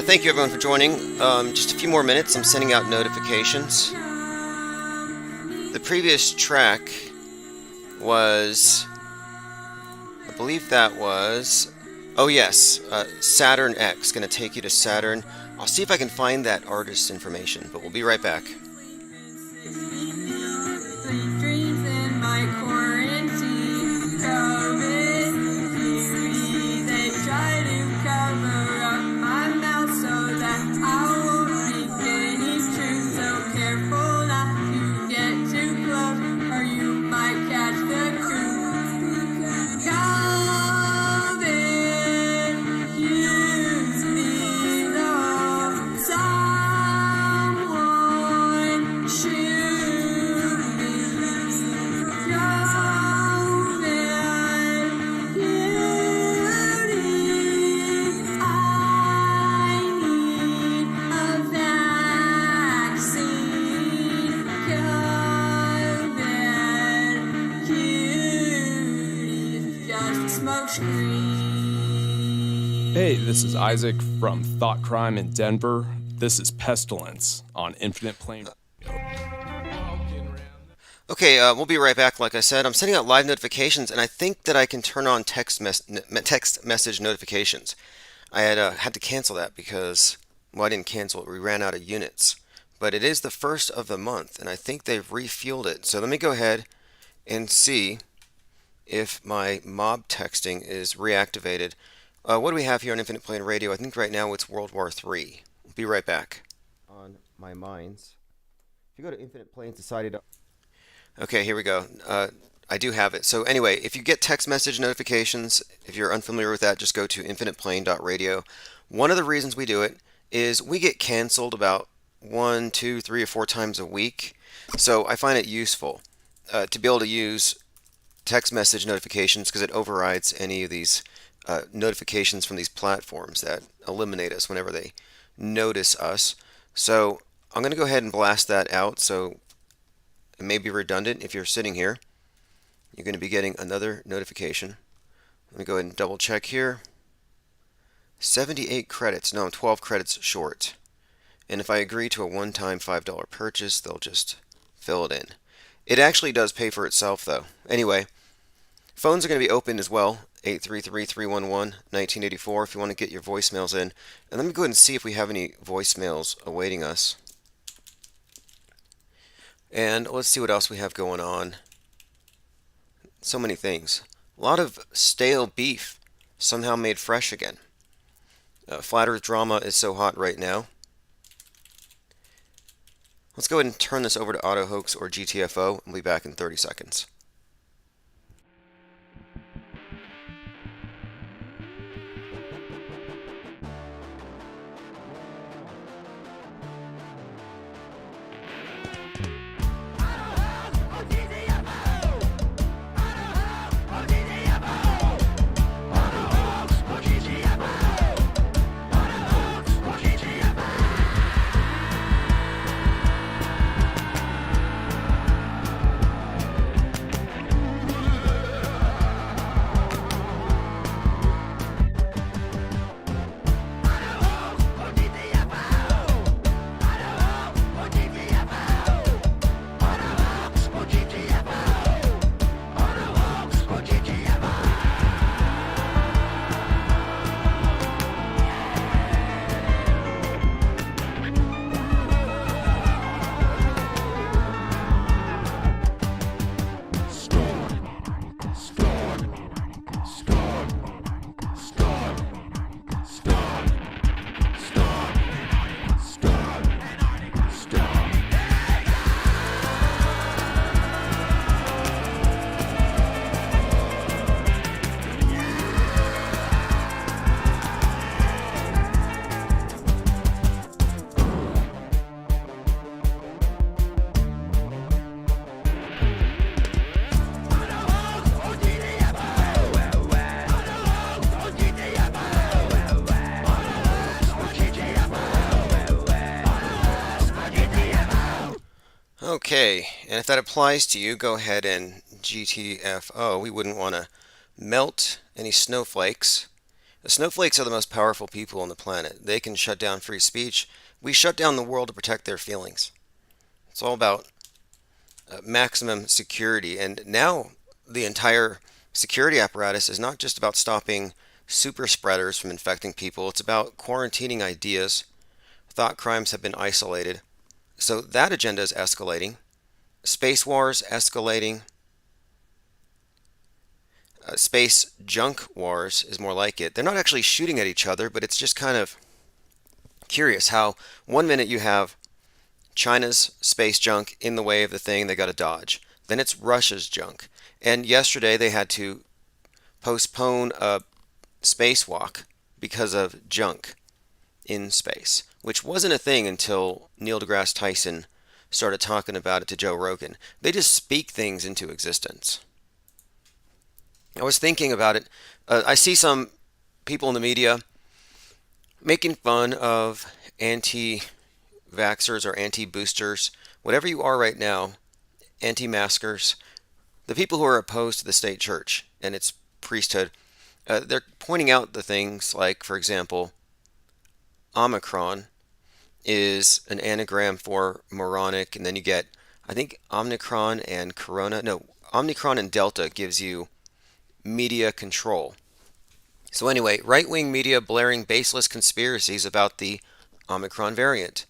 Thank you everyone for joining. Just a few more minutes. I'm sending out notifications. The previous track was, I believe that was, oh yes, Saturn X, going to take you to Saturn. I'll see if I can find that artist's information, but we'll be right back. Hey, this is Isaac from Thought Crime in Denver. This is Pestilence on Infinite Plane. Okay, we'll be right back. Like I said, I'm sending out live notifications, and I think that I can turn on text message notifications. I had to cancel that because, well, I didn't cancel it. We ran out of units. But it is the first of the month, and I think they've refueled it. So let me go ahead and see if my mob texting is reactivated. What do we have here on Infinite Plane Radio? I think right now it's World War III. We'll be right back. On my minds. If you go to Infinite Plane Society. Okay, here we go. I do have it. So anyway, if you get text message notifications, if you're unfamiliar with that, just go to infiniteplane.radio. One of the reasons we do it is we get canceled about 1, 2, 3, or 4 times a week. So I find it useful to be able to use text message notifications because it overrides any of these notifications from these platforms that eliminate us whenever they notice us. So I'm going to go ahead and blast that out. So it may be redundant if you're sitting here. You're going to be getting another notification. Let me go ahead and double check here. 78 credits. No, I'm 12 credits short. And if I agree to a one-time $5 purchase, they'll just fill it in. It actually does pay for itself though. Anyway, phones are going to be open as well. 833-311-1984 if you want to get your voicemails in. And let me go ahead and see if we have any voicemails awaiting us. And let's see what else we have going on. So many things. A lot of stale beef somehow made fresh again. Flat Earth drama is so hot right now. Let's go ahead and turn this over to Auto Hoax or GTFO and we'll be back in 30 seconds. Okay, and if that applies to you, go ahead and GTFO. We wouldn't want to melt any snowflakes. The snowflakes are the most powerful people on the planet. They can shut down free speech. We shut down the world to protect their feelings. It's all about maximum security. And now the entire security apparatus is not just about stopping super spreaders from infecting people, it's about quarantining ideas. Thought crimes have been isolated. So that agenda is escalating. Space wars escalating. Space junk wars is more like it. They're not actually shooting at each other, but it's just kind of curious how one minute you have China's space junk in the way of the thing they got to dodge. Then it's Russia's junk. And yesterday they had to postpone a spacewalk because of junk in space, which wasn't a thing until Neil deGrasse Tyson started talking about it to Joe Rogan. They just speak things into existence. I was thinking about it. I see some people in the media making fun of anti vaxxers or anti boosters, whatever you are right now, anti maskers, the people who are opposed to the state church and its priesthood. They're pointing out the things like, for example, Omicron is an anagram for moronic, and then you get, I think, Omicron and Corona. No, Omicron and Delta gives you media control. So anyway, right-wing media blaring baseless conspiracies about the Omicron variant.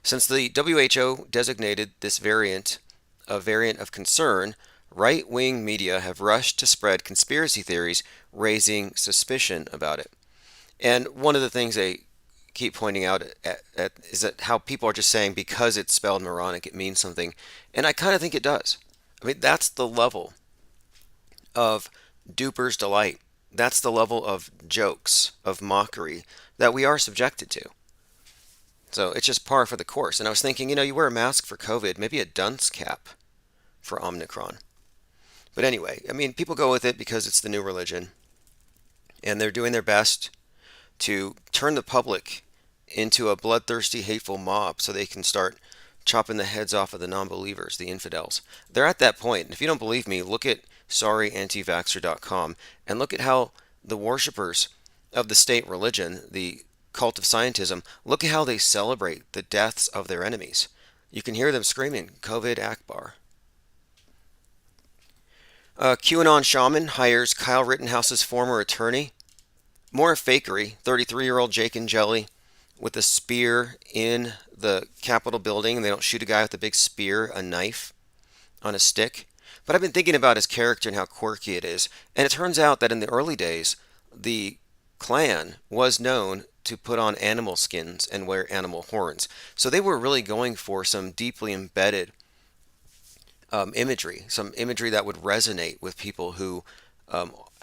Since the WHO designated this variant a variant of concern, right-wing media have rushed to spread conspiracy theories, raising suspicion about it. And one of the things they keep pointing out is that how people are just saying because it's spelled moronic, it means something. And I kind of think it does. I mean, that's the level of duper's delight. That's the level of jokes, of mockery that we are subjected to. So it's just par for the course. And I was thinking, you wear a mask for COVID, maybe a dunce cap for Omicron. But anyway, I mean, people go with it because it's the new religion. And they're doing their best to turn the public into a bloodthirsty, hateful mob so they can start chopping the heads off of the non-believers, the infidels. They're at that point. And if you don't believe me, look at sorryantivaxxer.com and look at how the worshippers of the state religion, the cult of scientism, look at how they celebrate the deaths of their enemies. You can hear them screaming, COVID Akbar. QAnon shaman hires Kyle Rittenhouse's former attorney. More fakery, 33-year-old Jake and Jelly with a spear in the Capitol building, and they don't shoot a guy with a big spear, a knife on a stick. But I've been thinking about his character and how quirky it is. And it turns out that in the early days, the Klan was known to put on animal skins and wear animal horns. So they were really going for some deeply embedded imagery, some imagery that would resonate with people who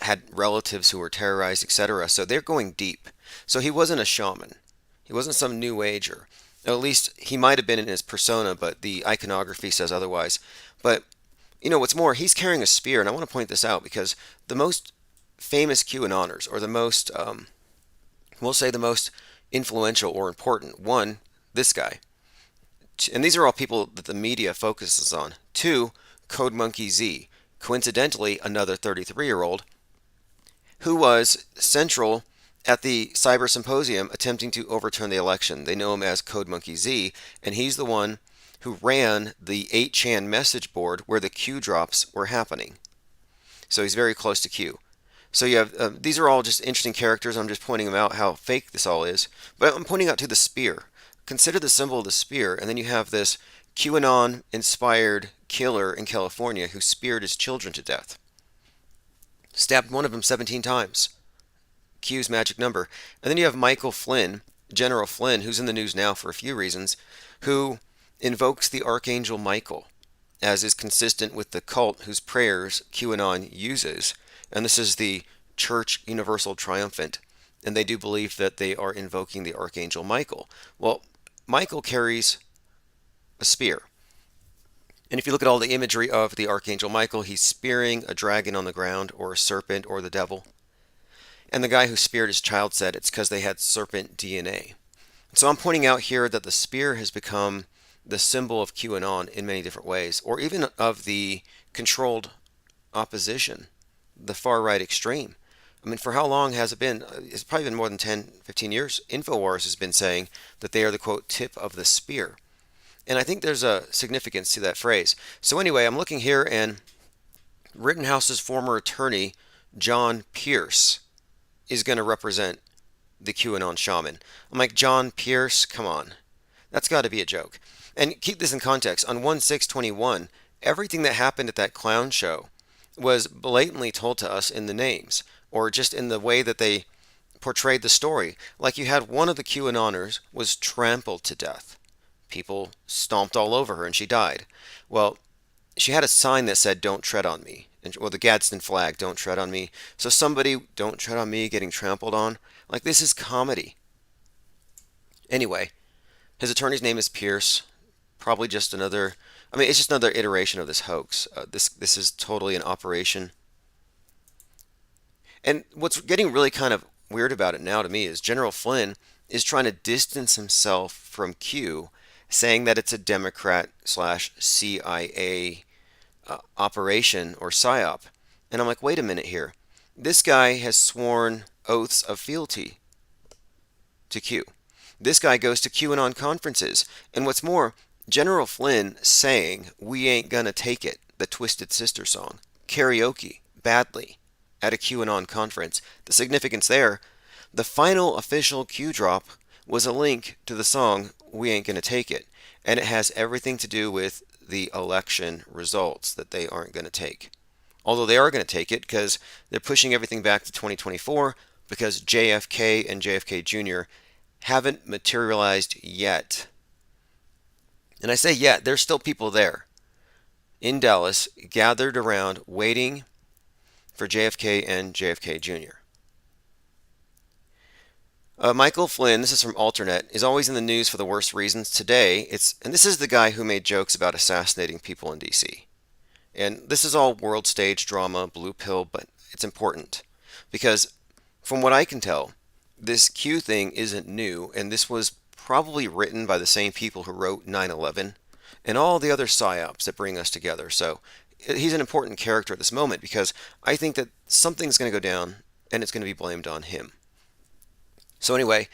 had relatives who were terrorized, etc. So they're going deep. So he wasn't a shaman. He wasn't some new ager. At least he might have been in his persona, but the iconography says otherwise. But what's more, he's carrying a spear, and I want to point this out because the most famous QAnoners, or the most, we'll say the most influential or important, one, this guy. And these are all people that the media focuses on. Two, Code Monkey Z, coincidentally another 33-year-old, who was central at the Cyber Symposium attempting to overturn the election. They know him as Code Monkey Z, and he's the one who ran the 8chan message board where the Q drops were happening. So he's very close to Q. So you have these are all just interesting characters. I'm just pointing them out how fake this all is. But I'm pointing out to the spear. Consider the symbol of the spear, and then you have this QAnon-inspired killer in California who speared his children to death. Stabbed one of them 17 times. Q's magic number. And then you have Michael Flynn, General Flynn, who's in the news now for a few reasons, who invokes the Archangel Michael, as is consistent with the cult whose prayers QAnon uses. And this is the Church Universal Triumphant. And they do believe that they are invoking the Archangel Michael. Well, Michael carries a spear. And if you look at all the imagery of the Archangel Michael, he's spearing a dragon on the ground, or a serpent, or the devil. And the guy who speared his child said it's because they had serpent DNA. So I'm pointing out here that the spear has become the symbol of QAnon in many different ways, or even of the controlled opposition, the far right extreme. I mean, for how long has it been? It's probably been more than 10, 15 years. InfoWars has been saying that they are the quote tip of the spear. And I think there's a significance to that phrase. So, anyway, I'm looking here, and Rittenhouse's former attorney, John Pierce, is going to represent the QAnon shaman. I'm like, John Pierce, come on. That's got to be a joke. And keep this in context. On 1/6/21, everything that happened at that clown show was blatantly told to us in the names, or just in the way that they portrayed the story. Like, you had one of the QAnoners was trampled to death. People stomped all over her and she died. Well, she had a sign that said, "Don't tread on me." And, well, the Gadsden flag, "Don't tread on me." So somebody, "Don't tread on me," getting trampled on. Like, this is comedy. Anyway, his attorney's name is Pierce. Probably just another, I mean, it's just another iteration of this hoax. This is totally an operation. And what's getting really kind of weird about it now to me is General Flynn is trying to distance himself from Q, saying that it's a Democrat slash CIA operation or psyop. And I'm like, wait a minute here. This guy has sworn oaths of fealty to Q. This guy goes to QAnon conferences. And what's more, General Flynn sang "We Ain't Gonna Take It," the Twisted Sister song, karaoke, badly, at a QAnon conference. The significance there, the final official Q drop was a link to the song "We Ain't Gonna Take It," and it has everything to do with the election results that they aren't going to take. Although they are going to take it because they're pushing everything back to 2024 because JFK and JFK Jr. haven't materialized yet. And I say yet, there's still people there in Dallas gathered around waiting for JFK and JFK Jr. Michael Flynn, this is from Alternet, is always in the news for the worst reasons. Today, and this is the guy who made jokes about assassinating people in DC. And this is all world stage drama, blue pill, but it's important because from what I can tell, this Q thing isn't new, and this was probably written by the same people who wrote 9/11 and all the other psyops that bring us together. So he's an important character at this moment because I think that something's going to go down and it's going to be blamed on him. So anyway,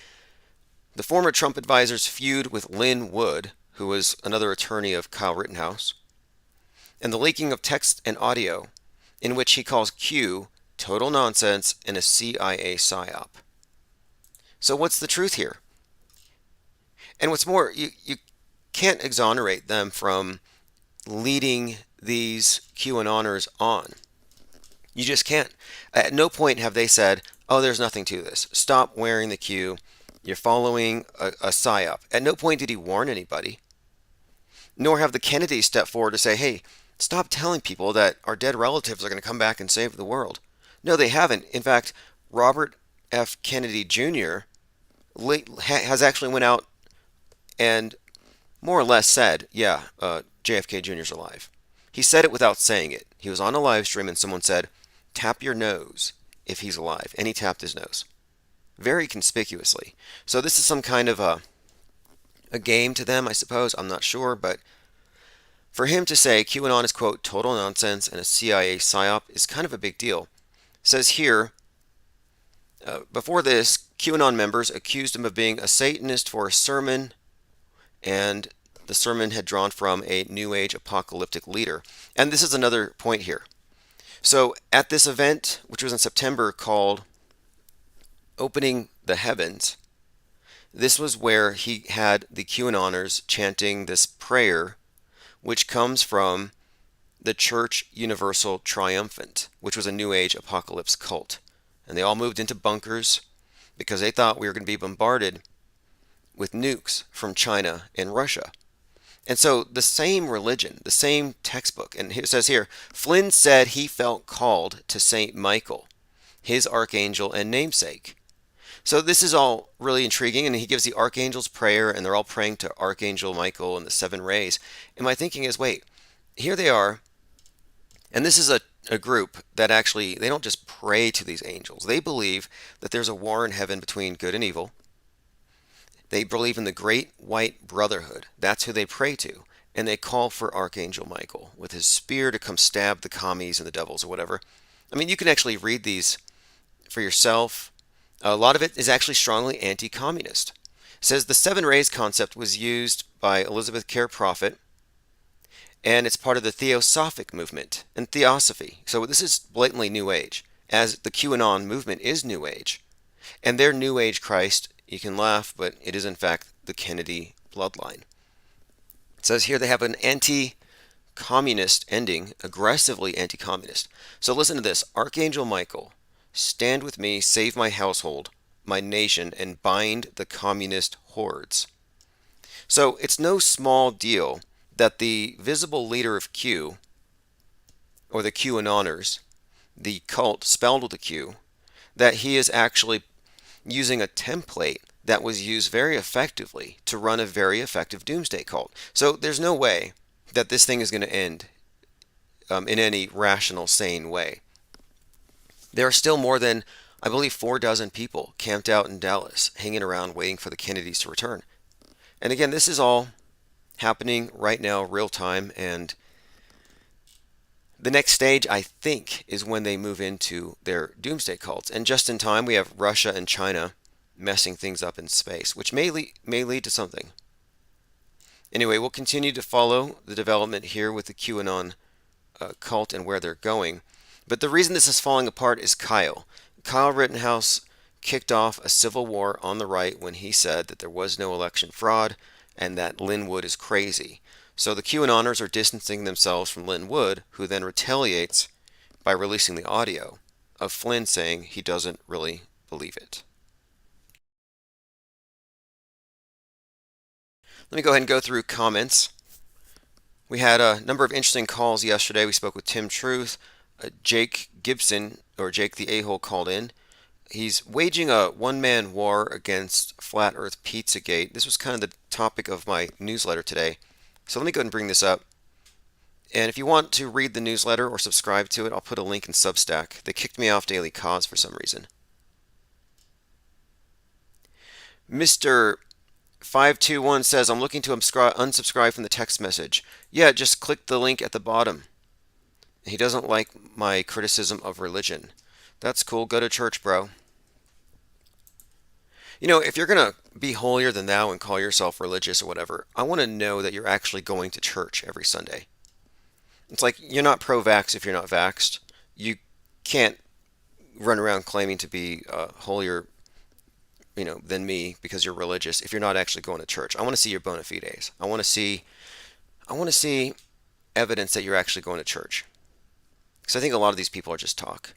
the former Trump advisors feud with Lynn Wood, who was another attorney of Kyle Rittenhouse, and the leaking of text and audio in which he calls Q total nonsense and a CIA psyop. So what's the truth here? And what's more, you can't exonerate them from leading these QAnoners on. You just can't. At no point have they said, "Oh, there's nothing to this. Stop wearing the Q. You're following a psyop." At no point did he warn anybody. Nor have the Kennedys stepped forward to say, "Hey, stop telling people that our dead relatives are going to come back and save the world." No, they haven't. In fact, Robert F. Kennedy Jr. has actually went out and more or less said, "Yeah, JFK Jr.'s alive." He said it without saying it. He was on a live stream and someone said, "Tap your nose if he's alive." And he tapped his nose. Very conspicuously. So this is some kind of a game to them, I suppose. I'm not sure. But for him to say QAnon is, quote, total nonsense and a CIA psyop is kind of a big deal. It says here, before this, QAnon members accused him of being a Satanist for a sermon, and the sermon had drawn from a New Age apocalyptic leader. And this is another point here. So at this event, which was in September, called Opening the Heavens, this was where he had the QAnoners chanting this prayer, which comes from the Church Universal Triumphant, which was a New Age apocalypse cult. And they all moved into bunkers because they thought we were going to be bombarded with nukes from China and Russia. And so the same religion, the same textbook, and it says here, Flynn said he felt called to St. Michael, his archangel and namesake. So this is all really intriguing, and he gives the archangel's prayer, and they're all praying to Archangel Michael and the seven rays. And my thinking is, wait, here they are, and this is a group that actually, they don't just pray to these angels. They believe that there's a war in heaven between good and evil, They believe in the Great White Brotherhood. That's who they pray to. And they call for Archangel Michael with his spear to come stab the commies and the devils or whatever. I mean, you can actually read these for yourself. A lot of it is actually strongly anti-communist. It says the seven rays concept was used by Elizabeth Care Prophet, and it's part of the Theosophic movement and Theosophy. So this is blatantly New Age, as the QAnon movement is New Age. And their New Age Christ, you can laugh, but it is in fact the Kennedy bloodline. It says here they have an anti-communist ending, aggressively anti-communist. So listen to this. Archangel Michael, stand with me, save my household, my nation, and bind the communist hordes. So it's no small deal that the visible leader of Q, or the QAnoners, the cult spelled with a Q, that he is actually using a template that was used very effectively to run a very effective doomsday cult. So there's no way that this thing is going to end in any rational, sane way. There are still more than, I believe, 4 dozen people camped out in Dallas, hanging around waiting for the Kennedys to return. And again, this is all happening right now, real time, and the next stage, I think, is when they move into their doomsday cults. And just in time, we have Russia and China messing things up in space, which may lead to something. Anyway, we'll continue to follow the development here with the QAnon cult and where they're going. But the reason this is falling apart is Kyle. Kyle Rittenhouse kicked off a civil war on the right when he said that there was no election fraud and that Lin Wood is crazy. So the QAnoners are distancing themselves from Lin Wood, who then retaliates by releasing the audio of Flynn saying he doesn't really believe it. Let me go ahead and go through comments. We had a number of interesting calls yesterday. We spoke with Tim Truth, Jake Gibson, or Jake the A-hole, called in. He's waging a one-man war against Flat Earth Pizzagate. This was kind of the topic of my newsletter today. So let me go ahead and bring this up. And if you want to read the newsletter or subscribe to it, I'll put a link in Substack. They kicked me off Daily Cause for some reason. Mr. 521 says, I'm looking to unsubscribe from the text message. Yeah, just click the link at the bottom. He doesn't like my criticism of religion. That's cool. Go to church, bro. You know, if you're going to be holier than thou and call yourself religious or whatever, I want to know that you're actually going to church every Sunday. It's like you're not pro-vax if you're not vaxxed. You can't run around claiming to be holier, than me because you're religious if you're not actually going to church. I want to see your bona fides. I want to see evidence that you're actually going to church. Because I think a lot of these people are just talk.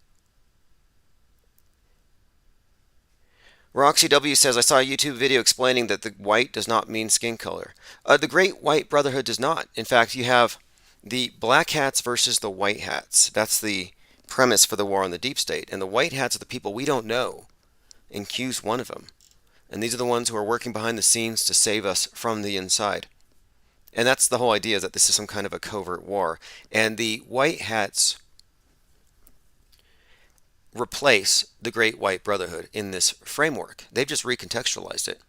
Roxy W says, I saw a YouTube video explaining that the white does not mean skin color. The Great White Brotherhood does not. In fact, you have the black hats versus the white hats. That's the premise for the war on the deep state. And the white hats are the people we don't know. And Q's one of them. And these are the ones who are working behind the scenes to save us from the inside. And that's the whole idea, is that this is some kind of a covert war. And the white hats replace the Great White Brotherhood in this framework. They've just recontextualized it.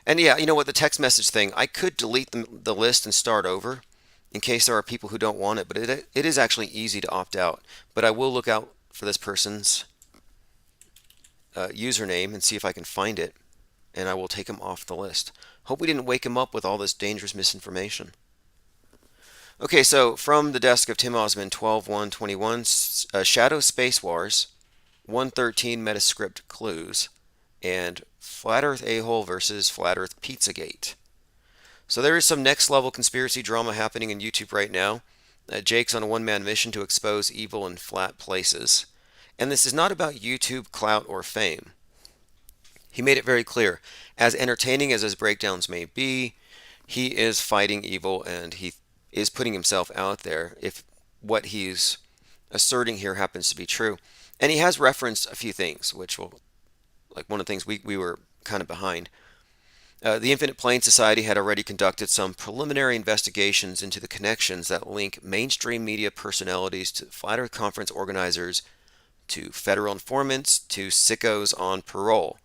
And yeah, you know what, the text message thing, I could delete the list and start over in case there are people who don't want it, but it is actually easy to opt out. But I will look out for this person's username and see if I can find it, and I will take him off the list. Hope we didn't wake him up with all this dangerous misinformation. Okay, so from the desk of Tim Ozman, 12/1/21, Shadow Space Wars, 113 Metascript Clues, and Flat Earth A-hole versus Flat Earth Pizzagate. So there is some next level conspiracy drama happening in YouTube right now. Jake's on a one-man mission to expose evil in flat places. And this is not about YouTube clout or fame. He made it very clear, as entertaining as his breakdowns may be, he is fighting evil and he is putting himself out there if what he's asserting here happens to be true. And he has referenced a few things, which will, like one of the things we were kind of behind. The Infinite Plane Society had already conducted some preliminary investigations into the connections that link mainstream media personalities to Flat Earth Conference organizers, to federal informants, to sickos on parole.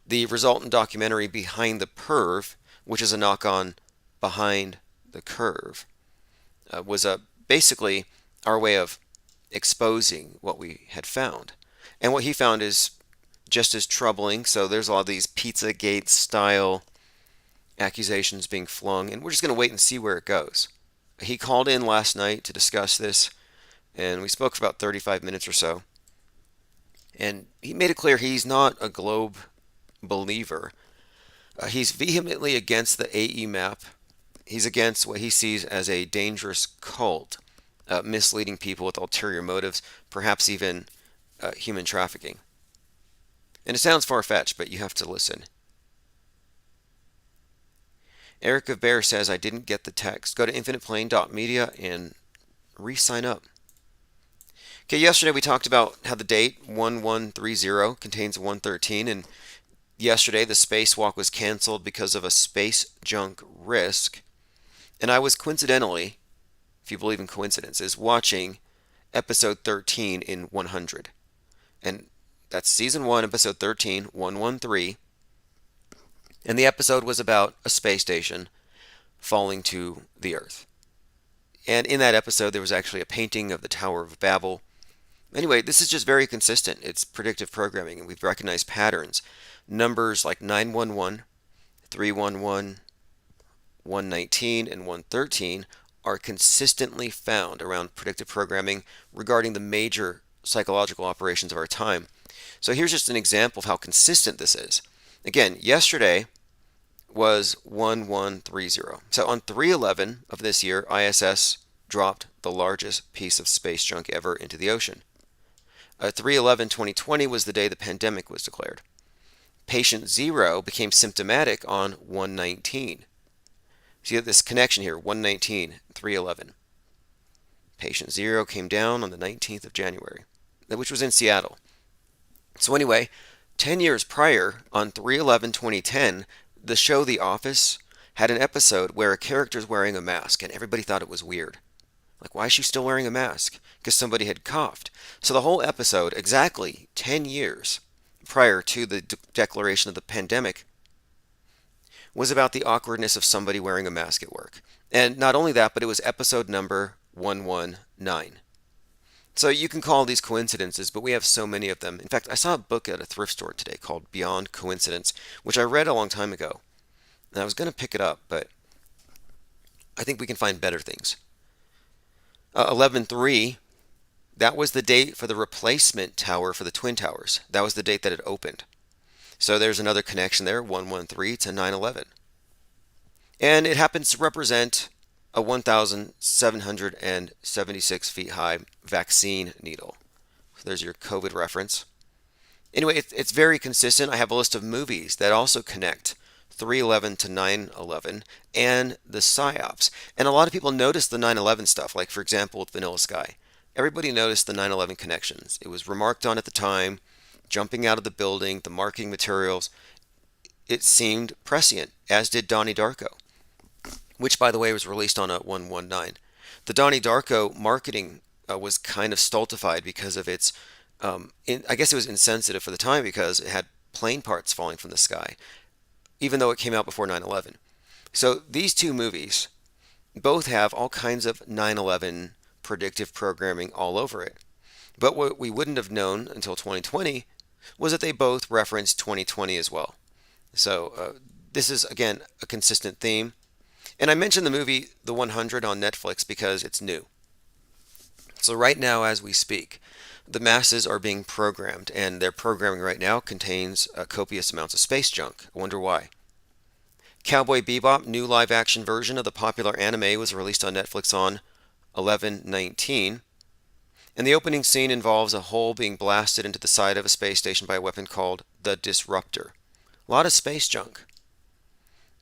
The resultant documentary Behind the Perv, which is a knock on Behind the Curve, was basically our way of exposing what we had found. And what he found is just as troubling. So there's all these Pizzagate style accusations being flung, and we're just going to wait and see where it goes. He called in last night to discuss this, and we spoke for about 35 minutes or so. And he made it clear he's not a globe believer. He's vehemently against the AE map. He's against what he sees as a dangerous cult, misleading people with ulterior motives, perhaps even human trafficking. And it sounds far-fetched, but you have to listen. Erica Bear says, I didn't get the text. Go to infiniteplane.media and re-sign up. Okay, yesterday we talked about how the date 1130 contains 113, and yesterday the spacewalk was canceled because of a space junk risk. And I was coincidentally, if you believe in coincidences, watching episode 13 in 100. And that's season 1, episode 13, 113. And the episode was about a space station falling to the Earth. And in that episode, there was actually a painting of the Tower of Babel. Anyway, this is just very consistent. It's predictive programming, and we've recognized patterns. Numbers like 911, 311, 119, and 113 are consistently found around predictive programming regarding the major psychological operations of our time. So here's just an example of how consistent this is. Again, yesterday was 1130. So on 3/11 of this year, ISS dropped the largest piece of space junk ever into the ocean. 3/11/2020 was the day the pandemic was declared. Patient 0 became symptomatic on 119. See this connection here, 119, 3/11. Patient 0 came down on the 19th of January, which was in Seattle. So anyway, 10 years prior, on 3/11/2010, the show The Office had an episode where a character is wearing a mask, and everybody thought it was weird. Like, why is she still wearing a mask? Because somebody had coughed. So the whole episode, exactly 10 years prior to the declaration of the pandemic, was about the awkwardness of somebody wearing a mask at work. And not only that, but it was episode number 119. So you can call these coincidences, but we have so many of them. In fact, I saw a book at a thrift store today called Beyond Coincidence, which I read a long time ago. And I was going to pick it up, but I think we can find better things. 11/3, that was the date for the replacement tower for the Twin Towers. That was the date that it opened. So there's another connection there, 113 to 9/11. And it happens to represent a 1,776 feet high vaccine needle. So there's your COVID reference. Anyway, it's very consistent. I have a list of movies that also connect 3/11 to 9/11 and the PSYOPs. And a lot of people noticed the 9/11 stuff, like for example with Vanilla Sky. Everybody noticed the 9/11 connections. It was remarked on at the time, jumping out of the building, the marking materials. It seemed prescient, as did Donnie Darko, which by the way was released on a 119. The Donnie Darko marketing was kind of stultified because of its, I guess it was insensitive for the time because it had plane parts falling from the sky, even though it came out before 9/11. So these two movies both have all kinds of 9/11 predictive programming all over it. But what we wouldn't have known until 2020 was that they both referenced 2020 as well. So this is, again, a consistent theme. And I mentioned the movie The 100 on Netflix because it's new. So right now, as we speak, the masses are being programmed, and their programming right now contains copious amounts of space junk. I wonder why. Cowboy Bebop, new live-action version of the popular anime, was released on Netflix on 11/19. And the opening scene involves a hole being blasted into the side of a space station by a weapon called the Disruptor. A lot of space junk.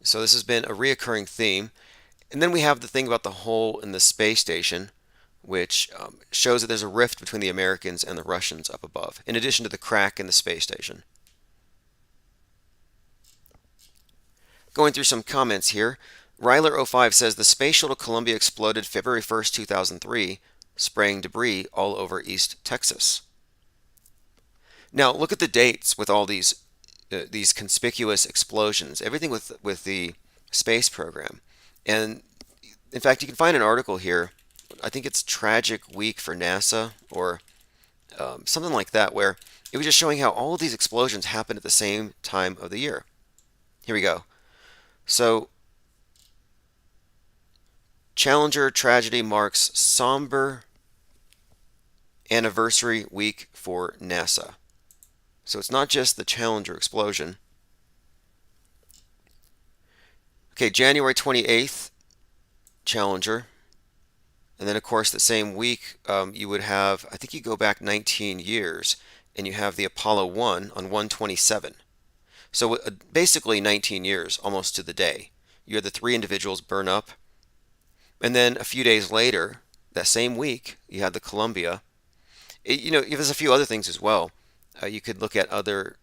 So this has been a reoccurring theme. And then we have the thing about the hole in the space station, which shows that there's a rift between the Americans and the Russians up above, in addition to the crack in the space station. Going through some comments here, Ryler05 says the Space Shuttle Columbia exploded February 1st, 2003, spraying debris all over East Texas. Now, look at the dates with all these these conspicuous explosions, everything with the space program. And in fact, you can find an article here. I think it's Tragic Week for NASA or something like that, where it was just showing how all of these explosions happen at the same time of the year. Here we go. So, Challenger tragedy marks somber anniversary week for NASA. So it's not just the Challenger explosion. Okay, January 28th, Challenger. And then, of course, the same week, you would have, I think you go back 19 years, and you have the Apollo 1 on 127. So basically 19 years, almost to the day. You had the three individuals burn up. And then a few days later, that same week, you had the Columbia. There's a few other things as well. You could look at other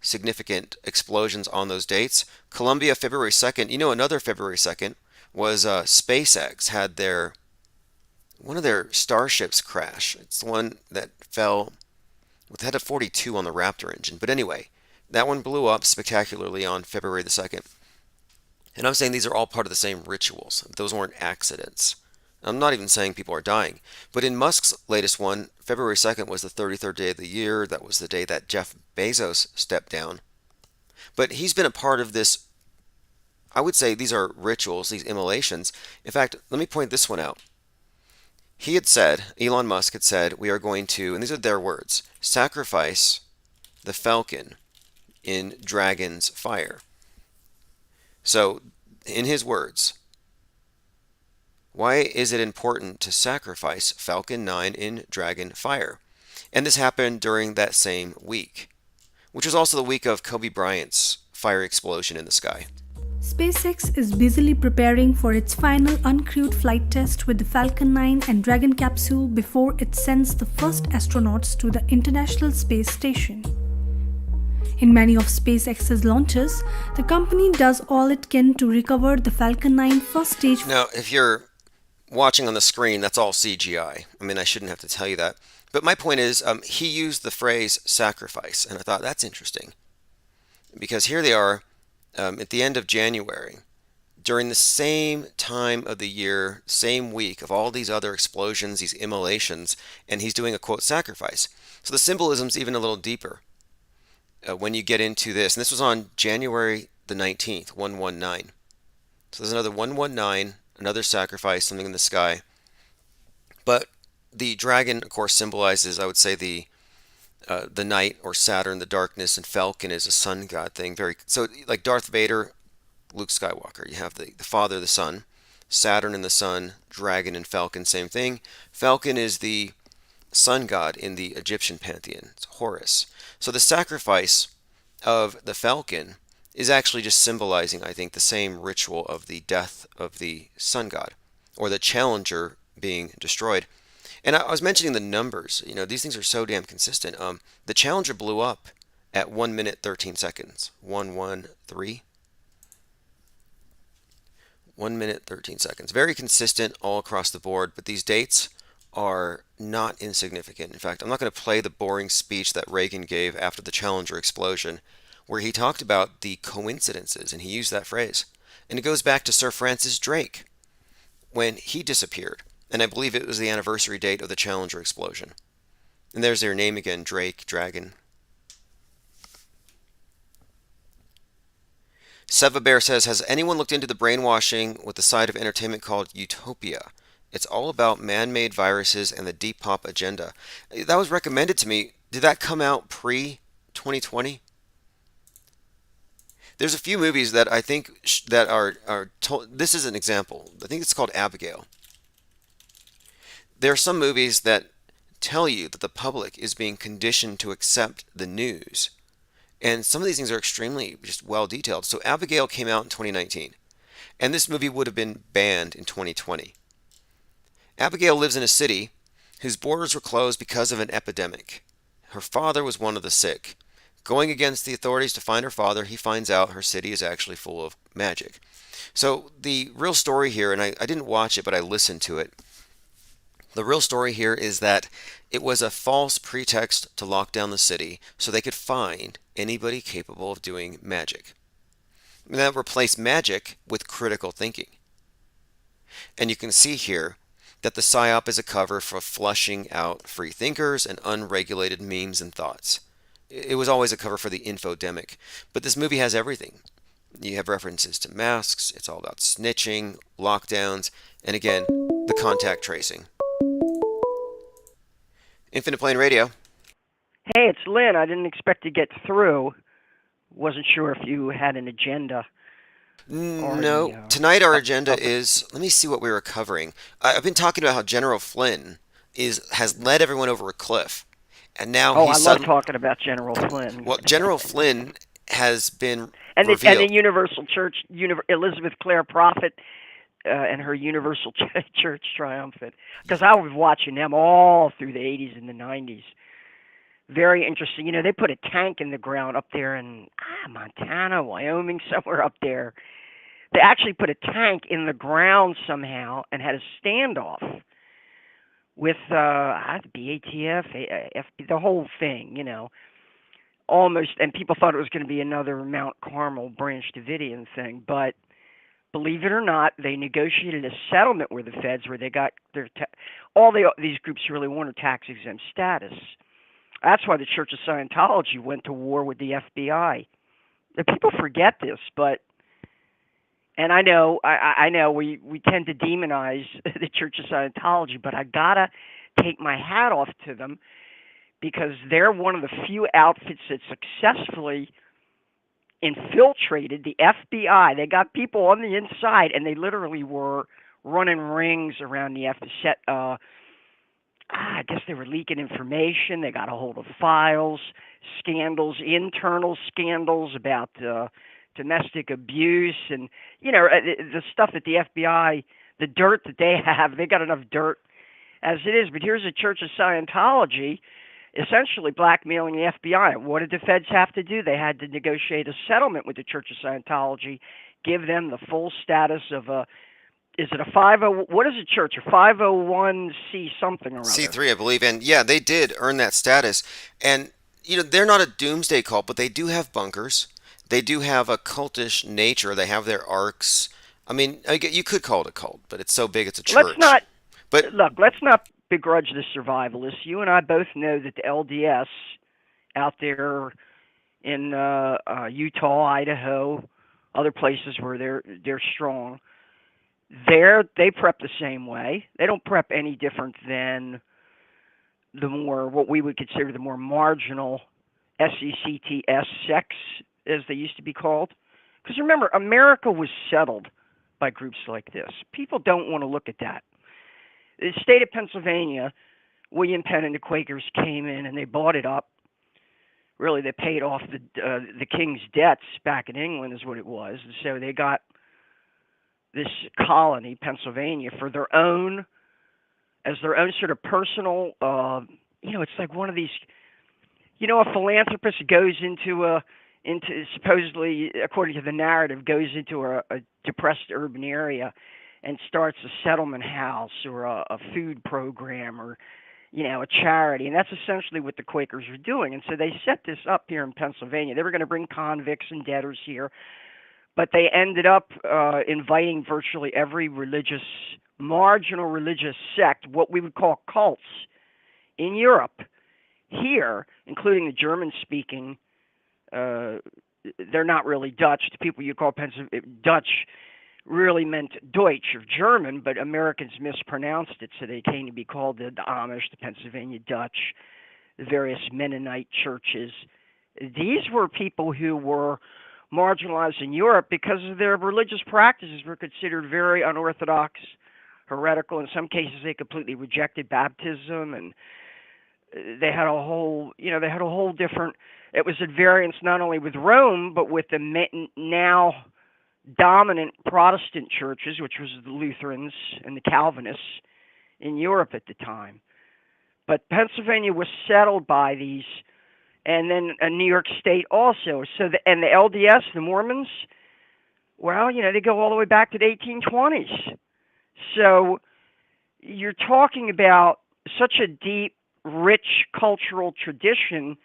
significant explosions on those dates. Columbia, February 2nd. Another February 2nd was SpaceX had one of their starships crash. It's the one that fell with head of 42 on the Raptor engine. But anyway, that one blew up spectacularly on February the 2nd. And I'm saying these are all part of the same rituals. Those weren't accidents. I'm not even saying people are dying. But in Musk's latest one, February 2nd was the 33rd day of the year. That was the day that Jeff Bezos stepped down. But he's been a part of this. I would say these are rituals, these immolations. In fact, let me point this one out. He had said, Elon Musk had said, we are going to, and these are their words, sacrifice the Falcon in Dragon's fire. So, in his words, why is it important to sacrifice Falcon 9 in Dragon fire? And this happened during that same week, which was also the week of Kobe Bryant's fire explosion in the sky. SpaceX is busily preparing for its final uncrewed flight test with the Falcon 9 and Dragon capsule before it sends the first astronauts to the International Space Station. In many of SpaceX's launches, the company does all it can to recover the Falcon 9 first stage. Now, if you're watching on the screen, that's all CGI. I mean, I shouldn't have to tell you that. But my point is, he used the phrase sacrifice, and I thought that's interesting. Because here they are at the end of January, during the same time of the year, same week of all these other explosions, these immolations, and he's doing a quote sacrifice. So the symbolism's even a little deeper when you get into this. And this was on January the 19th, 119. So there's another 119, another sacrifice, something in the sky. But the dragon, of course, symbolizes, I would say, the night or Saturn, the darkness, and Falcon is a sun god thing. So like Darth Vader, Luke Skywalker. You have the Father, the Son, Saturn and the Sun, Dragon and Falcon, same thing. Falcon is the sun god in the Egyptian pantheon. It's Horus. So the sacrifice of the Falcon is actually just symbolizing, I think, the same ritual of the death of the sun god, or the Challenger being destroyed. And I was mentioning the numbers. These things are so damn consistent. The Challenger blew up at 1 minute 13 seconds. 113. 1 minute 13 seconds. Very consistent all across the board, but these dates are not insignificant. In fact, I'm not going to play the boring speech that Reagan gave after the Challenger explosion, where he talked about the coincidences, and he used that phrase. And it goes back to Sir Francis Drake when he disappeared. And I believe it was the anniversary date of the Challenger explosion. And there's their name again, Drake, Dragon. Seva Bear says, has anyone looked into the brainwashing with the side of entertainment called Utopia? It's all about man-made viruses and the deep pop agenda. That was recommended to me. Did that come out pre-2020? There's a few movies that I think that are told. This is an example. I think it's called Abigail. There are some movies that tell you that the public is being conditioned to accept the news. And some of these things are extremely just well detailed. So Abigail came out in 2019. And this movie would have been banned in 2020. Abigail lives in a city whose borders were closed because of an epidemic. Her father was one of the sick. Going against the authorities to find her father, he finds out her city is actually full of magic. So the real story here, and I didn't watch it, but I listened to it. The real story here is that it was a false pretext to lock down the city so they could find anybody capable of doing magic. And that replaced magic with critical thinking. And you can see here that the PSYOP is a cover for flushing out free thinkers and unregulated memes and thoughts. It was always a cover for the infodemic. But this movie has everything. You have references to masks, it's all about snitching, lockdowns, and again, the contact tracing. Infinite Plane Radio. Hey, it's Lynn. I didn't expect to get through. Wasn't sure if you had an agenda. No, tonight our agenda is, let me see what we were covering. I've been talking about how General Flynn has led everyone over a cliff. And now I love talking about General Flynn. Well, General Flynn has been and revealed. The Universal Church, Elizabeth Clare Prophet, and her Universal Church Triumphant. Because I was watching them all through the 80s and the 90s. Very interesting. You know, they put a tank in the ground up there in Montana, Wyoming, somewhere up there. They actually put a tank in the ground somehow and had a standoff with BATF, the whole thing, you know. Almost, and people thought it was going to be another Mount Carmel, Branch Davidian thing, but believe it or not, they negotiated a settlement with the feds where they got these groups really wanted tax-exempt status. That's why the Church of Scientology went to war with the FBI. People forget this, but, and I know we tend to demonize the Church of Scientology, but I gotta take my hat off to them because they're one of the few outfits that successfully infiltrated the FBI. They got people on the inside, and they literally were running rings around the FBI. I guess they were leaking information. They got a hold of files, scandals, internal scandals about domestic abuse, and the stuff that the FBI, the dirt that they have. They got enough dirt as it is. But here's a Church of Scientology essentially blackmailing the FBI. What did the feds have to do? They had to negotiate a settlement with the Church of Scientology, give them the full status of a, is it a 50, what is a church? A 501c something or other? C3, I believe. And yeah, they did earn that status. And, they're not a doomsday cult, but they do have bunkers. They do have a cultish nature. They have their arcs. I mean, you could call it a cult, but it's so big it's a church. Let's not begrudge the survivalists. You and I both know that the LDS out there in Utah, Idaho, other places where they're strong, they prep the same way. They don't prep any different than the more, what we would consider the more marginal SECTS sects, as they used to be called. Because remember, America was settled by groups like this. People don't want to look at that. The state of Pennsylvania, William Penn and the Quakers came in and they bought it up. Really, they paid off the king's debts back in England is what it was. And so they got this colony, Pennsylvania, for their own, as their own sort of personal, it's like one of these, a philanthropist goes into supposedly, according to the narrative, goes into a depressed urban area and starts a settlement house or a food program or, a charity. And that's essentially what the Quakers were doing. And so they set this up here in Pennsylvania. They were going to bring convicts and debtors here, but they ended up inviting virtually every marginal religious sect, what we would call cults, in Europe, here, including the German-speaking. They're not really Dutch. The people you call Dutch really meant Deutsch or German, but Americans mispronounced it, so they came to be called the Amish, the Pennsylvania Dutch, the various Mennonite churches. These were people who were marginalized in Europe because of their religious practices were considered very unorthodox, heretical. In some cases, they completely rejected baptism, and they had a whole different. It was at variance not only with Rome, but with the now dominant Protestant churches, which was the Lutherans and the Calvinists in Europe at the time. But Pennsylvania was settled by these, and then New York State also. So and the LDS, the Mormons, well, they go all the way back to the 1820s. So you're talking about such a deep, rich cultural tradition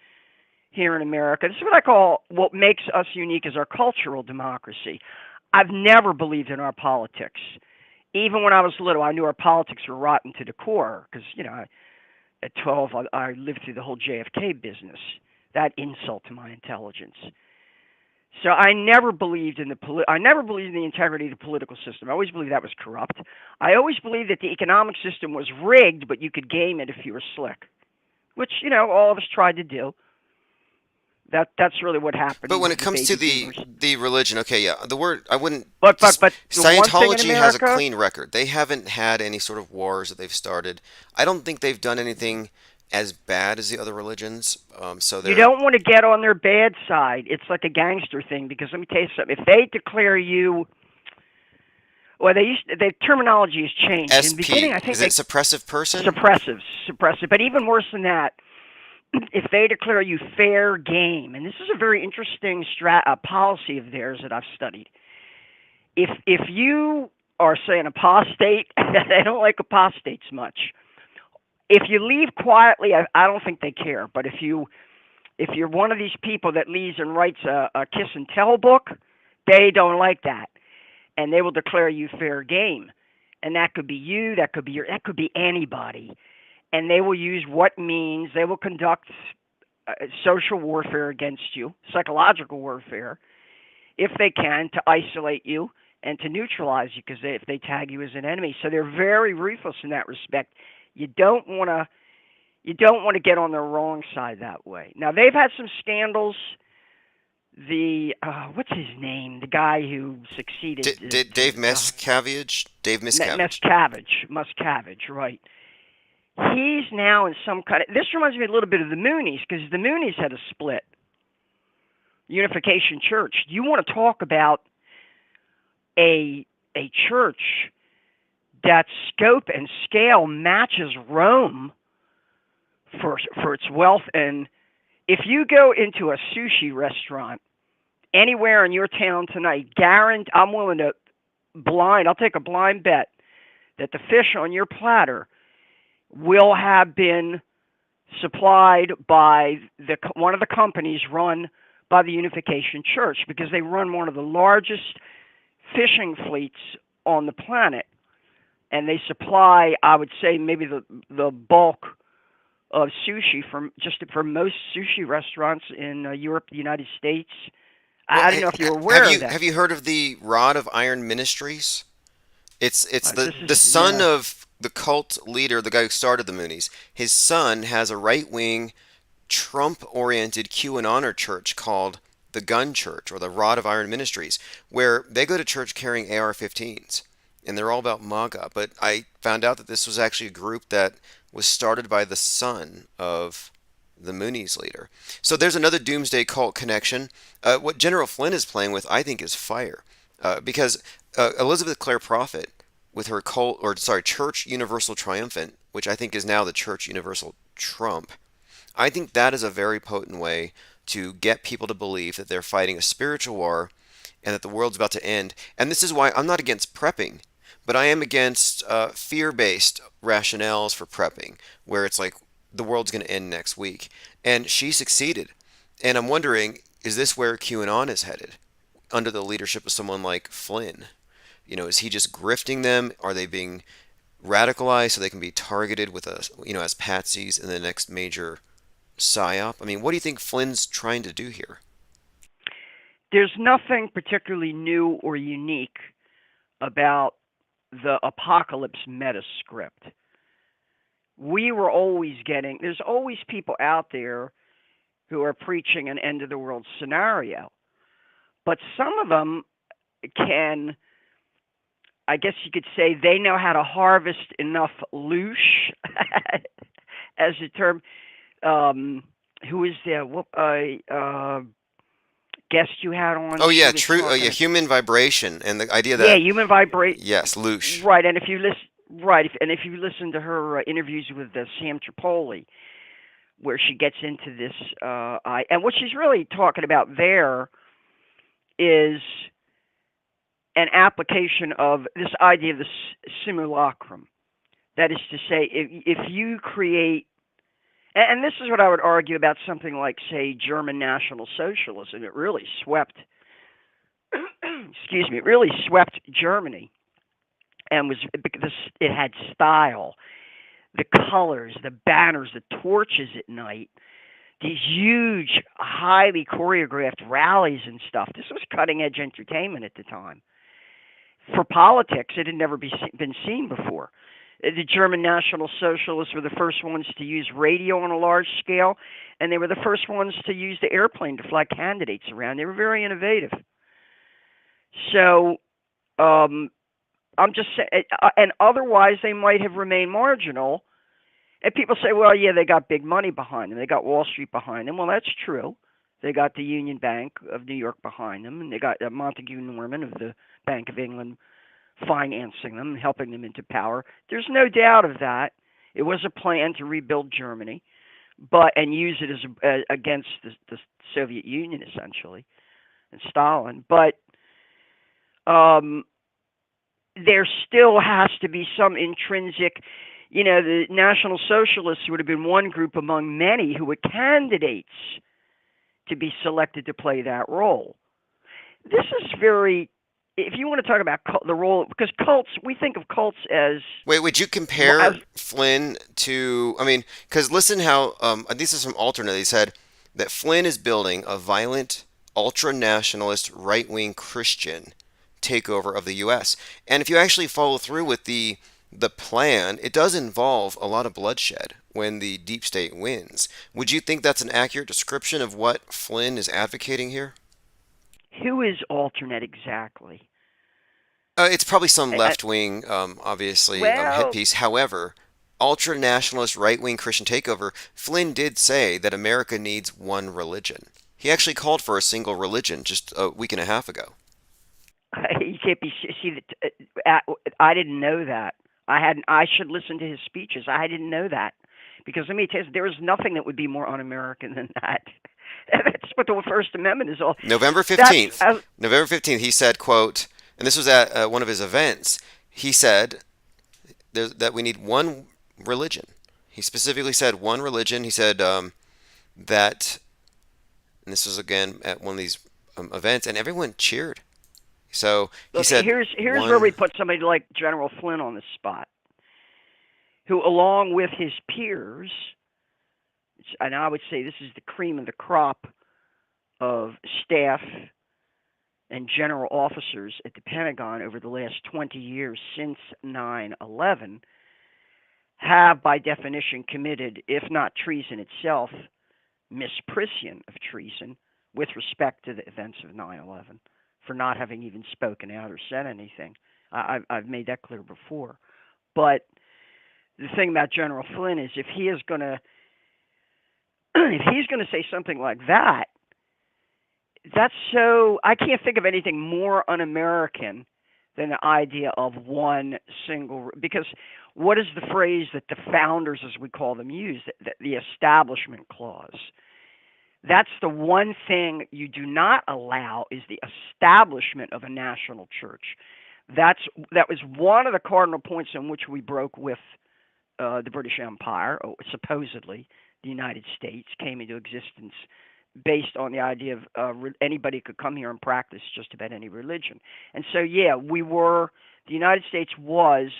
here in America. This is what I call what makes us unique is our cultural democracy. I've never believed in our politics. Even when I was little, I knew our politics were rotten to the core because, at 12, I lived through the whole JFK business, that insult to my intelligence. So I never believed in I never believed in the integrity of the political system. I always believed that was corrupt. I always believed that the economic system was rigged, but you could game it if you were slick, which all of us tried to do. That's really what happened But when with it the comes to baby boomers. the religion, okay, yeah, the word I wouldn't. But the one thing in Scientology has a America, clean record. They haven't had any sort of wars that they've started. I don't think they've done anything as bad as the other religions. So you they're don't want to get on their bad side. It's like a gangster thing because let me tell you something. If they declare you, well, the terminology has changed. In the beginning, SP. I think Is it they suppressive person? suppressive. But even worse than that, if they declare you fair game, and this is a very interesting policy of theirs that I've studied. If you are, say, an apostate, they don't like apostates much. If you leave quietly, I don't think they care. But if you're one of these people that leaves and writes a kiss and tell book, they don't like that, and they will declare you fair game. And that could be you, that could be anybody. And they will use what means they will conduct social warfare against you, psychological warfare, if they can, to isolate you and to neutralize you, because if they tag you as an enemy, so they're very ruthless in that respect. You don't want to get on the wrong side that way. Now they've had some scandals. The what's his name? The guy who succeeded Dave Miscavige. Dave Miscavige. Muscavige, right? He's now in some kind of. This reminds me a little bit of the Moonies because the Moonies had a split. Unification Church. You want to talk about a church that scope and scale matches Rome for its wealth. And if you go into a sushi restaurant anywhere in your town tonight, I'm willing to I'll take a blind bet that the fish on your platter will have been supplied by one of the companies run by the Unification Church, because they run one of the largest fishing fleets on the planet, and they supply, I would say, maybe the bulk of sushi for most sushi restaurants in Europe, the United States. Well, I don't know if you're aware of that. have you heard of the Rod of Iron Ministries? It's This the is son of the cult leader, the guy who started the Moonies. His son has a right-wing, Trump-oriented QAnoner church called the Gun Church, or the Rod of Iron Ministries, where they go to church carrying AR-15s, and they're all about MAGA. But I found out that this was actually a group that was started by the son of the Moonies leader. So there's another doomsday cult connection. What General Flynn is playing with, I think, is fire, because Elizabeth Clare Prophet, with her Church Universal Triumphant, which I think is now the Church Universal Trump, I think that is a very potent way to get people to believe that they're fighting a spiritual war and that the world's about to end. And this is why I'm not against prepping, but I am against fear-based rationales for prepping, where it's like the world's going to end next week. And she succeeded. And I'm wondering, is this where QAnon is headed under the leadership of someone like Flynn? Is he just grifting them? Are they being radicalized so they can be targeted with as patsies in the next major psyop? I mean, what do you think Flynn's trying to do here? There's nothing particularly new or unique about the apocalypse metascript. There's always people out there who are preaching an end of the world scenario. But some of them can, I guess you could say, they know how to harvest enough loosh, as a term. Who is there? Guest you had on? Oh yeah, true. Human vibration, and the idea that human vibration. Yes, loosh. Right, and if you listen to her interviews with Sam Tripoli, where she gets into this, and what she's really talking about there is an application of this idea of the simulacrum. That is to say, if you create, and this is what I would argue about something like, say, German National Socialism. It really swept, excuse me, it really swept Germany, and was because it had style, the colors, the banners, the torches at night, these huge, highly choreographed rallies and stuff. This was cutting edge entertainment at the time. For politics, it had never been seen before. The German National Socialists were the first ones to use radio on a large scale, and they were the first ones to use the airplane to fly candidates around. They were very innovative. So, I'm just saying, and otherwise they might have remained marginal. And people say, well, yeah, they got big money behind them. They got Wall Street behind them. Well, that's true. They got the Union Bank of New York behind them, and they got Montague Norman of the Bank of England financing them, helping them into power. There's no doubt of that. It was a plan to rebuild Germany, and use it as against the Soviet Union essentially, and Stalin. But there still has to be some intrinsic. The National Socialists would have been one group among many who were candidates to be selected to play that role. This is very, if you want to talk about the role, because cults, we think of cults as. Wait, would you compare Flynn to, because listen how, this is from Alternate, they said that Flynn is building a violent, ultra-nationalist, right-wing Christian takeover of the U.S. And if you actually follow through with the plan, it does involve a lot of bloodshed when the deep state wins. Would you think that's an accurate description of what Flynn is advocating here? Who is Alternate exactly? It's probably some left-wing, obviously, hit piece. However, ultra-nationalist, right-wing Christian takeover, Flynn did say that America needs one religion. He actually called for a single religion just a week and a half ago. You can't be see that. I didn't know that. I should listen to his speeches. I didn't know that, because let me tell you, there is nothing that would be more un-American than that. That's what the First Amendment is all. November 15th. November 15th. He said, "quote," and this was at one of his events. He said that we need one religion. He specifically said one religion. He said that, and this was again at one of these events, and everyone cheered. So he said, here's where we put somebody like General Flynn on the spot, who, along with his peers, and I would say this is the cream of the crop of staff and general officers at the Pentagon over the last 20 years since 9/11, have by definition committed, if not treason itself, misprision of treason with respect to the events of 9/11. For not having even spoken out or said anything. I've made that clear before. But the thing about General Flynn is, if he is going to say something like that, that's so, I can't think of anything more un-American than the idea of one single, because what is the phrase that the founders, as we call them, used? The Establishment Clause. That's the one thing you do not allow, is the establishment of a national church. That was one of the cardinal points on which we broke with the British Empire. Supposedly, the United States came into existence based on the idea of anybody could come here and practice just about any religion. And so, yeah, the United States was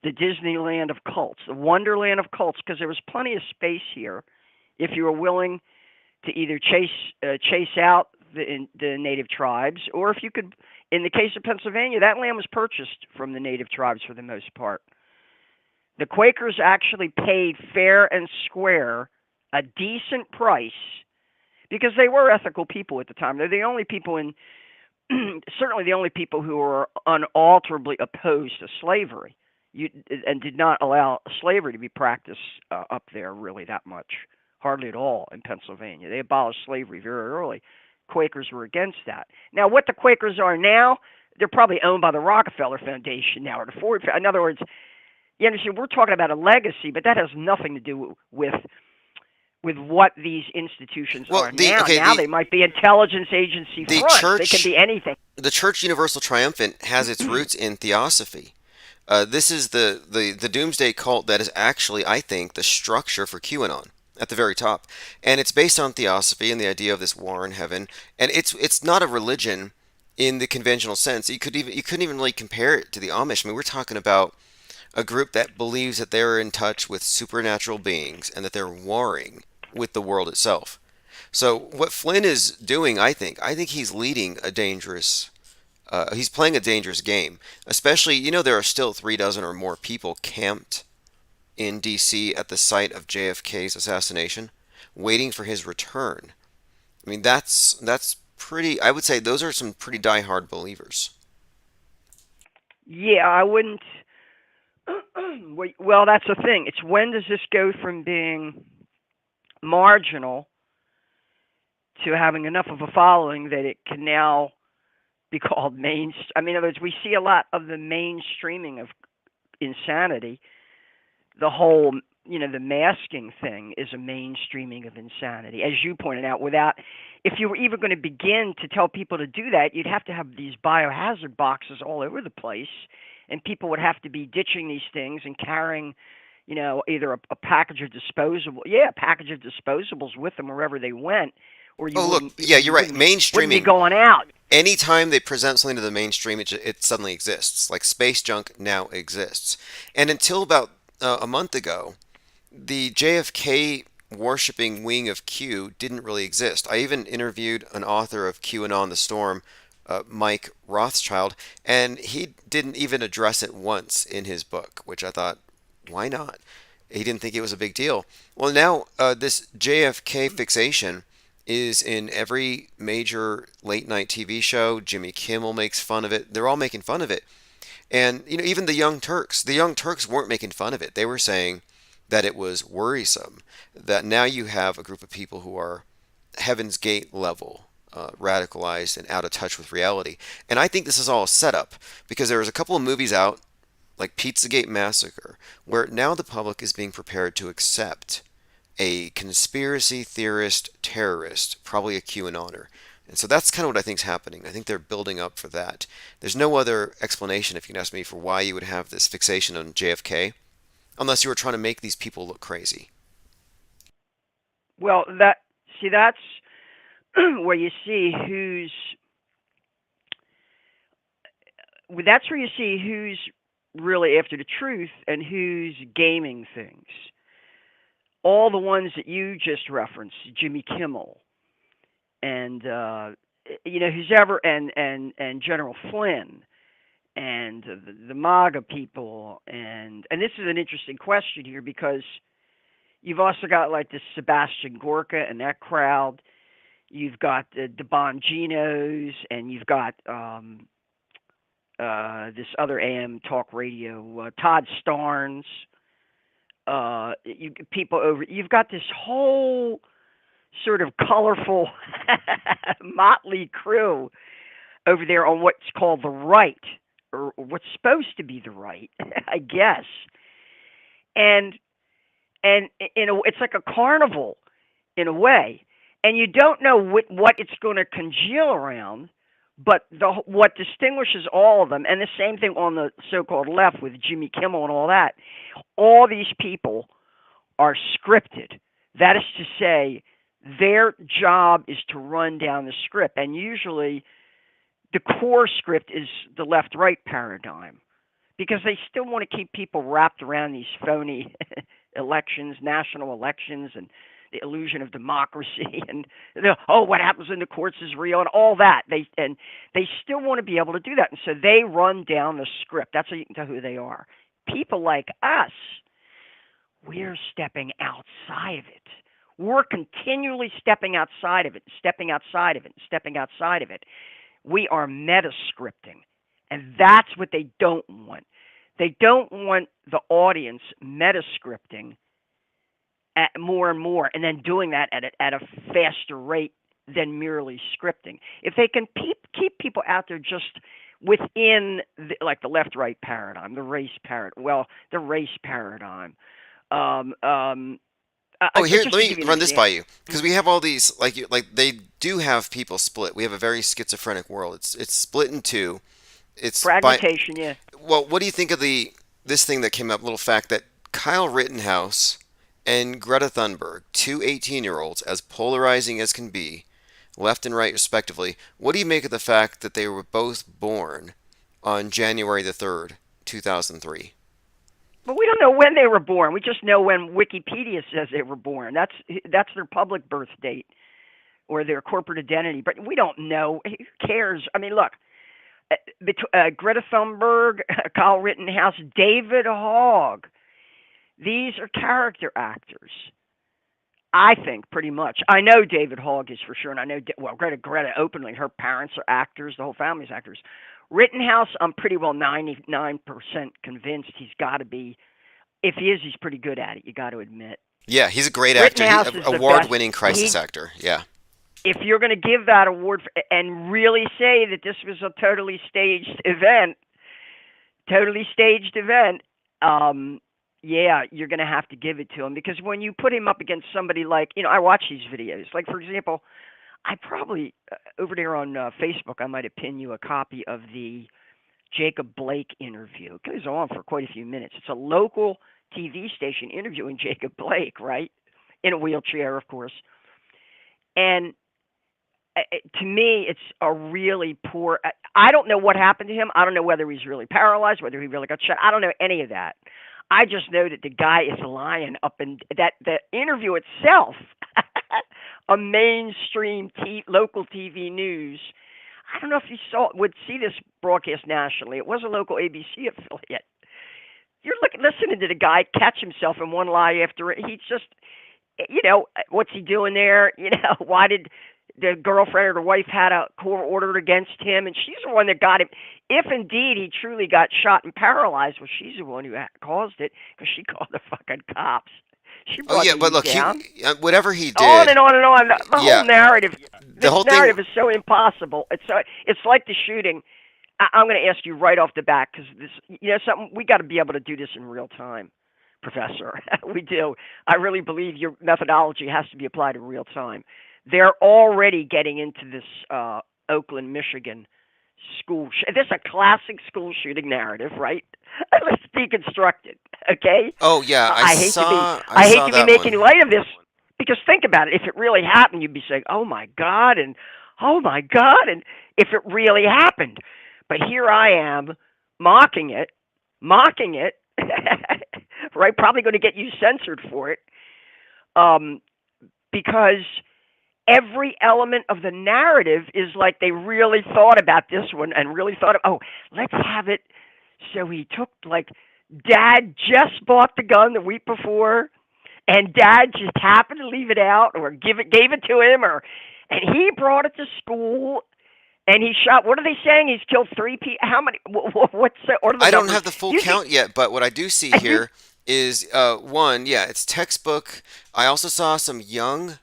the Disneyland of cults, the Wonderland of cults, because there was plenty of space here if you were willing to either chase out the native tribes, or if you could, in the case of Pennsylvania, that land was purchased from the native tribes for the most part. The Quakers actually paid fair and square a decent price, because they were ethical people at the time. They're the only people certainly the only people who were unalterably opposed to slavery, and did not allow slavery to be practiced up there really that much. Hardly at all in Pennsylvania. They abolished slavery very early. Quakers were against that. Now, what the Quakers are now, they're probably owned by the Rockefeller Foundation now, or the Ford. In other words, you understand, we're talking about a legacy, but that has nothing to do with what these institutions are now. Now they might be intelligence agency fronts. They can be anything. The Church Universal Triumphant has its roots in theosophy. This is the doomsday cult that is actually, I think, the structure for QAnon at the very top, and it's based on theosophy and the idea of this war in heaven, and it's not a religion in the conventional sense. You couldn't even really compare it to the Amish. I mean, we're talking about a group that believes that they're in touch with supernatural beings and that they're warring with the world itself. So what Flynn is doing, I think he's leading a dangerous he's playing a dangerous game. Especially, there are still 3 dozen or more people camped in D.C. at the site of JFK's assassination, waiting for his return. I mean, that's pretty. I would say those are some pretty diehard believers. Yeah, I wouldn't. Well, that's the thing. It's when does this go from being marginal to having enough of a following that it can now be called main. I mean, in other words, we see a lot of the mainstreaming of insanity. The whole, the masking thing is a mainstreaming of insanity, as you pointed out. Without, if you were even going to begin to tell people to do that, you'd have to have these biohazard boxes all over the place, and people would have to be ditching these things and carrying, either a package of a package of disposables with them wherever they went, or Oh, look, yeah, you're right. wouldn't be Mainstreaming. going out. Anytime they present something to the mainstream, it suddenly exists. Like space junk now exists. And until about a month ago, the JFK worshipping wing of Q didn't really exist. I even interviewed an author of QAnon the Storm, Mike Rothschild, and he didn't even address it once in his book, which I thought, why not? He didn't think it was a big deal. Well, now this JFK fixation is in every major late night TV show. Jimmy Kimmel makes fun of it. They're all making fun of it. And even the Young Turks weren't making fun of it. They were saying that it was worrisome that now you have a group of people who are Heaven's Gate level, radicalized and out of touch with reality. And I think this is all a setup because there was a couple of movies out, like Pizzagate Massacre, where now the public is being prepared to accept a conspiracy theorist terrorist, probably a QAnoner. And so that's kind of what I think is happening. I think they're building up for that. There's no other explanation, if you can ask me, for why you would have this fixation on JFK, unless you were trying to make these people look crazy. Well, that's where you see that's where you see who's really after the truth and who's gaming things. All the ones that you just referenced, Jimmy Kimmel, and who's ever and General Flynn, and the MAGA people, and this is an interesting question here because you've also got like this Sebastian Gorka and that crowd. You've got the Bonginos, and you've got this other AM talk radio, Todd Starnes. You've got this whole sort of colorful motley crew over there on what's called the right, or what's supposed to be the right, I guess. And it's like a carnival in a way, and you don't know what it's going to congeal around. But what distinguishes all of them, and the same thing on the so-called left with Jimmy Kimmel and all that, all these people are scripted. That is to say, their job is to run down the script, and usually the core script is the left-right paradigm, because they still want to keep people wrapped around these phony elections, national elections, and the illusion of democracy, and what happens in the courts is real, and all that. They still want to be able to do that, and so they run down the script. That's how you can tell who they are. People like us, we're stepping outside of it. We're continually stepping outside of it, stepping outside of it, stepping outside of it. We are metascripting, and that's what they don't want. They don't want the audience metascripting at more and more, and then doing that at a faster rate than merely scripting. If they can keep people out there just within the left-right paradigm, the race paradigm. Oh, here, Just let to give me you an run this by example. you because we have all these like they do have people split. We have a very schizophrenic world. It's split in two. It's by Fragmentation, yeah. Well, what do you think of the this thing that came up, little fact that Kyle Rittenhouse and Greta Thunberg, two 18-year-olds, as polarizing as can be, left and right respectively. What do you make of the fact that they were both born on January the 3rd, 2003? But we don't know when they were born. We just know when Wikipedia says they were born. That's their public birth date or their corporate identity. But we don't know. Who cares? I mean, look, Greta Thunberg, Kyle Rittenhouse, David Hogg. These are character actors. I think pretty much. I know David Hogg is for sure, and I know Greta openly. Her parents are actors. The whole family's actors. Rittenhouse, I'm pretty well 99% convinced he's got to be. If he is, he's pretty good at it. You got to admit. Yeah, he's a great actor. Rittenhouse is the Award-winning best. crisis actor. Yeah. If you're going to give that award and really say that this was a totally staged event, yeah, you're going to have to give it to him, because when you put him up against somebody like, I watch these videos. Like, for example, I probably, over there on Facebook, I might have pinned you a copy of the Jacob Blake interview. It goes on for quite a few minutes. It's a local TV station interviewing Jacob Blake, right? In a wheelchair, of course. And to me, it's a really poor. I don't know what happened to him. I don't know whether he's really paralyzed, whether he really got shot. I don't know any of that. I just know that the guy is lying up, and that the interview itself, a mainstream local TV news. I don't know if you would see this broadcast nationally. It was a local ABC affiliate. You're listening to the guy catch himself in one lie after it. He's just, what's he doing there? Why did the girlfriend or the wife had a court order against him, and she's the one that got him. If indeed he truly got shot and paralyzed, well, she's the one who caused it, because she called the fucking cops. She brought but look, down. Whatever he did. On and on and on. The yeah, whole narrative. The whole narrative thing is so impossible. It's like the shooting. I'm going to ask you right off the bat, because this, something, we got to be able to do this in real time, Professor. We do. I really believe your methodology has to be applied in real time. They're already getting into this Oakland, Michigan school. This is a classic school shooting narrative, right? Let's deconstruct it, okay? Oh yeah, I hate to be making light of this, because think about it. If it really happened, you'd be saying, "Oh my God," and "Oh my God," and if it really happened. But here I am mocking it, right? Probably going to get you censored for it, because every element of the narrative is like they really thought about this one and really thought let's have it. So he took, like, Dad just bought the gun the week before, and Dad just happened to leave it out or gave it to him, and he brought it to school, and he shot. What are they saying? He's killed 3 people. How many? What's the order? I don't have the full count yet, but what I do see here is one. Yeah, it's textbook. I also saw some young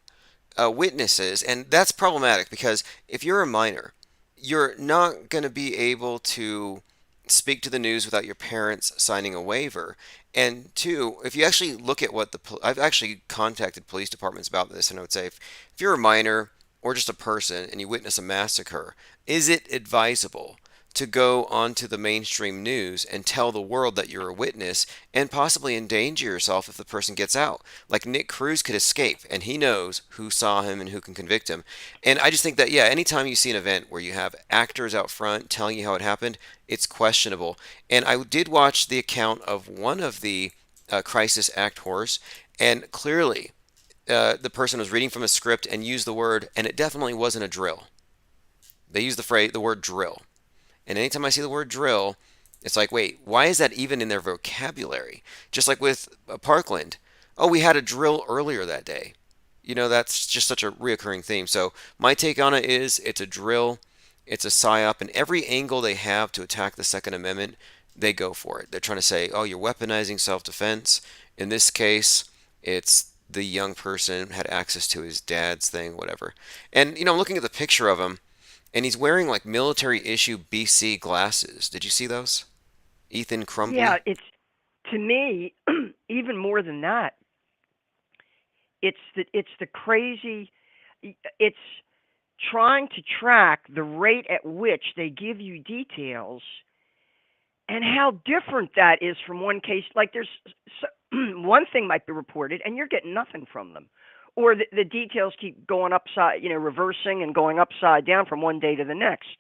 witnesses, and that's problematic, because if you're a minor, you're not going to be able to speak to the news without your parents signing a waiver. And two, if you actually look at what I've actually contacted police departments about this, and I would say, if you're a minor or just a person and you witness a massacre, is it advisable to go onto the mainstream news and tell the world that you're a witness and possibly endanger yourself if the person gets out? Like, Nick Cruz could escape, and he knows who saw him and who can convict him. And I just think that, yeah, anytime you see an event where you have actors out front telling you how it happened, it's questionable. And I did watch the account of one of the crisis actors, and clearly the person was reading from a script and used the word, and it definitely wasn't a drill. They used the word drill. And anytime I see the word drill, it's like, wait, why is that even in their vocabulary? Just like with Parkland. Oh, we had a drill earlier that day. That's just such a reoccurring theme. So my take on it is, it's a drill, it's a psyop, and every angle they have to attack the Second Amendment, they go for it. They're trying to say, oh, you're weaponizing self-defense. In this case, it's the young person had access to his dad's thing, whatever. And, I'm looking at the picture of him, and he's wearing, like, military issue BC glasses. Did you see those? Ethan Crumbley? Yeah, it's, to me, even more than that. It's the crazy. It's trying to track the rate at which they give you details and how different that is from one case. Like there's so, one thing might be reported, and you're getting nothing from them, or the details keep going upside, reversing and going upside down from one day to the next.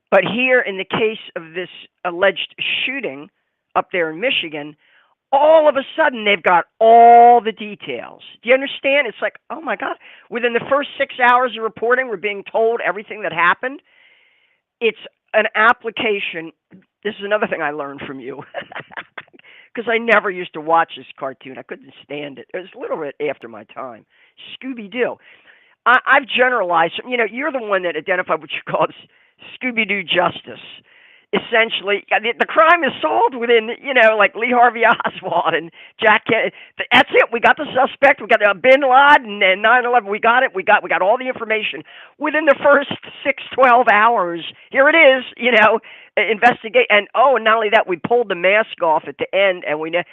But here, in the case of this alleged shooting up there in Michigan, all of a sudden they've got all the details. Do you understand? It's like, oh my God, within the first 6 hours of reporting, we're being told everything that happened. It's an application. This is another thing I learned from you. Because I never used to watch this cartoon. I couldn't stand it. It was a little bit after my time. Scooby Doo. I've generalized. You're the one that identified what you called Scooby Doo justice. Essentially, the crime is solved within, like Lee Harvey Oswald and Jack Kennedy. That's it. We got the suspect. We got Bin Laden and 9/11. We got it. We got all the information within the first 12 hours. Here it is. Investigate. And not only that, we pulled the mask off at the end, and within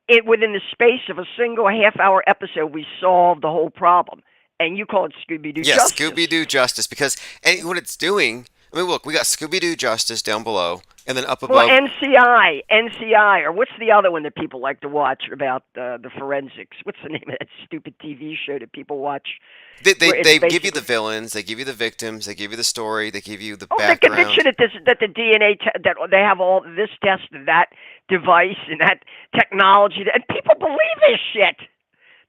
the space of a single half-hour episode, we solved the whole problem. And you call it Scooby Doo Yes, justice. Scooby Doo Justice, because what it's doing. I mean, look, we got Scooby Doo Justice down below, and then up above. Well, NCI, or what's the other one that people like to watch about the forensics? What's the name of that stupid TV show that people watch? They give you the villains, they give you the victims, they give you the story, they give you the background. The conviction that the DNA that they have all this test and that device and that technology, and people believe this shit.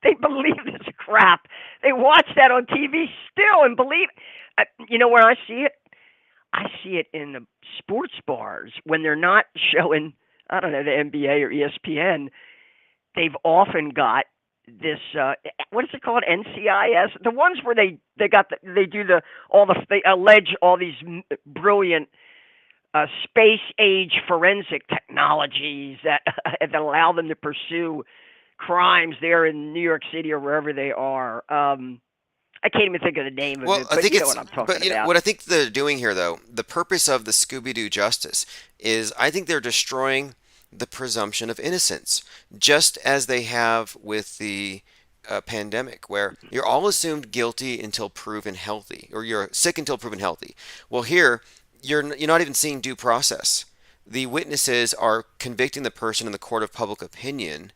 They believe this crap. They watch that on TV still and believe. Where I see it? I see it in the sports bars when they're not showing, I don't know, the NBA or ESPN. They've often got this, what is it called? NCIS? The ones where they allege all these brilliant space age forensic technologies that allow them to pursue crimes there in New York City or wherever they are. I can't even think of the name of it, but you know what I'm talking about. What I think they're doing here, though, the purpose of the Scooby-Doo Justice is I think they're destroying the presumption of innocence, just as they have with the pandemic, where you're all assumed guilty until proven healthy, or you're sick until proven healthy. Well, here, you're not even seeing due process. The witnesses are convicting the person in the court of public opinion,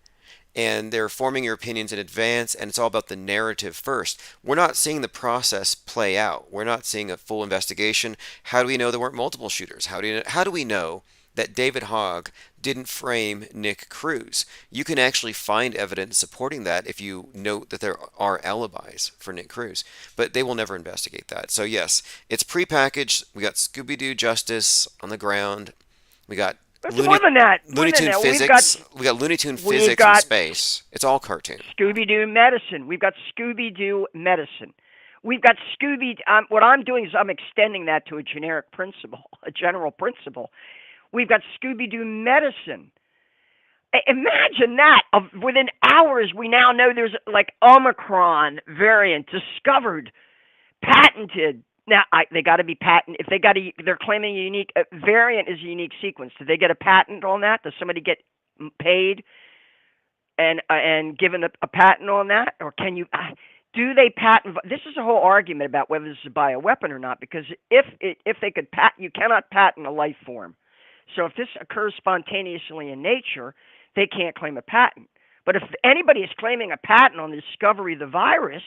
and they're forming your opinions in advance, and it's all about the narrative first. We're not seeing the process play out. We're not seeing a full investigation. How do we know there weren't multiple shooters? How do we know that David Hogg didn't frame Nick Cruz? You can actually find evidence supporting that if you note that there are alibis for Nick Cruz, but they will never investigate that. So yes, it's prepackaged. We got Scooby-Doo Justice on the ground. We got more than that. Looney Tune physics. We got Looney Tune physics in space. It's all cartoon. Scooby-Doo medicine. We've got Scooby-Doo medicine. We've got what I'm doing is I'm extending that to a generic principle, a general principle. We've got Scooby-Doo medicine. Imagine that. Within hours, we now know there's like Omicron variant discovered, patented. Now they got to be patent. If they're claiming a unique variant is a unique sequence. Did they get a patent on that? Does somebody get paid and given a patent on that, or can you? Do they patent? This is a whole argument about whether this is a bioweapon or not. Because if they could patent, you cannot patent a life form. So if this occurs spontaneously in nature, they can't claim a patent. But if anybody is claiming a patent on the discovery of the virus,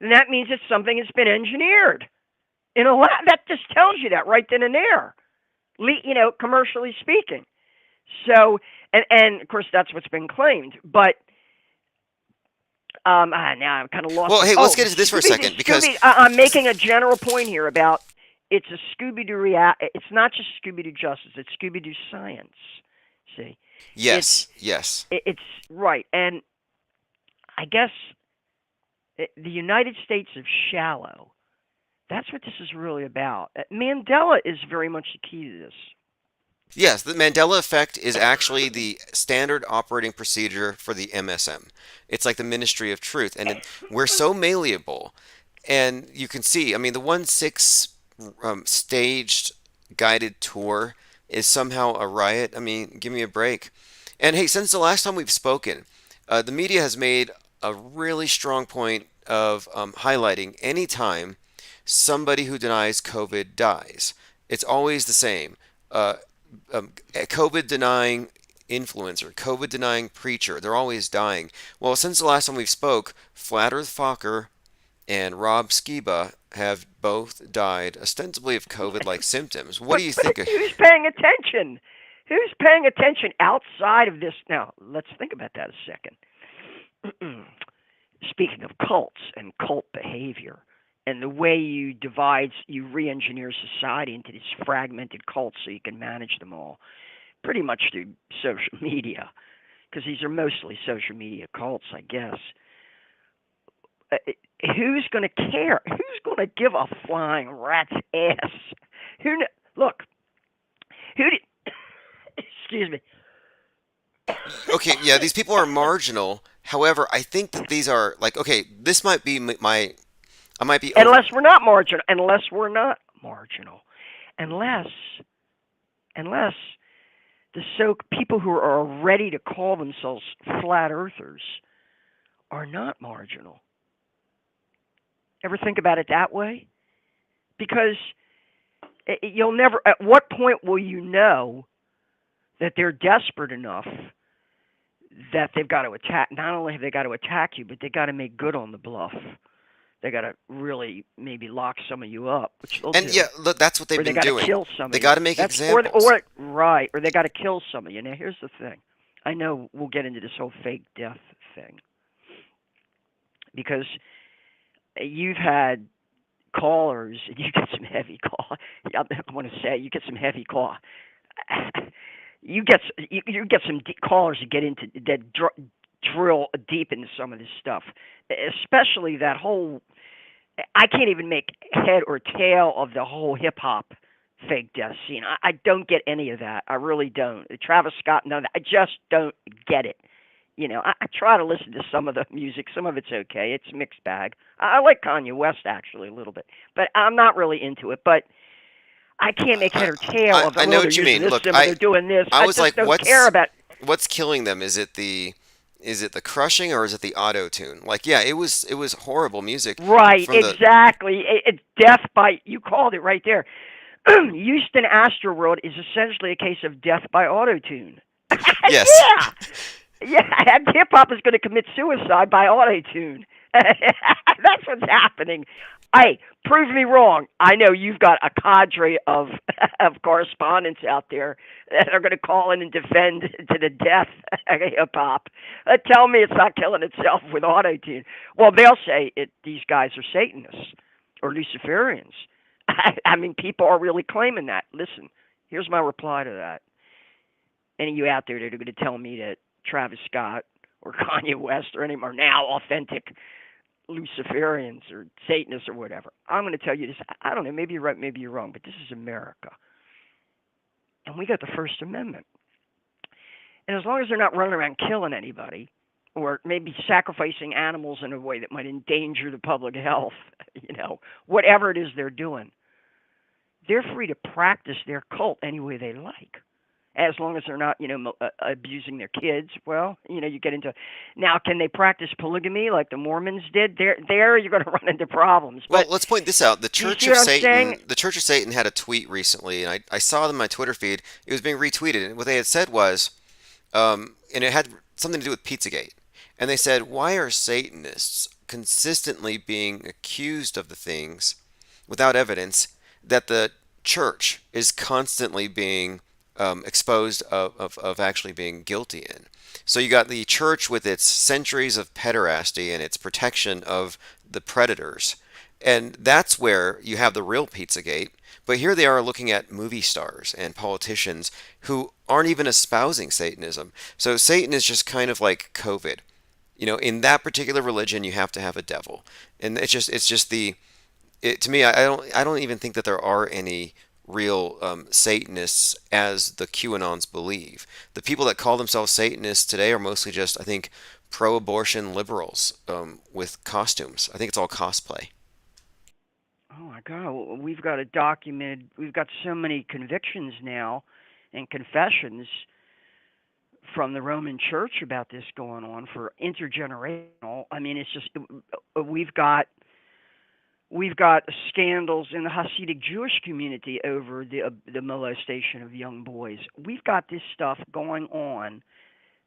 then that means it's something that's been engineered. That just tells you that right then and there, commercially speaking. So, and of course, that's what's been claimed. But now I'm kind of lost. Well, hey, let's get into this for a second, because I'm making a general point here about it's a Scooby-Doo It's not just Scooby-Doo justice. It's Scooby-Doo science. See? Yes. It's right, and I guess the United States of shallow. That's what this is really about. Mandela is very much the key to this. Yes, the Mandela effect is actually the standard operating procedure for the MSM. It's like the Ministry of Truth, and we're so malleable. And you can see, I mean, the 1/6 staged guided tour is somehow a riot. I mean, give me a break. And hey, since the last time we've spoken, the media has made a really strong point of highlighting any time somebody who denies COVID dies. It's always the same. COVID denying influencer, COVID denying preacher. They're always dying. Well, since the last time we've spoke, Flat Earth Fokker and Rob Skiba have both died ostensibly of COVID-like symptoms. What do you But think? who's paying attention? Who's paying attention outside of this? Now, let's think about that a second. Speaking of cults and cult behavior and the way you re-engineer society into these fragmented cults so you can manage them all, pretty much through social media, because these are mostly social media cults, I guess. Uh, who's going to care? Who's going to give a flying rat's ass? Look, who did, excuse me. Okay, yeah, these people are marginal. However, I think that these are like, okay, this might be I might be over. Unless unless the people who are ready to call themselves flat earthers are not marginal. Ever think about it that way? Because you'll never. At what point will you know that they're desperate enough that they've got to attack? Not only have they got to attack you, but they got to make good on the bluff. They got to really maybe lock some of you up, which they'll And do, yeah, look, that's what they've or they been got to doing. kill some They of you. got to make That's examples. or they got to kill some of you. Now, here's the thing. I know we'll get into this whole fake death thing because you've had callers, and you get some heavy call. I want to say you get some heavy call. You get some callers that get into that drill deep into some of this stuff, especially that whole. I can't even make head or tail of the whole hip hop fake death scene. I don't get any of that. I really don't. Travis Scott, none of that. I just don't get it. I try to listen to some of the music. Some of it's okay. It's a mixed bag. I like Kanye West actually a little bit, but I'm not really into it. But I can't make I, head or tail of I them. know Oh, they're what you using mean. this Look, symbol. They're doing this. I I was just like, don't care about. what's killing them? Is it the crushing or is it the auto tune? Like, yeah, it was horrible music Right, from the exactly. It's death by, you called it right there. Houston Astroworld is essentially a case of death by autotune. yes. Yeah, yeah. Hip hop is going to commit suicide by autotune. That's what's happening. Hey, prove me wrong. I know you've got a cadre of of correspondents out there that are going to call in and defend to the death hip hop. Tell me it's not killing itself with autotune. Well, they'll say these guys are Satanists or Luciferians. I mean, people are really claiming that. Listen, here's my reply to that. Any of you out there that are going to tell me that Travis Scott or Kanye West or any are now authentic Luciferians or Satanists or whatever, I'm going to tell you this. I don't know. Maybe you're right. Maybe you're wrong. But this is America, and we got the First Amendment. And as long as they're not running around killing anybody, or maybe sacrificing animals in a way that might endanger the public health, whatever it is they're doing, they're free to practice their cult any way they like, as long as they're not, abusing their kids. Well, you get into now. Can they practice polygamy like the Mormons did? There, you're going to run into problems. Well, But let's point this out. do you see what I'm saying? The Church of Satan had a tweet recently, and I saw them on my Twitter feed. It was being retweeted, and what they had said was, and it had something to do with Pizzagate. And they said, why are Satanists consistently being accused of the things without evidence that the church is constantly being exposed of actually being guilty in? So you got the church with its centuries of pederasty and its protection of the predators. And that's where you have the real Pizzagate. But here they are looking at movie stars and politicians who aren't even espousing Satanism. So Satan is just kind of like COVID. In that particular religion, you have to have a devil, and it's just to me, I don't even think that there are any real Satanists as the QAnons believe. The people that call themselves Satanists today are mostly just, I think, pro-abortion liberals with costumes. I think it's all cosplay. Oh my God, we've got so many convictions now and confessions from the Roman Church about this going on for intergenerational. I mean, it's just we've got we've got scandals in the Hasidic Jewish community over the molestation of young boys. We've got this stuff going on.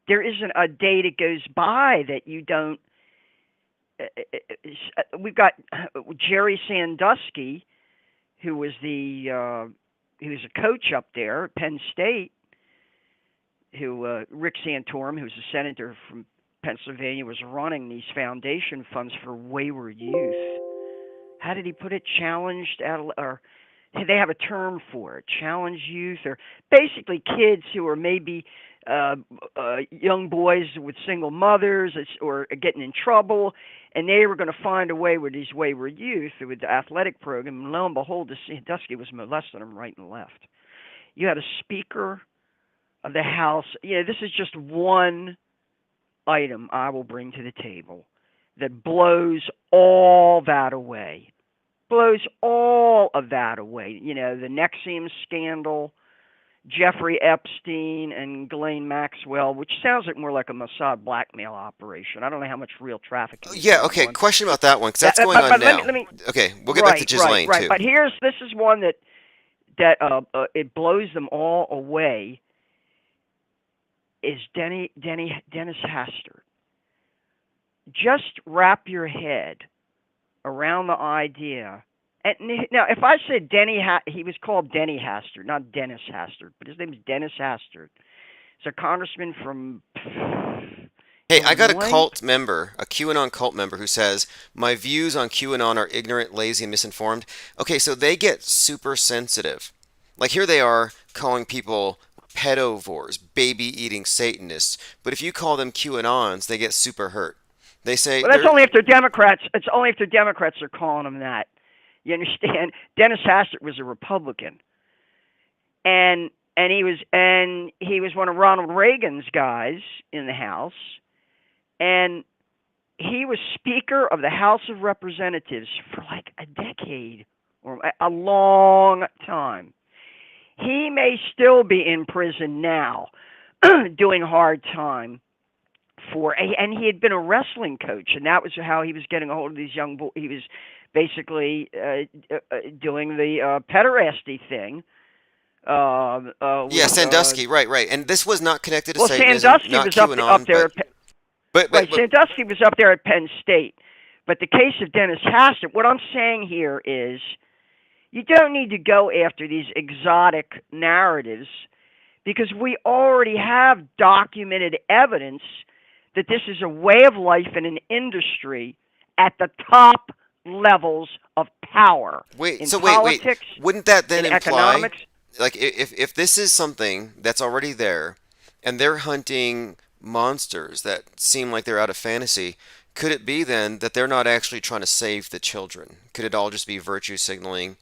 There isn't a day that goes by that you don't. We've got Jerry Sandusky, who was he was a coach up there at Penn State. Who Rick Santorum, who's a senator from Pennsylvania, was running these foundation funds for wayward youth. How did he put it? Challenged, or they have a term for it, challenge youth, or basically kids who are maybe young boys with single mothers or getting in trouble, and they were going to find a way with these wayward youth with the athletic program. And lo and behold, Sandusky was molesting them right and left. You had a speaker of the House. This is just one item I will bring to the table that blows all that away. Blows all of that away. The Nexium scandal, Jeffrey Epstein and Ghislaine Maxwell, which sounds more like a Mossad blackmail operation. I don't know how much real trafficking is Yeah, going okay, on. question about that one, because that's going on but now. Let me, Okay, we'll get back to Ghislaine, right. too. But this is one that it blows them all away, is Dennis Hastert. Just wrap your head around the idea. And now, if I said he was called Denny Hastert, not Dennis Hastert, but his name is Dennis Hastert. He's a congressman from Hey, I got a Illinois. cult member, a QAnon cult member, who says, my views on QAnon are ignorant, lazy, and misinformed. Okay, so they get super sensitive. Like, here they are calling people pedovores, baby-eating Satanists. But if you call them QAnons, they get super hurt. They say... Well, that's only if they're Democrats. It's only if they're Democrats are calling them that. You understand? Dennis Hastert was a Republican, and he was one of Ronald Reagan's guys in the House, and he was Speaker of the House of Representatives for like a decade or a long time. He may still be in prison now, doing hard time and he had been a wrestling coach, and that was how he was getting a hold of these young boys. He was basically doing the pederasty thing. Sandusky, right. And this was not connected to Satanism, Sandusky not was QAnon, up there. but Sandusky was up there at Penn State. But the case of Dennis Hastert, what I'm saying here is, you don't need to go after these exotic narratives, because we already have documented evidence that this is a way of life in an industry at the top levels of power. Wait, in so politics, wait. Wouldn't that then in imply, economics? like, if this is something that's already there, and they're hunting monsters that seem like they're out of fantasy, could it be then that they're not actually trying to save the children? Could it all just be virtue signaling?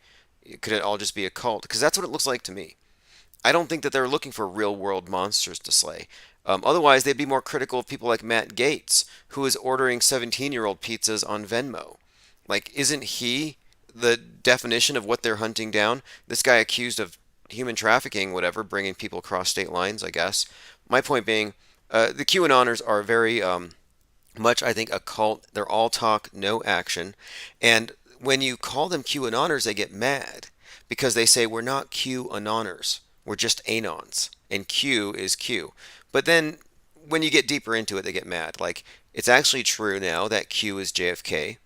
Could it all just be a cult? Because that's what it looks like to me. I don't think that they're looking for real world monsters to slay. Otherwise, they'd be more critical of people like Matt Gaetz, who is ordering 17-year-old pizzas on Venmo. Like, isn't he the definition of what they're hunting down? This guy accused of human trafficking, whatever, bringing people across state lines, I guess. My point being, the QAnoners are very much, I think, a cult. They're all talk, no action. And when you call them QAnoners, they get mad because they say, we're not QAnoners. We're just anons. And Q is Q. But then when you get deeper into it, they get mad. Like, it's actually true now that Q is JFK,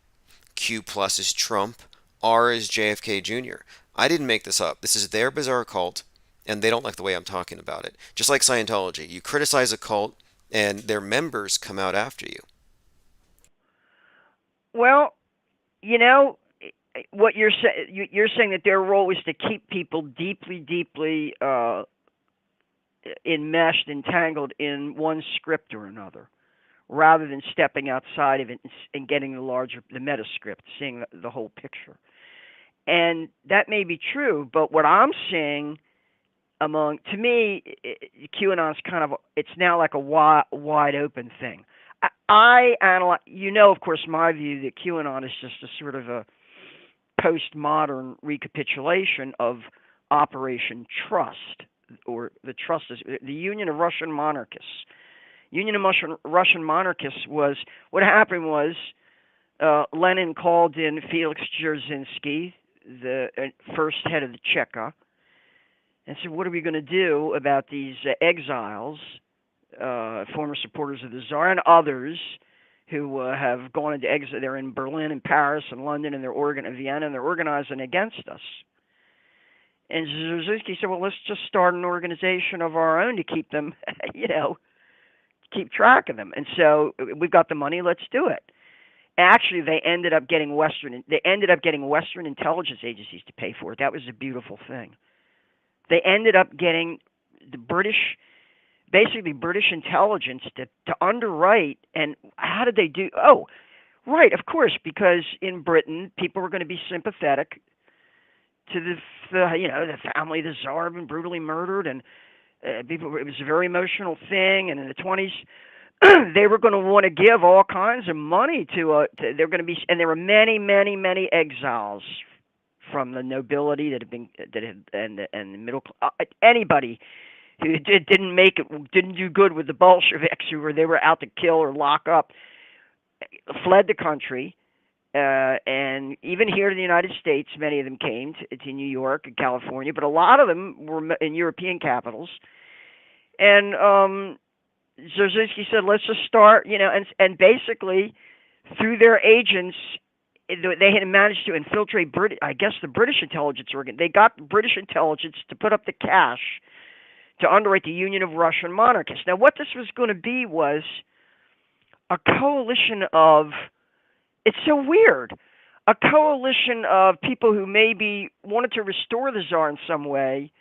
Q plus is Trump, R is JFK Jr. I didn't make this up. This is their bizarre cult, and they don't like the way I'm talking about it. Just like Scientology. You criticize a cult, and their members come out after you. Well, what you're saying that their role is to keep people deeply enmeshed, entangled in one script or another, rather than stepping outside of it and getting the METASCRIPT, seeing the whole picture. And that may be true, but what I'm seeing to me, QAnon's it's now like a wide open thing. I analyze, of course, my view that QAnon is just a sort of a postmodern recapitulation of Operation Trust, or the Trust is the Union of Russian Monarchists. Union of Russian Monarchists was, what happened was, Lenin called in Felix Dzerzhinsky, the first head of the Cheka, and said, "What are we going to do about these exiles, former supporters of the Tsar, and others who have gone into exile? They're in Berlin and Paris and London, and Vienna, and they're organizing against us." And Dzerzhinsky said, "Well, let's just start an organization of our own to keep them, keep track of them. And so we've got the money. Let's do it." Actually, they ended up getting Western intelligence agencies to pay for it. That was a beautiful thing. They ended up getting the basically British intelligence to underwrite. And how did they do? Oh, right, of course, because in Britain, people were going to be sympathetic to the family of the Tsar had been brutally murdered, and people. It was a very emotional thing. And in the 20s, they were going to want to give all kinds of money they're going to be, and there were many, many, many exiles from the nobility and the middle anybody who didn't do good with the Bolsheviks, they were out to kill or lock up, fled the country. And even here in the United States, many of them came to New York and California, but a lot of them were in European capitals. And Dzerzhinsky said, "Let's just start," and basically through their agents, they had managed to infiltrate the British intelligence organ. They got British intelligence to put up the cash to underwrite the Union of Russian Monarchists. Now, what this was going to be was a coalition of, it's so weird, a coalition of people who maybe wanted to restore the Tsar in some way,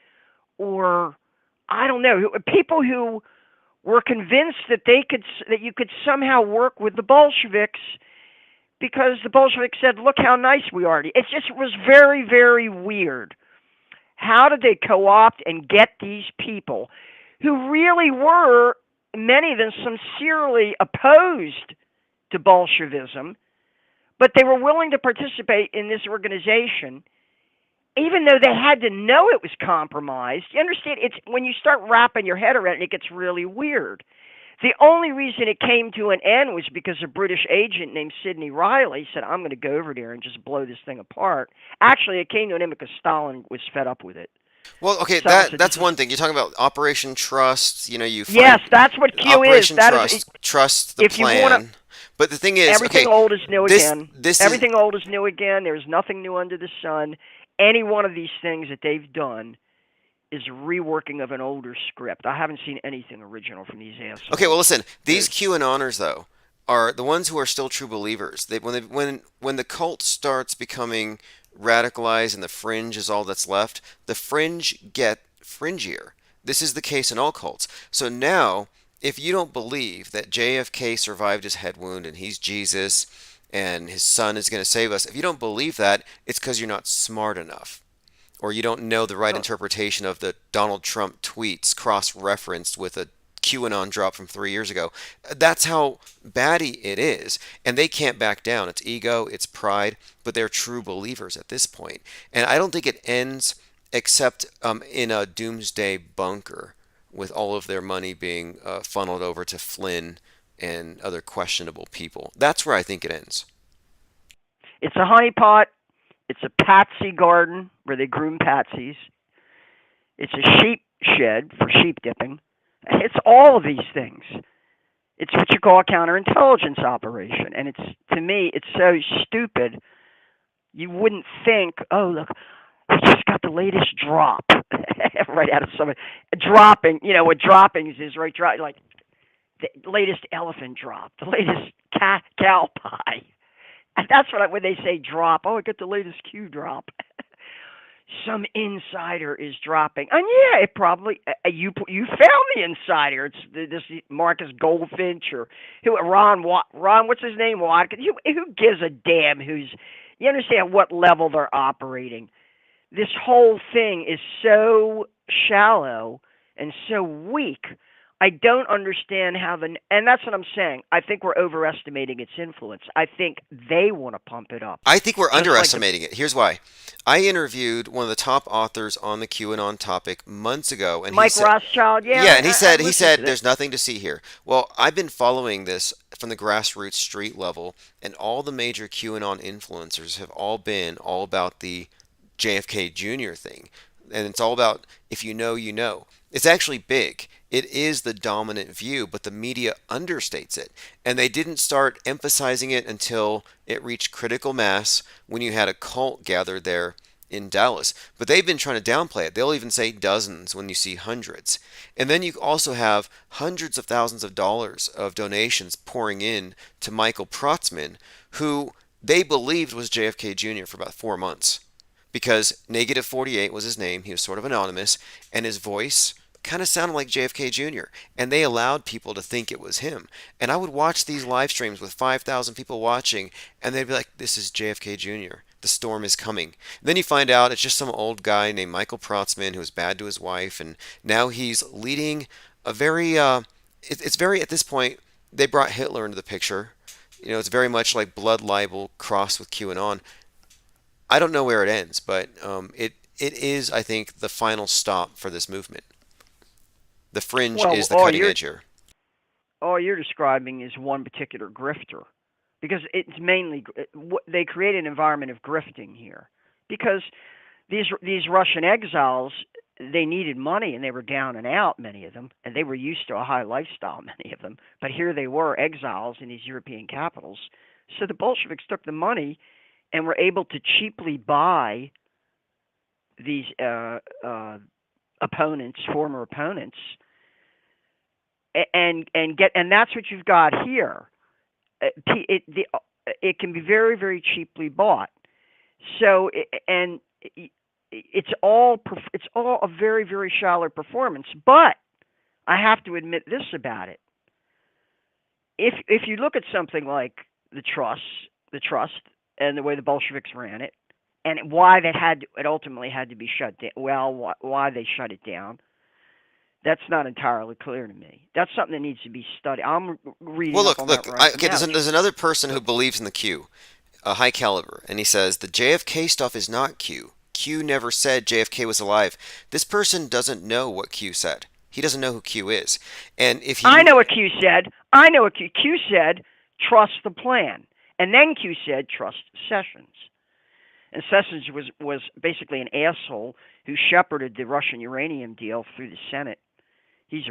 or I don't know, people who were convinced that you could somehow work with the Bolsheviks because the Bolsheviks said, "Look how nice we are." It just was very, very weird. How did they co-opt and get these people who really were, many of them, sincerely opposed to Bolshevism, but they were willing to participate in this organization, even though they had to know it was compromised? You understand? It's when you start wrapping your head around it, it gets really weird. The only reason it came to an end was because a British agent named Sidney Riley said, "I'm going to go over there and just blow this thing apart." Actually, it came to an end because Stalin was fed up with it. Well, okay, Stalin said, that's one thing. You're talking about Operation Trust. You yes, find that's what Q is. Operation That Trust, is, trust the if you want plan. to. But the thing is, Everything okay, old is new again. this is Everything old is new again. There's nothing new under the sun. Any one of these things that they've done is a reworking of an older script. I haven't seen anything original from these assholes. okay. Well, listen, these QAnoners though are the ones who are still true believers. When the cult starts becoming radicalized and the fringe is all that's left, the fringe get fringier. This is the case in all cults. So now, if you don't believe that JFK survived his head wound and he's Jesus and his son is going to save us, if you don't believe that, it's because you're not smart enough, or you don't know the right interpretation of the Donald Trump tweets cross-referenced with a QAnon drop from 3 years ago. That's how batty it is, and they can't back down. It's ego, it's pride, but they're true believers at this point. And I don't think it ends except in a doomsday bunker with all of their money being funneled over to Flynn and other questionable people. That's where I think it ends. It's a honeypot. It's a patsy garden where they groom patsies. It's a sheep shed for sheep dipping. It's all of these things. It's what you call a counterintelligence operation. And to me, it's so stupid. You wouldn't think, "Oh, look, we just got the latest drop." Right out of somebody. Dropping, what droppings is, right? Like the latest elephant drop, the latest cow pie. And that's when they say drop. "Oh, I got the latest Q drop." Some insider is dropping, and yeah, it probably you found the insider. It's this Marcus Goldfinch or Ron. What's his name? Watkins. Who gives a damn? You understand what level they're operating? This whole thing is so shallow and so weak. I don't understand how and that's what I'm saying. I think we're overestimating its influence. I think they want to pump it up. I think we're Just like the underestimating it. Here's why. I interviewed one of the top authors on the QAnon topic months ago, and he Mike said, Rothschild, yeah, and I he listened to said this. there's nothing to see here. Well, I've been following this from the grassroots street level, and all the major QAnon influencers have all been all about the JFK Jr. thing. And it's all about if you know, you know. It's actually big. It is the dominant view, but the media understates it. And they didn't start emphasizing it until it reached critical mass when you had a cult gathered there in Dallas. But they've been trying to downplay it. They'll even say dozens when you see hundreds. And then you also have hundreds of thousands of dollars of donations pouring in to Michael Protzman, who they believed was JFK Jr. for about 4 months because Negative 48 was his name. He was sort of anonymous, and his voice kind of sounded like JFK Jr. And they allowed people to think it was him. And I would watch these live streams with 5,000 people watching, and they'd be like, "This is JFK Jr. The storm is coming." And then you find out it's just some old guy named Michael Protzman who was bad to his wife, and now he's leading a very. It's very at this point they brought Hitler into the picture. It's very much like blood libel crossed with QAnon. I don't know where it ends, but it is, I think, the final stop for this movement. The fringe Well, is the cutting edge here. all you're describing is one particular grifter, because it's mainly they create an environment of grifting here, because these Russian exiles, they needed money and they were down and out, many of them, and they were used to a high lifestyle, many of them, but here they were exiles in these European capitals. So the Bolsheviks took the money and were able to cheaply buy these opponents, former opponents, and that's what you've got here. It can be very, very cheaply bought. So and it's all a very, very shallow performance. But I have to admit this about it: if you look at something like the trust, and the way the Bolsheviks ran it, and why it ultimately had to be shut down. Well, why they shut it down? That's not entirely clear to me. That's something that needs to be studied. I'm reading Well, up look, on look. that right Okay, now. there's another person who believes in the Q, a high caliber, and he says the JFK stuff is not Q. Q never said JFK was alive. This person doesn't know what Q said. He doesn't know who Q is. And if he I know what Q said. I know what Q said. Trust the plan, and then Q said trust Sessions. And Sessions was basically an asshole who shepherded the Russian uranium deal through the Senate. He's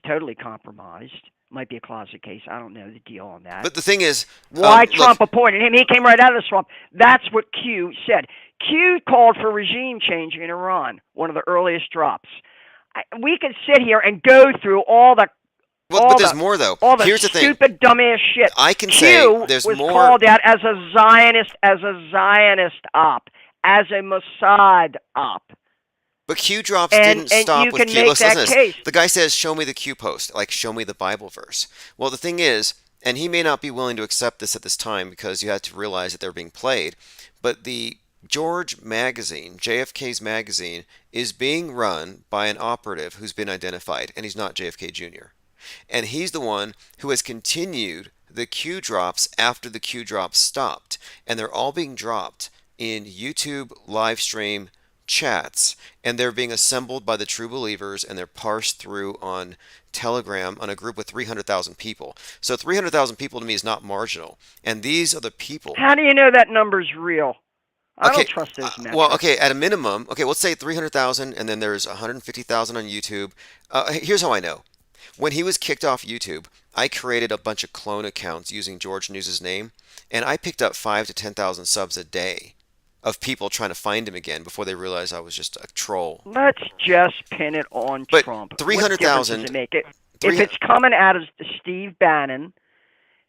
totally compromised. Might be a closet case. I don't know the deal on that. But the thing is, Why Trump look, appointed him? He came right out of the swamp. That's what Q said. Q called for regime change in Iran, one of the earliest drops. We could sit here and go through but there's more though. all the Here's the thing. stupid dumbass shit. I can say Q there's was more. called out as a Zionist op, as a Mossad op. But Q drops And didn't stop you with can Q. make Listen that to this. case. The guy says, "Show me the Q post," like show me the Bible verse. Well, the thing is, and he may not be willing to accept this at this time because you have to realize that they're being played. But the George magazine, JFK's magazine, is being run by an operative who's been identified, and he's not JFK Jr. And he's the one who has continued the Q drops after the Q drops stopped, and they're all being dropped in YouTube live stream chats, and they're being assembled by the true believers, and they're parsed through on Telegram on a group with 300,000 people. So 300,000 people to me is not marginal, and these are the people. How do you know that number's real? I Okay, don't trust those metrics. well, okay, at a minimum, okay, let's say 300,000, and then there's 150,000 on YouTube. Here's how I know. When he was kicked off YouTube, I created a bunch of clone accounts using George News's name, and I picked up 5 to 10,000 subs a day of people trying to find him again before they realized I was just a troll. Let's just pin it on But Trump. 300,000. What difference does it make? If it's coming out of Steve Bannon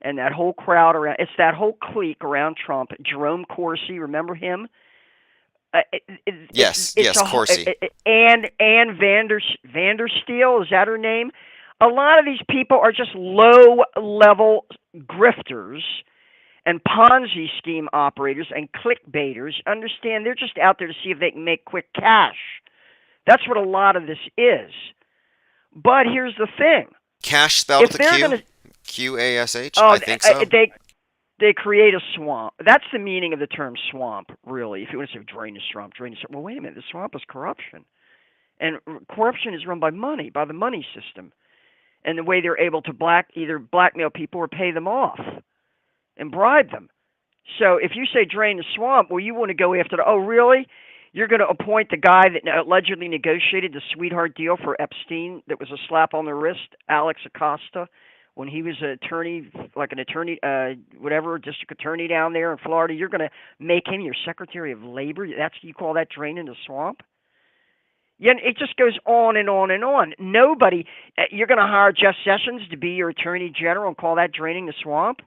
and that whole crowd around, it's that whole clique around Trump. Jerome Corsi, remember him? Yes, Corsi. And Vandersteel, is that her name? A lot of these people are just low-level grifters and Ponzi scheme operators and clickbaiters. Understand, they're just out there to see if they can make quick cash. That's what a lot of this is. But here's the thing. Cash spelled If with a they're Q? going to, QASH? oh, I think so. they create a swamp. That's the meaning of the term swamp, really. If you want to say drain the swamp, drain the swamp. Well, wait a minute. The swamp is corruption. And corruption is run by money, by the money system. And the way they're able to either blackmail people or pay them off and bribe them. So if you say drain the swamp, well, you want to go after oh, really? You're going to appoint the guy that allegedly negotiated the sweetheart deal for Epstein that was a slap on the wrist, Alex Acosta, when he was an attorney, whatever, district attorney down there in Florida. You're going to make him your Secretary of Labor? You call that draining the swamp? Yeah, it just goes on and on and on. Nobody, you're going to hire Jeff Sessions to be your Attorney General and call that draining the swamp?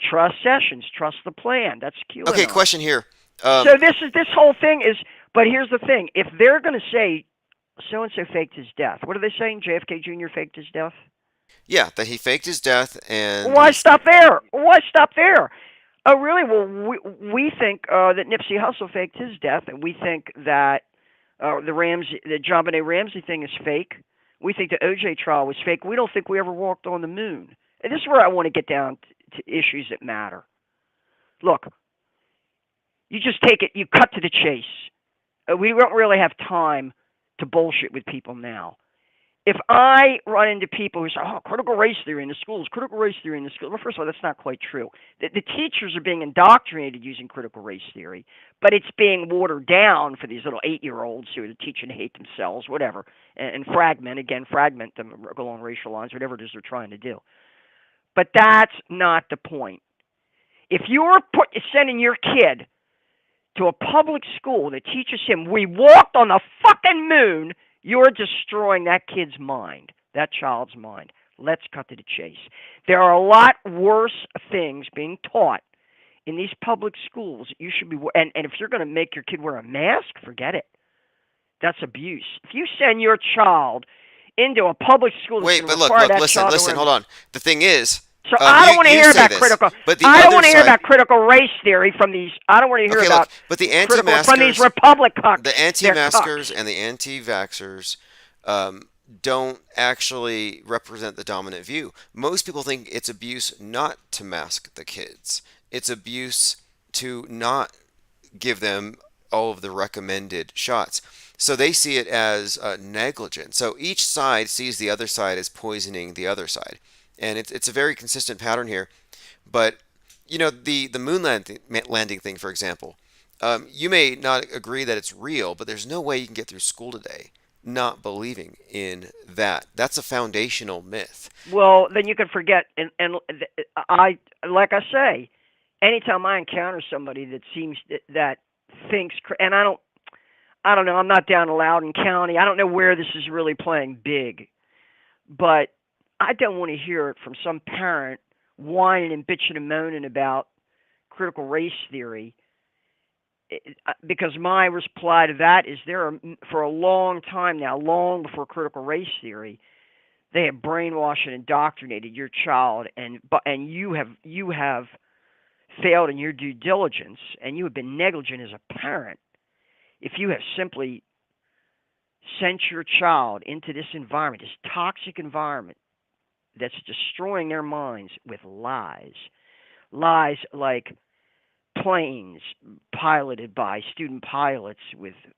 Trust Sessions, trust the plan. That's QAnon. Okay, question here. So this whole thing is, but here's the thing: if they're going to say so and so faked his death, what are they saying? JFK Jr. faked his death. Yeah, that he faked his death and. Why stop there? Why stop there? Oh, really? Well, we think that Nipsey Hussle faked his death, and we think that the John Benet Ramsey thing is fake. We think the OJ trial was fake. We don't think we ever walked on the moon. And this is where I want to get down to issues that matter. Look, you just take it, you cut to the chase. We don't really have time to bullshit with people now. If I run into people who say, oh, critical race theory in the schools, well, first of all, that's not quite true. The teachers are being indoctrinated using critical race theory, but it's being watered down for these little 8-year-olds who are teaching to hate themselves, whatever, and fragment them along racial lines, whatever it is they're trying to do. But that's not the point. If you're sending your kid to a public school that teaches him we walked on the fucking moon, you're destroying that kid's mind, that child's mind. Let's cut to the chase. There are a lot worse things being taught in these public schools. You should be, and if you're going to make your kid wear a mask, forget it. That's abuse. If you send your child into a public school, wait, but look, listen, hold on. The thing is, so I don't want to hear about critical. I don't want to hear about critical race theory from these. I don't want to hear about. But the anti-maskers, from these Republic cucks. The anti-maskers and the anti-vaxxers don't actually represent the dominant view. Most people think it's abuse not to mask the kids. It's abuse to not give them all of the recommended shots. So they see it as negligent. So each side sees the other side as poisoning the other side. And it's a very consistent pattern here. But, you know, the moon landing thing, for example, you may not agree that it's real, but there's no way you can get through school today not believing in that. That's a foundational myth. Well, then you can forget. And I, like I say, anytime I encounter somebody that seems that thinks, and I don't know, I'm not down in Loudoun County. I don't know where this is really playing big, but I don't want to hear it from some parent whining and bitching and moaning about critical race theory, because my reply to that is for a long time now, long before critical race theory, they have brainwashed and indoctrinated your child, and you have failed in your due diligence, and you have been negligent as a parent if you have simply sent your child into this environment, this toxic environment that's destroying their minds with lies. Lies like planes piloted by student pilots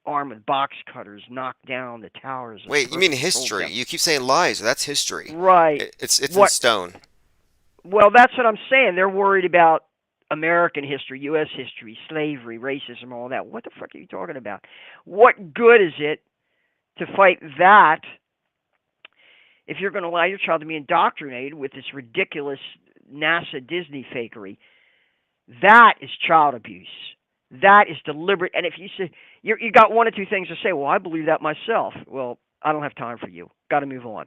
armed with box cutters knock down the towers. Wait, you mean history? You keep saying lies. That's history. Right. It's in stone. Well, that's what I'm saying. They're worried about American history, U.S. history, slavery, racism, all that. What the fuck are you talking about? What good is it to fight that if you're going to allow your child to be indoctrinated with this ridiculous NASA Disney fakery? That is child abuse. That is deliberate. And if you say you got one or two things to say, well, I believe that myself. Well, I don't have time for you. Got to move on.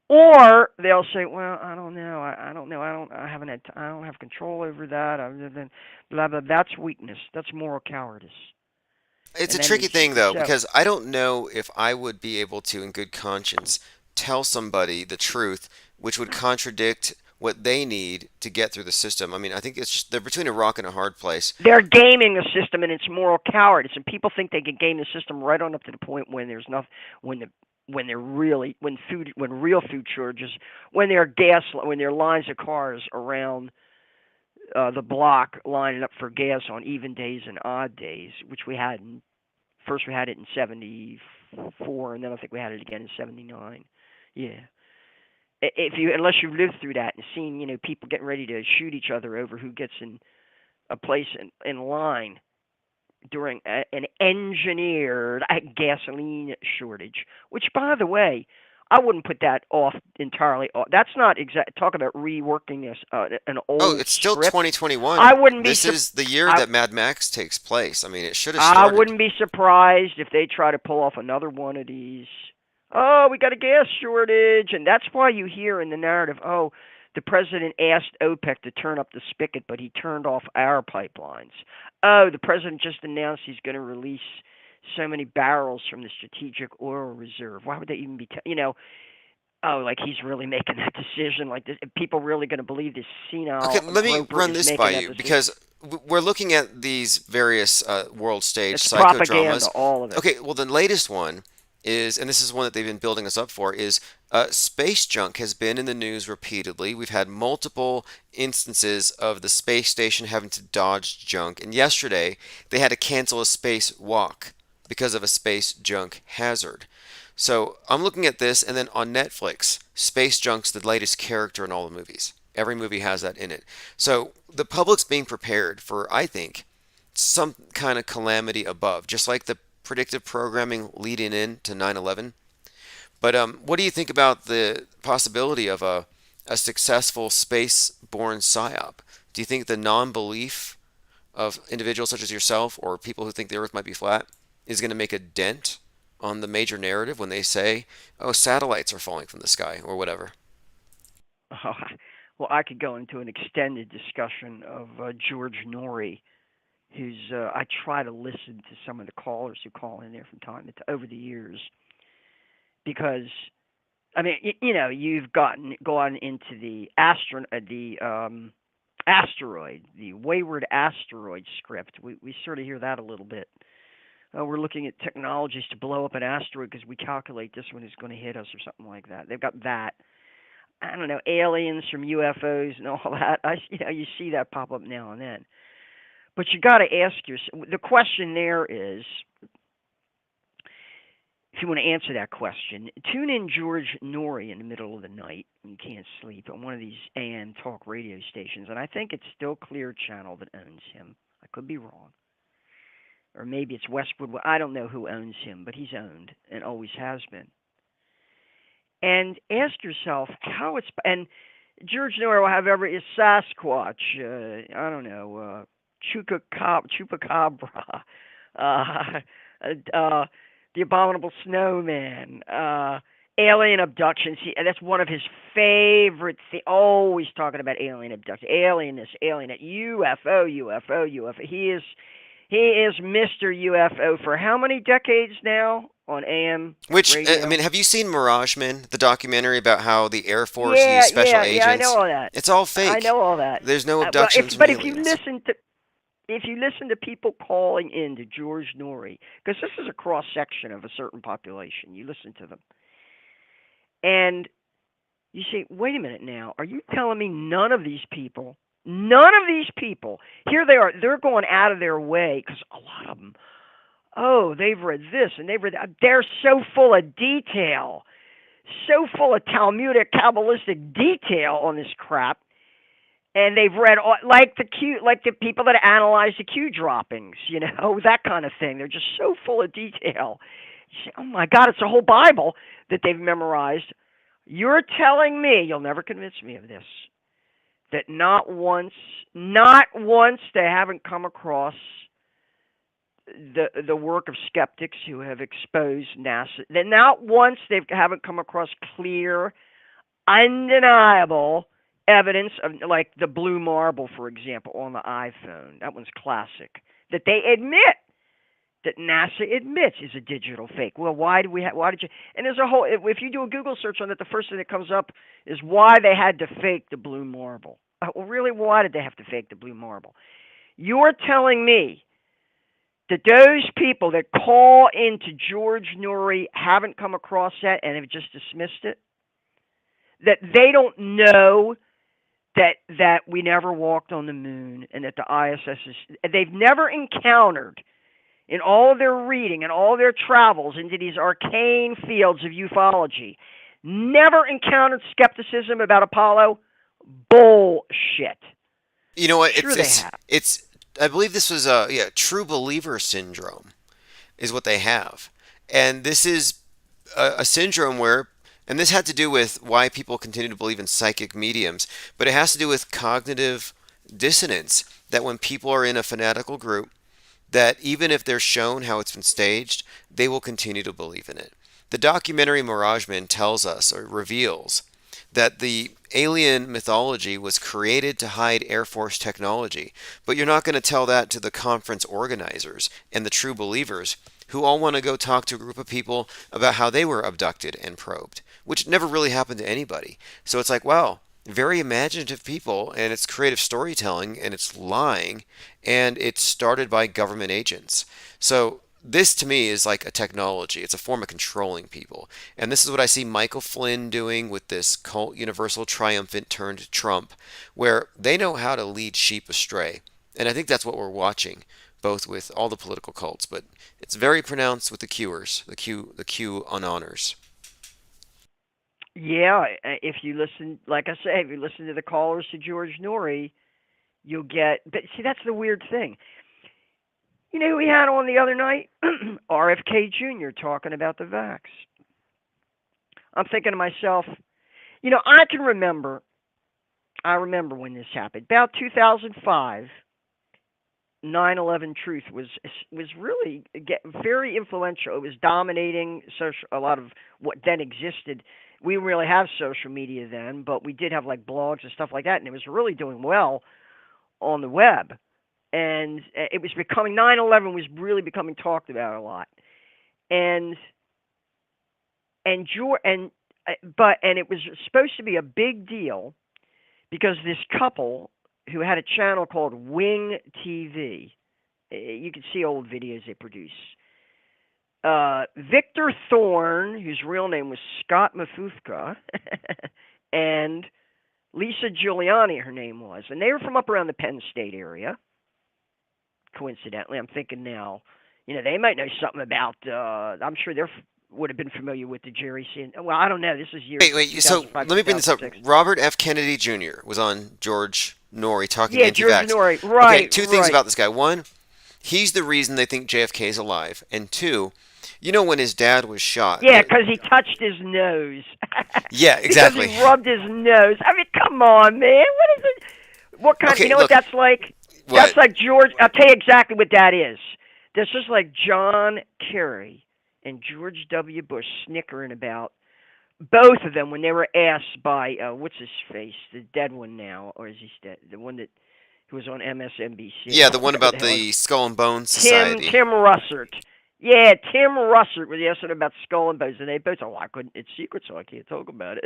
Or they'll say, well, I don't know. I don't know. I don't have control over that. Blah blah. That's weakness. That's moral cowardice. It's a tricky thing though, because I don't know if I would be able to, in good conscience, tell somebody the truth, which would contradict what they need to get through the system. I mean, I think they're between a rock and a hard place. They're gaming the system, and it's moral cowardice. And people think they can game the system right on up to the point when when they're really when real food shortages, when there are when there are lines of cars around the block lining up for gas on even days and odd days, which we had first we had it in '74, and then I think we had it again in '79. Yeah. If you unless you've lived through that and seen people getting ready to shoot each other over who gets in a place in line during an engineered gasoline shortage, which, by the way, I wouldn't put that off entirely. That's not exact. Talk about reworking an Oh, old it's still script. I 2021. wouldn't be This is the year I, that Mad Max takes place. I mean, it should have I started. wouldn't be surprised if they try to pull off another one of these. Oh, we got a gas shortage, and that's why you hear in the narrative, oh, the president asked OPEC to turn up the spigot, but he turned off our pipelines. Oh, the president just announced he's going to release so many barrels from the strategic oil reserve. Why would they even be, oh, like he's really making that decision? Like, this, people really going to believe this Okay, senile let me groper run is this by making that you decision? because we're looking at these various world stage It's propaganda, psychodramas. all of it. Okay, well, the latest one is, and this is one that they've been building us up for, is space junk has been in the news repeatedly. We've had multiple instances of the space station having to dodge junk, and yesterday they had to cancel a space walk because of a space junk hazard. So I'm looking at this, and then on Netflix, space junk's the latest character in all the movies. Every movie has that in it. So the public's being prepared for, I think, some kind of calamity above, just like the predictive programming leading in to 9/11. But what do you think about the possibility of a successful space-borne psyop? Do you think the non-belief of individuals such as yourself or people who think the Earth might be flat is going to make a dent on the major narrative when they say, "Oh, satellites are falling from the sky" or whatever? Oh, well, I could go into an extended discussion of George Norrie, who's I try to listen to some of the callers who call in there from time to time over the years because I mean you've gone into asteroid, the wayward asteroid script. We sort of hear that a little bit. We're looking at technologies to blow up an asteroid because we calculate this one is going to hit us or something like that. They've got that. I don't know, aliens from UFOs and all that. You see that pop up now and then. But you got to ask yourself. The question there is, if you want to answer that question, tune in George Norrie in the middle of the night when you can't sleep on one of these AM talk radio stations, and I think it's still Clear Channel that owns him. I could be wrong, or maybe it's Westwood. I don't know who owns him, but he's owned and always has been. And ask yourself how it's. And George Norrie will have is Sasquatch. I don't know. Chupacabra. The Abominable Snowman. Alien abductions. That's one of his favorite things. Always talking about alien abduction. Alien this, alien that. UFO, UFO, UFO. He is Mr. UFO for how many decades now on AM Which, I radio? mean, have you seen Mirage Men, the documentary about how the Air Force Yeah, used special yeah, I know agents? all that. It's all I fake. know all that. There's no Well, abductions from but aliens. if you listen to people calling in to George Norrie, because this is a cross section of a certain population, you listen to them, and you say, "Wait a minute now, are you telling me none of these people, here they are, they're going out of their way because a lot of them, oh, they've read this and they've read that. They're so full of detail, so full of Talmudic, Kabbalistic detail on this crap." And they've read like the people that analyze the Q droppings, that kind of thing. They're just so full of detail. You say, "Oh my God, it's a whole Bible that they've memorized." You're telling me, you'll never convince me of this, that not once they haven't come across the work of skeptics who have exposed NASA. That not once they haven't come across clear, undeniable evidence of, like, the blue marble, for example, on the iPhone. That one's classic. That they admit, that NASA admits is a digital fake. Well, why did you? And there's a whole. If you do a Google search on it, the first thing that comes up is why they had to fake the blue marble. Well, really, why did they have to fake the blue marble? You're telling me that those people that call into George Noory haven't come across that and have just dismissed it? That they don't know that we never walked on the moon and that the ISS is, they've never encountered in all of their reading and all of their travels into these arcane fields of ufology, never encountered skepticism about Apollo? Bullshit. You know what? Sure they have. It's. I believe this was true believer syndrome is what they have, and this is a syndrome where, and this had to do with why people continue to believe in psychic mediums, but it has to do with cognitive dissonance. That when people are in a fanatical group, that even if they're shown how it's been staged, they will continue to believe in it. The documentary Mirageman tells us or reveals that the alien mythology was created to hide Air Force technology, but you're not going to tell that to the conference organizers and the true believers who all want to go talk to a group of people about how they were abducted and probed, which never really happened to anybody. So it's like, wow, very imaginative people, and it's creative storytelling, and it's lying, and it's started by government agents. So this to me is like a technology. It's a form of controlling people. And this is what I see Michael Flynn doing with this cult universal triumphant turned Trump, where they know how to lead sheep astray. And I think that's what we're watching, both with all the political cults, but it's very pronounced with the Qers, the Q honors. Yeah, if you listen, like I say, if you listen to the callers to George Noory, you'll get. But see, that's the weird thing. You know who we had on the other night? RFK Jr. talking about the vax. I'm thinking to myself, you know, I remember when this happened. About 2005, 9/11 Truth was really very influential. It was dominating a lot of what then existed. We didn't really have social media then, but we did have like blogs and stuff like that, and it was really doing well on the web. And it was becoming 9/11 was really becoming talked about a lot, and it was supposed to be a big deal because this couple who had a channel called Wing TV, you can see old videos they produce. Victor Thorne, whose real name was Scott Mafufka, and Lisa Giuliani, her name was, and they were from up around the Penn State area. Coincidentally, I'm thinking now, you know, they might know something about. I'm sure they would have been familiar with the Jerry Sin. Well, I don't know. This is years. Wait. So let me bring this up. Robert F. Kennedy Jr. was on George Noory talking anti-vax. George Noory. Right. Okay, two things about this guy. One, he's the reason they think JFK is alive, and two, you know when his dad was shot. Yeah, because he touched his nose. Yeah, exactly. Because he rubbed his nose. I mean, come on, man. What is it? What kind? Okay, you know look, what that's like? what? That's like George. I'll tell you exactly what that is. That's just like John Kerry and George W. Bush snickering about both of them when they were asked by what's his face, the dead one now, or is he dead? The one that who was on MSNBC. Yeah, the one about the Skull and Bones Society. Tim Russert. Yeah, Tim Russert was asking about Skull and Bones, and they both said, "Well, I couldn't. It's secret, so I can't talk about it."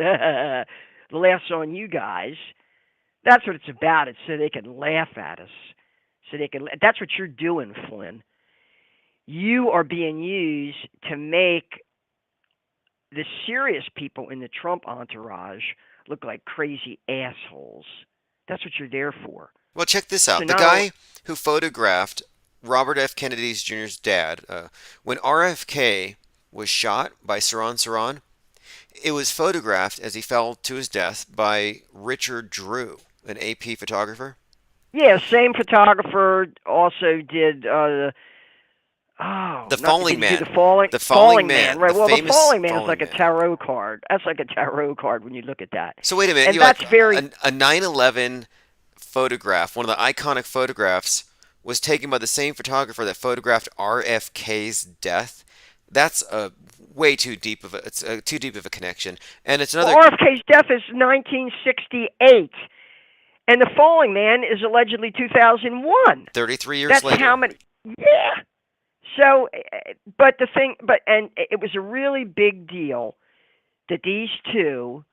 The laughs on you guys. That's what it's about. It's so they can laugh at us. So they can. That's what you're doing, Flynn. You are being used to make the serious people in the Trump entourage look like crazy assholes. That's what you're there for. Well, check this out. So The guy who photographed Robert F. Kennedy Jr.'s dad, when RFK was shot by Saran, it was photographed as he fell to his death by Richard Drew, an AP photographer. Yeah, same photographer also did The Falling Man. The Falling Man. Right. The The Falling Man is Falling like a Man. tarot card. That's like a tarot card when you look at that. So wait a minute. And You're that's like, very a 9/11 photograph, one of the iconic photographs, was taken by the same photographer that photographed RFK's death. That's a way too deep of too deep of a connection. And it's another. RFK's death is 1968. And The Falling Man is allegedly 2001. 33 years That's later. how many. Yeah. So, but it was a really big deal that these two,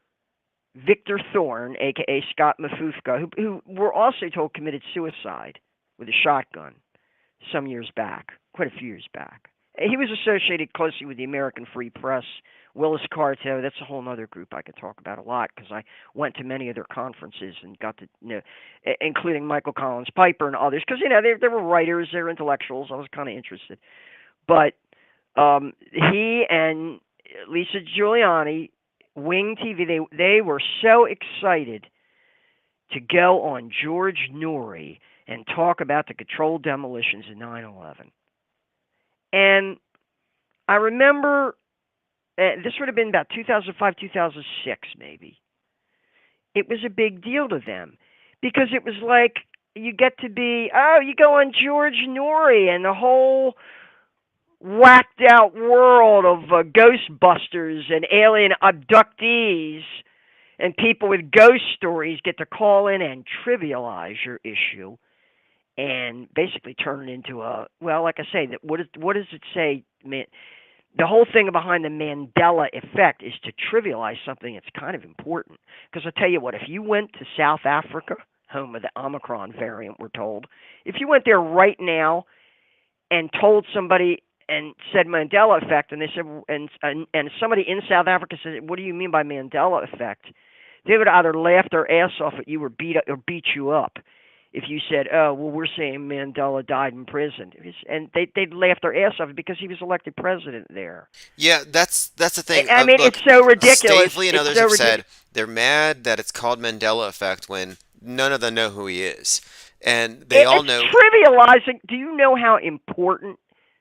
Victor Thorne, a.k.a. Scott Mafufka, who were also told committed suicide with a shotgun. some years back, quite a few years back. He was associated closely with the American Free Press, Willis Carto. That's a whole other group I could talk about a lot because I went to many of their conferences and got to know, including Michael Collins Piper and others, because they were writers, they were intellectuals. I was kind of interested, but he and Lisa Giuliani, Wing TV, they were so excited to go on George Noory and talk about the controlled demolitions in 9/11. And I remember this would have been about 2005, 2006, maybe. It was a big deal to them because it was like you get to be, you go on George Noory and the whole whacked out world of Ghostbusters and alien abductees and people with ghost stories get to call in and trivialize your issue and basically turn it into like I say, what does it say? Man, the whole thing behind the Mandela effect is to trivialize something that's kind of important. Because I tell you what, if you went to South Africa, home of the Omicron variant, we're told, if you went there right now and told somebody and said Mandela effect, and they said, and somebody in South Africa said, "What do you mean by Mandela effect?" They would either laugh their ass off at you or beat you up. If you said, "Oh, well, we're saying Mandela died in prison," and they'd laugh their ass off because he was elected president there. Yeah, that's the thing. I mean, Look, it's so ridiculous. Stavely and others have said they're mad that it's called Mandela effect when none of them know who he is, and they all know. It's trivializing. Do you know how important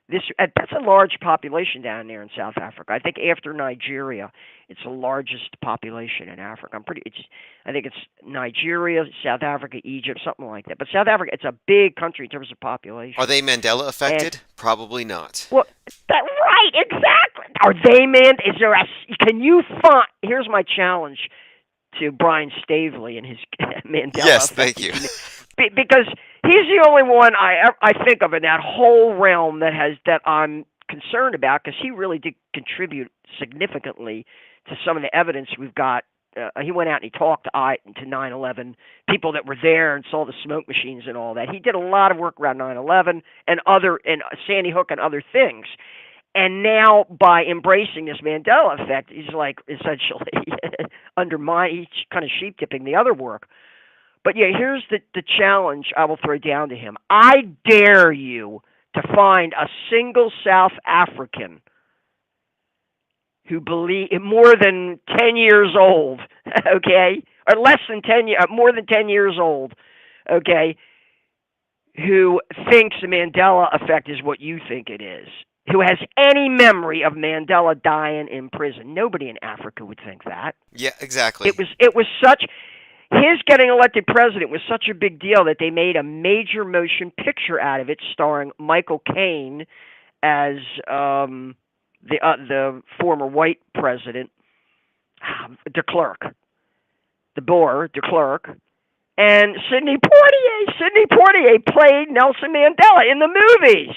this? That's a large population down there in South Africa. I think after Nigeria, it's the largest population in Africa. I think it's Nigeria, South Africa, Egypt, something like that. But South Africa, it's a big country in terms of population. Are they Mandela affected? Probably not. Well, right, exactly. Are they Is there can you find? Here's my challenge to Brian Stavely and his Mandela. Yes, effect. thank you. Because he's the only one I think of in that whole realm that I'm concerned about, because he really did contribute significantly to some of the evidence we've got. He went out and he talked to 9/11 people that were there and saw the smoke machines and all that. He did a lot of work around 9/11 and Sandy Hook and other things. And now, by embracing this Mandela effect, he's like essentially he's kind of sheep tipping the other work. But yeah, here's the challenge I will throw down to him. I dare you to find a single South African who more than 10 years old, okay, or less than 10 years, more than 10 years old, okay, who thinks the Mandela effect is what you think it is, who has any memory of Mandela dying in prison. Nobody in Africa would think that. Yeah, exactly. It was such. His getting elected president was such a big deal that they made a major motion picture out of it, starring Michael Caine as the former white president, de Klerk, de Klerk, and Sidney Poitier. Sidney Poitier played Nelson Mandela in the movies.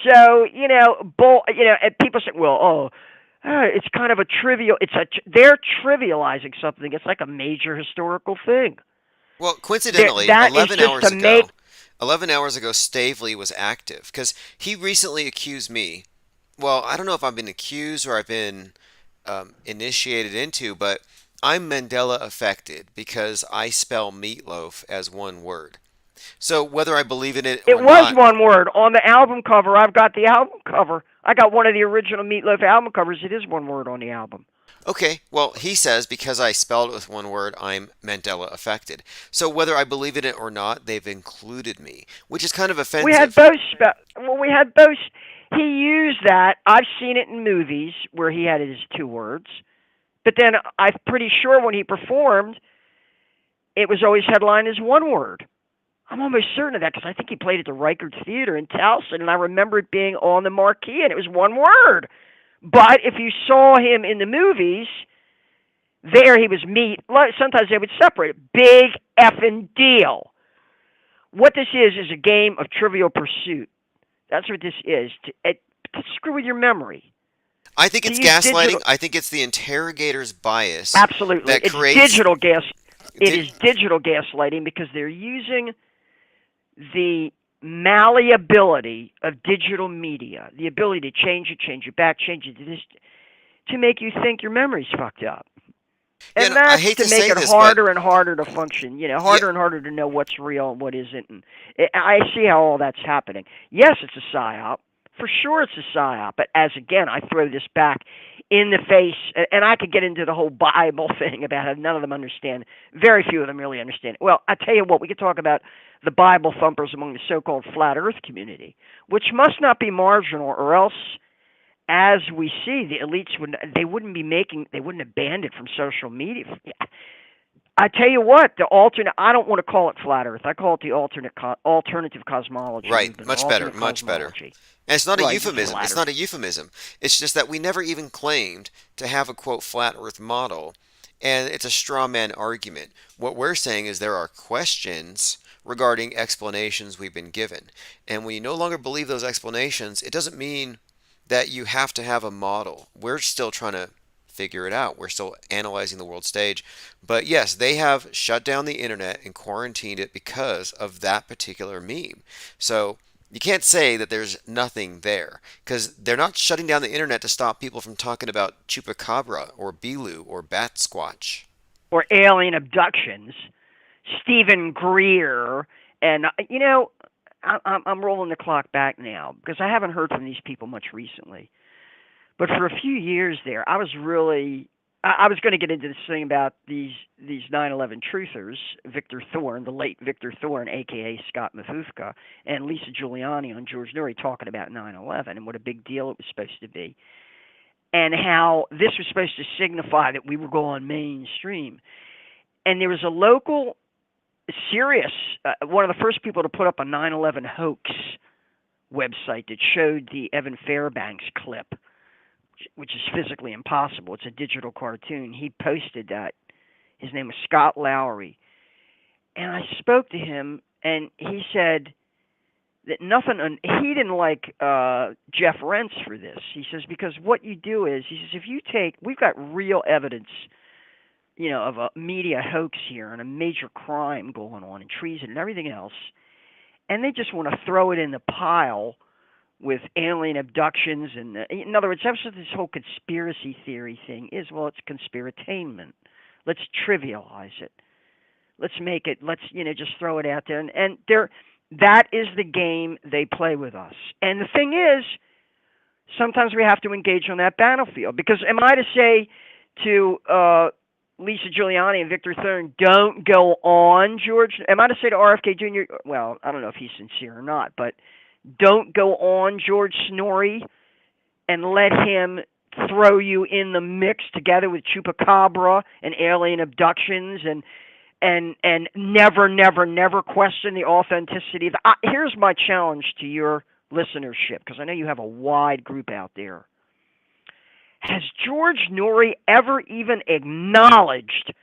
So and people say, "Well, it's kind of a trivial." They're trivializing something. It's like a major historical thing. Well, coincidentally, 11 hours ago, Stavely was active because he recently accused me. Well, I don't know if I've been accused or I've been initiated into, but I'm Mandela affected because I spell meatloaf as one word. So whether I believe in it or was not, one word. On the album cover, I've got the album cover. I got one of the original Meatloaf album covers. It is one word on the album. Okay, well, he says because I spelled it with one word, I'm Mandela affected. So whether I believe in it or not, they've included me, which is kind of offensive. We had both. We had both. He used that. I've seen it in movies where he had his two words. But then I'm pretty sure when he performed, it was always headlined as one word. I'm almost certain of that because I think he played at the Reichert Theater in Towson, and I remember it being on the marquee, and it was one word. But if you saw him in the movies, there he was meat. Sometimes they would separate it. Big effing deal. What this is a game of Trivial Pursuit. That's what this is. To screw with your memory. I think it's gaslighting. I think it's the interrogator's bias. Absolutely. That It's creates digital gas. It is digital gaslighting because they're using the malleability of digital media, the ability to change it back, change it to this, to make you think your memory's fucked up. Yeah, And no, I that's hate to to make say it this, but harder and harder to function, yeah, harder and harder to know what's real and what isn't. And I see how all that's happening. Yes, it's a psyop. For sure it's a psyop. But as again, I throw this back in the face, and I could get into the whole Bible thing about how none of them understand. Very few of them really understand it. Well, I tell you what, we could talk about the Bible thumpers among the so-called flat earth community, which must not be marginal, or else, as we see, the elites they wouldn't have banned it from social media. I tell you what, the alternate, I don't want to call it flat earth. I call it the alternative cosmology right, movement, or much better, alternate much better. cosmology. And it's not a Right, just euphemism. flat It's earth. not a euphemism. It's just that we never even claimed to have a quote flat earth model, and it's a straw man argument. What we're saying is there are questions regarding explanations we've been given. And when you no longer believe those explanations, it doesn't mean that you have to have a model. We're still trying to figure it out. We're still analyzing the world stage. But yes, they have shut down the internet and quarantined it because of that particular meme. So you can't say that there's nothing there because they're not shutting down the internet to stop people from talking about chupacabra or Bilu or bat squatch. Or alien abductions. Stephen Greer, and I'm rolling the clock back now because I haven't heard from these people much recently. But for a few years there, I was going to get into this thing about these 9/11 truthers, Victor Thorne, the late Victor Thorne, aka Scott Mafufka, and Lisa Giuliani on George Noory talking about 9/11 and what a big deal it was supposed to be, and how this was supposed to signify that we were going mainstream. And there was a local serious, one of the first people to put up a 9/11 hoax website that showed the Evan Fairbanks clip, which is physically impossible. It's a digital cartoon. He posted that. His name was Scott Lowry. And I spoke to him, and he said that he didn't like Jeff Rentz for this. He says, because what you do is, he says, we've got real evidence, of a media hoax here and a major crime going on and treason and everything else, and they just want to throw it in the pile with alien abductions. And in other words, that's what this whole conspiracy theory thing is. Well, it's conspiratainment. Let's trivialize it. Let's make it. Let's just throw it out there. And that is the game they play with us. And the thing is, sometimes we have to engage on that battlefield. Because am I to say to Lisa Giuliani and Victor Thorne, don't go on, George? Am I to say to RFK Jr., well, I don't know if he's sincere or not, but don't go on George Snorri and let him throw you in the mix together with Chupacabra and alien abductions and never question the authenticity. Here's my challenge to your listenership, because I know you have a wide group out there. Has George Noory ever even acknowledged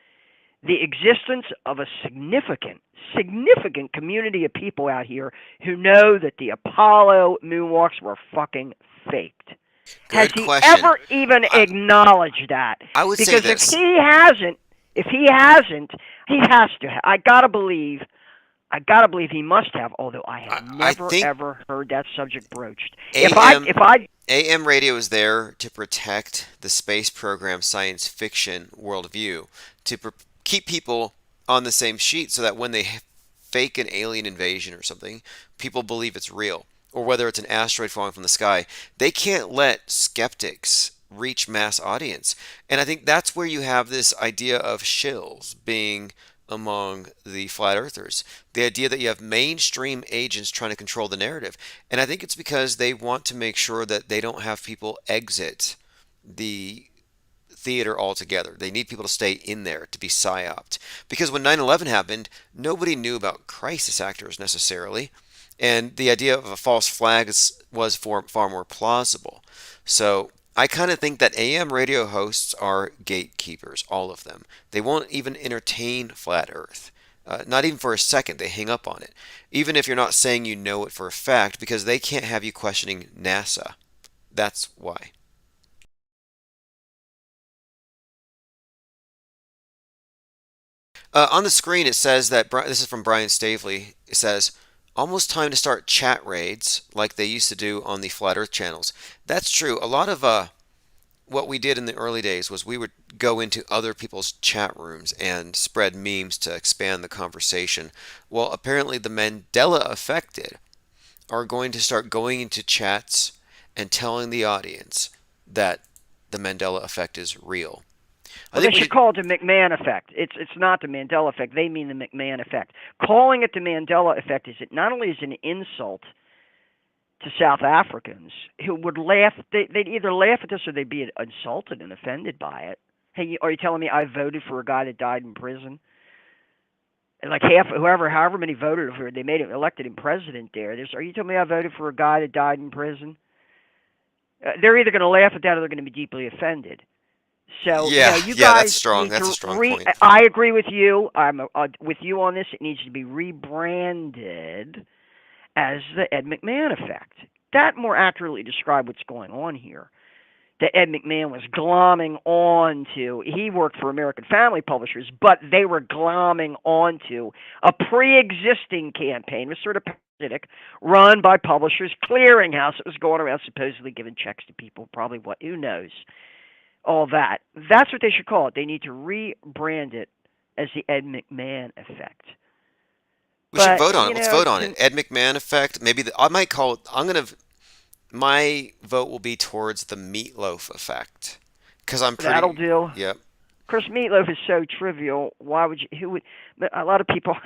the existence of a significant community of people out here who know that the Apollo moonwalks were fucking faked? Has Good he question. ever even acknowledged that? I would say Because this. if he hasn't, he has to. I gotta believe he must have. Although I have I never think ever heard that subject broached. AM If I AM radio is there to protect the space program science fiction worldview, to keep people on the same sheet so that when they fake an alien invasion or something, people believe it's real. Or whether it's an asteroid falling from the sky, they can't let skeptics reach mass audience. And I think that's where you have this idea of shills being among the flat earthers. The idea that you have mainstream agents trying to control the narrative. And I think it's because they want to make sure that they don't have people exit the theater altogether. They need people to stay in there to be psyoped. Because when 9/11 happened, nobody knew about crisis actors necessarily. And the idea of a false flag was far more plausible. So I kind of think that AM radio hosts are gatekeepers, all of them. They won't even entertain flat Earth. Not even for a second, they hang up on it. Even if you're not saying you know it for a fact, because they can't have you questioning NASA. That's why. On the screen, it says that this is from Brian Stavely. It says, almost time to start chat raids like they used to do on the Flat Earth channels. That's true. A lot of what we did in the early days was we would go into other people's chat rooms and spread memes to expand the conversation. Well, apparently the Mandela affected are going to start going into chats and telling the audience that the Mandela effect is real. I Well, they think should we call it the McMahon effect. It's not the Mandela effect. They mean the McMahon effect. Calling it the Mandela effect is it not only is an insult to South Africans who would laugh. They'd either laugh at this or they'd be insulted and offended by it. Hey, are you telling me I voted for a guy that died in prison? And like half, however many voted for, they made him elected him president there. Are you telling me I voted for a guy that died in prison? They're either going to laugh at that or they're going to be deeply offended. So, Yeah, you yeah, that's guys strong. need That's a to strong point. I agree with you. I'm with you on this. It needs to be rebranded as the Ed McMahon effect. That more accurately describes what's going on here. That Ed McMahon was glomming onto, he worked for American Family Publishers, but they were glomming onto a pre-existing campaign, was sort of parasitic, run by Publishers Clearinghouse. It was going around supposedly giving checks to people, probably who knows, all that. That's what they should call it. They need to rebrand it as the Ed McMahon effect. We should But, vote on it. Let's vote on it. Ed McMahon effect. Maybe I might call it. My vote will be towards the meatloaf effect because I'm that'll pretty. do. Yep. Of course, Meatloaf is so trivial. Why would you? Who would? A lot of people.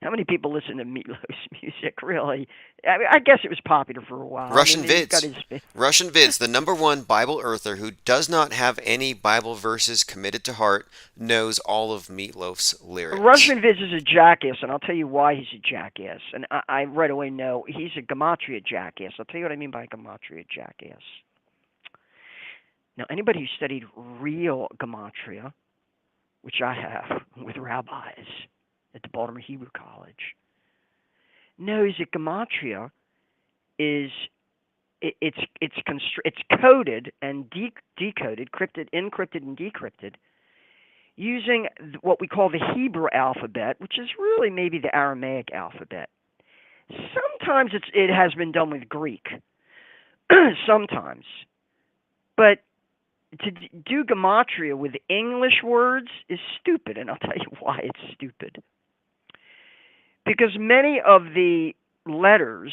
How many people listen to Meatloaf's music? Really? I guess it was popular for a while. Russian He's got vids. Russian vids. The number one Bible earther who does not have any Bible verses committed to heart knows all of Meatloaf's lyrics. Russian Vids is a jackass, and I'll tell you why he's a jackass. And I right away know he's a gematria jackass. I'll tell you what I mean by gematria jackass. Now, anybody who studied real gematria, which I have with rabbis at the Baltimore Hebrew College, knows that gematria is it's coded and decoded, encrypted and decrypted using what we call the Hebrew alphabet, which is really maybe the Aramaic alphabet. Sometimes it has been done with Greek, sometimes, but to do gematria with English words is stupid, and I'll tell you why it's stupid. Because many of the letters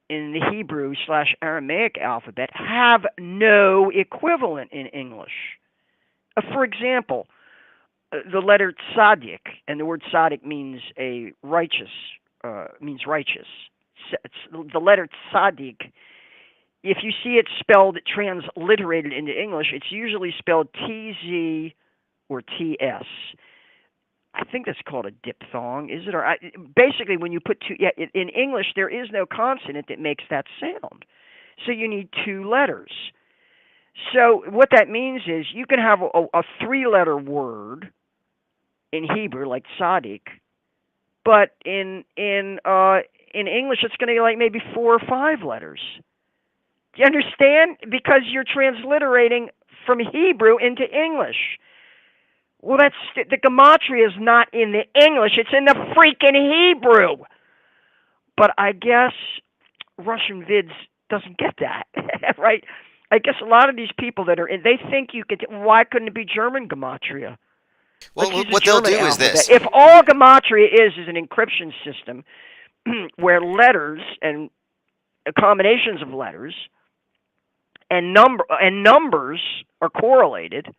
in the Hebrew/Aramaic alphabet have no equivalent in English. For example, the letter tzaddik, and the word tzaddik means righteous. The letter tzaddik, if you see it spelled transliterated into English, it's usually spelled TZ or TS. I think that's called a diphthong, is it? Or basically, when you put two, in English, there is no consonant that makes that sound. So you need two letters. So what that means is you can have a three-letter word in Hebrew, like tzaddik, but in English, it's going to be like maybe 4 or 5 letters. Do you understand? Because you're transliterating from Hebrew into English. Well, the gematria is not in the English; it's in the freaking Hebrew. But I guess Russian Vids doesn't get that, right? I guess a lot of these people that are in, they think you could. Why couldn't it be German gematria? Well, what they'll do is this. If all gematria is an encryption system where letters and combinations of letters and numbers are correlated,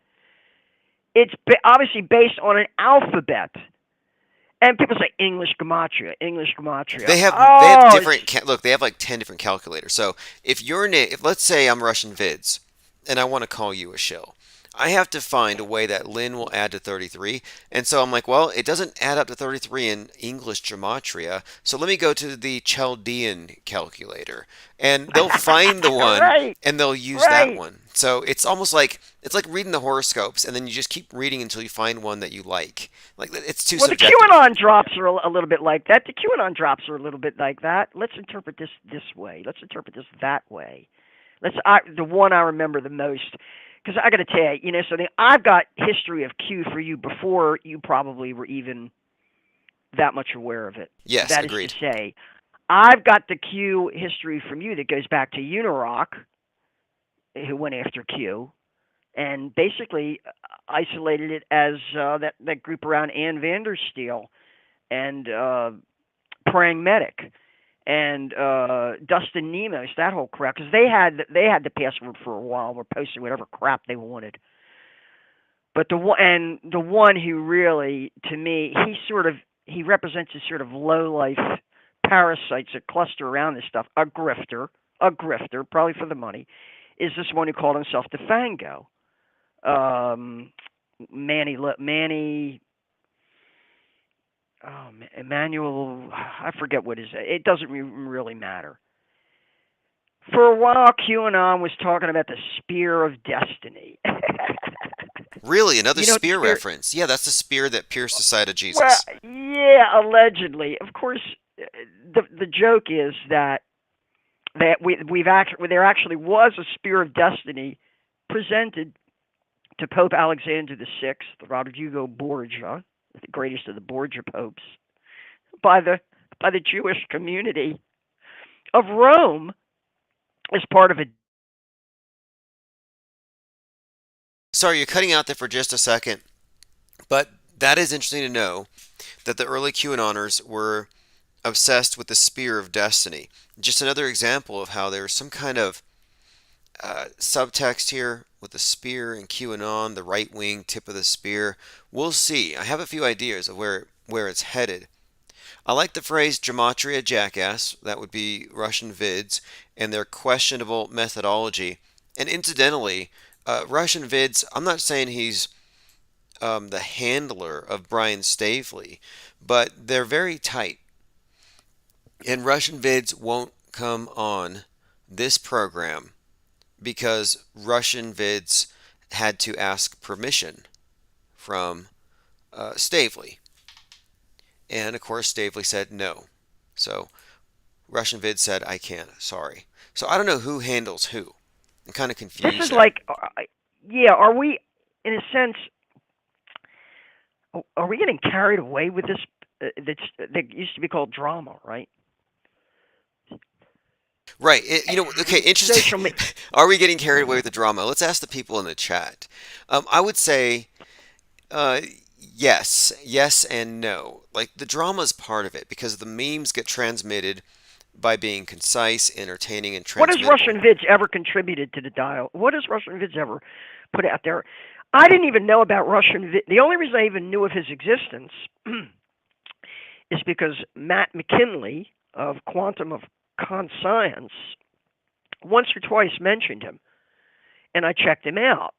it's obviously based on an alphabet. And people say English gematria, English gematria. They have different look. They have like 10 different calculators. So if your name, if let's say I'm Russian Vids, and I want to call you a shill, I have to find a way that Lin will add to 33. And so I'm like, well, it doesn't add up to 33 in English gematria. So let me go to the Chaldean calculator, and they'll find the one, right, and they'll use that one. So it's almost like reading the horoscopes, and then you just keep reading until you find one that you like. Like it's too subjective. The QAnon drops are a little bit like that. The QAnon drops are a little bit like that. Let's interpret this way. Let's interpret this that way. The one I remember the most. Because I got to tell you, I've got history of Q for you before you probably were even that much aware of it. Yes, that agreed. Is to say, I've got the Q history from you that goes back to Unirock, who went after Q, and basically isolated it as that group around Ann Vandersteel and Praying Medic and Dustin Nemos, that whole crap, because they had the password for a while, were posting whatever crap they wanted. But the one who really, to me, he represents a sort of low life parasites that cluster around this stuff. A grifter, probably for the money, is this one who called himself Defango. Manny, Emmanuel, I forget what his. It doesn't really matter. For a while, QAnon was talking about the spear of destiny. Really, another You know what the spear spear? reference. Yeah, that's the spear that pierced the side of Well, Jesus. yeah, allegedly. Of course, the joke is that there actually was a spear of destiny presented to Pope Alexander VI, Rodrigo Borgia, the greatest of the Borgia popes, by the Jewish community of Rome as part of a. Sorry, you're cutting out there for just a second, but that is interesting to know that the early QAnoners were obsessed with the spear of destiny. Just another example of how there's some kind of subtext here with the spear and QAnon, the right wing tip of the spear. We'll see. I have a few ideas of where it's headed. I like the phrase gematria jackass, that would be Russian vids, and their questionable methodology. And incidentally, Russian vids, I'm not saying he's the handler of Brian Stavely, but they're very tight. And Russian vids won't come on this program because Russian vids had to ask permission from Stavely. And of course, Stavely said no. So Russian Vid said, I can't, sorry. So I don't know who handles who. I'm kind of This confused is there. like, yeah, are we, in a sense, are we getting carried away with this? That used to be called drama, right? Right. Okay, interesting. Social media. Are we getting carried away with the drama? Let's ask the people in the chat. I would say uh, yes, yes, and no. Like the drama is part of it because the memes get transmitted by being concise, entertaining, and What has transmittable. Russian Vids ever contributed to the dial? What has Russian Vids ever put out there? I didn't even know about Russian Vid. The only reason I even knew of his existence is because Matt McKinley of Quantum of Conscience once or twice mentioned him, and I checked him out.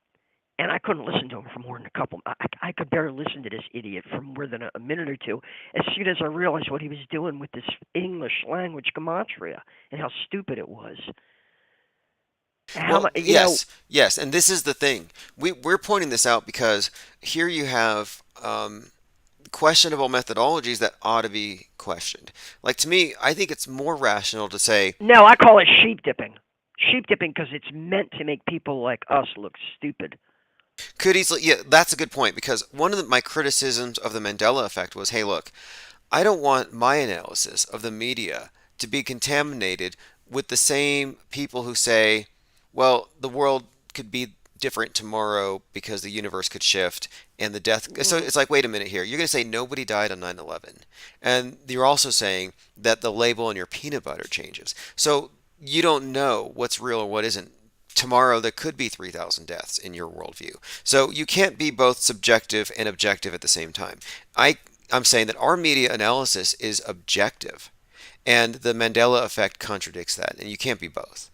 And I couldn't listen to him for more than a couple. I could barely listen to this idiot for more than a minute or two. As soon as I realized what he was doing with this English language gematria and how stupid it was, how Well, much yes, yes, and this is the thing. We're pointing this out because here you have questionable methodologies that ought to be questioned. Like to me, I think it's more rational to say No, I call it sheep dipping. Sheep dipping because it's meant to make people like us look stupid. could easily. Yeah, that's a good point because one of my criticisms of the Mandela effect was, hey, look, I don't want my analysis of the media to be contaminated with the same people who say, well, the world could be different tomorrow because the universe could shift and the death. So Mm. it's like, wait a minute here. You're going to say nobody died on 9/11. And you're also saying that the label on your peanut butter changes. So you don't know what's real or what isn't. Tomorrow there could be 3,000 deaths in your worldview. So you can't be both subjective and objective at the same time. I I'm saying that our media analysis is objective, and the Mandela effect contradicts that, and you can't be both.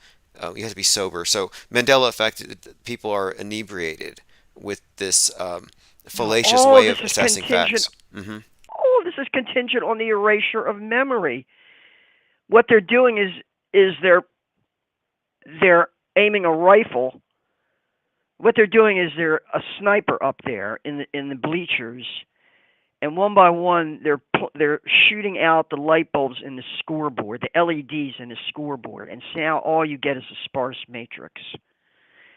You have to be sober. So Mandela effect, people are inebriated with this No, fallacious all of way this of is assessing contingent. facts. All of this is contingent on the erasure of memory. What they're doing is they're aiming a rifle. What they're doing is they're a sniper up there in the bleachers, and one by one they're shooting out the light bulbs in the scoreboard, the LEDs in the scoreboard, and so now all you get is a sparse matrix,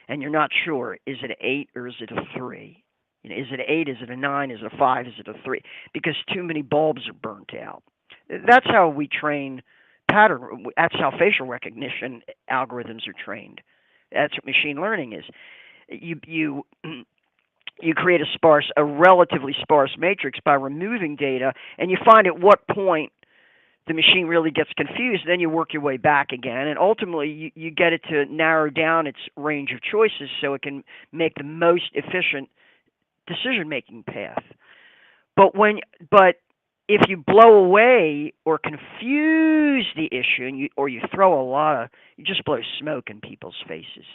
and you're not sure, is it an 8 or is it a 3? Is it an 8? Is it a 9? Is it a 5? Is it a 3? Because too many bulbs are burnt out. That's how we train pattern. That's how facial recognition algorithms are trained. That's what machine learning is. You you create a relatively sparse matrix by removing data, and you find at what point the machine really gets confused. Then you work your way back again, and ultimately you get it to narrow down its range of choices so it can make the most efficient decision-making path. But when but if you blow away or confuse the issue, or you throw you just blow smoke in people's faces,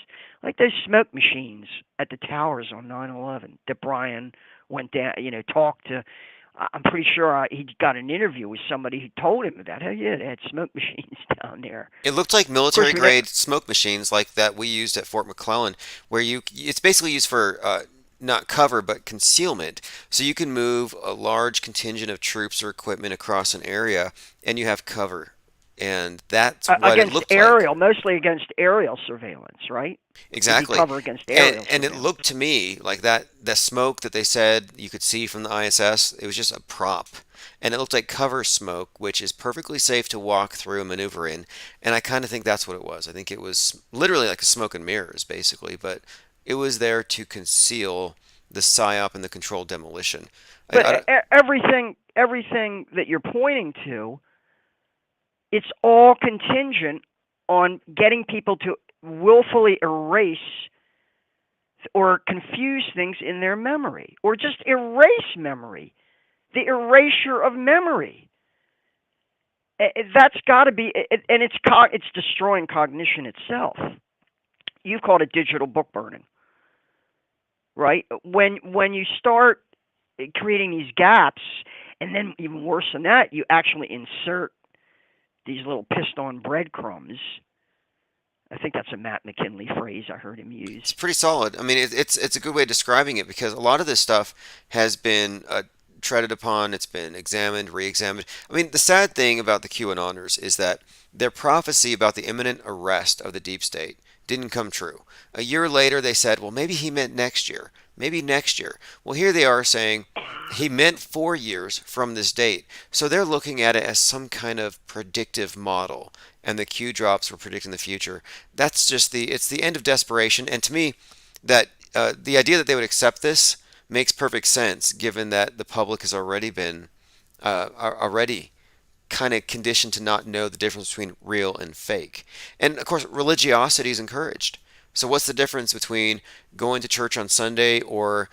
like those smoke machines at the towers on 9/11 that Brian went down, talked to. I'm pretty sure he got an interview with somebody who told him about. Oh yeah, they had smoke machines down there. It looked like Of course, military grade smoke machines like that we used at Fort McClellan, where it's basically used for not cover but concealment. So you can move a large contingent of troops or equipment across an area, and you have cover, and that's what it against looked like. aerial, mostly against aerial surveillance, right? It'd be Exactly. cover against aerial And it surveillance. looked to me like the smoke that they said you could see from the ISS, it was just a prop. And it looked like cover smoke, which is perfectly safe to walk through and maneuver in. And I kind of think that's what it was. I think it was literally like a smoke and mirrors, basically, but it was there to conceal the psyop and the controlled demolition. But I, everything that you're pointing to, it's all contingent on getting people to willfully erase or confuse things in their memory, or just erase memory, the erasure of memory. That's got to be, and it's destroying cognition itself. You've called it digital book burning, right? When you start creating these gaps, and then even worse than that, you actually insert these little pissed-on breadcrumbs. I think that's a Matt McKinley phrase I heard him use. it's pretty solid. I mean, it's a good way of describing it because a lot of this stuff has been treaded upon, it's been examined, re-examined. I mean, the sad thing about the QAnoners is that their prophecy about the imminent arrest of the deep state didn't come true. A year later, they said, well, maybe he meant next year. Maybe next year. Well, here they are saying he meant 4 years from this date. So they're looking at it as some kind of predictive model, and the Q drops were predicting the future. That's just it's the end of desperation. And to me, that the idea that they would accept this makes perfect sense, given that the public has already been already kind of conditioned to not know the difference between real and fake. And of course, religiosity is encouraged. So what's the difference between going to church on Sunday or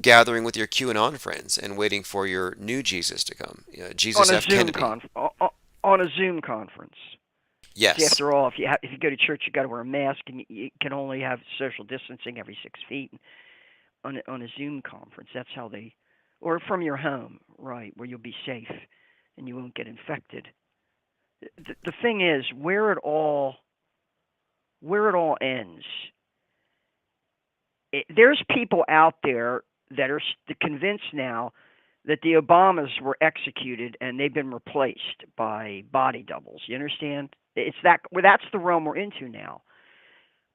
gathering with your QAnon friends and waiting for your new Jesus to come? Jesus on a F. Zoom Kennedy. on a Zoom conference. See, Yes. after all, if you go to church, you got to wear a mask, and you can only have social distancing every 6 feet. On a Zoom conference, that's how they, or from your home, right, where you'll be safe and you won't get infected. The thing is, where it all ends. There's people out there that are convinced now that the Obamas were executed and they've been replaced by body doubles. You understand? That's the realm we're into now.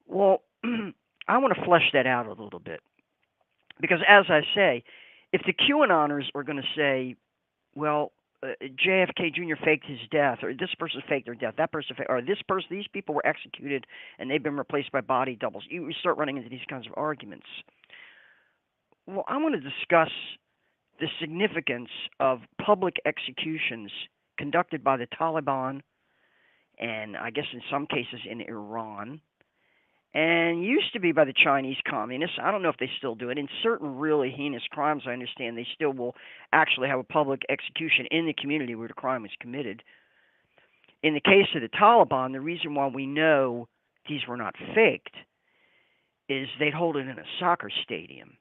Well, I want to flesh that out a little bit because, as I say, if the QAnoners are going to say, well, JFK Jr. faked his death, or this person faked their death, that person faked, or these people were executed and they've been replaced by body doubles. You start running into these kinds of arguments. Well, I want to discuss the significance of public executions conducted by the Taliban, and I guess in some cases in Iran, and used to be by the Chinese communists. I don't know if they still do it. In certain really heinous crimes, I understand they still will actually have a public execution in the community where the crime was committed. In the case of the Taliban, the reason why we know these were not faked is they'd hold it in a soccer stadium.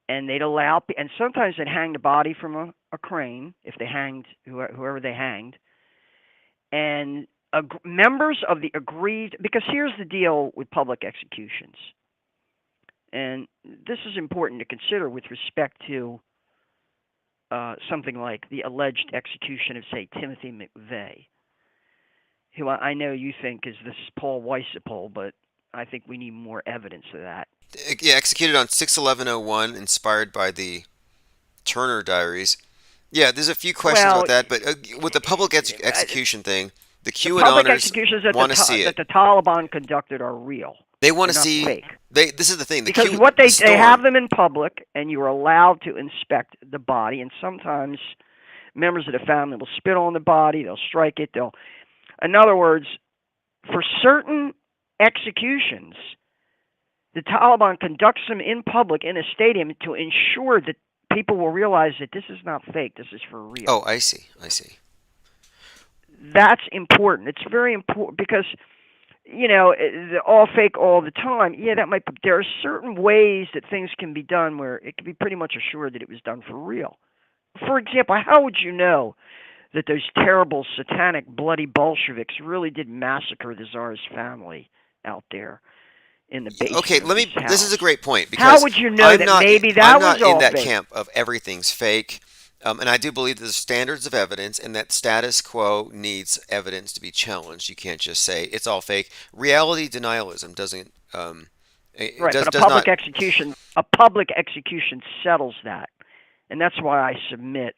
And they'd allow, and sometimes they'd hang the body from a crane if they hanged whoever they hanged, and members of the aggrieved, because here's the deal with public executions, and this is important to consider with respect to something like the alleged execution of, say, Timothy McVeigh, who I know you think is this Paul Weissipol, but I think we need more evidence of that. Yeah, executed on 6/11/01, inspired by the Turner Diaries. Yeah, there's a few questions Well, about that, but with the public execution thing, The The public QAnoners executions want to see that it. the Taliban conducted are real. They want They're to not see. fake. This is the thing. Because what they have Storm. them in public, and you are allowed to inspect the body, and sometimes members of the family will spit on the body, they'll strike it, in other words, for certain executions, the Taliban conducts them in public in a stadium to ensure that people will realize that this is not fake, this is for real. Oh, I see. I see. That's important. It's very important because all fake all the time. Yeah, that might. There are certain ways that things can be done where it can be pretty much assured that it was done for real. For example, how would you know that those terrible, satanic, bloody Bolsheviks really did massacre the Tsar's family out there in the Okay, basement of his house? this is a great point How because would you know that maybe I'm that was not in all that fake? camp of everything's fake. And I do believe that there's standards of evidence and that status quo needs evidence to be challenged. You can't just say it's all fake. Reality denialism doesn't it Right, but does not. a public execution settles that, and that's why I submit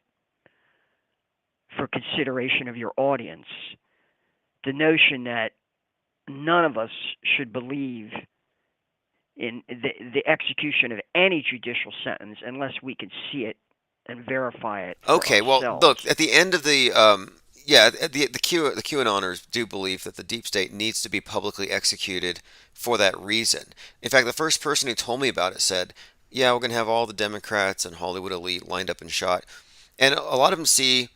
for consideration of your audience the notion that none of us should believe in the execution of any judicial sentence unless we can see it and verify it for Okay, well, ourselves. look, at the end of the yeah, the QAnoners do believe that the deep state needs to be publicly executed for that reason. In fact, the first person who told me about it said, "Yeah, we're going to have all the Democrats and Hollywood elite lined up and shot." And a lot of them see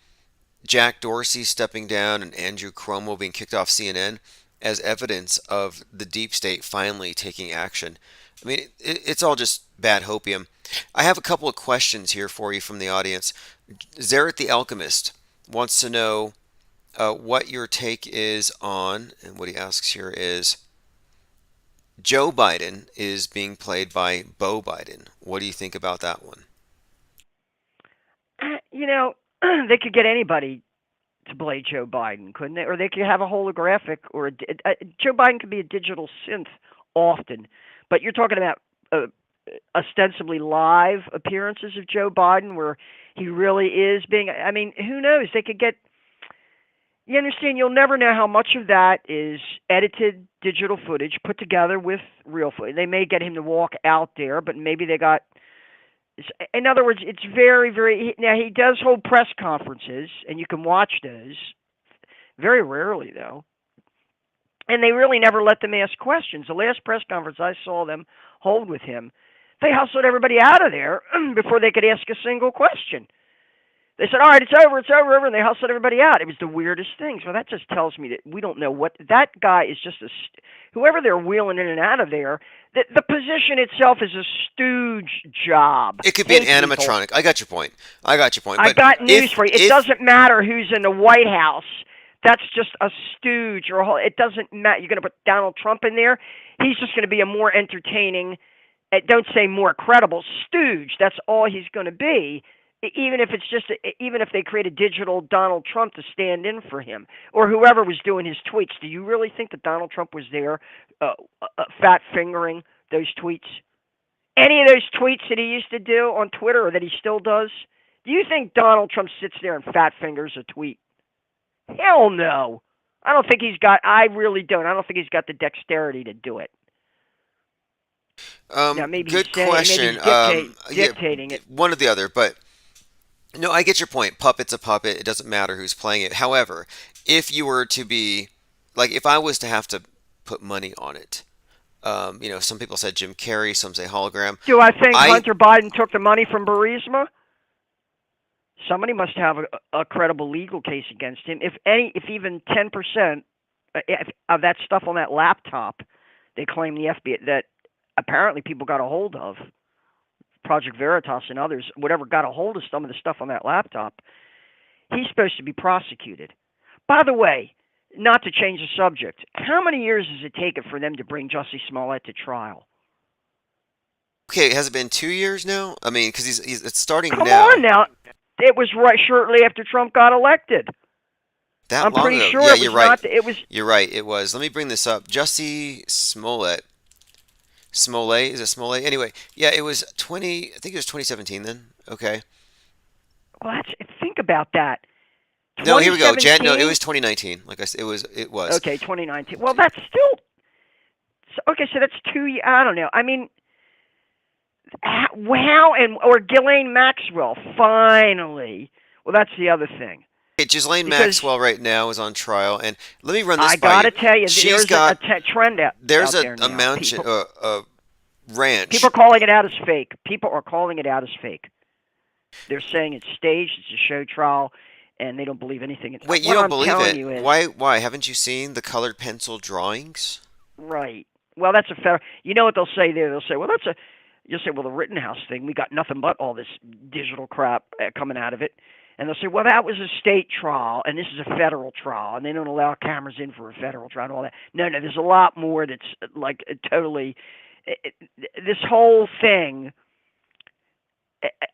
Jack Dorsey stepping down and Andrew Cuomo being kicked off CNN as evidence of the deep state finally taking action. I mean, it's all just bad hopium. I have a couple of questions here for you from the audience. Zerit the Alchemist wants to know what your take is on, and what he asks here is Joe Biden is being played by Beau Biden. What do you think about that one? They could get anybody to play Joe Biden, couldn't they? Or they could have a holographic, or Joe Biden could be a digital synth often. But you're talking about ostensibly live appearances of Joe Biden where he really is being. I mean, who knows? They could get. You understand? You'll never know how much of that is edited digital footage put together with real footage. They may get him to walk out there, but maybe they got. In other words, it's very, very. Now he does hold press conferences, and you can watch those. Very rarely, though. And they really never let them ask questions. The last press conference I saw them hold with him, they hustled everybody out of there before they could ask a single question. They said, "All right, it's over, and they hustled everybody out. It was the weirdest thing. So that just tells me that we don't know what that guy is. Just whoever they're wheeling in and out of there. The position itself is a stooge job. It could be an Hey, people, animatronic. I got your point. I got your point. I But got news for you. It if doesn't matter who's in the White House. That's just a stooge or a whole. It doesn't matter. You're going to put Donald Trump in there. He's just going to be a more entertaining, don't say more credible, stooge. That's all he's going to be. Even if it's just, even if they create a digital Donald Trump to stand in for him, or whoever was doing his tweets, do you really think that Donald Trump was there, fat fingering those tweets? Any of those tweets that he used to do on Twitter, or that he still does? Do you think Donald Trump sits there and fat fingers a tweet? Hell no. I don't think he's got. I really don't. I don't think he's got the dexterity to do it. Now maybe good he's saying, question. maybe he's dictating it. One or the other, but no, I get your point. Puppet's a puppet. It doesn't matter who's playing it. However, if you were to be, like, if I was to have to put money on it, some people said Jim Carrey, some say hologram. Do I think Hunter Biden took the money from Burisma? Somebody must have a credible legal case against him. If even 10% of that stuff on that laptop, they claim the FBI that apparently people got a hold of, Project Veritas and others, whatever got a hold of some of the stuff on that laptop, he's supposed to be prosecuted. By the way, not to change the subject, how many years does it take for them to bring Jussie Smollett to trial? Okay, has it been 2 years now? I mean, because it's starting Come now. on now. It was right shortly after Trump got elected. That I'm long pretty ago. sure Yeah, it was you're right. not. It was. You're right. It was. Let me bring this up. Jussie Smollett. Smollett, is it Smollett? Anyway, yeah, it was 20. I think it was 2017 then. Okay. Well, think about that. No, here we go. No, it 2017. was 2019. Like I said, it was. Okay, 2019. Well, that's still okay. So that's 2 years. I don't know. I mean, how and or Ghislaine Maxwell finally. Well, that's the other thing Okay, Ghislaine because Maxwell right now is on trial, and let me run this I by you. gotta tell you, She's there's a got trend there's out there a now. mountain a People ranch. are calling it out as fake. People are calling it out as fake. They're saying it's staged. It's a show trial, and they don't believe anything. Wait, you What don't I'm believe telling it? you is Why? Why haven't you seen the colored pencil drawings? right. Well, that's a fair. You know what they'll say there? They'll say, "Well, that's a." You'll say, "Well, the Rittenhouse thing, we got nothing but all this digital crap coming out of it." And they'll say, "Well, that was a state trial, and this is a federal trial, and they don't allow cameras in for a federal trial and all that." No, no, there's a lot more that's like totally. This whole thing.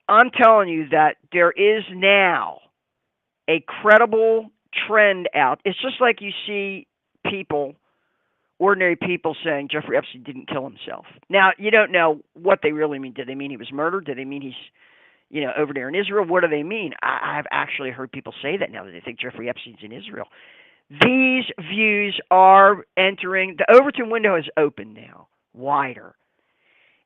I'm telling you that there is now a credible trend out. It's just like you see people, ordinary people, saying Jeffrey Epstein didn't kill himself. Now, you don't know what they really mean. Did they mean he was murdered? Did they mean he's, over there in Israel? What do they mean? I've actually heard people say that now, that they think Jeffrey Epstein's in Israel. These views are entering, the Overton window is open now, wider.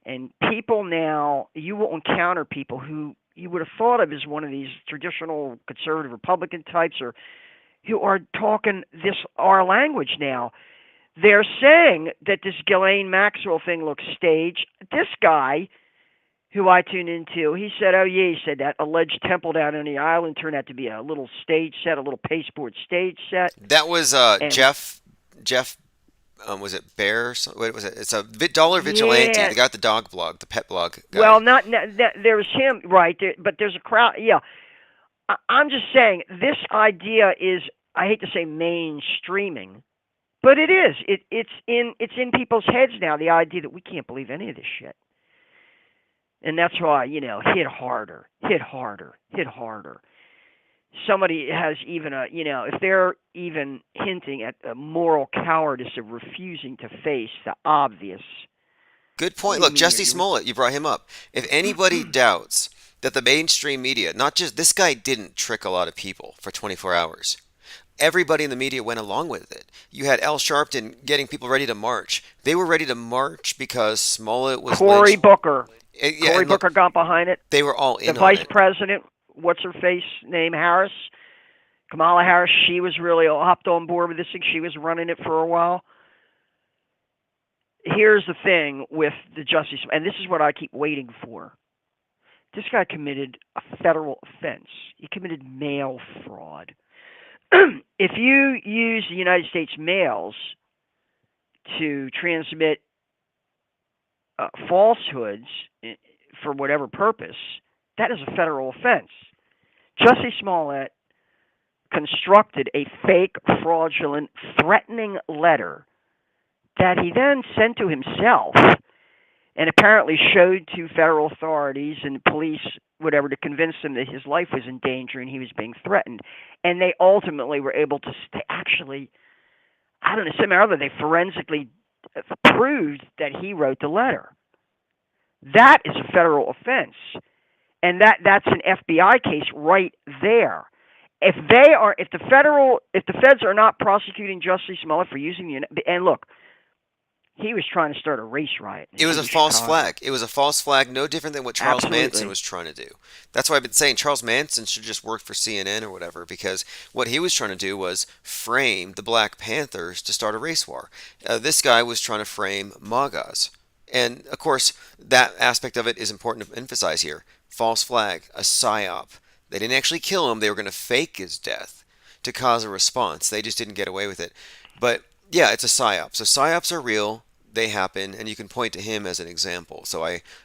And people now, you will encounter people who you would have thought of as one of these traditional conservative Republican types, or who are talking our language now. They're saying that this Ghislaine Maxwell thing looks staged. This guy, who I tuned into, he said, "Oh yeah," he said, "that alleged temple down on the island turned out to be a little stage set, a little pasteboard stage set." That was And Jeff. Was it Bear? What was it? It's a dollar vigilante. yeah, The guy with the dog blog, the pet blog well, guy. there's him, right there, but there's a crowd. Yeah, I'm just saying this idea is, I hate to say mainstreaming, but it is. It's in people's heads now. The idea that we can't believe any of this shit, and that's why hit harder, hit harder, hit harder. Somebody has even if they're even hinting at a moral cowardice of refusing to face the obvious. Good What point. do you Look, mean? Jesse Smollett, you brought him up. If anybody doubts that the mainstream media, not just this guy didn't trick a lot of people for 24 hours. Everybody in the media went along with it. You had Al Sharpton getting people ready to march. They were ready to march because Smollett was Cory lynched. Booker. Yeah, Cory and look, Booker got behind it. they were all The in on vice it. president, what's her face name, Harris, Kamala Harris, she was really hopped on board with this thing. She was running it for a while. Here's the thing with the justice, and this is what I keep waiting for. This guy committed a federal offense. He committed mail fraud. If you use the United States mails to transmit falsehoods for whatever purpose, that is a federal offense. Jussie Smollett constructed a fake, fraudulent, threatening letter that he then sent to himself and apparently showed to federal authorities and police, whatever, to convince them that his life was in danger and he was being threatened. And they ultimately were able to actually, I don't know, somehow or other, they forensically proved that he wrote the letter. That is a federal offense. And that's an FBI case right there. If the feds are not prosecuting Jussie Smollett for using and look, he was trying to start a race riot in It was a city false Chicago. flag. It was a false flag, no different than what Charles Manson Absolutely. was trying to do. That's why I've been saying Charles Manson should just work for CNN or whatever, because what he was trying to do was frame the Black Panthers to start a race war. This guy was trying to frame MAGAs. And, of course, that aspect of it is important to emphasize here. False flag, a psyop. They didn't actually kill him. They were going to fake his death to cause a response. They just didn't get away with it. But, yeah, it's a psyop. So psyops are real. They happen, and you can point to him as an example. So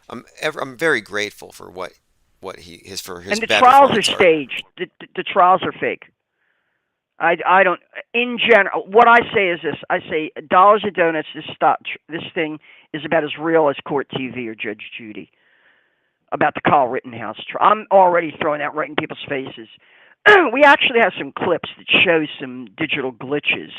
I'm very grateful for what his And the bad trials are performance staged. The trials are fake. I don't. In general, what I say is this: I say dollars and donuts. This thing is about as real as Court TV or Judge Judy. About the Kyle Rittenhouse trial, I'm already throwing that right in people's faces. We actually have some clips that show some digital glitches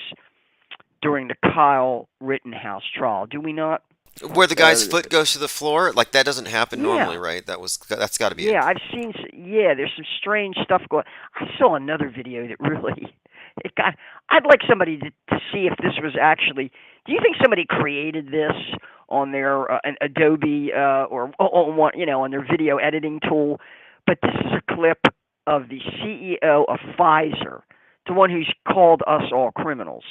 during the Kyle Rittenhouse trial. Do we not? Where the guy's Uh, foot goes to the floor, like that doesn't happen normally, yeah, right? That's got to be yeah, it. I've seen. Yeah, there's some strange stuff going. I saw another video that really, it got. I'd like somebody to see if this was actually. Do you think somebody created this on their an Adobe or on one, on their video editing tool? But this is a clip of the CEO of Pfizer, the one who's called us all criminals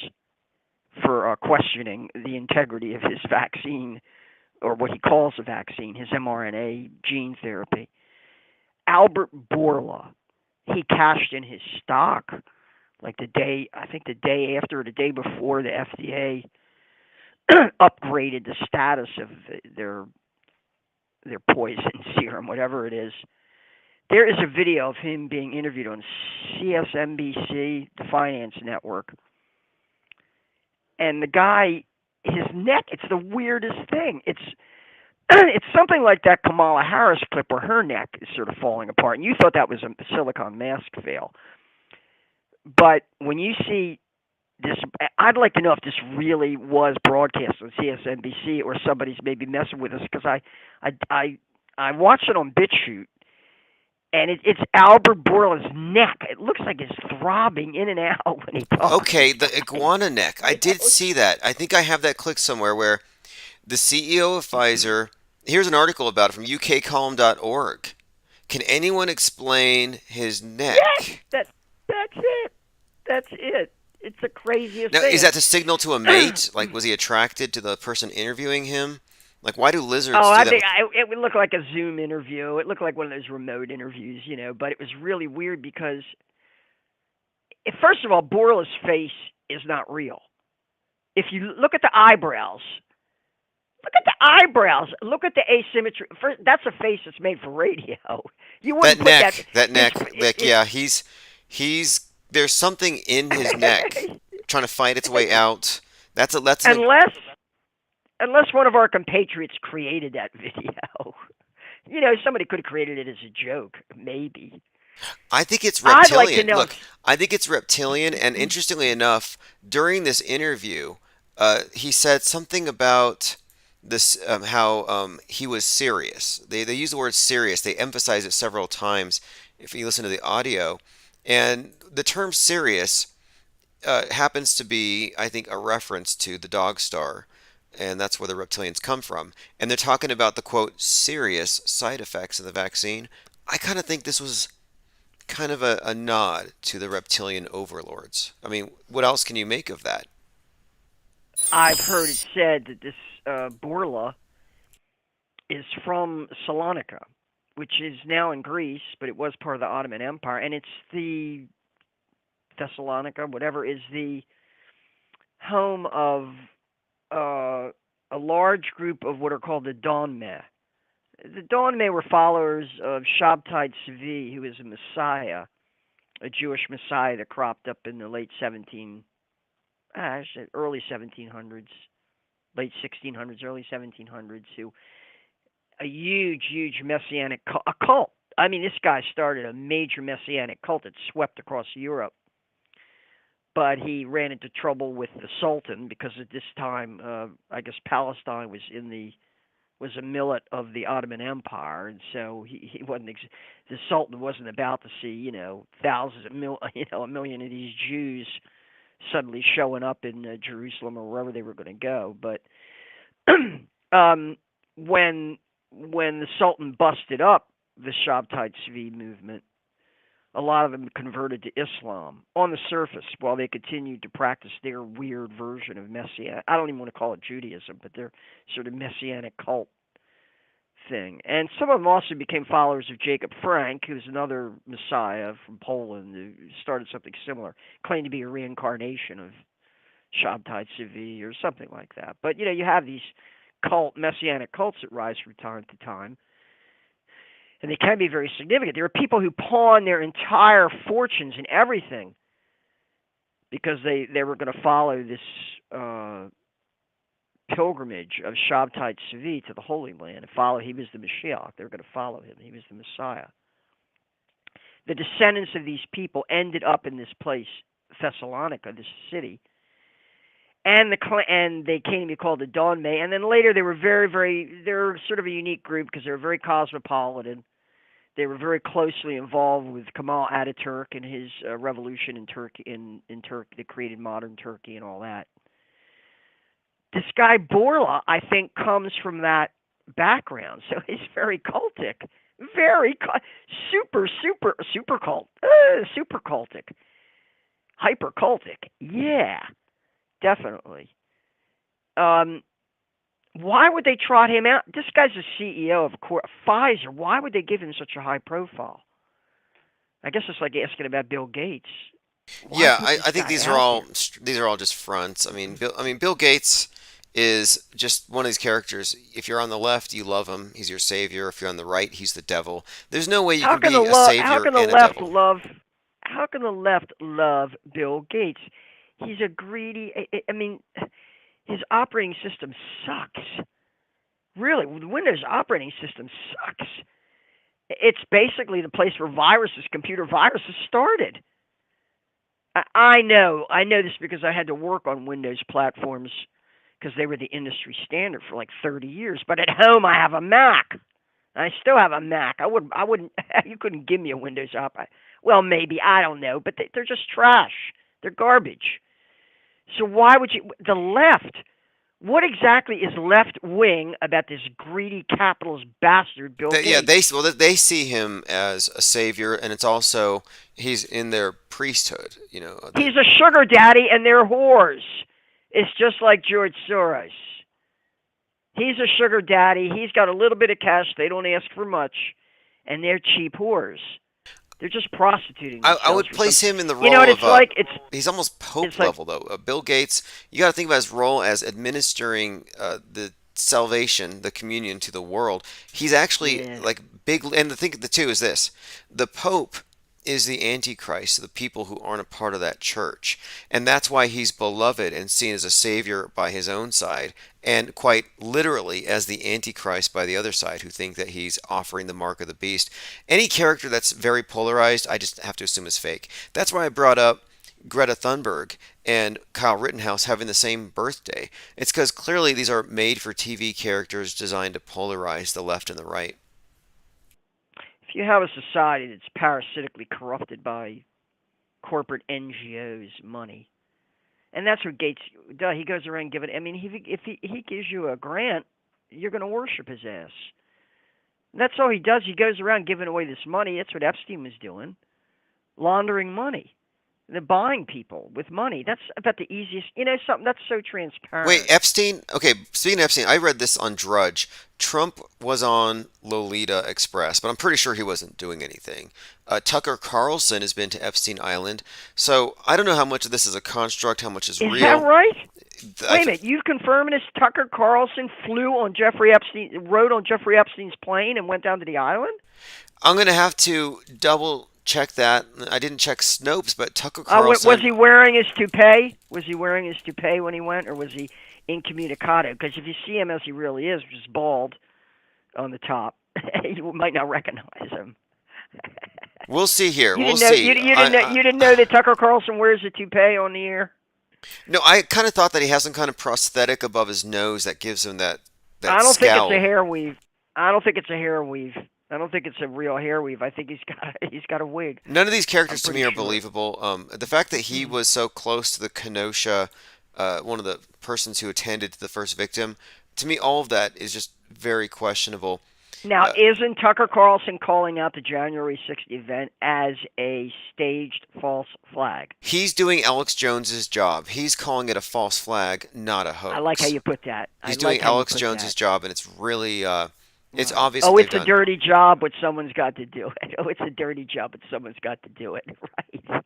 for questioning the integrity of his vaccine, or what he calls a vaccine, his mRNA gene therapy. Albert Bourla, he cashed in his stock like I think the day after or the day before the FDA upgraded the status of their poison serum, whatever it is. There is a video of him being interviewed on CSNBC, the finance network, and the guy, his neck, it's the weirdest thing. It's something like that Kamala Harris clip where her neck is sort of falling apart, and you thought that was a silicone mask fail. But when you see this, I'd like to know if this really was broadcast on CSNBC or somebody's maybe messing with us, because I watched it on BitChute, and it's Albert Bourla's neck. It looks like it's throbbing in and out when he talks. Okay, the iguana neck. I You did know? see that. I think I have that click somewhere where the CEO of Pfizer, here's an article about it from ukcolumn.org. Can anyone explain his Yes, neck? that's it. That's it. It's the craziest Now, is thing. that to signal to a mate? Like, was he attracted to the person interviewing him? Like, why do lizards Oh, do I that think with? it would look like a Zoom interview. It looked like one of those remote interviews, But it was really weird because, first of all, Borla's face is not real. If you look at the eyebrows, look at the eyebrows. Look at the asymmetry. First, that's a face that's made for radio. You That wouldn't put that. neck, that His, neck, like, yeah, he's, there's something in his neck trying to fight its way out. That's an, unless unless one of our compatriots created that video. Somebody could have created it as a joke, maybe. I think it's I'd like to reptilian. know Look, if. I think it's reptilian, and interestingly enough, during this interview, he said something about this how he was serious. They use the word serious. They emphasize it several times if you listen to the audio, and the term serious happens to be, I think, a reference to the dog star, and that's where the reptilians come from. And they're talking about the quote serious side effects of the vaccine. I kind of think this was kind of a nod to the reptilian overlords. I mean, what else can you make of that? I've heard it said that this Borla is from Salonika, which is now in Greece, but it was part of the Ottoman Empire, and it's the Thessalonica, whatever, is the home of a large group of what are called the Donme. The Donme were followers of Shabtai Tzvi, who is a Messiah, a Jewish Messiah that cropped up in the early 1700s, late 1600s, early 1700s, who a huge messianic cult. I mean, this guy started a major messianic cult that swept across Europe, but he ran into trouble with the Sultan because at this time, I guess Palestine was a millet of the Ottoman Empire, and so he wasn't. The Sultan wasn't about to see thousands of a million of these Jews suddenly showing up in Jerusalem or wherever they were going to go. But um, when the Sultan busted up the Shabtai Tzvi movement, a lot of them converted to Islam on the surface while they continued to practice their weird version of Messianic. I don't even want to call it Judaism, but their sort of Messianic cult thing. And some of them also became followers of Jacob Frank, who's another Messiah from Poland who started something similar, claimed to be a reincarnation of Shabtai Tzvi or something like that. But you have these Messianic cults that rise from time to time, and they can be very significant. There are people who pawn their entire fortunes and everything because they were going to follow this pilgrimage of Shabtai Tzvi to the Holy Land and follow. He was the Mashiach. They were going to follow him. He was the Messiah. The descendants of these people ended up in this place, Thessalonica, this city, and they came to be called the Dawn May. And then later they were they're sort of a unique group because they were very cosmopolitan. They were very closely involved with Kemal Ataturk and his revolution in Turkey, in Turkey that created modern Turkey and all that. This guy Borla, I think, comes from that background, so he's very cultic, super cult, super cultic, hyper cultic. Yeah, definitely. Why would they trot him out? This guy's the CEO of Pfizer. Why would they give him such a high profile? I guess it's like asking about Bill Gates. Why Yeah, put this I think guy out there? these are all just fronts. I mean Bill Gates is just one of these characters. If you're on the left, you love him. He's your savior. If you're on the right, he's the devil. There's no way you How can can the be a left? How savior can the and a left devil. love? How can the left love Bill Gates? He's a greedy. I mean, his operating system sucks. Really, the Windows operating system sucks. It's basically the place where computer viruses started. I know this because I had to work on Windows platforms because they were the industry standard for like 30 years. But at home, I have a Mac. I still have a Mac. I wouldn't. You couldn't give me a Windows op. Well, maybe I don't know, but they're just trash. They're garbage. So why would you? The left. What exactly is left wing about this greedy capitalist bastard Bill Yeah, Gates? they see him as a savior, and it's also he's in their priesthood. You know, He's a sugar daddy, and they're whores. It's just like George Soros. He's a sugar daddy. He's got a little bit of cash. They don't ask for much, and they're cheap whores. They're just prostituting I themselves would for some. place him in the You know role what of it's like? he's almost It's Pope like level though. Bill Gates, you got to think about his role as administering the salvation, the communion to the world. He's actually yeah. like big, and the two is this: the Pope is the Antichrist, the people who aren't a part of that church, and that's why he's beloved and seen as a savior by his own side, and quite literally as the Antichrist by the other side, who think that he's offering the mark of the beast. Any character that's very polarized, I just have to assume is fake. That's why I brought up Greta Thunberg and Kyle Rittenhouse having the same birthday. It's because clearly these are made for TV characters designed to polarize the left and the right. If you have a society that's parasitically corrupted by corporate NGOs money, and that's what Gates does. He goes around giving. I mean, if he gives you a grant, you're going to worship his ass. That's all he does. He goes around giving away this money. That's what Epstein was doing, laundering money. They're buying people with money. That's about the easiest. You know, something that's so Wait, transparent. Epstein? Okay, speaking of Epstein, I read this on Drudge. Trump was on Lolita Express, but I'm pretty sure he wasn't doing anything. Tucker Carlson has been to Epstein Island, so I don't know how much of this is a construct, how much is Is that real. right? I, Wait a minute. You confirming this? Tucker Carlson flew on Jeffrey Epstein, rode on Jeffrey Epstein's plane, and went down to the island? I'm gonna have to double check that. I didn't check Snopes, but Tucker Carlson. Was he wearing his toupee? Was he wearing his toupee when he went, or was he incommunicado? Because if you see him as he really is, which is bald on the top, you might not recognize him. We'll see here. You We'll didn't know. see. You didn't know that Tucker Carlson wears a toupee on the air. No, I kind of thought that he has some kind of prosthetic above his nose that gives him that I don't think it's a scowl. hair weave. I don't think it's a hair weave. I don't think it's a real hair weave. I think he's got a wig. None of these I'm characters to pretty me are sure. believable. The fact that he was so close to the Kenosha, one of the persons who attended to the first victim, to me, all of that is just very questionable. Now, Uh, isn't Tucker Carlson calling out the January 6th event as a staged false flag? he's doing Alex Jones's job. He's calling it a false flag, not a I like how hoax. you put that. I He's like doing how you Alex put Jones's that. job, and it's really, it's Right. obvious that Oh, they've it's a done. dirty job, but someone's got to do it. Oh, it's a dirty job, but someone's got to do it. Right.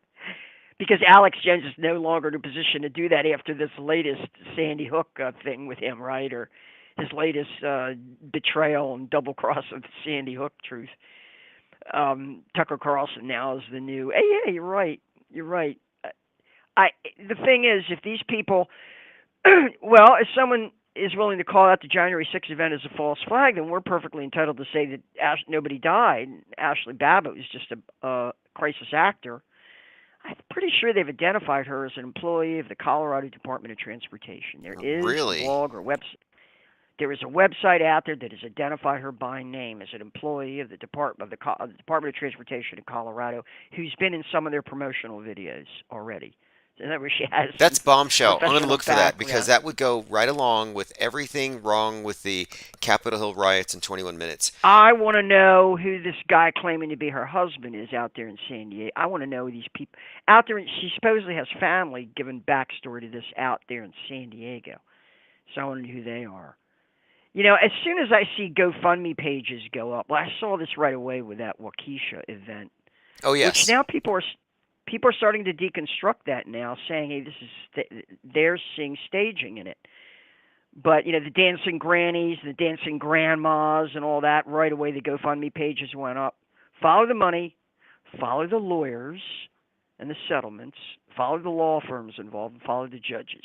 Because Alex Jones is no longer in a position to do that after this latest Sandy Hook thing with him, right? Or his latest betrayal and double cross of the Sandy Hook truth. Tucker Carlson now is the new. Hey, yeah, you're right. You're right. I. The thing is, if these people, well, if someone is willing to call out the January 6th event as a false flag, then we're perfectly entitled to say that nobody died. Ashley Babbitt was just a crisis actor. I'm pretty sure they've identified her as an employee of the Colorado Department of Transportation. There is a Really? blog or website. There is a website out there that has identified her by name as an employee of the Department of Transportation in Colorado, who's been in some of their promotional videos already. So that where she has That's some bombshell. I'm going to professional look for that because background. that would go right along with everything wrong with the Capitol Hill riots in 21 minutes. I want to know who this guy claiming to be her husband is out there in San Diego. I want to know who these people out there. She supposedly has family giving backstory to this out there in San Diego. So I want to know who they are. As soon as I see GoFundMe pages go up, well, I saw this right away with that Waukesha event, Oh, which yes. now people are starting to deconstruct that now, saying, "Hey, this is they're seeing staging in it." But the dancing grannies, the dancing grandmas, and all that, right away the GoFundMe pages went up. Follow the money, follow the lawyers and the settlements, follow the law firms involved, and follow the judges.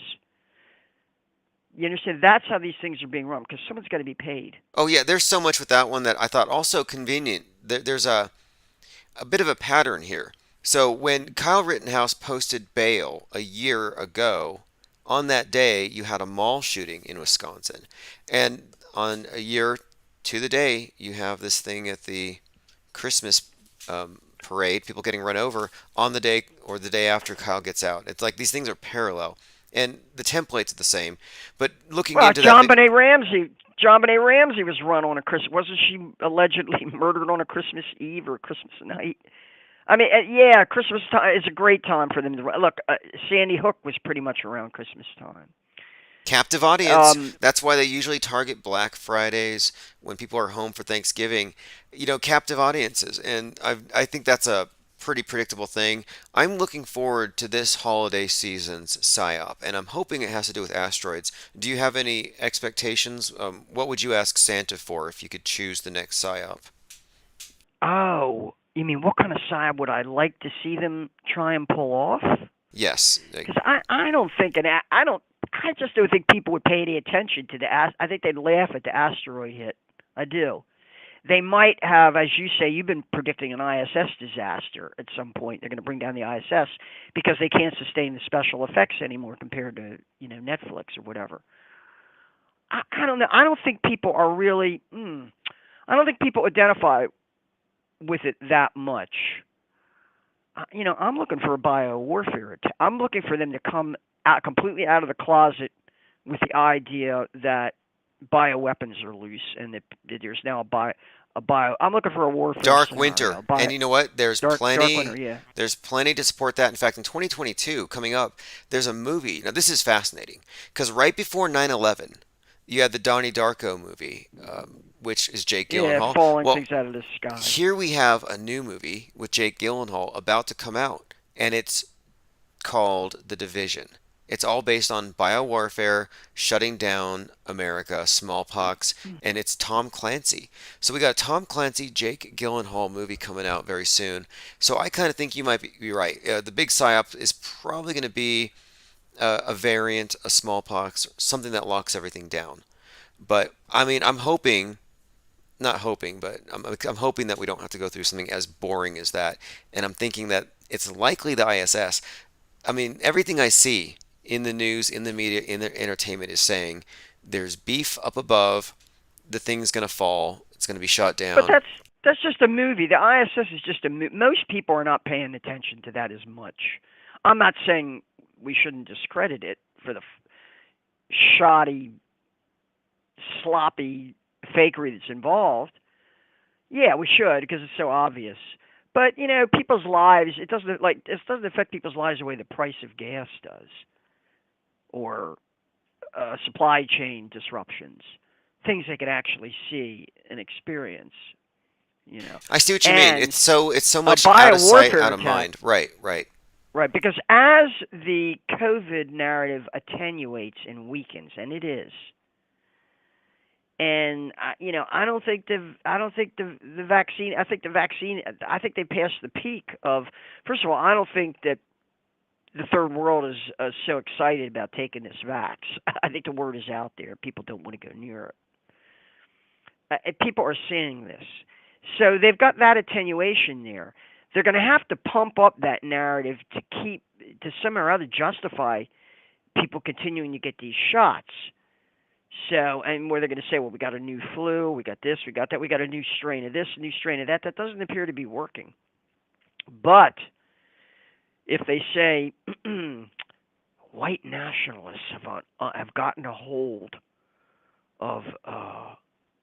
You understand? That's how these things are being run because someone's got to be paid. Oh, yeah. There's so much with that one that I thought also convenient. There's a bit of a pattern here. So when Kyle Rittenhouse posted bail a year ago, on that day you had a mall shooting in Wisconsin, and on a year to the day you have this thing at the Christmas parade, people getting run over on the day or the day after Kyle gets out. It's like these things are parallel, and the templates are the same. But looking Well, into that, John Benet Ramsey was run on a Christmas. Wasn't she allegedly murdered on a Christmas Eve or Christmas night? I mean, yeah, Christmas time is a great time for them to run. Look. Sandy Hook was pretty much around Christmas time. captive audience. Um, That's why they usually target Black Fridays when people are home for Thanksgiving. Captive audiences, and I think that's a pretty predictable thing. I'm looking forward to this holiday season's psyop, and I'm hoping it has to do with asteroids. Do you have any expectations? What would you ask Santa for if you could choose the next psyop? oh, you mean what kind of side would I like to see them try and pull off? Yes. Because I don't think I just don't think people would pay any attention to I think they'd laugh at the asteroid hit. I do. They might have, as you say, you've been predicting an ISS disaster at some point. They're going to bring down the ISS because they can't sustain the special effects anymore compared to Netflix or whatever. I don't know. I don't think people are really. I don't think people identify with it that much. I'm looking for a biowarfare. I'm looking for them to come out completely out of the closet with the idea that bioweapons are loose and that there's now a bio. I'm looking for a warfare Dark scenario. winter. And you know what? There's Dark winter. plenty Yeah. there's plenty to support that. In fact, in 2022 coming up, there's a movie. Now this is fascinating because right before 9/11, you had the Donnie Darko movie, which is Jake Yeah, Gyllenhaal. falling Well, things out of the sky. here we have a new movie with Jake Gyllenhaal about to come out, and it's called The Division. It's all based on biowarfare, shutting down America, smallpox, and it's Tom Clancy. So we got a Tom Clancy, Jake Gyllenhaal movie coming out very soon. So I kind of think you might be right. The big psyop is probably going to be a variant, a smallpox, something that locks everything down. But I mean, I'm hoping, not hoping, but I'm hoping that we don't have to go through something as boring as that. And I'm thinking that it's likely the ISS. I mean, everything I see in the news, in the media, in the entertainment is saying there's beef up above, the thing's going to fall, it's going to be shot But down. that's just a movie. The ISS is just a movie. Most people are not paying attention to that as much. I'm not saying we shouldn't discredit it for the shoddy, sloppy fakery that's involved. Yeah, we should because it's so obvious. But people's lives. It doesn't affect people's lives the way the price of gas does, or supply chain disruptions, things they can actually see and experience. You know, I see what you mean. and It's so a much out of sight, biowarfare out of attack. mind. Right, right. Right, because as the COVID narrative attenuates and weakens, and it is, and I don't think the vaccine. I think the vaccine. I think they passed the peak of. First of all, I don't think that the third world is so excited about taking this vax. I think the word is out there. People don't want to go near it. People are seeing this, so they've got that attenuation there. they're going to have to pump up that narrative to somehow or other justify people continuing to get these shots. So, and where they're going to say, well, we got a new flu, we got this, we got that, we got a new strain of this, a new strain of that. That doesn't appear to be working. But if they say white nationalists have gotten a hold of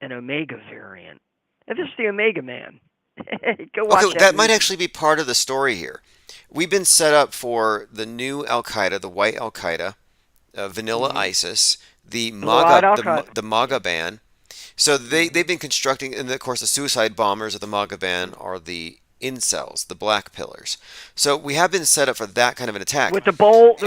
an Omega variant, and this is the Omega Man. Go watch Okay, that that might movie. actually be part of the story here. We've been set up for the new Al Qaeda, the white Al Qaeda, vanilla Mm-hmm. ISIS, the Blue-eyed MAGA, Al the Qaeda. the MAGA ban. So Mm-hmm. they've been constructing, and of course the suicide bombers of the MAGA ban are the incels, the black pillars. So we have been set up for that kind of an attack, and With the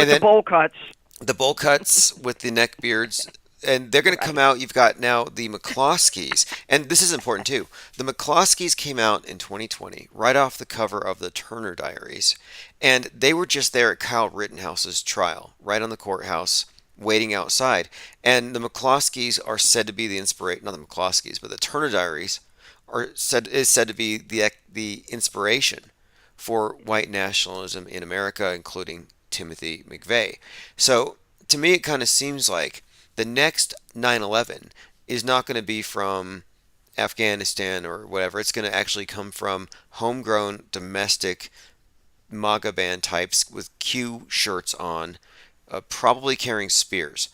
then bowl cuts. the bowl cuts with the neck beards, and they're going to come Right. out. You've got now the McCloskeys, and this is important too. The McCloskeys came out in 2020, right off the cover of the Turner Diaries, and they were just there at Kyle Rittenhouse's trial, right on the courthouse, waiting outside. And the McCloskeys are said to be the inspiration, not the McCloskeys, but the Turner Diaries is said to be the inspiration for white nationalism in America, including Timothy McVeigh. So to me, it kind of seems like the next 9/11 is not going to be from Afghanistan or whatever. It's going to actually come from homegrown domestic MAGA band types with Q shirts on, probably carrying spears.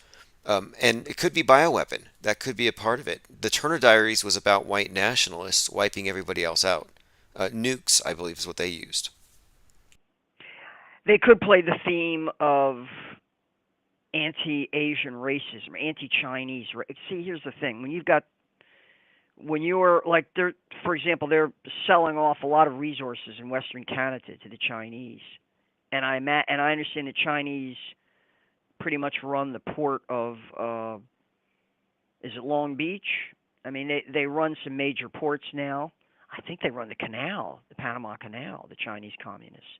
And it could be bioweapon. That could be a part of it. The Turner Diaries was about white nationalists wiping everybody else out. Nukes, I believe, is what they used. They could play the theme of anti-Asian racism, anti-Chinese. See, here's the thing: when you're like they're, for example, they're selling off a lot of resources in Western Canada to the Chinese, and I understand the Chinese pretty much run the port of is it Long Beach? I mean, they run some major ports now. I think they run the canal, the Panama Canal, the Chinese communists.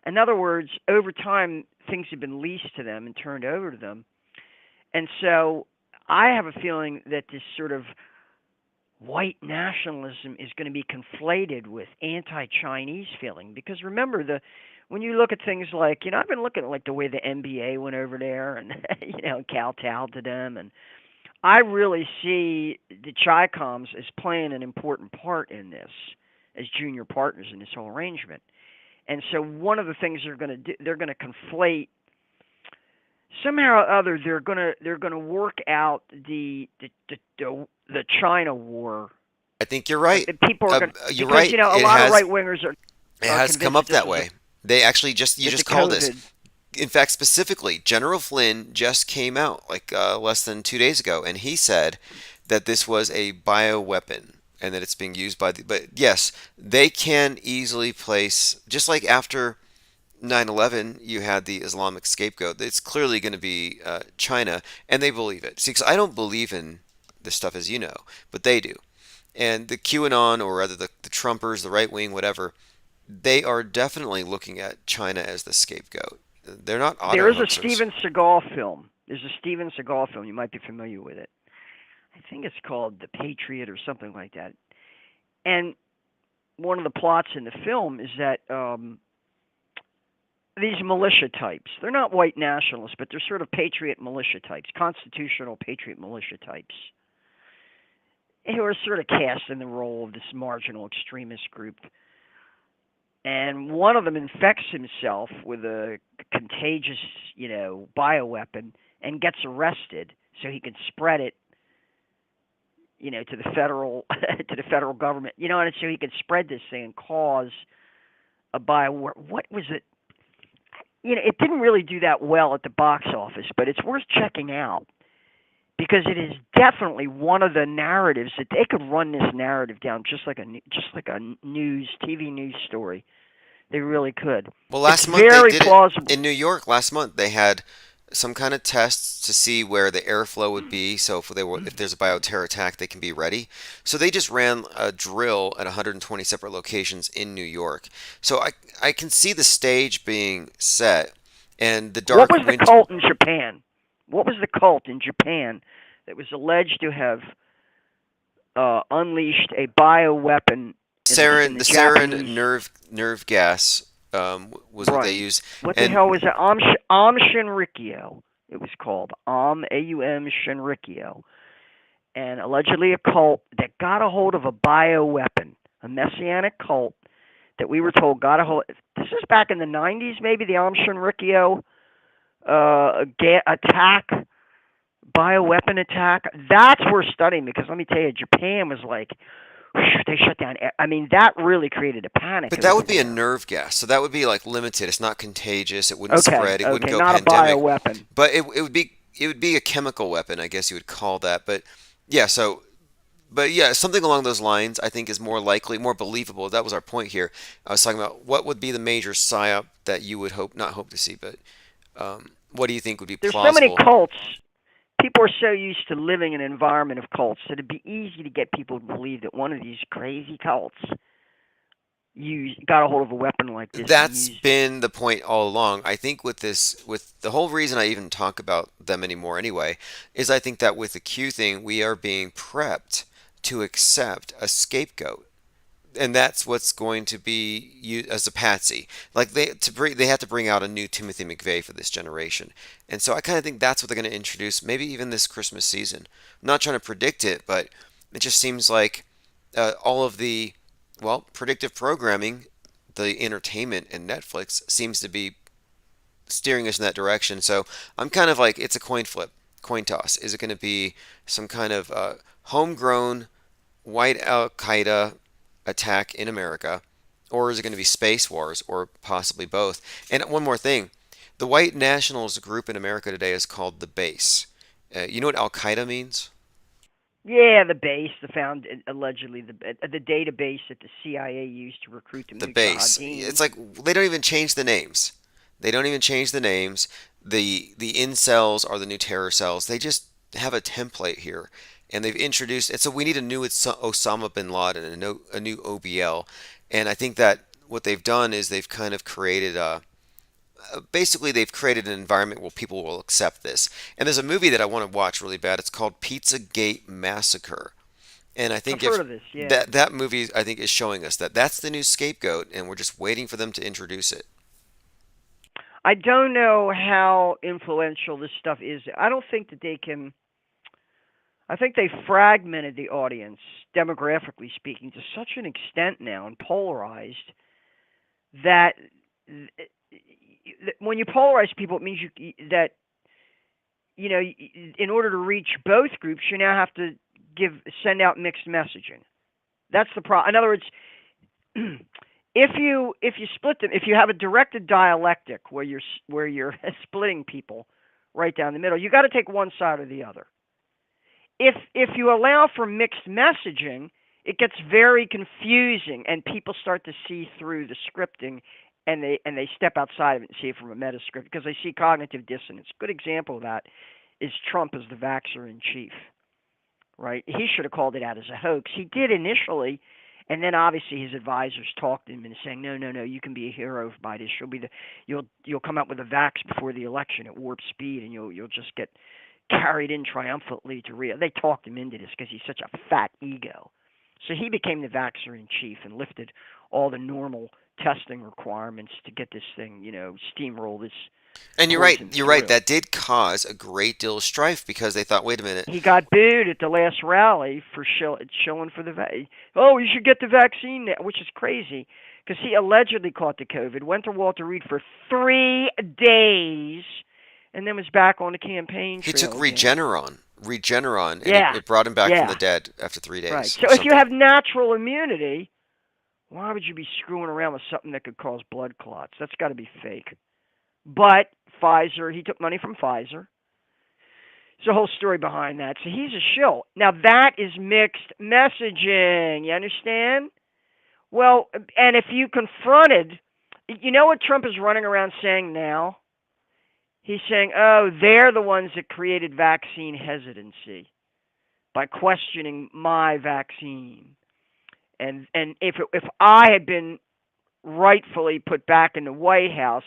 In other words, over time, things have been leased to them and turned over to them. And so I have a feeling that this sort of white nationalism is going to be conflated with anti-Chinese feeling. Because remember, when you look at things like, I've been looking at like the way the NBA went over there and, kowtowed to them. And I really see the Chi-Coms as playing an important part in this as junior partners in this whole arrangement. And so one of the things they're going to do, they're going to conflate somehow or other. They're going to work out the China war. I think you're right. The people are going to, You're because right. a lot of right wingers It are has come convinced up that this that was way. They actually just you that the just called this. COVID. In fact, specifically, General Flynn just came out like less than 2 days ago, and he said that this was a bioweapon and that it's being used by the. But yes, they can easily place, just like after 9/11, you had the Islamic scapegoat. It's clearly going to be China, and they believe it. See, because I don't believe in this stuff, as you know, but they do. And the QAnon, or rather the Trumpers, the right wing, whatever, they are definitely looking at China as the scapegoat. They're not There auto is a hoaxers. Steven Seagal film. There's a Steven Seagal film. You might be familiar with it. I think it's called The Patriot or something like that. And one of the plots in the film is that these militia types, they're not white nationalists, but they're sort of patriot militia types, constitutional patriot militia types, who are sort of cast in the role of this marginal extremist group. And one of them infects himself with a contagious, bioweapon and gets arrested so he can spread it, to the federal to the federal government, and so he can spread this thing and cause a bio. What was it? It didn't really do that well at the box office, but it's worth checking out because it is definitely one of the narratives that they could run this narrative down just like a news TV news story. They really could. Well, It's last month they very did it plausible. in New York. Last month they had some kind of tests to see where the airflow would be. So if there's a bioterror attack, they can be ready. So they just ran a drill at 120 separate locations in New York. So I can see the stage being set and the What dark was the winter. cult in Japan? What was the cult in Japan that was alleged to have unleashed a bioweapon in the The sarin Japanese. nerve gas was what they Right. used, What the and hell was it? Am Shinrikyo. It was called Aum Shinrikyo, and allegedly a cult that got a hold of a bioweapon, a messianic cult that we were told got a hold. This is back in the 90s, maybe the Aum Shinrikyo attack, bioweapon attack. That's worth studying because let me tell you, Japan was like, they shut down. I mean, that really created a panic but that over would be a there. nerve gas, so that would be like limited. It's not contagious. It wouldn't Okay, spread. It wouldn't okay, go not a pandemic, bioweapon. but it would be a chemical weapon, I guess you would call that. But yeah, but yeah, something along those lines, I think, is more likely, more believable. That was our point here. I was talking about what would be the major psyop that you would not hope to see, but what do you think would be There's so many plausible? cults. People are so used to living in an environment of cults that it'd be easy to get people to believe that one of these crazy cults got a hold of a weapon like this and That's used it. been the point all along. I think with the whole reason I even talk about them anymore anyway, is I think that with the Q thing, we are being prepped to accept a scapegoat. And that's what's going to be used as a patsy. Like they have to bring out a new Timothy McVeigh for this generation, and so I kind of think that's what they're going to introduce, maybe even this Christmas season. I'm not trying to predict it, but it just seems like all of the predictive programming, the entertainment, and Netflix seems to be steering us in that direction. So I'm kind of like it's a coin flip, coin toss. Is it going to be some kind of homegrown white Al Qaeda attack in America, or is it going to be space wars, or possibly both? And one more thing, the white nationalist group in America today is called the Base. You know what Al Qaeda means? Yeah, the base, the found allegedly the database that the CIA used to recruit the The Base. Mujahideen. It's like they don't even change the names. They don't even change the names. The incels are the new terror cells. They just have a template here, and they've introduced. And so we need a new Osama bin Laden and a new OBL. And I think that what they've done is they've kind of created a basically they've created an environment where people will accept this. And there's a movie that I want to watch really bad. It's called Pizzagate Massacre. And I I've think heard if of this. Yeah, that movie I think is showing us that that's the new scapegoat, and we're just waiting for them to introduce it. I don't know how influential this stuff is. I don't think that they can. I think they fragmented the audience demographically speaking to such an extent now and polarized that when you polarize people, it means that in order to reach both groups, you now have to send out mixed messaging. That's the problem. In other words, if you split them, if you have a directed dialectic where you're splitting people right down the middle, you got to take one side or the other. If you allow for mixed messaging, it gets very confusing, and people start to see through the scripting, and they step outside of it and see it from a metascript because they see cognitive dissonance. Good example of that is Trump as the vaxxer in chief, right? He should have called it out as a hoax. He did initially, and then obviously his advisors talked to him and saying, no, no, no, you can be a hero by this. You'll come out with a vax before the election at warp speed, and you'll just get carried in triumphantly to Rio. They talked him into this because he's such a fat ego. So he became the vaxxer in chief and lifted all the normal testing requirements to get this thing, steamroll this And poison you're right. through. That did cause a great deal of strife because they thought, wait a minute, He got booed at the last rally for shilling for the oh, you should get the vaccine now, which is crazy because he allegedly caught the COVID, went to Walter Reed for 3 days, and then was back on the campaign he took trail again. Regeneron, and Yeah, it brought him back from the yeah, dead after three right. days So or if you something. have natural immunity, why would you be screwing around with something that could cause blood clots? That's got to be fake. But Pfizer, he took money from Pfizer. There's a whole story behind that. So he's a shill. Now that is mixed messaging. You understand? Well, and if you confronted, you know what Trump is running around saying now? He's saying, oh, they're the ones that created vaccine hesitancy by questioning my vaccine. And if I had been rightfully put back in the White House,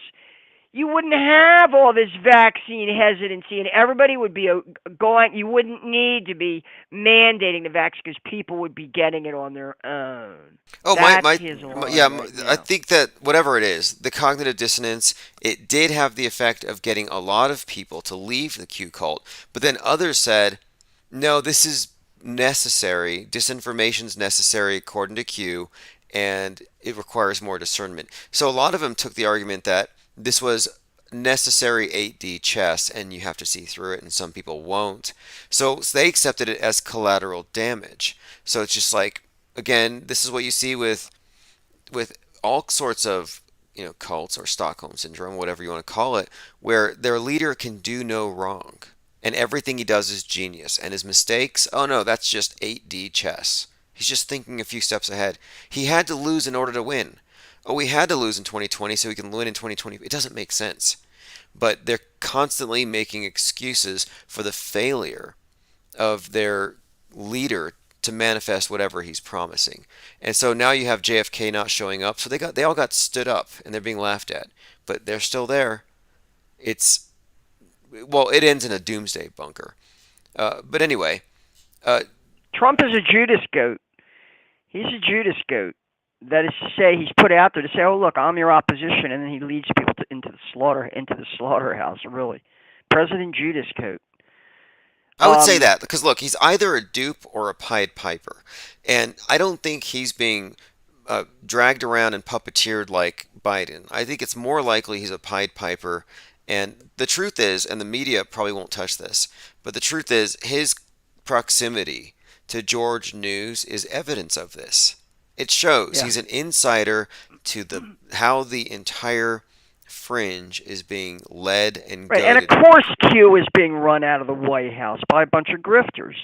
you wouldn't have all this vaccine hesitancy, and everybody would be going. You wouldn't need to be mandating the vaccine because people would be getting it on their own. Oh, That's his yeah, line right I now. think that whatever it is, the cognitive dissonance, it did have the effect of getting a lot of people to leave the Q cult. But then others said, no, this is necessary. Disinformation's necessary according to Q, and it requires more discernment. So a lot of them took the argument that this was necessary 8D chess and you have to see through it, and some people won't. So they accepted it as collateral damage. So it's just like, again, this is what you see with all sorts of cults or Stockholm syndrome, whatever you want to call it, where their leader can do no wrong, and everything he does is genius, and his mistakes, oh no, that's just 8D chess. He's just thinking a few steps ahead. He had to lose in order to win. Oh, we had to lose in 2020 so we can win in 2020. It doesn't make sense. But they're constantly making excuses for the failure of their leader to manifest whatever he's promising. And so now you have JFK not showing up, so they all got stood up and they're being laughed at. But they're still there. It's well, it ends in a doomsday bunker. But anyway, uh, Trump is a Judas goat. He's a Judas goat. That is to say, he's put out there to say, "Oh, look, I'm your opposition," and then he leads people into the slaughterhouse. Really, President Judas goat. I would say that because look, he's either a dupe or a Pied Piper, and I don't think he's being dragged around and puppeteered like Biden. I think it's more likely he's a Pied Piper, and the truth is, and the media probably won't touch this, but the truth is, his proximity to George News is evidence of this. It shows Yeah. he's an insider to the how the entire fringe is being led and Right, and of goaded. course Q is being run out of the White House by a bunch of grifters.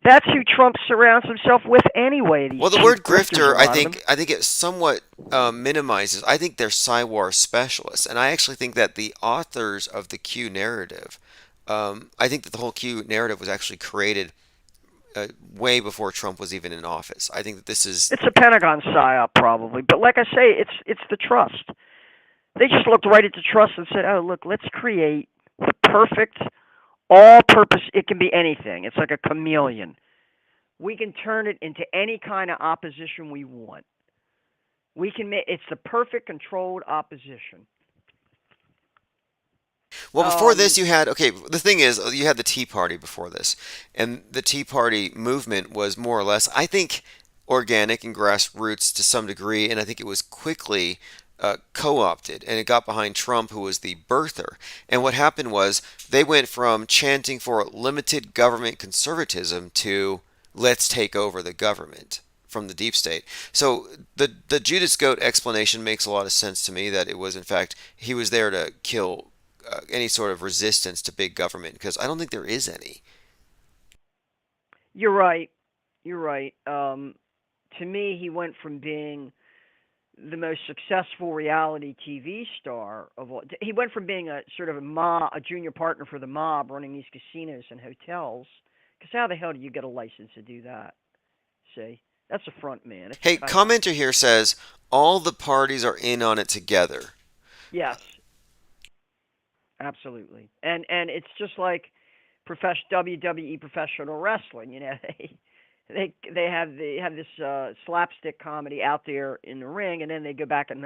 That's who Trump surrounds himself with anyway. These Well, the chief word grifters, grifter, a I lot of them. think, I think it somewhat minimizes. I think they're Psywar specialists, and I actually think that the authors of the Q narrative, I think that the whole Q narrative was actually created way before Trump was even in office. I think that this is It's a Pentagon psyop probably, but like I say, it's the trust. They just looked right at the trust and said, "Oh, look, let's create the perfect all-purpose. It can be anything. It's like a chameleon. We can turn it into any kind of opposition we want. We can make it's the perfect controlled opposition." well, before this Um, you had, okay, the thing is, you had the Tea Party before this, and the Tea Party movement was more or less, I think, organic and grassroots to some degree, and I think it was quickly co-opted, and it got behind Trump, who was the birther. And what happened was they went from chanting for limited government conservatism to let's take over the government from the deep state. So the Judas Goat explanation makes a lot of sense to me that it was in fact he was there to kill any sort of resistance to big government because I don't think there is any. you're right. You're right. To me, he went from being the most successful reality TV star of all. He went from being a sort of a junior partner for the mob, running these casinos and hotels. Because how the hell do you get a license to do that? See, that's a front man. It's Hey, a coyote. commenter here says all the parties are in on it together. Yes, absolutely. And it's just like WWE professional wrestling. You know, they have this slapstick comedy out there in the ring, and then they go back in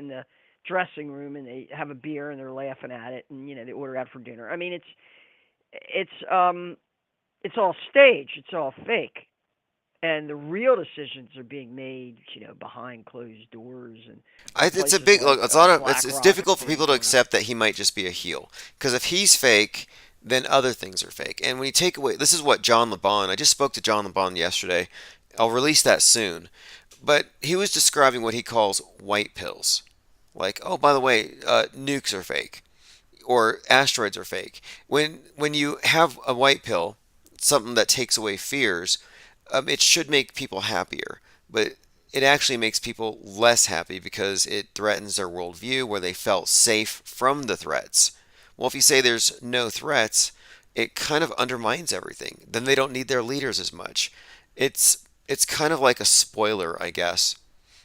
the dressing room and they have a beer and they're laughing at it, and they order out for dinner. I mean, it's all staged, it's all fake, and the real decisions are being made, behind closed doors and in It's a places big like look. It's a lot of it's BlackRock and difficult for things people to like that. accept that he might just be a heel. Because if he's fake, then other things are fake. And when you take away, this is what John LeBon. I just spoke to John LeBon yesterday. I'll release that soon. But he was describing what he calls white pills. Like, oh, by the way, nukes are fake, or asteroids are fake. When you have a white pill, something that takes away fears, it should make people happier. But it actually makes people less happy because it threatens their worldview where they felt safe from the threats. Well, if you say there's no threats, it kind of undermines everything. Then they don't need their leaders as much. It's kind of like a spoiler, I guess.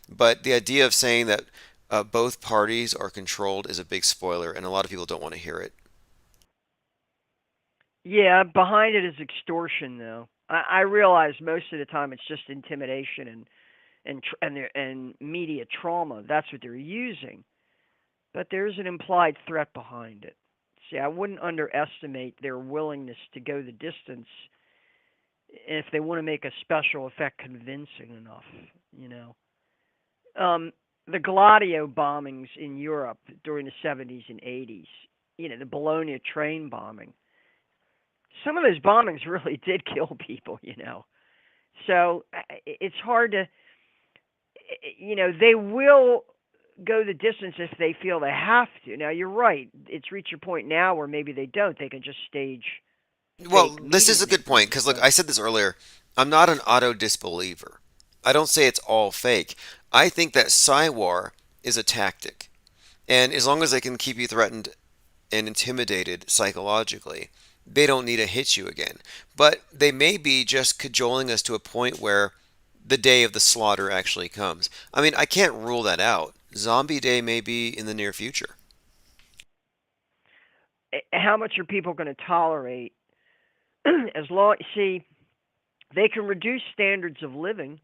But the idea of saying that both parties are controlled is a big spoiler, and a lot of people don't want to hear it. Yeah, behind it is extortion, though. I realize most of the time it's just intimidation and media trauma. That's what they're using, but there's an implied threat behind it. See, I wouldn't underestimate their willingness to go the distance if they want to make a special effect convincing enough. You know, the Gladio bombings in Europe during the 70s and 80s. The Bologna train bombing. Some of those bombings really did kill people. So it's hard to. They will go the distance if they feel they have to. Now you're right. It's reached a point now where maybe they don't. They can just stage Well, fake this is media a good point because, messages. look, But I said this earlier. I'm not an auto disbeliever. I don't say it's all fake. I think that Psywar is a tactic. And as long as they can keep you threatened and intimidated psychologically, they don't need to hit you again. But they may be just cajoling us to a point where the day of the slaughter actually comes. I mean, I can't rule that out. Zombie Day may be in the near future. how much are people going to tolerate? As long see, they can reduce standards of living.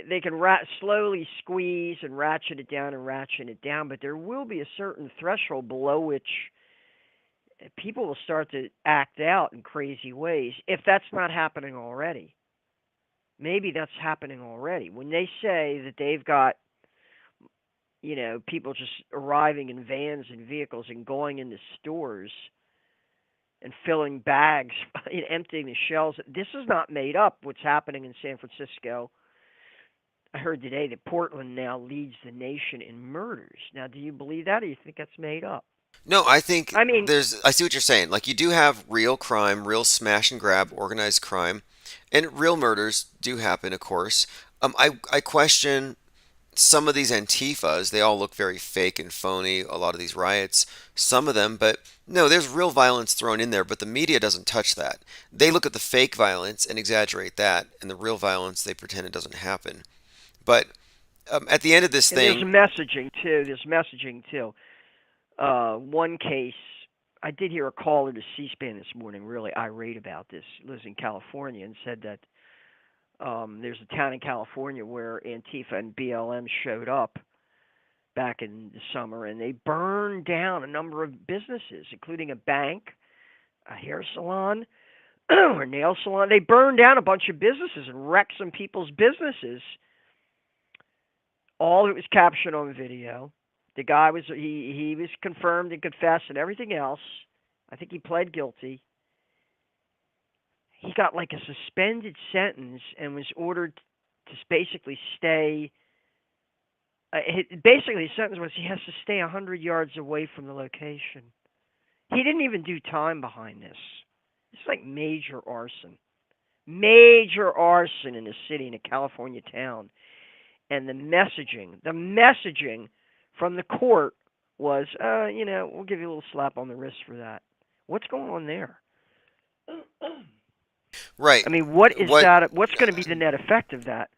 They can slowly squeeze and ratchet it down, but there will be a certain threshold below which people will start to act out in crazy ways if that's not happening already. Maybe that's happening already. When they say that they've got, people just arriving in vans and vehicles and going into stores and filling bags and emptying the shelves, this is not made up. What's happening in San Francisco, I heard today that Portland now leads the nation in murders. Now, do you believe that, or do you think that's made up? No, I think I mean, I see what you're saying. Like, you do have real crime, real smash and grab, organized crime, and real murders do happen, of course. I question some of these Antifas. They all look very fake and phony, a lot of these riots, some of them, but no, there's real violence thrown in there, but the media doesn't touch that. They look at the fake violence and exaggerate that, and the real violence, they pretend it doesn't happen. But at the end of this and there's thing, messaging too. There's messaging too. One case, I did hear a caller to C-SPAN this morning, really irate about this. Lives in California and said that there's a town in California where Antifa and BLM showed up back in the summer, and they burned down a number of businesses, including a bank, a hair salon, or nail salon. They burned down a bunch of businesses and wrecked some people's businesses. All of it was captured on video. The guy he was confirmed and confessed and everything else. I think he pled guilty. He got like a suspended sentence and was ordered to basically stay. Basically, his sentence was he has to stay 100 yards away from the location. He didn't even do time behind this. It's like major arson. Major arson in a city, in a California town. And the messaging from the court was, we'll give you a little slap on the wrist for that. What's going on there? right? I mean, what is What that? What's going to be the net effect of that?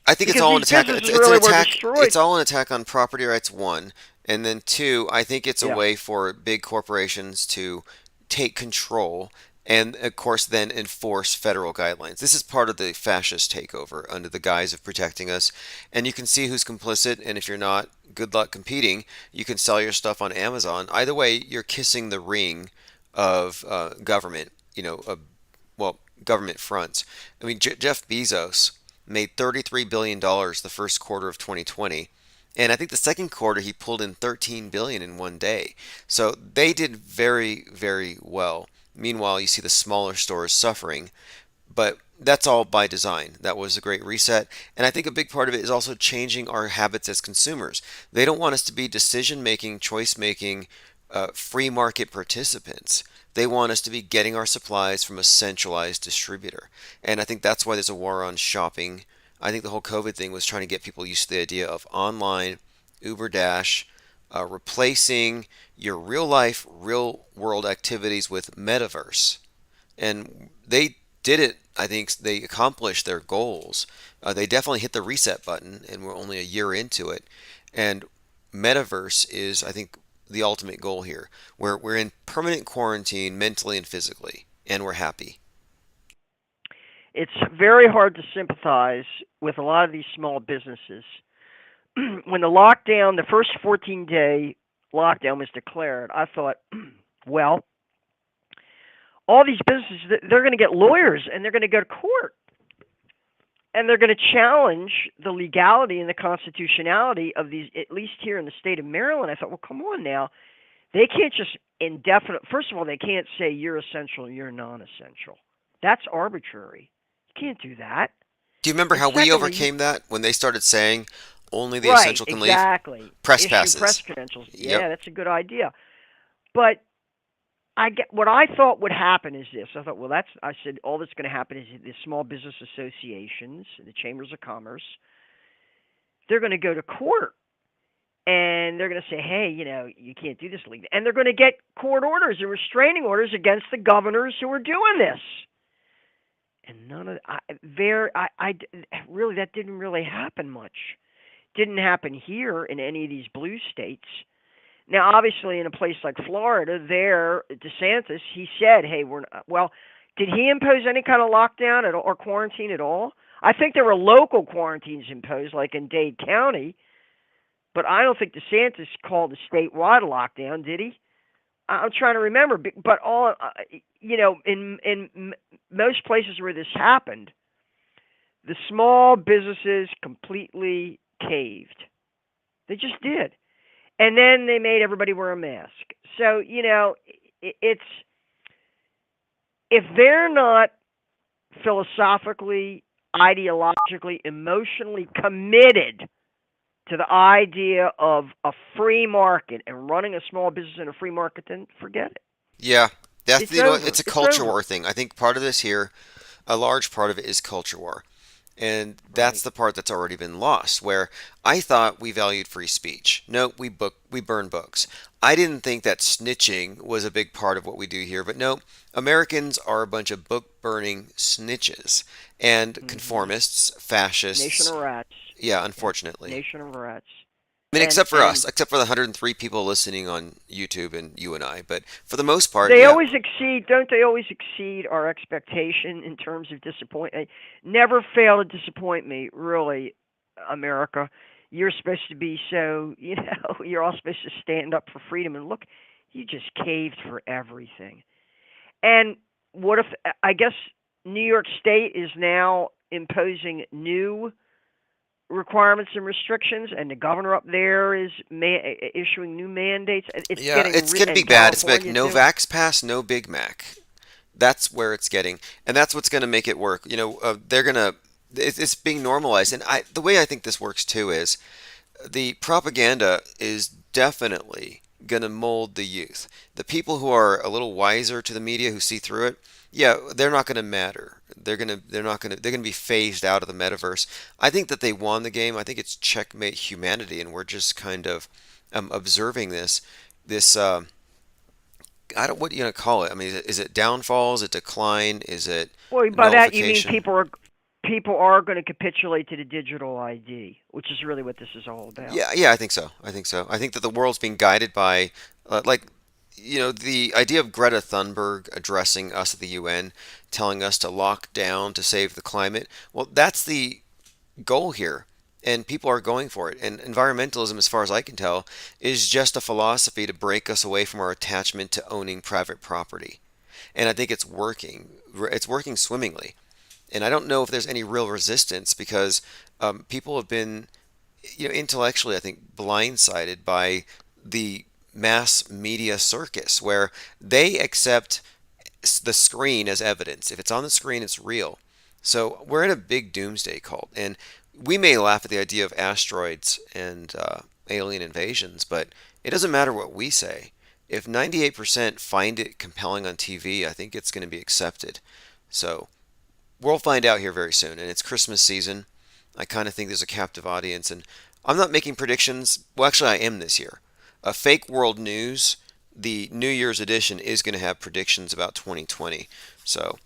I think it's Because all an these attack. businesses It's an really were attack. destroyed. It's all an attack on property rights. One, and then two. I think it's a Yeah. way for big corporations to take control, and of course, then enforce federal guidelines. This is part of the fascist takeover under the guise of protecting us, and you can see who's complicit. And if you're not, good luck competing. You can sell your stuff on Amazon. Either way, you're kissing the ring of government. Well, government fronts. I mean, Jeff Bezos made $33 billion the first quarter of 2020. And I think the second quarter he pulled in 13 billion in one day. So they did very, very well. Meanwhile, you see the smaller stores suffering, but that's all by design. That was a great reset. And I think a big part of it is also changing our habits as consumers. They don't want us to be decision making, choice making, free market participants. They want us to be getting our supplies from a centralized distributor. And I think that's why there's a war on shopping. I think the whole COVID thing was trying to get people used to the idea of online, Uber Dash, replacing your real life, real world activities with metaverse. And they did it I think they accomplished their goals. They definitely hit the reset button, and we're only a year into it. And metaverse is, I think, the ultimate goal here. We're in permanent quarantine mentally and physically, and we're happy. It's very hard to sympathize with a lot of these small businesses. When the first 14-day lockdown was declared, I thought, well, all these businesses, they're going to get lawyers and they're going to go to court and they're going to challenge the legality and the constitutionality of these, at least here in the state of Maryland. I thought, well, come on now. They can't just first of all, they can't say you're essential, you're non essential. That's arbitrary. You can't do that. Do you remember And how we secondly, overcame that when they started saying only the right, essential can leave? exactly. Press Issue press passes. credentials. Yeah, Yep. that's a good idea. But what I thought would happen is this. I thought, well, I said all that's going to happen is the small business associations, the chambers of commerce, they're going to go to court and they're going to say, hey, you can't do this legally, and they're going to get court orders and restraining orders against the governors who are doing this. And none of really that didn't really happen much. Didn't happen here in any of these blue states. Now, obviously, in a place like Florida, there, DeSantis, he said, hey, did he impose any kind of lockdown or quarantine at all? I think there were local quarantines imposed, like in Dade County, but I don't think DeSantis called a statewide lockdown, did he? I'm trying to remember, but in most places where this happened, the small businesses completely caved. They just did. And then they made everybody wear a mask. So, it's if they're not philosophically, ideologically, emotionally committed to the idea of a free market and running a small business in a free market, then forget it. Yeah. That's It's it's over. a It's culture over. war thing. I think part of this here, a large part of it is culture war. And that's Right. the part that's already been lost, where I thought we valued free speech. No, we burn books. I didn't think that snitching was a big part of what we do here, but no, Americans are a bunch of book burning snitches and Hmm. conformists, Nation fascists. of rats. Yeah, Yeah. unfortunately. Nation of rats. I mean, And except for and us, except for the 103 people listening on YouTube and you and I, but for the most part, they yeah. always exceed, don't they always exceed our expectation in terms of disappointment? Never fail to disappoint me, really, America. You're supposed to be so, you're all supposed to stand up for freedom. And look, you just caved for everything. And what if, I guess, New York State is now imposing new requirements and restrictions, and the governor up there is issuing new mandates. It's Yeah, getting, it's gonna be and bad. It's like California no too. Vax Pass, no Big Mac. That's where it's getting, and that's what's going to make it work. They're gonna. It's being normalized, and the way I think this works too is the propaganda is definitely going to mold the youth. The people who are a little wiser to the media, who see through it, yeah, they're not going to matter. They're going to be phased out of the metaverse. I think that they won the game. I think it's checkmate humanity, and we're just kind of observing this. I don't what you gonna call it. I mean, is it downfall? Is it decline? Is it Well, by that you mean nullification? people are going to capitulate to the digital ID, which is really what this is all about. Yeah, yeah, I think so. I think so. I think that the world's being guided by, the idea of Greta Thunberg addressing us at the UN, telling us to lock down to save the climate. Well, that's the goal here, and people are going for it. And environmentalism, as far as I can tell, is just a philosophy to break us away from our attachment to owning private property. And I think it's working. It's working swimmingly. And I don't know if there's any real resistance because people have been, intellectually, I think, blindsided by the mass media circus where they accept the screen as evidence. If it's on the screen, it's real. So we're in a big doomsday cult, and we may laugh at the idea of asteroids and alien invasions, but it doesn't matter what we say. If 98% find it compelling on TV, I think it's going to be accepted. So we'll find out here very soon, and it's Christmas season. I kind of think there's a captive audience, and I'm not making predictions. Well, actually, I am this year. Fake World News, the New Year's edition, is going to have predictions about 2020. So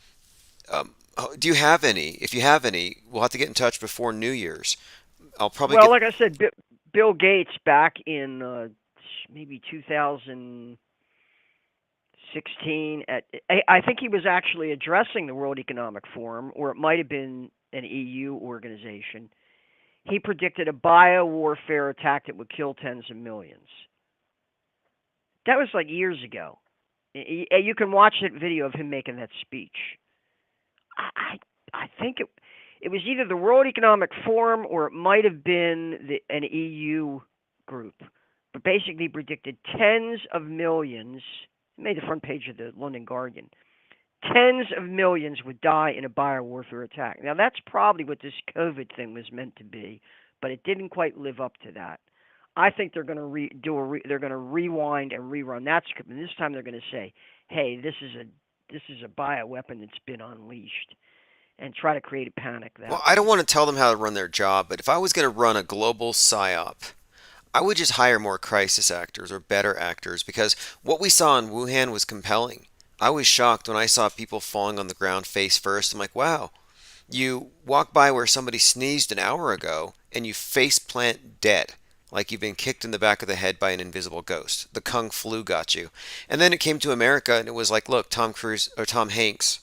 Do you have any? If you have any, we'll have to get in touch before New Year's. I'll probably Well, get. like I said, Bill Gates back in maybe 2016 I think he was actually addressing the World Economic Forum, or it might have been an EU organization. He predicted a biowarfare attack that would kill tens of millions. That was like years ago. You can watch that video of him making that speech. I think it was either the World Economic Forum or it might have been an EU group. But basically predicted tens of millions. It made the front page of the London Guardian. Tens of millions would die in a biowarfare attack. Now that's probably what this COVID thing was meant to be, but it didn't quite live up to that. I think they're going to they're going to rewind and rerun that script, and this time they're going to say, "Hey, this is a bioweapon that's been unleashed," and try to create a panic Well, that I don't way. want to tell them how to run their job, but if I was going to run a global psyop, I would just hire more crisis actors or better actors because what we saw in Wuhan was compelling. I was shocked when I saw people falling on the ground face first. I'm like, wow, you walk by where somebody sneezed an hour ago and you face plant dead, like you've been kicked in the back of the head by an invisible ghost. The Kung flu got you. And then it came to America and it was like, look, Tom Cruise or Tom Hanks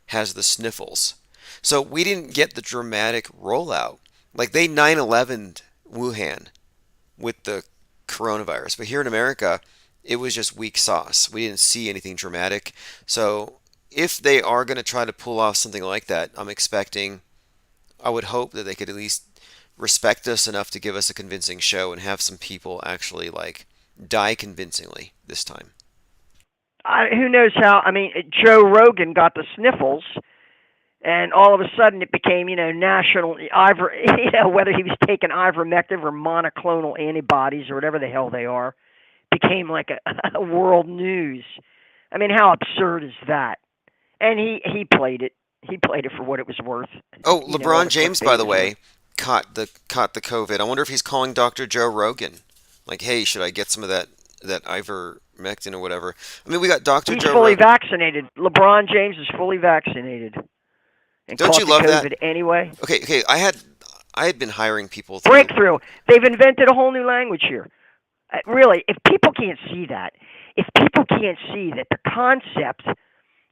has the sniffles. So we didn't get the dramatic rollout. Like they 9/11 Wuhan with the coronavirus. But here in America, it was just weak sauce. We didn't see anything dramatic. So if they are going to try to pull off something like that, I would hope that they could at least respect us enough to give us a convincing show and have some people actually like die convincingly this time. Who knows how? I mean, Joe Rogan got the sniffles, and all of a sudden it became, national whether he was taking ivermectin or monoclonal antibodies or whatever the hell they are, became like a world news. I mean, how absurd is that? And he played it. He played it for what it was worth. Oh, All LeBron the James, clickbait by it the was worth. way, caught the COVID. I wonder if he's calling Dr. Joe Rogan. Like, hey, should I get some of that ivermectin or whatever? I mean, we got Dr. He's Joe fully Rogan. vaccinated. LeBron James is fully vaccinated and Don't you caught the love that? COVID anyway. Okay, okay. I had been hiring people through. Breakthrough. They've invented a whole new language here. Really, if people can't see that, if people can't see that the concept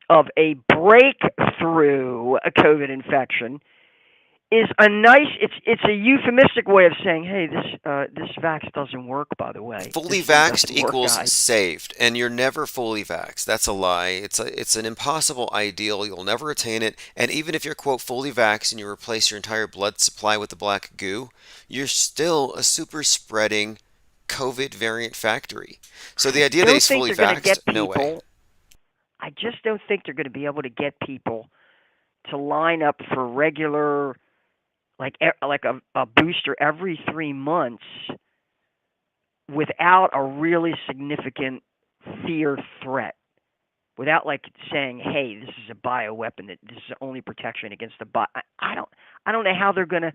of a breakthrough COVID infection is a nice, it's a euphemistic way of saying, hey, this vax doesn't work. By the way, this Fully thing vaxxed doesn't work, equals guys. saved, and you're never fully vaxxed. That's a lie. It's an impossible ideal. You'll never attain it. And even if you're quote fully vaxxed and you replace your entire blood supply with the black goo, you're still a super spreading COVID variant factory. So the I idea that don't he's think fully they're going to vaxxed, get no way. people. I just don't think they're going to be able to get people to line up for regular, like a booster every 3 months without a really significant fear threat. Without like saying, "Hey, this is a bioweapon. That this is the only protection against the bio." I don't know how they're gonna.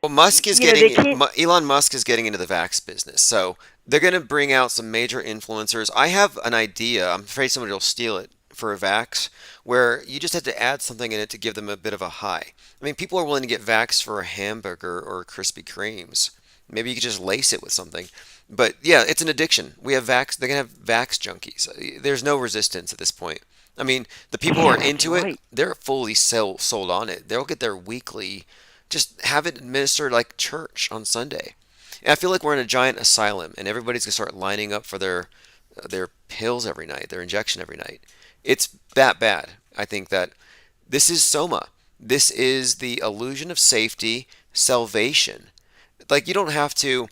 Well, They can't. Elon Musk is getting into the vax business, so they're going to bring out some major influencers. I have an idea. I'm afraid somebody will steal it for a vax, where you just have to add something in it to give them a bit of a high. I mean, people are willing to get vax for a hamburger or Krispy Kremes. Maybe you could just lace it with something. But yeah, it's an addiction. We have vax. They're going to have vax junkies. There's no resistance at this point. I mean, the people who are Yeah, that's into it, right. they're fully sold on it. They'll get their weekly just have it administered like church on Sunday. And I feel like we're in a giant asylum, and everybody's gonna start lining up for their pills every night, their injection every night. It's that bad. I think that this is soma. This is the illusion of safety, salvation. Like you don't have to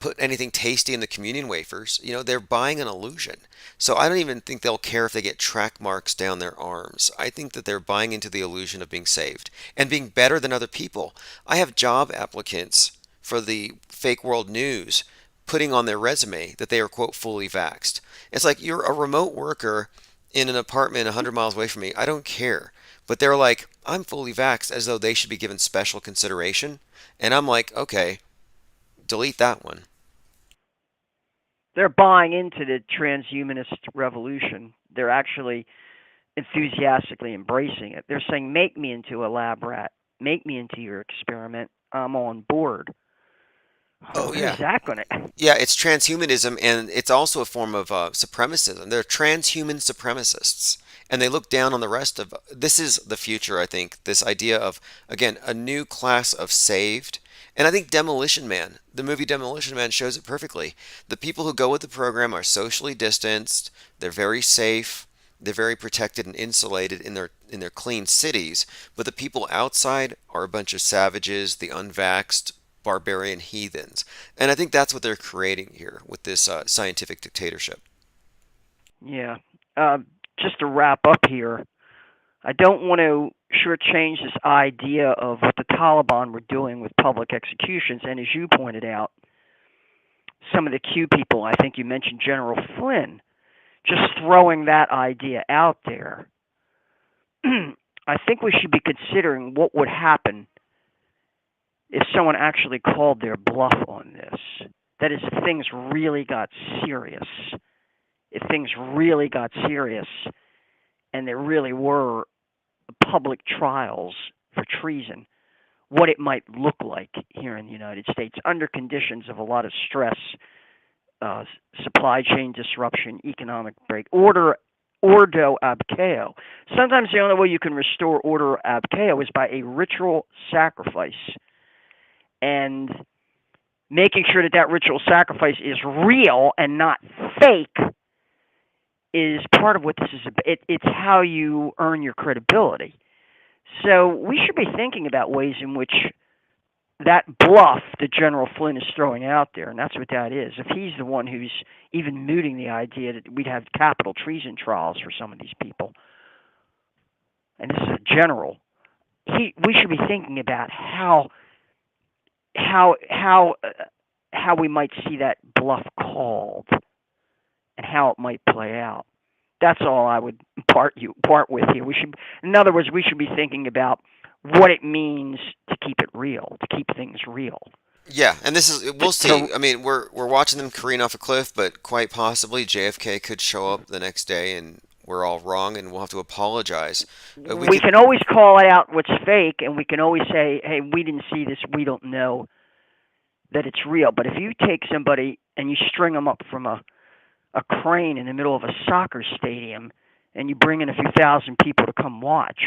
put anything tasty in the communion wafers. You know, they're buying an illusion. So I don't even think they'll care if they get track marks down their arms. I think that they're buying into the illusion of being saved and being better than other people. I have job applicants for the fake world news putting on their resume that they are, quote, fully vaxxed. It's like you're a remote worker in an apartment 100 miles away from me. I don't care. But they're like, I'm fully vaxxed as though they should be given special consideration. And I'm like, okay, delete that one. They're buying into the transhumanist revolution. They're actually enthusiastically embracing it. They're saying, "Make me into a lab rat. Make me into your experiment. I'm on board." Oh What is yeah. that going to? Yeah, it's transhumanism, and it's also a form of supremacism. They're transhuman supremacists, and they look down on the rest of. This is the future, I think. This idea of, again, a new class of saved, and I think Demolition Man, the movie Demolition Man, shows it perfectly. The people who go with the program are socially distanced. They're very safe. They're very protected and insulated in their clean cities. But the people outside are a bunch of savages, the unvaxxed, barbarian heathens. And I think that's what they're creating here with this scientific dictatorship. Yeah. Uh, just to wrap up here, I don't want to shortchange this idea of what the Taliban were doing with public executions. And as you pointed out, some of the Q people, I think you mentioned General Flynn, just throwing that idea out there. I think we should be considering what would happen if someone actually called their bluff on this. That is, if things really got serious. If things really got serious and there really were public trials for treason, what it might look like here in the United States under conditions of a lot of stress, uh, supply chain disruption, economic break, ordo ab chaos. Sometimes the only way you can restore order ab chaos is by a ritual sacrifice, and making sure that that ritual sacrifice is real and not fake is part of what this is about. It's how you earn your credibility. So we should be thinking about ways in which that bluff that General Flynn is throwing out there, and that's what that is. If he's the one who's even mooting the idea that we'd have capital treason trials for some of these people, and this is a general, we should be thinking about how we might see that bluff called and how it might play out. That's all I would part with here. In other words, we should be thinking about what it means to keep it real, to keep things real. Yeah, and this is we'll see. So I mean, we're watching them careen off a cliff, but quite possibly JFK could show up the next day and we're all wrong and we'll have to apologize. We we could can always call it out what's fake, and we can always say, "Hey, we didn't see this. We don't know that it's real." But if you take somebody and you string them up from a crane in the middle of a soccer stadium and you bring in a few thousand people to come watch,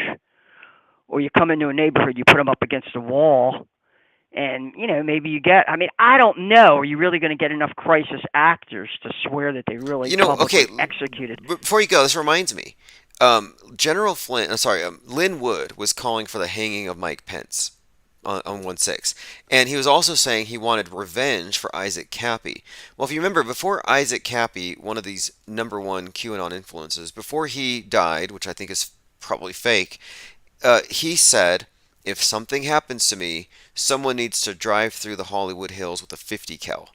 or you come into a neighborhood, you put them up against a wall, and maybe you get, I don't know, are you really going to get enough crisis actors to swear that they really okay, publicly executed? before you go, this reminds me. General Flynn, sorry, Lynn Wood was calling for the hanging of Mike Pence on 1/6. And he was also saying he wanted revenge for Isaac Cappy. Well, if you remember, before Isaac Cappy, one of these number one QAnon influences, before he died, which I think is probably fake, he said, if something happens to me, someone needs to drive through the Hollywood Hills with a 50 cal.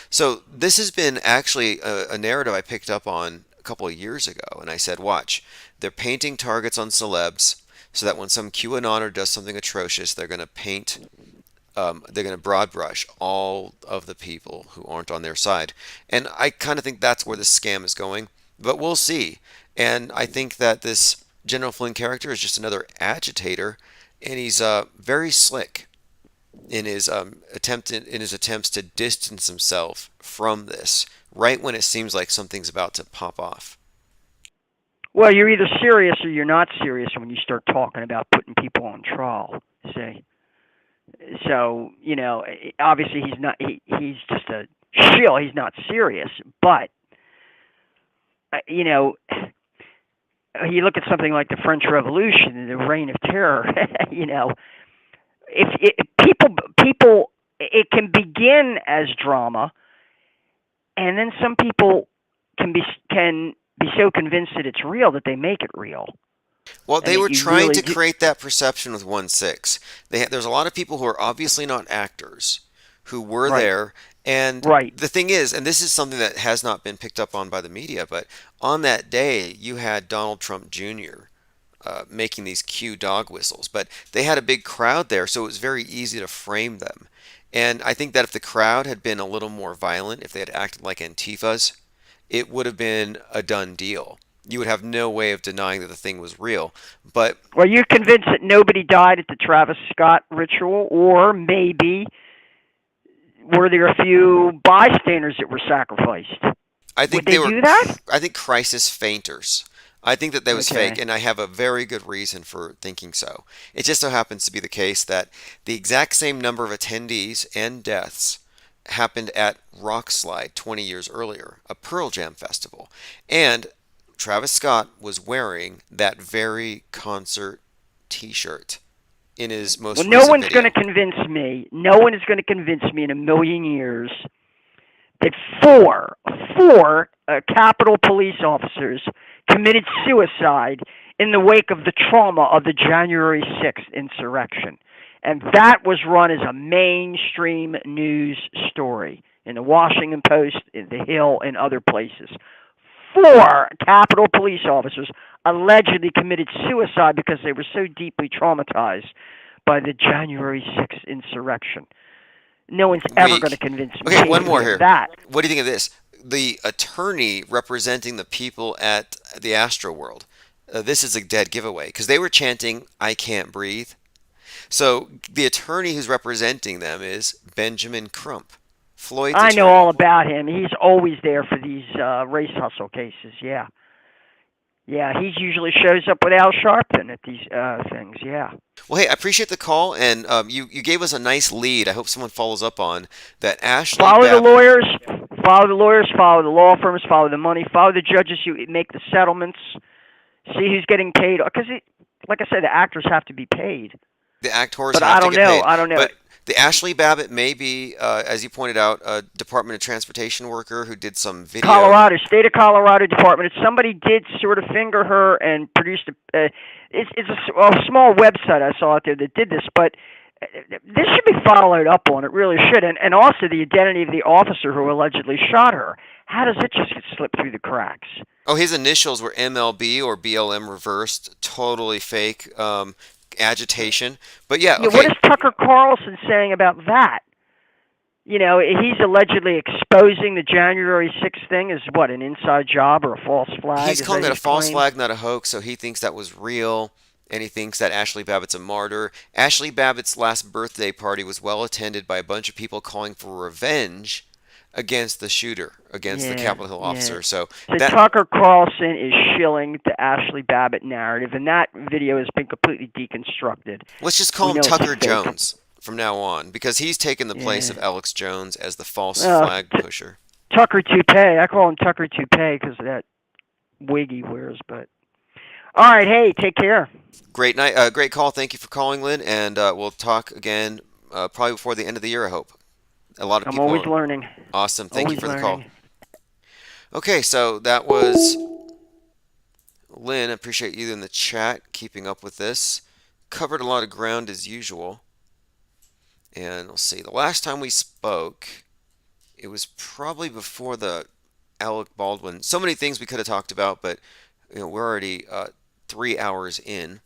So this has been actually a narrative I picked up on a couple of years ago, and I said, watch, they're painting targets on celebs so that when some QAnoner does something atrocious, they're going to they're going to broad brush all of the people who aren't on their side. And I kind of think that's where the scam is going, but we'll see. And I think that this General Flynn character is just another agitator, and he's very slick in his in his attempts to distance himself from this right when it seems like something's about to pop off. Well, you're either serious or you're not serious when you start talking about putting people on trial. See, so obviously he's not. He's just a shill. He's not serious, but you look at something like the French Revolution and the Reign of Terror. If people, it can begin as drama, and then some people can be so convinced that it's real that they make it real. Well, And they that were you trying really to create that perception with 1/6. There's a lot of people who are obviously not actors who were Right, there. And right. the thing is, and this is something that has not been picked up on by the media, but on that day, you had Donald Trump Jr. Making these cue dog whistles. But they had a big crowd there, so it was very easy to frame them. And I think that if the crowd had been a little more violent, if they had acted like Antifas, it would have been a done deal. you would have no way of denying that the thing was real. But Well, you're convinced that nobody died at the Travis Scott ritual, or maybe were there a few bystanders that were sacrificed? I Would think they they were, do that? I think crisis fainters. I think that was fake, Okay. and I have a very good reason for thinking so. It just so happens to be the case that the exact same number of attendees and deaths happened at Rockslide 20 years earlier, a Pearl Jam festival. And Travis Scott was wearing that very concert t-shirt in his Well, most no recent one's going to video. convince me. No one is going to convince me in a million years that four Capitol police officers committed suicide in the wake of the trauma of the January 6th insurrection. And that was run as a mainstream news story in the Washington Post, in the Hill, and other places. Four Capitol police officers allegedly committed suicide because they were so deeply traumatized by the January 6th insurrection. No one's ever going to Weak. convince Okay, one me more of here. that. What do you think of this? The attorney representing the people at the Astro World. This is a dead giveaway because they were chanting, "I can't breathe." So the attorney who's representing them is Benjamin Crump, Floyd's I know attorney. all about him. He's always there for these race hustle cases. Yeah, yeah. He usually shows up with Al Sharpton at these things. Yeah. Well, hey, I appreciate the call, and you gave us a nice lead. I hope someone follows up on that. Ashley Follow the Babbitt. lawyers. Follow the lawyers. Follow the law firms. Follow the money. Follow the judges who make the settlements. See who's getting paid. Because, like I said, the actors have to be paid. The actors But have I to don't get know. paid. I don't know. But the Ashley Babbitt may be, as you pointed out, a Department of Transportation worker who did some video. Colorado, state of Colorado Department. Somebody did sort of finger her and produced a. It's a small website I saw out there that did this, but this should be followed up on. It really should, and also the identity of the officer who allegedly shot her. How does it just get slipped through the cracks? Oh, his initials were MLB or BLM reversed. Totally fake. Agitation. But yeah, Yeah, what okay. is Tucker Carlson saying about that? You know, he's allegedly exposing the January 6th thing as what, an inside job or a false flag? He's Is calling that it a his false claim? flag, not a hoax, so he thinks that was real, and he thinks that Ashley Babbitt's a martyr. Ashley Babbitt's last birthday party was well attended by a bunch of people calling for revenge against the shooter, against the Yeah, Capitol Hill yeah. officer. So So that Tucker Carlson is shilling the Ashley Babbitt narrative, and that video has been completely deconstructed. let's just We call him know it's Tucker fake. Jones from now on because he's taken the place Yeah. of Alex Jones as the false Uh, flag pusher. Tucker Toupee. I call him Tucker Toupee because of that wig he wears. But all right, hey, take care. Great night, great call. Thank you for calling, Lynn, and we'll talk again probably before the end of the year. I hope. A lot of I'm people always are learning. awesome. Thank you Always for the call. learning. Okay, so that was Lynn. I appreciate you in the chat keeping up with this. Covered a lot of ground as usual. And let's see, the last time we spoke, it was probably before the Alec Baldwin. So many things we could have talked about, but we're already 3 hours in.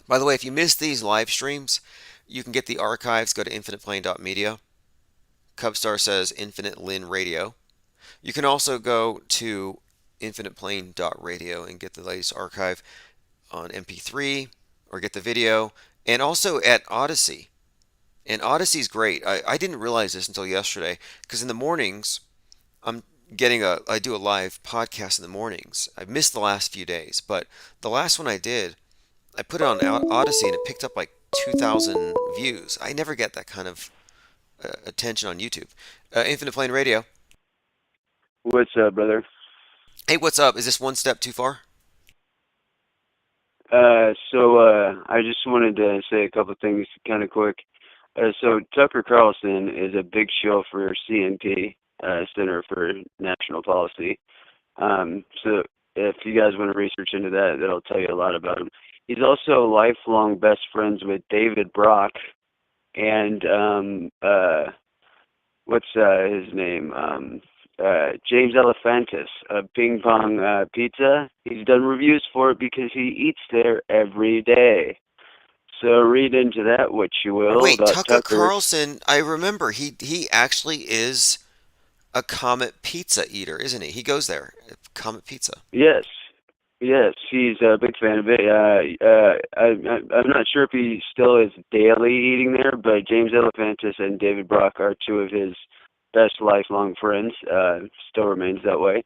By the way, if you missed these live streams, you can get the archives. Go to infiniteplane.media. Cubstar says Infinite Lin Radio. You can also go to infiniteplane.radio and get the latest archive on MP3 or get the video, and also at Odyssey. And Odyssey's great. I didn't realize this until yesterday because in the mornings I'm I do a live podcast in the mornings. I've missed the last few days, but the last one I did, I put it on Odyssey and it picked up like 2,000 views. I never get that kind of attention on YouTube. Infinite Plane Radio. What's up, brother? Hey, what's up? Is this one step too far? I just wanted to say a couple things kind of quick. So Tucker Carlson is a big show for CNP, Center for National Policy. So if you guys want to research into that, that'll tell you a lot about him. He's also lifelong best friends with David Brock and what's his name? James Elephantis of Ping Pong Pizza. He's done reviews for it because he eats there every day. So read into that what you will Wait, about Tucker Tucker. Carlson, I remember he actually is a Comet pizza eater, isn't he? He goes there Comet Pizza. Yes, yes, he's a big fan of it. I'm not sure if he still is daily eating there, but James Alefantis and David Brock are two of his best lifelong friends. Still remains that way.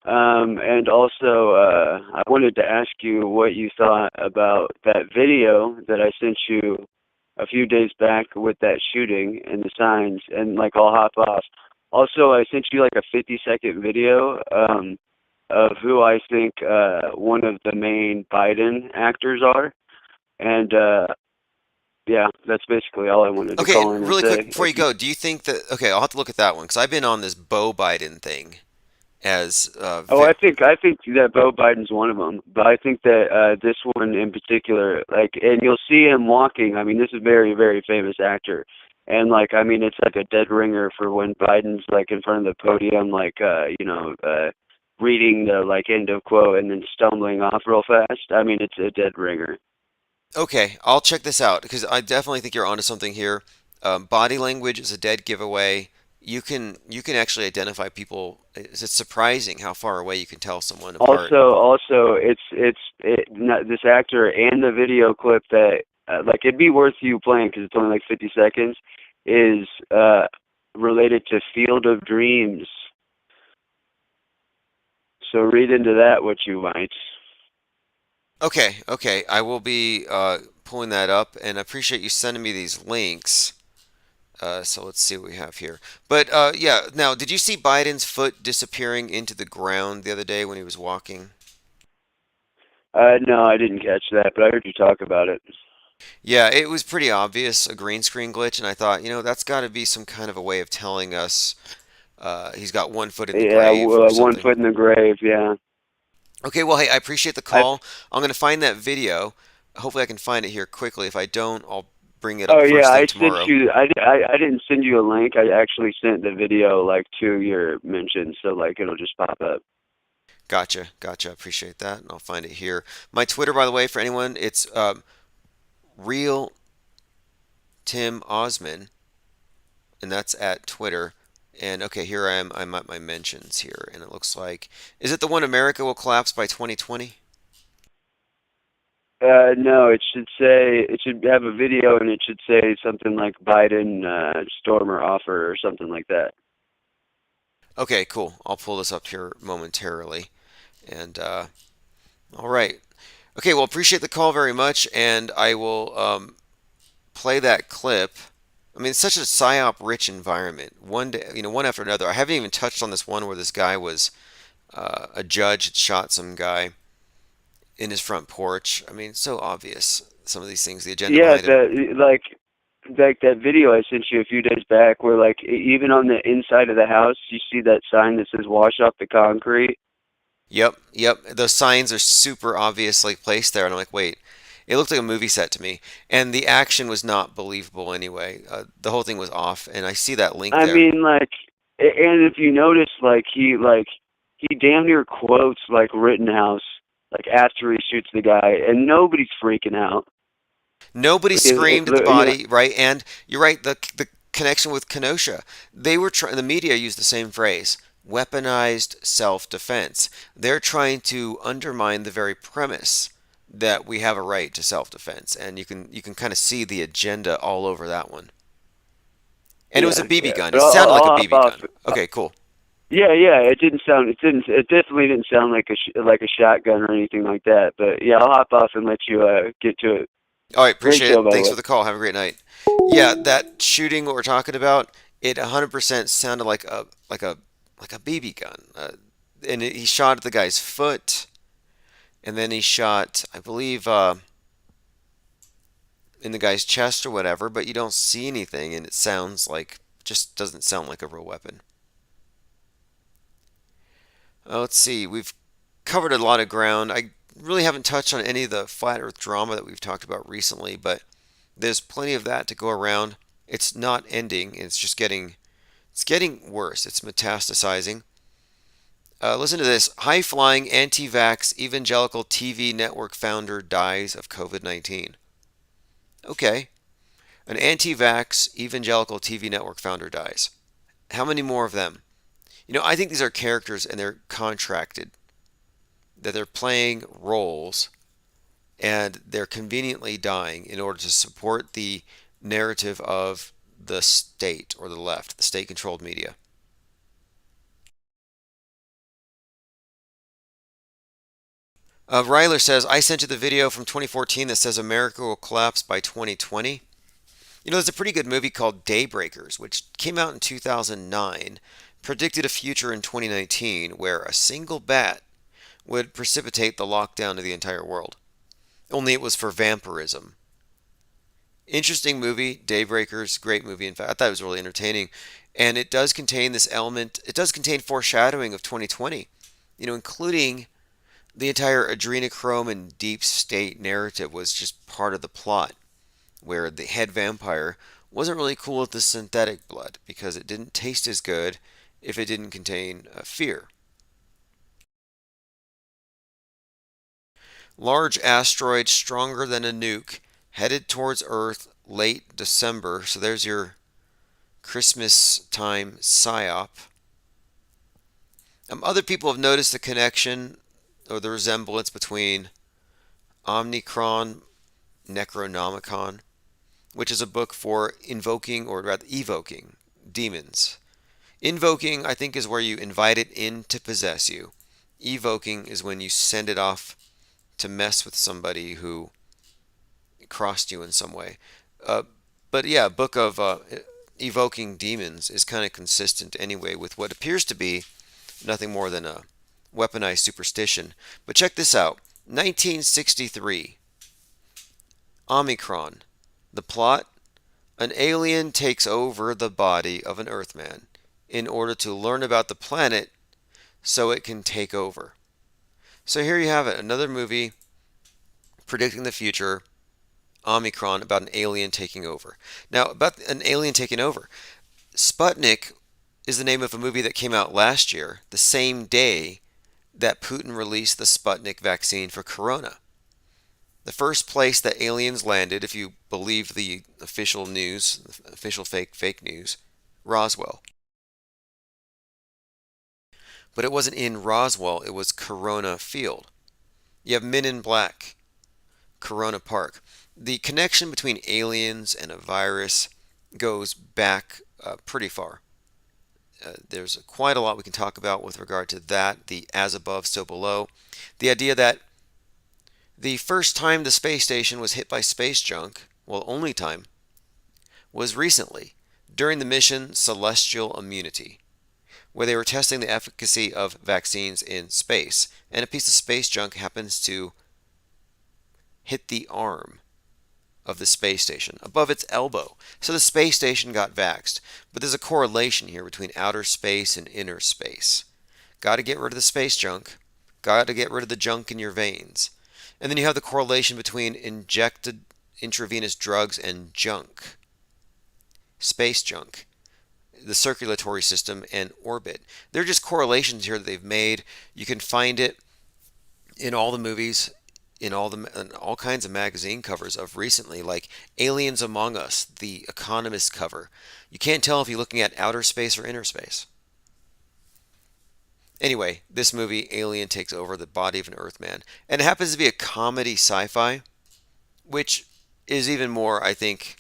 And also, I wanted to ask you what you thought about that video that I sent you a few days back with that shooting and the signs, and like I'll hop off. Also, I sent you like a 50-second video of who I think one of the main Biden actors are, and yeah, that's basically all I wanted to Okay, call and in and really quick say. before you go, do you think that? Okay, I'll have to look at that one because I've been on this Bo Biden thing as Oh, I think that Bo Biden's one of them, but I think that this one in particular, like, and you'll see him walking. I mean, this is a very, very famous actor, and like, I mean, it's like a dead ringer for when Biden's like in front of the podium, like, reading the like end of quote and then stumbling off real fast. I mean, it's a dead ringer. Okay, I'll check this out because I definitely think you're onto something here. Body language is a dead giveaway. You can actually identify people. It's surprising how far away you can tell someone apart. Also, not, this actor and the video clip that like it'd be worth you playing because it's only like 50 seconds. Is related to Field of Dreams. So read into that what you might. Okay, okay, I will be pulling that up, and I appreciate you sending me these links. So let's see what we have here. But yeah, now, did you see Biden's foot disappearing into the ground the other day when he was walking? No, I didn't catch that, but I heard you talk about it. Yeah, it was pretty obvious, a green screen glitch, and I thought, that's got to be some kind of a way of telling us he's got one foot in the Yeah, grave or one something. foot in the grave. Yeah. Okay, well, hey, I appreciate the I. call. I'm going to find that video. Hopefully, I can find it here quickly. If I don't, I'll bring it Oh up yeah, first thing I sent tomorrow. you. I didn't send you a link. I actually sent the video like to your mention, so like it'll just pop up. Gotcha, gotcha. Appreciate that, and I'll find it here. My Twitter, by the way, for anyone, it's real Tim Osman, and that's at Twitter. And okay, here I am. I'm at my mentions here, and it looks like, is it the one America will collapse by 2020? No, it should have a video and it should say something like Biden stormer offer or something like that. Okay, cool. I'll pull this up here momentarily. And all right. Okay, well, appreciate the call very much, and I will play that clip. I mean, it's such a psyop-rich environment. One day, one after another. I haven't even touched on this one where this guy was a judge had shot some guy in his front porch. I mean, it's so obvious. Some of these things, the agenda Yeah, behind it. like that video I sent you a few days back, where like even on the inside of the house, you see that sign that says "Wash off the concrete." Yep, yep. Those signs are super obviously placed there, and I'm like, wait. It looked like a movie set to me, and the action was not believable anyway. The whole thing was off, and I see that link I there. mean, like, and if you notice, he damn near quotes like Rittenhouse, like after he shoots the guy, and nobody's freaking out. Nobody Like, screamed at the body, right? And you're right, the connection with Kenosha. They were trying. The media used the same phrase, weaponized self-defense. They're trying to undermine the very premise that we have a right to self-defense, and you can kind of see the agenda all over that one. And it was a yeah, BB yeah. gun. But It sounded like a I'll hop BB off. gun. Okay, cool. Yeah, yeah. It definitely didn't sound like like a shotgun or anything like that. But yeah, I'll hop off and let you get to it. All right, Great appreciate show, it. by the Thanks way. for the call. Have a great night. Yeah, that shooting what we're talking about, it 100% sounded like a BB gun. And he shot at the guy's foot, and then he shot, I believe, in the guy's chest or whatever. But you don't see anything, and it sounds like just doesn't sound like a real weapon. Let's see. We've covered a lot of ground. I really haven't touched on any of the flat Earth drama that we've talked about recently, but there's plenty of that to go around. It's not ending. It's getting worse. It's metastasizing. Listen to this. High-flying anti-vax evangelical TV network founder dies of COVID-19. Okay. An anti-vax evangelical TV network founder dies. How many more of them? I think these are characters and they're contracted, that they're playing roles and they're conveniently dying in order to support the narrative of the state or the left, the state controlled media. Ryler says, I sent you the video from 2014 that says America will collapse by 2020. There's a pretty good movie called Daybreakers, which came out in 2009, predicted a future in 2019 where a single bat would precipitate the lockdown of the entire world. Only it was for vampirism. Interesting movie, Daybreakers, great movie. In fact, I thought it was really entertaining. And it does contain this element, it does contain foreshadowing of 2020, including the entire adrenochrome and deep state narrative was just part of the plot, where the head vampire wasn't really cool with the synthetic blood because it didn't taste as good if it didn't contain fear. Large asteroid stronger than a nuke headed towards Earth late December. So there's your Christmas time psyop. Other people have noticed the connection or the resemblance between Omnicron Necronomicon, which is a book for invoking or rather evoking demons. Invoking, I think, is where you invite it in to possess you. Evoking is when you send it off to mess with somebody who crossed you in some way. But yeah, book of evoking demons is kind of consistent anyway with what appears to be nothing more than a weaponized superstition. But check this out. 1963. Omicron. The plot? An alien takes over the body of an Earthman in order to learn about the planet so it can take over. So here you have it, another movie predicting the future, Omicron, about an alien taking over. Now, about an alien taking over, Sputnik is the name of a movie that came out last year, the same day that Putin released the Sputnik vaccine for Corona. The first place that aliens landed, if you believe the official news, official fake news, Roswell. But it wasn't in Roswell, it was Corona Field. You have Men in Black, Corona Park. The connection between aliens and a virus goes back pretty far. There's quite a lot we can talk about with regard to that, the as above, so below. The idea that the first time the space station was hit by space junk, well, only time, was recently, during the mission Celestial Immunity, where they were testing the efficacy of vaccines in space, and a piece of space junk happens to hit the arm of the space station, above its elbow. So the space station got vaxxed. But there's a correlation here between outer space and inner space. Got to get rid of the space junk. Got to get rid of the junk in your veins. And then you have the correlation between injected intravenous drugs and junk. Space junk. The circulatory system and orbit. They're just correlations here that they've made. You can find it in all the movies, in all kinds of magazine covers of recently, like Aliens Among Us, the Economist cover. You can't tell if you're looking at outer space or inner space. Anyway, this movie, Alien Takes Over the Body of an Earthman. And it happens to be a comedy sci-fi, which is even more, I think,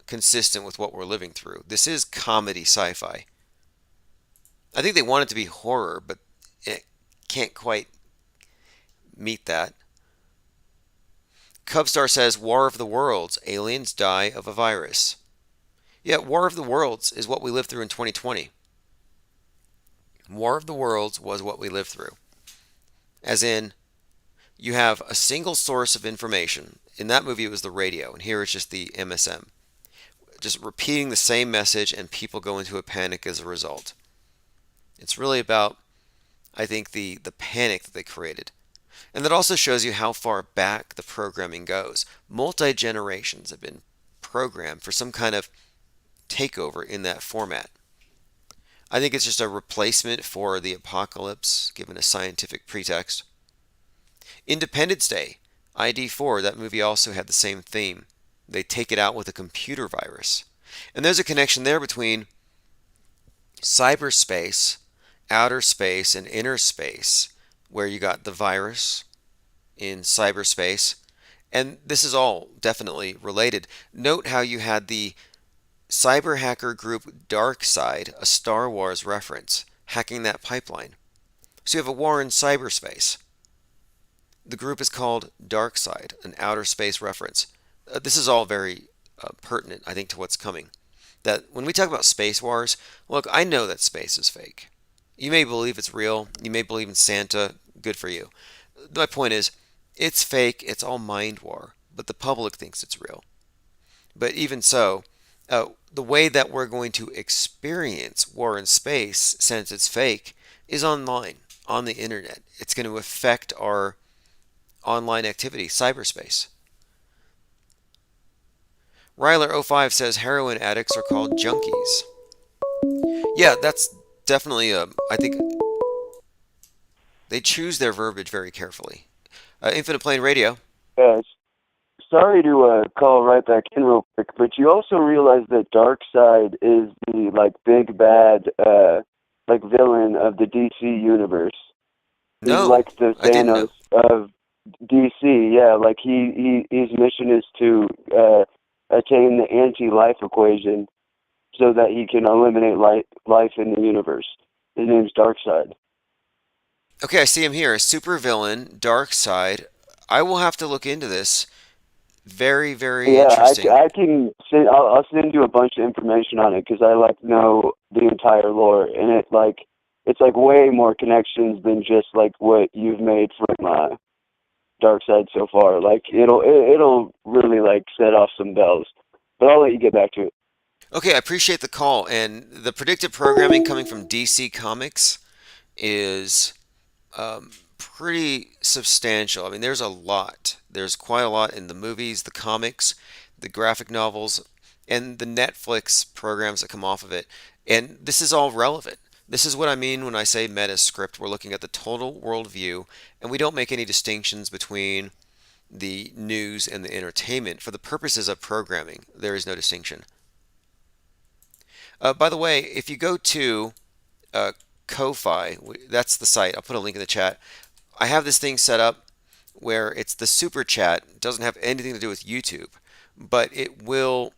consistent with what we're living through. This is comedy sci-fi. I think they want it to be horror, but it can't quite meet that. Cubstar says, War of the Worlds, aliens die of a virus. Yeah, War of the Worlds is what we lived through in 2020. War of the Worlds was what we lived through. As in, you have a single source of information. In that movie, it was the radio, and here it's just the MSM. Just repeating the same message, and people go into a panic as a result. It's really about, I think, the panic that they created. And that also shows you how far back the programming goes. Multi-generations have been programmed for some kind of takeover in that format. I think it's just a replacement for the apocalypse, given a scientific pretext. Independence Day, ID4, that movie also had the same theme. They take it out with a computer virus. And there's a connection there between cyberspace outer space and inner space, where you got the virus in cyberspace. And this is all definitely related. Note how you had the cyber hacker group DarkSide, a Star Wars reference, hacking that pipeline. So you have a war in cyberspace. The group is called DarkSide, an outer space reference. This is all very pertinent, I think, to what's coming. That when we talk about space wars, look, I know that space is fake. You may believe it's real. You may believe in Santa. Good for you. My point is, it's fake. It's all mind war. But the public thinks it's real. But even so, the way that we're going to experience war in space, since it's fake, is online, on the internet. It's going to affect our online activity, cyberspace. Ryler05 says heroin addicts are called junkies. Yeah, that's definitely, I think they choose their verbiage very carefully. Infinite Plane Radio. Yes. Sorry to call right back in real quick, but you also realize that Darkseid is the like big bad like villain of the DC universe. He's No, like the I didn't know. Thanos of DC. Yeah, like his mission is to attain the anti-life equation so that he can eliminate life in the universe. His name's Darkseid. Okay, I see him here. Supervillain, Darkseid. I will have to look into this. Very, very Yeah, interesting. I can send. I'll send you a bunch of information on it because I like know the entire lore, and it's like way more connections than just like what you've made from Darkseid so far. Like it'll really like set off some bells. But I'll let you get back to it. Okay, I appreciate the call. And the predictive programming coming from DC Comics is pretty substantial. I mean, there's a lot. There's quite a lot in the movies, the comics, the graphic novels, and the Netflix programs that come off of it. And this is all relevant. This is what I mean when I say METASCRIPT. We're looking at the total worldview, and we don't make any distinctions between the news and the entertainment. For the purposes of programming, there is no distinction. By the way, if you go to Ko-Fi, that's the site. I'll put a link in the chat. I have this thing set up where it's the super chat. It doesn't have anything to do with YouTube, but it will,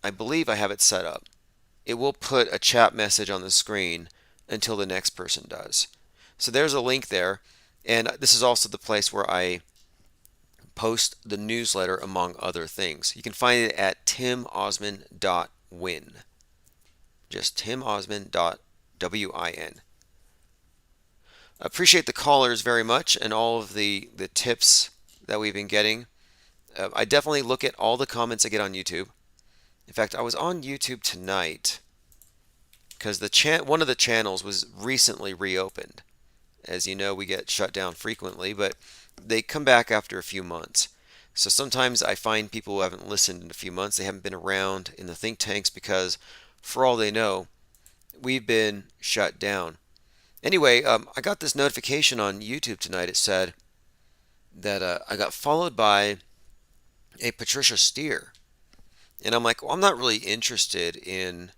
I believe I have it set up. It will put a chat message on the screen until the next person does. So there's a link there, and this is also the place where I post the newsletter among other things. You can find it at timosman.win. Just timosman.win. Appreciate the callers very much and all of the tips that we've been getting. I definitely look at all the comments I get on YouTube. In fact, I was on YouTube tonight because one of the channels was recently reopened. As you know, we get shut down frequently, but they come back after a few months. So sometimes I find people who haven't listened in a few months, they haven't been around in the think tanks because, for all they know, we've been shut down. Anyway, I got this notification on YouTube tonight. It said that I got followed by a Patricia Steer. And I'm like, well, I'm not really interested in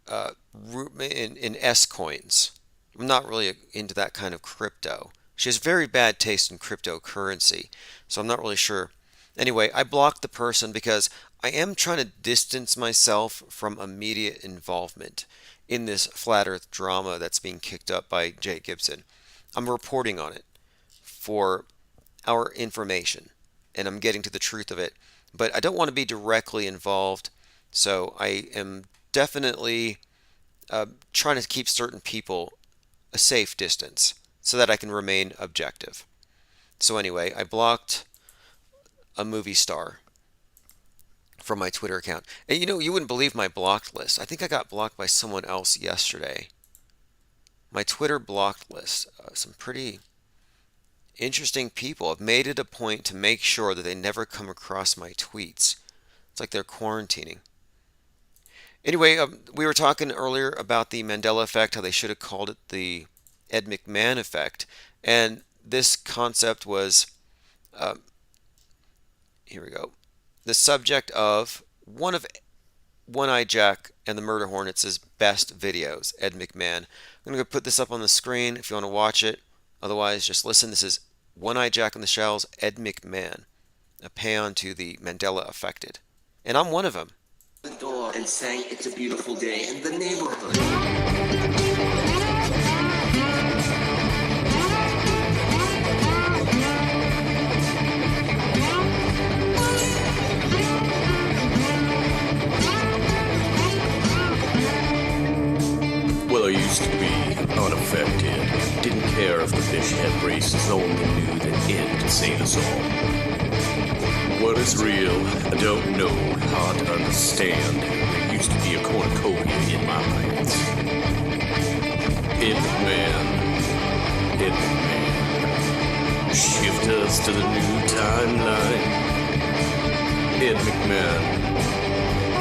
S coins. I'm not really into that kind of crypto. She has very bad taste in cryptocurrency, so I'm not really sure. Anyway, I blocked the person because I am trying to distance myself from immediate involvement in this flat earth drama that's being kicked up by Jay Gibson. I'm reporting on it for our information, and I'm getting to the truth of it. But I don't want to be directly involved, so I am definitely trying to keep certain people a safe distance so that I can remain objective. So anyway, I blocked a movie star from my Twitter account. And you wouldn't believe my blocked list. I think I got blocked by someone else yesterday. My Twitter blocked list, some pretty interesting people have made it a point to make sure that they never come across my tweets. It's like they're quarantining. Anyway, we were talking earlier about the Mandela effect, how they should have called it the Ed McMahon effect. And this concept was, here we go, the subject of one One-Eye Jack and the Murder Hornets' best videos, Ed McMahon. I'm going to go put this up on the screen if you want to watch it. Otherwise, just listen. This is One-Eye Jack and the Shells, Ed McMahon, a paean to the Mandela affected. And I'm one of them. The door and sang "It's a Beautiful Day" in the neighborhood. Well, I used to be unaffected. Didn't care if the fish had braces, only knew that Ed could save us all. What is real, I don't know, hard to understand. There used to be a cornucopia in my pants. Ed McMahon, Ed McMahon, shift us to the new timeline. Ed McMahon,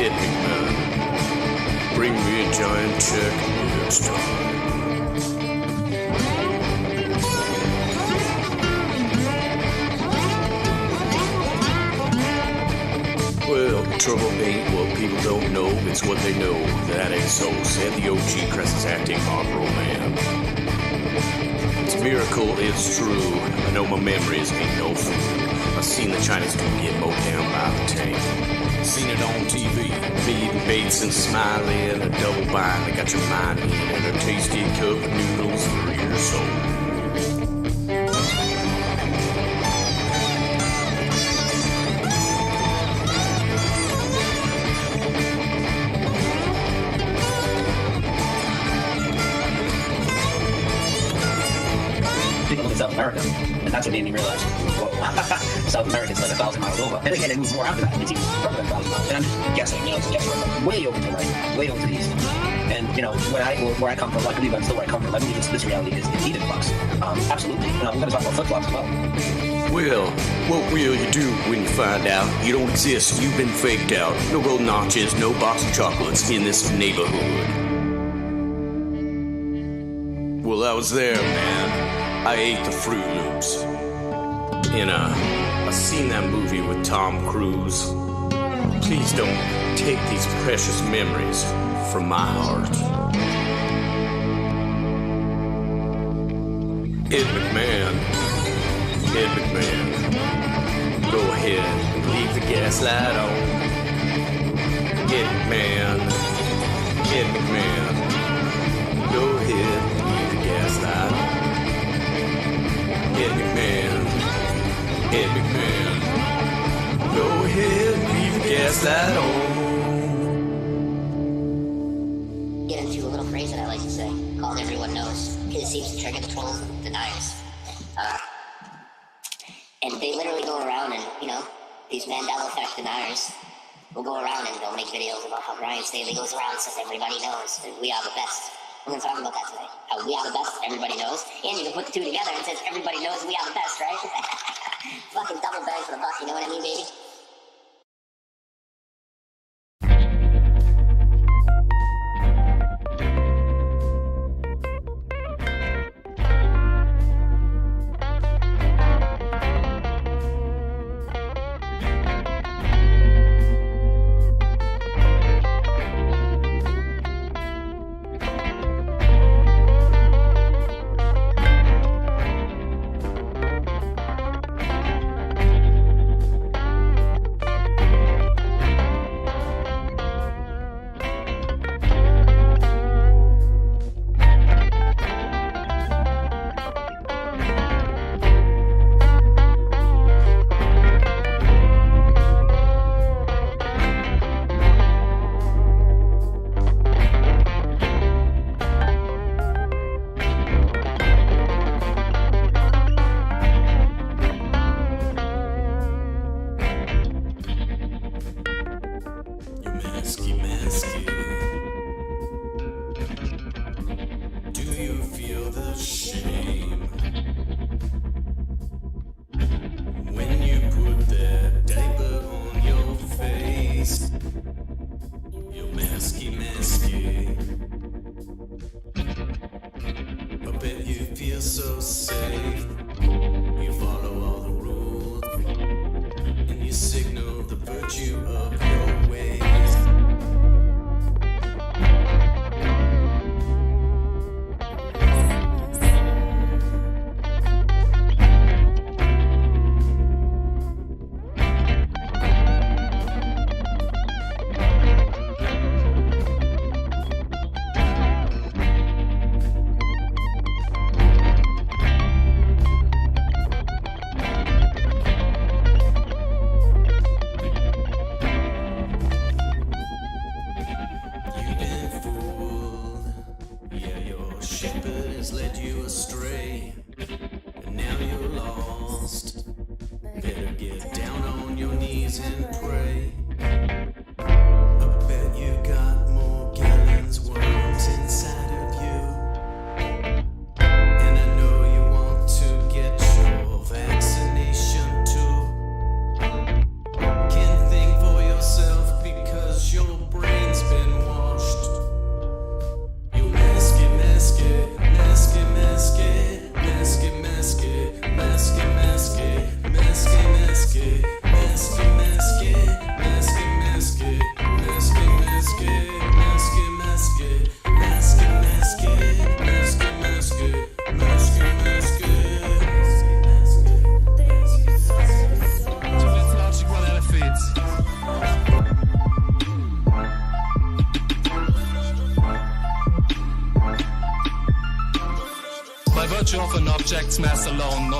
Ed McMahon, bring me a giant check next time. Well, trouble ain't what people don't know, it's what they know. That ain't so, said the OG Cress's acting Marlboro Man. It's a miracle, it's true. I know my memories ain't no fool. I seen the Chinese dude get mowed down by the tank. Seen it on TV, feeding Bates and Smiley and a double bind that got your mind in, and a tasty cup of noodles for your soul. South America, and that's what made me realize, whoa, South America's like 1,000 miles over. And again, it moves more after that. It's even further than 1,000 miles. And I'm just guessing, you know, it's a guess, way over to the right, way over to the east. And, you know, where I come from, I believe I'm still where I come from. I believe this reality is heated flux. Absolutely. You know, we're going to talk about flip-flops as well. Well, what will you do when you find out you don't exist? You've been faked out. No gold notches, no box of chocolates in this neighborhood. Well, I was there, man. I ate the Fruit Loops. And I seen that movie with Tom Cruise. Please don't take these precious memories from my heart. Ed McMahon, Ed McMahon, go ahead and leave the gaslight on. Ed McMahon, Ed McMahon, go ahead and leave the gaslight on. Ed McMahon, Ed McMahon, go ahead and leave the gaslight on. Get into a little phrase that I like to say, called "everyone knows," because it seems to trigger the trolls and deniers. And they literally go around and, you know, these Mandela effect deniers will go around and they'll make videos about how Brian Staley goes around and says everybody knows and we are the best. We're going to talk about that today. How we are the best, everybody knows. And you can put the two together and it says everybody knows we are the best, right? Fucking double bang for the buck, you know what I mean, baby?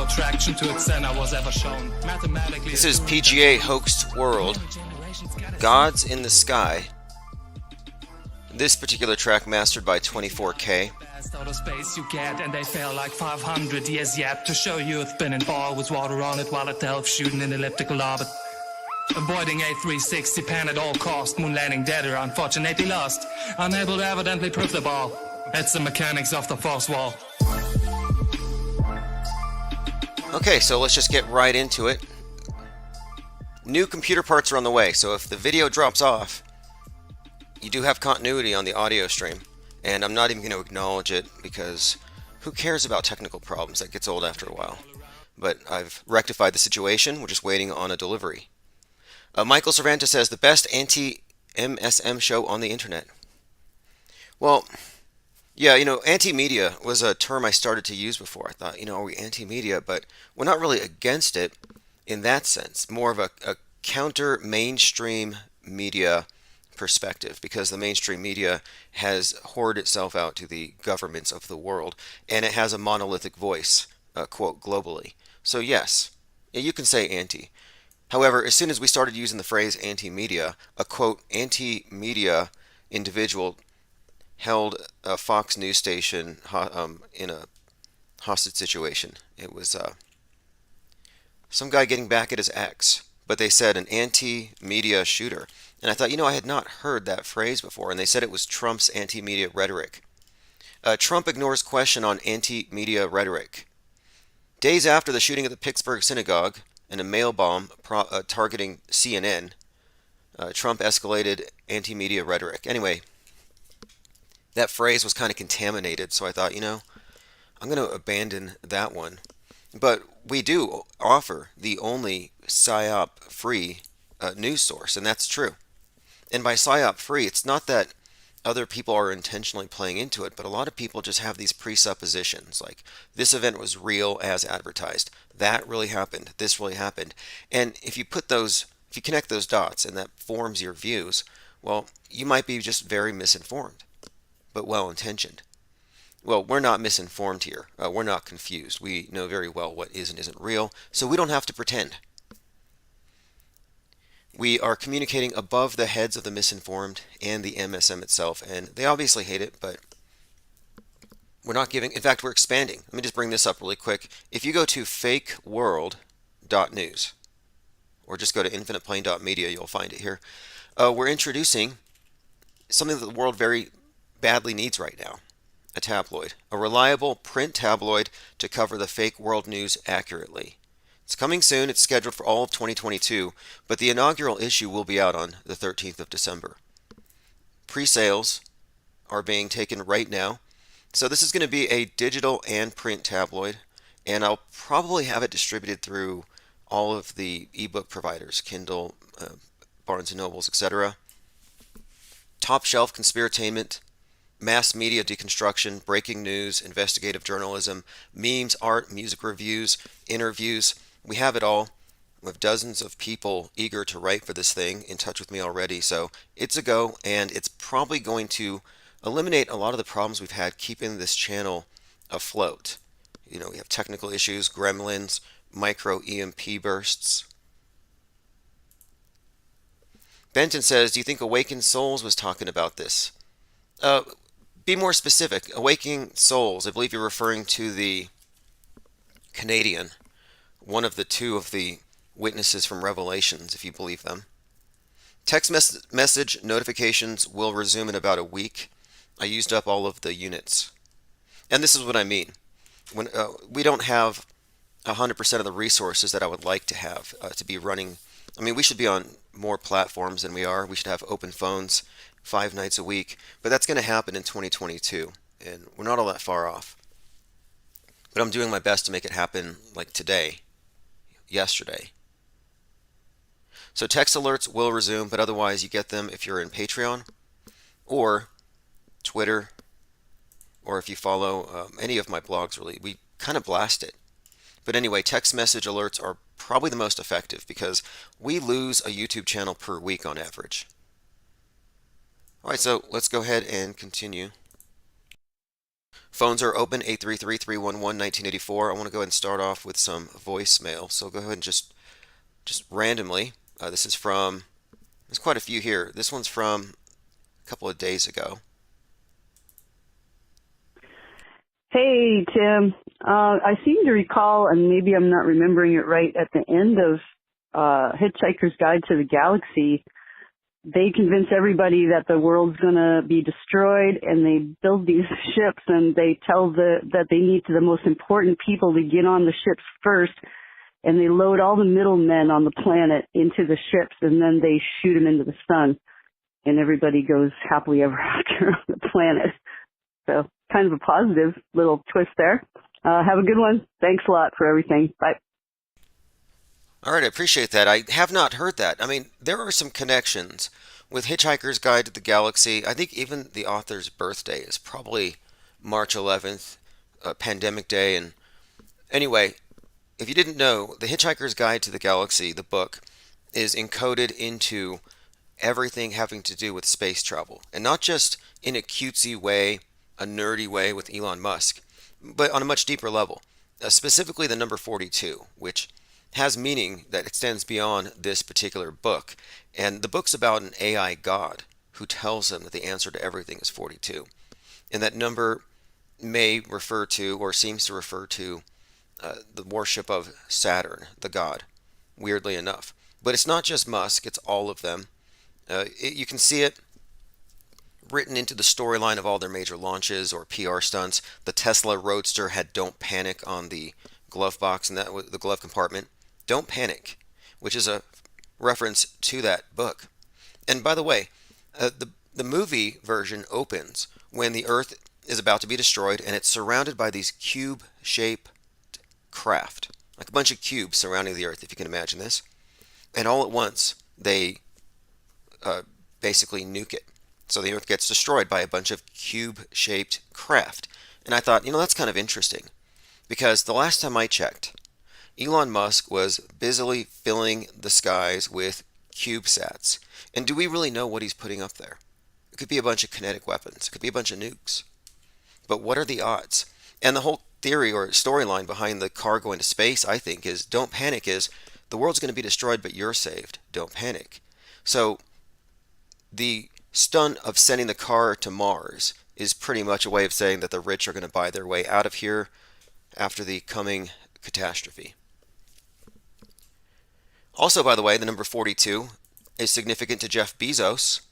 no attraction to its and I was ever shown. Mathematically, This is PGA Hoaxed World, Gods in the Sky. This particular track mastered by 24K. Outer space you get, and they fell like 500 years yet to show you a spinning ball with water on it while it delves shooting in elliptical orbit. Avoiding A360 pan at all cost, moon landing dead or unfortunately lost. Unable to evidently prove the ball. It's the mechanics of the force wall. Okay, so let's just get right into it. New computer parts are on the way, so if the video drops off, you do have continuity on the audio stream. And I'm not even going to acknowledge it because who cares about technical problems? That gets old after a while. But I've rectified the situation. We're just waiting on a delivery. Michael Cervantes says, the best anti-MSM show on the internet. Well, yeah, anti-media was a term I started to use before. I thought, are we anti-media? But we're not really against it in that sense. More of a counter-mainstream media perspective, because the mainstream media has hoarded itself out to the governments of the world, and it has a monolithic voice, quote, globally. So yes, you can say anti. However, as soon as we started using the phrase anti-media, a quote, anti-media individual held a Fox News station in a hostage situation. It was some guy getting back at his ex, but they said an anti-media shooter. And I thought, I had not heard that phrase before, and they said it was Trump's anti-media rhetoric. Trump ignores question on anti-media rhetoric. Days after the shooting at the Pittsburgh synagogue and a mail bomb targeting CNN, Trump escalated anti-media rhetoric. Anyway, that phrase was kind of contaminated, so I thought, I'm going to abandon that one. But we do offer the only PSYOP-free news source, and that's true. And by PSYOP-free, it's not that other people are intentionally playing into it, but a lot of people just have these presuppositions, like this event was real as advertised, that really happened, this really happened. And if you connect those dots and that forms your views, well, you might be just very misinformed, but well-intentioned. Well, we're not misinformed here. We're not confused. We know very well what is and isn't real, so we don't have to pretend. We are communicating above the heads of the misinformed and the MSM itself, and they obviously hate it, but we're not giving. In fact, we're expanding. Let me just bring this up really quick. If you go to fakeworld.news or just go to infiniteplane.media, you'll find it here. We're introducing something that the world very badly needs right now. A tabloid. A reliable print tabloid to cover the fake world news accurately. It's coming soon. It's scheduled for all of 2022, but the inaugural issue will be out on the 13th of December. Pre-sales are being taken right now. So this is going to be a digital and print tabloid, and I'll probably have it distributed through all of the ebook providers, Kindle, Barnes & Nobles, etc. Top shelf conspiratainment, mass media deconstruction, breaking news, investigative journalism, memes, art, music reviews, interviews. We have it all. We have dozens of people eager to write for this thing in touch with me already, so it's a go, and it's probably going to eliminate a lot of the problems we've had keeping this channel afloat. We have technical issues, gremlins, micro EMP bursts. Benton says, do you think Awakened Souls was talking about this? Be more specific. Awakening Souls, I believe you're referring to the Canadian, one of the two of the witnesses from Revelations, if you believe them. Text message notifications will resume in about a week. I used up all of the units. And this is what I mean. When we don't have 100% of the resources that I would like to have to be running. I mean, we should be on more platforms than we are. We should have open phones 5 nights a week. But that's going to happen in 2022. And we're not all that far off. But I'm doing my best to make it happen like today, yesterday. So text alerts will resume, but otherwise you get them if you're in Patreon or Twitter, or if you follow any of my blogs, really. We kind of blast it. But anyway, text message alerts are probably the most effective because we lose a YouTube channel per week on average. All right, so let's go ahead and continue. Phones are open 833-311-1984. I want to go ahead and start off with some voicemail. So go ahead and just randomly. This is from, there's quite a few here. This one's from a couple of days ago. Hey, Tim. I seem to recall, and maybe I'm not remembering it right, at the end of Hitchhiker's Guide to the Galaxy, they convince everybody that the world's going to be destroyed, and they build these ships, and they tell that they need the most important people to get on the ships first, and they load all the middlemen on the planet into the ships, and then they shoot them into the sun, and everybody goes happily ever after on the planet. So kind of a positive little twist there. Have a good one. Thanks a lot for everything. Bye. All right, I appreciate that. I have not heard that. I mean, there are some connections with Hitchhiker's Guide to the Galaxy. I think even the author's birthday is probably March 11th, Pandemic Day. And anyway, if you didn't know, the Hitchhiker's Guide to the Galaxy, the book, is encoded into everything having to do with space travel. And not just in a cutesy way, a nerdy way with Elon Musk, but on a much deeper level. Specifically the number 42, which has meaning that extends beyond this particular book. And the book's about an AI god who tells them that the answer to everything is 42. And that number may refer to, or seems to refer to, the worship of Saturn, the god, weirdly enough. But it's not just Musk, it's all of them. You can see it written into the storyline of all their major launches or PR stunts. The Tesla Roadster had "Don't Panic" on the glove box, and that was the glove compartment. Don't panic, which is a reference to that book. And by the way, the movie version opens when the Earth is about to be destroyed, and it's surrounded by these cube-shaped craft, like a bunch of cubes surrounding the Earth, if you can imagine this. And all at once, they basically nuke it. So the Earth gets destroyed by a bunch of cube-shaped craft. And I thought, that's kind of interesting, because the last time I checked, Elon Musk was busily filling the skies with CubeSats. And do we really know what he's putting up there? It could be a bunch of kinetic weapons. It could be a bunch of nukes. But what are the odds? And the whole theory or storyline behind the car going to space, I think, is don't panic is the world's going to be destroyed, but you're saved. Don't panic. So the stunt of sending the car to Mars is pretty much a way of saying that the rich are going to buy their way out of here after the coming catastrophe. Also, by the way, the number 42 is significant to Jeff Bezos,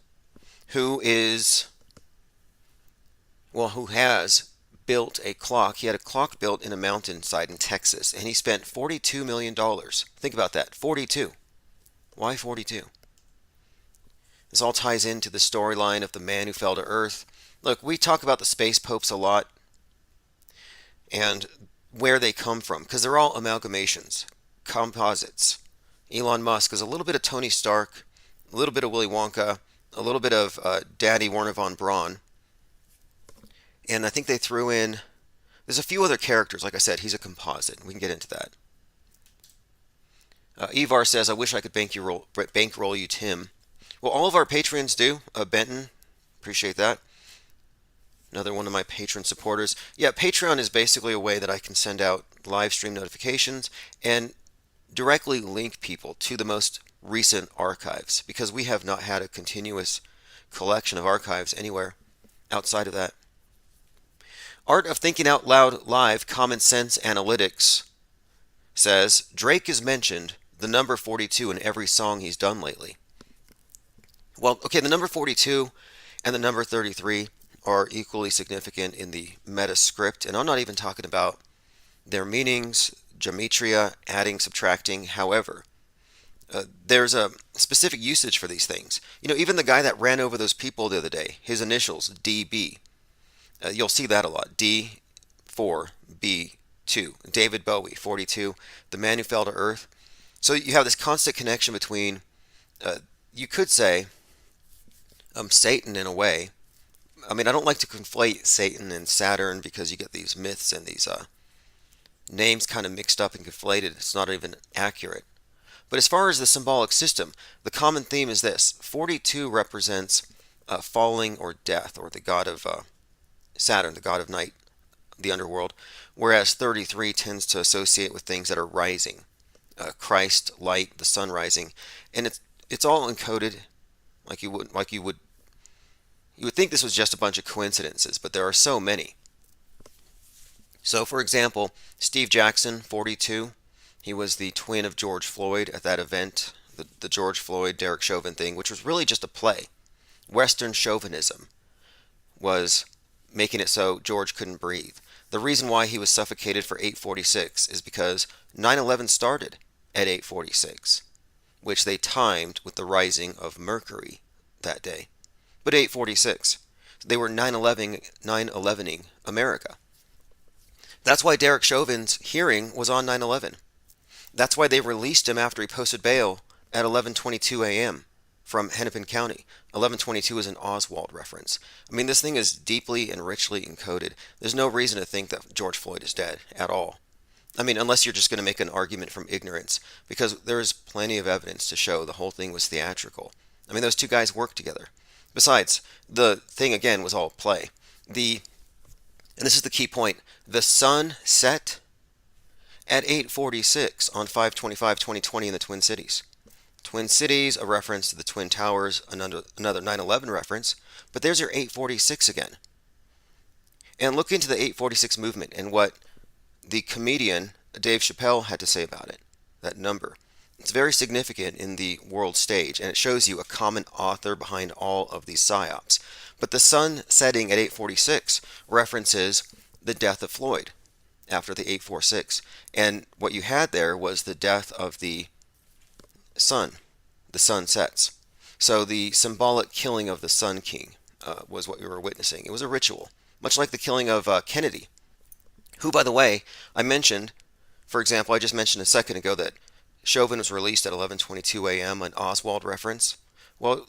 who has built a clock. He had a clock built in a mountainside in Texas, and he spent $42 million. Think about that, 42. Why 42? This all ties into the storyline of the man who fell to Earth. Look, we talk about the space popes a lot and where they come from, because they're all amalgamations, composites. Elon Musk is a little bit of Tony Stark, a little bit of Willy Wonka, a little bit of Daddy Werner von Braun. And I think they threw in, there's a few other characters. Like I said, he's a composite. We can get into that. Evar says, I wish I could bankroll you, Tim. Well, all of our patrons do. Benton, appreciate that. Another one of my patron supporters. Yeah, Patreon is basically a way that I can send out live stream notifications and directly link people to the most recent archives, because we have not had a continuous collection of archives anywhere outside of that. Art of Thinking Out Loud Live Common Sense Analytics says Drake is mentioned the number 42 in every song he's done lately. Well, okay, the number 42 and the number 33 are equally significant in the METASCRIPT, and I'm not even talking about their meanings, gematria, adding, subtracting. However, there's a specific usage for these things. Even the guy that ran over those people the other day, his initials, DB. You'll see that a lot. D4B2. David Bowie, 42. The man who fell to Earth. So you have this constant connection between, you could say, Satan in a way. I mean, I don't like to conflate Satan and Saturn, because you get these myths and these names kind of mixed up and conflated. It's not even accurate. But as far as the symbolic system, the common theme is this. 42 represents falling or death, or the god of Saturn, the god of night, the underworld, whereas 33 tends to associate with things that are rising. Christ, light, the sun rising, and it's all encoded you would think this was just a bunch of coincidences, but there are so many. So, for example, Steve Jackson, 42, he was the twin of George Floyd at that event, the George Floyd Derek Chauvin thing, which was really just a play. Western chauvinism was making it so George couldn't breathe. The reason why he was suffocated for 8:46 is because 9/11 started at 8:46, which they timed with the rising of Mercury that day. But 8:46, they were 9/11ing America. That's why Derek Chauvin's hearing was on 9/11. That's why they released him after he posted bail at 11:22 a.m. from Hennepin County. 11:22 is an Oswald reference. I mean, this thing is deeply and richly encoded. There's no reason to think that George Floyd is dead at all. I mean, unless you're just going to make an argument from ignorance, because there is plenty of evidence to show the whole thing was theatrical. I mean, those two guys worked together. Besides, the thing again was all play. And this is the key point, the sun set at 8:46 on 5/25/2020 in the Twin Cities. Twin Cities, a reference to the Twin Towers, another 9/11 reference, but there's your 8:46 again. And look into the 8:46 movement and what the comedian Dave Chappelle had to say about it, that number. It's very significant in the world stage, and it shows you a common author behind all of these psyops. But the sun setting at 8:46 references the death of Floyd after the 8:46. And what you had there was the death of the sun. The sun sets. So the symbolic killing of the Sun King was what we were witnessing. It was a ritual, much like the killing of Kennedy, who, by the way, I mentioned, for example, I just mentioned a second ago that Chauvin was released at 11:22 a.m., an Oswald reference. Well,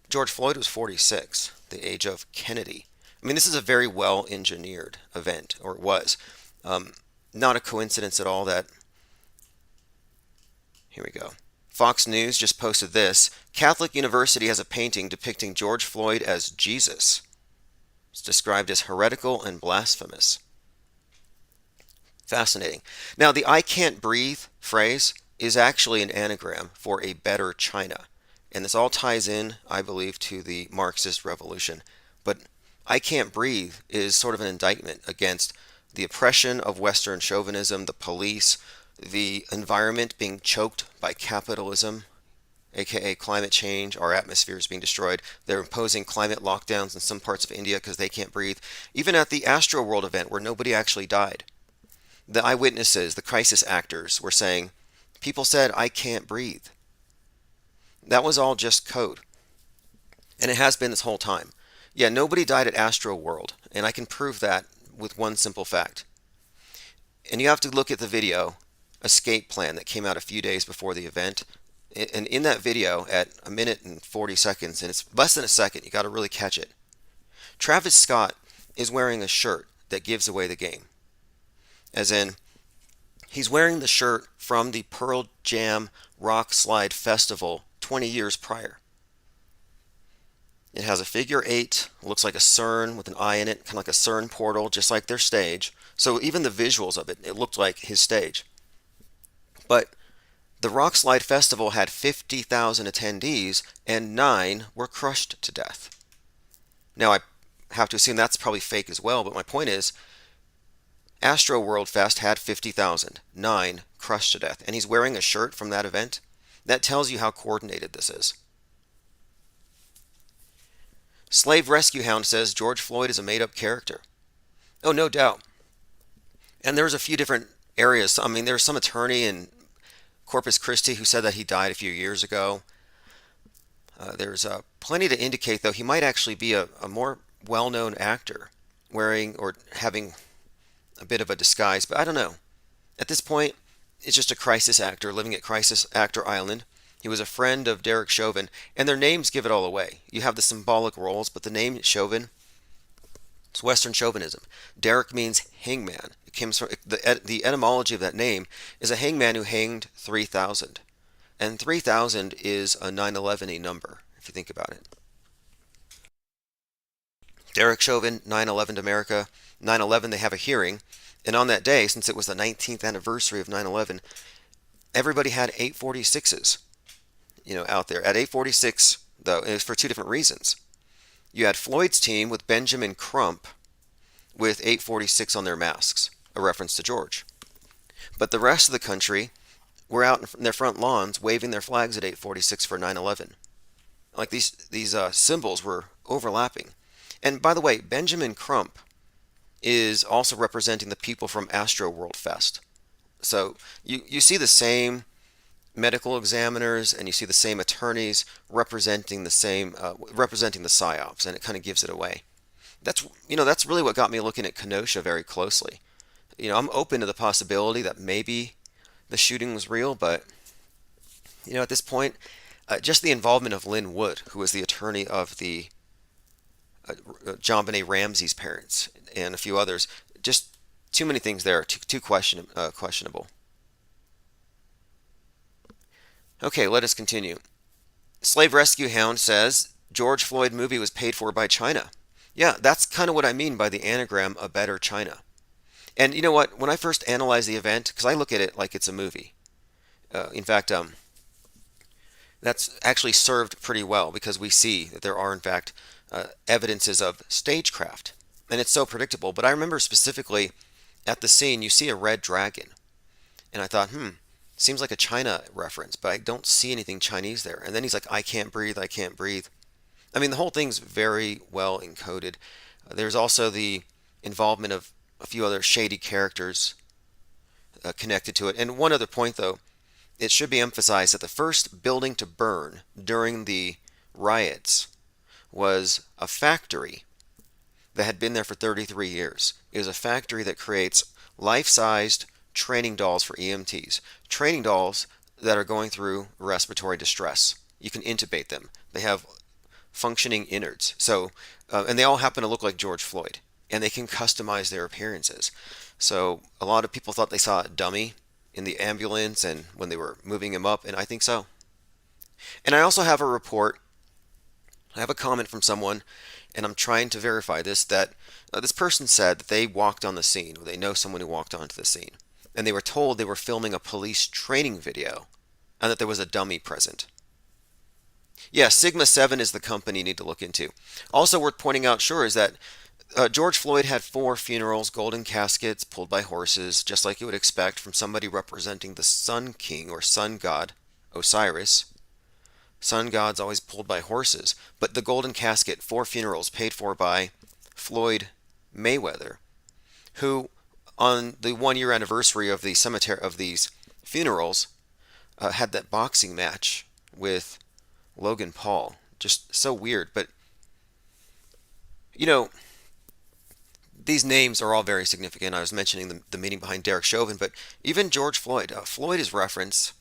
George Floyd was 46, the age of Kennedy. I mean, this is a very well-engineered event, or it was. Not a coincidence at all that... Here we go. Fox News just posted this. Catholic University has a painting depicting George Floyd as Jesus. It's described as heretical and blasphemous. Fascinating. Now, the I can't breathe phrase is actually an anagram for a better China. And this all ties in, I believe, to the Marxist revolution. But I can't breathe is sort of an indictment against the oppression of Western chauvinism, the police, the environment being choked by capitalism, aka climate change. Our atmosphere is being destroyed. They're imposing climate lockdowns in some parts of India because they can't breathe. Even at the Astroworld event where nobody actually died, the eyewitnesses, the crisis actors were saying, people said, I can't breathe. That was all just code. And it has been this whole time. Yeah, nobody died at Astroworld, and I can prove that with one simple fact. And you have to look at the video, Escape Plan, that came out a few days before the event. And in that video, at 1 minute and 40 seconds, and it's less than a second, you got to really catch it. Travis Scott is wearing a shirt that gives away the game. As in, he's wearing the shirt from the Pearl Jam Rock Slide Festival 20 years prior. It has a figure 8, looks like a CERN with an eye in it, kind of like a CERN portal, just like their stage. So even the visuals of it, it looked like his stage. But the Rock Slide Festival had 50,000 attendees, and 9 were crushed to death. Now, I have to assume that's probably fake as well, but my point is, Astro World Fest had 50,000, 9 crushed to death, and he's wearing a shirt from that event. That tells you how coordinated this is. Slave Rescue Hound says George Floyd is a made-up character. Oh, no doubt. And there's a few different areas. I mean, there's some attorney in Corpus Christi who said that he died a few years ago. There's plenty to indicate, though, he might actually be a more well-known actor wearing or having a bit of a disguise, but I don't know. At this point, it's just a crisis actor living at Crisis Actor Island. He was a friend of Derek Chauvin, and their names give it all away. You have the symbolic roles, but the name Chauvin, it's Western chauvinism. Derek means hangman. It comes from the etymology of that name is a hangman who hanged 3,000. And 3,000 is a 9/11 number, if you think about it. Derek Chauvin, 9/11 to America. 9/11, they have a hearing. And on that day, since it was the 19th anniversary of 9/11, everybody had 846s, out there. At 846, though, it was for two different reasons. You had Floyd's team with Benjamin Crump with 846 on their masks, a reference to George. But the rest of the country were out in their front lawns waving their flags at 846 for 9/11. Like these symbols were overlapping. And by the way, Benjamin Crump is also representing the people from Astro World Fest. So you see the same medical examiners and you see the same attorneys representing the psyops, and it kind of gives it away. That's really what got me looking at Kenosha very closely. I'm open to the possibility that maybe the shooting was real, but at this point, just the involvement of Lynn Wood, who was the attorney of the JonBenet Ramsey's parents, and a few others, just too many things there, too questionable. Okay, let us continue. Slave Rescue Hound says George Floyd movie was paid for by China. Yeah, that's kind of what I mean by the anagram "a better China." And you know what? When I first analyzed the event, because I look at it like it's a movie. In fact, that's actually served pretty well because we see that there are, in fact, evidences of stagecraft. And it's so predictable. But I remember specifically at the scene, you see a red dragon. And I thought, seems like a China reference, but I don't see anything Chinese there. And then he's like, I can't breathe, I can't breathe. I mean, the whole thing's very well encoded. There's also the involvement of a few other shady characters connected to it. And one other point, though, it should be emphasized that the first building to burn during the riots was a factory that had been there for 33 years. It was a factory that creates life-sized training dolls for EMTs. Training dolls that are going through respiratory distress. You can intubate them. They have functioning innards. So, and they all happen to look like George Floyd. And they can customize their appearances. So a lot of people thought they saw a dummy in the ambulance and when they were moving him up, and I think so. And I also have a report. I have a comment from someone, and I'm trying to verify this, that this person said that they walked on the scene, or they know someone who walked onto the scene, and they were told they were filming a police training video, and that there was a dummy present. Yeah, Sigma 7 is the company you need to look into. Also worth pointing out, sure, is that George Floyd had 4 funerals, golden caskets, pulled by horses, just like you would expect from somebody representing the Sun King or Sun God, Osiris. Sun God's always pulled by horses, but the golden casket, 4 funerals paid for by Floyd Mayweather, who on the 1-year anniversary of the cemetery of these funerals had that boxing match with Logan Paul. Just so weird, but these names are all very significant. I was mentioning the meaning behind Derek Chauvin, but even George Floyd. Floyd is referenced,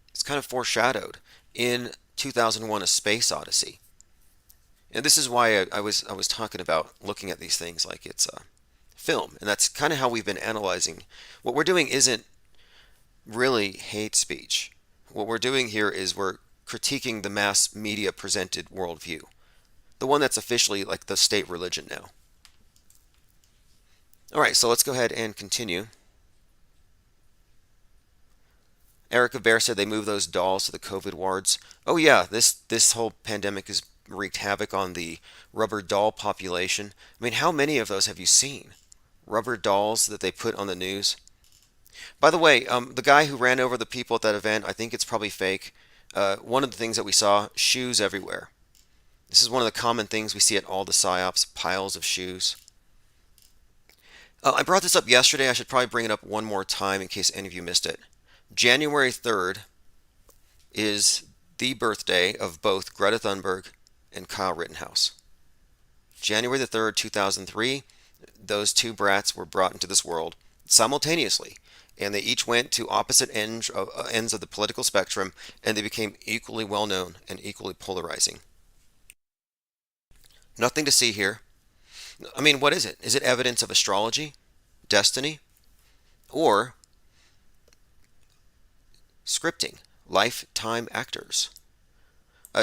it's kind of foreshadowed in 2001: A Space Odyssey. And this is why I was talking about looking at these things like it's a film, and that's kind of how we've been analyzing. What we're doing isn't really hate speech. What we're doing here is we're critiquing the mass media presented worldview, the one that's officially like the state religion now. All right, so let's go ahead and continue. Erica Bear said they moved those dolls to the COVID wards. Oh yeah, this whole pandemic has wreaked havoc on the rubber doll population. I mean, how many of those have you seen? Rubber dolls that they put on the news. By the way, the guy who ran over the people at that event, I think it's probably fake. One of the things that we saw, shoes everywhere. This is one of the common things we see at all the psyops, piles of shoes. I brought this up yesterday. I should probably bring it up one more time in case any of you missed it. January 3rd is the birthday of both Greta Thunberg and Kyle Rittenhouse. January the 3rd, 2003, those two brats were brought into this world simultaneously, and they each went to opposite ends of the political spectrum, and they became equally well known and equally polarizing. Nothing to see here. I mean, what is it? Is it evidence of astrology, destiny, or scripting, lifetime actors?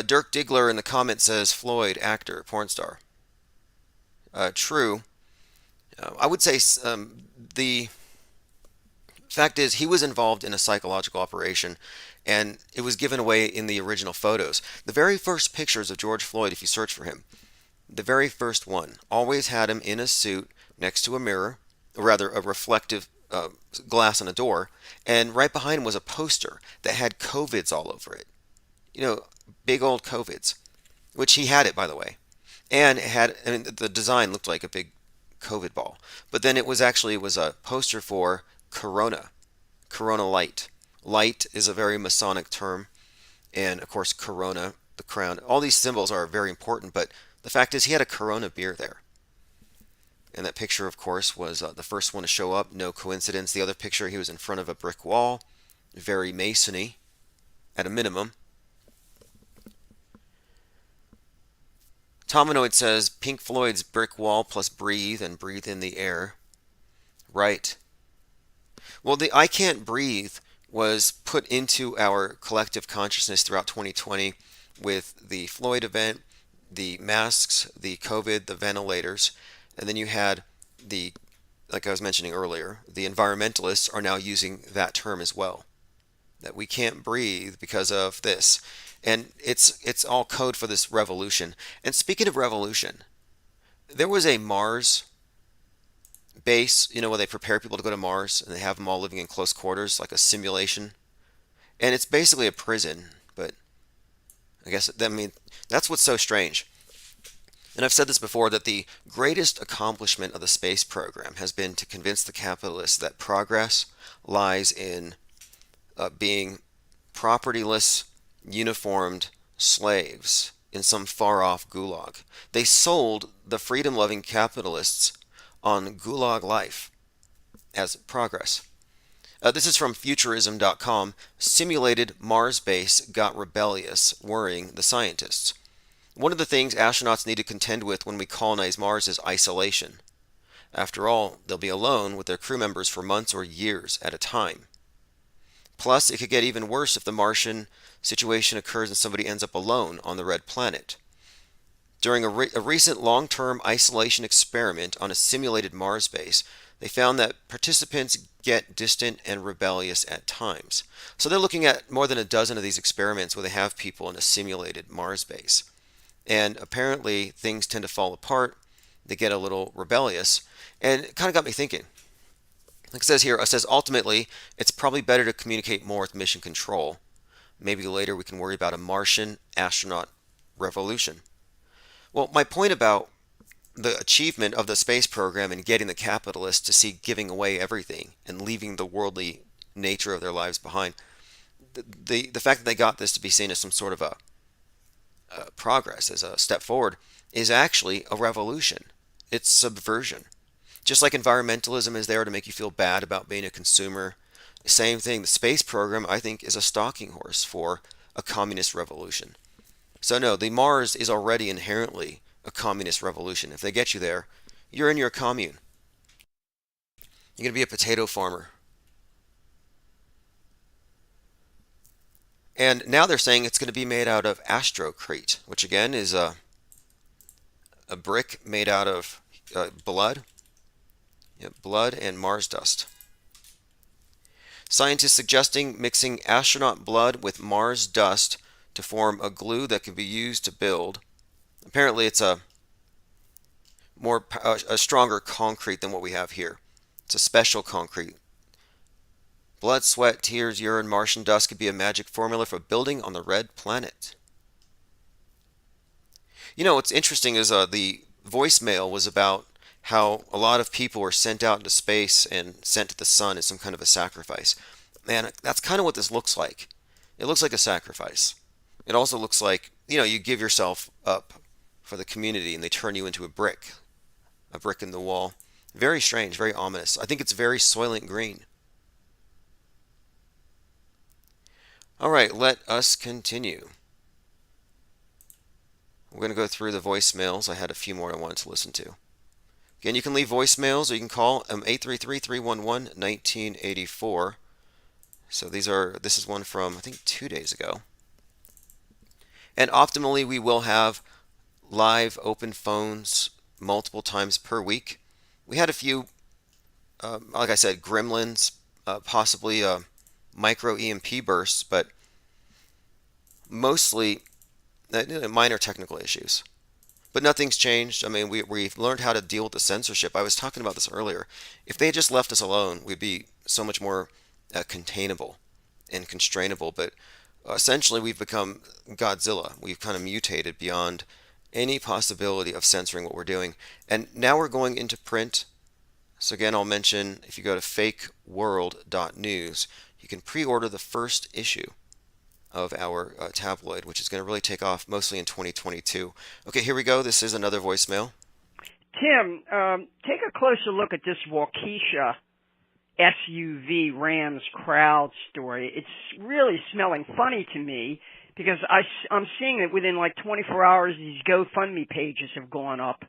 Dirk Diggler in the comments says Floyd, actor, porn star. true. I would say the fact is he was involved in a psychological operation, and it was given away in the original photos. The very first pictures of George Floyd, if you search for him, the very first one always had him in a suit next to a mirror, or rather a reflective glass on a door, and right behind him was a poster that had COVIDs all over it. You know, big old COVIDs, which he had it, by the way. And it had, I mean, the design looked like a big COVID ball. But then it was a poster for Corona, Corona Light. Light is a very Masonic term, and of course, Corona, the crown. All these symbols are very important, but the fact is he had a Corona beer there. And that picture, of course, was the first one to show up. No coincidence. The other picture, he was in front of a brick wall. Very Masony, at a minimum. Tominoid says Pink Floyd's brick wall plus breathe and breathe in the air. Right. Well, the I Can't Breathe was put into our collective consciousness throughout 2020 with the Floyd event, the masks, the COVID, the ventilators, and then you had the, like I was mentioning earlier, the environmentalists are now using that term as well. That we can't breathe because of this. And it's all code for this revolution. And speaking of revolution, there was a Mars base, you know, where they prepare people to go to Mars and they have them all living in close quarters, like a simulation. And it's basically a prison, but I guess, I mean, that's what's so strange. And I've said this before, that the greatest accomplishment of the space program has been to convince the capitalists that progress lies in being propertyless, uniformed slaves in some far-off gulag. They sold the freedom-loving capitalists on gulag life as progress. This is from Futurism.com. Simulated Mars base got rebellious, worrying the scientists. One of the things astronauts need to contend with when we colonize Mars is isolation. After all, they'll be alone with their crew members for months or years at a time. Plus, it could get even worse if the Martian situation occurs and somebody ends up alone on the red planet. During a recent long-term isolation experiment on a simulated Mars base, they found that participants get distant and rebellious at times. So they're looking at more than a dozen of these experiments where they have people in a simulated Mars base. And apparently things tend to fall apart, they get a little rebellious, and it kind of got me thinking. Like it says here, it says ultimately, it's probably better to communicate more with mission control. Maybe later we can worry about a Martian astronaut revolution. Well, my point about the achievement of the space program and getting the capitalists to see giving away everything and leaving the worldly nature of their lives behind, the fact that they got this to be seen as some sort of a progress, as a step forward, is actually a revolution. It's subversion. Just like environmentalism is there to make you feel bad about being a consumer, same thing. The space program, I think, is a stalking horse for a communist revolution. So no, the Mars is already inherently a communist revolution. If they get you there, you're in your commune. You're going to be a potato farmer. And now they're saying it's going to be made out of astrocrete, which again is a brick made out of blood. Yeah, blood and Mars dust. Scientists suggesting mixing astronaut blood with Mars dust to form a glue that can be used to build. Apparently it's a stronger concrete than what we have here. It's a special concrete. Blood, sweat, tears, urine, Martian dust could be a magic formula for building on the red planet. You know, what's interesting is the voicemail was about how a lot of people were sent out into space and sent to the sun as some kind of a sacrifice. And that's kind of what this looks like. It looks like a sacrifice. It also looks like, you know, you give yourself up for the community and they turn you into a brick in the wall. Very strange, very ominous. I think it's very Soylent Green. All right, let us continue. We're going to go through the voicemails. I had a few more I wanted to listen to. Again, you can leave voicemails or you can call 833-311-1984. So this is one from, I think, 2 days ago. And optimally, we will have live open phones multiple times per week. We had a few, like I said, gremlins, possibly micro EMP bursts, but mostly minor technical issues. But nothing's changed. I mean, we've learned how to deal with the censorship. I was talking about this earlier. If they had just left us alone, we'd be so much more containable and constrainable. But essentially, we've become Godzilla. We've kind of mutated beyond any possibility of censoring what we're doing. And now we're going into print. So again, I'll mention if you go to fakeworld.news, you can pre-order the first issue of our tabloid, which is going to really take off mostly in 2022. Okay, here we go. This is another voicemail. Tim, take a closer look at this Waukesha SUV Rams crowd story. It's really smelling funny to me because I'm seeing that within like 24 hours these GoFundMe pages have gone up,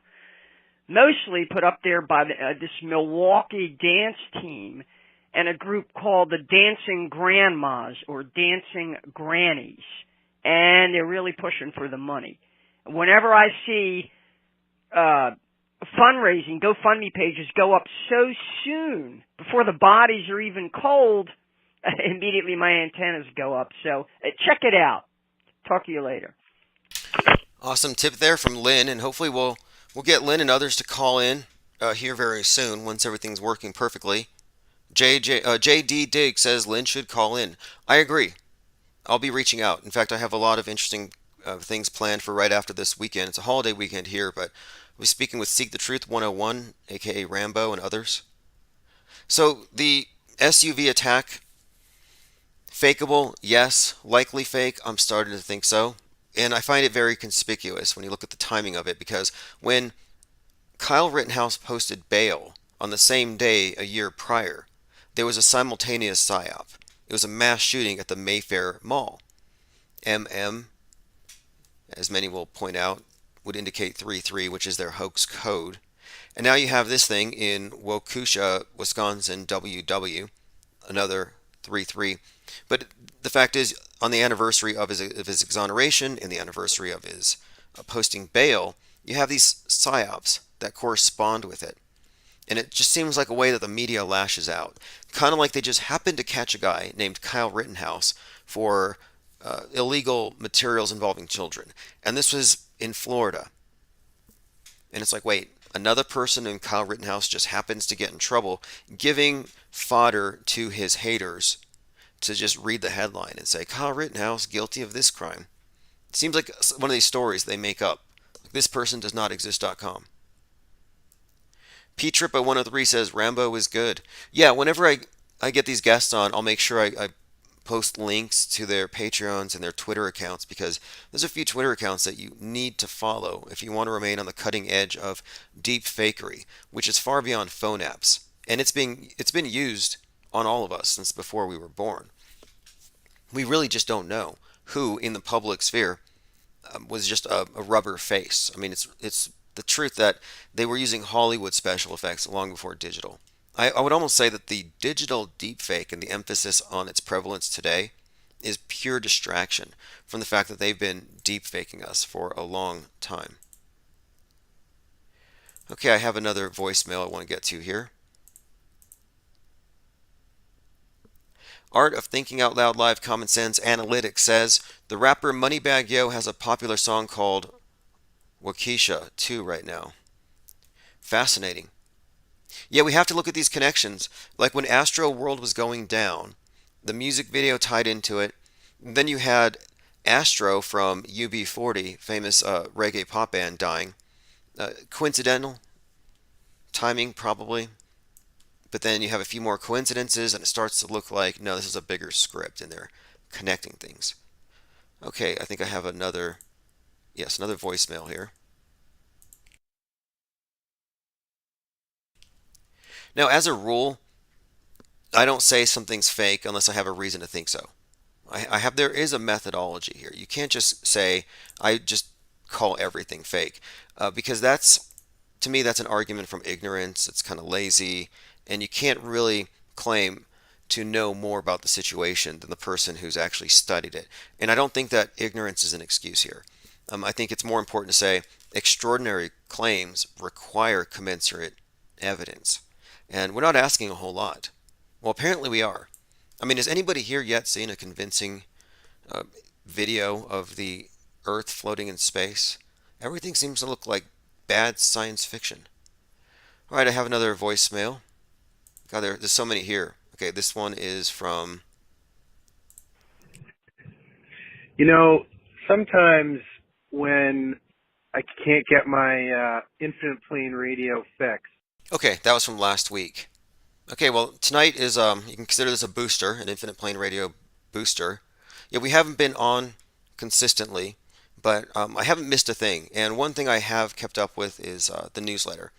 mostly put up there by this Milwaukee dance team and a group called the Dancing Grandmas or Dancing Grannies, and they're really pushing for the money. Whenever I see fundraising, GoFundMe pages go up so soon before the bodies are even cold, immediately my antennas go up. So check it out. Talk to you later. Awesome tip there from Lynn, and hopefully we'll get Lynn and others to call in here very soon once everything's working perfectly. JD Dig says Lynn should call in. I agree. I'll be reaching out. In fact, I have a lot of interesting things planned for right after this weekend. It's a holiday weekend here, but I'll be speaking with Seek the Truth 101, aka Rambo, and others. So the SUV attack, fakeable? Yes. Likely fake? I'm starting to think so. And I find it very conspicuous when you look at the timing of it, because when Kyle Rittenhouse posted bail on the same day a year prior, there was a simultaneous psyop. It was a mass shooting at the Mayfair Mall. MM, as many will point out, would indicate 33, which is their hoax code. And now you have this thing in Waukesha, Wisconsin, WW, another 33. But the fact is, on the anniversary of his exoneration and the anniversary of his posting bail, you have these psyops that correspond with it. And it just seems like a way that the media lashes out. Kind of like they just happened to catch a guy named Kyle Rittenhouse for illegal materials involving children. And this was in Florida. And it's like, wait, another person named Kyle Rittenhouse just happens to get in trouble, giving fodder to his haters to just read the headline and say, Kyle Rittenhouse guilty of this crime. It seems like one of these stories they make up. Like, this person does not exist.com. P-Trippa103 says Rambo is good. Yeah, whenever I get these guests on, I'll make sure I post links to their Patreons and their Twitter accounts, because there's a few Twitter accounts that you need to follow if you want to remain on the cutting edge of deep fakery, which is far beyond phone apps. And it's been used on all of us since before we were born. We really just don't know who in the public sphere was just a rubber face. I mean, it's the truth that they were using Hollywood special effects long before digital. I would almost say that the digital deepfake and the emphasis on its prevalence today is pure distraction from the fact that they've been deepfaking us for a long time. Okay, I have another voicemail I want to get to here. Art of Thinking Out Loud Live Common Sense Analytics says the rapper Moneybagg Yo has a popular song called Waukesha 2 right now. Fascinating. Yeah, we have to look at these connections. Like when Astro World was going down, the music video tied into it. Then you had Astro from UB40, famous reggae pop band, dying. Coincidental? Timing, probably. But then you have a few more coincidences, and it starts to look like, no, this is a bigger script, and they're connecting things. Okay, I think I have another voicemail here. Now, as a rule, I don't say something's fake unless I have a reason to think so. There is a methodology here. You can't just say, I just call everything fake, because to me, that's an argument from ignorance. It's kind of lazy, and you can't really claim to know more about the situation than the person who's actually studied it. And I don't think that ignorance is an excuse here. I think it's more important to say extraordinary claims require commensurate evidence. And we're not asking a whole lot. Well, apparently we are. I mean, has anybody here yet seen a convincing uh, video of the Earth floating in space? Everything seems to look like bad science fiction. All right, I have another voicemail. God, there's so many here. Okay, this one is from. You know, sometimes when I can't get my infinite plane radio fixed. Okay, that was from last week. Okay, well, tonight is you can consider this a booster, an infinite plane radio booster. Yeah, we haven't been on consistently, but I haven't missed a thing. And one thing I have kept up with is the newsletter.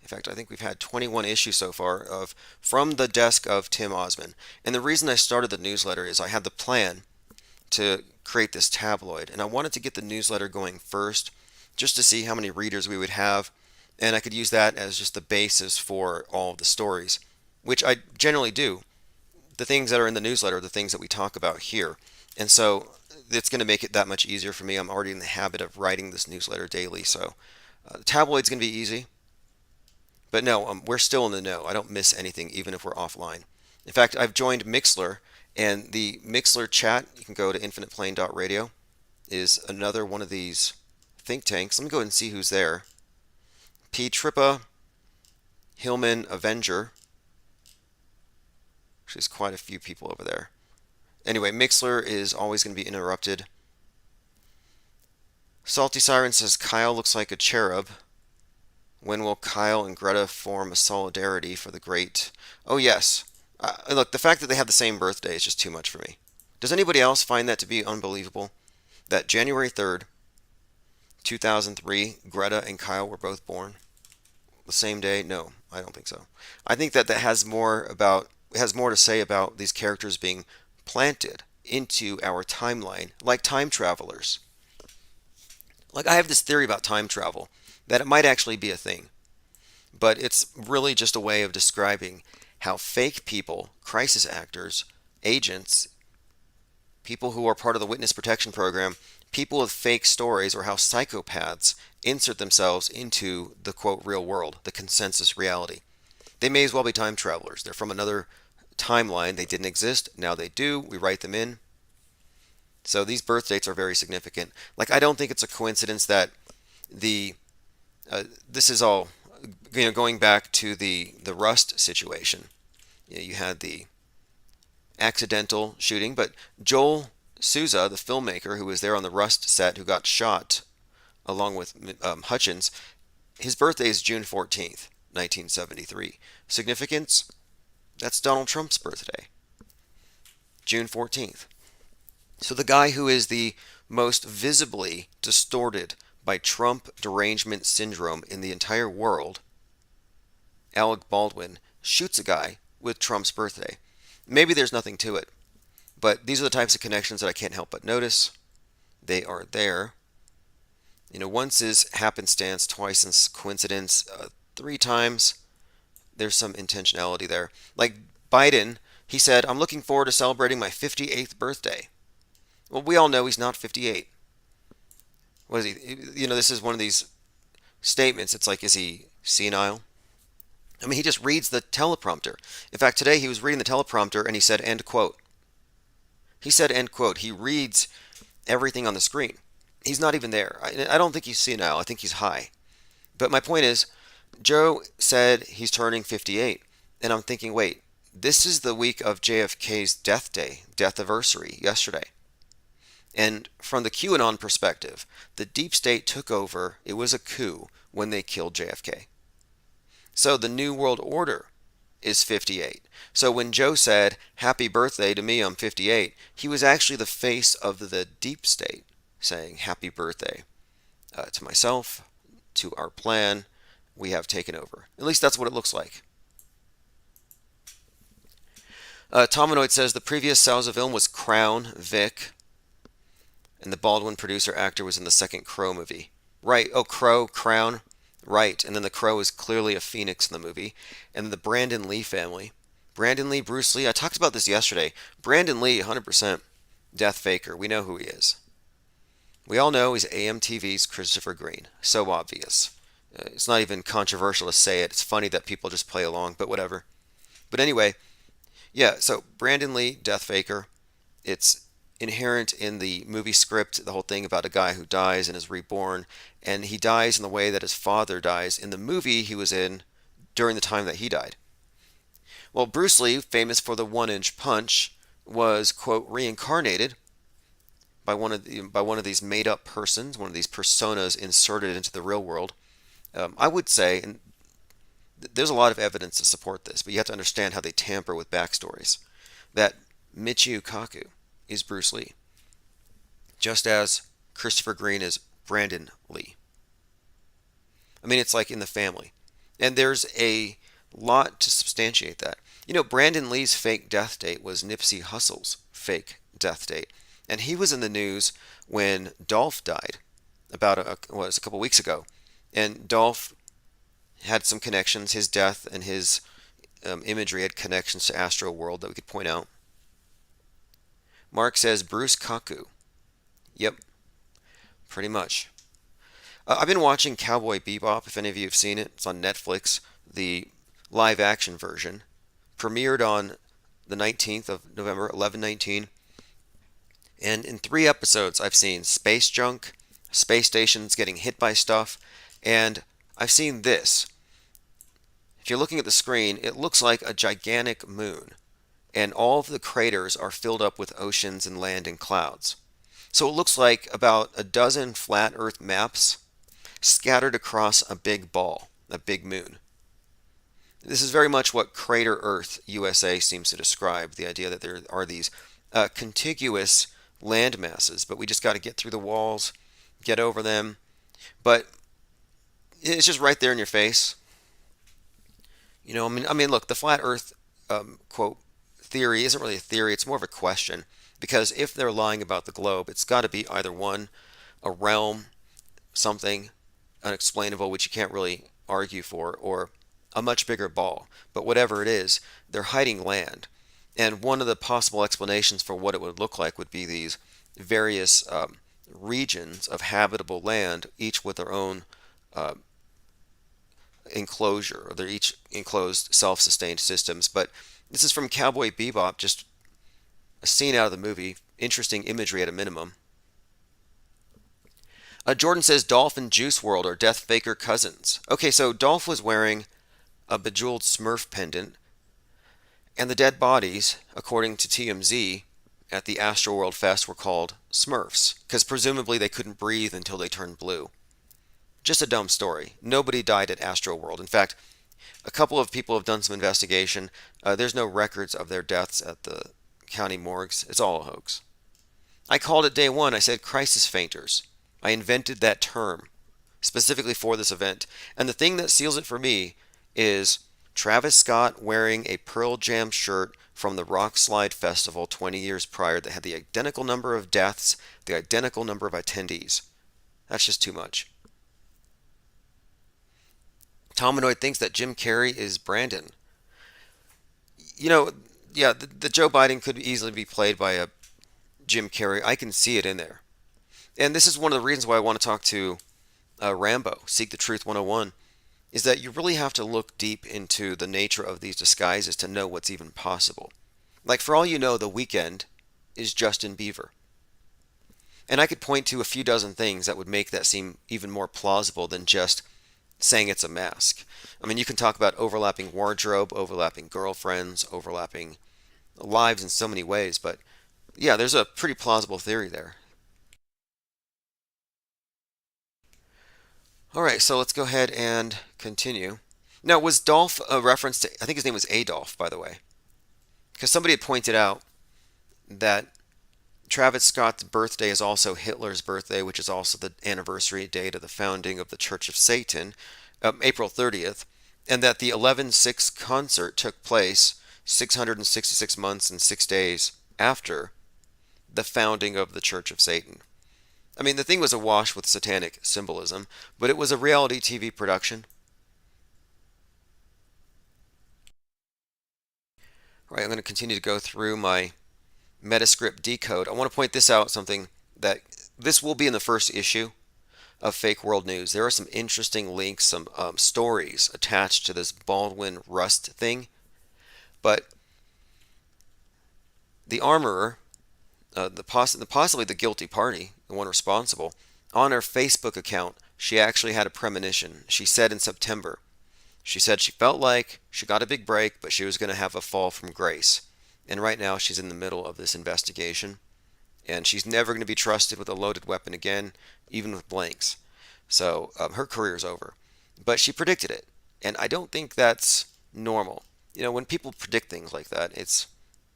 In fact, I think we've had 21 issues so far of from the desk of Tim Ozman. And the reason I started the newsletter is I had the plan to create this tabloid, and I wanted to get the newsletter going first, just to see how many readers we would have, and I could use that as just the basis for all of the stories, which I generally do. The things that are in the newsletter are the things that we talk about here, and so it's going to make it that much easier for me. I'm already in the habit of writing this newsletter daily, so the tabloid's going to be easy. But no, we're still in the know. I don't miss anything, even if we're offline. In fact, I've joined Mixler, and the Mixler chat, you can go to infiniteplane.radio, is another one of these think tanks. Let me go ahead and see who's there. P. Trippa, Hillman, Avenger. There's quite a few people over there. Anyway, Mixler is always going to be interrupted. Salty Siren says Kyle looks like a cherub. When will Kyle and Greta form a solidarity for the great? Oh, yes. Look, the fact that they have the same birthday is just too much for me. Does anybody else find that to be unbelievable? That January 3rd, 2003, Greta and Kyle were both born the same day? No, I don't think so. I think that has more to say about these characters being planted into our timeline, like time travelers. Like, I have this theory about time travel, that it might actually be a thing. But it's really just a way of describing how fake people, crisis actors, agents, people who are part of the witness protection program, people with fake stories, or how psychopaths insert themselves into the quote real world, the consensus reality. They may as well be time travelers. They're from another timeline. They didn't exist. Now they do. We write them in. So these birth dates are very significant. Like, I don't think it's a coincidence that this is all, going back to the Rust situation. You had the accidental shooting, but Joel Souza, the filmmaker who was there on the Rust set, who got shot along with Hutchins, his birthday is June 14th, 1973. Significance? That's Donald Trump's birthday, June 14th. So the guy who is the most visibly distorted by Trump derangement syndrome in the entire world, Alec Baldwin, shoots a guy with Trump's birthday. Maybe there's nothing to it, but these are the types of connections that I can't help but notice. They are there. Once is happenstance, twice is coincidence, 3 times there's some intentionality there. Like Biden, he said, "I'm looking forward to celebrating my 58th birthday." Well, we all know he's not 58. What is he? This is one of these statements. It's like, is he senile? I mean, he just reads the teleprompter. In fact, today he was reading the teleprompter and he said, end quote. He said, end quote. He reads everything on the screen. He's not even there. I don't think he's senile. I think he's high. But my point is, Joe said he's turning 58. And I'm thinking, wait, this is the week of JFK's death anniversary, yesterday. And from the QAnon perspective, the deep state took over. It was a coup when they killed JFK. So the New World Order is 58. So when Joe said, happy birthday to me, I'm 58, he was actually the face of the deep state saying, happy birthday to myself, to our plan. We have taken over. At least that's what it looks like. Tominoid says the previous Salza film was Crown, Vic, and the Baldwin producer actor was in the second Crow movie. Right. Oh, Crow, Crown. Right. And then the Crow is clearly a phoenix in the movie. And the Brandon Lee family. Brandon Lee, Bruce Lee. I talked about this yesterday. Brandon Lee, 100% death faker. We know who he is. We all know he's AMTV's Christopher Green. So obvious. It's not even controversial to say it. It's funny that people just play along, but whatever. But anyway, yeah, so Brandon Lee, Death Faker, it's inherent in the movie script, the whole thing about a guy who dies and is reborn, and he dies in the way that his father dies in the movie he was in during the time that he died. Well, Bruce Lee, famous for the one-inch punch, was, quote, reincarnated by one of these made-up persons, one of these personas inserted into the real world. I would say, and there's a lot of evidence to support this, but you have to understand how they tamper with backstories, that Michio Kaku is Bruce Lee, just as Christopher Green is Brandon Lee. I mean, it's like in the family. And there's a lot to substantiate that. You know, Brandon Lee's fake death date was Nipsey Hussle's fake death date. And he was in the news when Dolph died about a couple weeks ago. And Dolph had some connections. His death and his imagery had connections to Astro World that we could point out. Mark says Bruce Kaku. Yep, pretty much. I've been watching Cowboy Bebop, if any of you have seen it. It's on Netflix, the live action version. Premiered on the 19th of November, 11/19. And in 3 episodes, I've seen space junk, space stations getting hit by stuff, and I've seen this. If you're looking at the screen, it looks like a gigantic moon, and all of the craters are filled up with oceans and land and clouds. So it looks like about a dozen flat Earth maps scattered across a big ball, a big moon. This is very much what Crater Earth USA seems to describe, the idea that there are these contiguous land masses, but we just got to get through the walls, get over them. But it's just right there in your face. You know, I mean, look, the flat Earth quote theory isn't really a theory; it's more of a question. Because if they're lying about the globe, it's got to be either one, a realm, something unexplainable which you can't really argue for, or a much bigger ball. But whatever it is, they're hiding land. And one of the possible explanations for what it would look like would be these various regions of habitable land, each with their own enclosure, or they're each enclosed self-sustained systems. But this is from Cowboy Bebop, just a scene out of the movie. Interesting imagery at a minimum. Jordan says Dolph and Juice WRLD are Death Faker cousins. Okay, so Dolph was wearing a bejeweled Smurf pendant, and the dead bodies, according to TMZ, at the Astroworld Fest were called Smurfs, because presumably they couldn't breathe until they turned blue. Just a dumb story. Nobody died at Astroworld. In fact, a couple of people have done some investigation. There's no records of their deaths at the county morgues. It's all a hoax. I called it day one. I said crisis fainters. I invented that term specifically for this event. And the thing that seals it for me is Travis Scott wearing a Pearl Jam shirt from the Rock Slide Festival 20 years prior that had the identical number of deaths, the identical number of attendees. That's just too much. Tominoid thinks that Jim Carrey is Brandon. You know, yeah, the Joe Biden could easily be played by a Jim Carrey. I can see it in there. And this is one of the reasons why I want to talk to Rambo, Seek the Truth 101, is that you really have to look deep into the nature of these disguises to know what's even possible. Like, for all you know, The Weeknd is Justin Bieber. And I could point to a few dozen things that would make that seem even more plausible than just saying it's a mask. I mean, you can talk about overlapping wardrobe, overlapping girlfriends, overlapping lives in so many ways, but yeah, there's a pretty plausible theory there. All right, so let's go ahead and continue. Now, was Dolph a reference to, I think his name was Adolf, by the way, because somebody had pointed out that Travis Scott's birthday is also Hitler's birthday, which is also the anniversary date of the founding of the Church of Satan, April 30th, and that the 11/6 concert took place 666 months and 6 days after the founding of the Church of Satan. I mean, the thing was awash with satanic symbolism, but it was a reality TV production. All right, I'm going to continue to go through my METASCRIPT decode. I want to point this out, something that this will be in the first issue. of fake world news. There are some interesting links, some stories attached to this Baldwin Rust thing. But the armorer, possibly the guilty party, the one responsible, on her Facebook account, she actually had a premonition. She said in September, she said she felt like she got a big break, but she was going to have a fall from grace. And right now she's in the middle of this investigation. And she's never going to be trusted with a loaded weapon again, even with blanks. So her career's over. But she predicted it. And I don't think that's normal. You know, when people predict things like that, it's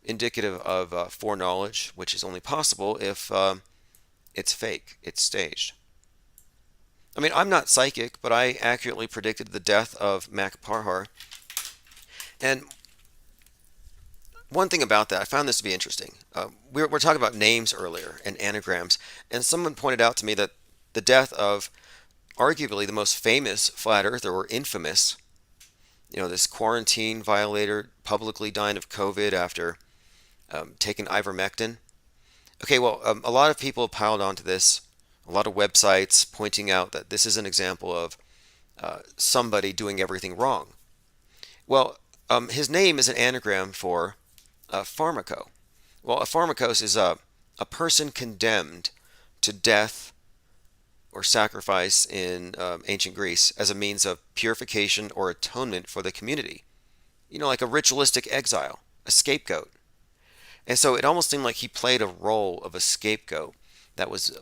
indicative of foreknowledge, which is only possible if it's fake, it's staged. I mean, I'm not psychic, but I accurately predicted the death of Mac Parhar. And one thing about that, I found this to be interesting. We're talking about names earlier and anagrams, and someone pointed out to me that the death of arguably the most famous flat earther, or infamous, you know, this quarantine violator publicly dying of COVID after taking ivermectin. Okay, well, a lot of people piled onto this, a lot of websites pointing out that this is an example of somebody doing everything wrong. Well, his name is an anagram for pharmaco. Well, a pharmakos is a person condemned to death or sacrifice in ancient Greece as a means of purification or atonement for the community. You know, like a ritualistic exile, a scapegoat. And so it almost seemed like he played a role of a scapegoat that was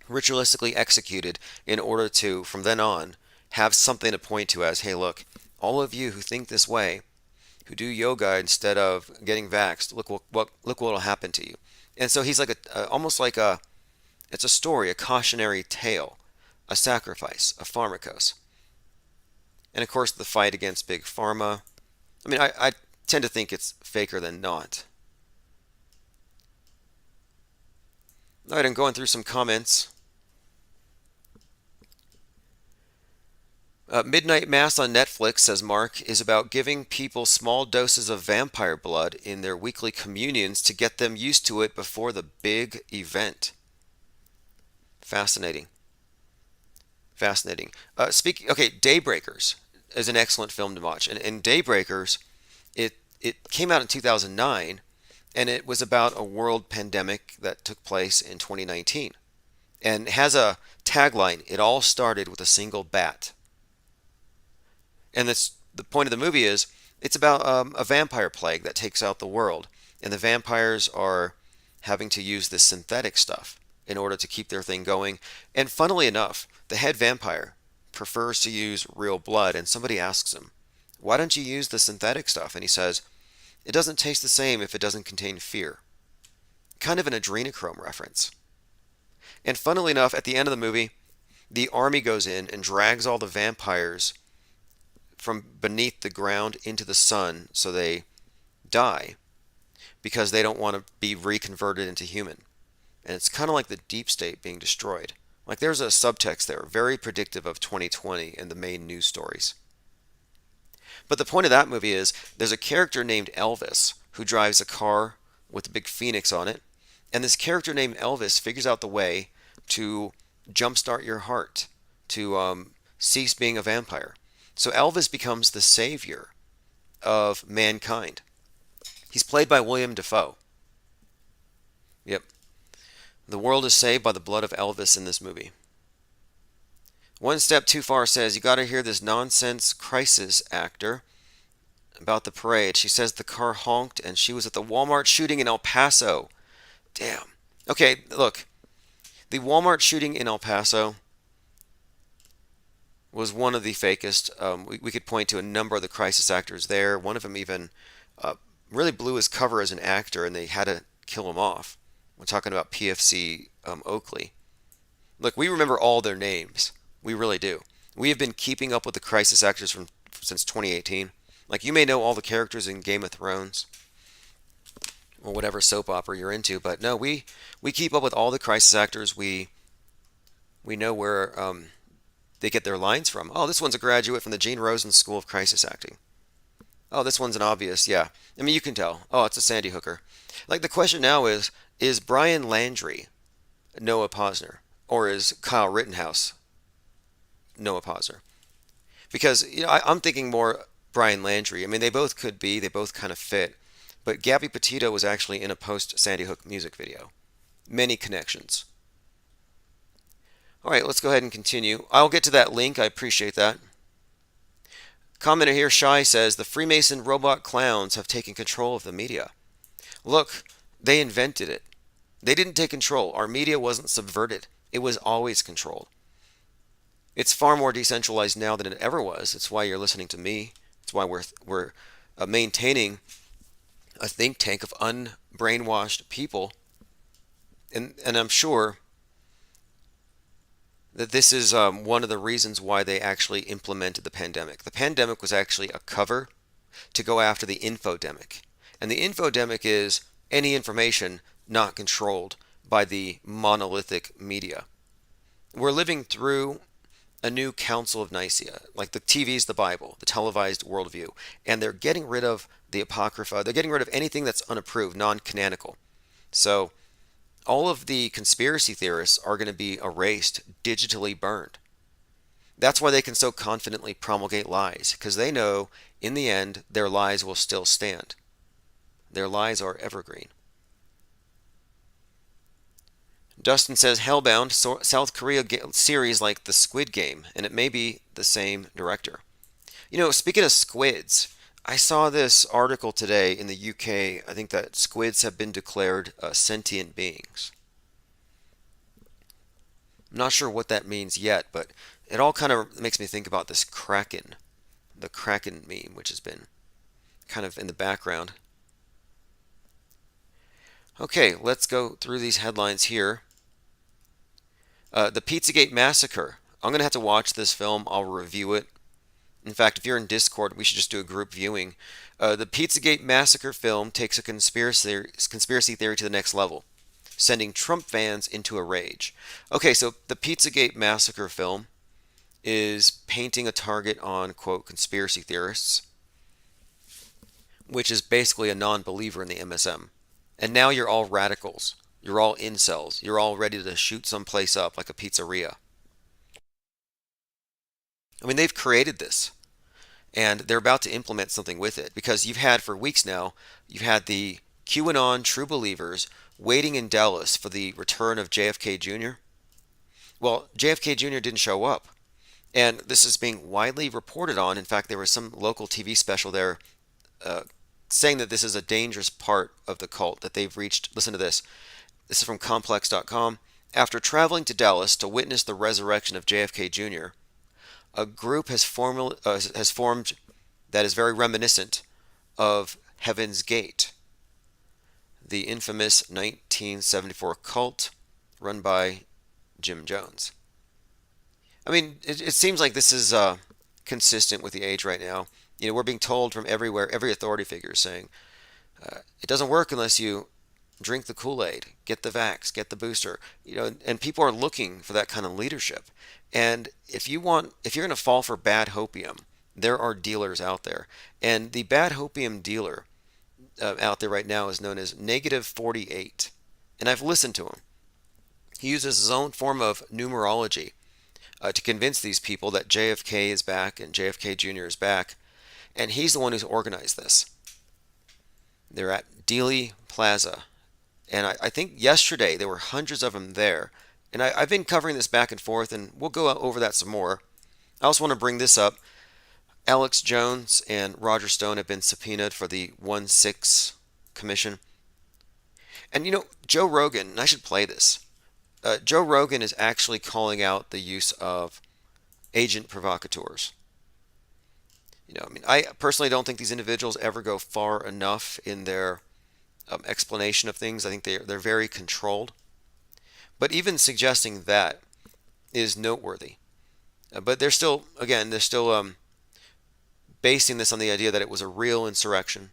ritualistically executed in order to, from then on, have something to point to as, hey, look, all of you who think this way, who do yoga instead of getting vaxxed, look what will happen to you. And so he's like almost like it's a story, a cautionary tale, a sacrifice, a pharmakos. And of course, the fight against big pharma. I mean, I tend to think it's faker than not. All right, I'm going through some comments. Midnight Mass on Netflix, says Mark, is about giving people small doses of vampire blood in their weekly communions to get them used to it before the big event. Fascinating. Fascinating. Okay, Daybreakers is an excellent film to watch. And Daybreakers, it came out in 2009, and it was about a world pandemic that took place in 2019. And has a tagline, it all started with a single bat. And the point of the movie is, it's about a vampire plague that takes out the world. And the vampires are having to use this synthetic stuff in order to keep their thing going. And funnily enough, the head vampire prefers to use real blood. And somebody asks him, why don't you use the synthetic stuff? And he says, it doesn't taste the same if it doesn't contain fear. Kind of an adrenochrome reference. And funnily enough, at the end of the movie, the army goes in and drags all the vampires from beneath the ground into the sun so they die because they don't want to be reconverted into human. And it's kind of like the deep state being destroyed. Like there's a subtext there, very predictive of 2020 and the main news stories. But the point of that movie is there's a character named Elvis who drives a car with a big phoenix on it. And this character named Elvis figures out the way to jumpstart your heart, to cease being a vampire. So Elvis becomes the savior of mankind. He's played by William Dafoe. Yep. The world is saved by the blood of Elvis in this movie. One Step Too Far says, you got to hear this nonsense crisis actor about the parade. She says the car honked and she was at the Walmart shooting in El Paso. Damn. Okay, look. The Walmart shooting in El Paso was one of the fakest. We could point to a number of the crisis actors there. One of them even really blew his cover as an actor, and they had to kill him off. We're talking about PFC Oakley. Look, we remember all their names. We really do. We have been keeping up with the crisis actors since 2018. Like, you may know all the characters in Game of Thrones or whatever soap opera you're into, but no, we keep up with all the crisis actors. We know where they get their lines from. Oh, this one's a graduate from the Gene Rosen School of Crisis Acting. Oh, this one's an obvious, yeah. I mean, you can tell. Oh, it's a Sandy Hooker. Like, the question now is Brian Landry Noah Posner? or is Kyle Rittenhouse Noah Pozner? Because I'm thinking more Brian Landry. I mean, they both could be. They both kind of fit. But Gabby Petito was actually in a post Sandy Hook music video. Many connections. All right, let's go ahead and continue. I'll get to that link. I appreciate that. Commenter here, Shy, says the Freemason robot clowns have taken control of the media. Look, they invented it. They didn't take control. Our media wasn't subverted. It was always controlled. It's far more decentralized now than it ever was. It's why you're listening to me. It's why we're maintaining a think tank of unbrainwashed people. And I'm sure that this is one of the reasons why they actually implemented the pandemic. The pandemic was actually a cover to go after the infodemic. And the infodemic is any information not controlled by the monolithic media. We're living through a new Council of Nicaea, like the TV's the Bible, the televised worldview, and they're getting rid of the Apocrypha. They're getting rid of anything that's unapproved, non-canonical. So all of the conspiracy theorists are going to be erased, digitally burned. That's why they can so confidently promulgate lies, because they know in the end their lies will still stand. Their lies are evergreen. Dustin says Hellbound, South Korea series like the Squid Game, and it may be the same director. Speaking of squids, I saw this article today in the UK. I think that squids have been declared sentient beings. I'm not sure what that means yet, but it all kind of makes me think about this Kraken, the Kraken meme, which has been kind of in the background. Okay, let's go through these headlines here. The Pizzagate Massacre. I'm going to have to watch this film. I'll review it. In fact, if you're in Discord, we should just do a group viewing. The Pizzagate Massacre film takes a conspiracy theory to the next level, sending Trump fans into a rage. Okay, so the Pizzagate Massacre film is painting a target on, quote, conspiracy theorists, which is basically a non-believer in the MSM. And now you're all radicals. You're all incels. You're all ready to shoot someplace up like a pizzeria. I mean, they've created this, and they're about to implement something with it, because you've had for weeks now, you've had the QAnon true believers waiting in Dallas for the return of JFK Jr. Well, JFK Jr. didn't show up, and this is being widely reported on. In fact, there was some local TV special there saying that this is a dangerous part of the cult that they've reached. Listen to this. This is from complex.com. After traveling to Dallas to witness the resurrection of JFK Jr., a group has formed that is very reminiscent of Heaven's Gate, the infamous 1974 cult run by Jim Jones. I mean, it seems like this is consistent with the age right now. We're being told from everywhere, every authority figure is saying, it doesn't work unless you drink the Kool-Aid, get the vax, get the booster, and people are looking for that kind of leadership. And if you're going to fall for bad hopium, there are dealers out there. And the bad hopium dealer out there right now is known as Negative 48. And I've listened to him. He uses his own form of numerology to convince these people that JFK is back and JFK Jr. is back. And he's the one who's organized this. They're at Dealey Plaza. And I think yesterday there were hundreds of them there. And I've been covering this back and forth, and we'll go over that some more. I also want to bring this up. Alex Jones and Roger Stone have been subpoenaed for the 1-6 Commission. And Joe Rogan, and I should play this. Joe Rogan is actually calling out the use of agent provocateurs. I personally don't think these individuals ever go far enough in their explanation of things. I think they're very controlled. But even suggesting that is noteworthy. But they're still basing this on the idea that it was a real insurrection,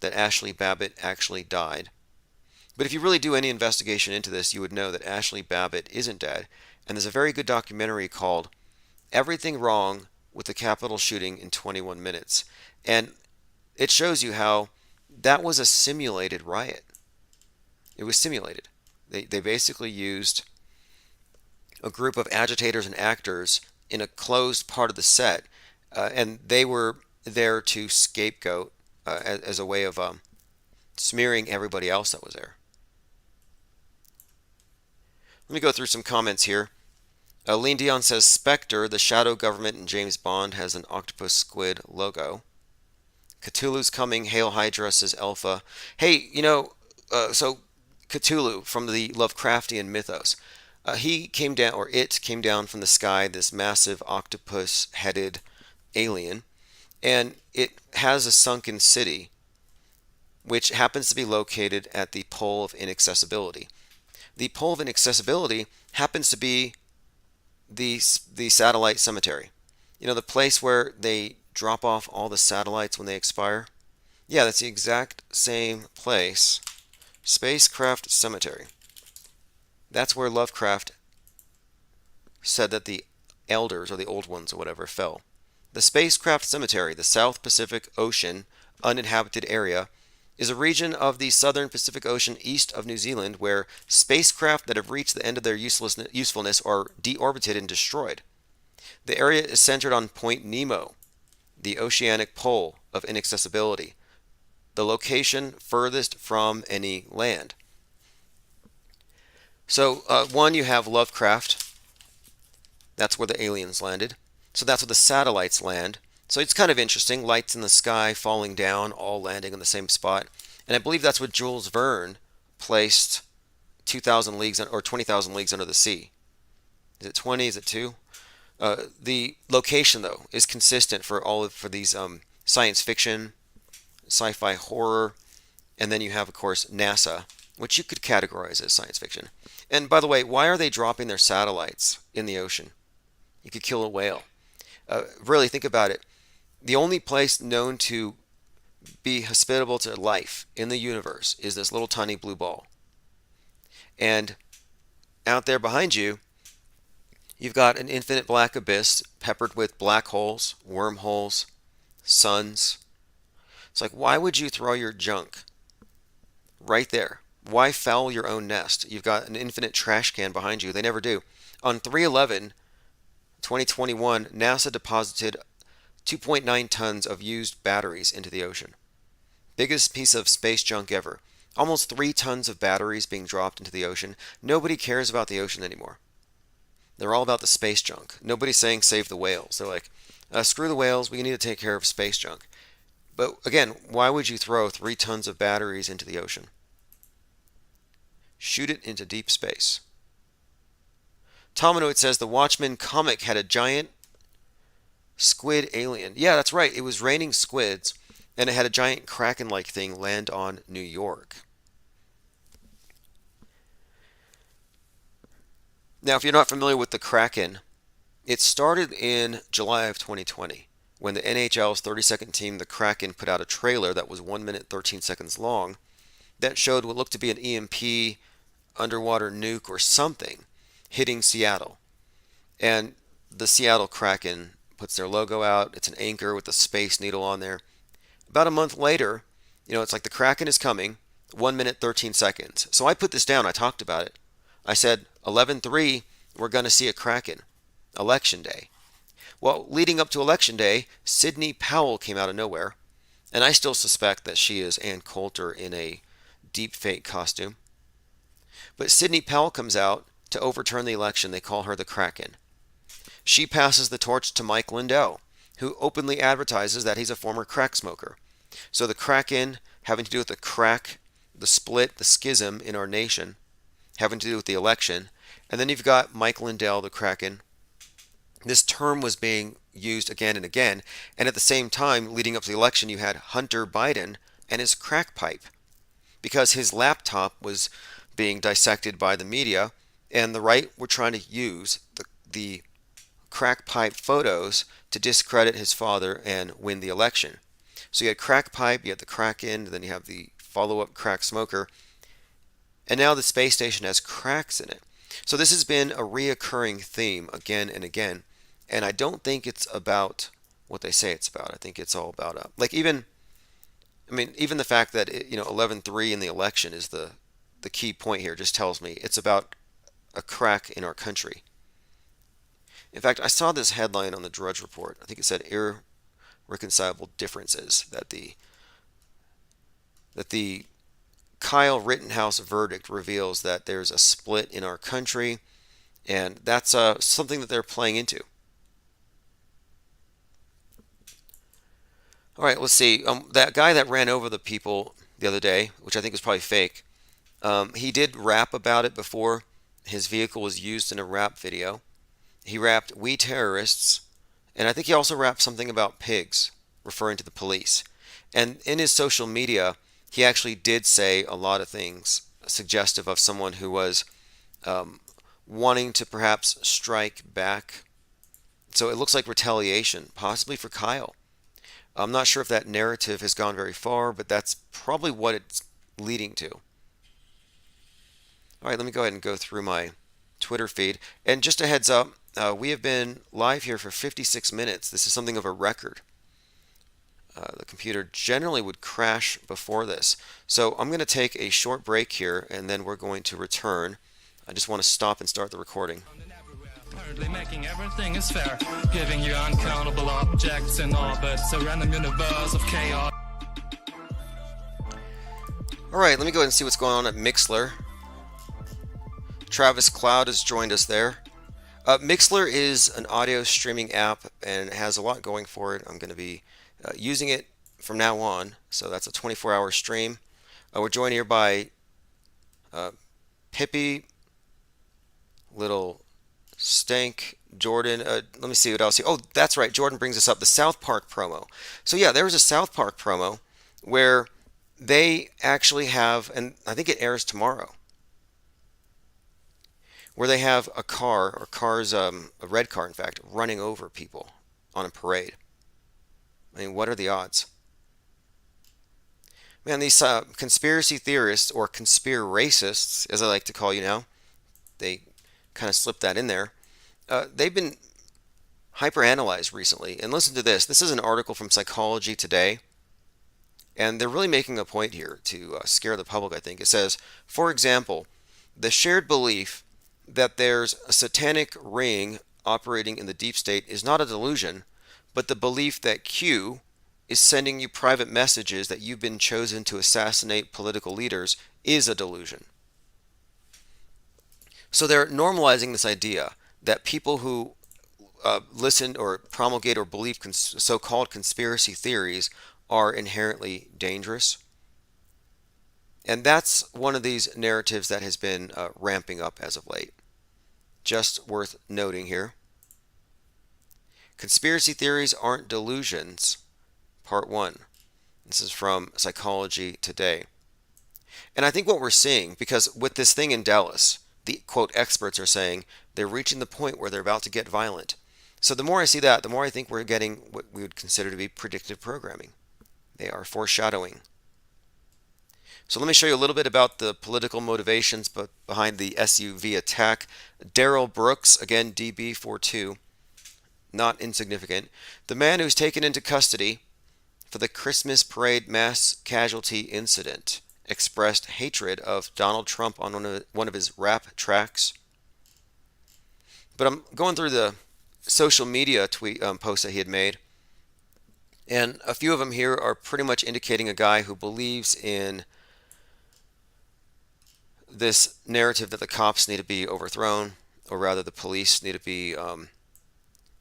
that Ashley Babbitt actually died. But if you really do any investigation into this, you would know that Ashley Babbitt isn't dead. And there's a very good documentary called Everything Wrong with the Capitol Shooting in 21 Minutes. And it shows you how that was a simulated riot. It was simulated. They basically used a group of agitators and actors in a closed part of the set, and they were there to scapegoat as a way of smearing everybody else that was there. Let me go through some comments here. Lean Dion says Spectre, the shadow government in James Bond, has an octopus squid logo. Cthulhu's coming. Hail Hydra, says Alpha. Hey, so Cthulhu from the Lovecraftian mythos. He came down, or it came down from the sky, this massive octopus-headed alien, and it has a sunken city, which happens to be located at the Pole of Inaccessibility. The Pole of Inaccessibility happens to be the satellite cemetery. The place where they drop off all the satellites when they expire. Yeah, that's the exact same place. Spacecraft Cemetery. That's where Lovecraft said that the elders, or the old ones, or whatever, fell. The Spacecraft Cemetery, the South Pacific Ocean uninhabited area, is a region of the southern Pacific Ocean east of New Zealand where spacecraft that have reached the end of their usefulness are deorbited and destroyed. The area is centered on Point Nemo, the oceanic pole of inaccessibility, the location furthest from any land. So, one, you have Lovecraft. That's where the aliens landed. So that's where the satellites land. So it's kind of interesting. Lights in the sky falling down, all landing in the same spot. And I believe that's what Jules Verne placed 2,000 leagues or 20,000 leagues under the sea. Is it 20? Is it 2? The location, though, is consistent for these science fiction, sci-fi, horror, and then you have, of course, NASA, which you could categorize as science fiction. And by the way, why are they dropping their satellites in the ocean? You could kill a whale. Really, think about it. The only place known to be hospitable to life in the universe is this little tiny blue ball. And out there behind you, you've got an infinite black abyss peppered with black holes, wormholes, suns. It's like, why would you throw your junk right there? Why foul your own nest? You've got an infinite trash can behind you. They never do. On 3/11/2021, NASA deposited 2.9 tons of used batteries into the ocean. Biggest piece of space junk ever. Almost 3 tons of batteries being dropped into the ocean. Nobody cares about the ocean anymore. They're all about the space junk. Nobody's saying save the whales. They're like, screw the whales, we need to take care of space junk. But again, why would you throw 3 tons of batteries into the ocean? Shoot it into deep space. Tominoid says the Watchmen comic had a giant squid alien. Yeah, that's right. It was raining squids, and it had a giant kraken-like thing land on New York. Now, if you're not familiar with the Kraken, it started in July of 2020 when the NHL's 32nd team, the Kraken, put out a trailer that was 1 minute 13 seconds long that showed what looked to be an EMP, underwater nuke, or something hitting Seattle. And the Seattle Kraken puts their logo out. It's an anchor with a space needle on there. About a month later, it's like the Kraken is coming, 1 minute 13 seconds. So I put this down. I talked about it. I said 11/3, we're going to see a Kraken. Election day. Well, leading up to Election day, Sidney Powell came out of nowhere, and I still suspect that she is Ann Coulter in a deep fake costume. But Sidney Powell comes out to overturn the election. They call her the Kraken. She passes the torch to Mike Lindell, who openly advertises that he's a former crack smoker. So the Kraken, having to do with the crack, the split, the schism in our nation, having to do with the election. And then you've got Mike Lindell, the Kraken. This term was being used again and again. And at the same time, leading up to the election, you had Hunter Biden and his crack pipe, because his laptop was being dissected by the media, and the right were trying to use the crack pipe photos to discredit his father and win the election. So you had crack pipe, you had the Kraken, then you have the follow-up crack smoker, and now the space station has cracks in it. So this has been a reoccurring theme again and again, and I don't think it's about what they say it's about. I think it's all about even the fact that 11/3 in the election is the key point here just tells me it's about a crack in our country. In fact, I saw this headline on the Drudge Report. I think it said irreconcilable differences that the Kyle Rittenhouse verdict reveals that there's a split in our country, and that's something that they're playing into. All right, let's see. That guy that ran over the people the other day, which I think was probably fake, he did rap about it before his vehicle was used in a rap video. He rapped, "We terrorists," and I think he also rapped something about pigs, referring to the police. And in his social media, he actually did say a lot of things suggestive of someone who was wanting to perhaps strike back. So it looks like retaliation, possibly for Kyle. I'm not sure if that narrative has gone very far, but that's probably what it's leading to. All right, let me go ahead and go through my Twitter feed. And just a heads up, we have been live here for 56 minutes. This is something of a record. The computer generally would crash before this. So I'm going to take a short break here, and then we're going to return. I just want to stop and start the recording. Apparently making everything is fair, giving you uncountable objects in orbits, a random universe of chaos. All right, let me go ahead and see what's going on at Mixlr. Travis Cloud has joined us there. Mixlr is an audio streaming app and it has a lot going for it. I'm going to be using it from now on, so that's a 24-hour stream. We're joined here by Pippi, Little Stank, Jordan. Let me see what else. Oh, that's right. Jordan brings us up the South Park promo. So yeah, there was a South Park promo where they actually have, and I think it airs tomorrow, where they have a car, or cars, a red car in fact, running over people on a parade. I mean, what are the odds? Man, these conspiracy theorists, or conspiracists, as I like to call you now, they kind of slipped that in there. They've been hyperanalyzed recently. And listen to this. This is an article from Psychology Today. And they're really making a point here to scare the public, I think. It says, for example, the shared belief that there's a satanic ring operating in the deep state is not a delusion, but the belief that Q is sending you private messages that you've been chosen to assassinate political leaders is a delusion. So they're normalizing this idea that people who listen or promulgate or believe so-called conspiracy theories are inherently dangerous. And that's one of these narratives that has been ramping up as of late. Just worth noting here. Conspiracy theories aren't delusions, part 1. This is from Psychology Today. And I think what we're seeing, because with this thing in Dallas, the quote experts are saying they're reaching the point where they're about to get violent. So the more I see that, the more I think we're getting what we would consider to be predictive programming. They are foreshadowing. So let me show you a little bit about the political motivations behind the SUV attack. Daryl Brooks, again DB42, not insignificant. The man who's taken into custody for the Christmas parade mass casualty incident expressed hatred of Donald Trump on one of his rap tracks. But I'm going through the social media tweet posts that he had made, and a few of them here are pretty much indicating a guy who believes in this narrative that the cops need to be overthrown, or rather the police need to be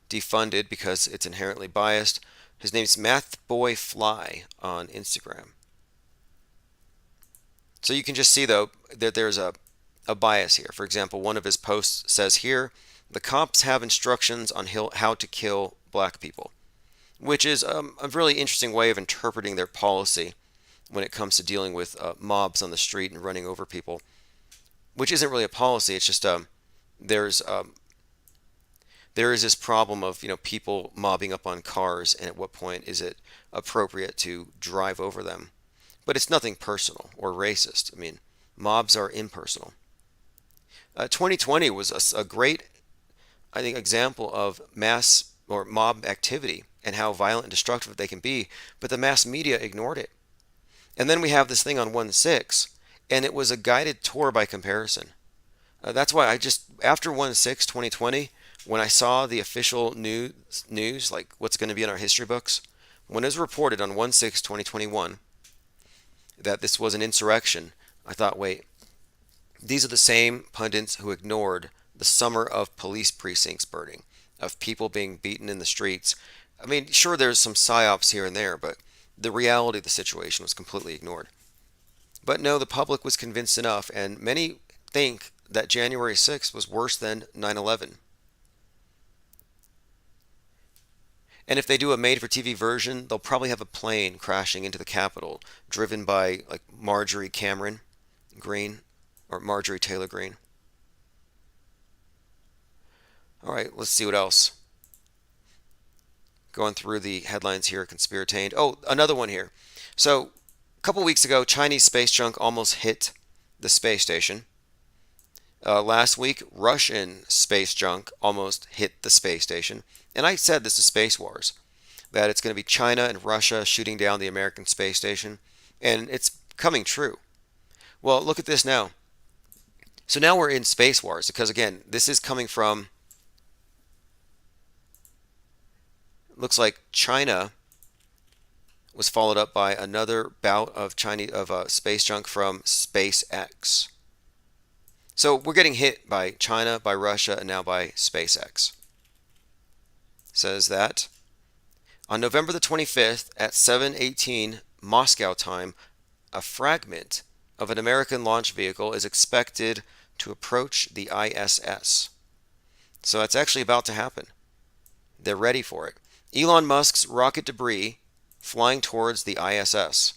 defunded because it's inherently biased. His name's MathBoyFly on Instagram. So you can just see, though, that there's a bias here. For example, one of his posts says here, the cops have instructions on how to kill black people, which is a really interesting way of interpreting their policy when it comes to dealing with mobs on the street and running over people, which isn't really a policy. It's just there is this problem of people mobbing up on cars, and at what point is it appropriate to drive over them? But it's nothing personal or racist. I mean, mobs are impersonal. 2020 was a great, I think, example of mass or mob activity and how violent and destructive they can be, but the mass media ignored it. And then we have this thing on 1/6, and it was a guided tour by comparison. That's why after 1/6, 2020, when I saw the official news, like what's going to be in our history books, when it was reported on 1/6/2021 that this was an insurrection, I thought, wait, these are the same pundits who ignored the summer of police precincts burning, of people being beaten in the streets. I mean, sure, there's some psyops here and there, but the reality of the situation was completely ignored. But no, the public was convinced enough, and many think that January 6th was worse than 9/11. And if they do a made-for-TV version, they'll probably have a plane crashing into the Capitol, driven by like Marjorie Cameron Green or Marjorie Taylor Greene. All right, let's see what else. Going through the headlines here, Conspiratained. Oh, another one here. So, a couple weeks ago, Chinese space junk almost hit the space station. Last week, Russian space junk almost hit the space station. And I said this is Space Wars, that it's going to be China and Russia shooting down the American space station. And it's coming true. Well, look at this now. So now we're in Space Wars because, again, this is coming from, looks like China was followed up by another bout of space junk from SpaceX. So we're getting hit by China, by Russia, and now by SpaceX. Says that on November the 25th at 7:18 Moscow time, a fragment of an American launch vehicle is expected to approach the ISS. So that's actually about to happen. They're ready for it. Elon Musk's rocket debris flying towards the ISS.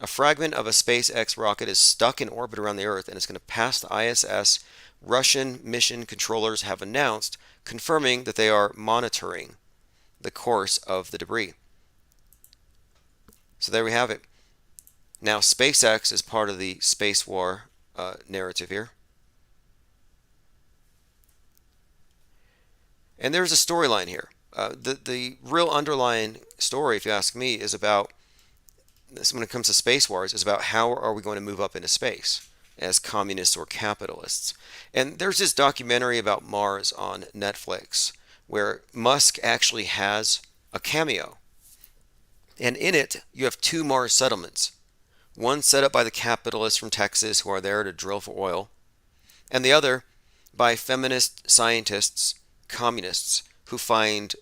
A fragment of a SpaceX rocket is stuck in orbit around the Earth and is going to pass the ISS. Russian mission controllers have announced, confirming that they are monitoring the course of the debris. So there we have it. Now SpaceX is part of the space war narrative here. And there's a storyline here. The real underlying story, if you ask me, is about this, when it comes to space wars, is about how are we going to move up into space as communists or capitalists. And there's this documentary about Mars on Netflix where Musk actually has a cameo. And in it, you have two Mars settlements. One set up by the capitalists from Texas who are there to drill for oil, and the other by feminist scientists, communists, who find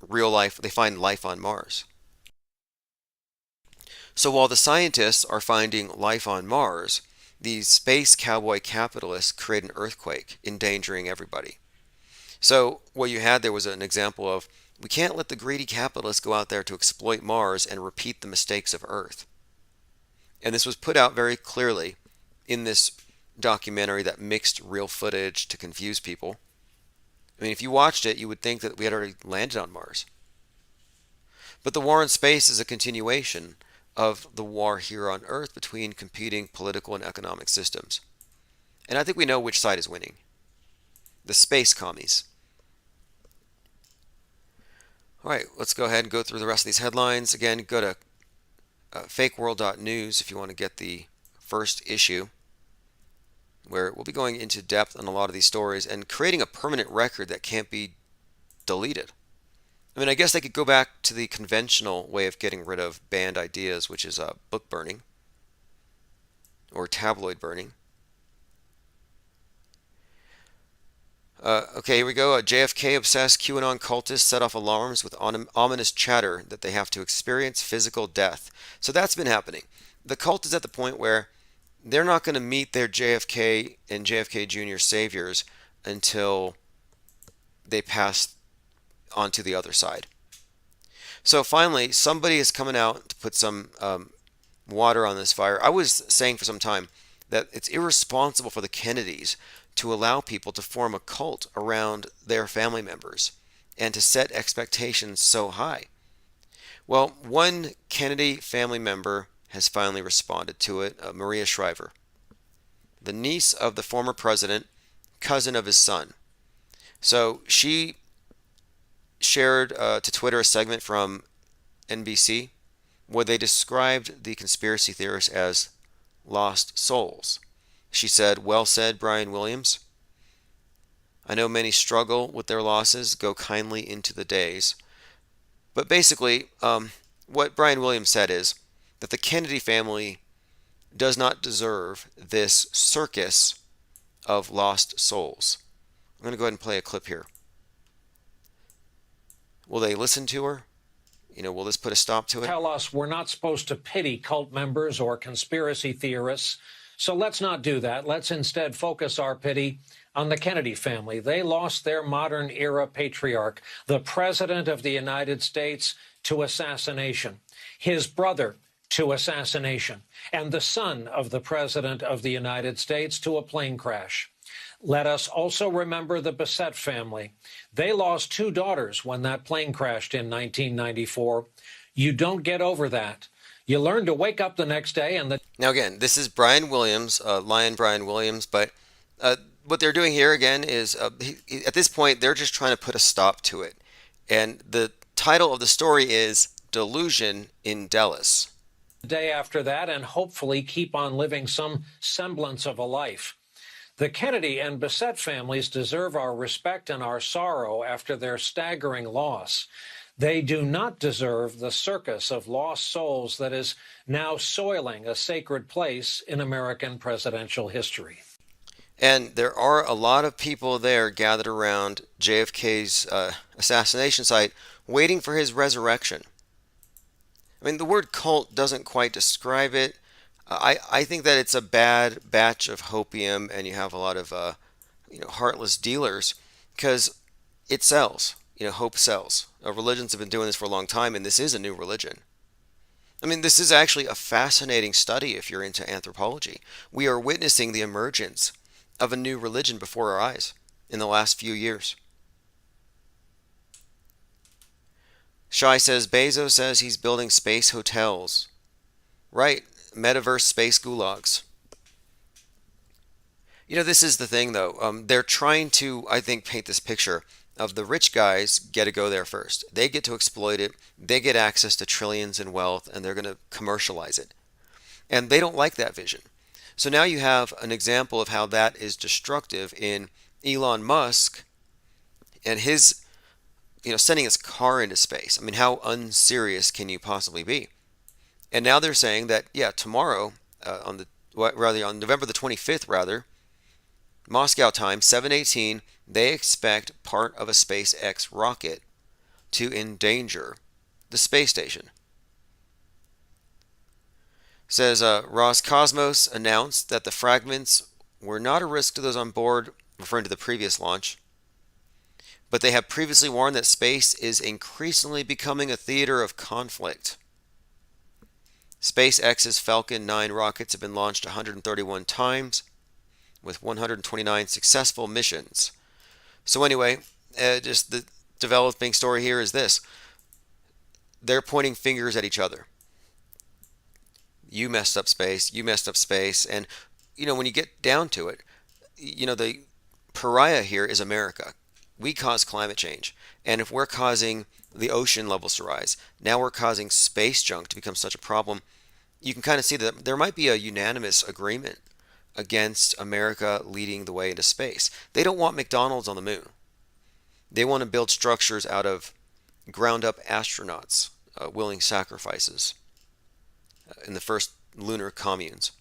life on Mars. So while the scientists are finding life on Mars, these space cowboy capitalists create an earthquake, endangering everybody. So what you had there was an example of, we can't let the greedy capitalists go out there to exploit Mars and repeat the mistakes of Earth. And this was put out very clearly in this documentary that mixed real footage to confuse people. I mean, if you watched it, you would think that we had already landed on Mars. But the war in space is a continuation of the war here on Earth between competing political and economic systems. And I think we know which side is winning. The space commies. All right, let's go ahead and go through the rest of these headlines. Again, go to fakeworld.news if you want to get the first issue, where we'll be going into depth on a lot of these stories and creating a permanent record that can't be deleted. I mean, I guess they could go back to the conventional way of getting rid of banned ideas, which is book burning or tabloid burning. Okay, here we go. A JFK-obsessed QAnon cultist set off alarms with ominous chatter that they have to experience physical death. So that's been happening. The cult is at the point where they're not going to meet their JFK and JFK Jr. saviors until they pass onto the other side. So finally, somebody is coming out to put some water on this fire. I was saying for some time that it's irresponsible for the Kennedys to allow people to form a cult around their family members and to set expectations so high. Well, one Kennedy family member has finally responded to it, Maria Shriver, the niece of the former president, cousin of his son. So she shared to Twitter a segment from NBC where they described the conspiracy theorists as lost souls. She said, "Well said, Brian Williams. I know many struggle with their losses. Go kindly into the days. But basically, what Brian Williams said is that the Kennedy family does not deserve this circus of lost souls. I'm going to go ahead and play a clip here. Will they listen to her? Will this put a stop to it? Tell us we're not supposed to pity cult members or conspiracy theorists. So let's not do that. Let's instead focus our pity on the Kennedy family. They lost their modern era patriarch, the President of the United States, to assassination, his brother to assassination, and the son of the President of the United States to a plane crash. Let us also remember the Bissett family. They lost 2 daughters when that plane crashed in 1994. You don't get over that. You learn to wake up the next day and Now again, this is Brian Williams, Lion Brian Williams, but what they're doing here again is, at this point, they're just trying to put a stop to it. And the title of the story is Delusion in Dallas. the day after that and hopefully keep on living some semblance of a life. The Kennedy and Bissett families deserve our respect and our sorrow after their staggering loss. They do not deserve the circus of lost souls that is now soiling a sacred place in American presidential history. And there are a lot of people there gathered around JFK's assassination site waiting for his resurrection. I mean, the word cult doesn't quite describe it. I think that it's a bad batch of hopium, and you have a lot of heartless dealers, because it sells. Hope sells. Religions have been doing this for a long time, and this is a new religion. I mean, this is actually a fascinating study if you're into anthropology. We are witnessing the emergence of a new religion before our eyes in the last few years. Shai says, Bezos says he's building space hotels. Right, metaverse space gulags. This is the thing, though. They're trying to, I think, paint this picture of the rich guys get to go there first. They get to exploit it. They get access to trillions in wealth, and they're going to commercialize it. And they don't like that vision. So now you have an example of how that is destructive in Elon Musk and his, sending his car into space. I mean, how unserious can you possibly be? And now they're saying that, tomorrow, on November the 25th, Moscow time, 7:18, they expect part of a SpaceX rocket to endanger the space station. Says Roscosmos announced that the fragments were not a risk to those on board, referring to the previous launch, but they have previously warned that space is increasingly becoming a theater of conflict. SpaceX's Falcon 9 rockets have been launched 131 times, with 129 successful missions. So anyway, just the developing story here is this. They're pointing fingers at each other. You messed up space, you messed up space, and when you get down to it, the pariah here is America. We cause climate change, and if we're causing the ocean levels to rise, now we're causing space junk to become such a problem. You can kind of see that there might be a unanimous agreement against America leading the way into space. They don't want McDonald's on the moon. They want to build structures out of ground-up astronauts, willing sacrifices in the first lunar communes.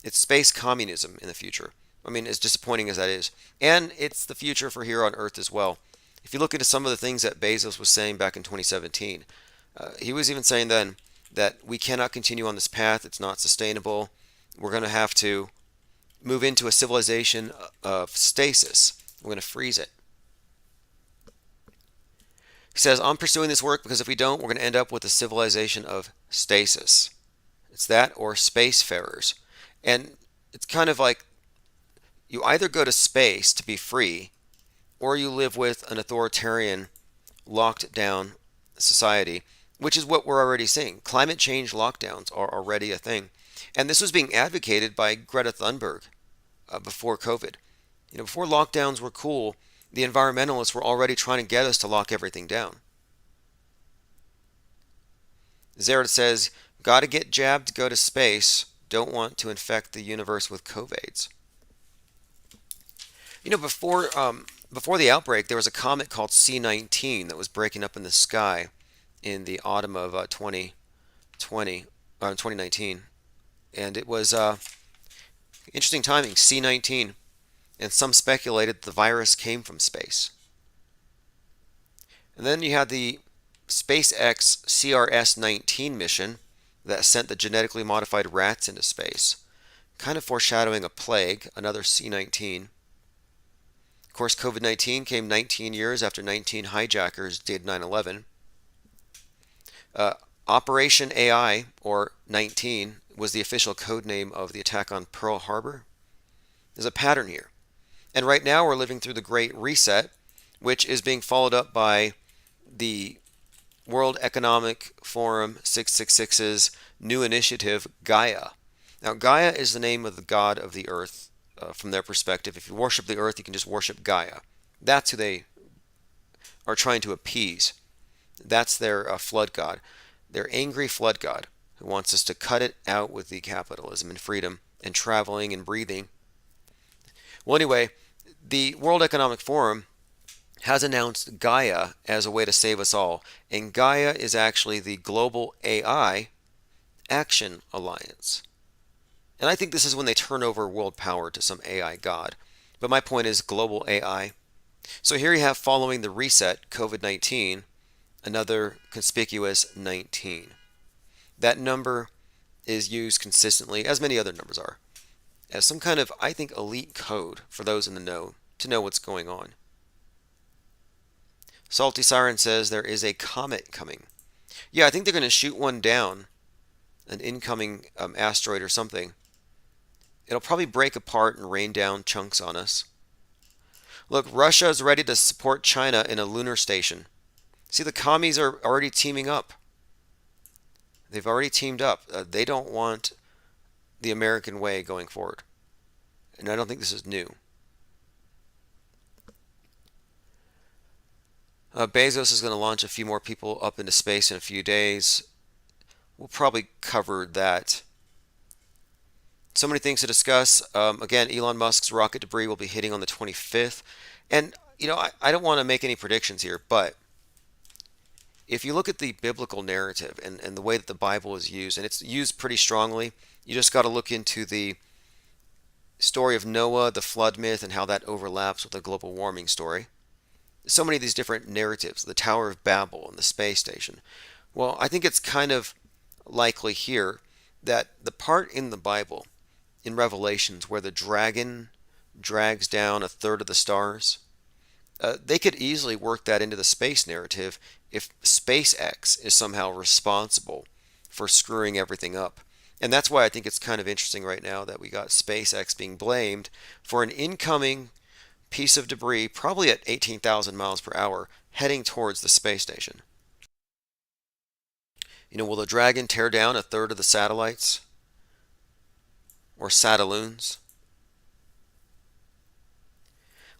It's space communism in the future. I mean, as disappointing as that is. And it's the future for here on Earth as well. If you look into some of the things that Bezos was saying back in 2017, he was even saying then that we cannot continue on this path. It's not sustainable. We're going to have to move into a civilization of stasis. We're going to freeze it. He says, I'm pursuing this work because if we don't, we're going to end up with a civilization of stasis. It's that or spacefarers. And it's kind of like you either go to space to be free, or you live with an authoritarian, locked down society, which is what we're already seeing. Climate change lockdowns are already a thing. And this was being advocated by Greta Thunberg before COVID. Before lockdowns were cool, the environmentalists were already trying to get us to lock everything down. Zared says, gotta get jabbed to go to space. Don't want to infect the universe with COVIDs. Before the outbreak, there was a comet called C-19 that was breaking up in the sky in the autumn of 2019, and it was interesting timing. C-19, and some speculated the virus came from space. And then you had the SpaceX CRS-19 mission that sent the genetically modified rats into space, kind of foreshadowing a plague, another C-19. Of course, COVID-19 came 19 years after 19 hijackers did 9/11. Operation AI, or 19, was the official code name of the attack on Pearl Harbor. There's a pattern here. And right now we're living through the Great Reset, which is being followed up by the World Economic Forum 666's new initiative, Gaia. Now, Gaia is the name of the god of the earth from their perspective. If you worship the earth, you can just worship Gaia. That's who they are trying to appease. That's their flood god, their angry flood god who wants us to cut it out with the capitalism and freedom and traveling and breathing. Well, anyway, the World Economic Forum has announced Gaia as a way to save us all. And Gaia is actually the Global AI Action Alliance. And I think this is when they turn over world power to some AI god. But my point is global AI. So here you have, following the reset, COVID-19, another conspicuous 19. That number is used consistently, as many other numbers are, as some kind of, I think, elite code for those in the know to know what's going on. Salty Siren says there is a comet coming. Yeah, I think they're going to shoot one down, an incoming asteroid or something. It'll probably break apart and rain down chunks on us. Look, Russia is ready to support China in a lunar station. See, the commies are already teaming up. They've already teamed up. They don't want the American way going forward. And I don't think this is new. Bezos is going to launch a few more people up into space in a few days. We'll probably cover that. So many things to discuss. Again, Elon Musk's rocket debris will be hitting on the 25th. And, I don't want to make any predictions here, but if you look at the biblical narrative and the way that the Bible is used, and it's used pretty strongly, you just got to look into the story of Noah, the flood myth, and how that overlaps with the global warming story. So many of these different narratives, the Tower of Babel and the space station. Well, I think it's kind of likely here that the part in the Bible, in Revelations, where the dragon drags down a third of the stars, they could easily work that into the space narrative if SpaceX is somehow responsible for screwing everything up. And that's why I think it's kind of interesting right now that we got SpaceX being blamed for an incoming piece of debris, probably at 18,000 miles per hour, heading towards the space station. Will the Dragon tear down a third of the satellites? Or satelloons?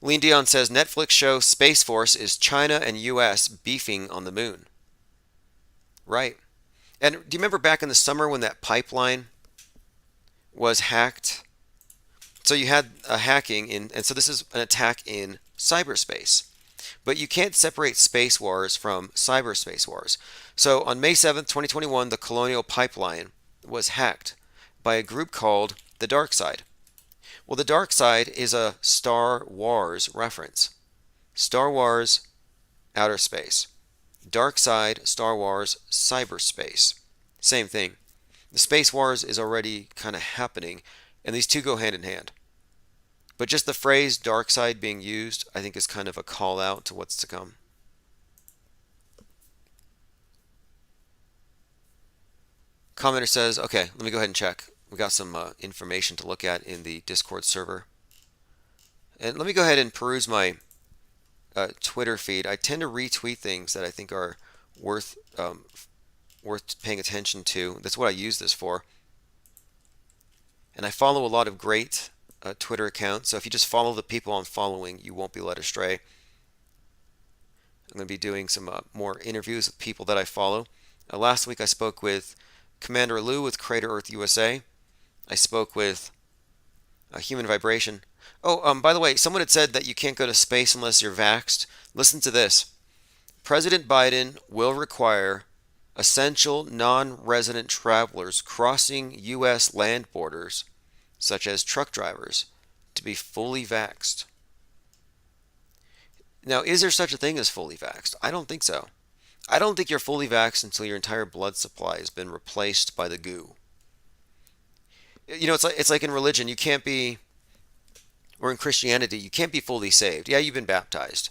Lean Dion says Netflix show Space Force is China and US beefing on the moon. Right. And do you remember back in the summer when that pipeline was hacked? So you had a hacking and so this is an attack in cyberspace. But you can't separate space wars from cyberspace wars. So on May 7th, 2021, the Colonial Pipeline was hacked by a group called the Dark Side. Well, the Dark Side is a Star Wars reference. Star Wars, outer space. Dark Side, Star Wars, cyberspace. Same thing. The Space Wars is already kind of happening, and these two go hand in hand. But just the phrase dark side being used, I think, is kind of a call out to what's to come. Commenter says, okay, let me go ahead and check. We got some information to look at in the Discord server. And let me go ahead and peruse my Twitter feed. I tend to retweet things that I think are worth paying attention to. That's what I use this for. And I follow a lot of great Twitter accounts. So if you just follow the people I'm following, you won't be led astray. I'm going to be doing some more interviews with people that I follow. Last week I spoke with Commander Lou with Crater Earth USA. I spoke with Human vibration. Oh, by the way, someone had said that you can't go to space unless you're vaxxed. Listen to this. President Biden will require essential non-resident travelers crossing U.S. land borders, such as truck drivers, to be fully vaxxed. Now, is there such a thing as fully vaxxed? I don't think so. I don't think you're fully vaxxed until your entire blood supply has been replaced by the goo. It's like in religion, you can't be, or in Christianity, you can't be fully saved. Yeah, you've been baptized.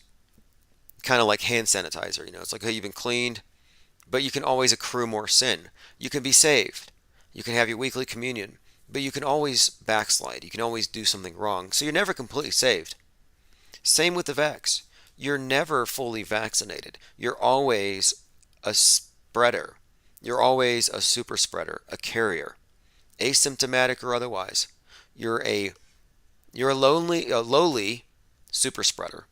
Kind of like hand sanitizer, it's like, hey, you've been cleaned, but you can always accrue more sin. You can be saved. You can have your weekly communion, but you can always backslide. You can always do something wrong. So you're never completely saved. Same with the vax. You're never fully vaccinated. You're always a spreader. You're always a super spreader, a carrier, asymptomatic or otherwise. You're a lowly super spreader.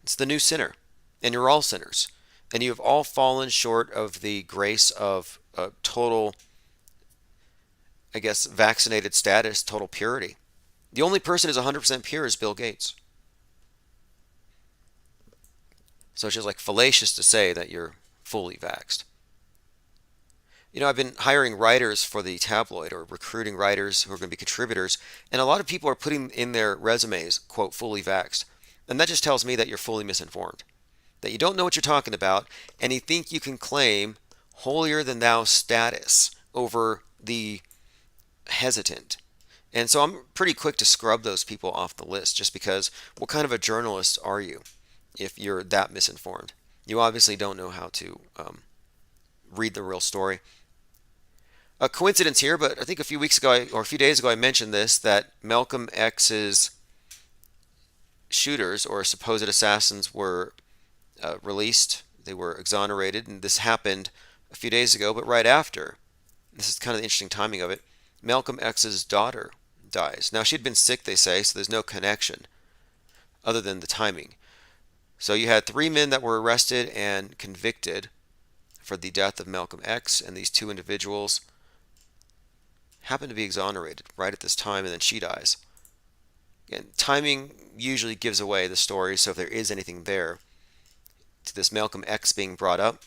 It's the new sinner, and you're all sinners, and you have all fallen short of the grace of total, I guess, vaccinated status, total purity. The only person who's 100% pure is Bill Gates. So it's just like fallacious to say that you're fully vaxxed. I've been hiring writers for the tabloid, or recruiting writers who are going to be contributors, and a lot of people are putting in their resumes, quote, fully vaxxed. And that just tells me that you're fully misinformed, that you don't know what you're talking about, and you think you can claim holier than thou status over the hesitant. And so I'm pretty quick to scrub those people off the list, just because what kind of a journalist are you if you're that misinformed? You obviously don't know how to read the real story. A coincidence here, but I think a few weeks ago, or a few days ago, I mentioned this, that Malcolm X's shooters, or supposed assassins, were released. They were exonerated, and this happened a few days ago, but right after, this is kind of the interesting timing of it, Malcolm X's daughter dies. Now, she'd been sick, they say, so there's no connection other than the timing. So you had 3 men that were arrested and convicted for the death of Malcolm X, and these 2 individuals happened to be exonerated right at this time, and then she dies. Again, timing usually gives away the story, so if there is anything there to this Malcolm X being brought up,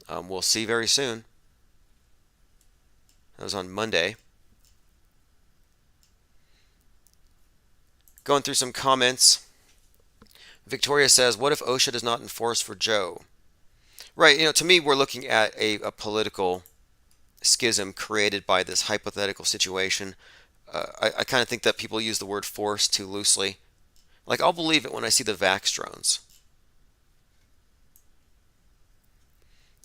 we'll see very soon. That was on Monday. Going through some comments. Victoria says, what if OSHA does not enforce for Joe? Right, to me, we're looking at a political schism created by this hypothetical situation. I kind of think that people use the word force too loosely. Like, I'll believe it when I see the Vax drones.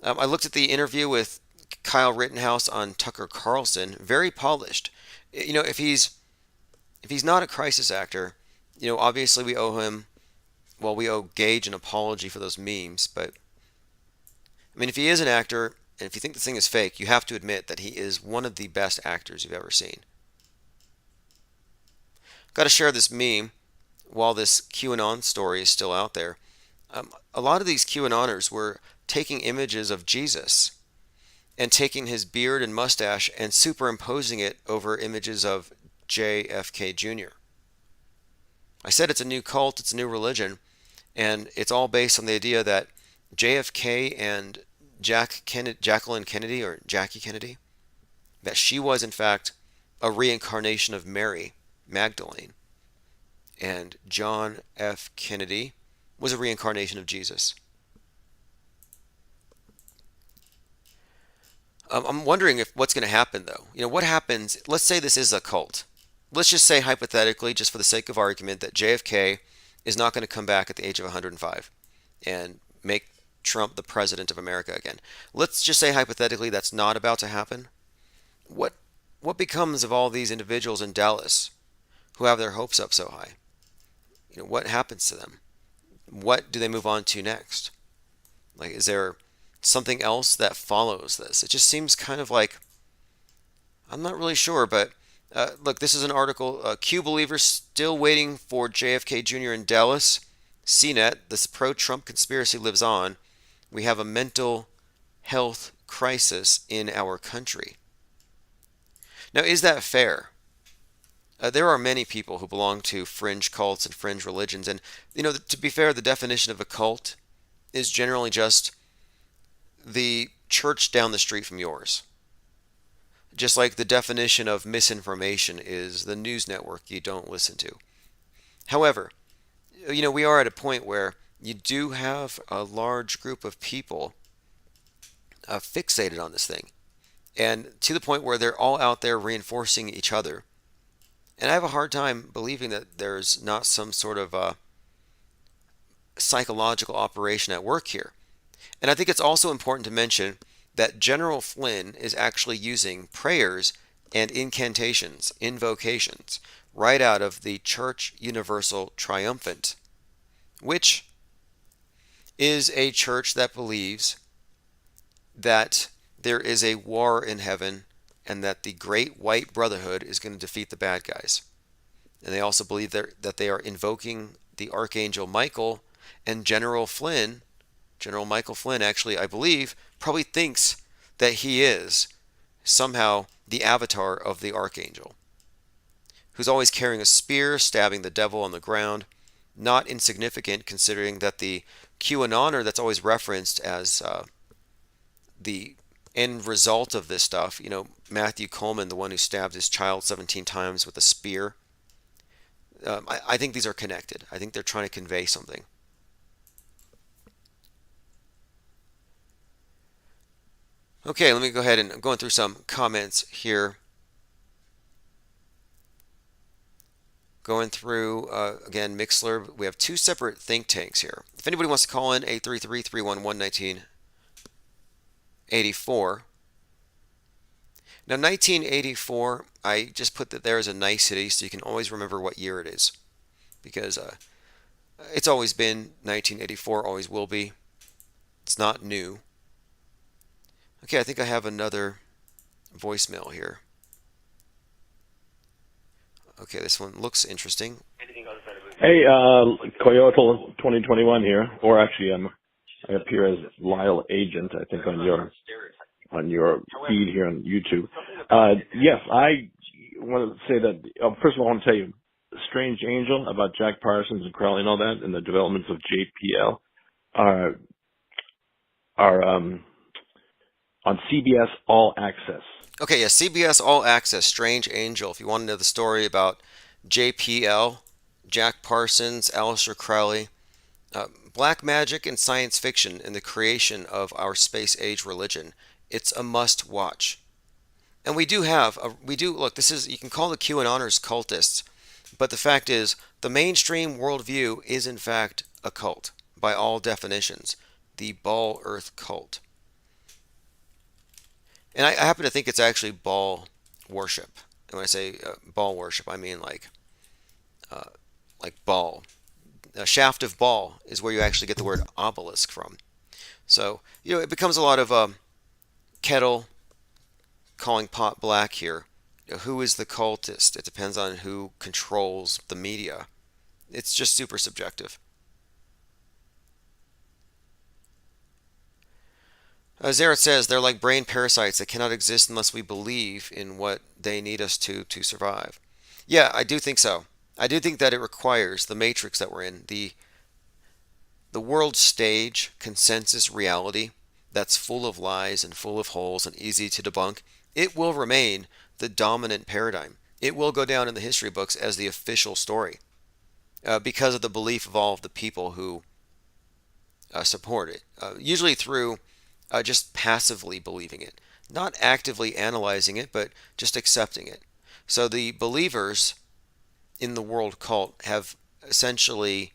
I looked at the interview with Kyle Rittenhouse on Tucker Carlson. Very polished. If he's not a crisis actor, obviously we owe Gage an apology for those memes. But I mean, if he is an actor, and if you think the thing is fake, you have to admit that he is one of the best actors you've ever seen. Got to share this meme while this QAnon story is still out there. A lot of these QAnoners were taking images of Jesus and taking his beard and mustache and superimposing it over images of JFK Jr. I said it's a new cult, it's a new religion, and it's all based on the idea that JFK and Jacqueline Kennedy, or Jackie Kennedy, that she was in fact a reincarnation of Mary Magdalene, and John F. Kennedy was a reincarnation of Jesus. I'm wondering what's going to happen, though. What happens, let's say this is a cult. Let's just say hypothetically, just for the sake of argument, that JFK is not going to come back at the age of 105 and make Trump the president of America again. Let's just say hypothetically that's not about to happen. What becomes of all these individuals in Dallas who have their hopes up so high? What happens to them? What do they move on to next? Like, is there something else that follows this? It just seems kind of like, I'm not really sure, but look, this is an article, Q believers still waiting for JFK Jr. in Dallas. CNET, this pro-Trump conspiracy lives on. We have a mental health crisis in our country. Now, is that fair? There are many people who belong to fringe cults and fringe religions, and to be fair, the definition of a cult is generally just the church down the street from yours. Just like the definition of misinformation is the news network you don't listen to. However, we are at a point where you do have a large group of people fixated on this thing, and to the point where they're all out there reinforcing each other. And I have a hard time believing that there's not some sort of psychological operation at work here. And I think it's also important to mention that General Flynn is actually using prayers and incantations, invocations, right out of the Church Universal Triumphant, which is a church that believes that there is a war in heaven and that the Great White Brotherhood is going to defeat the bad guys. And they also believe that they are invoking the Archangel Michael, and General Michael Flynn, actually, I believe, probably thinks that he is somehow the avatar of the Archangel, who's always carrying a spear, stabbing the devil on the ground. Not insignificant considering that the QAnoner that's always referenced as the end result of this stuff, Matthew Coleman, the one who stabbed his child 17 times with a spear, I think these are connected. I think they're trying to convey something. Okay, let me go ahead and I'm going through some comments here. Going through, again, Mixler. We have two separate think tanks here. If anybody wants to call in, 833-311-1984. Now, 1984, I just put that there as a nicety so you can always remember what year it is. Because it's always been 1984, always will be. It's not new. Okay, I think I have another voicemail here. Okay, this one looks interesting. Hey, Coyote 2021 here, or actually I appear as Lyle Agent, I think, on your feed here on YouTube. Yes, I want to say that, first of all, I want to tell you, Strange Angel about Jack Parsons and Crowley and all that, and the developments of JPL are on CBS All Access. Okay, yeah, CBS All Access, Strange Angel. If you want to know the story about JPL, Jack Parsons, Aleister Crowley, black magic and science fiction in the creation of our space age religion, it's a must watch. And we do look, this is, you can call the QAnoners cultists, but the fact is, the mainstream worldview is in fact a cult, by all definitions, the Ball Earth cult. And I happen to think it's actually Baal worship. And when I say Baal worship, I mean like Baal. A shaft of Baal is where you actually get the word obelisk from. So, it becomes a lot of kettle calling pot black here. Who is the cultist? It depends on who controls the media. It's just super subjective. Zaret says they're like brain parasites that cannot exist unless we believe in what they need us to survive. Yeah, I do think so. I do think that it requires the matrix that we're in, the world stage consensus reality that's full of lies and full of holes and easy to debunk. It will remain the dominant paradigm. It will go down in the history books as the official story because of the belief of all of the people who support it, usually through just passively believing it, not actively analyzing it, but just accepting it. So the believers in the world cult have essentially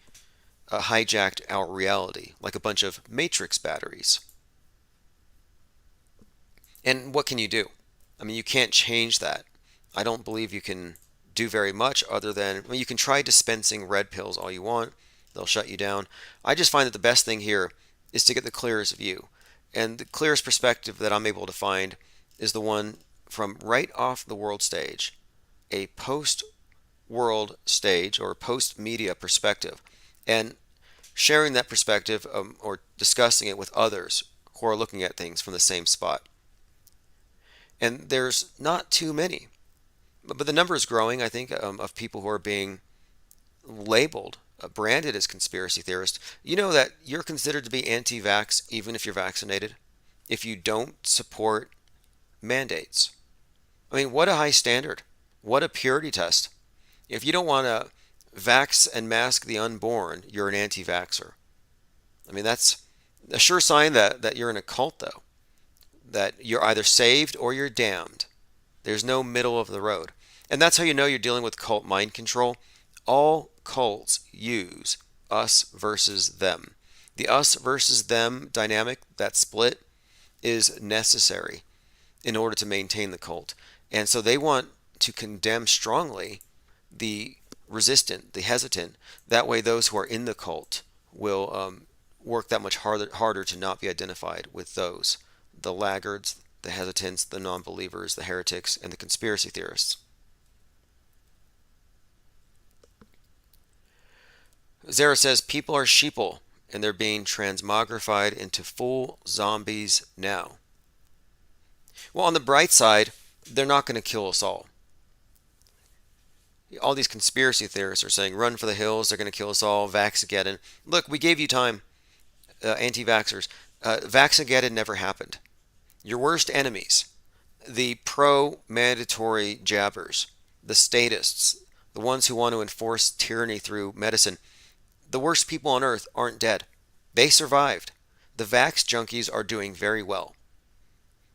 hijacked our reality like a bunch of matrix batteries. And what can you do? I mean, you can't change that. I don't believe you can do very much other than, you can try dispensing red pills all you want. They'll shut you down. I just find that the best thing here is to get the clearest view. And the clearest perspective that I'm able to find is the one from right off the world stage, a post-world stage or post-media perspective, and sharing that perspective or discussing it with others who are looking at things from the same spot. And there's not too many. But the number is growing, I think, of people who are being labeled, branded as conspiracy theorists. You know that you're considered to be anti-vax even if you're vaccinated, if you don't support mandates. I mean, what a high standard. What a purity test. If you don't want to vax and mask the unborn, you're an anti-vaxxer. I mean, that's a sure sign that you're in a cult, though, that you're either saved or you're damned. There's no middle of the road. And that's how you know you're dealing with cult mind control. All cults use us versus them. The us versus them dynamic, that split, is necessary in order to maintain the cult. And so they want to condemn strongly the resistant, the hesitant. That way, those who are in the cult will work that much harder to not be identified with those, the laggards, the hesitants, the non-believers, the heretics, and the conspiracy theorists. Zara says, people are sheeple, and they're being transmogrified into full zombies now. Well, on the bright side, they're not going to kill us all. All these conspiracy theorists are saying, run for the hills, they're going to kill us all, Vaxageddon. Look, we gave you time, anti-vaxxers. Vaxageddon never happened. Your worst enemies, the pro-mandatory jabbers, the statists, the ones who want to enforce tyranny through medicine, the worst people on earth aren't dead. They survived. The vax junkies are doing very well.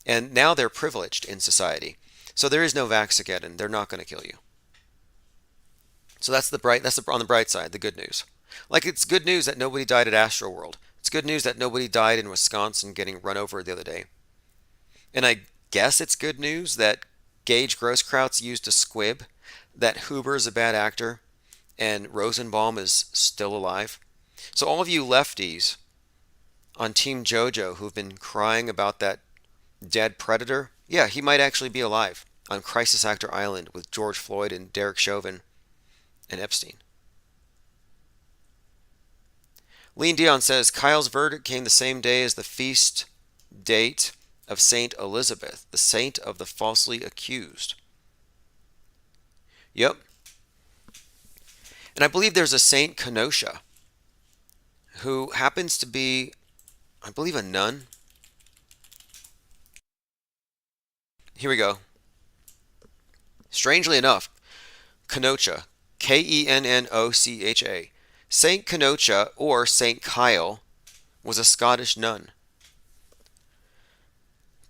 And now they're privileged in society. So there is no Vaxageddon. They're not going to kill you. So that's on the bright side, the good news. Like, it's good news that nobody died at Astroworld. It's good news that nobody died in Wisconsin getting run over the other day. And I guess it's good news that Gage Grosskreutz used a squib, that Huber is a bad actor, and Rosenbaum is still alive. So all of you lefties on Team JoJo who've been crying about that dead predator, yeah, he might actually be alive on Crisis Actor Island with George Floyd and Derek Chauvin and Epstein. Lean Dion says, Kyle's verdict came the same day as the feast date of Saint Elizabeth, the saint of the falsely accused. Yep. And I believe there's a Saint Kenosha who happens to be, I believe, a nun. Here we go. Strangely enough, Kenosha, Kennocha. Saint Kenosha, or Saint Kyle, was a Scottish nun.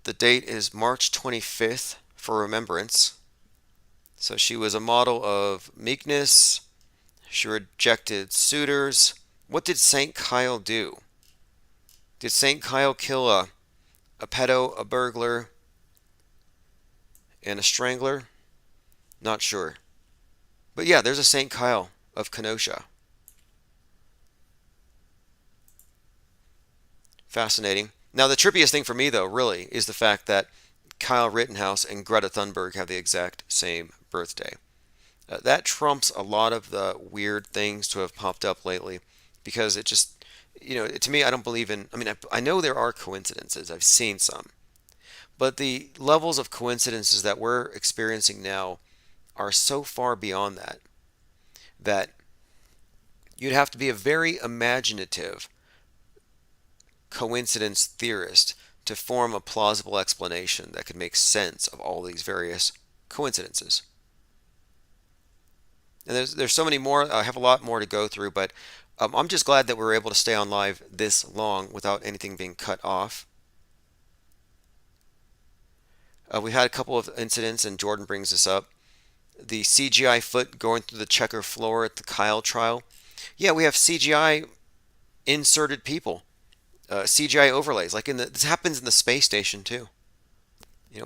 The date is March 25th for remembrance. So she was a model of meekness. She rejected suitors. What did Saint Kyle do? Did Saint Kyle kill a pedo, a burglar, and a strangler? Not sure. But yeah, there's a Saint Kyle of Kenosha. Fascinating. Now, the trippiest thing for me, though, really, is the fact that Kyle Rittenhouse and Greta Thunberg have the exact same birthday. That trumps a lot of the weird things to have popped up lately, because it just, to me, I don't believe in, I know there are coincidences. I've seen some. But the levels of coincidences that we're experiencing now are so far beyond that you'd have to be a very imaginative coincidence theorist to form a plausible explanation that could make sense of all these various coincidences. And there's so many more. I have a lot more to go through, but I'm just glad that we were able to stay on live this long without anything being cut off. We had a couple of incidents, and Jordan brings this up. The CGI foot going through the checker floor at the Kyle trial. Yeah, we have CGI inserted people. CGI overlays, like this happens in the space station too.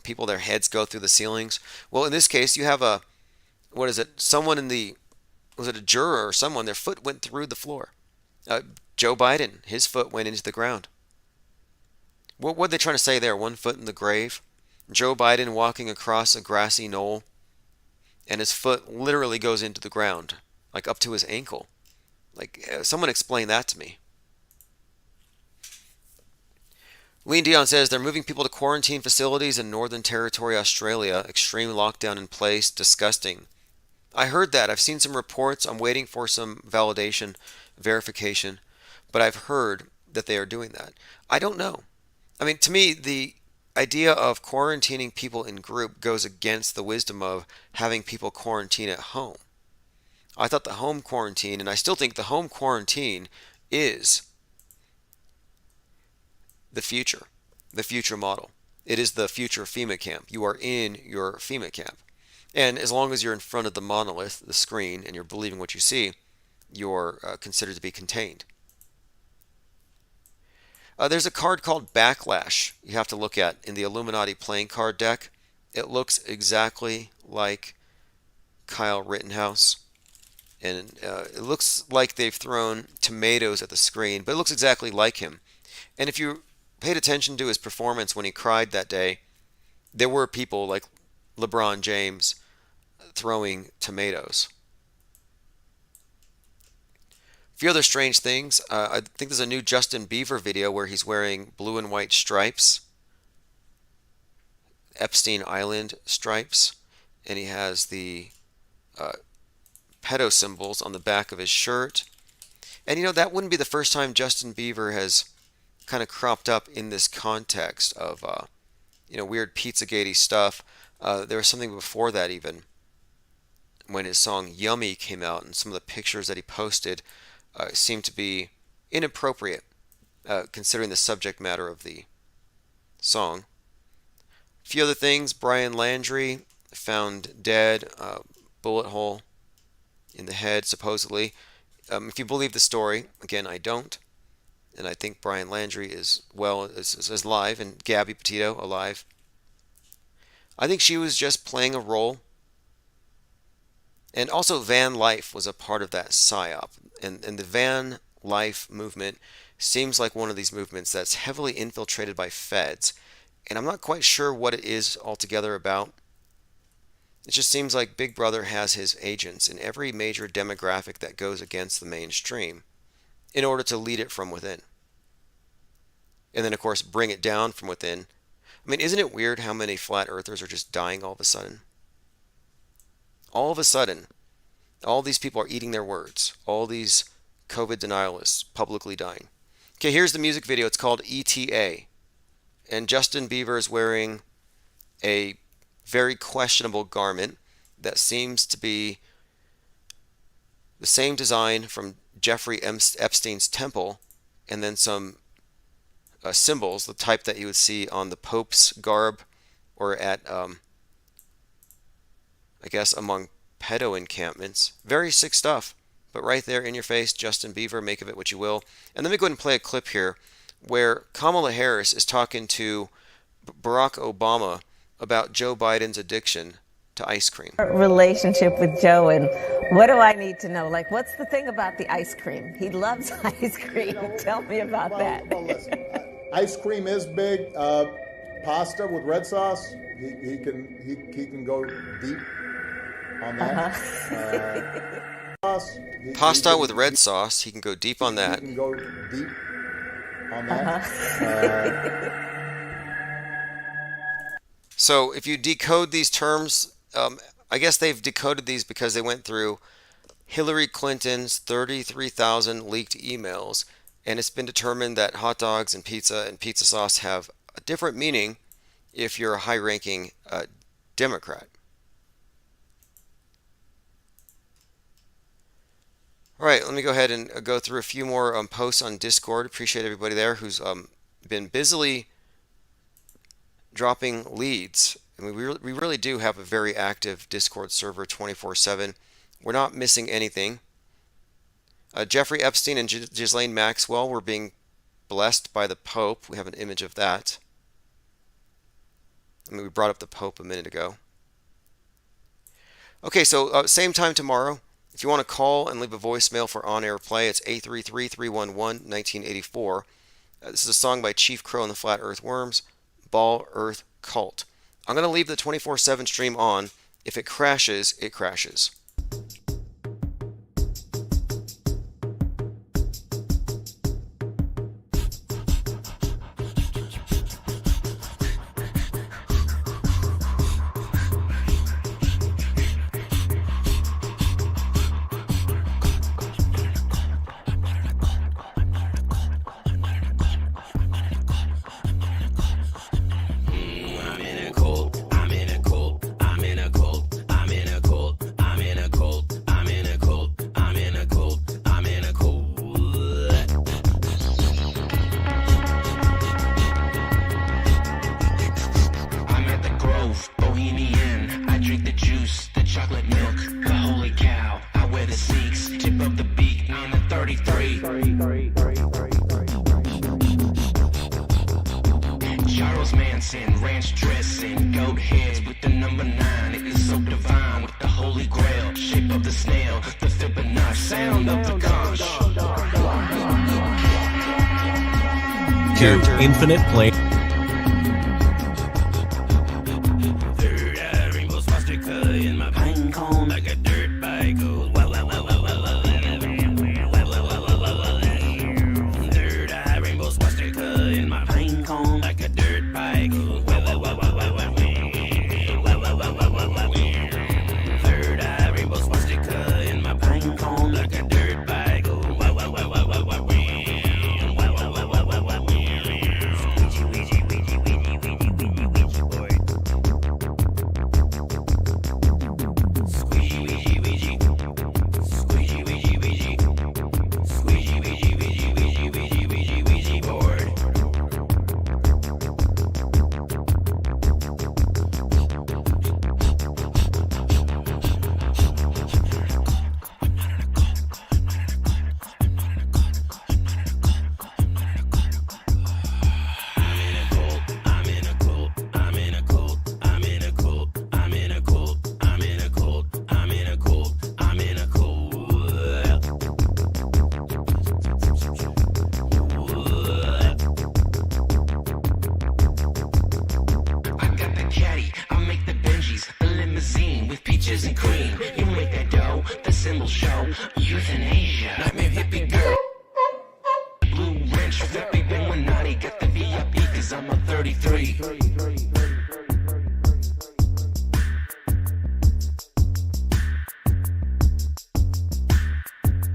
People, their heads go through the ceilings. Well, in this case, you have someone was it a juror or someone, their foot went through the floor. Joe Biden, his foot went into the ground. What are they trying to say there? One foot in the grave? Joe Biden walking across a grassy knoll, and his foot literally goes into the ground, like up to his ankle. Like, someone explain that to me. Lean Dion says they're moving people to quarantine facilities in Northern Territory, Australia. Extreme lockdown in place. Disgusting. I heard that. I've seen some reports. I'm waiting for some validation, verification, but I've heard that they are doing that. I don't know. I mean, to me, the idea of quarantining people in group goes against the wisdom of having people quarantine at home. I thought the home quarantine, and I still think the home quarantine is the future model. It is the future FEMA camp. You are in your FEMA camp. And as long as you're in front of the monolith, the screen, and you're believing what you see, you're considered to be contained. There's a card called Backlash you have to look at in the Illuminati playing card deck. It looks exactly like Kyle Rittenhouse. And it looks like they've thrown tomatoes at the screen, but it looks exactly like him. And if you paid attention to his performance when he cried that day, there were people like LeBron James throwing tomatoes. A few other strange things. I think there's a new Justin Bieber video where he's wearing blue and white stripes, Epstein Island stripes, and he has the pedo symbols on the back of his shirt. And that wouldn't be the first time Justin Bieber has kind of cropped up in this context of weird Pizzagate-y stuff. There was something before that even, when his song Yummy came out, and some of the pictures that he posted seemed to be inappropriate, considering the subject matter of the song. A few other things. Brian Landry found dead, bullet hole in the head, supposedly. If you believe the story, again, I don't. And I think Brian Landry is alive, and Gabby Petito alive. I think she was just playing a role. And also Van Life was a part of that psyop. And the Van Life movement seems like one of these movements that's heavily infiltrated by feds. And I'm not quite sure what it is altogether about. It just seems like Big Brother has his agents in every major demographic that goes against the mainstream in order to lead it from within. And then, of course, bring it down from within. I mean, isn't it weird how many flat earthers are just dying all of a sudden? All of a sudden, all these people are eating their words. All these COVID denialists publicly dying. Okay, here's the music video. It's called ETA. And Justin Bieber is wearing a very questionable garment that seems to be the same design from Jeffrey Epstein's temple, and then some symbols, the type that you would see on the Pope's garb or at, I guess, among pedo encampments. Very sick stuff, but right there in your face, Justin Bieber, make of it what you will. And let me go ahead and play a clip here where Kamala Harris is talking to Barack Obama about Joe Biden's addiction to ice cream. Relationship with Joe, and what do I need to know? Like, what's the thing about the ice cream? He loves ice cream. Tell me about that. Well, listen, ice cream is big. Pasta with red sauce, he can go deep on that. Pasta with red sauce, he can go deep on that. He can go deep on that. So if you decode these terms, I guess they've decoded these because they went through Hillary Clinton's 33,000 leaked emails, and it's been determined that hot dogs and pizza sauce have a different meaning if you're a high-ranking Democrat. All right, let me go ahead and go through a few more posts on Discord. Appreciate everybody there who's been busily dropping leads. I mean, we really do have a very active Discord server 24/7. We're not missing anything. Jeffrey Epstein and Ghislaine Maxwell were being blessed by the Pope. We have an image of that. I mean, we brought up the Pope a minute ago. Okay, so same time tomorrow. If you want to call and leave a voicemail for on-air play, it's 833-311-1984. This is a song by Chief Crow and the Flat Earth Worms, Ball Earth Cult. I'm going to leave the 24/7 stream on. If it crashes, it crashes. Charles Manson, ranch dressing, goat heads with the number 9. It is so divine with the holy grail, shape of the snail, the Fibonacci, sound of the conch. Character. Infinite plane. Third eye rainbow swastika in my pine cone like a dirt bike goes. Well, well, well, well, well, well, well, well, well, well, well. Third eye rainbow swastika in my pine cone like a dirt bike goes. Well, well, well, well, well, well, well, well, well, well, well, well. Third eye rainbow swastika in my pine cone like a dirt bike goes. Well, well, well, well, well, well, well. And cream, you make that dough, the symbol show euthanasia. Nightmare hippie girl, blue wrench, flippy Illuminati, got the VIP cause I'm a 33.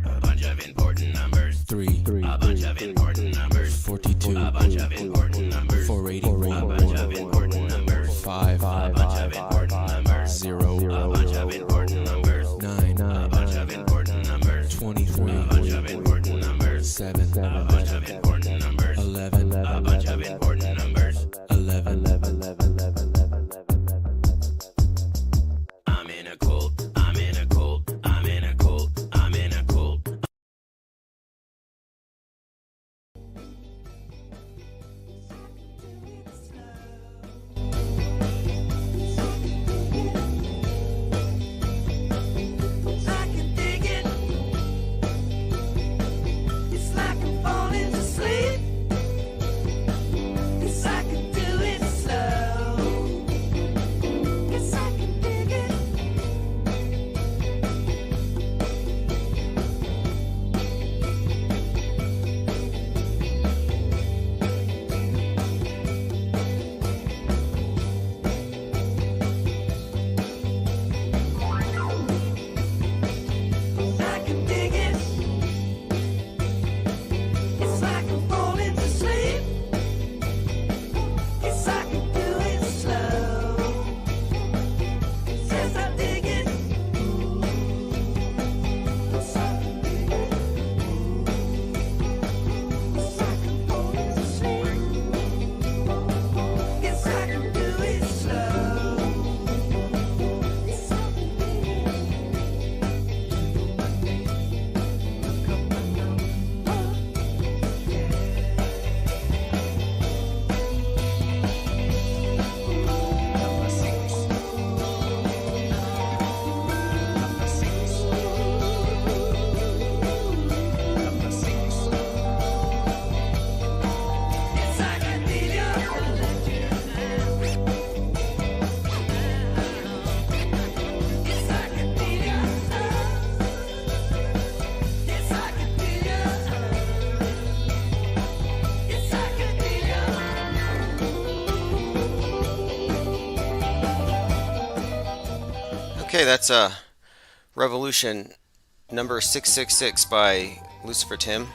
A bunch of important numbers. 3. A bunch of important numbers. 42. A bunch of important numbers. 481. A bunch of important numbers. 5. A bunch of important numbers. 0. A bunch of important numbers. 9. A bunch of important numbers. 23. A bunch of important numbers. 7. A bunch of important numbers. 11. A bunch of important numbers. 11. I'm in a cult. I'm in a cult. I'm in a cult. I'm in a cult. Okay, that's Revolution number 666 by Lucifer Tim.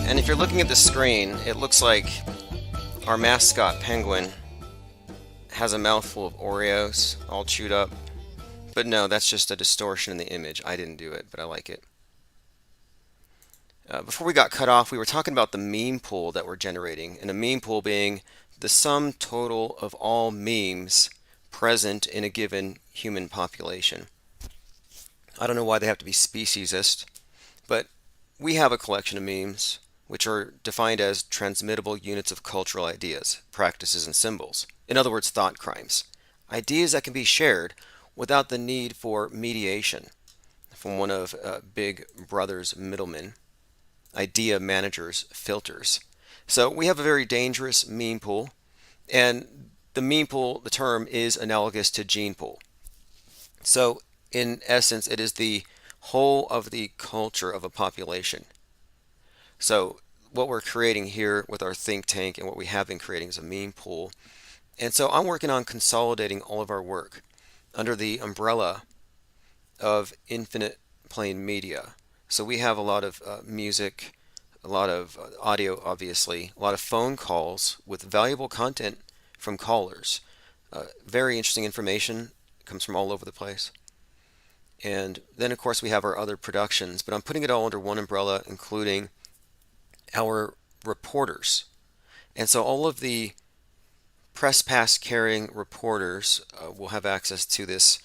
And if you're looking at the screen, it looks like our mascot penguin has a mouthful of Oreos all chewed up. But no, that's just a distortion in the image. I didn't do it, but I like it. Before we got cut off, we were talking about the meme pool that we're generating, and a meme pool being the sum total of all memes present in a given human population. I don't know why they have to be speciesist, but we have a collection of memes which are defined as transmittable units of cultural ideas, practices, and symbols. In other words, thought crimes. Ideas that can be shared without the need for mediation from one of Big Brother's middlemen, idea managers, filters. So we have a very dangerous meme pool, and the meme pool, the term, is analogous to gene pool. So in essence, it is the whole of the culture of a population. So what we're creating here with our think tank and what we have been creating is a meme pool. And so I'm working on consolidating all of our work under the umbrella of infinite plane media. So we have a lot of music, a lot of audio, obviously, a lot of phone calls with valuable content from callers. Very interesting information comes from all over the place. And then, of course, we have our other productions, but I'm putting it all under one umbrella, including our reporters. And so all of the press pass carrying reporters will have access to this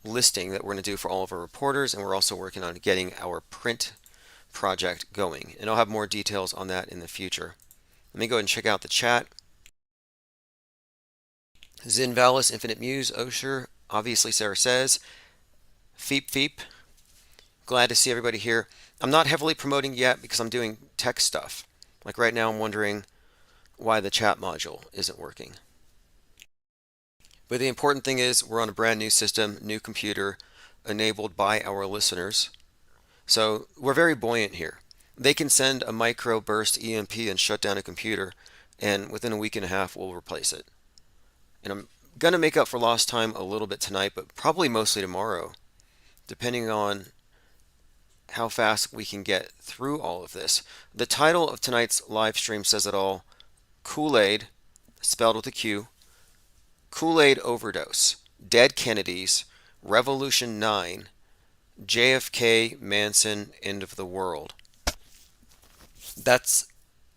listing that we're going to do for all of our reporters, and we're also working on getting our print project going. And I'll have more details on that in the future. Let me go ahead and check out the chat. Zinvalis, Infinite Muse, Osher, obviously Sarah says, Feep Feep, glad to see everybody here. I'm not heavily promoting yet because I'm doing tech stuff. Like right now I'm wondering why the chat module isn't working. But the important thing is we're on a brand new system, new computer, enabled by our listeners. So we're very buoyant here. They can send a microburst EMP and shut down a computer, and within a week and a half we'll replace it. And I'm going to make up for lost time a little bit tonight, but probably mostly tomorrow, depending on how fast we can get through all of this. The title of tonight's live stream says it all. Kool-Aid, spelled with a Q, Kool-Aid overdose, dead Kennedys, Revolution 9, JFK, Manson, end of the world. That's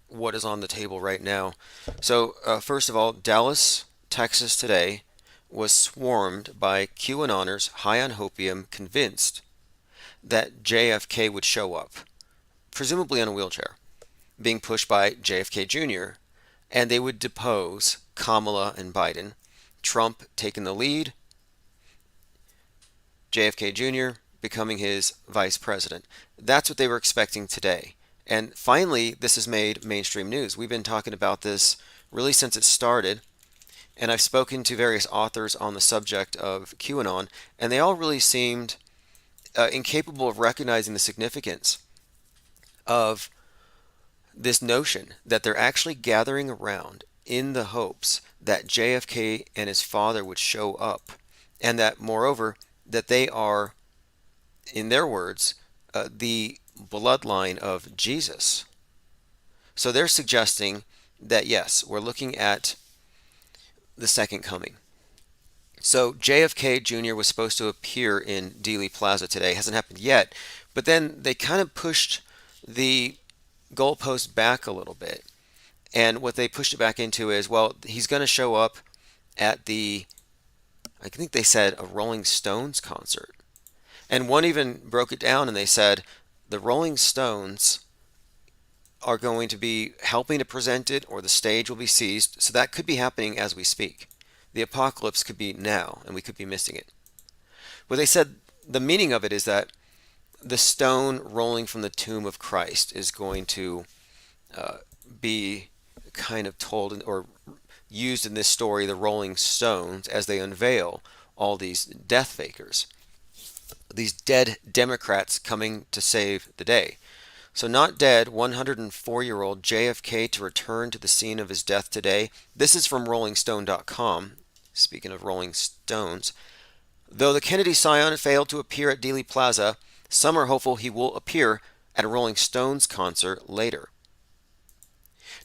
what is on the table right now. So first of all, Dallas, Texas today was swarmed by QAnoners high on hopium, convinced that JFK would show up, presumably on a wheelchair, being pushed by JFK Jr., and they would depose Kamala and Biden, Trump taking the lead, JFK Jr. becoming his vice president. That's what they were expecting today. And finally, this has made mainstream news. We've been talking about this really since it started, and I've spoken to various authors on the subject of QAnon, and they all really seemed incapable of recognizing the significance of this notion that they're actually gathering around in the hopes that JFK and his father would show up, and that, moreover, that they are, in their words, the bloodline of Jesus. So they're suggesting that, yes, we're looking at the second coming. So JFK Jr. was supposed to appear in Dealey Plaza today. Hasn't happened yet. But then they kind of pushed the goalpost back a little bit. And what they pushed it back into is, well, he's going to show up at the, I think they said, a Rolling Stones concert. And one even broke it down and they said, the Rolling Stones are going to be helping to present it, or the stage will be seized. So that could be happening as we speak. The apocalypse could be now, and we could be missing it. But they said the meaning of it is that the stone rolling from the tomb of Christ is going to be kind of told or used in this story, the Rolling Stones, as they unveil all these death fakers, these dead Democrats coming to save the day. So not dead, 104-year-old JFK to return to the scene of his death today. This is from RollingStone.com. Speaking of Rolling Stones, though the Kennedy scion failed to appear at Dealey Plaza, some are hopeful he will appear at a Rolling Stones concert later.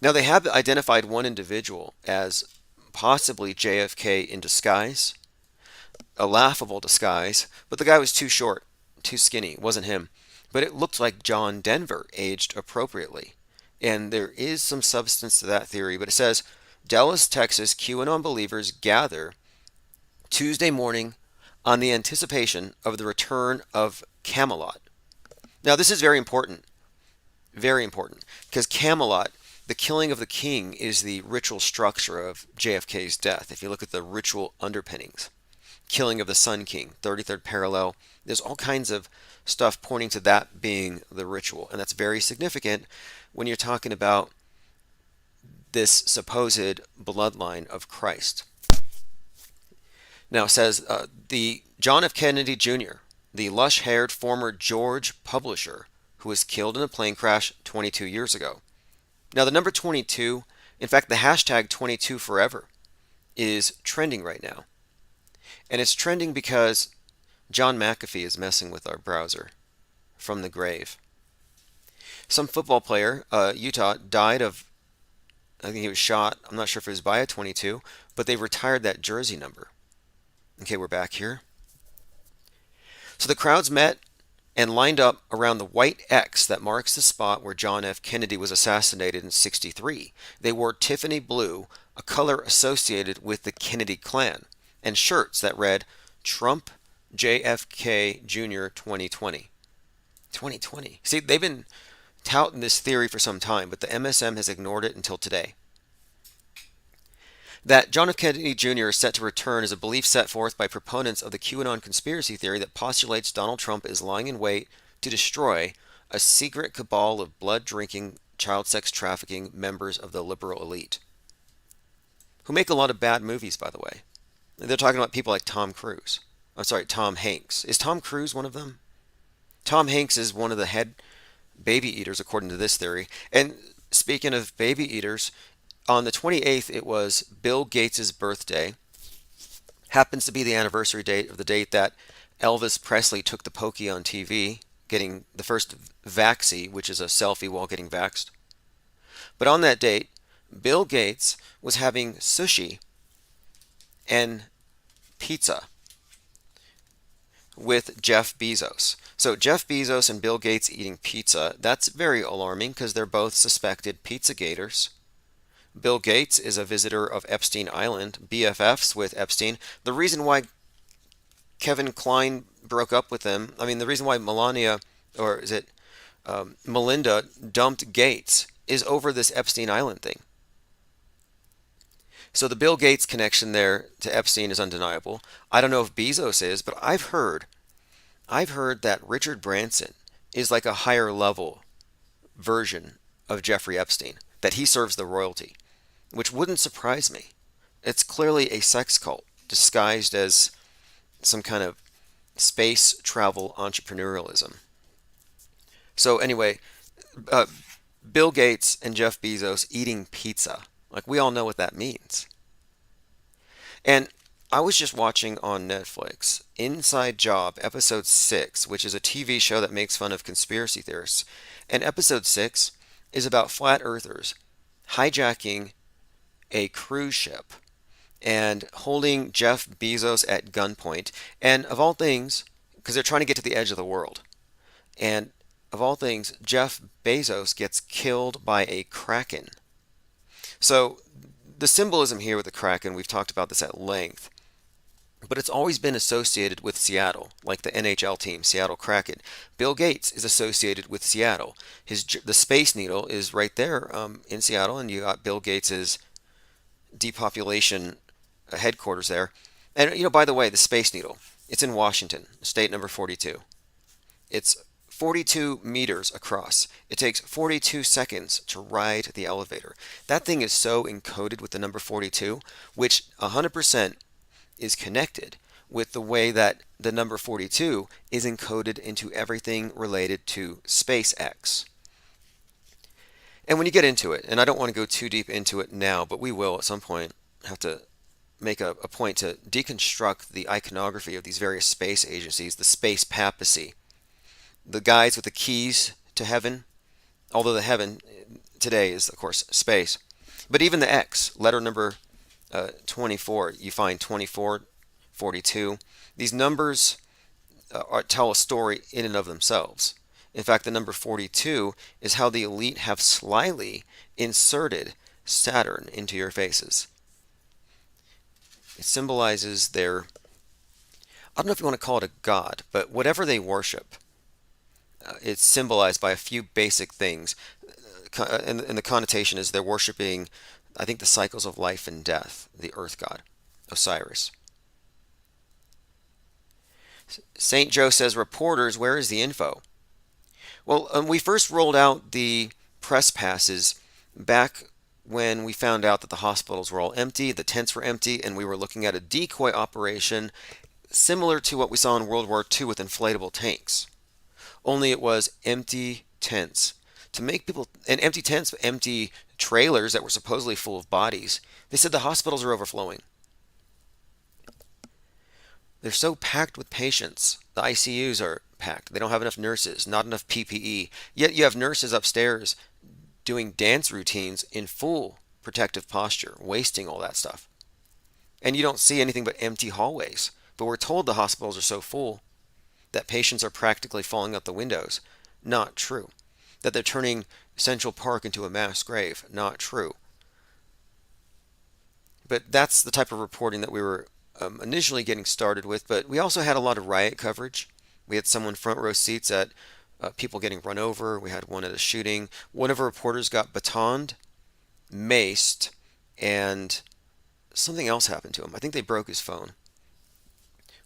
Now they have identified one individual as possibly JFK in disguise, a laughable disguise, but the guy was too short, too skinny, it wasn't him. But it looked like John Denver aged appropriately. And there is some substance to that theory, but it says, Dallas, Texas QAnon believers gather Tuesday morning on the anticipation of the return of Camelot. Now, this is very important, because Camelot, the killing of the king, is the ritual structure of JFK's death. If you look at the ritual underpinnings, killing of the Sun King, 33rd parallel, there's all kinds of stuff pointing to that being the ritual, and that's very significant when you're talking about this supposed bloodline of Christ. Now it says the John F. Kennedy Jr., the lush-haired former George publisher who was killed in a plane crash 22 years ago. Now the number 22, in fact the hashtag 22forever, is trending right now. And it's trending because John McAfee is messing with our browser from the grave. Some football player, Utah, died of, I think he was shot, I'm not sure if it was by a 22, but they retired that jersey number. Okay, we're back here. So the crowds met and lined up around the white X that marks the spot where John F. Kennedy was assassinated in '63. They wore Tiffany blue, a color associated with the Kennedy clan, and shirts that read Trump JFK Jr. 2020. 2020. See, they've been touting this theory for some time, but the MSM has ignored it until today. That John F. Kennedy Jr. is set to return is a belief set forth by proponents of the QAnon conspiracy theory that postulates Donald Trump is lying in wait to destroy a secret cabal of blood-drinking, child sex trafficking members of the liberal elite, who make a lot of bad movies, by the way. They're talking about people like Tom Cruise. I'm sorry, Tom Hanks. Is Tom Cruise one of them? Tom Hanks is one of the head baby eaters, according to this theory. And speaking of baby eaters, on the 28th, it was Bill Gates' birthday. Happens to be the anniversary date of the date that Elvis Presley took the pokey on TV, getting the first vaxie, which is a selfie while getting vaxxed. But on that date, Bill Gates was having sushi and pizza with Jeff Bezos. So Jeff Bezos and Bill Gates eating pizza, that's very alarming because they're both suspected pizza gators. Bill Gates is a visitor of Epstein Island, BFFs with Epstein. The reason why Kevin Kline broke up with them, the reason why Melania, or is it Melinda, dumped Gates is over this Epstein Island thing. So the Bill Gates connection there to Epstein is undeniable. I don't know if Bezos is, but I've heard that Richard Branson is like a higher level version of Jeffrey Epstein, that he serves the royalty, which wouldn't surprise me. It's clearly a sex cult disguised as some kind of space travel entrepreneurialism. So anyway, Bill Gates and Jeff Bezos eating pizza. Like, we all know what that means. And I was just watching on Netflix Inside Job episode 6, which is a TV show that makes fun of conspiracy theorists. And episode 6 is about flat earthers hijacking a cruise ship and holding Jeff Bezos at gunpoint. And of all things, because they're trying to get to the edge of the world, and of all things, Jeff Bezos gets killed by a kraken. So the symbolism here with the kraken, we've talked about this at length, but it's always been associated with Seattle, like the NHL team, Seattle Kraken. Bill Gates is associated with Seattle. The Space Needle is right there in Seattle, and you got Bill Gates's depopulation headquarters there. And by the way, the Space Needle, it's in Washington, state number 42. It's 42 meters across. It takes 42 seconds to ride the elevator. That thing is so encoded with the number 42, which 100% is connected with the way that the number 42 is encoded into everything related to SpaceX. And when you get into it, and I don't want to go too deep into it now, but we will at some point have to make a point to deconstruct the iconography of these various space agencies, the space papacy, the guys with the keys to heaven, although the heaven today is, of course, space. But even the X, letter number 24, you find 24, 42. These numbers tell a story in and of themselves. In fact, the number 42 is how the elite have slyly inserted Saturn into your faces. It symbolizes their, I don't know if you want to call it a god, but whatever they worship, it's symbolized by a few basic things. And the connotation is they're worshiping, I think, the cycles of life and death, the earth god, Osiris. St. Joe says, reporters, where is the info? Well, we first rolled out the press passes back when we found out that the hospitals were all empty, the tents were empty, and we were looking at a decoy operation similar to what we saw in World War II with inflatable tanks. Only it was empty tents. To make people, and empty tents, empty trailers that were supposedly full of bodies. They said the hospitals are overflowing. They're so packed with patients. The ICUs are packed. They don't have enough nurses, not enough PPE. Yet you have nurses upstairs doing dance routines in full protective posture, wasting all that stuff. And you don't see anything but empty hallways. But we're told the hospitals are so full that patients are practically falling out the windows. Not true. That they're turning Central Park into a mass grave. Not true. But that's the type of reporting that we were initially getting started with. But we also had a lot of riot coverage. We had someone front row seats at people getting run over. We had one at a shooting. One of our reporters got batoned, maced, and something else happened to him. I think they broke his phone,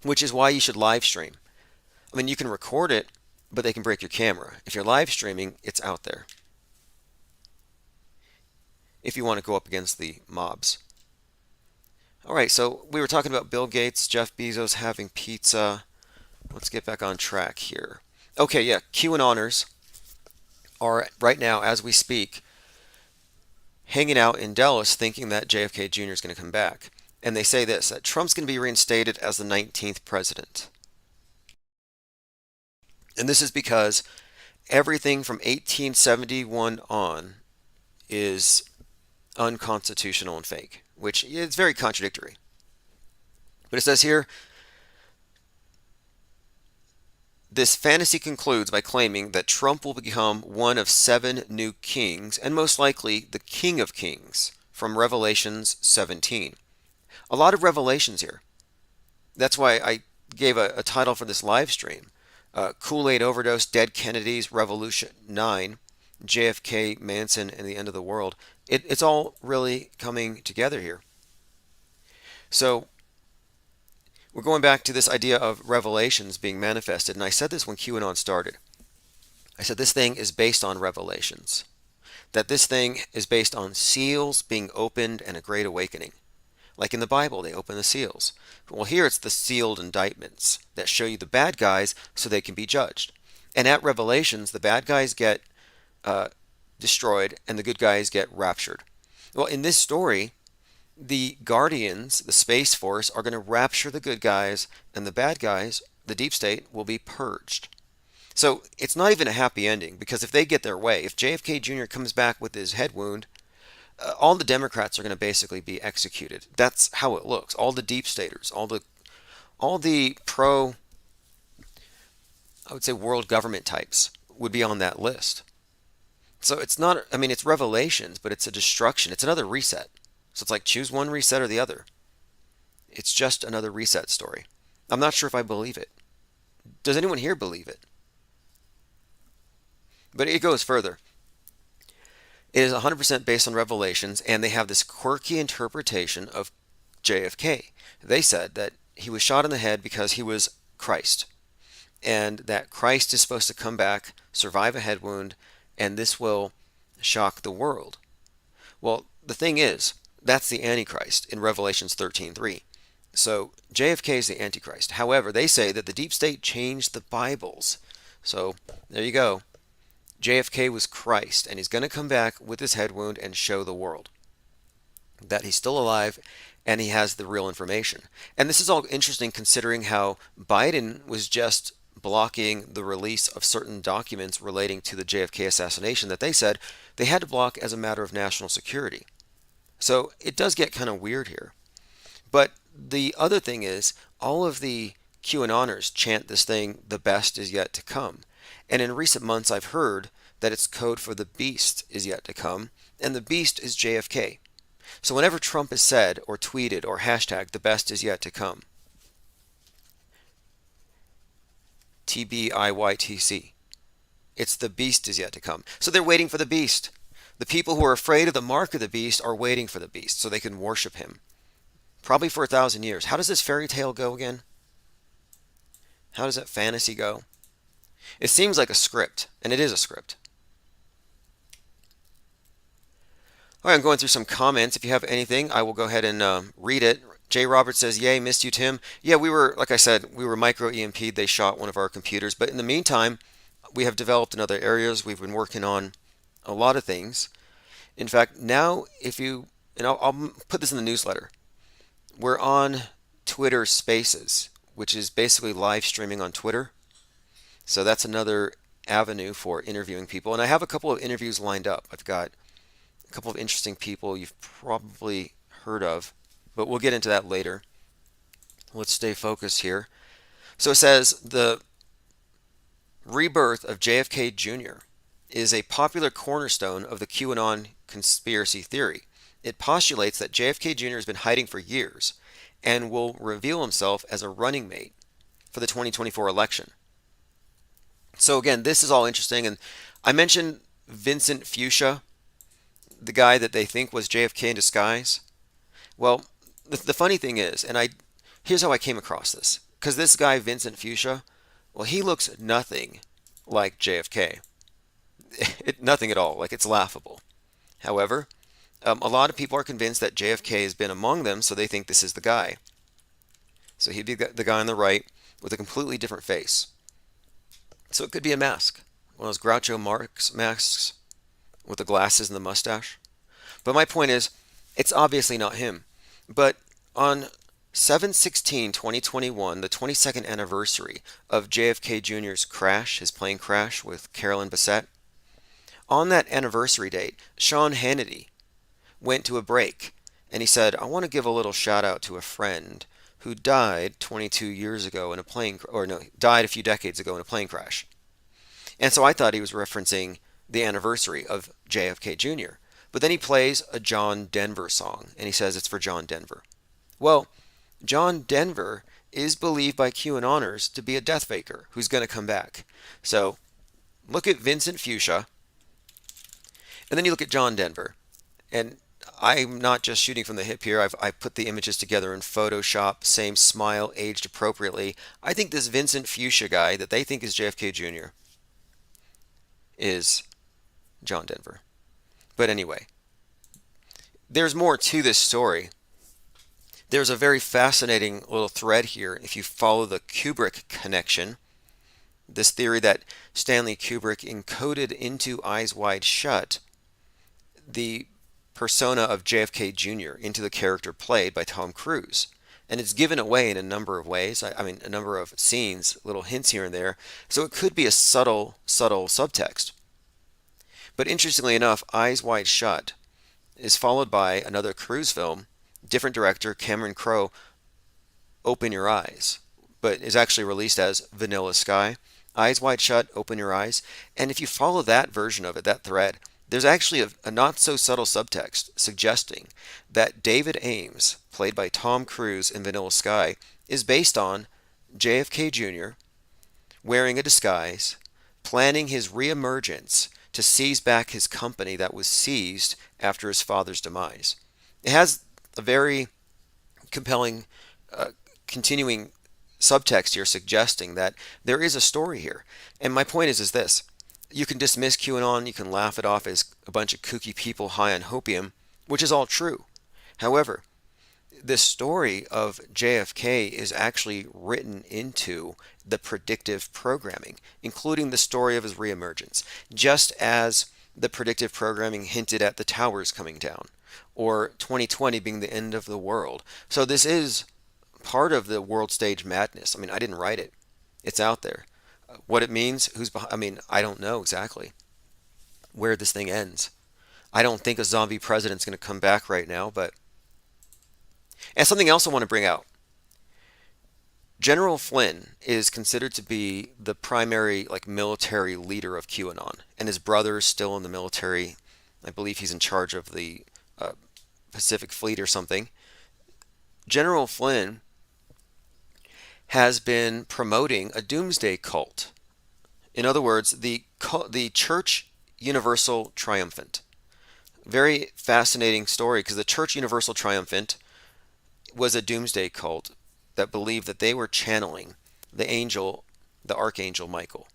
which is why you should live stream. I mean, you can record it, but they can break your camera. If you're live streaming, it's out there. If you want to go up against the mobs. All right, so we were talking about Bill Gates, Jeff Bezos having pizza. Let's get back on track here. Okay, yeah, QAnoners are right now, as we speak, hanging out in Dallas thinking that JFK Jr. is going to come back. And they say this, that Trump's going to be reinstated as the 19th president. And this is because everything from 1871 on is unconstitutional and fake, which is very contradictory. But it says here, this fantasy concludes by claiming that Trump will become one of 7 new kings, and most likely the King of Kings, from Revelations 17. A lot of revelations here. That's why I gave a title for this live stream. Kool-Aid Overdose, Dead Kennedys, Revolution 9, JFK, Manson, and the End of the World. It's all really coming together here. So we're going back to this idea of revelations being manifested, and I said this when QAnon started. I said this thing is based on revelations, that this thing is based on seals being opened and a great awakening. Like in the Bible, they open the seals. Well, here it's the sealed indictments that show you the bad guys so they can be judged. And at Revelations, the bad guys get destroyed and the good guys get raptured. Well, in this story, the Guardians, the Space Force, are going to rapture the good guys, and the bad guys, the deep state, will be purged. So it's not even a happy ending, because if they get their way, if JFK Jr. comes back with his head wound, all the Democrats are going to basically be executed. That's how it looks. All the deep staters, all the pro, I would say, world government types would be on that list. So it's not, I mean, it's revelations, but it's a destruction. It's another reset. So it's like choose one reset or the other. It's just another reset story. I'm not sure if I believe it. Does anyone here believe it? But it goes further. It is 100% based on revelations, and they have this quirky interpretation of JFK. They said that he was shot in the head because he was Christ, and that Christ is supposed to come back, survive a head wound, and this will shock the world. Well, the thing is, that's the Antichrist in Revelations 13:3. So JFK is the Antichrist. However, they say that the deep state changed the Bibles. So there you go. JFK was Christ, and he's going to come back with his head wound and show the world that he's still alive and he has the real information. And this is all interesting considering how Biden was just blocking the release of certain documents relating to the JFK assassination that they said they had to block as a matter of national security. So it does get kind of weird here. But the other thing is, all of the QAnoners chant this thing, the best is yet to come. And in recent months, I've heard that its code for the beast is yet to come, and the beast is JFK. So whenever Trump has said or tweeted or hashtagged the best is yet to come, TBIYTC, it's the beast is yet to come. So they're waiting for the beast. The people who are afraid of the mark of the beast are waiting for the beast so they can worship him. Probably for 1,000 years. How does this fairy tale go again? How does that fantasy go? It seems like a script, and it is a script. All right, I'm going through some comments. If you have anything, I will go ahead and read it. Jay Roberts says, yay, missed you, Tim. Yeah, we were, like I said, we were micro EMP'd. They shot one of our computers. But in the meantime, we have developed in other areas. We've been working on a lot of things. In fact, now if you, and I'll put this in the newsletter, we're on Twitter Spaces, which is basically live streaming on Twitter. So that's another avenue for interviewing people. And I have a couple of interviews lined up. I've got a couple of interesting people you've probably heard of, but we'll get into that later. Let's stay focused here. So it says the rebirth of JFK Jr. is a popular cornerstone of the QAnon conspiracy theory. It postulates that JFK Jr. has been hiding for years and will reveal himself as a running mate for the 2024 election. So again, this is all interesting, and I mentioned Vincent Fuchsia, the guy that they think was JFK in disguise. Well, the funny thing is, and here's how I came across this, because this guy Vincent Fuchsia, well, he looks nothing like JFK. Nothing at all. Like, it's laughable. However, a lot of people are convinced that JFK has been among them, so they think this is the guy. So he'd be the guy on the right with a completely different face. So it could be a mask, one of those Groucho Marx masks with the glasses and the mustache. But my point is, it's obviously not him. But on 7/16/2021, the 22nd anniversary of JFK Jr.'s crash, his plane crash with Carolyn Bessette, on that anniversary date, Sean Hannity went to a break and he said, I want to give a little shout out to a friend who died 22 years ago in a plane, or no, died a few decades ago in a plane crash. And so I thought he was referencing the anniversary of JFK Jr. But then he plays a John Denver song and he says it's for John Denver. Well, John Denver is believed by QAnoners to be a death faker who's going to come back. So look at Vincent Fuchsia and then you look at John Denver. And I'm not just shooting from the hip here. I put the images together in Photoshop, same smile, aged appropriately. I think this Vincent Fuchsia guy that they think is JFK Jr. is John Denver. But anyway, there's more to this story. There's a very fascinating little thread here if you follow the Kubrick connection. This theory that Stanley Kubrick encoded into Eyes Wide Shut the persona of JFK Jr. into the character played by Tom Cruise. And it's given away in a number of ways. I mean, a number of scenes, little hints here and there. So it could be a subtle subtext. But interestingly enough, Eyes Wide Shut is followed by another Cruise film, different director, Cameron Crowe, Open Your Eyes, but is actually released as Vanilla Sky. Eyes Wide Shut, Open Your Eyes. And if you follow that version of it, that thread, there's actually a not so subtle subtext suggesting that David Ames, played by Tom Cruise in Vanilla Sky, is based on JFK Jr. wearing a disguise, planning his reemergence to seize back his company that was seized after his father's demise. It has a very compelling continuing subtext here suggesting that there is a story here. And my point is this. You can dismiss QAnon, you can laugh it off as a bunch of kooky people high on hopium, which is all true. However, this story of JFK is actually written into the predictive programming, including the story of his reemergence, just as the predictive programming hinted at the towers coming down, or 2020 being the end of the world. So this is part of the world stage madness. I mean, I didn't write it. It's out there. What it means, who's behind, I mean, I don't know exactly where this thing ends. I don't think a zombie president's going to come back right now, but... And something else I want to bring out. General Flynn is considered to be the primary like military leader of QAnon, and his brother is still in the military. I believe he's in charge of the Pacific Fleet or something. General Flynn has been promoting a doomsday cult. In other words, the Church Universal Triumphant. Very fascinating story because the Church Universal Triumphant was a doomsday cult that believed that they were channeling the Archangel Michael,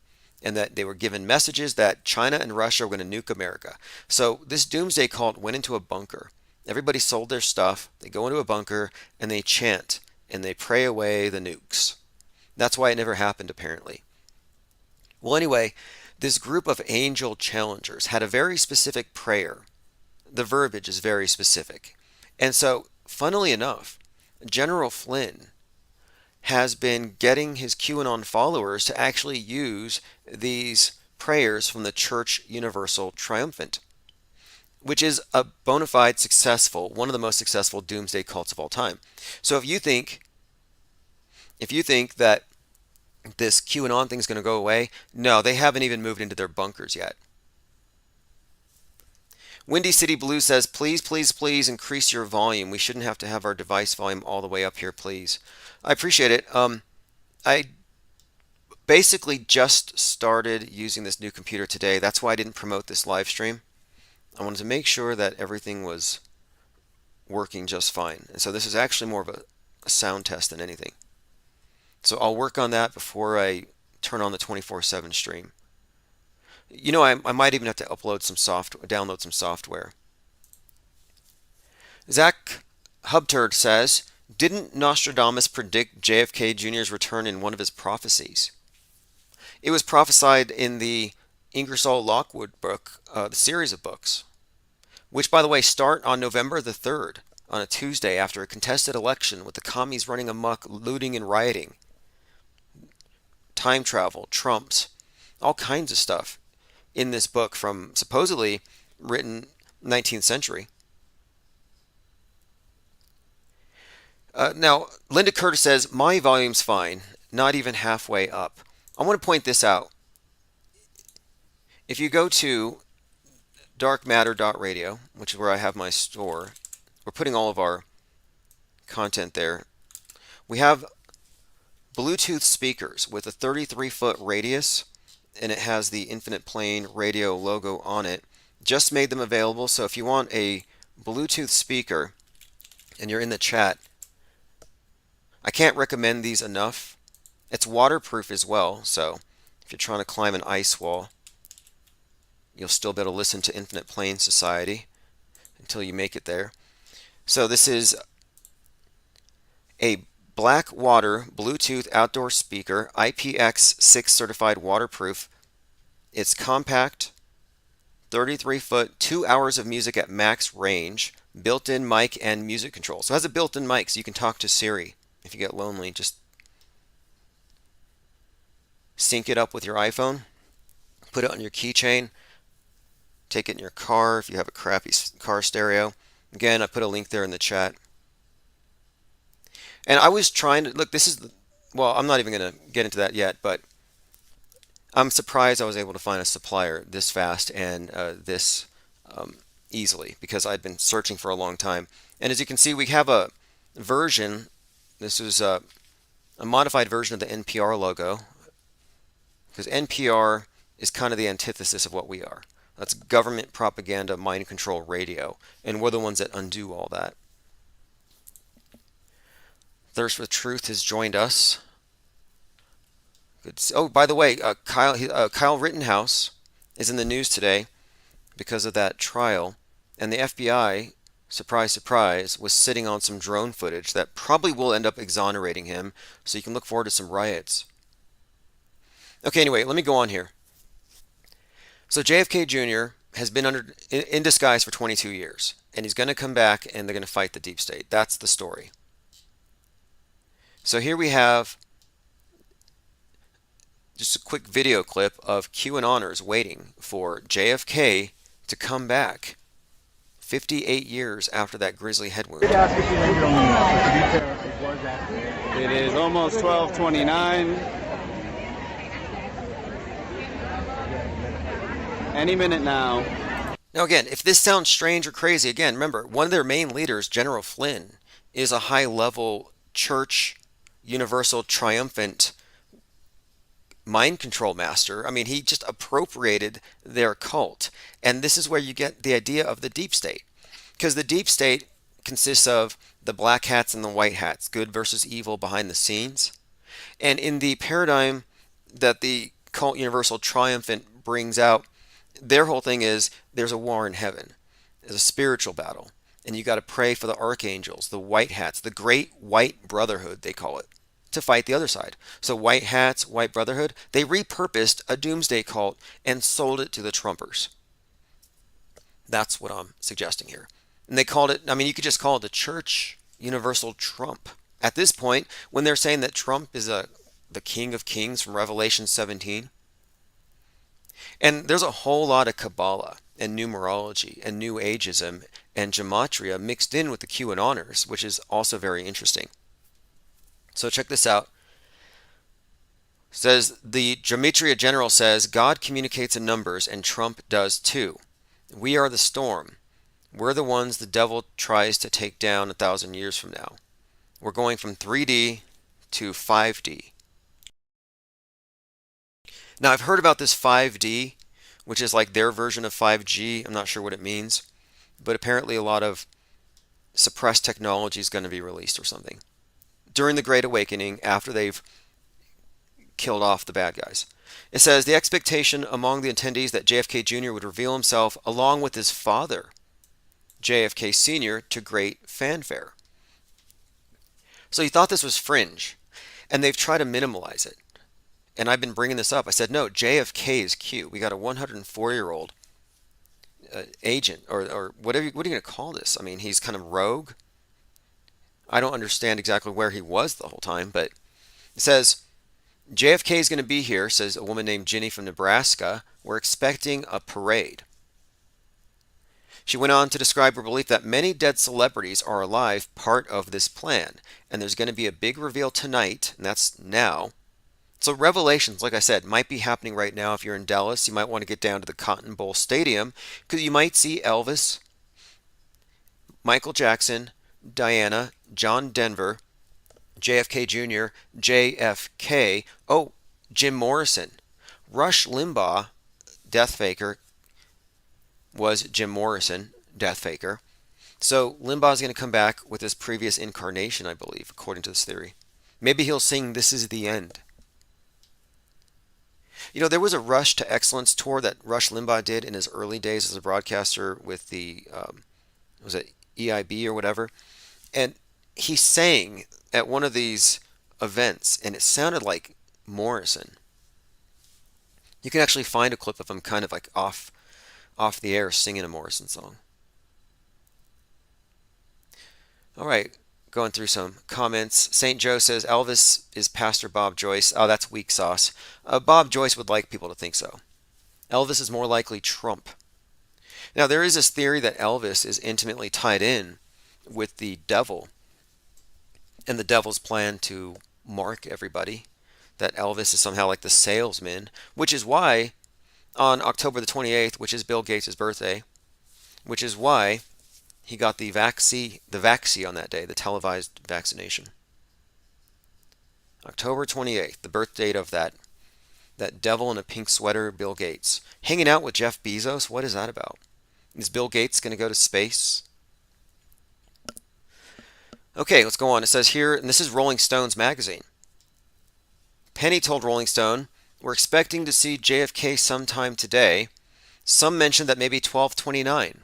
and that they were given messages that China and Russia were going to nuke America. So this doomsday cult went into a bunker. Everybody sold their stuff. They go into a bunker and they chant and they pray away the nukes. That's why it never happened, apparently. Well, anyway, this group of angel challengers had a very specific prayer. The verbiage is very specific. And so, funnily enough, General Flynn has been getting his QAnon followers to actually use these prayers from the Church Universal Triumphant, which is a bona fide one of the most successful doomsday cults of all time. So if you think that this QAnon thing is going to go away, no, they haven't even moved into their bunkers yet. Windy City Blue says, please, please, please increase your volume. We shouldn't have to have our device volume all the way up here, please. I appreciate it. I basically just started using this new computer today. That's why I didn't promote this live stream. I wanted to make sure that everything was working just fine. And so this is actually more of a sound test than anything. So I'll work on that before I turn on the 24/7 stream. You know, I might even have to download some software. Zach Hubturd says, didn't Nostradamus predict JFK Jr.'s return in one of his prophecies? It was prophesied in the Ingersoll Lockwood book, the series of books, which, by the way, start on November the 3rd, on a Tuesday after a contested election with the commies running amok, looting and rioting. Time travel, Trumps, all kinds of stuff in this book from supposedly written 19th century. Now, Linda Curtis says, my volume's fine, not even halfway up. I want to point this out. If you go to darkmatter.radio, which is where I have my store, we're putting all of our content there. We have Bluetooth speakers with a 33-foot radius, and it has the Infinite Plane Radio logo on it. Just made them available, so if you want a Bluetooth speaker and you're in the chat, I can't recommend these enough. It's waterproof as well, so if you're trying to climb an ice wall, you'll still be able to listen to Infinite Plane Society until you make it there. So this is a Blackwater Bluetooth outdoor speaker, IPX6 certified waterproof. It's compact, 33-foot, 2 hours of music at max range, built-in mic and music control. So it has a built-in mic so you can talk to Siri. If you get lonely, just sync it up with your iPhone, put it on your keychain, take it in your car if you have a crappy car stereo. Again, I put a link there in the chat. And I was trying to, look, well, I'm not even going to get into that yet, but I'm surprised I was able to find a supplier this fast and this easily, because I'd been searching for a long time. And as you can see, we have a version. This is a modified version of the NPR logo, because NPR is kind of the antithesis of what we are. That's government propaganda, mind control radio, and we're the ones that undo all that. Thirst for Truth has joined us. Good. Oh, by the way, Kyle Rittenhouse is in the news today because of that trial, and the FBI, surprise, surprise, was sitting on some drone footage that probably will end up exonerating him, so you can look forward to some riots. Okay, anyway, let me go on here. So JFK Jr. has been in disguise for 22 years, and he's going to come back and they're going to fight the deep state. That's the story. So here we have just a quick video clip of QAnoners waiting for JFK to come back 58 years after that grisly head wound. It is almost 12:29. Any minute now. Now, again, if this sounds strange or crazy, again, remember, one of their main leaders, General Flynn, is a high level church universal triumphant mind control master. I mean, he just appropriated their cult. And this is where you get the idea of the deep state. Because the deep state consists of the black hats and the white hats, good versus evil behind the scenes. And in the paradigm that the cult universal triumphant brings out, their whole thing is there's a war in heaven. There's a spiritual battle. And you got to pray for the archangels, the white hats, the great white brotherhood, they call it, to fight the other side. So white hats, white brotherhood, they repurposed a doomsday cult and sold it to the Trumpers. That's what I'm suggesting here. And they called it, I mean, you could just call it the Church Universal Trump. At this point, when they're saying that Trump is the King of Kings from Revelation 17, and there's a whole lot of Kabbalah and numerology and New Ageism and gematria mixed in with the QAnoners, which is also very interesting. So check this out. It says the Gematria General says God communicates in numbers and Trump does too. We are the storm. We're the ones the devil tries to take down 1,000 years from now. We're going from 3D to 5D. Now, I've heard about this 5D, which is like their version of 5G. I'm not sure what it means, but apparently a lot of suppressed technology is going to be released or something during the Great Awakening after they've killed off the bad guys. It says the expectation among the attendees that JFK Jr. would reveal himself along with his father, JFK Sr., to great fanfare. So you thought this was fringe, and they've tried to minimalize it. And I've been bringing this up. I said, no, JFK is cute. We got a 104-year-old agent, or whatever. What are you going to call this? I mean, he's kind of rogue. I don't understand exactly where he was the whole time, but it says, JFK is going to be here, says a woman named Ginny from Nebraska. We're expecting a parade. She went on to describe her belief that many dead celebrities are alive, part of this plan. And there's going to be a big reveal tonight, and that's now. So revelations, like I said, might be happening right now. If you're in Dallas, you might want to get down to the Cotton Bowl Stadium because you might see Elvis, Michael Jackson, Diana, John Denver, JFK Jr., JFK, oh, Jim Morrison. Rush Limbaugh, Death Faker, was Jim Morrison, Death Faker. So Limbaugh's going to come back with his previous incarnation, I believe, according to this theory. Maybe he'll sing This Is the End. You know, there was a Rush to Excellence tour that Rush Limbaugh did in his early days as a broadcaster with the, was it EIB or whatever? And he sang at one of these events, and it sounded like Morrison. You can actually find a clip of him kind of like off the air singing a Morrison song. All right, going through some comments. St. Joe says Elvis is Pastor Bob Joyce. Oh, that's weak sauce. Bob Joyce would like people to think so. Elvis is more likely Trump. Now, there is this theory that Elvis is intimately tied in with the devil and the devil's plan to mark everybody. That Elvis is somehow like the salesman, which is why on October the 28th, which is Bill Gates' birthday, which is why he got the vaccine on that day, the televised vaccination. October 28th, the birth date of that devil in a pink sweater, Bill Gates. Hanging out with Jeff Bezos, what is that about? Is Bill Gates going to go to space? Okay, let's go on. It says here, and this is Rolling Stone's magazine. Penny told Rolling Stone, we're expecting to see JFK sometime today. Some mentioned that maybe 12/29,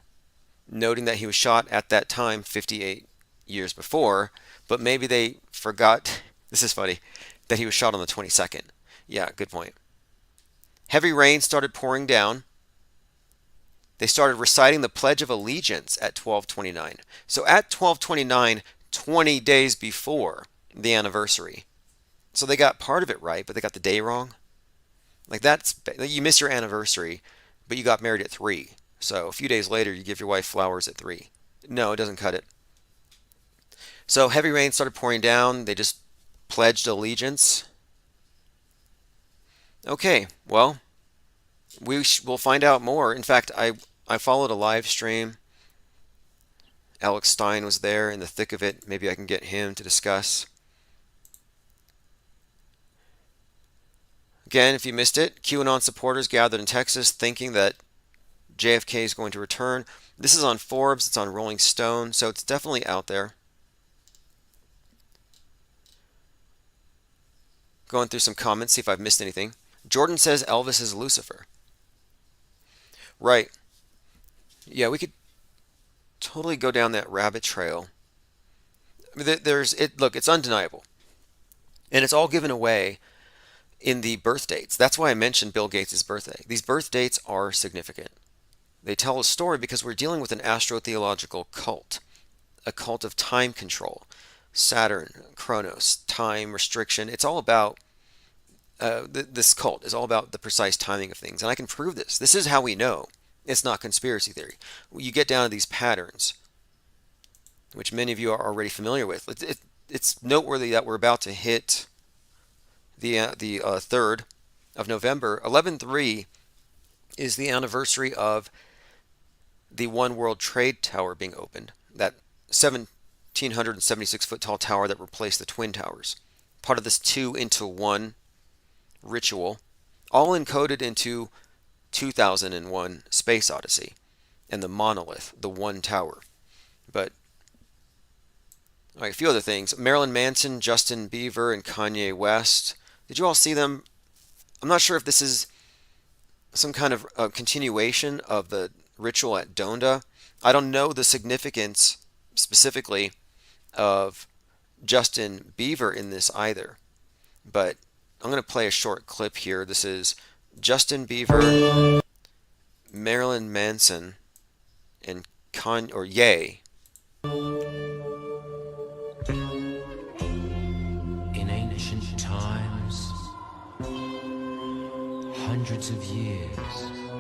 noting that he was shot at that time 58 years before, but maybe they forgot, this is funny, that he was shot on the 22nd. Yeah, good point. Heavy rain started pouring down. They started reciting the Pledge of Allegiance at 12/29. So at 12/29, 20 days before the anniversary. So they got part of it right, but they got the day wrong. Like you miss your anniversary, but you got married at 3. So a few days later, you give your wife flowers at 3. No, it doesn't cut it. So heavy rain started pouring down. They just pledged allegiance. Okay, well, we'll find out more. In fact, I followed a live stream. Alex Stein was there in the thick of it. Maybe I can get him to discuss. Again, if you missed it, QAnon supporters gathered in Texas thinking that JFK is going to return. This is on Forbes, it's on Rolling Stone, so it's definitely out there. Going through some comments, see if I've missed anything. Jordan says Elvis is Lucifer. Right. Yeah, we could totally go down that rabbit trail. Look, it's undeniable. And it's all given away in the birth dates. That's why I mentioned Bill Gates' birthday. These birth dates are significant. They tell a story because we're dealing with an astrotheological cult, a cult of time control, Saturn, Chronos, time restriction. It's all about, this cult is all about the precise timing of things. And I can prove this. This is how we know it's not conspiracy theory. You get down to these patterns, which many of you are already familiar with. It's noteworthy that we're about to hit the 3rd of November. 11/3 is the anniversary of the One World Trade Tower being opened, that 1,776-foot tall tower that replaced the Twin Towers. Part of this 2 into 1 ritual, all encoded into 2001 Space Odyssey and the monolith, the one tower. But all right, a few other things. Marilyn Manson, Justin Bieber, and Kanye West. Did you all see them? I'm not sure if this is some kind of continuation of the ritual at Donda. I don't know the significance specifically of Justin Bieber in this either. But I'm going to play a short clip here. This is Justin Bieber, Marilyn Manson, and Ye. In ancient times, hundreds of years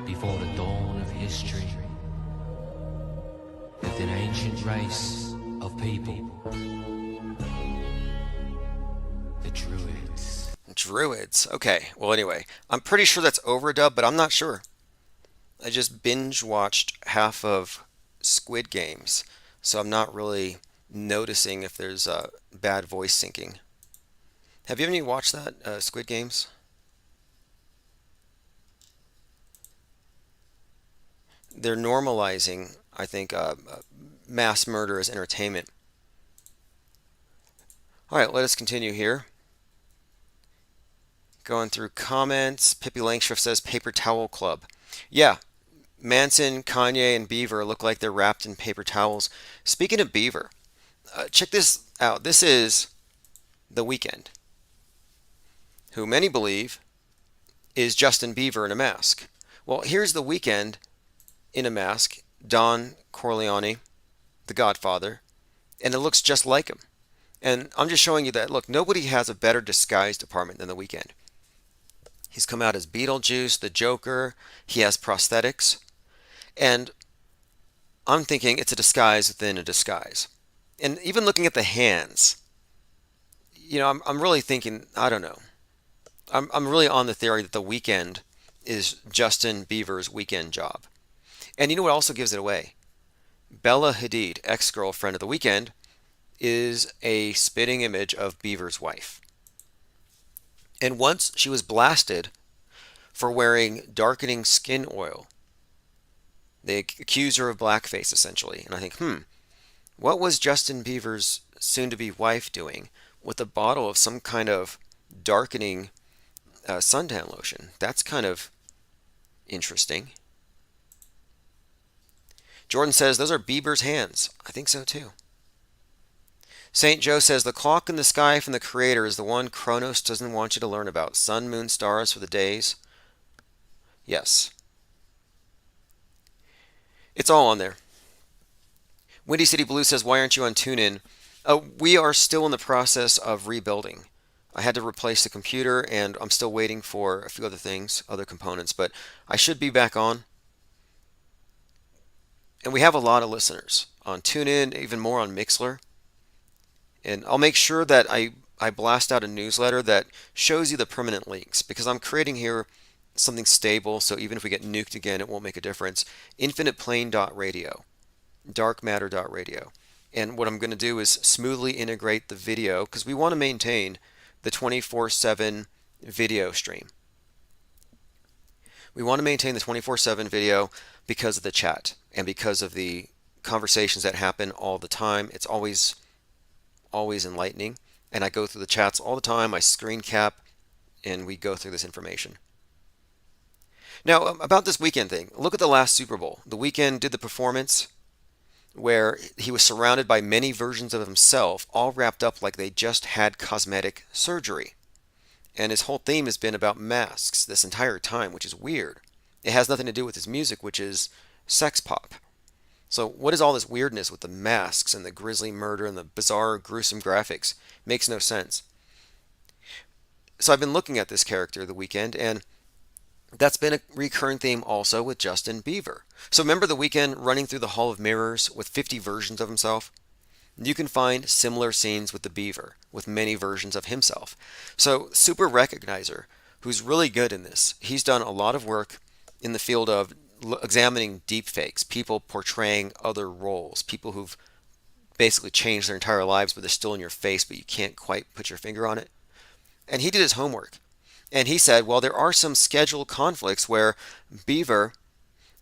before the dawn of history, lived an ancient race of people, the Druids. Druids. Okay, well, anyway, I'm pretty sure that's overdub, but I'm not sure. I just binge watched half of Squid Games, so I'm not really noticing if there's bad voice syncing. Have you ever watched that, Squid Games? They're normalizing, I think, mass murder as entertainment. All right, let us continue here. Going through comments, Pippi Langstriff says Paper Towel Club. Yeah, Manson, Kanye, and Bieber look like they're wrapped in paper towels. Speaking of Bieber, check this out. This is The Weeknd, who many believe is Justin Bieber in a mask. Well, here's The Weeknd in a mask, Don Corleone, the Godfather, and it looks just like him. And I'm just showing you that, look, nobody has a better disguise department than The Weeknd. He's come out as Beetlejuice, the Joker. He has prosthetics. And I'm thinking it's a disguise within a disguise. And even looking at the hands, I'm really thinking, I don't know. I'm really on the theory that The Weeknd is Justin Bieber's weekend job. And you know what also gives it away? Bella Hadid, ex-girlfriend of The Weeknd, is a spitting image of Bieber's wife. And once she was blasted for wearing darkening skin oil. They accuse her of blackface, essentially. And I think, what was Justin Bieber's soon-to-be wife doing with a bottle of some kind of darkening suntan lotion? That's kind of interesting. Jordan says, those are Bieber's hands. I think so, too. St. Joe says, the clock in the sky from the Creator is the one Chronos doesn't want you to learn about. Sun, moon, stars for the days. Yes. It's all on there. Windy City Blue says, why aren't you on TuneIn? We are still in the process of rebuilding. I had to replace the computer, and I'm still waiting for a few other things, other components, but I should be back on. And we have a lot of listeners on TuneIn, even more on Mixler. And I'll make sure that I blast out a newsletter that shows you the permanent links because I'm creating here something stable, so even if we get nuked again, it won't make a difference. Infiniteplane.radio, darkmatter.radio. And what I'm going to do is smoothly integrate the video because we want to maintain the 24/7 video stream. We want to maintain the 24/7 video because of the chat and because of the conversations that happen all the time. It's always enlightening. And I go through the chats all the time. I screen cap and we go through this information. Now, about this Weeknd thing, look at the last Super Bowl. The Weeknd did the performance where he was surrounded by many versions of himself, all wrapped up like they just had cosmetic surgery. And his whole theme has been about masks this entire time, which is weird. It has nothing to do with his music, which is sex pop. So what is all this weirdness with the masks and the grisly murder and the bizarre, gruesome graphics? Makes no sense. So I've been looking at this character, The Weeknd, and that's been a recurring theme also with Justin Bieber. So remember The Weeknd running through the Hall of Mirrors with 50 versions of himself? You can find similar scenes with the Beaver, with many versions of himself. So Super Recognizer, who's really good in this, he's done a lot of work in the field of examining deepfakes, people portraying other roles, people who've basically changed their entire lives, but they're still in your face, but you can't quite put your finger on it. And he did his homework. And he said, well, there are some scheduled conflicts where Bieber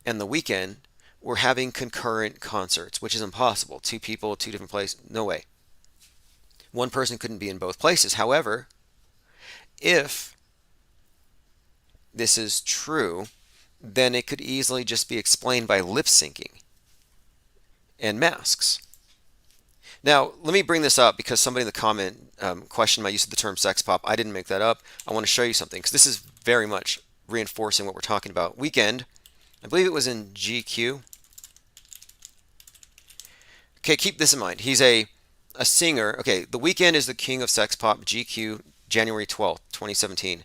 and The Weeknd were having concurrent concerts, which is impossible. Two people, two different places, no way. One person couldn't be in both places. However, if this is true, then it could easily just be explained by lip syncing and masks. Now, let me bring this up because somebody in the comment questioned my use of the term sex pop. I didn't make that up. I want to show you something because this is very much reinforcing what we're talking about. Weeknd, I believe it was in GQ. Okay, keep this in mind. He's a singer. Okay, The Weeknd is the king of sex pop, GQ, January 12th, 2017.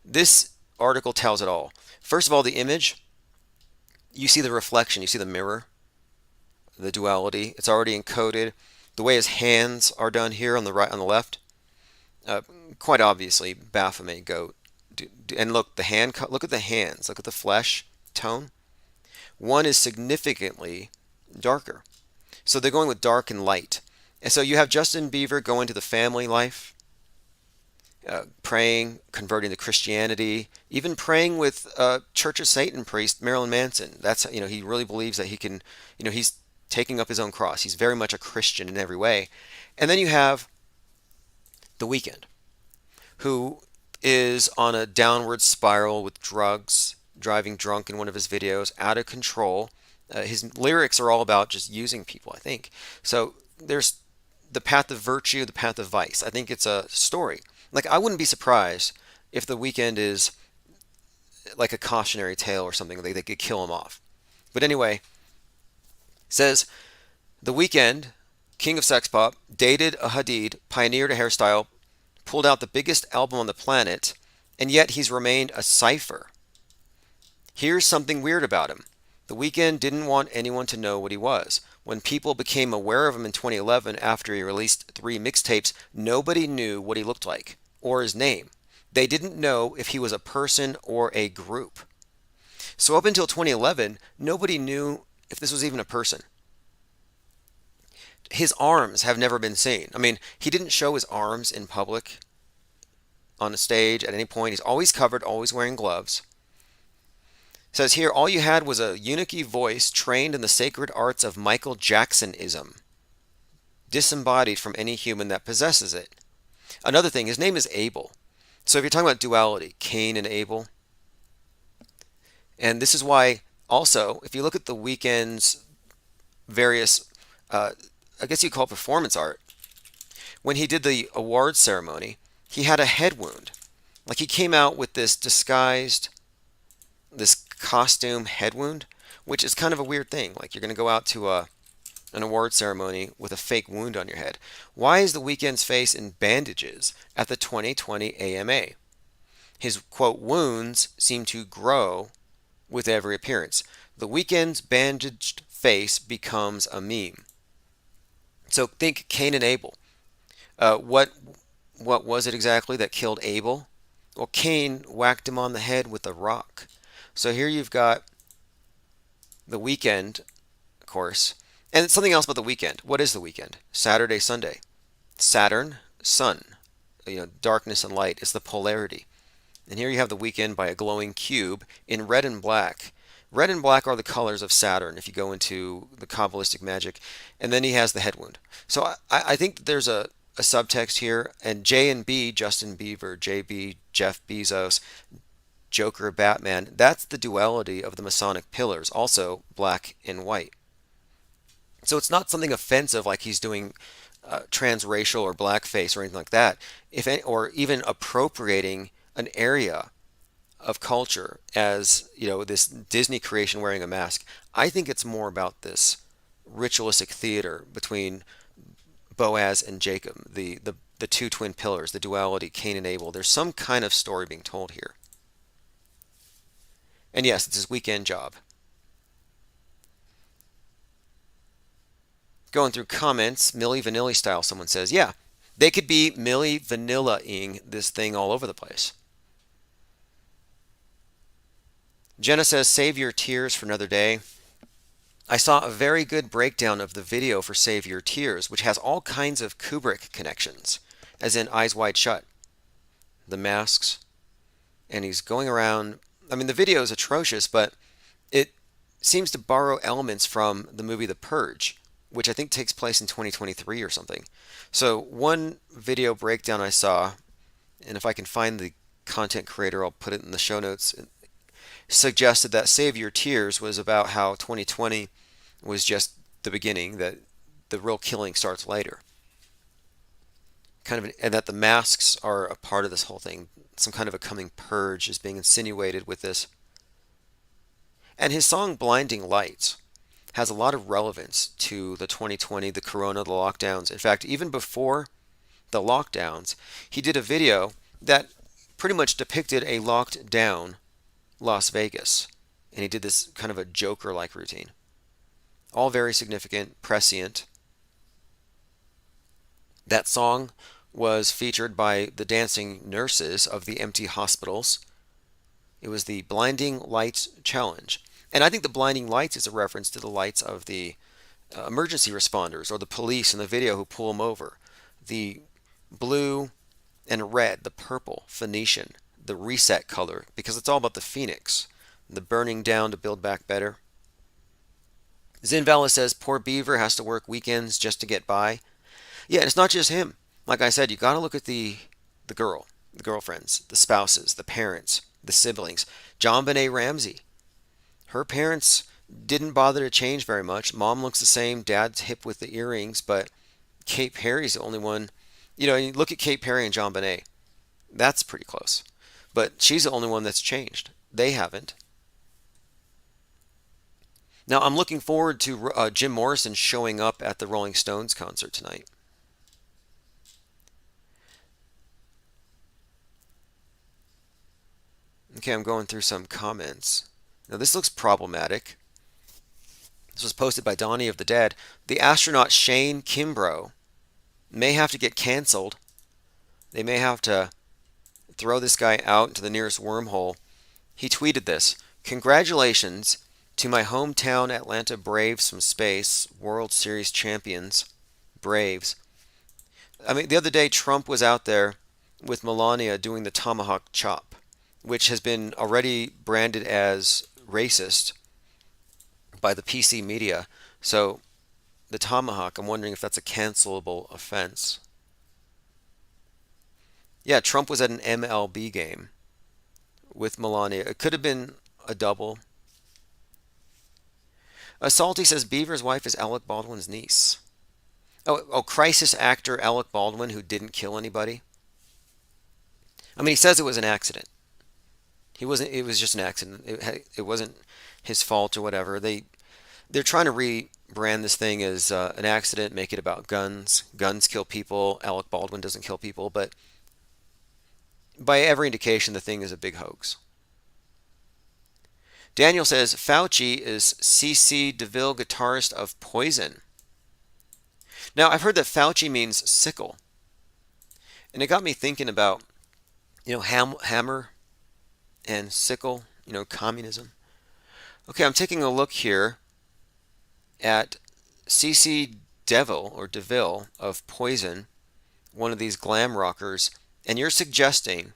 This article tells it all. First of all, the image, you see the reflection, you see the mirror, the duality. It's already encoded. The way his hands are done here on the right, on the left, quite obviously Baphomet goat. And look, the hand. Look at the hands. Look at the flesh tone. One is significantly darker. So they're going with dark and light. And so you have Justin Bieber going to the family life, praying, converting to Christianity, even praying with Church of Satan priest Marilyn Manson. That's, he really believes that he can, he's taking up his own cross. He's very much a Christian in every way. And then you have The Weeknd, who is on a downward spiral with drugs, driving drunk in one of his videos, out of control. His lyrics are all about just using people, I think. So there's the path of virtue, the path of vice. I think it's a story. Like, I wouldn't be surprised if The Weeknd is like a cautionary tale or something. They could kill him off. But anyway, says, The Weeknd, king of sex pop, dated a Hadid, pioneered a hairstyle, pulled out the biggest album on the planet, and yet he's remained a cipher. Here's something weird about him. The Weeknd didn't want anyone to know what he was. When people became aware of him in 2011 after he released 3 mixtapes, nobody knew what he looked like or his name. They didn't know if he was a person or a group. So up until 2011, nobody knew if this was even a person. His arms have never been seen. I mean, he didn't show his arms in public on a stage at any point. He's always covered, always wearing gloves. It says here, all you had was a eunuchy voice trained in the sacred arts of Michael Jacksonism, disembodied from any human that possesses it. Another thing, his name is Abel. So if you're talking about duality, Cain and Abel, and this is why also, if you look at The Weeknd's various, I guess you call it performance art, when he did the awards ceremony, he had a head wound. Like, he came out with this disguised, this costume head wound, which is kind of a weird thing. Like, you're going to go out to an award ceremony with a fake wound on your head. Why is The Weeknd's face in bandages at the 2020 AMA? His, quote, wounds seem to grow with every appearance. The Weeknd's bandaged face becomes a meme. So think Cain and Abel. What was it exactly that killed Abel? Well, Cain whacked him on the head with a rock. So here you've got the weekend, of course, and something else about the weekend. What is the weekend? Saturday, Sunday. Saturn, sun. Darkness and light is the polarity. And here you have the weekend by a glowing cube in red and black. Red and black are the colors of Saturn if you go into the Kabbalistic magic. And then he has the head wound. So I think there's a subtext here. And J and B, Justin Bieber, JB, Jeff Bezos, Joker, Batman, that's the duality of the Masonic pillars, also black and white. So it's not something offensive like he's doing transracial or blackface or anything like that, or even appropriating an area of culture as this Disney creation wearing a mask. I think it's more about this ritualistic theater between Boaz and Jacob, the two twin pillars, the duality, Cain and Abel. There's some kind of story being told here. And yes, it's his weekend job. Going through comments, Milli Vanilli style, someone says, yeah, they could be Milli Vanilla-ing this thing all over the place. Jenna says, save your tears for another day. I saw a very good breakdown of the video for Save Your Tears, which has all kinds of Kubrick connections, as in Eyes Wide Shut, the masks, and he's going around. I mean, the video is atrocious, but it seems to borrow elements from the movie The Purge, which I think takes place in 2023 or something. So one video breakdown I saw, and if I can find the content creator, I'll put it in the show notes, suggested that Save Your Tears was about how 2020 was just the beginning, that the real killing starts later. And that the masks are a part of this whole thing. Some kind of a coming purge is being insinuated with this. And his song Blinding Lights has a lot of relevance to the 2020, the corona, the lockdowns. In fact, even before the lockdowns, he did a video that pretty much depicted a locked down Las Vegas. And he did this kind of a Joker-like routine. All very significant, prescient. That song was featured by the dancing nurses of the empty hospitals. It was the Blinding Lights Challenge. And I think the blinding lights is a reference to the lights of the emergency responders or the police in the video who pull them over. The blue and red, the purple, Phoenician, the reset color, because it's all about the phoenix, the burning down to build back better. Zinvala says, poor Beaver has to work weekends just to get by. Yeah, and it's not just him. Like I said, you got to look at the girlfriends, the spouses, the parents, the siblings. JonBenet Ramsey. Her parents didn't bother to change very much. Mom looks the same. Dad's hip with the earrings, but Kate Perry's the only one. You look at Kate Perry and JonBenet. That's pretty close. But she's the only one that's changed. They haven't. Now, I'm looking forward to Jim Morrison showing up at the Rolling Stones concert tonight. Okay, I'm going through some comments. Now, this looks problematic. This was posted by Donnie of the Dead. The astronaut Shane Kimbrough may have to get canceled. They may have to throw this guy out into the nearest wormhole. He tweeted this. Congratulations to my hometown Atlanta Braves from space, World Series champions, Braves. I mean, the other day Trump was out there with Melania doing the tomahawk chop, which has been already branded as racist by the PC media. So the tomahawk, I'm wondering if that's a cancelable offense. Yeah, Trump was at an MLB game with Melania. It could have been a double. Salty says Beaver's wife is Alec Baldwin's niece. Oh, crisis actor Alec Baldwin, who didn't kill anybody. I mean, he says it was an accident. It was just an accident. It wasn't his fault or whatever. They're trying to rebrand this thing as an accident, make it about guns. Guns kill people. Alec Baldwin doesn't kill people. But by every indication, the thing is a big hoax. Daniel says Fauci is CC DeVille, guitarist of Poison. Now, I've heard that Fauci means sickle. And it got me thinking about, hammer and sickle, communism. Okay, I'm taking a look here at CC Devil or DeVille of Poison, one of these glam rockers, and you're suggesting,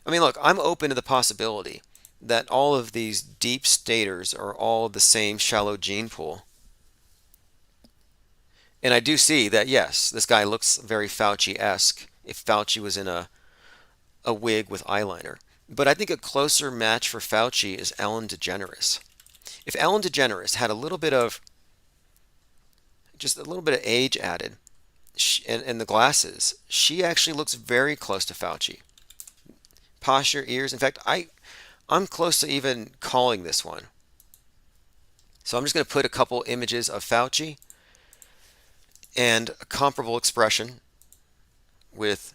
look, I'm open to the possibility that all of these deep staters are all the same shallow gene pool. And I do see that, yes, this guy looks very Fauci-esque if Fauci was in a wig with eyeliner. But I think a closer match for Fauci is Ellen DeGeneres. If Ellen DeGeneres had just a little bit of age added, and the glasses, she actually looks very close to Fauci. Posture, ears. In fact, I'm close to even calling this one. So I'm just going to put a couple images of Fauci and a comparable expression with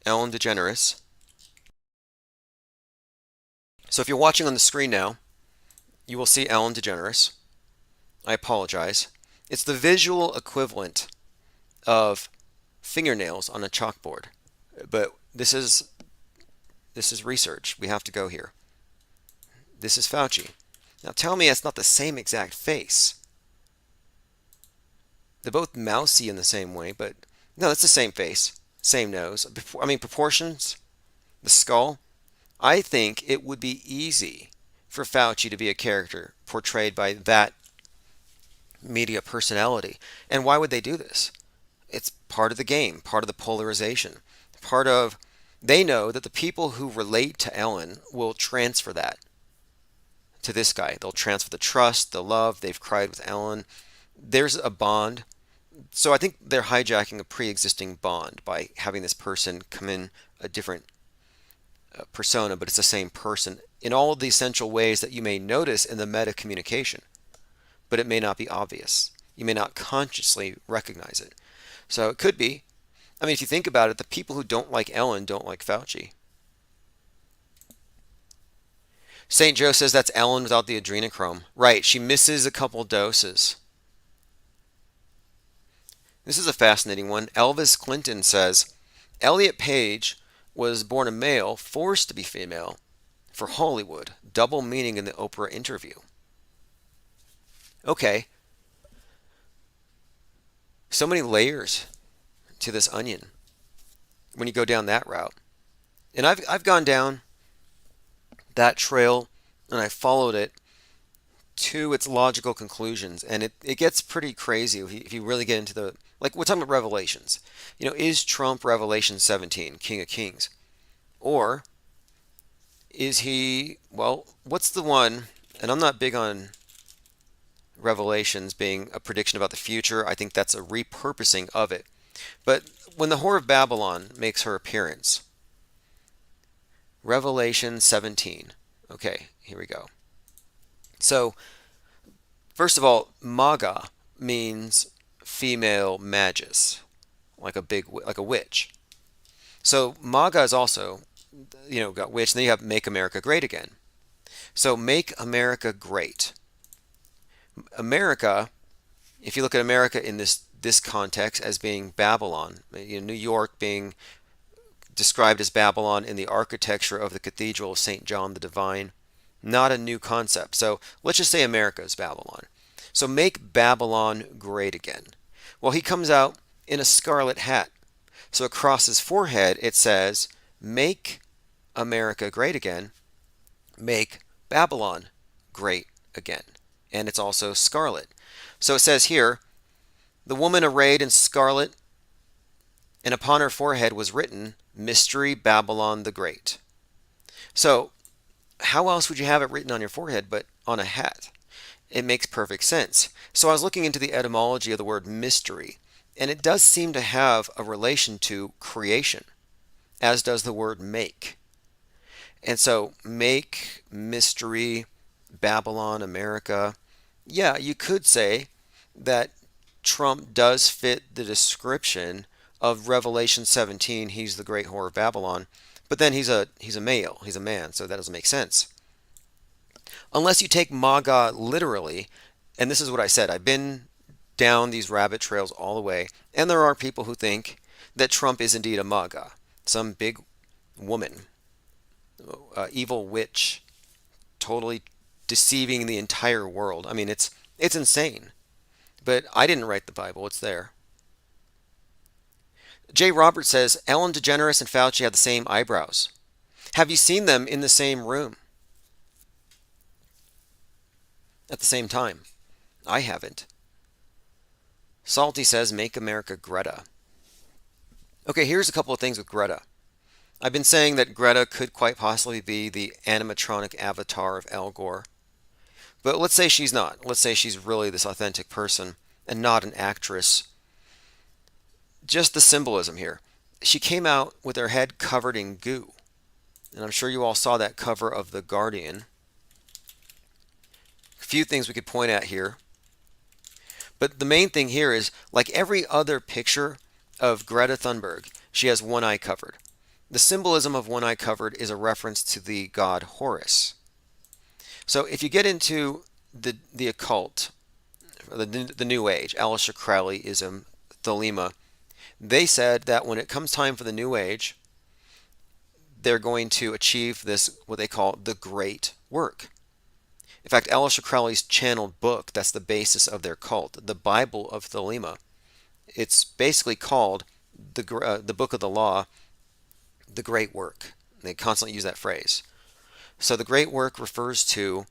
Ellen DeGeneres. So if you're watching on the screen now, you will see Ellen DeGeneres. I apologize. It's the visual equivalent of fingernails on a chalkboard. But this is research. We have to go here. This is Fauci. Now tell me it's not the same exact face. They're both mousy in the same way, but no, that's the same face, same nose. Proportions, the skull. I think it would be easy for Fauci to be a character portrayed by that media personality. And why would they do this? It's part of the game, part of the polarization, they know that the people who relate to Ellen will transfer that to this guy. They'll transfer the trust, the love. They've cried with Ellen. There's a bond. So I think they're hijacking a pre-existing bond by having this person come in a different persona, but it's the same person in all of the essential ways that you may notice in the meta communication, but it may not be obvious. You may not consciously recognize it. So it could be. If you think about it, the people who don't like Ellen don't like Fauci. St. Joe says that's Ellen without the adrenochrome. Right, she misses a couple doses. This is a fascinating one. Elvis Clinton says, Elliot Page was born a male, forced to be female for Hollywood. Double meaning in the Oprah interview. Okay. So many layers to this onion when you go down that route. And I've gone down that trail and I followed it to its logical conclusions, and it gets pretty crazy if you really get into we're talking about Revelations. Is Trump Revelation 17, King of Kings? Or is he, what's the one, and I'm not big on Revelations being a prediction about the future. I think that's a repurposing of it. But when the Whore of Babylon makes her appearance, Revelation 17. Okay, here we go. So, first of all, Maga means female magus, like a witch. So Maga is also, got witch, and then you have Make America Great Again. So Make America Great. America, if you look at America in this context as being Babylon, New York being described as Babylon in the architecture of the Cathedral of St. John the Divine, not a new concept. So let's just say America is Babylon. So make Babylon great again. Well, he comes out in a scarlet hat. So across his forehead it says, Make America Great Again, make Babylon great again. And it's also scarlet. So it says here, the woman arrayed in scarlet, and upon her forehead was written, Mystery Babylon the Great. So how else would you have it written on your forehead but on a hat? It makes perfect sense. So I was looking into the etymology of the word mystery, and it does seem to have a relation to creation, as does the word make. And so make, mystery, Babylon, America. Yeah, you could say that Trump does fit the description of Revelation 17. He's the great whore of Babylon. But then he's a male, he's a man, so that doesn't make sense. Unless you take MAGA literally, and this is what I said, I've been down these rabbit trails all the way, and there are people who think that Trump is indeed a MAGA, some big woman, evil witch, totally deceiving the entire world. I mean, it's insane. But I didn't write the Bible, it's there. Jay Roberts says Ellen DeGeneres and Fauci have the same eyebrows. Have you seen them in the same room at the same time? I haven't. Salty says make America Greta. Okay, here's a couple of things with Greta. I've been saying that Greta could quite possibly be the animatronic avatar of Al Gore. But let's say she's not. Let's say she's really this authentic person and not an actress. Just the symbolism here. She came out with her head covered in goo. And I'm sure you all saw that cover of The Guardian. A few things we could point at here. But the main thing here is, like every other picture of Greta Thunberg, she has one eye covered. The symbolism of one eye covered is a reference to the god Horus. So if you get into the occult, the New Age, Aleister Crowleyism, Thelema, they said that when it comes time for the New Age, they're going to achieve this, what they call the great work. In fact, Aleister Crowley's channeled book, that's the basis of their cult, the Bible of Thelema, it's basically called the Book of the Law, the Great Work. They constantly use that phrase. So the Great Work refers to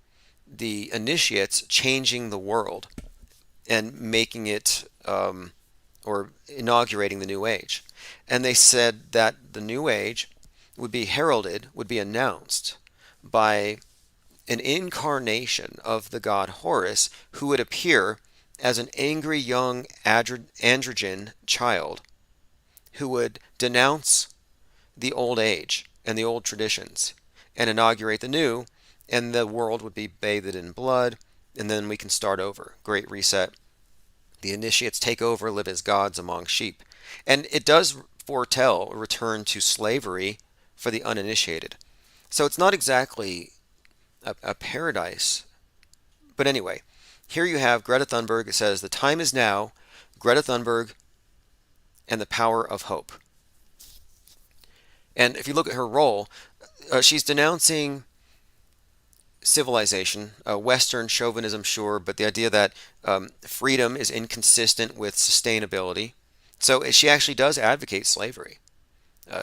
the initiates changing the world and making it, or inaugurating the New Age. And they said that the New Age would be heralded, would be announced by an incarnation of the god Horus, who would appear as an angry young androgen child who would denounce the old age and the old traditions and inaugurate the new, and the world would be bathed in blood, and then we can start over. Great reset. The initiates take over, live as gods among sheep. And it does foretell a return to slavery for the uninitiated. So it's not exactly a paradise. But anyway, here you have Greta Thunberg. It says, the time is now, Greta Thunberg and the power of hope. And if you look at her role, she's denouncing civilization, Western chauvinism, sure, but the idea that freedom is inconsistent with sustainability. So she actually does advocate slavery.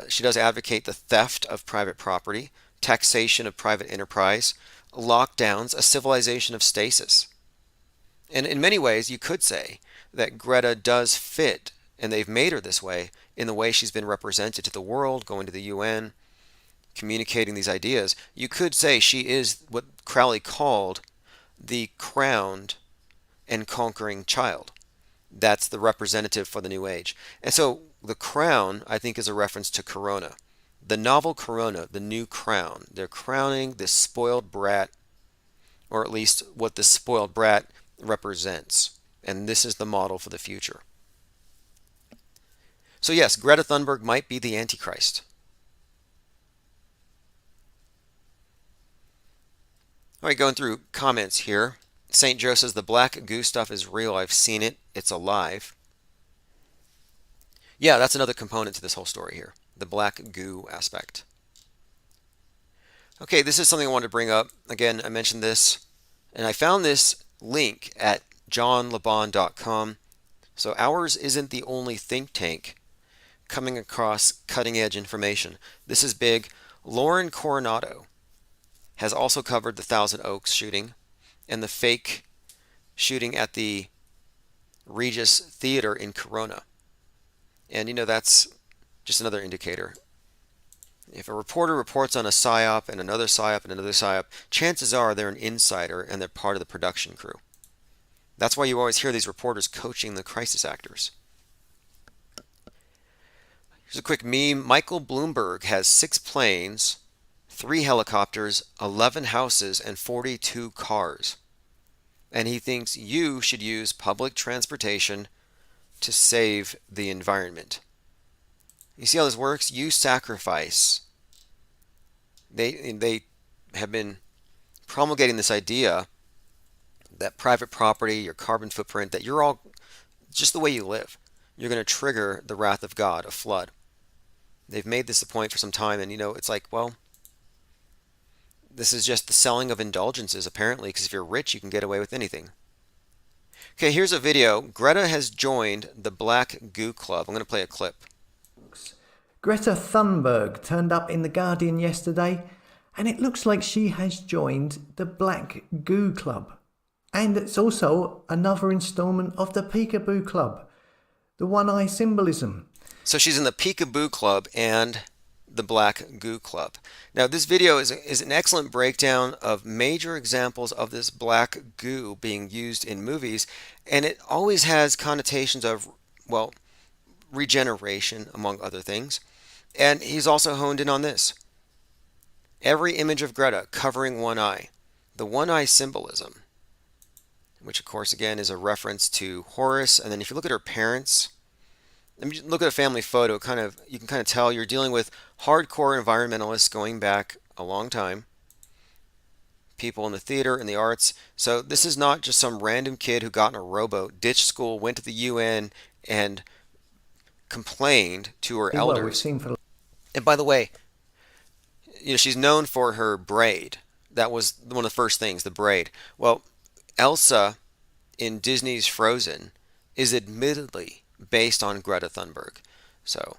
She does advocate the theft of private property, taxation of private enterprise, lockdowns, a civilization of stasis. And in many ways, you could say that Greta does fit, and they've made her this way, in the way she's been represented to the world, going to the UN, communicating these ideas. You could say she is what Crowley called the crowned and conquering child. That's the representative for the New Age. And so the crown, I think, is a reference to Corona. The novel Corona, the new crown. They're crowning this spoiled brat, or at least what this spoiled brat represents. And this is the model for the future. So yes, Greta Thunberg might be the Antichrist. All right, going through comments here. St. Joe says, the black goo stuff is real. I've seen it. It's alive. Yeah, that's another component to this whole story here. The black goo aspect. Okay, this is something I wanted to bring up. Again, I mentioned this, and I found this link at johnlebon.com. So ours isn't the only think tank coming across cutting-edge information. This is big. Lauren Coronado has also covered the Thousand Oaks shooting and the fake shooting at the Regis Theater in Corona. And, you know, that's just another indicator. If a reporter reports on a PSYOP and another PSYOP and another PSYOP, chances are they're an insider and they're part of the production crew. That's why you always hear these reporters coaching the crisis actors. Here's a quick meme. Michael Bloomberg has 6 planes, 3 helicopters, 11 houses, and 42 cars. And he thinks you should use public transportation to save the environment. You see how this works? You sacrifice. They have been promulgating this idea that private property, your carbon footprint, that you're all just the way you live. you're going to trigger the wrath of God, a flood. They've made this a point for some time, and it's like, well, this is just the selling of indulgences, apparently, because if you're rich, you can get away with anything. Okay, here's a video. Greta has joined the Black Goo Club. I'm going to play a clip. Greta Thunberg turned up in The Guardian yesterday, and it looks like she has joined the Black Goo Club. And it's also another instalment of the Peekaboo Club, the one-eye symbolism. So she's in the Peekaboo Club and the Black Goo Club. Now, this video is an excellent breakdown of major examples of this black goo being used in movies, and it always has connotations of, well, regeneration, among other things. And he's also honed in on this. Every image of Greta covering one eye, the one eye symbolism, which of course again is a reference to Horus. And then if you look at her parents, look at a family photo, you can kind of tell you're dealing with hardcore environmentalists going back a long time, people in the theater and the arts. So this is not just some random kid who got in a rowboat, ditched school, went to the UN, and complained to her elders. And by the way, she's known for her braid. That was one of the first things, the braid. Well, Elsa in Disney's Frozen is admittedly based on Greta Thunberg. So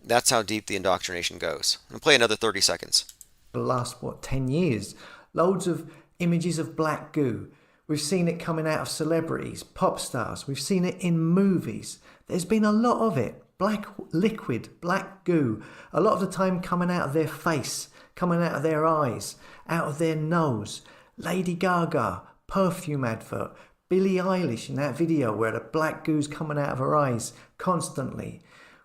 that's how deep the indoctrination goes. I'm going to play another 30 seconds. The last, 10 years? Loads of images of black goo. We've seen it coming out of celebrities, pop stars. We've seen it in movies. There's been a lot of it. Black liquid, black goo. A lot of the time coming out of their face, coming out of their eyes, out of their nose. Lady Gaga, perfume advert. Billie Eilish in that video where the black goo's coming out of her eyes constantly.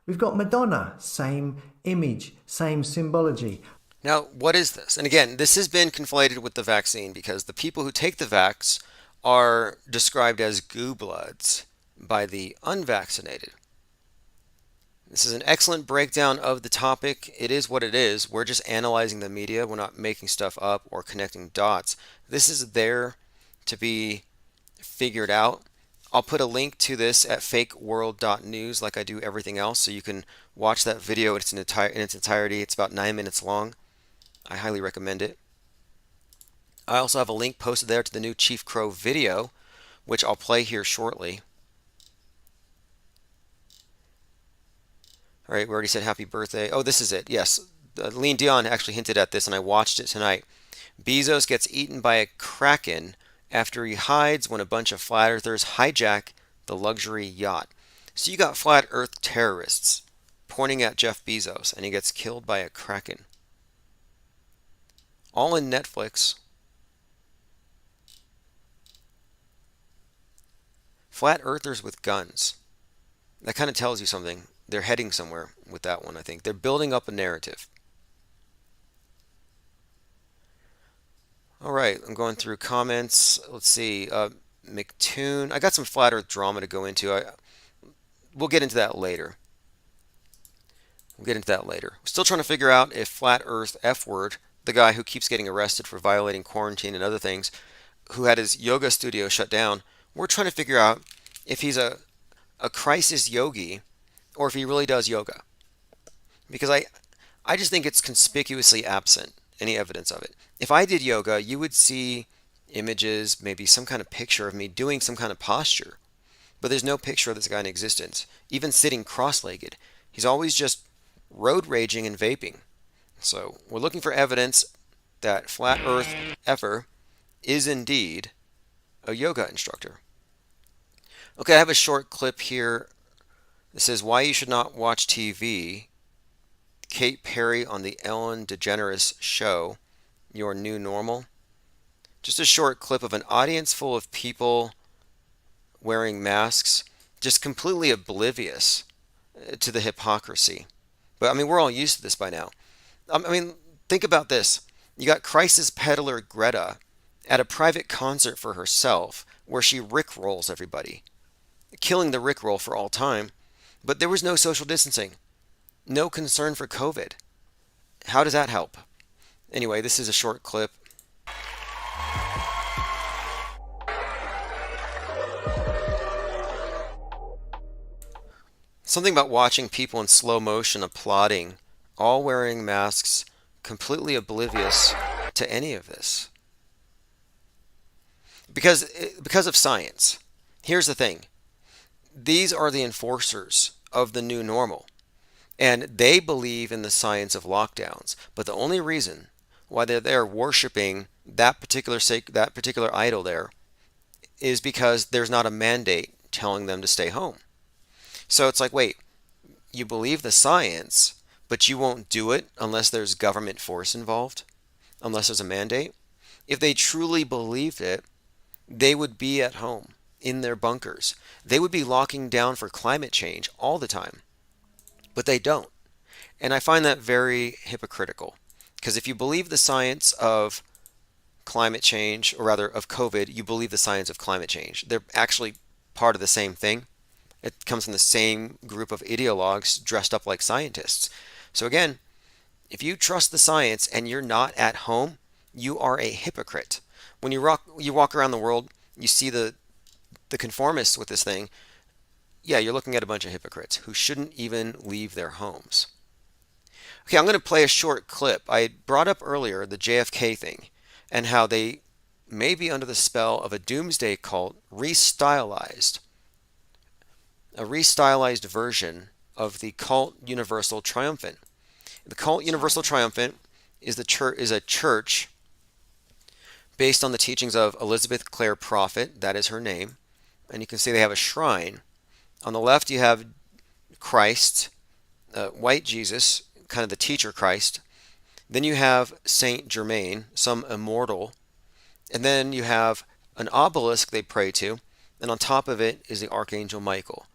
We've got Madonna, same image, same symbology. Now, what is this? And again, this has been conflated with the vaccine because the people who take the vax are described as goo bloods by the unvaccinated. This is an excellent breakdown of the topic. It is what it is. We're just analyzing the media. We're not making stuff up or connecting dots. This is there to be figured out. I'll put a link to this at fakeworld.news like I do everything else, so you can watch that video in its entirety. It's about 9 minutes long. I highly recommend it. I also have a link posted there to the new Chief Crow video, which I'll play here shortly. All right, we already said happy birthday. Oh, this is it. Yes, Lean Dion actually hinted at this, and I watched it tonight. Bezos gets eaten by a kraken after he hides when a bunch of flat earthers hijack the luxury yacht. So you got flat earth terrorists pointing at Jeff Bezos, and he gets killed by a kraken. All in Netflix. Flat earthers with guns. That kind of tells you something. They're heading somewhere with that one, I think. They're building up a narrative. All right, I'm going through comments. Let's see. McToon. I got some flat earth drama to go into. We'll get into that later. We're still trying to figure out if Flat Earth F-word, the guy who keeps getting arrested for violating quarantine and other things, who had his yoga studio shut down, we're trying to figure out if he's a crisis yogi or if he really does yoga. Because I just think it's conspicuously absent, any evidence of it. If I did yoga, you would see images, maybe some kind of picture of me doing some kind of posture. But there's no picture of this guy in existence, even sitting cross-legged. He's always just road raging and vaping. So we're looking for evidence that Flat Earth Effer is indeed a yoga instructor. Okay, I have a short clip here. This is why you should not watch TV. Kate Perry on the Ellen DeGeneres show, Your New Normal. Just a short clip of an audience full of people wearing masks, just completely oblivious to the hypocrisy. But I mean, we're all used to this by now. I mean, think about this. You got crisis peddler Greta at a private concert for herself where she rickrolls everybody, killing the rickroll for all time. But there was no social distancing, no concern for COVID. How does that help? Anyway, this is a short clip. Something about watching people in slow motion applauding, all wearing masks, completely oblivious to any of this. Because of science. Here's the thing. These are the enforcers of the new normal. And they believe in the science of lockdowns. But the only reason why they're there worshiping that particular idol there is because there's not a mandate telling them to stay home. So it's like, wait, you believe the science, but you won't do it unless there's government force involved, unless there's a mandate. If they truly believed it, they would be at home in their bunkers. They would be locking down for climate change all the time, but they don't. And I find that very hypocritical because if you believe the science of climate change, or rather of COVID, you believe the science of climate change. They're actually part of the same thing. It comes from the same group of ideologues dressed up like scientists. So again, if you trust the science and you're not at home, you are a hypocrite. When you walk around the world, you see the conformists with this thing. Yeah, you're looking at a bunch of hypocrites who shouldn't even leave their homes. Okay, I'm going to play a short clip. I brought up earlier the JFK thing and how they may be under the spell of a doomsday cult restylized. A restylized version of the cult Universal Triumphant. The cult Universal Triumphant is a church based on the teachings of Elizabeth Clare Prophet, that is her name. And you can see they have a shrine. On the left you have Christ, white Jesus, kind of the teacher Christ. Then you have Saint Germain, some immortal. And then you have an obelisk they pray to. And on top of it is the Archangel Michael.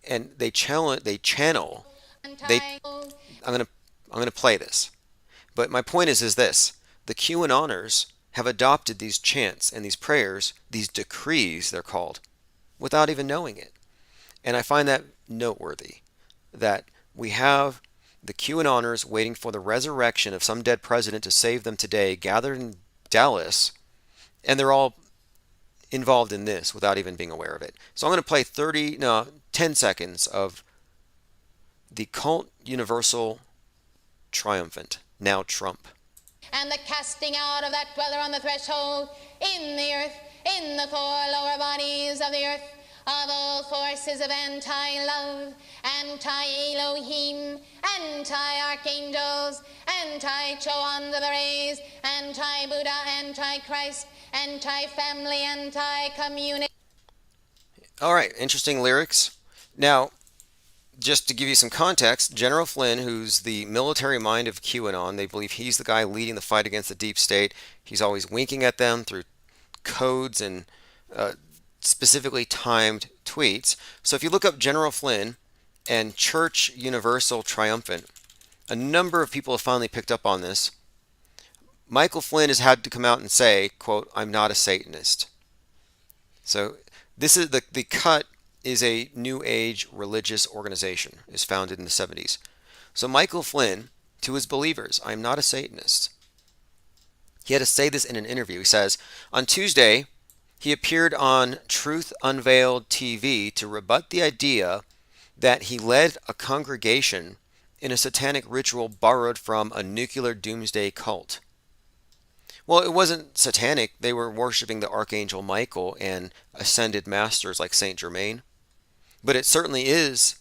And I'm going to play this. But my point is this. The QAnoners have adopted these chants and these prayers, these decrees they're called, without even knowing it. And I find that noteworthy, that we have the QAnoners waiting for the resurrection of some dead president to save them today, gathered in Dallas, and they're all involved in this without even being aware of it. So I'm going to play 10 seconds of the cult Universal Triumphant, now Trump. And the casting out of that dweller on the threshold in the earth, in the 4 lower bodies of the earth, of all forces of anti-love, anti-Elohim, anti-archangels, anti-Choan the rays, anti-Buddha, anti-Christ, anti-family, anti-community. All right, interesting lyrics. Now, just to give you some context, General Flynn, who's the military mind of QAnon, they believe he's the guy leading the fight against the deep state. He's always winking at them through codes and specifically timed tweets. So if you look up General Flynn and Church Universal Triumphant, a number of people have finally picked up on this. Michael Flynn has had to come out and say, quote, "I'm not a Satanist." So this is the cut is a New Age religious organization, is founded in the 70s. So Michael Flynn, to his believers, "I'm not a Satanist." He had to say this in an interview. He says, on Tuesday, he appeared on Truth Unveiled TV to rebut the idea that he led a congregation in a satanic ritual borrowed from a nuclear doomsday cult. Well, it wasn't satanic. They were worshiping the Archangel Michael and ascended masters like Saint Germain. But it certainly is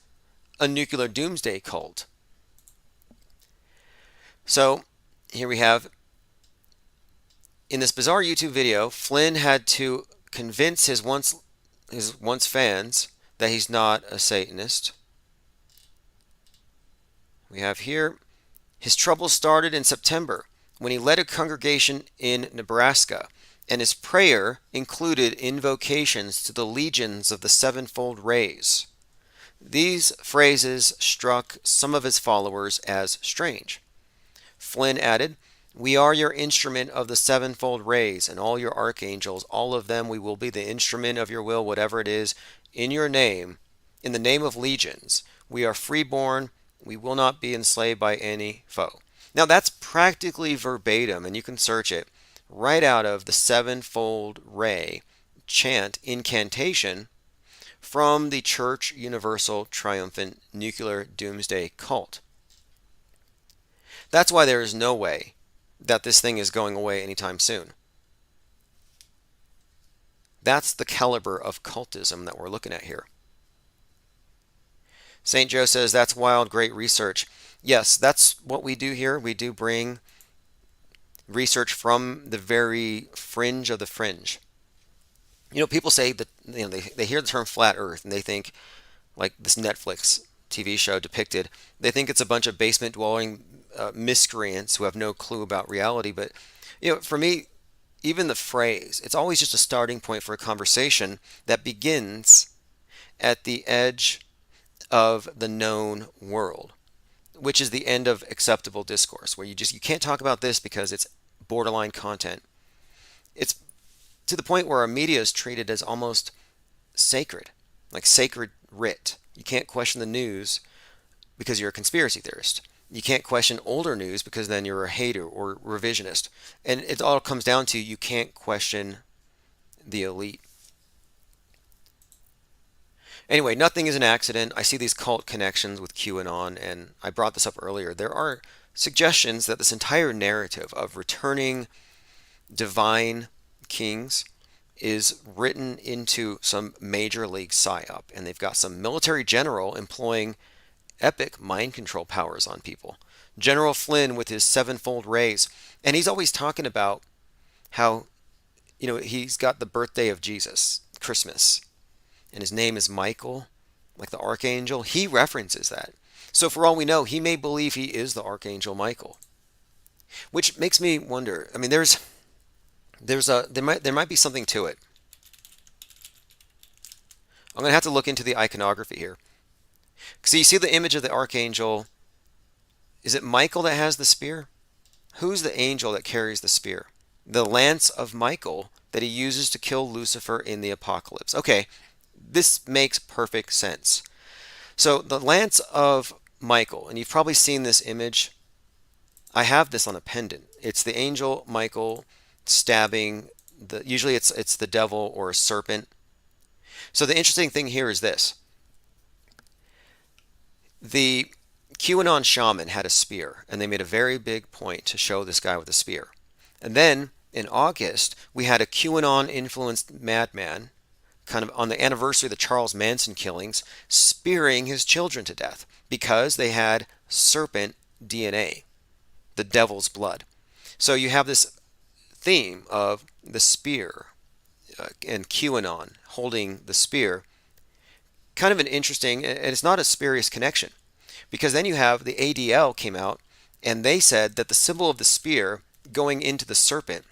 a nuclear doomsday cult. So here we have, in this bizarre YouTube video, Flynn had to convince his once fans that he's not a Satanist. We have here, his troubles started in September when he led a congregation in Nebraska, and his prayer included invocations to the legions of the sevenfold rays. These phrases struck some of his followers as strange. Flynn added, "We are your instrument of the sevenfold rays, and all your archangels, all of them, we will be the instrument of your will, whatever it is, in your name, in the name of legions. We are freeborn, we will not be enslaved by any foe." Now that's practically verbatim, and you can search it, right out of the sevenfold ray chant incantation from the Church Universal Triumphant Nuclear Doomsday Cult. That's why there is no way that this thing is going away anytime soon. That's the caliber of cultism that we're looking at here. St. Joe says, that's wild, great research. Yes, that's what we do here. We do bring research from the very fringe of the fringe. People say that they hear the term flat earth and they think, like this Netflix TV show depicted, they think it's a bunch of basement dwelling miscreants who have no clue about reality. But for me, even the phrase, it's always just a starting point for a conversation that begins at the edge of the known world, which is the end of acceptable discourse, where you can't talk about this because it's borderline content. It's to the point where our media is treated as almost sacred, like sacred writ. You can't question the news because you're a conspiracy theorist. You can't question older news because then you're a hater or revisionist. And it all comes down to you can't question the elite. Anyway, nothing is an accident. I see these cult connections with QAnon, and I brought this up earlier. There are suggestions that this entire narrative of returning divine kings is written into some major league psyop, and they've got some military general employing epic mind control powers on people. General Flynn with his sevenfold rays, and he's always talking about how he's got the birthday of Jesus, Christmas, and his name is Michael, like the archangel. He references that. So for all we know, he may believe he is the archangel Michael, which makes me wonder. I mean, there might be something to it. I'm going to have to look into the iconography here. So you see the image of the archangel. Is it Michael that has the spear? Who's the angel that carries the spear? The lance of Michael that he uses to kill Lucifer in the apocalypse. Okay, this makes perfect sense. So the lance of Michael, and you've probably seen this image. I have this on a pendant. It's the angel Michael stabbing usually it's the devil or a serpent. So the interesting thing here is this. The QAnon shaman had a spear, and they made a very big point to show this guy with a spear. And then in August, we had a QAnon-influenced madman, kind of on the anniversary of the Charles Manson killings, spearing his children to death because they had serpent DNA, the devil's blood. So you have this theme of the spear and QAnon holding the spear. Kind of an interesting, and it's not a spurious connection, because then you have the ADL came out and they said that the symbol of the spear going into the serpent,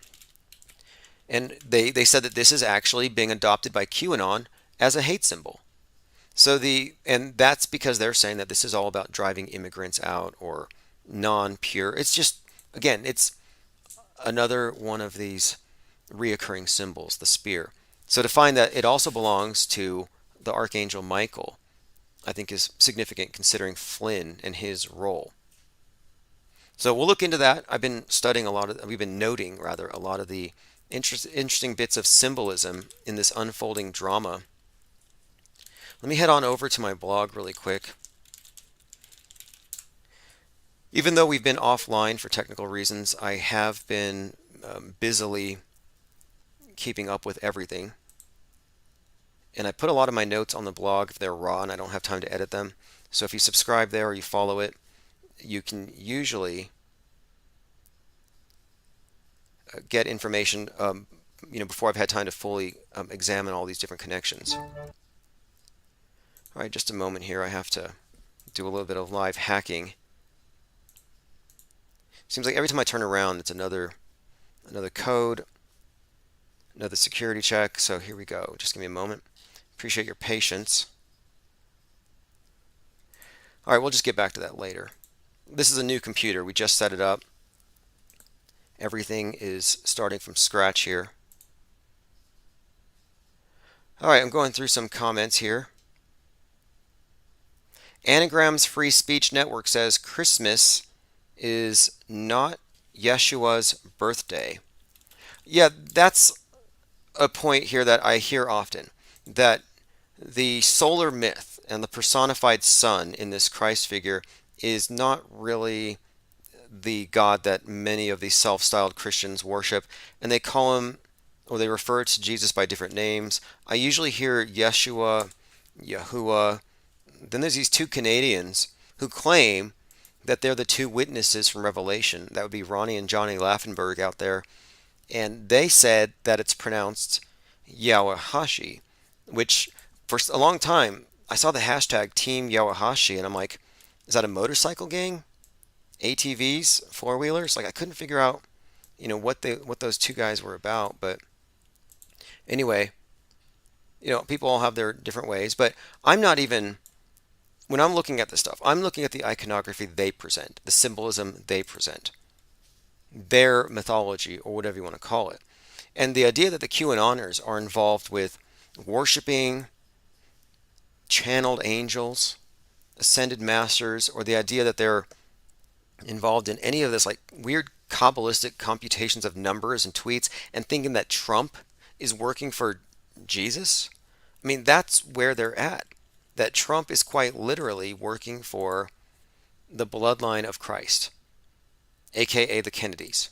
and they said that this is actually being adopted by QAnon as a hate symbol. And that's because they're saying that this is all about driving immigrants out or non-pure. It's just, again, it's another one of these reoccurring symbols, the spear. So to find that it also belongs to the Archangel Michael, I think is significant considering Flynn and his role. So we'll look into that. We've been noting a lot of the interesting bits of symbolism in this unfolding drama. Let me head on over to my blog really quick. Even though we've been offline for technical reasons, I have been busily keeping up with everything. And I put a lot of my notes on the blog if they're raw and I don't have time to edit them. So if you subscribe there or you follow it, you can usually get information before I've had time to fully examine all these different connections. All right, just a moment here. I have to do a little bit of live hacking. Seems like every time I turn around, it's another code, another security check. So here we go. Just give me a moment. Appreciate your patience. All right, we'll just get back to that later. This is a new computer. We just set it up. Everything is starting from scratch here. All right, I'm going through some comments here. Anagrams Free Speech Network says Christmas is not Yeshua's birthday. Yeah, that's a point here that I hear often, that The solar myth and the personified sun in this Christ figure is not really the God that many of these self-styled Christians worship, and they call him, or they refer to Jesus by different names. I usually hear Yeshua, Yahuwah. Then there's these two Canadians who claim that they're the two witnesses from Revelation. That would be Ronnie and Johnny Laffenberg out there. And they said that it's pronounced Yawahashi, which for a long time I saw the hashtag Team Yawahashi, and I'm like, is that a motorcycle gang? ATVs, four-wheelers? Like, I couldn't figure out, what those two guys were about. But anyway, people all have their different ways. But I'm not even, when I'm looking at this stuff, I'm looking at the iconography they present, the symbolism they present, their mythology, or whatever you want to call it. And the idea that the QAnoners are involved with worshiping channeled angels, ascended masters, or the idea that they're involved in any of this like weird Kabbalistic computations of numbers and tweets and thinking that Trump is working for Jesus. I mean, that's where they're at. That Trump is quite literally working for the bloodline of Christ, aka the Kennedys.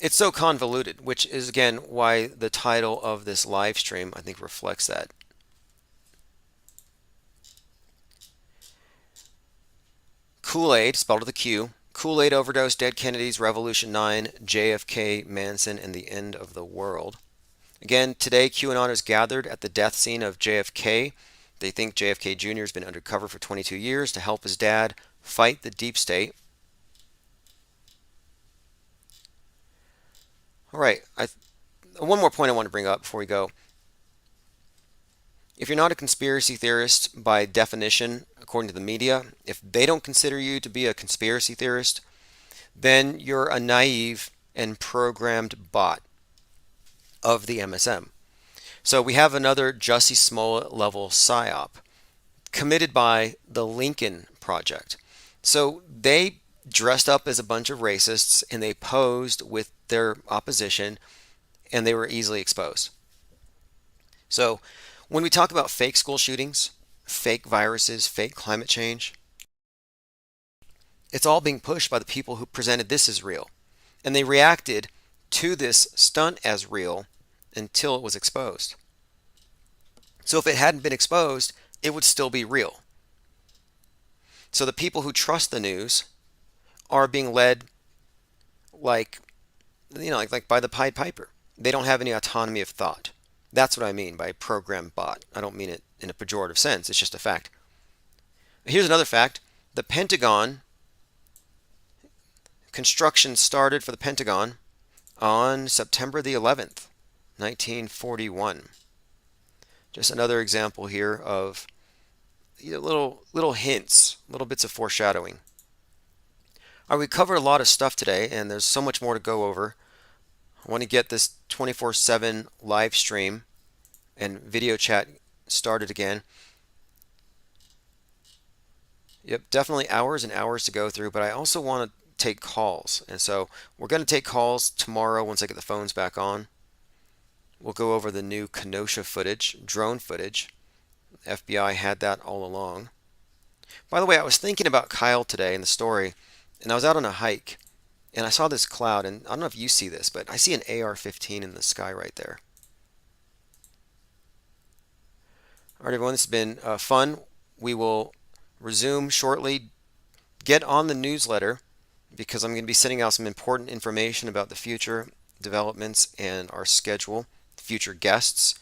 It's so convoluted, which is again why the title of this live stream I think reflects that. Kool-Aid, spelled with a Q. Kool-Aid overdose, dead Kennedys, Revolution 9, JFK, Manson, and the end of the world. Again, today QAnoners gathered at the death scene of JFK. They think JFK Jr. has been undercover for 22 years to help his dad fight the deep state. All right, one more point I want to bring up before we go. If you're not a conspiracy theorist by definition, according to the media, if they don't consider you to be a conspiracy theorist, then you're a naive and programmed bot of the MSM. So we have another Jussie Smollett level psyop committed by the Lincoln Project. So they dressed up as a bunch of racists and they posed with their opposition and they were easily exposed. So when we talk about fake school shootings, fake viruses, fake climate change, it's all being pushed by the people who presented this as real. And they reacted to this stunt as real until it was exposed. So if it hadn't been exposed, it would still be real. So the people who trust the news are being led like by the Pied Piper. They don't have any autonomy of thought. That's what I mean by programmed bot. I don't mean it in a pejorative sense. It's just a fact. Here's another fact. The Pentagon, construction started for the Pentagon on September the 11th, 1941. Just another example here of little hints, little bits of foreshadowing. All right, we covered a lot of stuff today, and there's so much more to go over. I want to get this 24/7 live stream and video chat started again. Yep, definitely hours and hours to go through, but I also want to take calls. And so we're going to take calls tomorrow once I get the phones back on. We'll go over the new Kenosha footage, drone footage. FBI had that all along. By the way, I was thinking about Kyle today in the story, and I was out on a hike, and I saw this cloud, and I don't know if you see this, but I see an AR-15 in the sky right there. All right, everyone, this has been fun. We will resume shortly. Get on the newsletter because I'm going to be sending out some important information about the future developments and our schedule, future guests,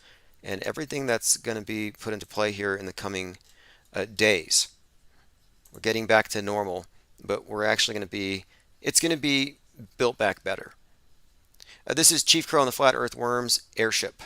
and everything that's going to be put into play here in the coming days. We're getting back to normal, but we're actually going to be, it's going to be built back better. This is Chief Crow on the Flat Earth Worms Airship.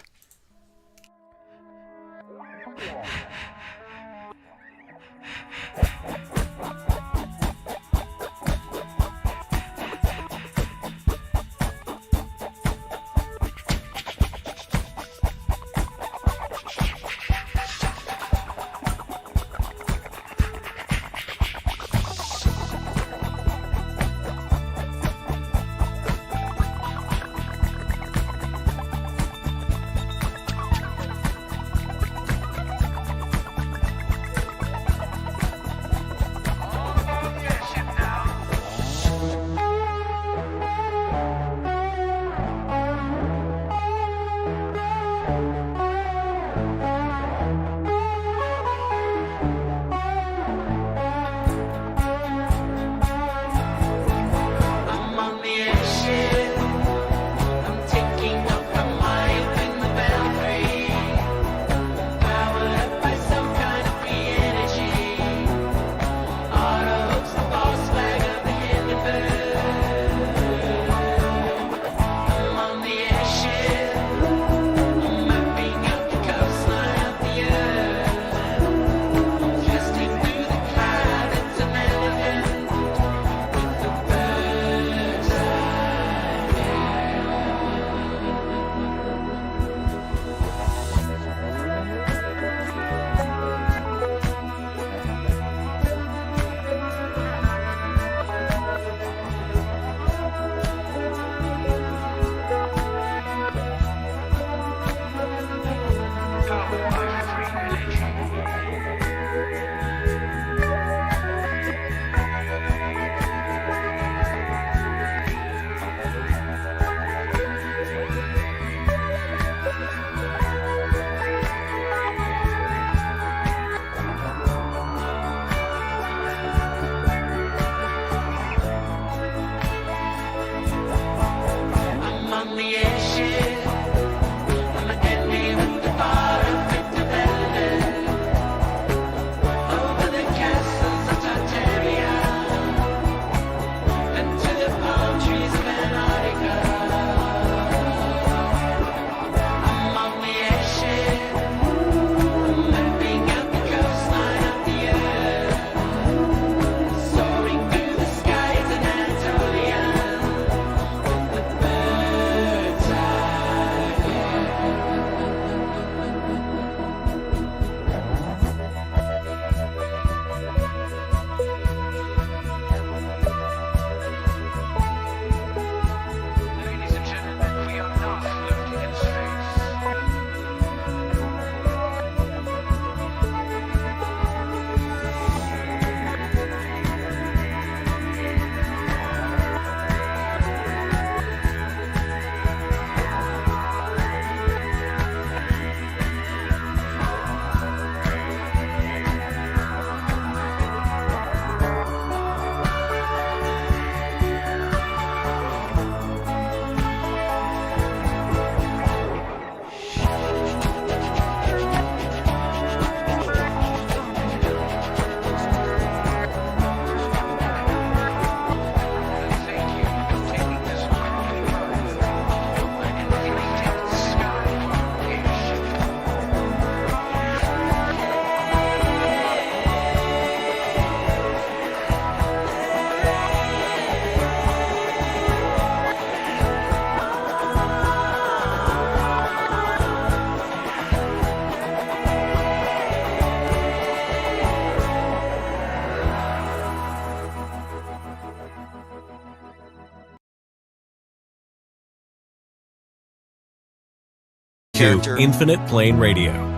character. Infinite Plane Radio.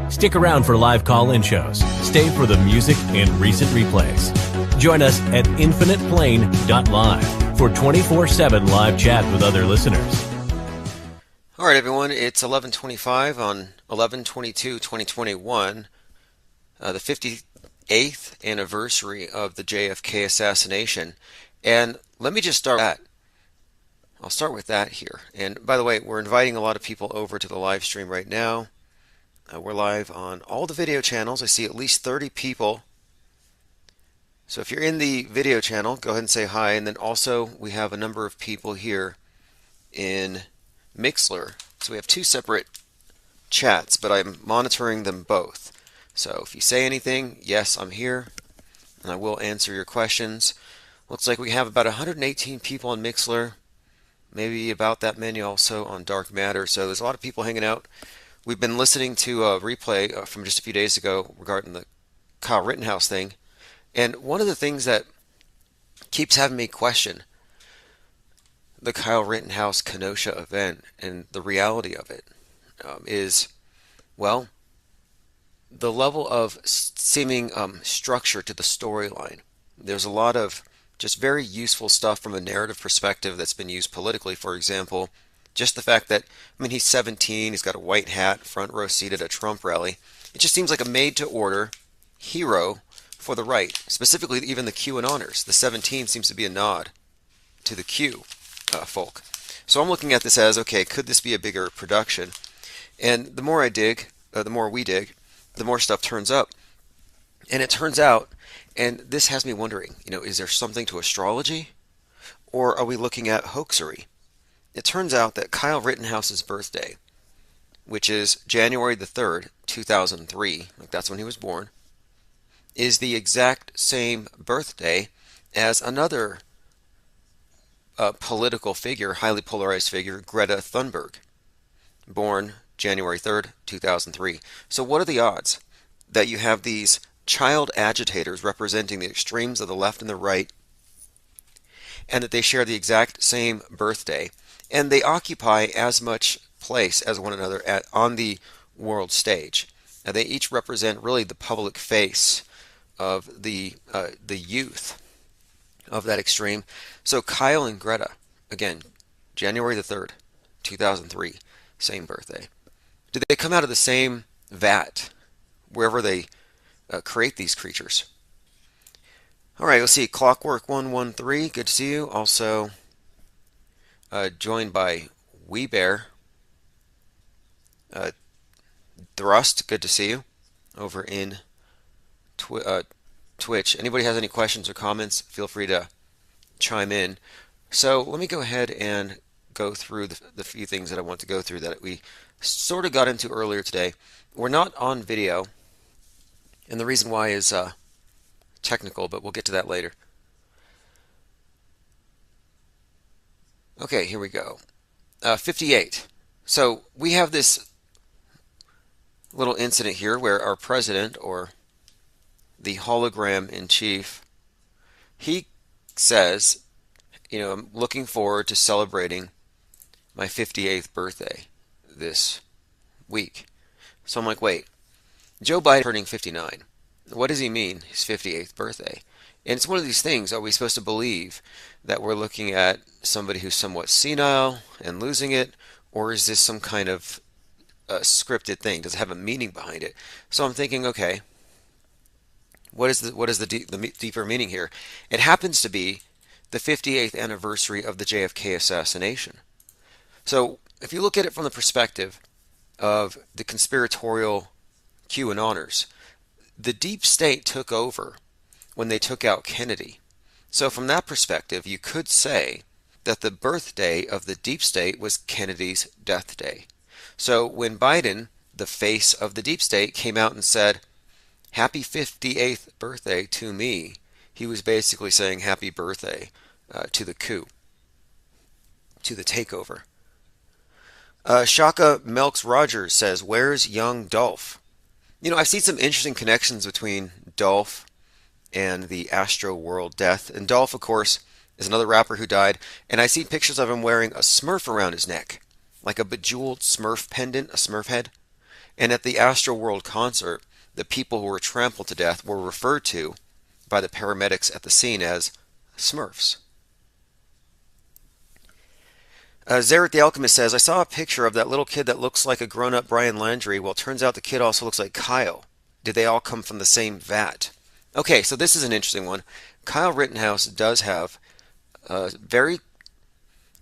Stick around for live call-in shows. Stay for the music and recent replays. Join us at infiniteplane.live for 24/7 live chat with other listeners. All right, everyone, it's 11:25 on 11/22/2021, the 58th anniversary of the JFK assassination. And let me just start with that. I'll start with that here. And by the way, we're inviting a lot of people over to the live stream right now. We're live on all the video channels. I see at least 30 people. So if you're in the video channel, go ahead and say hi. And then also we have a number of people here in Mixler. So we have two separate chats, but I'm monitoring them both. So if you say anything, yes, I'm here, and I will answer your questions. Looks like we have about 118 people on Mixler, maybe about that many also on Dark Matter. So there's a lot of people hanging out. We've been listening to a replay from just a few days ago regarding the Kyle Rittenhouse thing. And one of the things that keeps having me question the Kyle Rittenhouse Kenosha event and the reality of it is, well, the level of seeming structure to the storyline. There's a lot of just very useful stuff from a narrative perspective that's been used politically. For example, just the fact that, I mean, he's 17, he's got a white hat, front row seat at a Trump rally. It just seems like a made-to-order hero for the right, specifically even the QAnoners. The 17 seems to be a nod to the Q folk. So I'm looking at this as, okay, could this be a bigger production? And the more I dig, the more we dig, the more stuff turns up. And it turns out, and this has me wondering, is there something to astrology? Or are we looking at hoaxery? It turns out that Kyle Rittenhouse's birthday, which is January the 3rd, 2003, like that's when he was born, is the exact same birthday as another political figure, highly polarized figure, Greta Thunberg, born January 3rd, 2003. So what are the odds that you have these child agitators representing the extremes of the left and the right, and that they share the exact same birthday, and they occupy as much place as one another on the world stage? Now, they each represent really the public face of the youth of that extreme. So Kyle and Greta, again, January the 3rd, 2003, same birthday. Did they come out of the same vat wherever they create these creatures? All right, let's see. Clockwork 113, good to see you. Also joined by Weebear. Thrust, good to see you over in Twitch. Anybody has any questions or comments, feel free to chime in. So let me go ahead and go through the few things that I want to go through that we sort of got into earlier today. We're not on video, and the reason why is technical, but we'll get to that later. Okay, here we go. 58. So we have this little incident here where our president, or the hologram in chief, he says, I'm looking forward to celebrating my 58th birthday this week. So I'm like, wait, Joe Biden turning 59. What does he mean, his 58th birthday? And it's one of these things, are we supposed to believe that we're looking at somebody who's somewhat senile and losing it, or is this some kind of scripted thing? Does it have a meaning behind it? So I'm thinking, okay, what is the deeper meaning here? It happens to be the 58th anniversary of the JFK assassination. So if you look at it from the perspective of the conspiratorial QAnoners, the deep state took over when they took out Kennedy. So from that perspective, you could say that the birthday of the deep state was Kennedy's death day. So when Biden, the face of the deep state, came out and said, "Happy 58th birthday to me," he was basically saying happy birthday to the coup, to the takeover. Shaka Melks Rogers says, "Where's young Dolph?" I've seen some interesting connections between Dolph and the Astro World death. And Dolph, of course, is another rapper who died. And I see pictures of him wearing a Smurf around his neck, like a bejeweled Smurf pendant, a Smurf head. And at the Astroworld concert, the people who were trampled to death were referred to by the paramedics at the scene as Smurfs. Zarek the Alchemist says, I saw a picture of that little kid that looks like a grown-up Brian Landry. Well, it turns out the kid also looks like Kyle. Did they all come from the same vat? Okay, so this is an interesting one. Kyle Rittenhouse does have a very,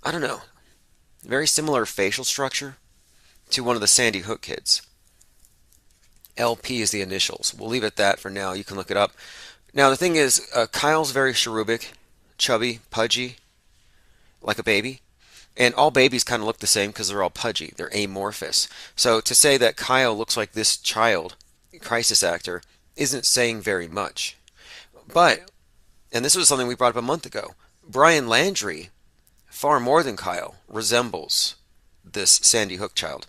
I don't know, very similar facial structure to one of the Sandy Hook kids. LP is the initials. We'll leave it at that for now. You can look it up. Now, the thing is, Kyle's very cherubic, chubby, pudgy, like a baby. And all babies kind of look the same because they're all pudgy. They're amorphous. So to say that Kyle looks like this child, crisis actor, isn't saying very much. But, and this was something we brought up a month ago, Brian Landry, far more than Kyle, resembles this Sandy Hook child.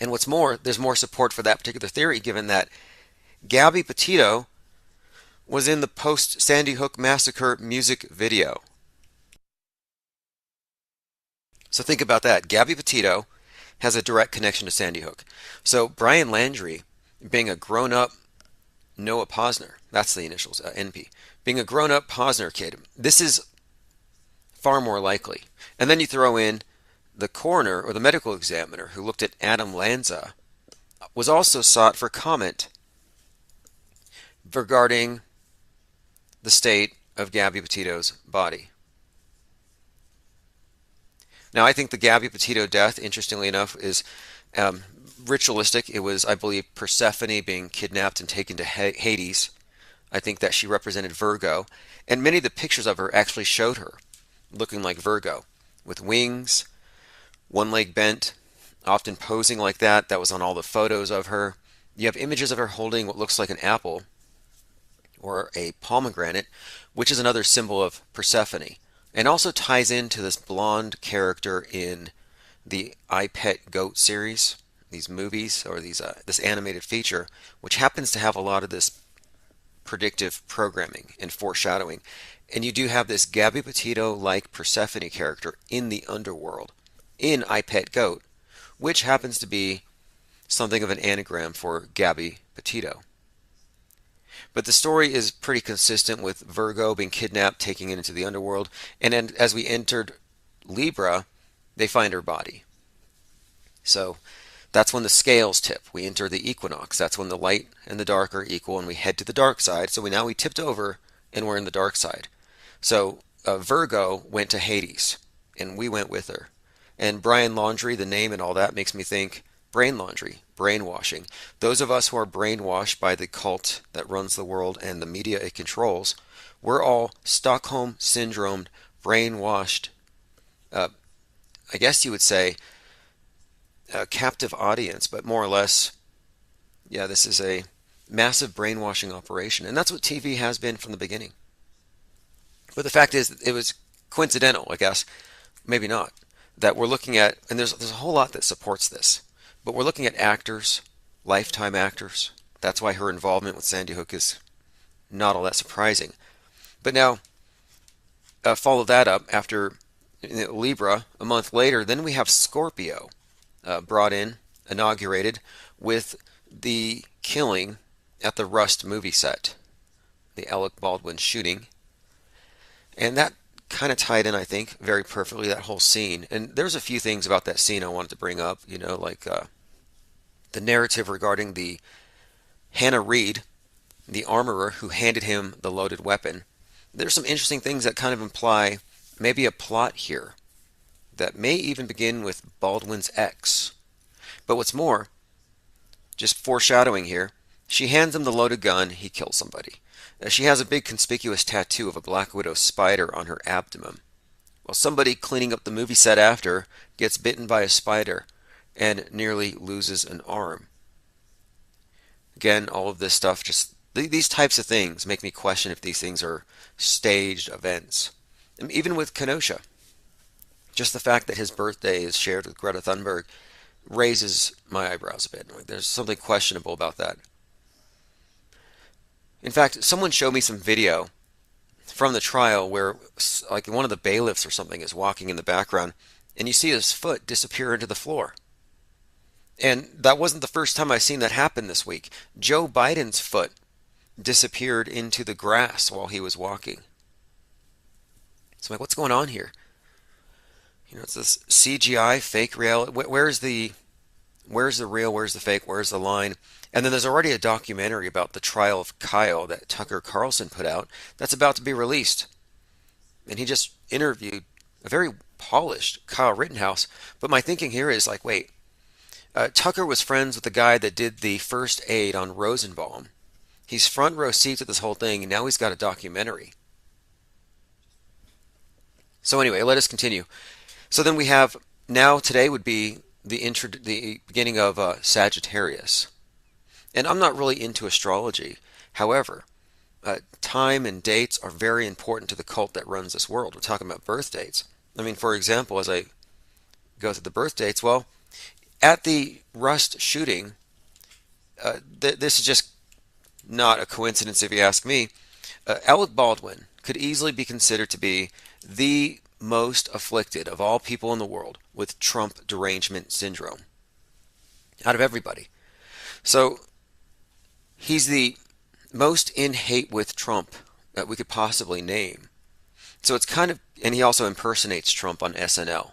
And what's more, there's more support for that particular theory given that Gabby Petito was in the post-Sandy Hook massacre music video. So think about that. Gabby Petito has a direct connection to Sandy Hook. So Brian Landry, being a grown-up Noah Posner, that's the initials, NP, being a grown-up Posner kid, this is far more likely. And then you throw in the coroner or the medical examiner who looked at Adam Lanza, was also sought for comment regarding the state of Gabby Petito's body. Now, I think the Gabby Petito death, interestingly enough, is ritualistic. It was, I believe, Persephone being kidnapped and taken to Hades. I think that she represented Virgo. And many of the pictures of her actually showed her looking like Virgo, with wings, one leg bent, often posing like that. That was on all the photos of her. You have images of her holding what looks like an apple or a pomegranate, which is another symbol of Persephone. And also ties into this blonde character in the I Pet Goat series, these movies, or this animated feature, which happens to have a lot of this predictive programming and foreshadowing. And you do have this Gabby Petito-like Persephone character in the underworld, in I Pet Goat, which happens to be something of an anagram for Gabby Petito. But the story is pretty consistent with Virgo being kidnapped, taking it into the underworld, and then as we entered Libra, they find her body. So that's when the scales tip. We enter the equinox. That's when the light and the dark are equal, and we head to the dark side. So now we tipped over, and we're in the dark side. So Virgo went to Hades, and we went with her. And Brian Laundrie, the name and all that, makes me think brain laundry, brainwashing. Those of us who are brainwashed by the cult that runs the world and the media it controls, we're all Stockholm syndromed, brainwashed, I guess you would say, a captive audience, but more or less, yeah, this is a massive brainwashing operation. And that's what TV has been from the beginning. But the fact is, it was coincidental, I guess, maybe not, that we're looking at, and there's a whole lot that supports this. But we're looking at actors, lifetime actors. That's why her involvement with Sandy Hook is not all that surprising. But now, follow that up after Libra, a month later, then we have Scorpio brought in, inaugurated, with the killing at the Rust movie set, the Alec Baldwin shooting. And that kind of tied in, I think, very perfectly, that whole scene. And there's a few things about that scene I wanted to bring up, like the narrative regarding the Hannah Reed, the armorer who handed him the loaded weapon. There's some interesting things that kind of imply maybe a plot here that may even begin with Baldwin's ex. But what's more, just foreshadowing here, she hands him the loaded gun, he kills somebody. She has a big conspicuous tattoo of a Black Widow spider on her abdomen. Well, somebody cleaning up the movie set after gets bitten by a spider and nearly loses an arm. Again, all of this stuff, just these types of things make me question if these things are staged events. And even with Kenosha, just the fact that his birthday is shared with Greta Thunberg raises my eyebrows a bit. There's something questionable about that. In fact, someone showed me some video from the trial where like one of the bailiffs or something is walking in the background, and you see his foot disappear into the floor. And that wasn't the first time I've seen that happen this week. Joe Biden's foot disappeared into the grass while he was walking. So I'm like, what's going on here? It's this CGI, fake reality. Where's the real? Where's the fake? Where's the line? And then there's already a documentary about the trial of Kyle that Tucker Carlson put out that's about to be released. And he just interviewed a very polished Kyle Rittenhouse. But my thinking here is like, wait, Tucker was friends with the guy that did the first aid on Rosenbaum. He's front row seat to this whole thing, and now he's got a documentary. So anyway, let us continue. So then we have, now today would be the beginning of Sagittarius. And I'm not really into astrology. However, time and dates are very important to the cult that runs this world. We're talking about birth dates. I mean, for example, as I go through the birth dates, well, at the Rust shooting, this is just not a coincidence if you ask me. Alec Baldwin could easily be considered to be the most afflicted of all people in the world with Trump derangement syndrome out of everybody. So he's the most in hate with Trump that we could possibly name. So it's kind of, and he also impersonates Trump on SNL.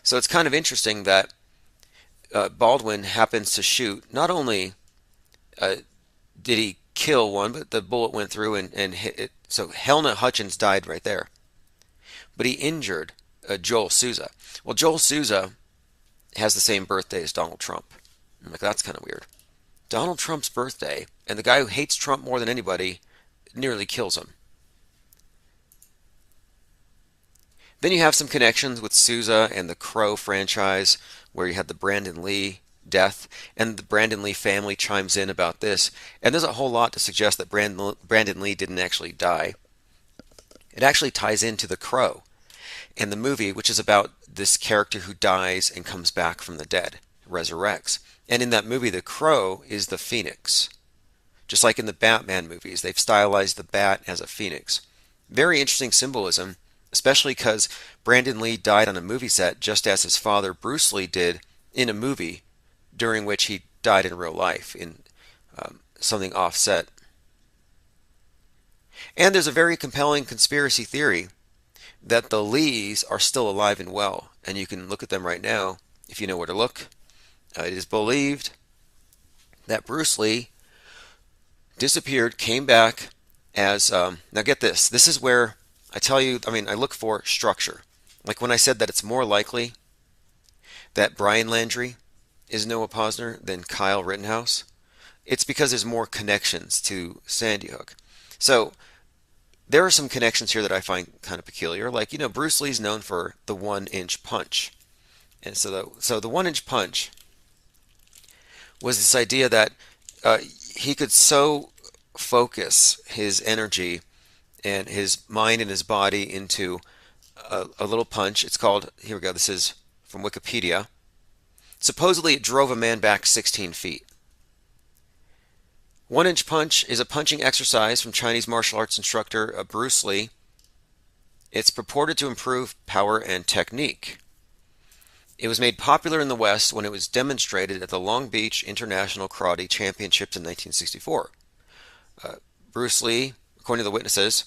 So it's kind of interesting that Baldwin happens to shoot, not only did he kill one, but the bullet went through and hit it. So Helena Hutchins died right there. But he injured Joel Souza. Well, Joel Souza has the same birthday as Donald Trump. I'm like, that's kind of weird. Donald Trump's birthday, and the guy who hates Trump more than anybody nearly kills him. Then you have some connections with Souza and the Crow franchise, where you had the Brandon Lee death, and the Brandon Lee family chimes in about this. And there's a whole lot to suggest that Brandon Lee didn't actually die. It actually ties into The Crow and the movie, which is about this character who dies and comes back from the dead, resurrects. And in that movie, the Crow is the phoenix. Just like in the Batman movies, they've stylized the bat as a phoenix. Very interesting symbolism, especially because Brandon Lee died on a movie set just as his father Bruce Lee did in a movie during which he died in real life in something offset. And there's a very compelling conspiracy theory that the Lees are still alive and well, and you can look at them right now if you know where to look. It is believed that Bruce Lee disappeared, came back as, now get this, this is where I tell you, I mean, I look for structure. Like when I said that it's more likely that Brian Landry is Noah Posner than Kyle Rittenhouse, it's because there's more connections to Sandy Hook. So there are some connections here that I find kind of peculiar. Like, you know, Bruce Lee's known for the 1-inch punch. And so the 1-inch punch was this idea that he could so focus his energy and his mind and his body into a little punch. It's called, here we go, this is from Wikipedia. Supposedly it drove a man back 16 feet. 1-inch punch is a punching exercise from Chinese martial arts instructor Bruce Lee. It's purported to improve power and technique. It was made popular in the West when it was demonstrated at the Long Beach International Karate Championships in 1964. Bruce Lee, according to the witnesses,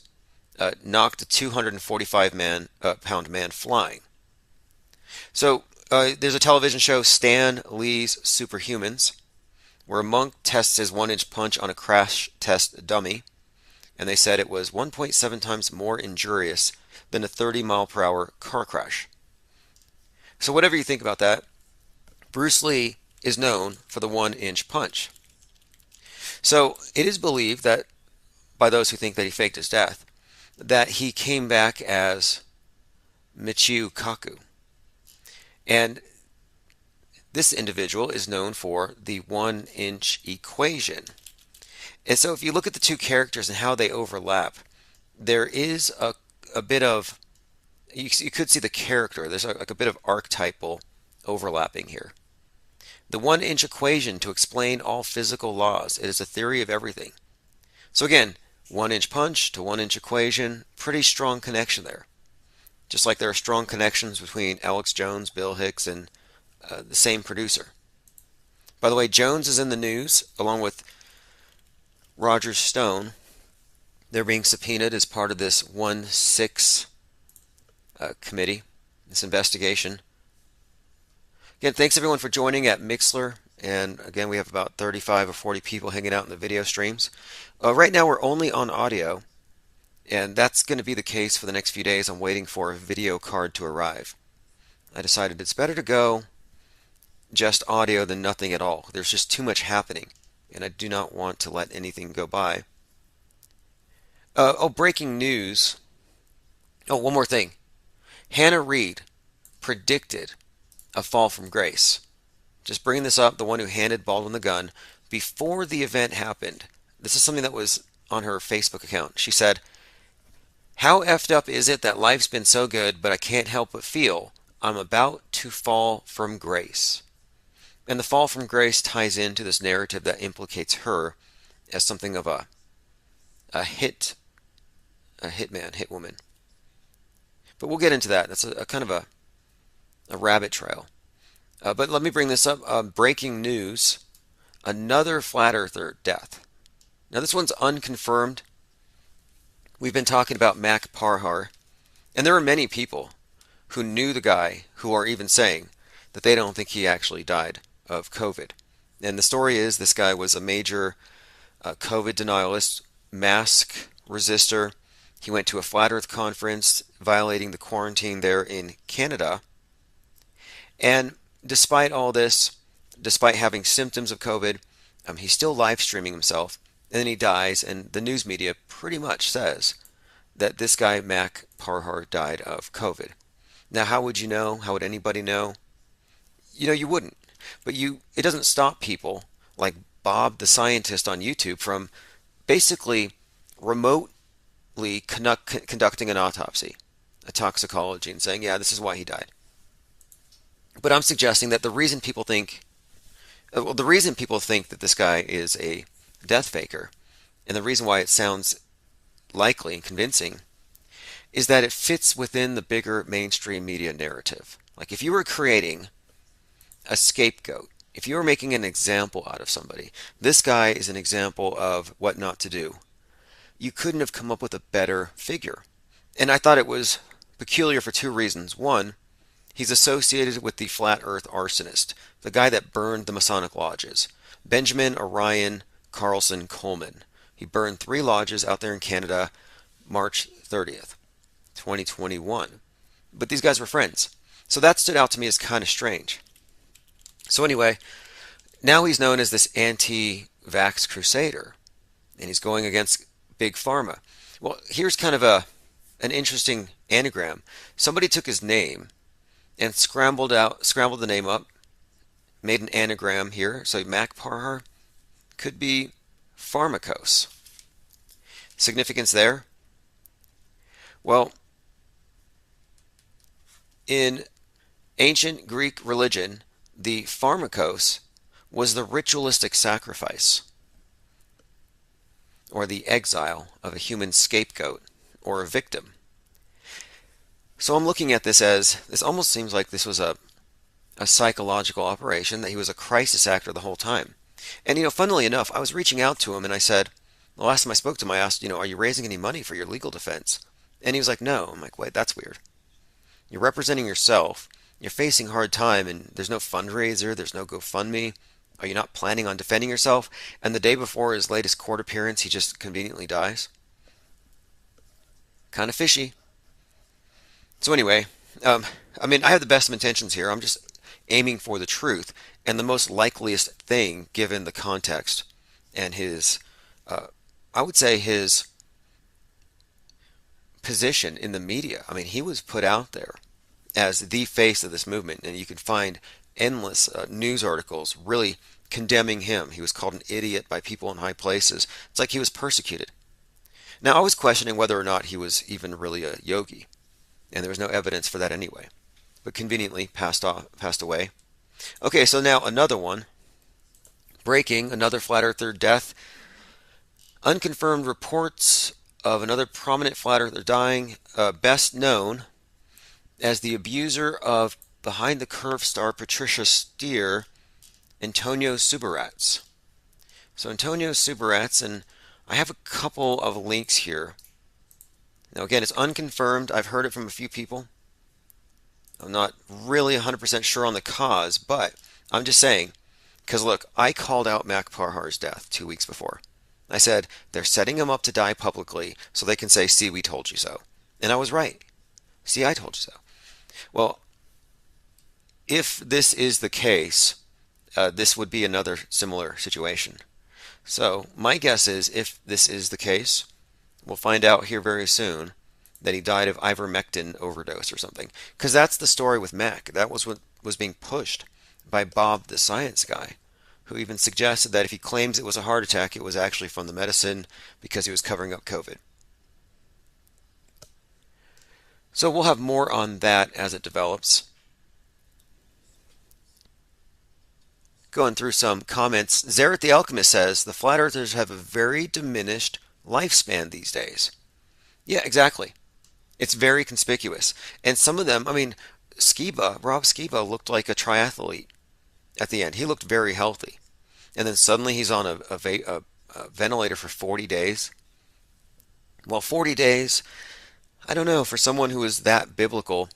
knocked a 245-pound man flying. So there's a television show, Stan Lee's Superhumans, where a monk tests his 1-inch punch on a crash test dummy, and they said it was 1.7 times more injurious than a 30-mile-per-hour car crash. So whatever you think about that, Bruce Lee is known for the 1-inch punch. So it is believed that, by those who think that he faked his death, that he came back as Michio Kaku. And this individual is known for the 1-inch equation. And so if you look at the two characters and how they overlap, there is a bit of, you could see the character, there's like a bit of archetypal overlapping here. The 1-inch equation to explain all physical laws. It is a theory of everything. So again, 1-inch punch to 1-inch equation, pretty strong connection there. just like there are strong connections between Alex Jones, Bill Hicks, and the same producer. By the way, Jones is in the news along with Roger Stone. They're being subpoenaed as part of this 1-6 committee, this investigation. Again, thanks everyone for joining at Mixler. And again, we have about 35 or 40 people hanging out in the video streams. Right now, we're only on audio, and that's going to be the case for the next few days. I'm waiting for a video card to arrive. I decided it's better to go just audio than nothing at all. There's just too much happening, and I do not want to let anything go by. Breaking news. One more thing. Hannah Reid predicted a fall from grace. Just bringing this up, the one who handed Baldwin the gun, before the event happened. This is something that was on her Facebook account. She said, "How effed up is it that life's been so good, but I can't help but feel I'm about to fall from grace?" And the fall from grace ties into this narrative that implicates her as something of a hitman, hitwoman. But we'll get into that. That's a kind of a rabbit trail. But let me bring this up. Breaking news. Another flat earther death. Now this one's unconfirmed. We've been talking about Mac Parhar. And there are many people who knew the guy who are even saying that they don't think he actually died of COVID. And the story is this guy was a major COVID denialist, mask resistor. He went to a flat earth conference violating the quarantine there in Canada. And despite all this, despite having symptoms of COVID, he's still live streaming himself, and then he dies, and the news media pretty much says that this guy, Mac Parhar, died of COVID. Now, how would you know? How would anybody know? You wouldn't. But it doesn't stop people like Bob the scientist on YouTube from basically remotely conducting an autopsy, a toxicology, and saying, yeah, this is why he died. But I'm suggesting that the reason people think that this guy is a death faker, and the reason why it sounds likely and convincing, is that it fits within the bigger mainstream media narrative. Like if you were creating a scapegoat, if you were making an example out of somebody, this guy is an example of what not to do. You couldn't have come up with a better figure. And I thought it was peculiar for two reasons. One, he's associated with the flat earth arsonist, the guy that burned the Masonic lodges, Benjamin Orion Carlson Coleman. He burned 3 lodges out there in Canada, March 30th, 2021. But these guys were friends. So that stood out to me as kind of strange. So anyway, now he's known as this anti-vax crusader, and he's going against Big Pharma. Well, here's kind of an interesting anagram. Somebody took his name and scrambled the name up, made an anagram here. So Mac Parhar could be pharmakos. Significance there? Well, in ancient Greek religion, the pharmakos was the ritualistic sacrifice or the exile of a human scapegoat or a victim. So I'm looking at this as, this almost seems like this was a psychological operation, that he was a crisis actor the whole time. And, funnily enough, I was reaching out to him and I said, the last time I spoke to him, I asked, are you raising any money for your legal defense? And he was like, no. I'm like, wait, that's weird. You're representing yourself. You're facing a hard time and there's no fundraiser. There's no GoFundMe. Are you not planning on defending yourself? And the day before his latest court appearance, he just conveniently dies? Kind of fishy. So anyway, I have the best of intentions here. I'm just aiming for the truth and the most likeliest thing given the context and his, I would say his position in the media. He was put out there as the face of this movement, and you can find endless news articles really condemning him. He was called an idiot by people in high places. It's like he was persecuted. Now, I was questioning whether or not he was even really a yogi, and there was no evidence for that anyway, but conveniently passed away. Okay, so now another one. Breaking, another flat earther death. Unconfirmed reports of another prominent flat earther dying. Best known as the abuser of behind the curve star Patricia Steer, Antonio Subirats. So Antonio Subirats, and I have a couple of links here. Now again, it's unconfirmed. I've heard it from a few people. I'm not really 100% sure on the cause, but I'm just saying, because look, I called out Mac Parhar's death 2 weeks before. I said, they're setting him up to die publicly so they can say, see, we told you so. And I was right. See, I told you so. Well, if this is the case, this would be another similar situation. So my guess is if this is the case, we'll find out here very soon that he died of ivermectin overdose or something. Because that's the story with Mac. That was what was being pushed by Bob the science guy, who even suggested that if he claims it was a heart attack, it was actually from the medicine because he was covering up COVID. So we'll have more on that as it develops. Going through some comments, Zareth the Alchemist says, the flat earthers have a very diminished lifespan these days. Yeah, exactly. It's very conspicuous. And some of them, I mean, Rob Skiba looked like a triathlete at the end. He looked very healthy. And then suddenly he's on a ventilator for 40 days. Well, 40 days, I don't know, for someone who is that biblical,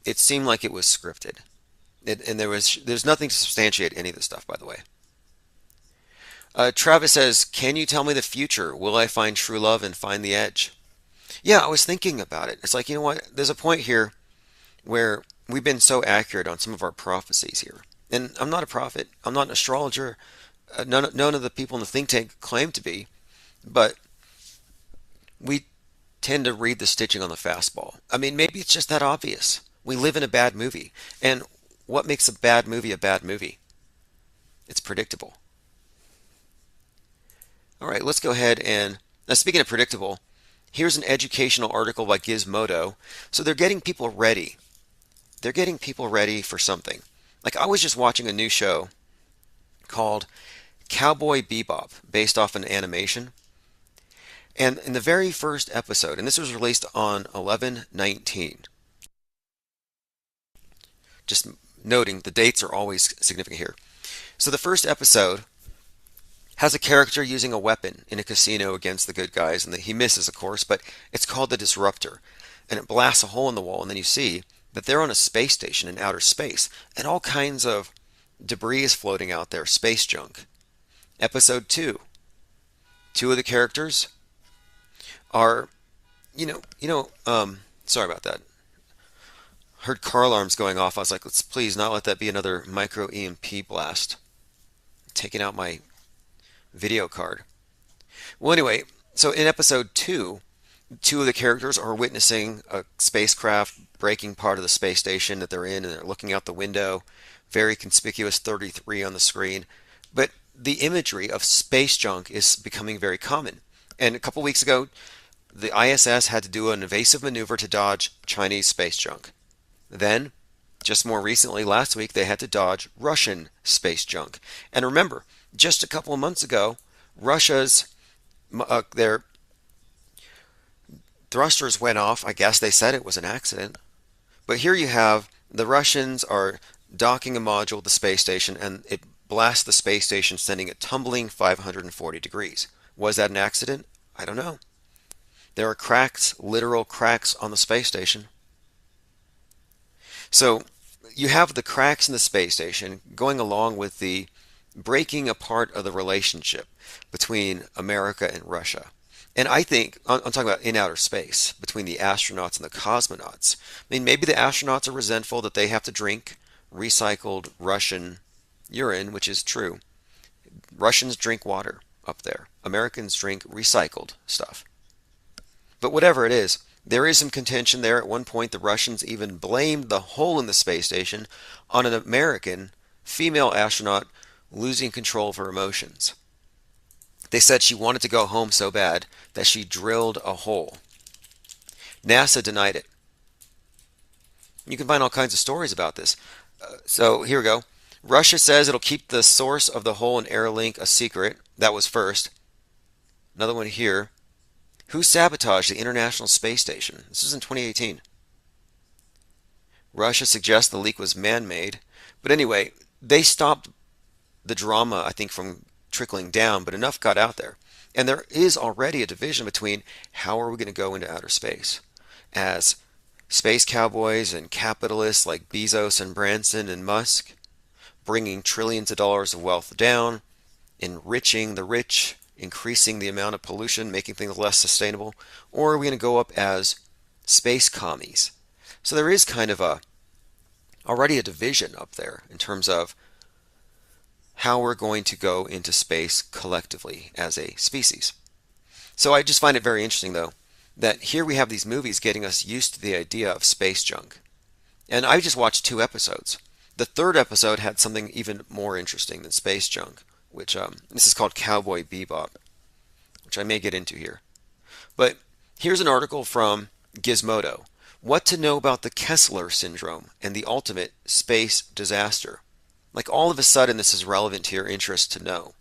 it seemed like it was scripted. And there's nothing to substantiate any of this stuff, by the way. Travis says, can you tell me the future? Will I find true love and find the edge? Yeah, I was thinking about it. It's like, you know what? There's a point here where we've been so accurate on some of our prophecies here. And I'm not a prophet. I'm not an astrologer. None of the people in the think tank claim to be. But we tend to read the stitching on the fastball. I mean, maybe it's just that obvious. We live in a bad movie. And what makes a bad movie a bad movie? It's predictable. All right, let's go ahead and, now speaking of predictable, here's an educational article by Gizmodo. So they're getting people ready. They're getting people ready for something. Like I was just watching a new show called Cowboy Bebop, based off an animation. And in the very first episode, and this was released on 11/19. Just noting the dates are always significant here. So the first episode has a character using a weapon in a casino against the good guys, and he misses, of course, but it's called the Disruptor, and it blasts a hole in the wall, and then you see that they're on a space station in outer space, and all kinds of debris is floating out there, space junk. Episode 2. Two of the characters are, sorry about that. Heard car alarms going off. I was like, let's please not let that be another micro EMP blast. Taking out my video card. Well, anyway, so in episode 2, two of the characters are witnessing a spacecraft breaking part of the space station that they're in, and they're looking out the window. Very conspicuous 33 on the screen. But the imagery of space junk is becoming very common. And a couple weeks ago, the ISS had to do an evasive maneuver to dodge Chinese space junk. Then, just more recently, last week, they had to dodge Russian space junk. And remember, just a couple of months ago, Russia's their thrusters went off. I guess they said it was an accident. But here you have the Russians are docking a module at the space station, and it blasts the space station, sending it tumbling 540 degrees. Was that an accident? I don't know. There are cracks, literal cracks on the space station. So you have the cracks in the space station going along with the breaking apart of the relationship between America and Russia. And I think, I'm talking about in outer space, between the astronauts and the cosmonauts. I mean, maybe the astronauts are resentful that they have to drink recycled Russian urine, which is true. Russians drink water up there. Americans drink recycled stuff. But whatever it is, there is some contention there. At one point, the Russians even blamed the hole in the space station on an American female astronaut losing control of her emotions. They said she wanted to go home so bad that she drilled a hole. NASA denied it. You can find all kinds of stories about this. So here we go. Russia says it'll keep the source of the hole in Airlink a secret. That was first. Another one here. Who sabotaged the International Space Station? This was in 2018. Russia suggests the leak was man-made. But anyway, they stopped the drama, I think, from trickling down, but enough got out there. And there is already a division between how are we going to go into outer space as space cowboys and capitalists like Bezos and Branson and Musk, bringing trillions of dollars of wealth down, enriching the rich, increasing the amount of pollution, making things less sustainable, or are we going to go up as space commies? So there is kind of already a division up there in terms of how we're going to go into space collectively as a species. So I just find it very interesting, though, that here we have these movies getting us used to the idea of space junk. And I just watched 2 episodes. The 3rd episode had something even more interesting than space junk, which this is called Cowboy Bebop, which I may get into here. But here's an article from Gizmodo. What to know about the Kessler syndrome and the ultimate space disaster. Like all of a sudden this is relevant to your interest to know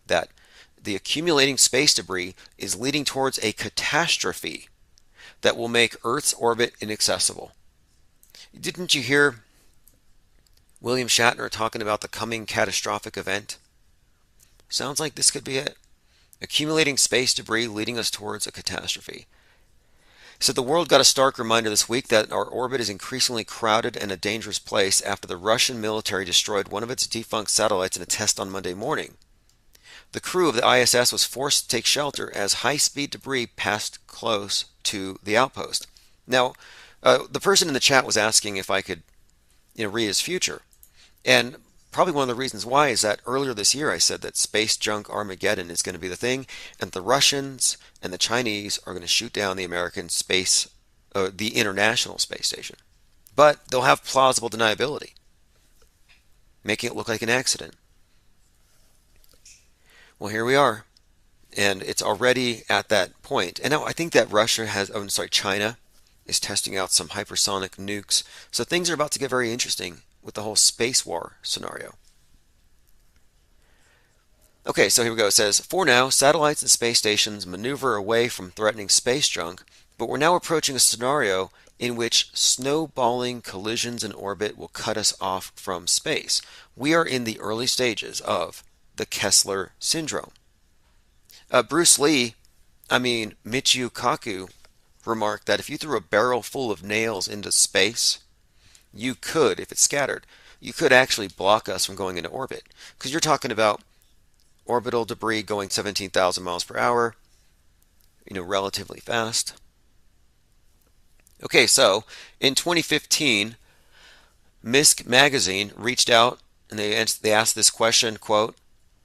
that the accumulating space debris is leading towards a catastrophe that will make Earth's orbit inaccessible. Didn't you hear William Shatner talking about the coming catastrophic event? Sounds like this could be it. Accumulating space debris leading us towards a catastrophe. So the world got a stark reminder this week that our orbit is increasingly crowded and a dangerous place after the Russian military destroyed one of its defunct satellites in a test on Monday morning. The crew of the ISS was forced to take shelter as high-speed debris passed close to the outpost. Now, the person in the chat was asking if I could, read his future. And probably one of the reasons why is that earlier this year I said that space junk Armageddon is going to be the thing, and the Russians and the Chinese are going to shoot down the American space, the International Space Station. But they'll have plausible deniability, making it look like an accident. Well, here we are, and it's already at that point. And now I think that China is testing out some hypersonic nukes. So things are about to get very interesting with the whole space war scenario. Okay, so here we go. It says, for now, satellites and space stations maneuver away from threatening space junk, but we're now approaching a scenario in which snowballing collisions in orbit will cut us off from space. We are in the early stages of the Kessler syndrome. Michio Kaku remarked that if you threw a barrel full of nails into space, you could, if it's scattered, you could actually block us from going into orbit. Because you're talking about orbital debris going 17,000 miles per hour, relatively fast. Okay, so in 2015, Misc magazine reached out and they asked this question, quote,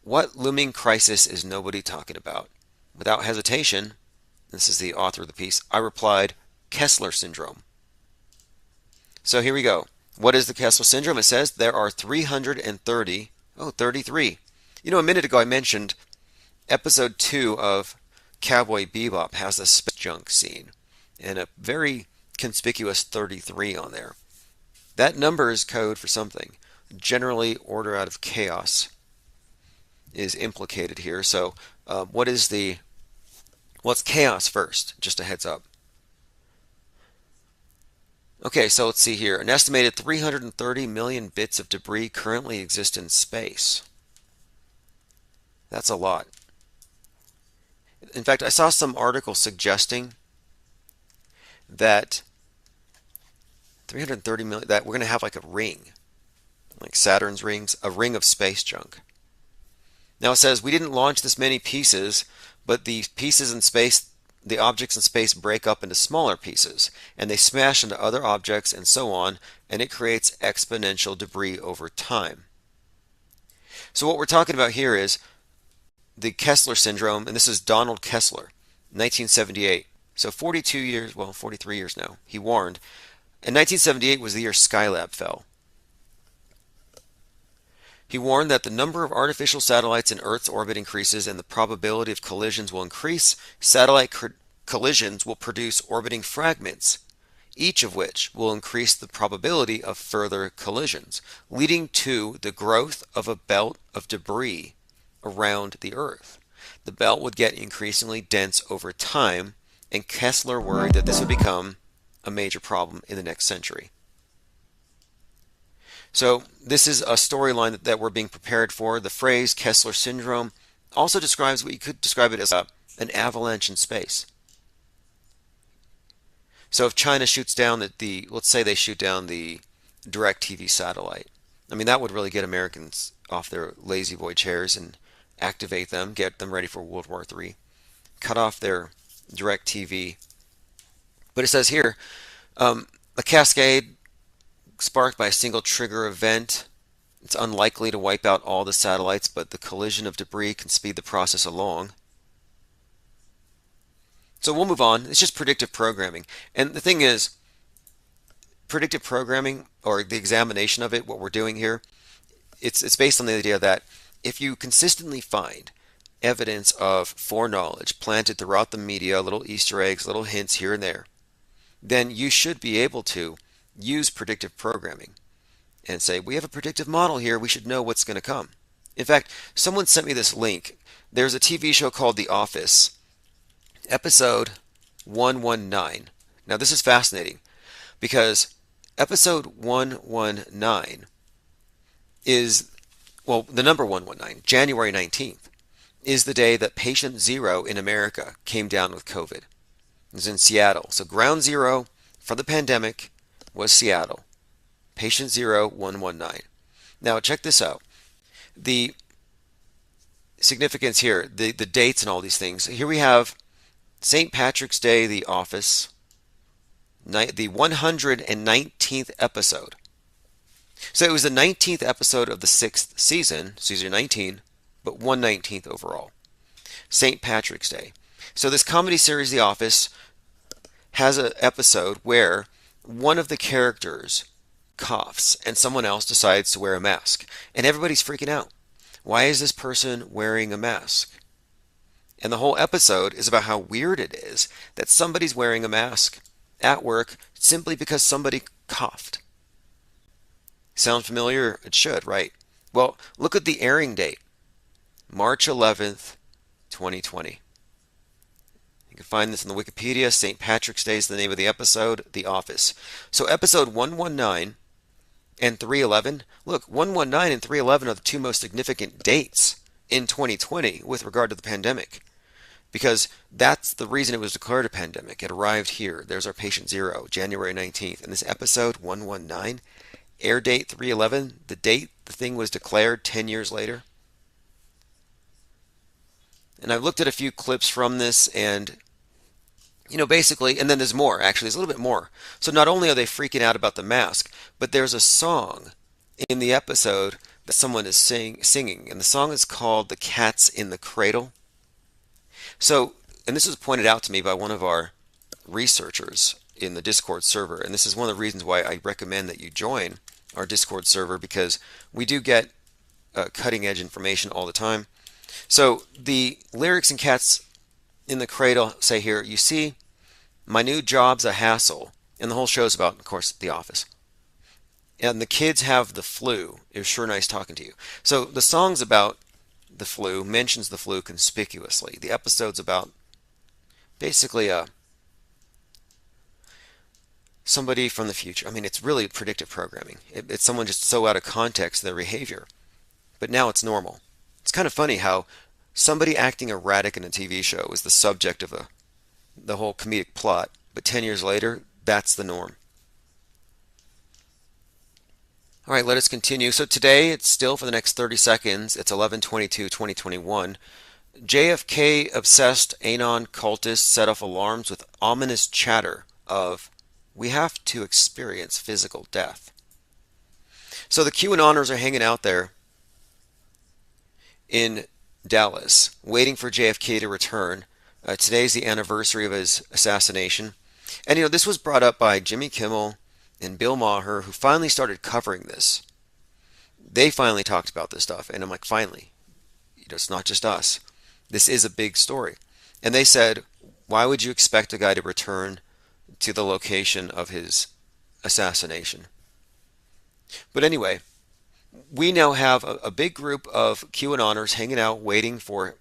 what looming crisis is nobody talking about? Without hesitation, this is the author of the piece, I replied, Kessler syndrome. So here we go. What is the Kessler syndrome? It says there are 33. A minute ago I mentioned episode 2 of Cowboy Bebop has a space junk scene and a very conspicuous 33 on there. That number is code for something. Generally, order out of chaos is implicated here. So what's chaos first? Just a heads up. Okay, so let's see here. An estimated 330 million bits of debris currently exist in space. That's a lot. In fact, I saw some article suggesting that 330 million, that we're going to have like a ring, like Saturn's rings, a ring of space junk. Now it says we didn't launch this many pieces, but the pieces in space, the objects in space break up into smaller pieces, and they smash into other objects and so on, and it creates exponential debris over time. So what we're talking about here is the Kessler syndrome, and this is Donald Kessler, 1978. So 43 years now. He warned. And 1978 was the year Skylab fell. He warned that the number of artificial satellites in Earth's orbit increases and the probability of collisions will increase. Satellite collisions will produce orbiting fragments, each of which will increase the probability of further collisions, leading to the growth of a belt of debris around the Earth. The belt would get increasingly dense over time, and Kessler worried that this would become a major problem in the next century. So this is a storyline that we're being prepared for. The phrase Kessler syndrome also describes what you could describe it as an avalanche in space. So if China shoots down let's say they shoot down the DirecTV satellite. I mean, that would really get Americans off their lazy boy chairs and activate them, get them ready for World War III, cut off their DirecTV. But it says here, a cascade sparked by a single trigger event. It's unlikely to wipe out all the satellites, but the collision of debris can speed the process along. So we'll move on. It's just predictive programming. And the thing is, predictive programming, or the examination of it, what we're doing here, it's based on the idea that if you consistently find evidence of foreknowledge planted throughout the media, little Easter eggs, little hints here and there, then you should be able to use predictive programming and say, we have a predictive model here, we should know what's going to come. In fact, someone sent me this link. There's a TV show called The Office, episode 119. Now this is fascinating because episode 119 is, well, the number 119, January 19th, is the day that patient zero in America came down with COVID. It was in Seattle. So ground zero for the pandemic was Seattle. Patient zero 119. Now check this out. The significance here, the dates and all these things. Here we have St. Patrick's Day, The Office, the 119th episode. So it was the 19th episode of the 6th season, season 19, but 119th overall. St. Patrick's Day. So this comedy series, The Office, has an episode where one of the characters coughs and someone else decides to wear a mask. And everybody's freaking out. Why is this person wearing a mask? And the whole episode is about how weird it is that somebody's wearing a mask at work simply because somebody coughed. Sound familiar? It should, right? Well, look at the airing date. March 11th, 2020. You can find this in the Wikipedia. St. Patrick's Day is the name of the episode, The Office. So episode 119 and 311. Look, 119 and 311 are the two most significant dates in 2020 with regard to the pandemic. Because that's the reason it was declared a pandemic. It arrived here. There's our patient zero, January 19th. And this episode 119, air date 311, the date the thing was declared 10 years later. And I've looked at a few clips from this and, basically, and then there's more, actually, there's a little bit more. So not only are they freaking out about the mask, but there's a song in the episode that someone is singing. And the song is called The Cat's in the Cradle. So, and this was pointed out to me by one of our researchers in the Discord server. And this is one of the reasons why I recommend that you join our Discord server, because we do get cutting edge information all the time. So the lyrics in Cats in the Cradle say here, you see, my new job's a hassle. And the whole show's about, of course, The Office. And the kids have the flu. It was sure nice talking to you. So the song's about the flu, mentions the flu conspicuously. The episode's about basically somebody from the future. I mean, it's really predictive programming. It's someone just so out of context, their behavior. But now it's normal. It's kind of funny how somebody acting erratic in a TV show is the subject of the whole comedic plot, but 10 years later, that's the norm. All right, let us continue. So today, it's still for the next 30 seconds. It's 11/22/2021. JFK-obsessed Anon cultists set off alarms with ominous chatter of, we have to experience physical death. So the QAnoners are hanging out there in Dallas, waiting for JFK to return. Today's the anniversary of his assassination. And this was brought up by Jimmy Kimmel and Bill Maher, who finally started covering this. They finally talked about this stuff, and I'm like, finally. It's not just us. This is a big story. And they said, why would you expect a guy to return to the location of his assassination? But anyway, we now have a big group of QAnoners hanging out, waiting for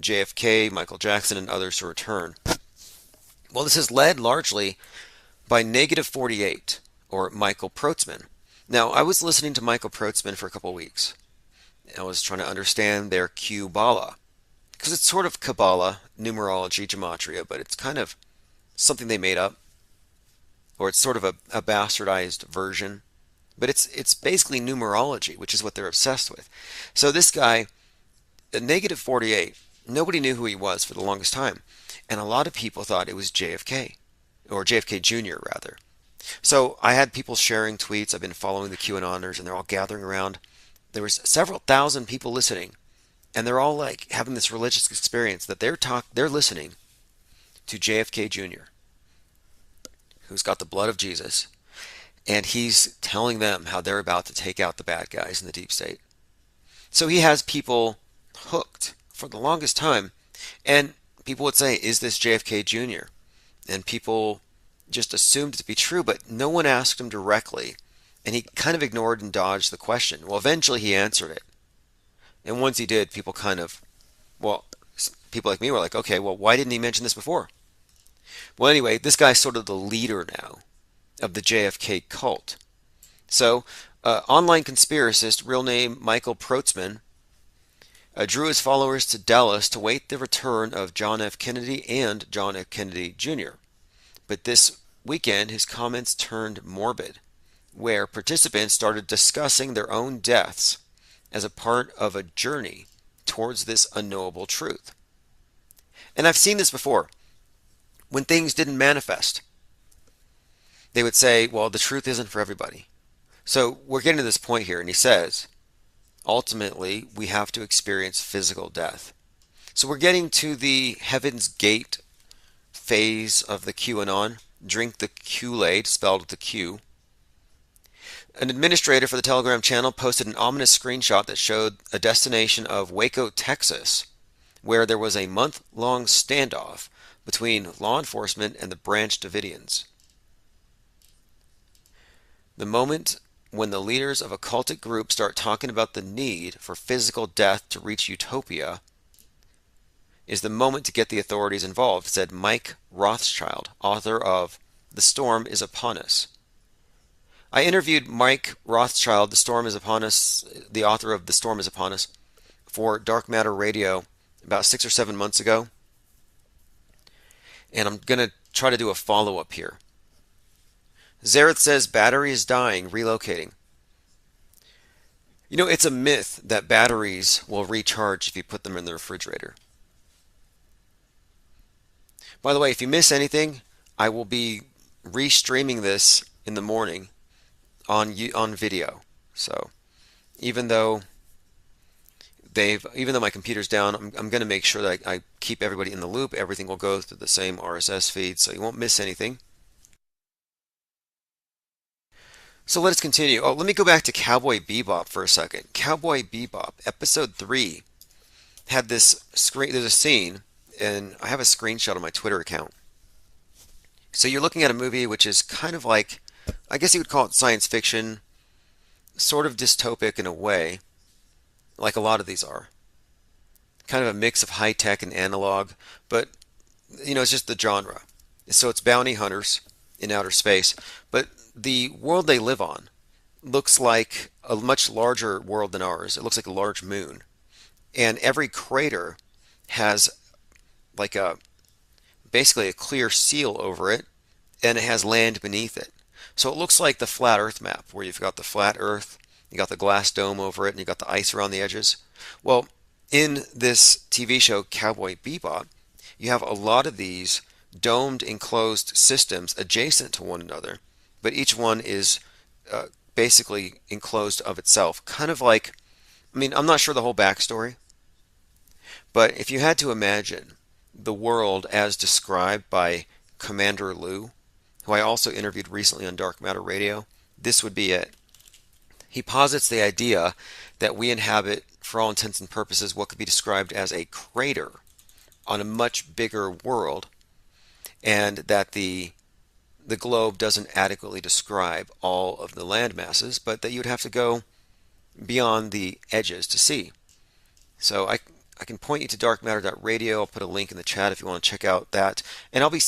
JFK, Michael Jackson, and others to return. Well, this is led largely by Negative 48, or Michael Protzman. Now, I was listening to Michael Protzman for a couple of weeks. I was trying to understand their Qbala, because it's sort of Kabbalah, numerology, gematria, but it's kind of something they made up, or it's sort of a bastardized version. But it's basically numerology, which is what they're obsessed with. So this guy, negative 48, nobody knew who he was for the longest time. And a lot of people thought it was JFK, or JFK Jr., rather. So I had people sharing tweets. I've been following the QAnoners, and they're all gathering around. There was several thousand people listening, and they're all like having this religious experience that they're listening to JFK Jr., who's got the blood of Jesus, and he's telling them how they're about to take out the bad guys in the deep state. So he has people hooked for the longest time, and people would say, is this JFK Jr.? And people just assumed it to be true, but no one asked him directly, and he kind of ignored and dodged the question. Well, eventually he answered it. And once he did, people people like me were like, okay, well, why didn't he mention this before? Well, anyway, this guy's sort of the leader now of the JFK cult. So, online conspiracist, real name Michael Protzman, drew his followers to Dallas to wait the return of John F. Kennedy and John F. Kennedy Jr. But this weekend, his comments turned morbid, where participants started discussing their own deaths as a part of a journey towards this unknowable truth. And I've seen this before. When things didn't manifest, they would say, well, the truth isn't for everybody. So we're getting to this point here, and he says, ultimately, we have to experience physical death. So we're getting to the Heaven's Gate phase of the QAnon. Drink the Kool-Aid, spelled with a Q. An administrator for the Telegram channel posted an ominous screenshot that showed a destination of Waco, Texas, where there was a month-long standoff between law enforcement and the Branch Davidians. The moment when the leaders of a cultic group start talking about the need for physical death to reach utopia is the moment to get the authorities involved, said Mike Rothschild, author of The Storm is Upon Us. I interviewed Mike Rothschild, the author of The Storm is Upon Us, for Dark Matter Radio about 6 or 7 months ago. And I'm going to try to do a follow-up here. Zareth says battery is dying, relocating. You know, it's a myth that batteries will recharge if you put them in the refrigerator. By the way, if you miss anything, I will be restreaming this in the morning on video. So even though my computer's down, I'm going to make sure that I keep everybody in the loop. Everything will go through the same RSS feed, so you won't miss anything. So let us continue. Oh, let me go back to Cowboy Bebop for a second. Cowboy Bebop, episode 3, had this screen. There's a scene, and I have a screenshot on my Twitter account. So you're looking at a movie which is kind of like, I guess you would call it science fiction, sort of dystopic in a way, like a lot of these are. Kind of a mix of high tech and analog, but you know, it's just the genre. So it's bounty hunters in outer space, but the world they live on looks like a much larger world than ours. It looks like a large moon, and every crater has like basically a clear seal over it, and it has land beneath it. So it looks like the flat Earth map, where you've got the flat Earth, you got the glass dome over it, and you got the ice around the edges. Well, in this TV show Cowboy Bebop, you have a lot of these domed enclosed systems adjacent to one another, but each one is basically enclosed of itself. Kind of like, I mean, I'm not sure the whole backstory, but if you had to imagine the world as described by Commander Lou, who I also interviewed recently on Dark Matter Radio, this would be it. He posits the idea that we inhabit, for all intents and purposes, what could be described as a crater on a much bigger world, and that the globe doesn't adequately describe all of the land masses, but that you'd have to go beyond the edges to see. So I can point you to darkmatter.radio. I'll put a link in the chat if you want to check out that, and I'll be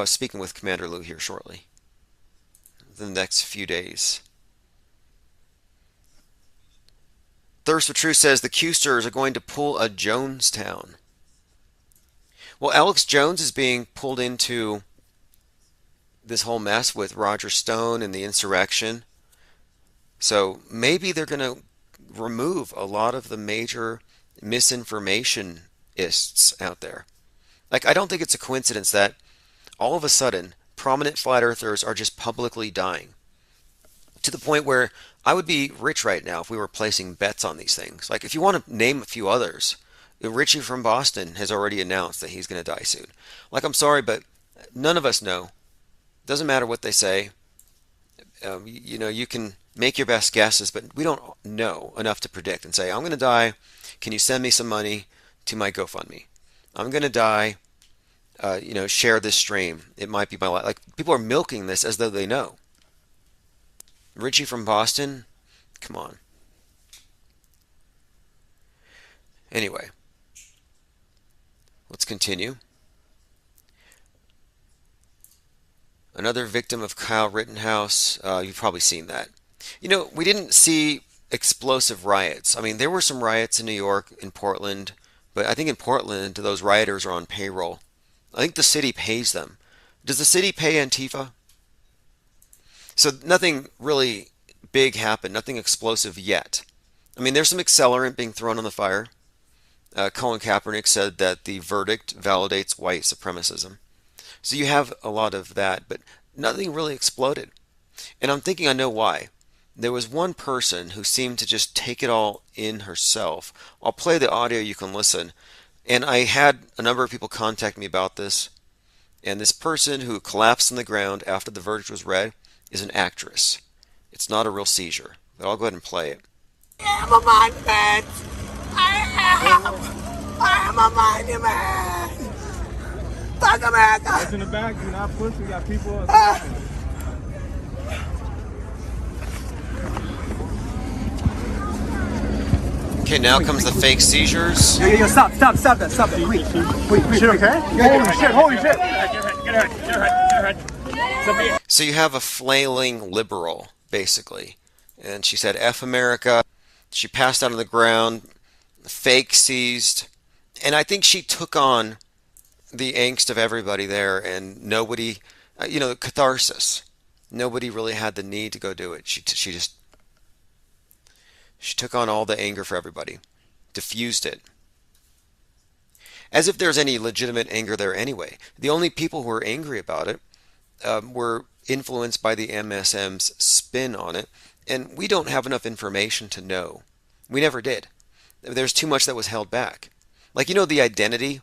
speaking with Commander Lou here shortly, the next few days. Thirst for Truth says the Q-sters are going to pull a Jonestown. Well, Alex Jones is being pulled into this whole mess with Roger Stone and the insurrection. So maybe they're going to remove a lot of the major misinformationists out there. Like, I don't think it's a coincidence that all of a sudden prominent flat earthers are just publicly dying to the point where I would be rich right now if we were placing bets on these things. Like, if you want to name a few others, Richie from Boston has already announced that he's going to die soon. Like, I'm sorry, but none of us know. Doesn't matter what they say. You can make your best guesses, but we don't know enough to predict and say, I'm going to die. Can you send me some money to my GoFundMe? I'm going to die. Share this stream. It might be my life. Like, people are milking this as though they know. Richie from Boston? Come on. Anyway, let's continue. Another victim of Kyle Rittenhouse. You've probably seen that. We didn't see explosive riots. I mean, there were some riots in New York, in Portland, but I think in Portland, those rioters are on payroll. I think the city pays them. Does the city pay Antifa? So nothing really big happened, nothing explosive yet. I mean, there's some accelerant being thrown on the fire. Colin Kaepernick said that the verdict validates white supremacism. So you have a lot of that, but nothing really exploded. And I'm thinking I know why. There was one person who seemed to just take it all in herself. I'll play the audio, you can listen. And I had a number of people contact me about this. And this person who collapsed on the ground after the verdict was read is an actress. It's not a real seizure, but I'll go ahead and play it. I am a monument. I am a monument. Fuck America. What's in the back? You're not pushing. We got people. Okay, now comes the fake seizures. Yo, stop that, please. Shit, okay? Holy shit. Get her. So you have a flailing liberal, basically. And she said, F America. She passed out on the ground, fake seized. And I think she took on the angst of everybody there, and nobody, catharsis. Nobody really had the need to go do it. She took on all the anger for everybody, diffused it. As if there's any legitimate anger there anyway. The only people who were angry about it were influenced by the MSM's spin on it, and we don't have enough information to know. We never did. There's too much that was held back. Like, the identity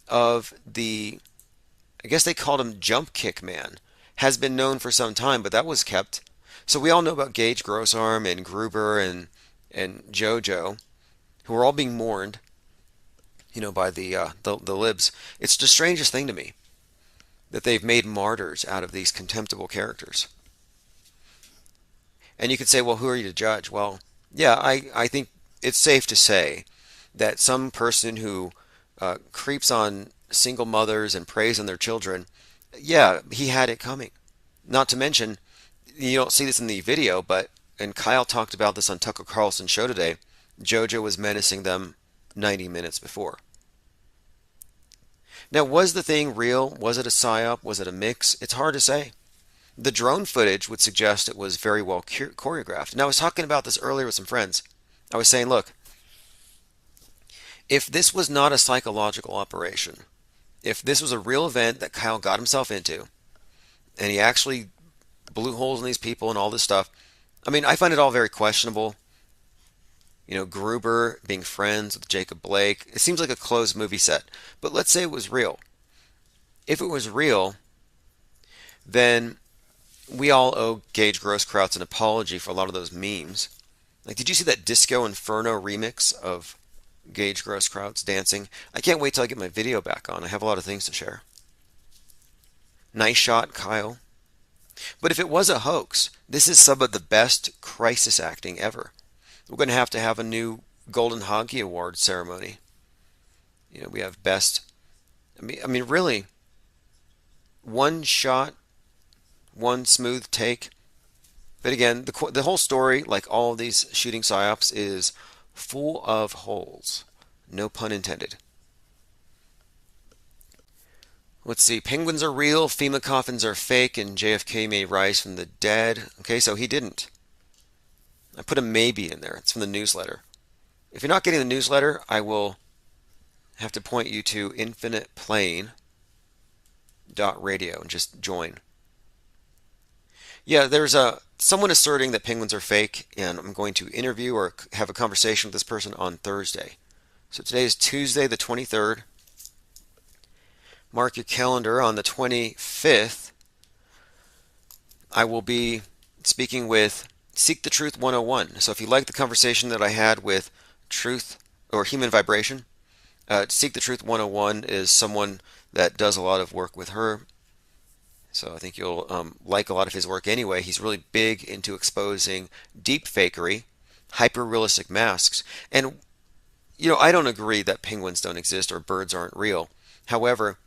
of I guess they called him Jump Kick Man, has been known for some time, but that was kept. So we all know about Gage Grossarm and Gruber and JoJo, who are all being mourned, by the libs. It's the strangest thing to me that they've made martyrs out of these contemptible characters. And you could say, well, who are you to judge? Well, yeah, I think it's safe to say that some person who creeps on single mothers and preys on their children, yeah, he had it coming. Not to mention, you don't see this in the video, and Kyle talked about this on Tucker Carlson's show today, JoJo was menacing them 90 minutes before. Now, was the thing real? Was it a psyop? Was it a mix? It's hard to say. The drone footage would suggest it was very well choreographed. And I was talking about this earlier with some friends. I was saying, look, if this was not a psychological operation, if this was a real event that Kyle got himself into, and he actually blew holes in these people and all this stuff, I mean, I find it all very questionable. Gruber being friends with Jacob Blake, it seems like a closed movie set. But let's say it was real. If it was real, then we all owe Gage Grosskreutz an apology for a lot of those memes. Like, did you see that Disco Inferno remix of Gage Grosskreutz dancing? I can't wait till I get my video back on. I have a lot of things to share. Nice shot, Kyle. But if it was a hoax, this is some of the best crisis acting ever. We're going to have a new Golden Hockey Award ceremony. We have best. I mean, really, one shot, one smooth take. But again, the whole story, like all of these shooting psyops, is full of holes. No pun intended. Let's see. Penguins are real, FEMA coffins are fake, and JFK may rise from the dead. Okay, so he didn't. I put a maybe in there. It's from the newsletter. If you're not getting the newsletter, I will have to point you to infiniteplane.radio and just join. Yeah, there's someone asserting that penguins are fake, and I'm going to interview or have a conversation with this person on Thursday. So today is Tuesday the 23rd. Mark your calendar. On the 25th, I will be speaking with Seek the Truth 101. So if you like the conversation that I had with Truth or Human Vibration, Seek the Truth 101 is someone that does a lot of work with her. So I think you'll like a lot of his work anyway. He's really big into exposing deep fakery, hyper-realistic masks. And, I don't agree that penguins don't exist or birds aren't real. However,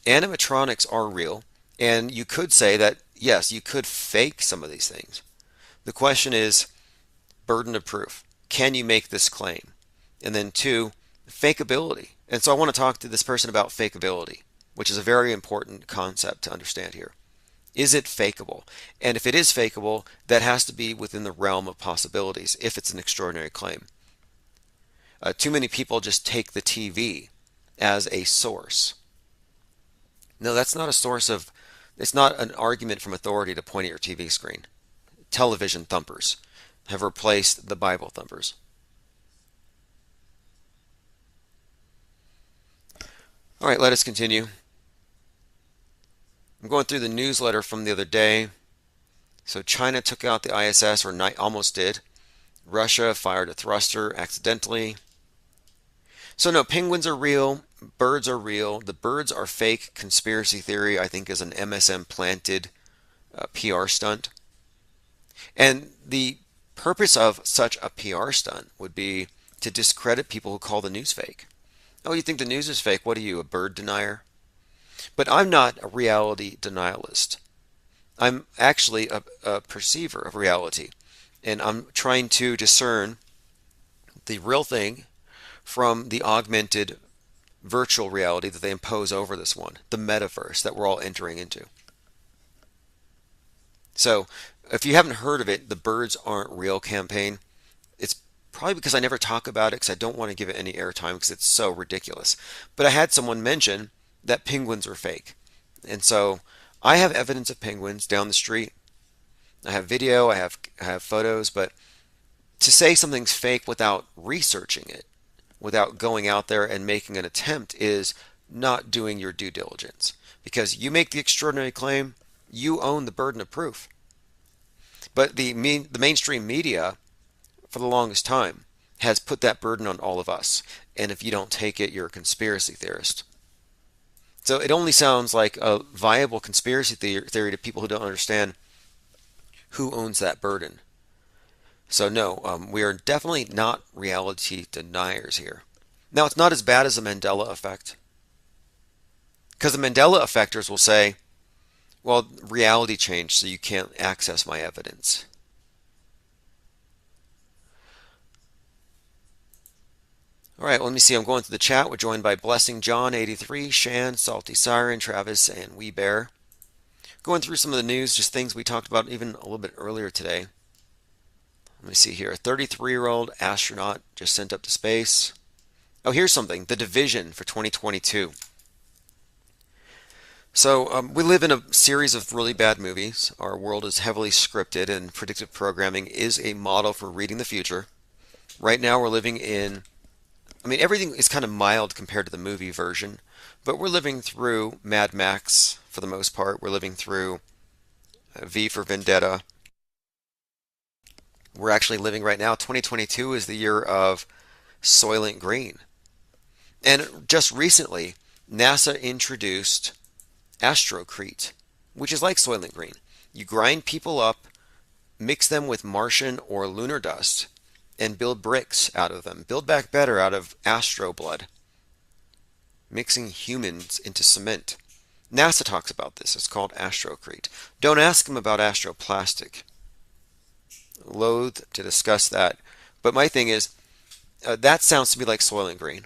animatronics are real, and you could say that, yes, you could fake some of these things. The question is burden of proof. Can you make this claim? And then two, fakeability. And so I want to talk to this person about fakeability, which is a very important concept to understand here. Is it fakeable? And if it is fakeable, that has to be within the realm of possibilities if it's an extraordinary claim. Too many people just take the TV as a source. No, that's not a source of, it's not an argument from authority to point at your TV screen. Television thumpers have replaced the Bible thumpers. All right, let us continue. I'm going through the newsletter from the other day. So China took out the ISS, or almost did. Russia fired a thruster accidentally. So no, penguins are real, birds are real. The birds are fake. Conspiracy theory, I think, is an MSM planted PR stunt. And the purpose of such a PR stunt would be to discredit people who call the news fake. Oh, you think the news is fake? What are you, a bird denier? But I'm not a reality denialist. I'm actually a perceiver of reality. And I'm trying to discern the real thing from the augmented virtual reality that they impose over this one, the metaverse that we're all entering into. So if you haven't heard of it, the Birds Aren't Real campaign, it's probably because I never talk about it because I don't want to give it any airtime because it's so ridiculous. But I had someone mention that penguins are fake. And so I have evidence of penguins down the street. I have video, I have photos, but to say something's fake without researching it, without going out there and making an attempt, is not doing your due diligence. Because you make the extraordinary claim, you own the burden of proof. But the mainstream media, for the longest time, has put that burden on all of us. And if you don't take it, you're a conspiracy theorist. So it only sounds like a viable conspiracy theory to people who don't understand who owns that burden. So no, we are definitely not reality deniers here. Now, it's not as bad as the Mandela effect. Because the Mandela effectors will say, well, reality changed, so you can't access my evidence. All right, let me see. I'm going through the chat. We're joined by Blessing John 83, Shan, Salty Siren, Travis, and Wee Bear. Going through some of the news, just things we talked about even a little bit earlier today. Let me see here. A 33-year-old astronaut just sent up to space. Oh, here's something. The Division for 2022. So we live in a series of really bad movies. Our world is heavily scripted, and predictive programming is a model for reading the future. Right now we're living in, everything is kind of mild compared to the movie version, but we're living through Mad Max for the most part. We're living through V for Vendetta. We're actually living right now, 2022 is the year of Soylent Green. And just recently, NASA introduced Astrocrete, which is like Soylent Green. You grind people up, mix them with Martian or lunar dust, and build bricks out of them. Build back better out of astro blood. Mixing humans into cement. NASA talks about this. It's called Astrocrete. Don't ask them about astroplastic. Loath to discuss that But my thing is, that sounds to me like Soylent Green.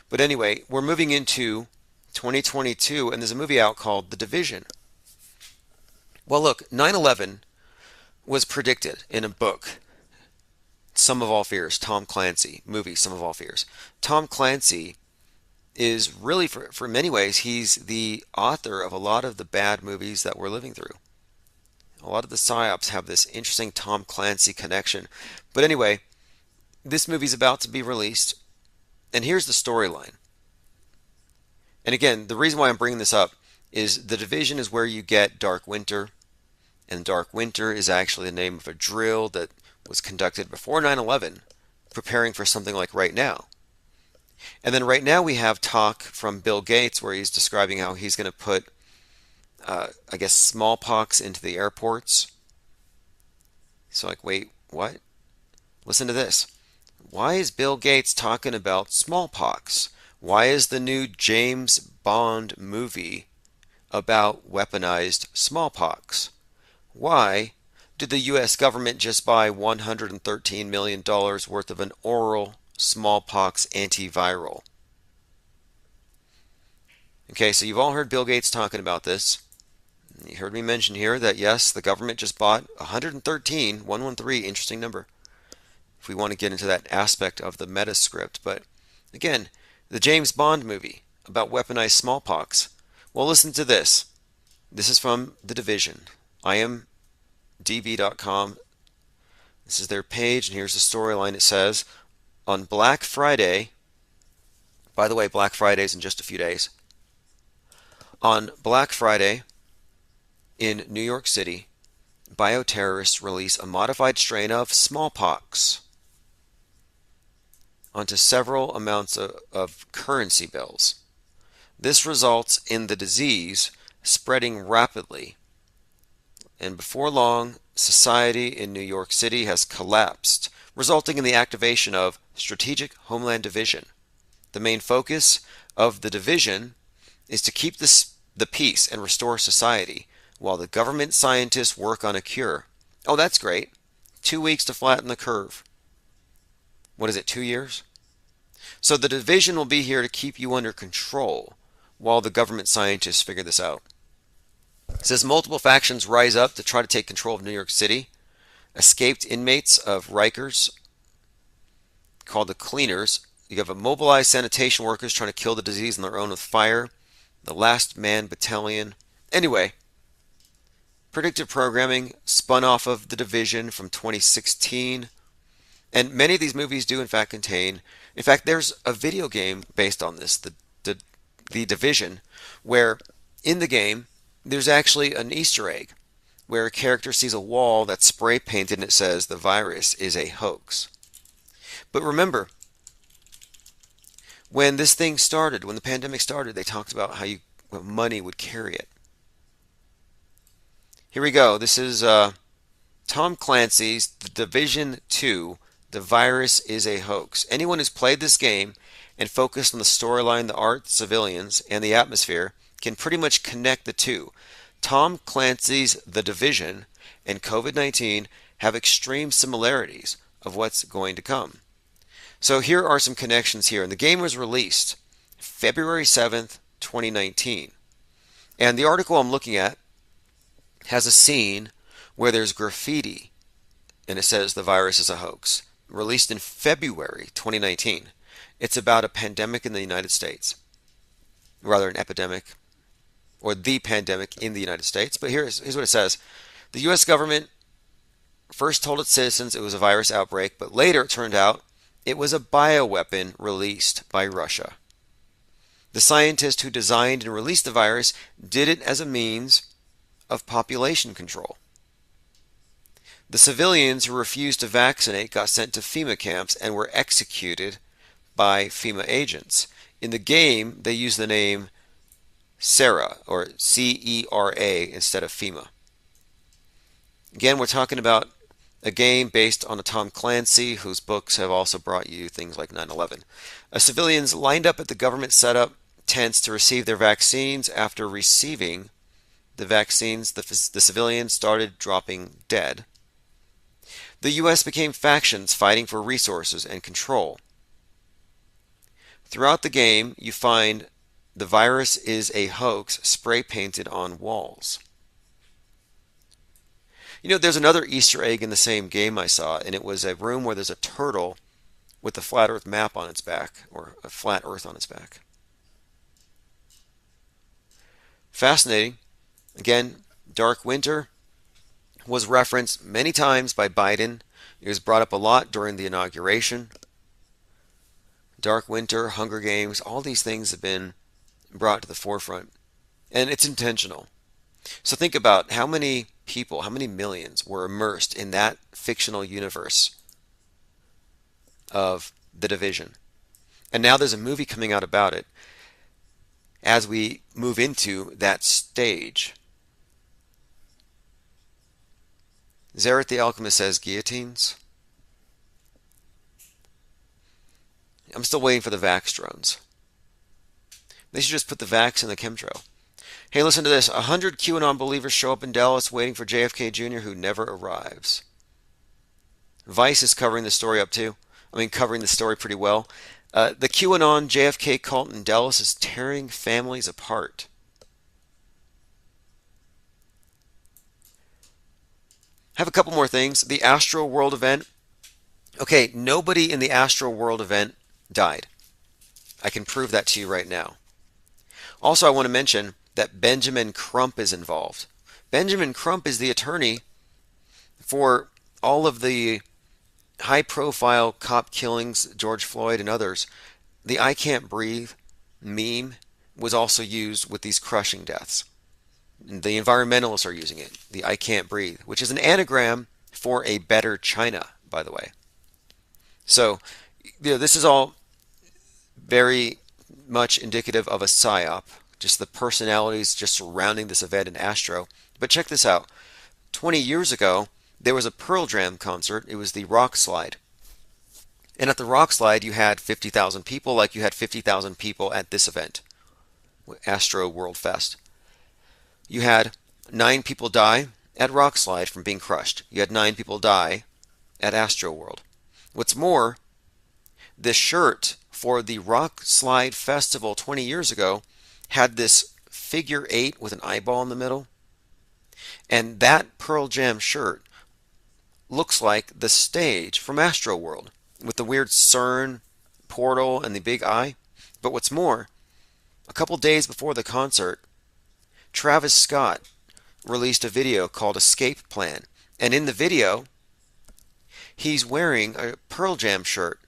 But anyway, we're moving into 2022, and there's a movie out called The Division. Well, look, 9/11 was predicted in a book, Sum of All Fears, Tom Clancy, movie, Sum of All Fears. Tom Clancy is really, for many ways, he's the author of a lot of the bad movies that we're living through. A lot of the psyops have this interesting Tom Clancy connection. But anyway, this movie's about to be released, and here's the storyline. And again, the reason why I'm bringing this up is The Division is where you get Dark Winter, and Dark Winter is actually the name of a drill that was conducted before 9/11, preparing for something like right now. And then right now we have talk from Bill Gates where he's describing how he's going to put, I guess, smallpox into the airports. So like, wait, what? Listen to this. Why is Bill Gates talking about smallpox? Why is the new James Bond movie about weaponized smallpox? Why did the U.S. government just buy $113 million worth of an oral smallpox antiviral? Okay, so you've all heard Bill Gates talking about this. You heard me mention here that yes, the government just bought 113, 113, interesting number, if we want to get into that aspect of the METASCRIPT. But again, the James Bond movie about weaponized smallpox. Well, listen to this. This is from The Division. IMDb.com. This is their page, and here's the storyline. It says, on Black Friday, by the way, Black Friday is in just a few days. On Black Friday in New York City, bioterrorists release a modified strain of smallpox onto several amounts of currency bills. This results in the disease spreading rapidly, and before long, society in New York City has collapsed, resulting in the activation of Strategic Homeland Division. The main focus of the division is to keep the peace and restore society, while the government scientists work on a cure. Oh, that's great. 2 weeks to flatten the curve. What is it, 2 years? So the division will be here to keep you under control while the government scientists figure this out. It says multiple factions rise up to try to take control of New York City. Escaped inmates of Rikers, called the Cleaners. You have immobilized sanitation workers trying to kill the disease on their own with fire. The Last Man Battalion. Anyway, predictive programming spun off of The Division from 2016. And many of these movies do in fact contain, in fact there's a video game based on this, the Division, where in the game there's actually an Easter egg where a character sees a wall that's spray painted and it says the virus is a hoax. But remember, when this thing started, when the pandemic started, they talked about how money would carry it. Here we go. This is Tom Clancy's The Division 2, The Virus is a Hoax. Anyone who's played this game and focused on the storyline, the art, civilians, and the atmosphere can pretty much connect the two. Tom Clancy's The Division and COVID-19 have extreme similarities of what's going to come. So here are some connections here. And the game was released February 7th, 2019. And the article I'm looking at has a scene where there's graffiti and it says the virus is a hoax. Released in February 2019. It's about a pandemic in the United States. Rather, an epidemic, or the pandemic in the United States. But here's what it says. The U.S. government first told its citizens it was a virus outbreak, but later it turned out it was a bioweapon released by Russia. The scientist who designed and released the virus did it as a means of population control. The civilians who refused to vaccinate got sent to FEMA camps and were executed by FEMA agents. In the game, they use the name CERA, or C-E-R-A, instead of FEMA. Again, we're talking about a game based on a Tom Clancy, whose books have also brought you things like 9/11. Civilians lined up at the government set-up tents to receive their vaccines. After receiving the vaccines, the civilians started dropping dead. The U.S. became factions fighting for resources and control. Throughout the game, you find the virus is a hoax spray painted on walls. You know, there's another Easter egg in the same game I saw, and it was a room where there's a turtle with the flat Earth map on its back, or a flat Earth on its back. Fascinating. Again, Dark Winter was referenced many times by Biden. It was brought up a lot during the inauguration. Dark Winter, Hunger Games, all these things have been brought to the forefront. And it's intentional. So think about how many people, how many millions were immersed in that fictional universe of The Division. And now there's a movie coming out about it as we move into that stage. Zareth the Alchemist says guillotines. I'm still waiting for the Vax drones. They should just put the Vax in the chemtrail. Hey, listen to this. 100 QAnon believers show up in Dallas waiting for JFK Jr. who never arrives. Vice is covering the story up too. Covering the story pretty well. The QAnon JFK cult in Dallas is tearing families apart. I have a couple more things. The Astro World event. Okay, nobody in the Astro World event died. I can prove that to you right now. Also, I want to mention that Benjamin Crump is involved. Benjamin Crump is the attorney for all of the high-profile cop killings, George Floyd and others. The I Can't Breathe meme was also used with these crushing deaths. The environmentalists are using it, the I Can't Breathe, which is an anagram for a better China, by the way. So, this is all very much indicative of a psyop, just the personalities just surrounding this event in Astro. But check this out. 20 years ago, there was a Pearl Jam concert. It was the Rock Slide. And at the Rock Slide, you had 50,000 people, like you had 50,000 people at this event, Astro World Fest. You had 9 people die at Rock Slide from being crushed. You had 9 people die at Astro World. What's more, this shirt for the Rock Slide Festival 20 years ago had this figure 8 with an eyeball in the middle. And that Pearl Jam shirt looks like the stage from Astro World with the weird CERN portal and the big eye. But what's more, a couple days before the concert, Travis Scott released a video called Escape Plan. And in the video, he's wearing a Pearl Jam shirt.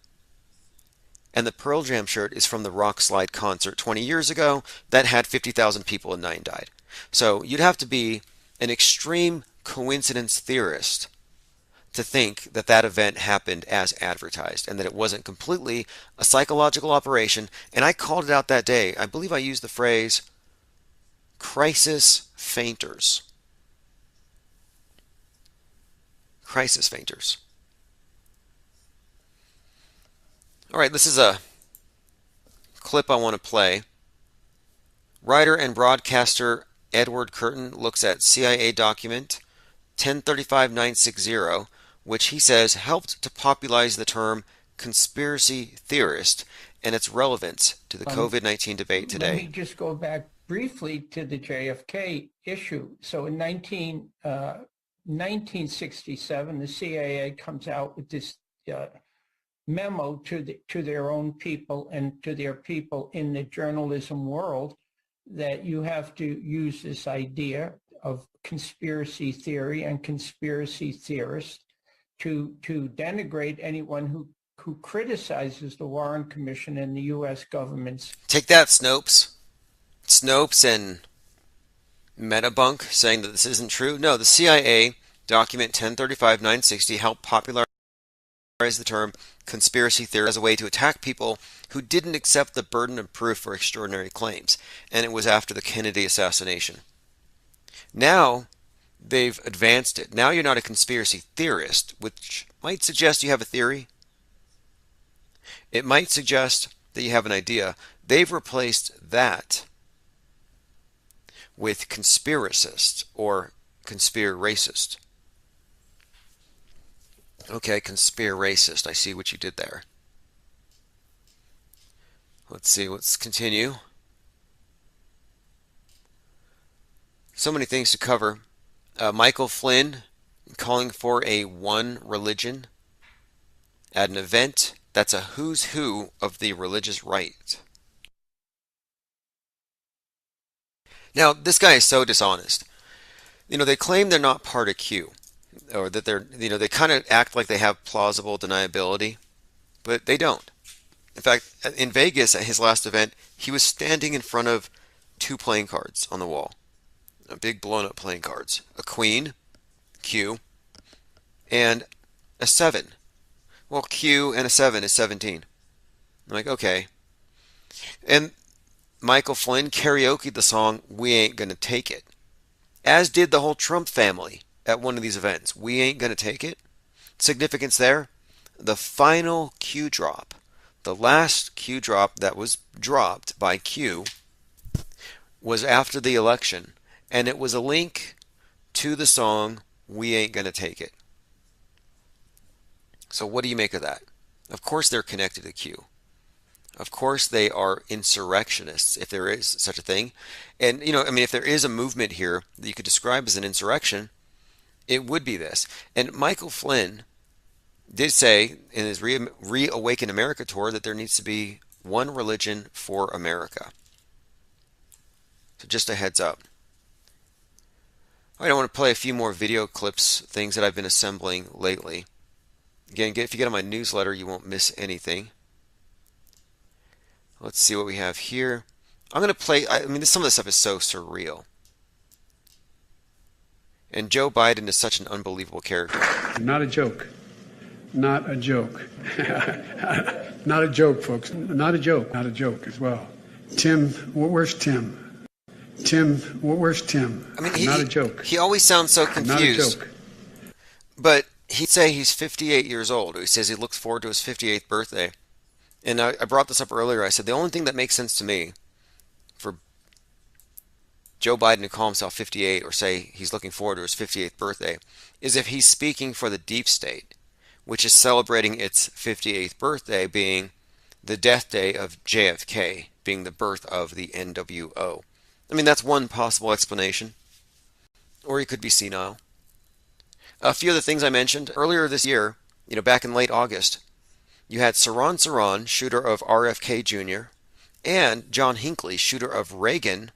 And the Pearl Jam shirt is from the Rock Slide concert 20 years ago that had 50,000 people and 9 died. So you'd have to be an extreme coincidence theorist to think that that event happened as advertised and that it wasn't completely a psychological operation. And I called it out that day. I believe I used the phrase crisis fainters. Crisis fainters. All right, this is a clip I want to play. Writer and broadcaster Edward Curtin looks at CIA document 1035-960, which he says helped to popularize the term conspiracy theorist and its relevance to the COVID-19 debate today. Let me just go back briefly to the JFK issue. So in 1967, the CIA comes out with this memo to their own people and to their people in the journalism world that you have to use this idea of conspiracy theory and conspiracy theorists to denigrate anyone who criticizes the Warren Commission and the U.S. government's. Take that, Snopes. Snopes and Metabunk saying that this isn't true. No, the CIA document 1035-960 helped popularize the term conspiracy theory as a way to attack people who didn't accept the burden of proof for extraordinary claims. And it was after the Kennedy assassination. Now they've advanced it. Now you're not a conspiracy theorist, which might suggest you have a theory. It might suggest that you have an idea. They've replaced that with conspiracist or conspiracist. Okay, conspiracist. I see what you did there. Let's see, let's continue. So many things to cover. Michael Flynn calling for a one religion at an event that's a who's who of the religious right. Now, this guy is so dishonest. They claim they're not part of Q, or that they kind of act like they have plausible deniability, but they don't. In fact, in Vegas at his last event, he was standing in front of two playing cards on the wall. Big blown up playing cards. A queen, Q, and a 7. Well, Q and a 7 is 17. I'm like, okay. And Michael Flynn karaokeed the song We Ain't Gonna Take It, as did the whole Trump family at one of these events. We ain't gonna take it. Significance there, the final Q drop, the last Q drop that was dropped by Q was after the election, and it was a link to the song We Ain't Gonna Take It. So what do you make of that? Of course they're connected to Q. Of course they are insurrectionists, if there is such a thing. And, if there is a movement here that you could describe as an insurrection, it would be this. And Michael Flynn did say in his Reawaken America tour that there needs to be one religion for America. So just a heads up. All right, I want to play a few more video clips, things that I've been assembling lately. Again, if you get on my newsletter, you won't miss anything. Let's see what we have here. I'm going to play, some of this stuff is so surreal. And Joe Biden is such an unbelievable character. Not a joke. Not a joke. Not a joke, folks. Not a joke. Not a joke as well. Tim, where's Tim? Tim, where's Tim? Not a joke. He always sounds so confused. Not a joke. But he'd say he's 58 years old. He says he looks forward to his 58th birthday. And I brought this up earlier. I said the only thing that makes sense to me for Joe Biden to call himself 58 or say he's looking forward to his 58th birthday is if he's speaking for the deep state, which is celebrating its 58th birthday being the death day of JFK, being the birth of the NWO. That's one possible explanation. Or he could be senile. A few of the things I mentioned earlier this year, back in late August, you had Saran, shooter of RFK Jr., and John Hinckley, shooter of Reagan,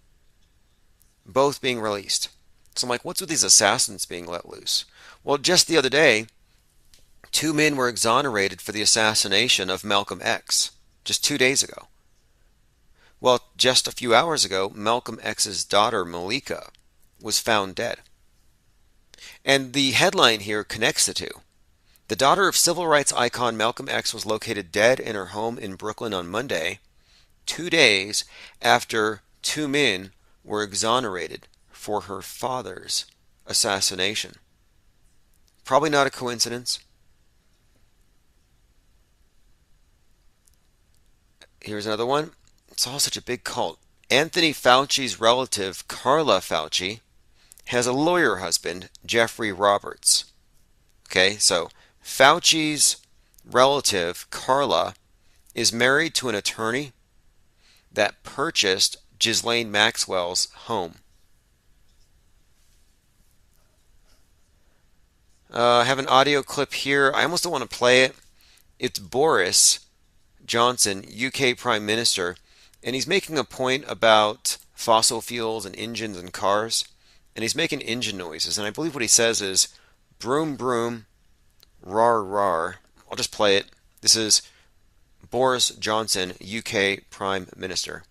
both being released. So I'm like, what's with these assassins being let loose? Well, just the other day, 2 men were exonerated for the assassination of Malcolm X, just 2 days ago. Well, just a few hours ago, Malcolm X's daughter, Malika, was found dead. And the headline here connects the two. The daughter of civil rights icon Malcolm X was located dead in her home in Brooklyn on Monday, 2 days after 2 men were exonerated for her father's assassination. Probably not a coincidence. Here's another one. It's all such a big cult. Anthony Fauci's relative, Carla Fauci, has a lawyer husband, Jeffrey Roberts. Okay, so Fauci's relative, Carla, is married to an attorney that purchased Ghislaine Maxwell's home. I have an audio clip here. I almost don't want to play it. It's Boris Johnson, UK Prime Minister, and he's making a point about fossil fuels and engines and cars, and he's making engine noises, and I believe what he says is, broom, broom, rar, rar. I'll just play it. This is Boris Johnson, UK Prime Minister.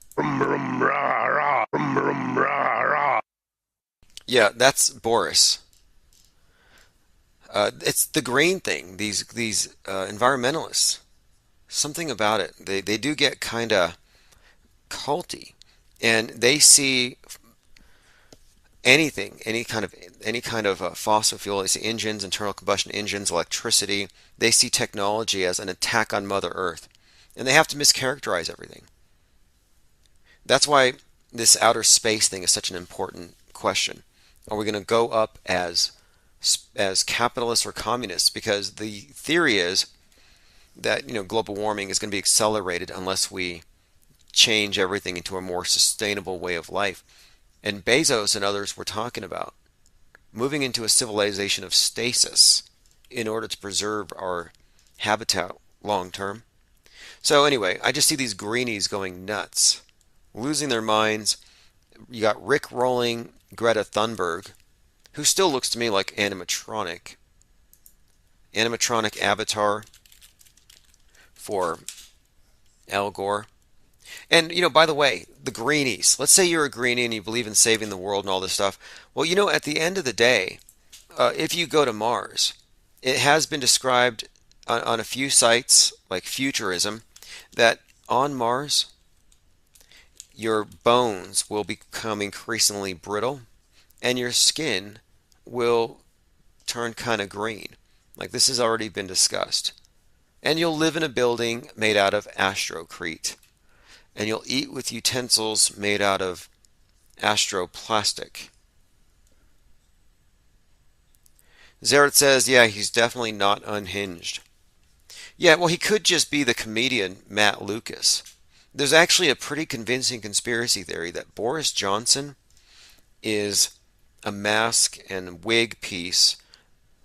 Yeah, that's Boris. It's the green thing, these environmentalists. Something about it. They do get kind of culty, and they see anything, any kind of fossil fuel. They see engines, internal combustion engines, electricity. They see technology as an attack on Mother Earth, and they have to mischaracterize everything. That's why this outer space thing is such an important question. Are we going to go up as as capitalists or communists, because the theory is that global warming is going to be accelerated unless we change everything into a more sustainable way of life. And Bezos and others were talking about moving into a civilization of stasis in order to preserve our habitat long term. So anyway, I just see these greenies going nuts, losing their minds. You got Rick rolling Greta Thunberg, who still looks to me like animatronic avatar for Al Gore. And, by the way, the greenies. Let's say you're a greenie and you believe in saving the world and all this stuff. Well, at the end of the day, if you go to Mars, it has been described on a few sites, like Futurism, that on Mars, your bones will become increasingly brittle and your skin will turn kind of green. Like this has already been discussed. And you'll live in a building made out of astrocrete. And you'll eat with utensils made out of astroplastic. Zaret says, yeah, he's definitely not unhinged. Yeah, well, he could just be the comedian Matt Lucas. There's actually a pretty convincing conspiracy theory that Boris Johnson is a mask and wig piece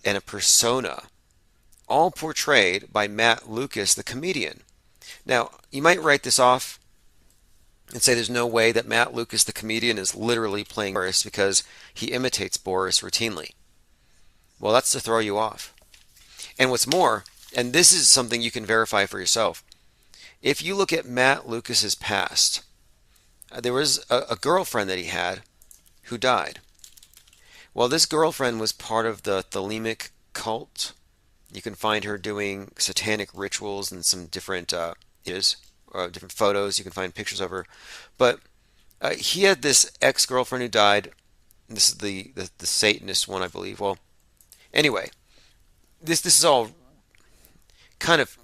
and a persona, all portrayed by Matt Lucas, the comedian. Now, you might write this off and say there's no way that Matt Lucas, the comedian, is literally playing Boris because he imitates Boris routinely. Well, that's to throw you off. And what's more, and this is something you can verify for yourself, if you look at Matt Lucas's past, there was a girlfriend that he had who died. Well, this girlfriend was part of the Thelemic cult. You can find her doing satanic rituals and some different different photos. You can find pictures of her. But he had this ex-girlfriend who died. This is the Satanist one, I believe. Well, anyway, this is all kind of,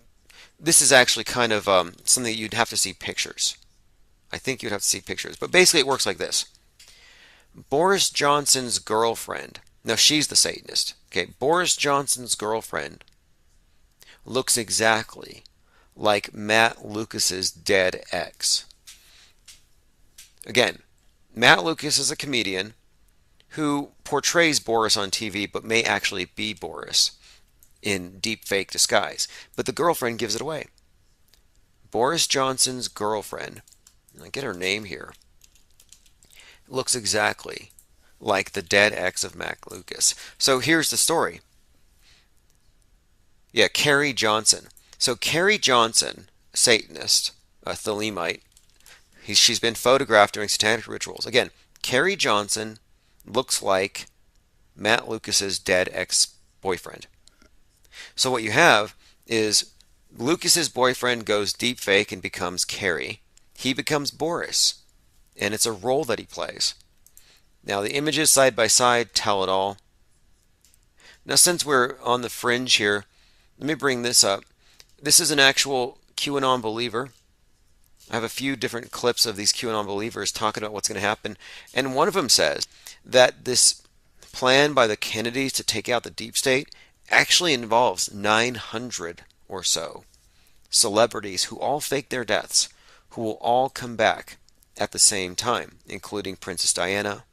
this is actually kind of something that you'd have to see pictures. I think you'd have to see pictures. But basically it works like this. Boris Johnson's girlfriend, now she's the Satanist. Okay, Boris Johnson's girlfriend looks exactly like Matt Lucas's dead ex. Again, Matt Lucas is a comedian who portrays Boris on TV but may actually be Boris in deep fake disguise. But the girlfriend gives it away. Boris Johnson's girlfriend, I get her name here, looks exactly like the dead ex of Matt Lucas. So here's the story. Yeah, Carrie Johnson. So Carrie Johnson, Satanist, a Thelemite, she's been photographed during satanic rituals. Again, Carrie Johnson looks like Matt Lucas's dead ex-boyfriend. So what you have is Lucas's boyfriend goes deep fake and becomes Carrie. He becomes Boris, and it's a role that he plays. Now the images side by side tell it all. Now since we're on the fringe here, let me bring this up. This is an actual QAnon believer. I have a few different clips of these QAnon believers talking about what's going to happen. And one of them says that this plan by the Kennedys to take out the deep state actually involves 900 or so celebrities who all fake their deaths, who will all come back at the same time, including Princess Diana,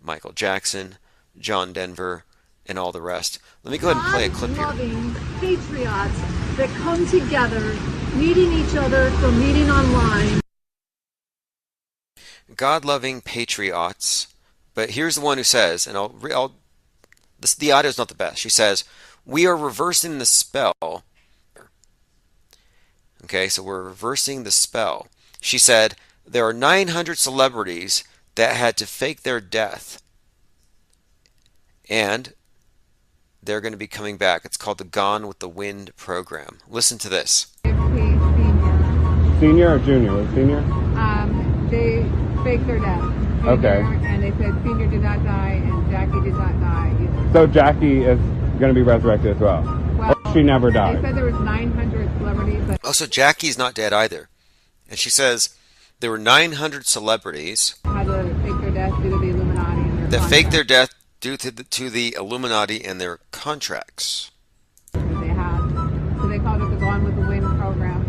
Michael Jackson, John Denver, and all the rest. Let me go ahead and play a clip here. God-loving patriots that come together, meeting each other from meeting online. God-loving patriots. But here's the one who says, and the audio's not the best. She says, we are reversing the spell. Okay, so we're reversing the spell. She said, there are 900 celebrities that had to fake their death. And they're going to be coming back. It's called the Gone with the Wind program. Listen to this. Senior or junior? Senior? They faked their death. Okay. And they said Senior did not die and Jackie did not die either. So Jackie is going to be resurrected as well? Well, or she never died? They said there was 900 celebrities. That oh, so Jackie's not dead either. And she says there were 900 celebrities had to fake their death due to the Illuminati. And that faked their death due to the Illuminati and their contracts. They have. So they called it the Gone with the Wind program.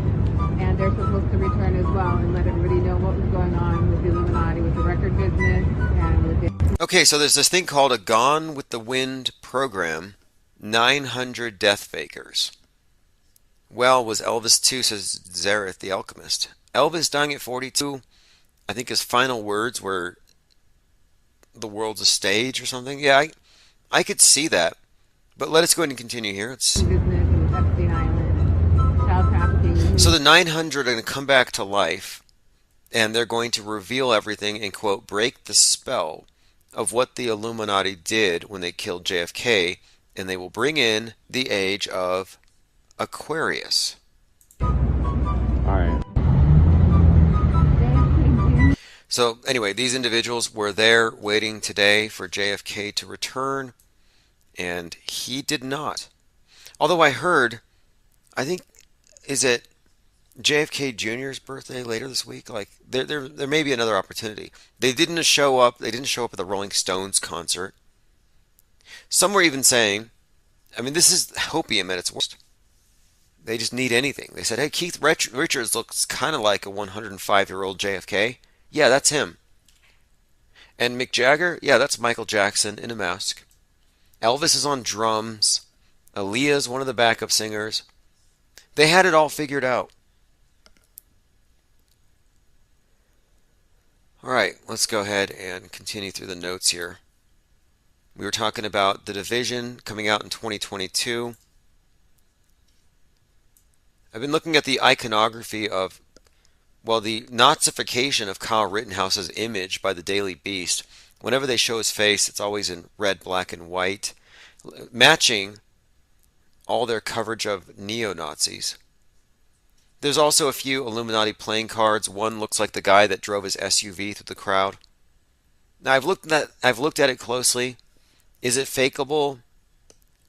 And they're supposed to return as well and let everybody know what was going on with the Illuminati, with the record business, and with the... Okay, so there's this thing called a Gone with the Wind program, 900 death fakers. Well, was Elvis too, says Zareth the Alchemist. Elvis dying at 42, I think his final words were, the world's a stage or something. Yeah, I could see that. But let us go ahead and continue here. So the 900 are going to come back to life, and they're going to reveal everything and, quote, break the spell of what the Illuminati did when they killed JFK, and they will bring in the age of Aquarius. All right. So anyway, these individuals were there waiting today for JFK to return, and he did not. Although I heard, I think, is it JFK Jr.'s birthday later this week? Like there may be another opportunity. They didn't show up. They didn't show up at the Rolling Stones concert. Some were even saying, I mean, this is hopium at its worst. They just need anything. They said, hey, Keith Richards looks kind of like a 105-year-old JFK. Yeah, that's him. And Mick Jagger, yeah, that's Michael Jackson in a mask. Elvis is on drums. Aaliyah's one of the backup singers. They had it all figured out. All right, let's go ahead and continue through the notes here. We were talking about The Division coming out in 2022. I've been looking at the iconography of, well, the Nazification of Kyle Rittenhouse's image by the Daily Beast. Whenever they show his face, it's always in red, black, and white, matching all their coverage of neo-Nazis. There's also a few Illuminati playing cards. One looks like the guy that drove his SUV through the crowd. Now, I've looked at it closely. Is it fakeable?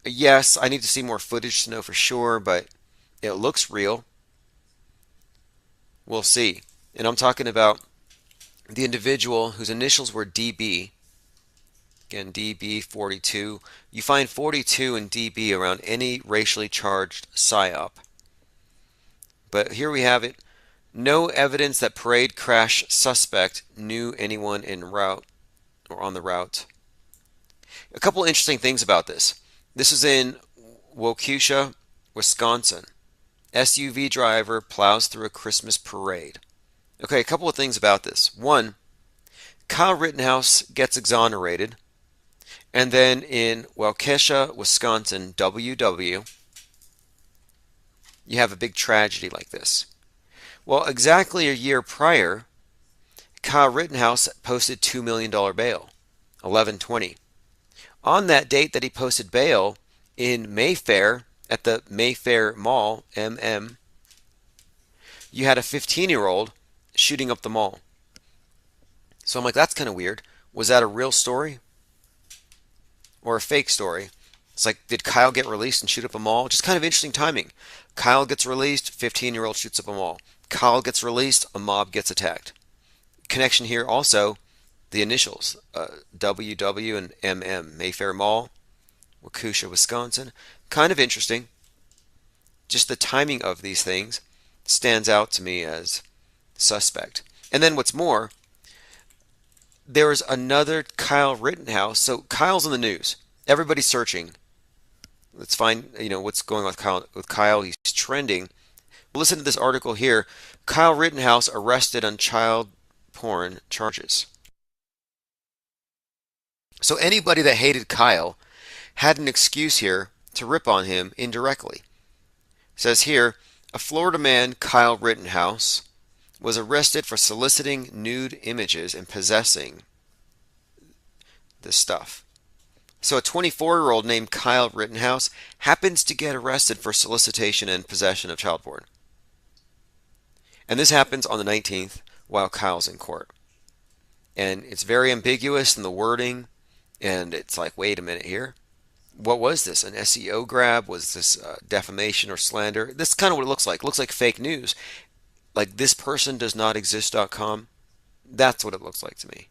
Yes, I need to see more footage to know for sure, but it looks real. We'll see. And I'm talking about the individual whose initials were DB. Again, DB42. You find 42 and DB around any racially charged psyop. But here we have it. No evidence that parade crash suspect knew anyone en route or on the route. A couple interesting things about this. This is in Waukesha, Wisconsin. SUV driver plows through a Christmas parade. Okay, a couple of things about this. One, Kyle Rittenhouse gets exonerated. And then in Waukesha, Wisconsin, WW, you have a big tragedy like this. Well, exactly a year prior, Kyle Rittenhouse posted $2 million bail, 11/20. On that date that he posted bail in Mayfair, at the Mayfair Mall, MM, you had a 15-year-old shooting up the mall. So I'm like, that's kind of weird. Was that a real story? Or a fake story? It's like, did Kyle get released and shoot up a mall? Just kind of interesting timing. Kyle gets released, 15-year-old shoots up a mall. Kyle gets released, a mob gets attacked. Connection here also, the initials, WW and MM, Mayfair Mall, Waukesha, Wisconsin. Kind of interesting. Just the timing of these things stands out to me as suspect. And then what's more, there is another Kyle Rittenhouse. So Kyle's in the news. Everybody's searching. Let's find, what's going on with Kyle. He's trending. Listen to this article here. Kyle Rittenhouse arrested on child porn charges. So anybody that hated Kyle had an excuse here to rip on him indirectly. It says here, a Florida man, Kyle Rittenhouse, was arrested for soliciting nude images and possessing this stuff. So a 24-year-old named Kyle Rittenhouse happens to get arrested for solicitation and possession of child porn. And this happens on the 19th while Kyle's in court. And it's very ambiguous in the wording, and it's like, wait a minute here. What was this? An SEO grab? Was this defamation or slander? This is kind of what it looks like. It looks like fake news. Like thispersondoesnotexist.com. That's what it looks like to me.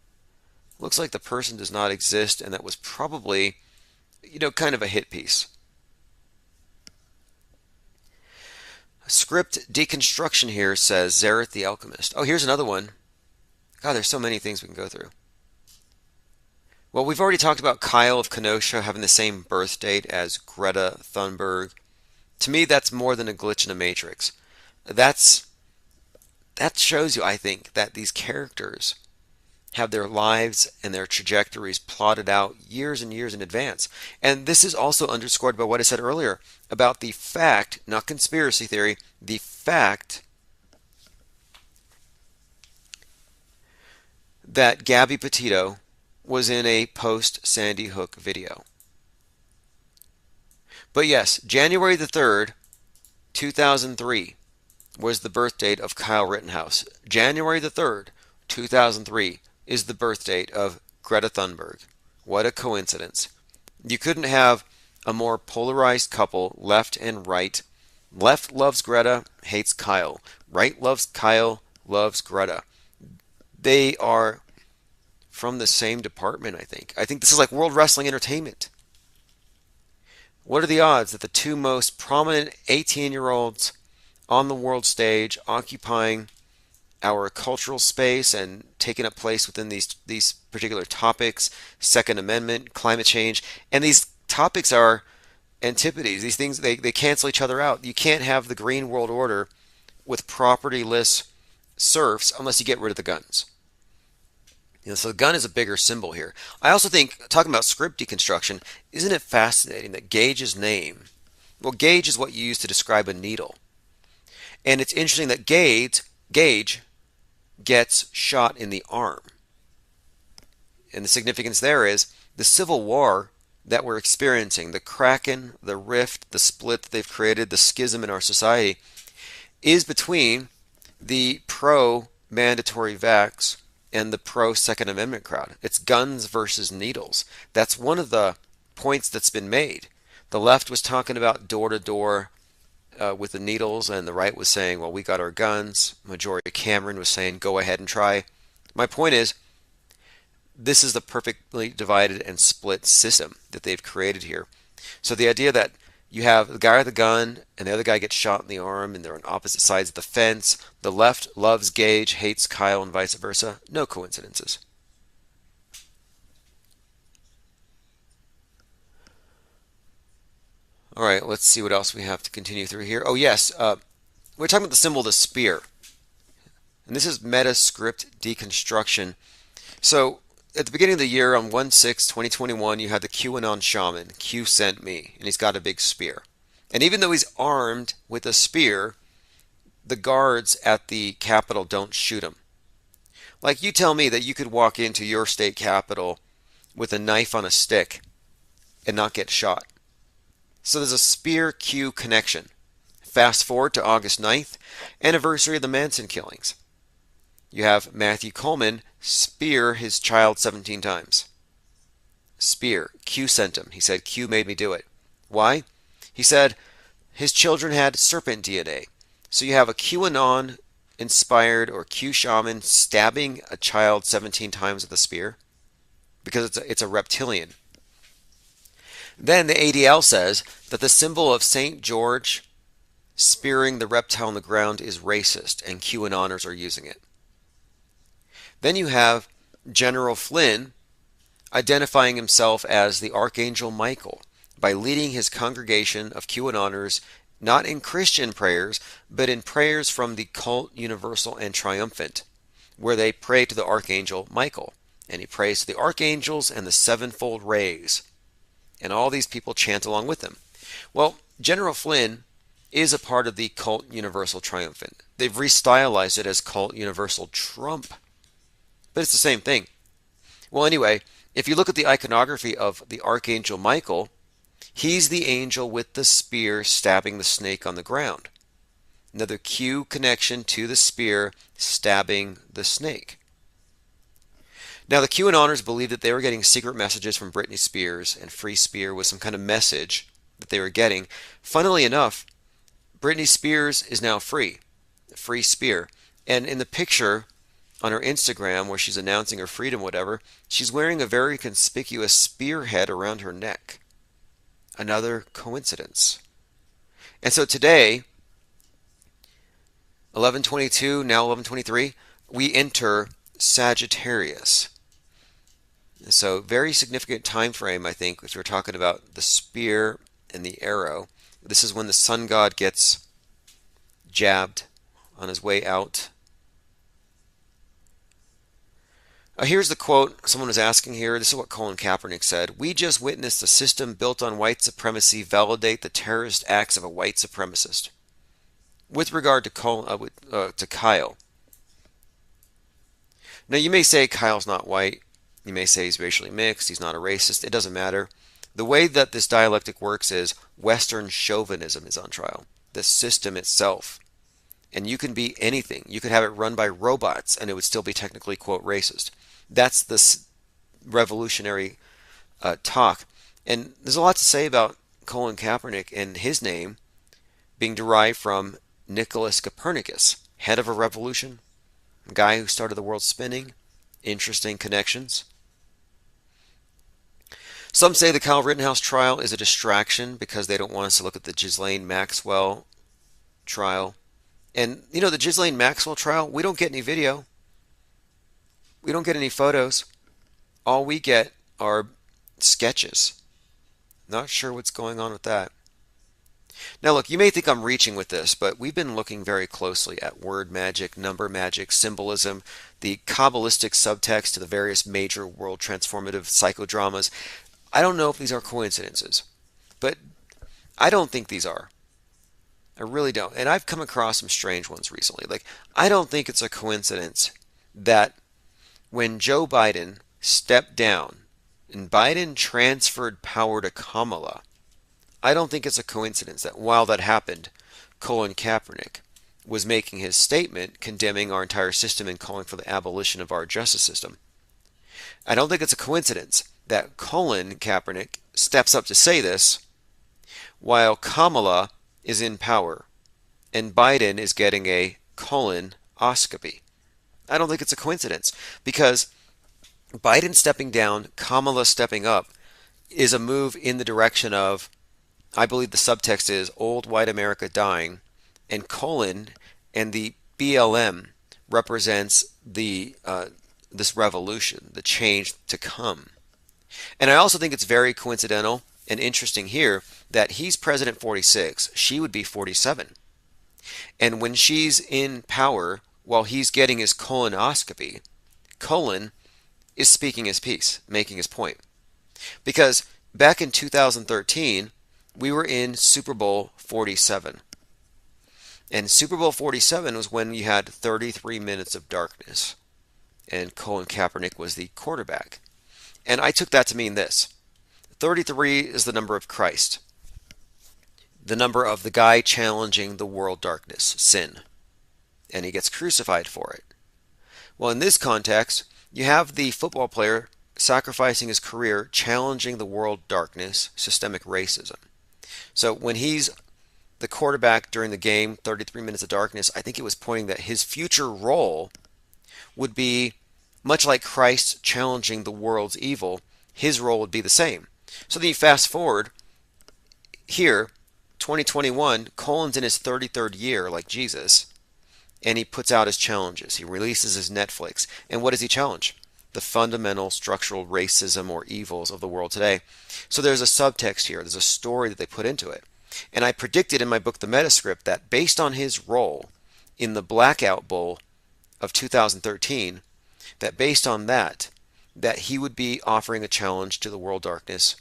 Looks like the person does not exist, and that was probably, kind of a hit piece. Script deconstruction here says Zareth the Alchemist. Oh, here's another one. God, there's so many things we can go through. Well, we've already talked about Kyle of Kenosha having the same birth date as Greta Thunberg. To me, that's more than a glitch in a matrix. That shows you, I think, that these characters have their lives and their trajectories plotted out years and years in advance. And this is also underscored by what I said earlier about the fact, not conspiracy theory, the fact that Gabby Petito was in a post-Sandy Hook video. But yes, January the 3rd, 2003 was the birth date of Kyle Rittenhouse. January the 3rd, 2003 is the birth date of Greta Thunberg. What a coincidence. You couldn't have a more polarized couple, left and right. Left loves Greta, hates Kyle. Right loves Kyle, loves Greta. They are from the same department, I think. I think this is like World Wrestling Entertainment. What are the odds that the two most prominent 18-year-olds on the world stage, occupying our cultural space and taking up place within these particular topics, Second Amendment, climate change, and these topics are antipodes. These things, they cancel each other out. You can't have the green world order with propertyless serfs unless you get rid of the guns. So the gun is a bigger symbol here. I also think, talking about script deconstruction, isn't it fascinating that Gage's name, well, Gage is what you use to describe a needle. And it's interesting that Gage gets shot in the arm. And the significance there is the civil war that we're experiencing, the kraken, the rift, the split that they've created, the schism in our society, is between the pro-mandatory vax and the pro-Second Amendment crowd. It's guns versus needles. That's one of the points that's been made. The left was talking about door-to-door with the needles, and the right was saying, well, we got our guns. Majority Cameron was saying, go ahead and try. My point is, this is the perfectly divided and split system that they've created here. So the idea that you have the guy with the gun and the other guy gets shot in the arm and they're on opposite sides of the fence. The left loves Gage, hates Kyle, and vice versa. No coincidences. All right, let's see what else we have to continue through here. Oh, yes, we're talking about the symbol of the spear. And this is METASCRIPT deconstruction. So at the beginning of the year, on 1/6/2021, you had the QAnon shaman, Q sent me, and he's got a big spear. And even though he's armed with a spear, the guards at the Capitol don't shoot him. Like, you tell me that you could walk into your state capitol with a knife on a stick and not get shot. So there's a spear-Q connection. Fast forward to August 9th, anniversary of the Manson killings. You have Matthew Coleman spear his child 17 times. Spear. Q sent him. He said, Q made me do it. Why? He said his children had serpent DNA. So you have a QAnon inspired or Q shaman stabbing a child 17 times with a spear because it's a reptilian. Then the ADL says that the symbol of St. George spearing the reptile on the ground is racist, and QAnoners are using it. Then you have General Flynn identifying himself as the Archangel Michael by leading his congregation of QAnoners not in Christian prayers, but in prayers from the cult universal and triumphant, where they pray to the Archangel Michael. And he prays to the archangels and the sevenfold rays. And all these people chant along with him. Well, General Flynn is a part of the cult universal triumphant. They've restylized it as cult universal Trump. But it's the same thing. Well, anyway, if you look at the iconography of the Archangel Michael, he's the angel with the spear stabbing the snake on the ground. Another Q connection to the spear stabbing the snake. Now, the QAnoners believed that they were getting secret messages from Britney Spears, and Free Spear was some kind of message that they were getting. Funnily enough, Britney Spears is now free. Free Spear. And in the picture on her Instagram where she's announcing her freedom, whatever, she's wearing a very conspicuous spearhead around her neck. Another coincidence. And so today, 11:22, now 11:23, we enter Sagittarius. So very significant time frame, I think, if we're talking about the spear and the arrow. This is when the sun god gets jabbed on his way out. Here's the quote someone was asking here. This is what Colin Kaepernick said. "We just witnessed a system built on white supremacy validate the terrorist acts of a white supremacist." With regard to Kyle. Now, you may say Kyle's not white. You may say he's racially mixed. He's not a racist. It doesn't matter. The way that this dialectic works is Western chauvinism is on trial. The system itself. And you can be anything. You could have it run by robots and it would still be technically, quote, racist. That's the revolutionary talk. And there's a lot to say about Colin Kaepernick and his name being derived from Nicholas Copernicus, head of a revolution, a guy who started the world spinning. Interesting connections. Some say the Kyle Rittenhouse trial is a distraction because they don't want us to look at the Ghislaine Maxwell trial. And, you know, the Ghislaine Maxwell trial, we don't get any video. We don't get any photos. All we get are sketches. Not sure what's going on with that. Now, look, you may think I'm reaching with this, but we've been looking very closely at word magic, number magic, symbolism, the Kabbalistic subtext to the various major world transformative psychodramas. I don't know if these are coincidences, but I don't think these are. I really don't. And I've come across some strange ones recently. Like, I don't think it's a coincidence that when Joe Biden stepped down and Biden transferred power to Kamala, I don't think it's a coincidence that while that happened, Colin Kaepernick was making his statement condemning our entire system and calling for the abolition of our justice system. I don't think it's a coincidence that Colin Kaepernick steps up to say this while Kamala is in power and Biden is getting a colonoscopy. I don't think it's a coincidence because Biden stepping down, Kamala stepping up is a move in the direction of, I believe the subtext is old white America dying, and colon and the BLM represents the this revolution, the change to come. And I also think it's very coincidental and interesting here that he's president 46, she would be 47. And when she's in power while he's getting his colonoscopy, Colin is speaking his piece, making his point. Because back in 2013, we were in Super Bowl 47. And Super Bowl 47 was when you had 33 minutes of darkness. And Colin Kaepernick was the quarterback. And I took that to mean this. 33 is the number of Christ. The number of the guy challenging the world darkness, sin. And he gets crucified for it. Well, in this context, you have the football player sacrificing his career, challenging the world darkness, systemic racism. So when he's the quarterback during the game, 33 minutes of darkness, I think it was pointing that his future role would be much like Christ challenging the world's evil, his role would be the same. So then you fast forward here, 2021, Colin's in his 33rd year like Jesus, and he puts out his challenges. He releases his Netflix. And what does he challenge? The fundamental structural racism or evils of the world today. So there's a subtext here. There's a story that they put into it. And I predicted in my book, The METASCRIPT, that based on his role in the Blackout Bowl of 2013, that based on that he would be offering a challenge to the world darkness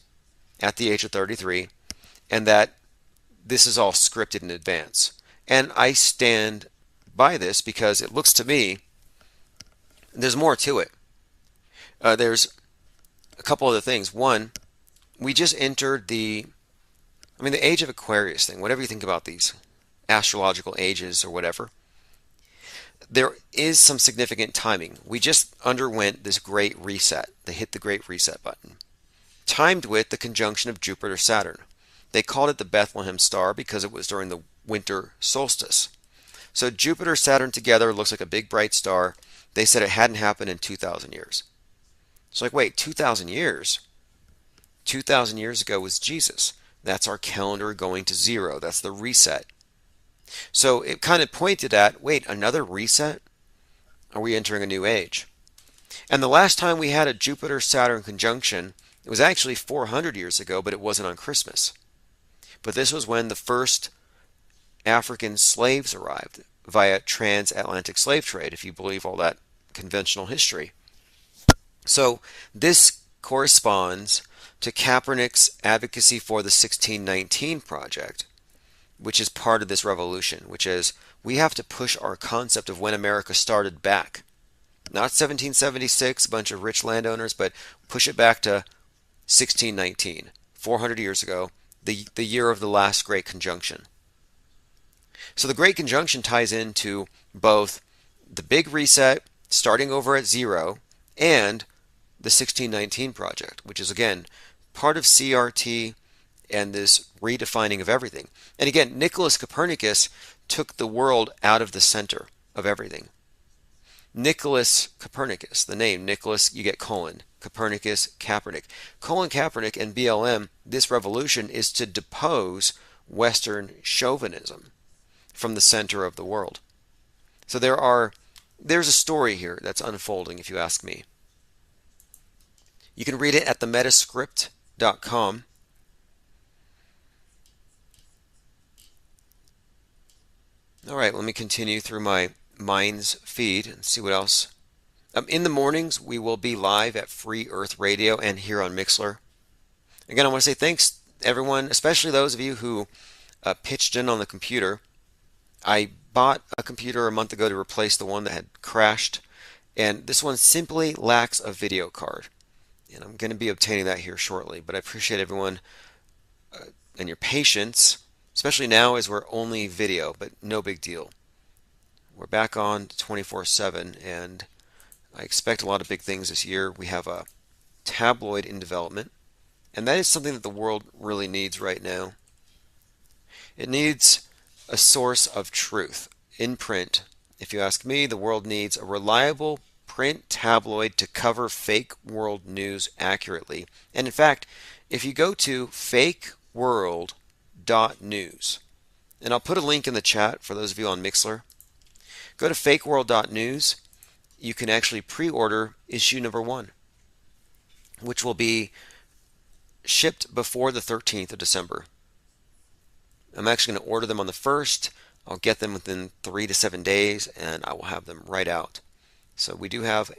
at the age of 33, and that this is all scripted in advance. And I stand by this because it looks to me there's more to it. There's a couple other things. One, we just entered the age of Aquarius thing, whatever you think about these astrological ages or whatever. There is some significant timing. We just underwent this great reset. They hit the great reset button. Timed with the conjunction of Jupiter-Saturn. They called it the Bethlehem star because it was during the winter solstice. So Jupiter-Saturn together looks like a big bright star. they said it hadn't happened in 2,000 years. It's like, wait, 2,000 years? 2,000 years ago was Jesus. That's our calendar going to zero. That's the reset. So it kind of pointed at, wait, another reset? Are we entering a new age? And the last time we had a Jupiter-Saturn conjunction, it was actually 400 years ago, but it wasn't on Christmas. But this was when the first African slaves arrived via transatlantic slave trade, if you believe all that conventional history. So this corresponds to Kaepernick's advocacy for the 1619 Project, which is part of this revolution, which is we have to push our concept of when America started back. Not 1776, a bunch of rich landowners, but push it back to 1619, 400 years ago, the year of the last Great Conjunction. So the Great Conjunction ties into both the Big Reset, starting over at zero, and the 1619 Project, which is, again, part of CRT and this redefining of everything. And again, Nicholas Copernicus took the world out of the center of everything. Nicholas Copernicus, the name Nicholas, you get colon, Copernicus, Kaepernick. Colon Kaepernick and BLM, this revolution is to depose Western chauvinism from the center of the world. So there's a story here that's unfolding, if you ask me. You can read it at the metascript.com. All right, let me continue through my Minds feed and see what else. In the mornings, we will be live at Free Earth Radio and here on Mixler. Again, I want to say thanks, everyone, especially those of you who pitched in on the computer. I bought a computer a month ago to replace the one that had crashed, and this one simply lacks a video card. And I'm going to be obtaining that here shortly, but I appreciate everyone and your patience, especially now as we're only video, but no big deal. We're back on 24/7, and I expect a lot of big things this year. We have a tabloid in development, and that is something that the world really needs right now. It needs a source of truth in print. If you ask me, the world needs a reliable print tabloid to cover fake world news accurately. And in fact, if you go to fakeworld.news, and I'll put a link in the chat for those of you on Mixler, go to fakeworld.news. You can actually pre-order issue number 1, which will be shipped before the 13th of December. I'm actually going to order them on the 1st. I'll get them within 3 to 7 days, and I will have them right out. So we do have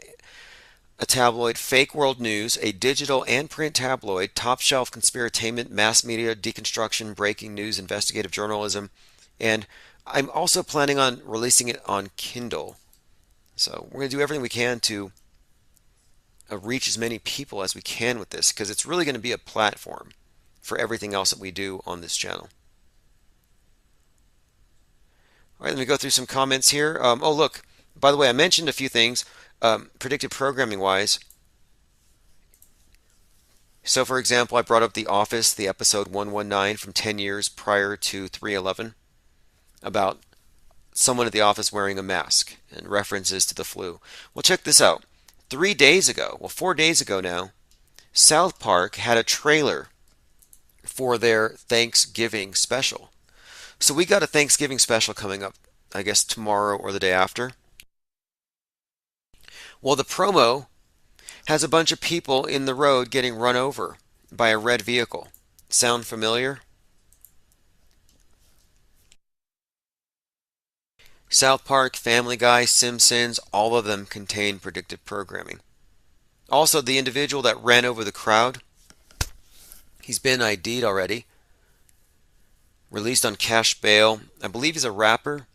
a tabloid, Fake World News, a digital and print tabloid, top shelf conspiratainment, mass media, deconstruction, breaking news, investigative journalism, and I'm also planning on releasing it on Kindle. So we're going to do everything we can to reach as many people as we can with this, because it's really going to be a platform for everything else that we do on this channel. All right, let me go through some comments here. Oh, look, by the way, I mentioned a few things predictive programming wise. So, for example, I brought up The Office, the episode 119 from 10 years prior to 3/11, about someone at the office wearing a mask and references to the flu. Well, check this out. 4 days ago now, South Park had a trailer for their Thanksgiving special. So we got a Thanksgiving special coming up, I guess tomorrow or the day after. Well, the promo has a bunch of people in the road getting run over by a red vehicle. Sound familiar? South Park, Family Guy, Simpsons, all of them contain predictive programming. Also, the individual that ran over the crowd, he's been ID'd already, released on cash bail. I believe he's a rapper,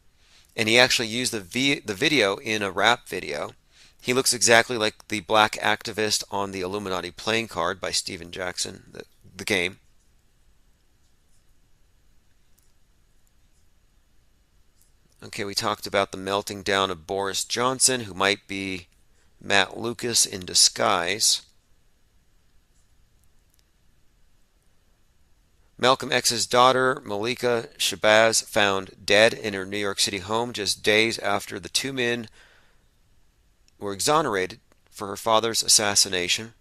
and he actually used the video in a rap video. He looks exactly like the black activist on the Illuminati playing card by Steven Jackson, the game. Okay, we talked about the melting down of Boris Johnson, who might be Matt Lucas in disguise. Malcolm X's daughter, Malika Shabazz, found dead in her New York City home just days after the two men were exonerated for her father's assassination.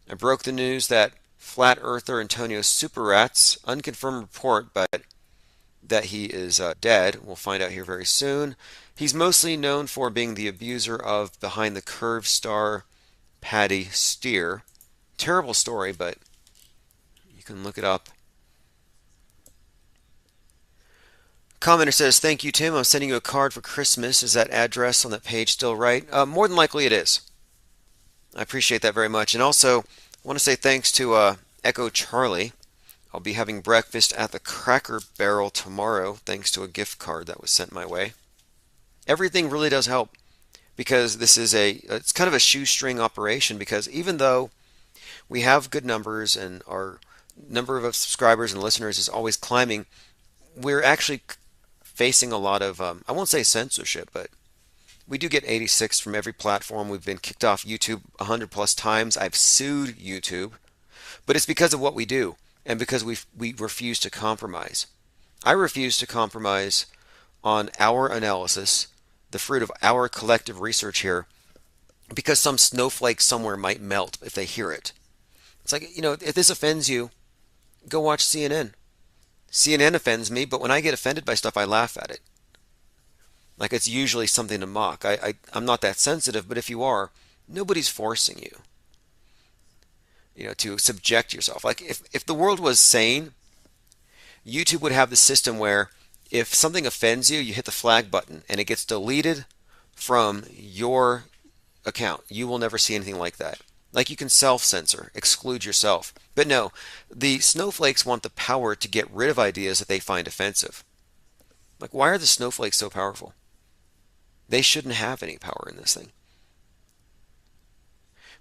I broke the news that flat earther Antonio Superat's unconfirmed report, but that he is dead. We'll find out here very soon. He's mostly known for being the abuser of Behind the Curve star Patty Steer. Terrible story, but you can look it up. Commenter says, "Thank you, Tim. I'm sending you a card for Christmas. Is that address on that page still right?" More than likely it is. I appreciate that very much. And also, I want to say thanks to Echo Charlie. I'll be having breakfast at the Cracker Barrel tomorrow, thanks to a gift card that was sent my way. Everything really does help, because this is it's kind of a shoestring operation, because even though we have good numbers and our number of subscribers and listeners is always climbing, we're actually facing a lot of, I won't say censorship, but we do get 86 from every platform. We've been kicked off YouTube 100 plus times. I've sued YouTube, but it's because of what we do and because we refuse to compromise. I refuse to compromise on our analysis, the fruit of our collective research here, because some snowflake somewhere might melt if they hear it. It's like, if this offends you, go watch CNN. CNN offends me, but when I get offended by stuff, I laugh at it. Like it's usually something to mock. I'm not that sensitive, but if you are, nobody's forcing you, to subject yourself. Like if the world was sane, YouTube would have the system where if something offends you, you hit the flag button and it gets deleted from your account. You will never see anything like that. Like you can self-censor, exclude yourself. But no, the snowflakes want the power to get rid of ideas that they find offensive. Like, why are the snowflakes so powerful? They shouldn't have any power in this thing.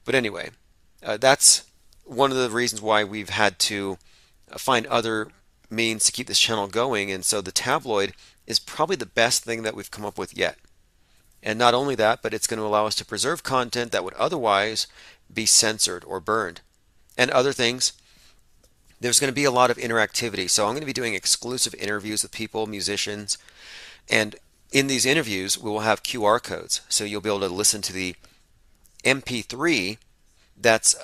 But anyway, that's one of the reasons why we've had to find other means to keep this channel going. And so the tabloid is probably the best thing that we've come up with yet. And not only that, but it's going to allow us to preserve content that would otherwise be censored or burned. And other things, there's going to be a lot of interactivity. So I'm going to be doing exclusive interviews with people, musicians, and in these interviews we will have QR codes. So you'll be able to listen to the MP3 that's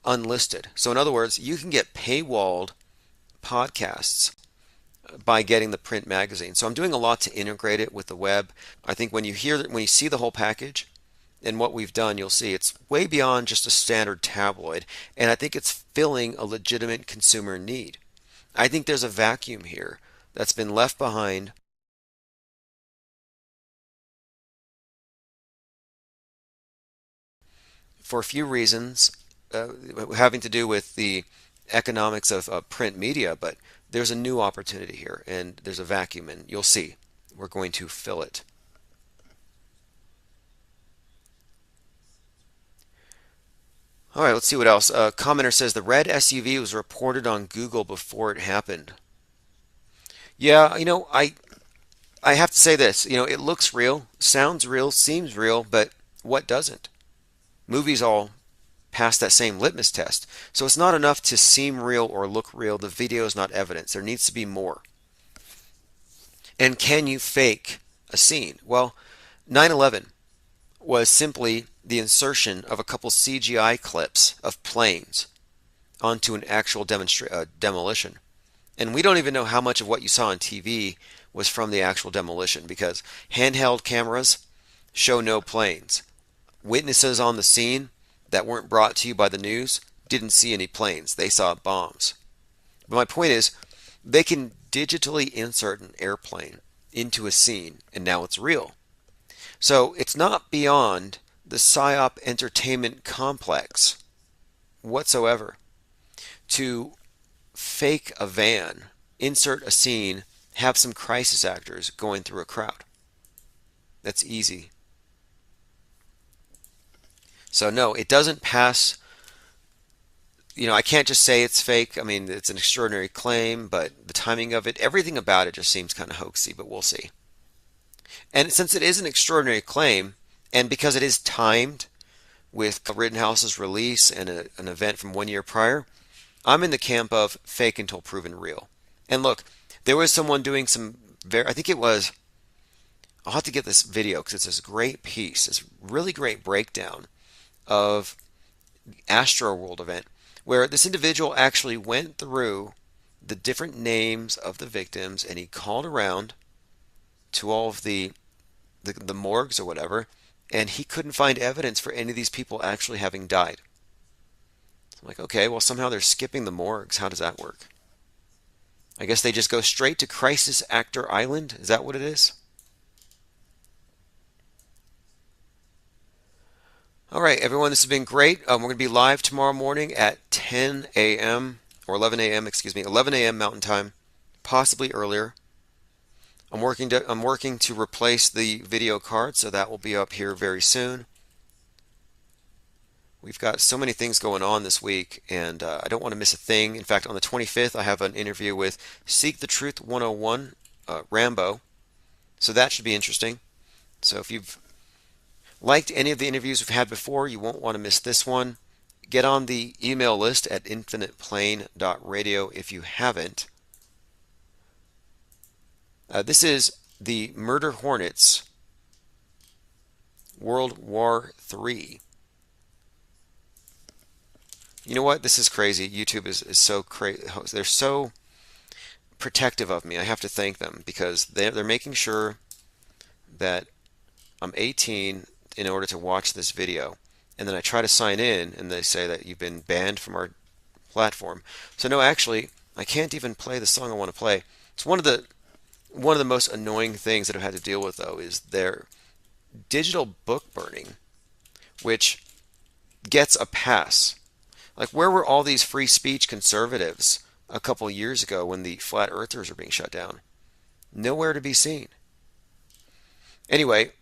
unlisted. So in other words, you can get paywalled podcasts by getting the print magazine. So I'm doing a lot to integrate it with the web. I think when you see the whole package and what we've done, you'll see it's way beyond just a standard tabloid, and I think it's filling a legitimate consumer need. I think there's a vacuum here that's been left behind for a few reasons, having to do with the economics of print media, but there's a new opportunity here, and there's a vacuum, and you'll see we're going to fill it. All right, let's see what else. Commenter says the red SUV was reported on Google before it happened. Yeah, I have to say this. It looks real, sounds real, seems real, but what doesn't? Movies all pass that same litmus test. So it's not enough to seem real or look real. The video is not evidence. There needs to be more. And can you fake a scene? Well, 9/11 was simply the insertion of a couple CGI clips of planes onto an actual demolition. And we don't even know how much of what you saw on TV was from the actual demolition, because handheld cameras show no planes. Witnesses on the scene that weren't brought to you by the news didn't see any planes. They saw bombs. But my point is, they can digitally insert an airplane into a scene, and now it's real. So it's not beyond the PSYOP entertainment complex whatsoever to fake a van, insert a scene, have some crisis actors going through a crowd. That's easy. So no, it doesn't pass. I can't just say it's fake. I mean, it's an extraordinary claim, but the timing of it, everything about it just seems kind of hoaxy, but we'll see. And since it is an extraordinary claim, and because it is timed with Rittenhouse's release and an event from 1 year prior, I'm in the camp of fake until proven real. And look, there was someone doing I think it was I'll have to get this video because it's this great piece, this really great breakdown of Astro World event where this individual actually went through the different names of the victims and he called around to all of the morgues or whatever, and he couldn't find evidence for any of these people actually having died. So I'm like, okay, well somehow they're skipping the morgues. How does that work? I guess they just go straight to Crisis Actor Island? Is that what it is? All right, everyone, this has been great. We're going to be live tomorrow morning at 10 a.m. or 11 a.m., 11 a.m. Mountain Time, possibly earlier. I'm working to replace the video card, so that will be up here very soon. We've got so many things going on this week, and I don't want to miss a thing. In fact, on the 25th, I have an interview with Seek the Truth 101, Rambo. So that should be interesting. So if you've liked any of the interviews we've had before, you won't want to miss this one. Get on the email list at infiniteplane.radio if you haven't. This is the Murder Hornets World War III. You know what? This is crazy. YouTube is so crazy. They're so protective of me. I have to thank them because they're making sure that I'm 18 in order to watch this video. And then I try to sign in and they say that you've been banned from our platform. So no, actually, I can't even play the song I want to play. It's one of the most annoying things that I've had to deal with, though, is their digital book burning, which gets a pass. Like, where were all these free speech conservatives a couple years ago when the flat earthers were being shut down? Nowhere to be seen. Anyway,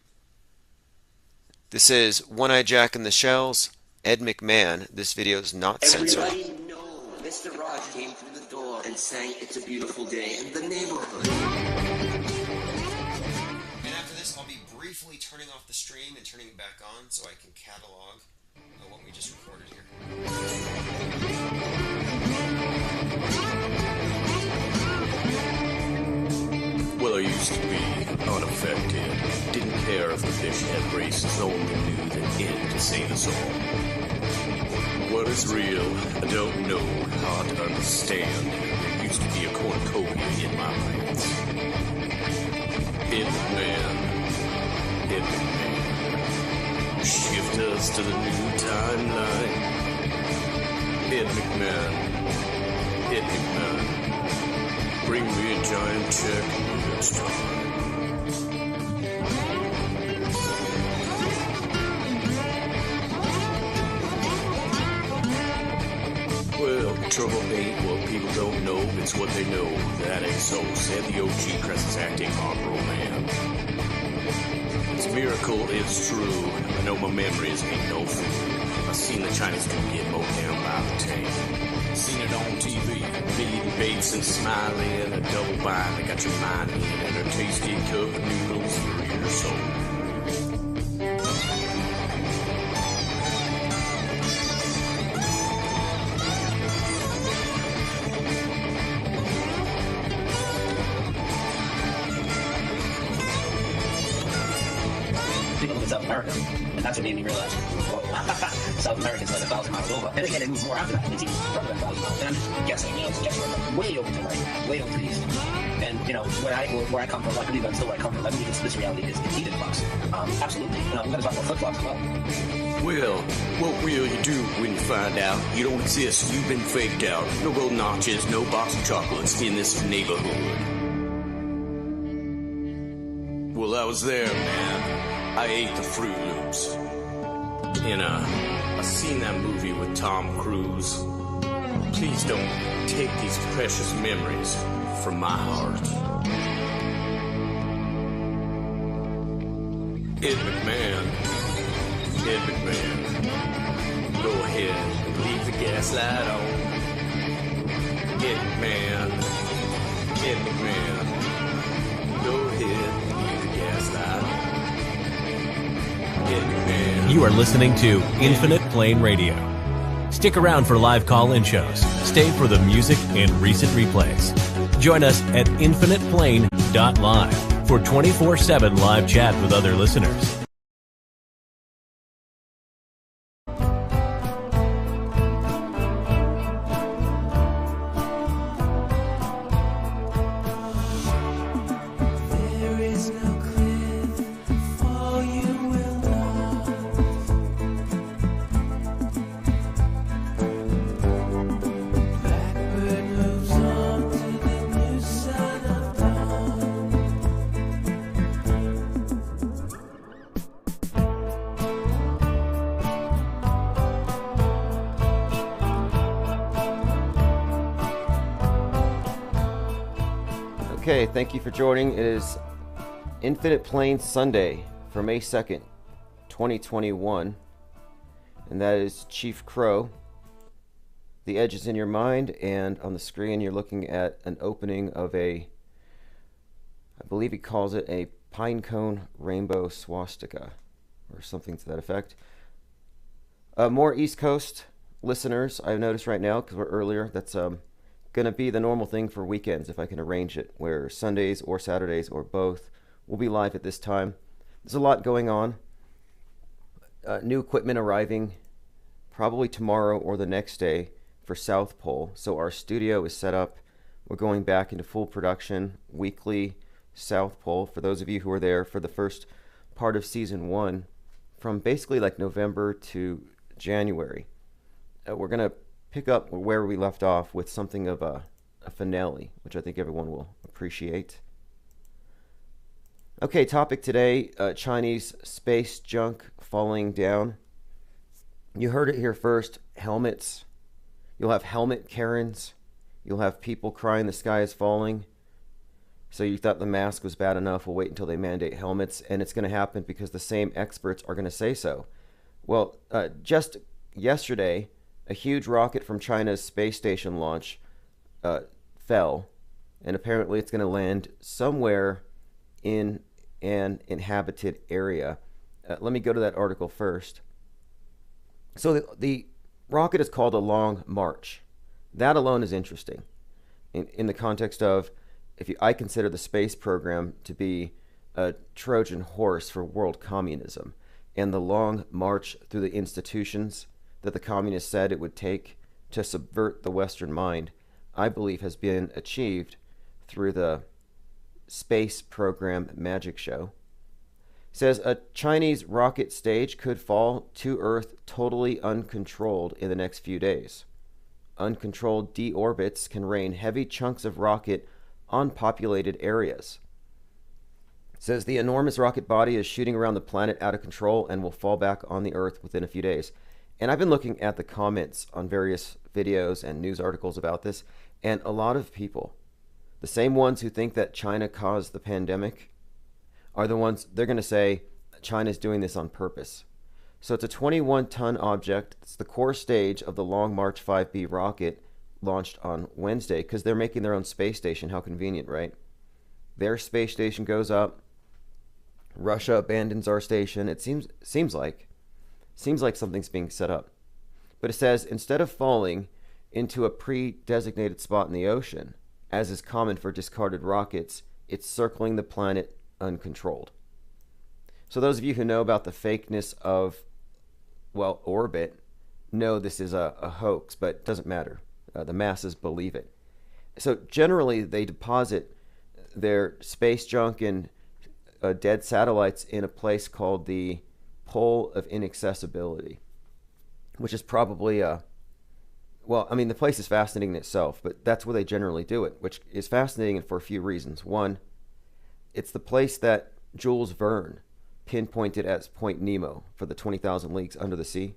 this is One-Eyed Jack and the Shells, Ed McMahon. This video is not censored. Everybody know Mr. Raj came through the door and sang It's a Beautiful Day in the Neighborhood. And after this, I'll be briefly turning off the stream and turning it back on so I can catalog what we just recorded here. Well, I used to be unaffected. Didn't care if the fish had races, only knew that it could save us all. What is real? I don't know. Hard to understand. There used to be a cornucopia in my pants. It man. Shift us to the new timeline. Ed McMahon. Bring me a giant check when it's time. Well, trouble ain't what people don't know, it's what they know. That ain't so, said the OG Cress's acting honorable man. It's a miracle, it's true. I know my memories ain't no fool. I seen the Chinese dude get mowed down by the tank. Seen it on TV. Billy Bates and Smiley and a double bind that got your mind in. And a tasty cup of noodles for your soul. People in South America, and that's what made me realize, whoa, South America's like 1,000 miles over. And again, it moves more after that. It's even further than 1,000 miles. And I'm just guessing, it's guessing way over to the right, way over to the east. And, where I come from, I believe that's still where I come from. I believe this reality is heated flux. Absolutely. We're going to talk about flip-flops as well. Well, what will you do when you find out you don't exist? You've been faked out. No gold notches, no box of chocolates in this neighborhood. Well, I was there, man. I ate the Fruit Loops. And, I seen that movie with Tom Cruise. Please don't take these precious memories from my heart. Ed McMahon. Go ahead and leave the gas light on. Ed McMahon. Go ahead and leave the gas light on. You are listening to Infinite Plane Radio. Stick around for live call-in shows. Stay for the music and recent replays. Join us at infiniteplane.live. for 24/7 live chat with other listeners. Okay, thank you for joining. It is Infinite Plane Sunday for May 2nd, 2021. And that is Chief Crow. The edge is in your mind, and on the screen you're looking at an opening of I believe he calls it a pinecone rainbow swastika, or something to that effect. More East Coast listeners, I've noticed right now, because we're earlier, that's going to be the normal thing for weekends if I can arrange it, where Sundays or Saturdays or both will be live at this time. There's a lot going on. New equipment arriving probably tomorrow or the next day for South Pole. So our studio is set up. We're going back into full production, weekly South Pole. For those of you who are there for the first part of season 1, from basically like November to January, we're going to pick up where we left off with something of a finale, which I think everyone will appreciate. Okay, topic today, Chinese space junk falling down. You heard it here first, helmets. You'll have helmet Karens. You'll have people crying the sky is falling. So you thought the mask was bad enough, we'll wait until they mandate helmets, and it's going to happen because the same experts are going to say so. Well, just yesterday, a huge rocket from China's space station launch fell, and apparently it's going to land somewhere in an inhabited area. Let me go to that article first. So the rocket is called a Long March. That alone is interesting in the context of, I consider the space program to be a Trojan horse for world communism, and the long march through the institutions that the communists said it would take to subvert the Western mind, I believe has been achieved through the space program magic show. It says a Chinese rocket stage could fall to Earth totally uncontrolled in the next few days. Uncontrolled deorbits can rain heavy chunks of rocket on populated areas. It says the enormous rocket body is shooting around the planet out of control and will fall back on the Earth within a few days. And I've been looking at the comments on various videos and news articles about this, and a lot of people, the same ones who think that China caused the pandemic, are the ones, they're going to say China's doing this on purpose. So it's a 21-ton object. It's the core stage of the Long March 5B rocket launched on Wednesday, because they're making their own space station. How convenient, right? Their space station goes up. Russia abandons our station. It seems like something's being set up. But it says, instead of falling into a pre-designated spot in the ocean, as is common for discarded rockets, it's circling the planet uncontrolled. So those of you who know about the fakeness of, orbit, know this is a hoax, but it doesn't matter. The masses believe it. So generally, they deposit their space junk and dead satellites in a place called the Pole of Inaccessibility, which is probably the place is fascinating in itself, but that's where they generally do it, which is fascinating for a few reasons. One, it's the place that Jules Verne pinpointed as Point Nemo for the 20,000 Leagues Under the Sea.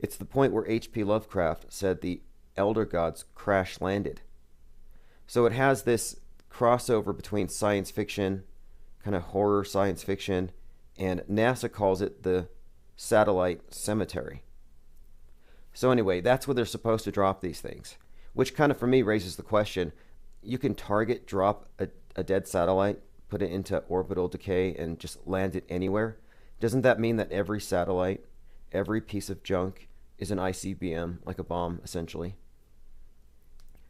It's the point where H.P. Lovecraft said the elder gods crash landed. So it has this crossover between science fiction, kind of horror science fiction, and NASA calls it the satellite cemetery. So anyway, that's where they're supposed to drop these things, which kind of for me raises the question, you can drop a dead satellite, put it into orbital decay, and just land it anywhere. Doesn't that mean that every satellite, every piece of junk is an ICBM, like a bomb, essentially?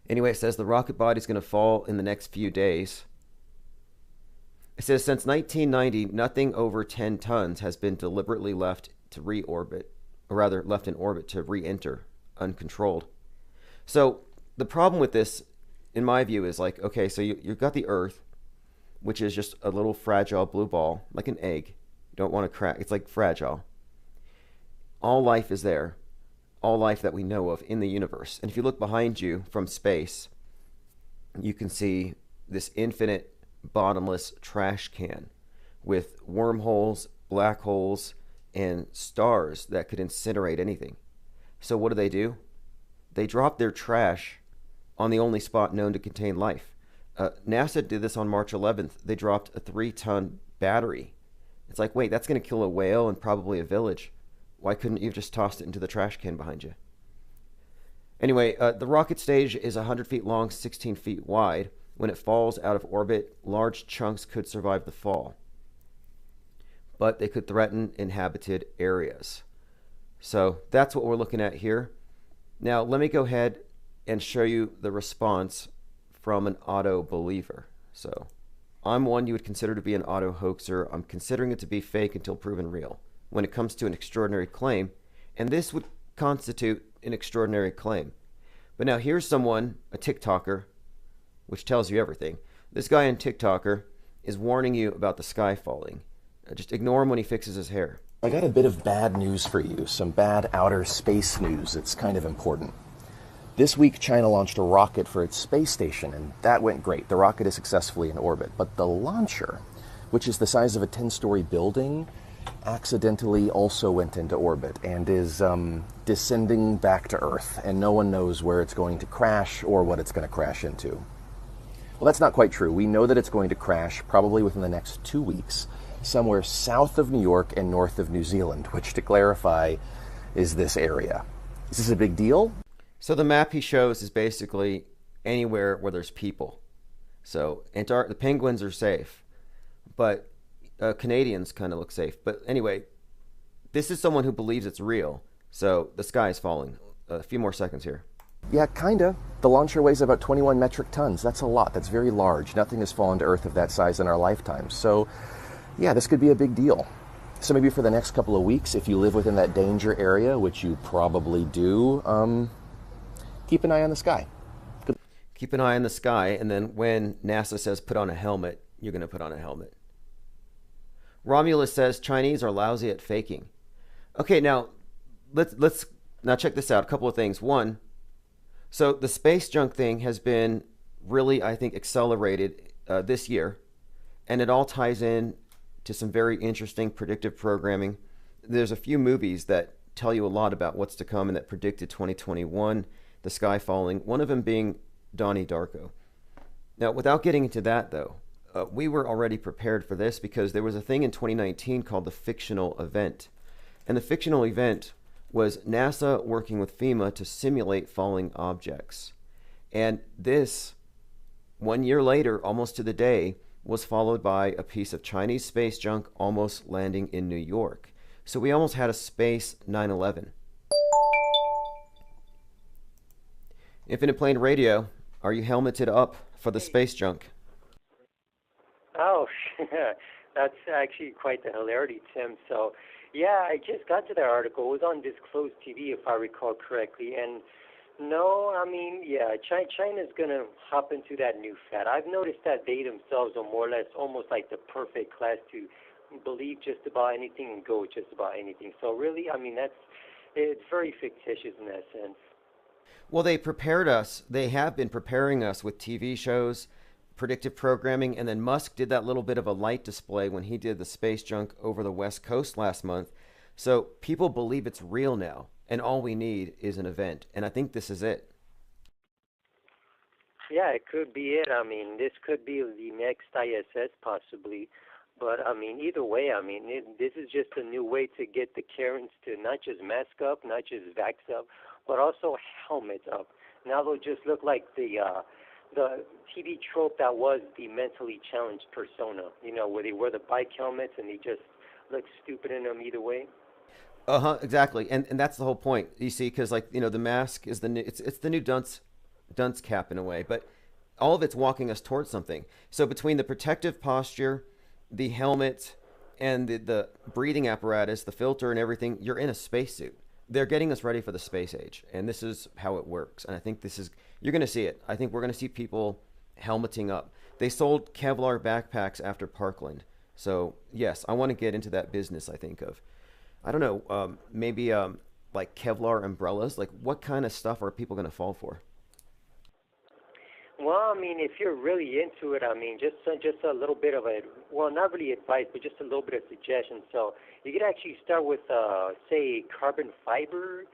Anyway, it says the rocket body is going to fall in the next few days. It says since 1990, nothing over 10 tons has been deliberately left to reorbit, or rather left in orbit to re-enter uncontrolled. So the problem with this, in my view, is like, okay, so you've got the Earth, which is just a little fragile blue ball, like an egg. You don't want to crack. It's like fragile. All life is there, all life that we know of in the universe. And if you look behind you from space, you can see this infinite, bottomless trash can with wormholes, black holes, and stars that could incinerate anything. So what do? They drop their trash on the only spot known to contain life. NASA did this on March 11th. They dropped a 3-ton battery. It's like, wait, that's going to kill a whale and probably a village. Why couldn't you have just tossed it into the trash can behind you? Anyway, the rocket stage is 100 feet long, 16 feet wide. When it falls out of orbit, large chunks could survive the fall, but they could threaten inhabited areas. So that's what we're looking at here. Now, let me go ahead and show you the response from an auto believer. So I'm one you would consider to be an auto hoaxer. I'm considering it to be fake until proven real when it comes to an extraordinary claim, and this would constitute an extraordinary claim. But now here's someone, a TikToker, which tells you everything. This guy on TikToker is warning you about the sky falling. Just ignore him when he fixes his hair. I got a bit of bad news for you, some bad outer space news. It's kind of important. This week, China launched a rocket for its space station, and that went great. The rocket is successfully in orbit. But the launcher, which is the size of a 10-story building, accidentally also went into orbit and is descending back to Earth, and no one knows where it's going to crash or what it's going to crash into. Well, that's not quite true. We know that it's going to crash probably within the next 2 weeks, somewhere south of New York and north of New Zealand, which, to clarify, is this area. Is this a big deal? So the map he shows is basically anywhere where there's people. So the penguins are safe, but Canadians kind of look safe. But anyway, this is someone who believes it's real. So the sky is falling. A few more seconds here. Yeah, kinda. The launcher weighs about 21 metric tons. That's a lot. That's very large. Nothing has fallen to Earth of that size in our lifetimes. So, yeah, this could be a big deal. So maybe for the next couple of weeks, if you live within that danger area, which you probably do, keep an eye on the sky. Keep an eye on the sky, and then when NASA says put on a helmet, you're going to put on a helmet. Romulus says Chinese are lousy at faking. Okay, now let's now check this out. A couple of things. One, so the space junk thing has been really, I think, accelerated this year, and it all ties in to some very interesting predictive programming. There's a few movies that tell you a lot about what's to come and that predicted 2021, the sky falling, one of them being Donnie Darko. Now, without getting into that, though, we were already prepared for this because there was a thing in 2019 called the fictional event. And the fictional event was NASA working with FEMA to simulate falling objects. And this, 1 year later, almost to the day, was followed by a piece of Chinese space junk almost landing in New York. So we almost had a space 9/11. Infinite Plane Radio, are you helmeted up for the space junk? Oh, that's actually quite the hilarity, Tim. So, yeah, I just got to that article. It was on Disclosed TV, if I recall correctly. And no, I mean, yeah, China's going to hop into that new fad. I've noticed that they themselves are more or less almost like the perfect class to believe just about anything and go with just about anything. So really, I mean, it's very fictitious in that sense. Well, they prepared us. They have been preparing us with TV shows, predictive programming, and then Musk did that little bit of a light display when he did the space junk over the West Coast last month. So people believe it's real now, and all we need is an event. And I think this is it. Yeah, it could be it. I mean, this could be the next ISS possibly. But, I mean, either way, I mean, this is just a new way to get the Karens to not just mask up, not just vax up, but also helmet up. Now they'll just look like the TV trope that was the mentally challenged persona, you know, where they wear the bike helmets and they just look stupid in them either way. Exactly. And that's the whole point, you see, because, like, you know, the mask is the new, it's the new dunce cap in a way, but all of it's walking us towards something. So between the protective posture the helmet and the breathing apparatus, the filter and everything, you're in a spacesuit. They're getting us ready for the space age, and this is how it works. And I think you're going to see it. I think we're going to see people helmeting up. They sold Kevlar backpacks after Parkland. So, yes, I want to get into that business, I think, of, I don't know, maybe like Kevlar umbrellas. Like, what kind of stuff are people going to fall for? Well, I mean, if you're really into it, I mean, just a little bit of well, not really advice, but just a little bit of suggestion. So you could actually start with, say, carbon fiber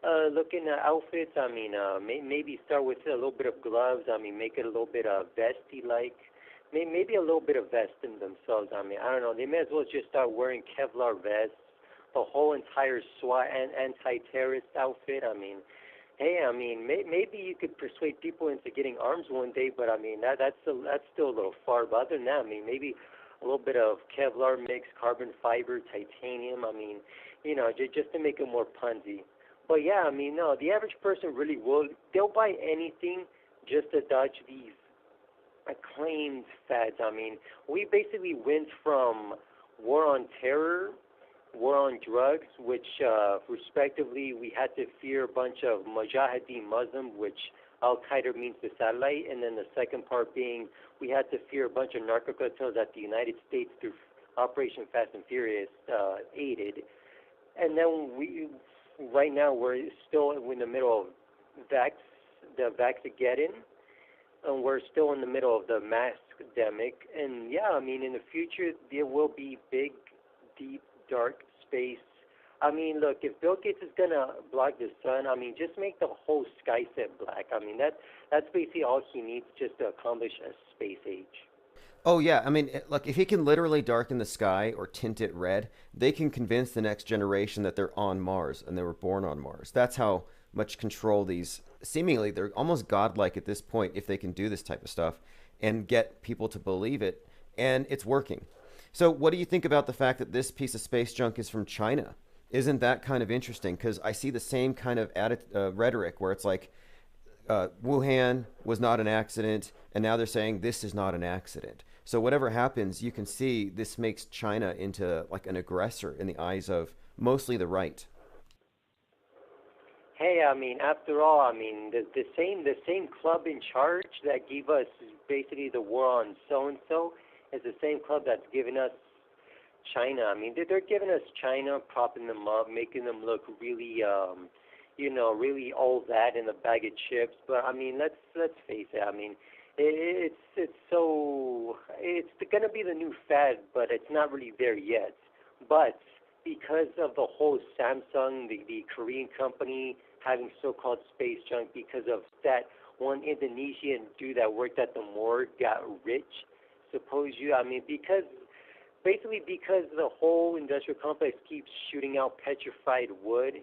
looking outfits. I mean, maybe start with a little bit of gloves. I mean, make it a little bit vesty like. Maybe a little bit of vest in themselves. I mean, I don't know. They may as well just start wearing Kevlar vests, the whole entire SWAT and anti-terrorist outfit. I mean, hey, I mean, maybe you could persuade people into getting arms one day, but I mean, that's still a little far. But other than that, I mean, maybe a little bit of Kevlar mix, carbon fiber, titanium. I mean, just to make it more punzy. But yeah, I mean, no, the average person really they'll buy anything just to dodge these acclaimed fads. I mean, we basically went from war on terror, war on drugs, which respectively we had to fear a bunch of Mujahideen Muslim, which Al-Qaeda means the satellite, and then the second part being we had to fear a bunch of narco cartels that the United States through Operation Fast and Furious aided. And then right now we're still in the middle of the Vaxageddon, and we're still in the middle of the mask-demic. And yeah, I mean, in the future, there will be big, deep, dark space. I mean, look, if Bill Gates is going to block the sun, I mean, just make the whole sky set black. I mean, that's basically all he needs just to accomplish a space age. Oh, yeah. I mean, look, if he can literally darken the sky or tint it red, they can convince the next generation that they're on Mars and they were born on Mars. That's how much control seemingly, they're almost godlike at this point if they can do this type of stuff and get people to believe it. And it's working. So what do you think about the fact that this piece of space junk is from China? Isn't that kind of interesting? Because I see the same kind of rhetoric where it's like Wuhan was not an accident, and now they're saying this is not an accident. So whatever happens, you can see this makes China into like an aggressor in the eyes of mostly the right. Hey, I mean, after all, I mean, the same club in charge that gave us basically the war on so-and-so is the same club that's giving us China. I mean, they're giving us China, propping them up, making them look really, really all that in a bag of chips. But I mean, let's face it. I mean, it's going to be the new fad, but it's not really there yet. But because of the whole Samsung, the Korean company having so-called space junk, because of that one Indonesian dude that worked at the morgue got rich, basically because the whole industrial complex keeps shooting out petrified wood,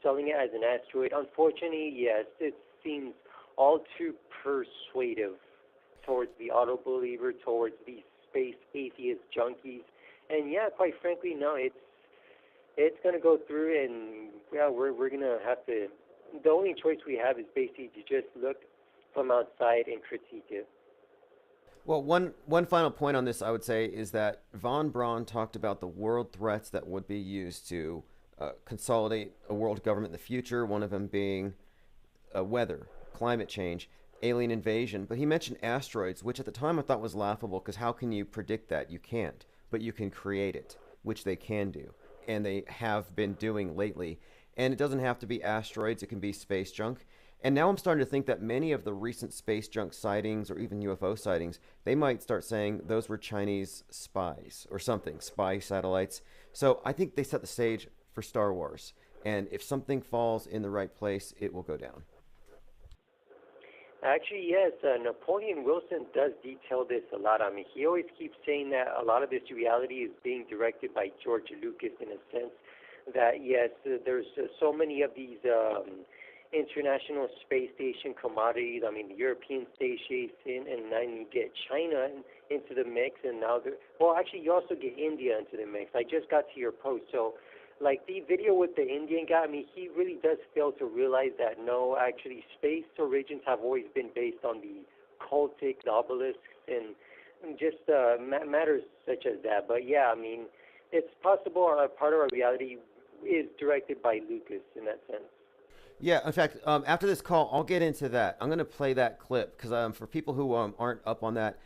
selling it as an asteroid. Unfortunately, yes, it seems all too persuasive towards the auto believer, towards these space atheist junkies. And yeah, quite frankly, no, it's going to go through, and yeah, we're going to have to, the only choice we have is basically to just look from outside and critique it. Well, one final point on this, I would say, is that von Braun talked about the world threats that would be used to consolidate a world government in the future, one of them being weather, climate change, alien invasion. But he mentioned asteroids, which at the time I thought was laughable, because how can you predict that? You can't. But you can create it, which they can do, and they have been doing lately. And it doesn't have to be asteroids, it can be space junk. And now I'm starting to think that many of the recent space junk sightings or even UFO sightings, they might start saying those were Chinese spies or something, spy satellites. So I think they set the stage for Star Wars. And if something falls in the right place, it will go down. Actually, yes, Napoleon Wilson does detail this a lot. I mean, he always keeps saying that a lot of this reality is being directed by George Lucas, in a sense that, yes, there's so many of these international space station commodities. I mean, the European space station, and then you get China into the mix, and now actually, you also get India into the mix. I just got to your post, so like the video with the Indian guy, I mean, he really does fail to realize that no, actually, space origins have always been based on the cultic, the obelisks, and just matters such as that. But yeah, I mean, it's possible part of our reality is directed by Lucas in that sense. Yeah, in fact, after this call, I'll get into that. I'm going to play that clip because for people who aren't up on that,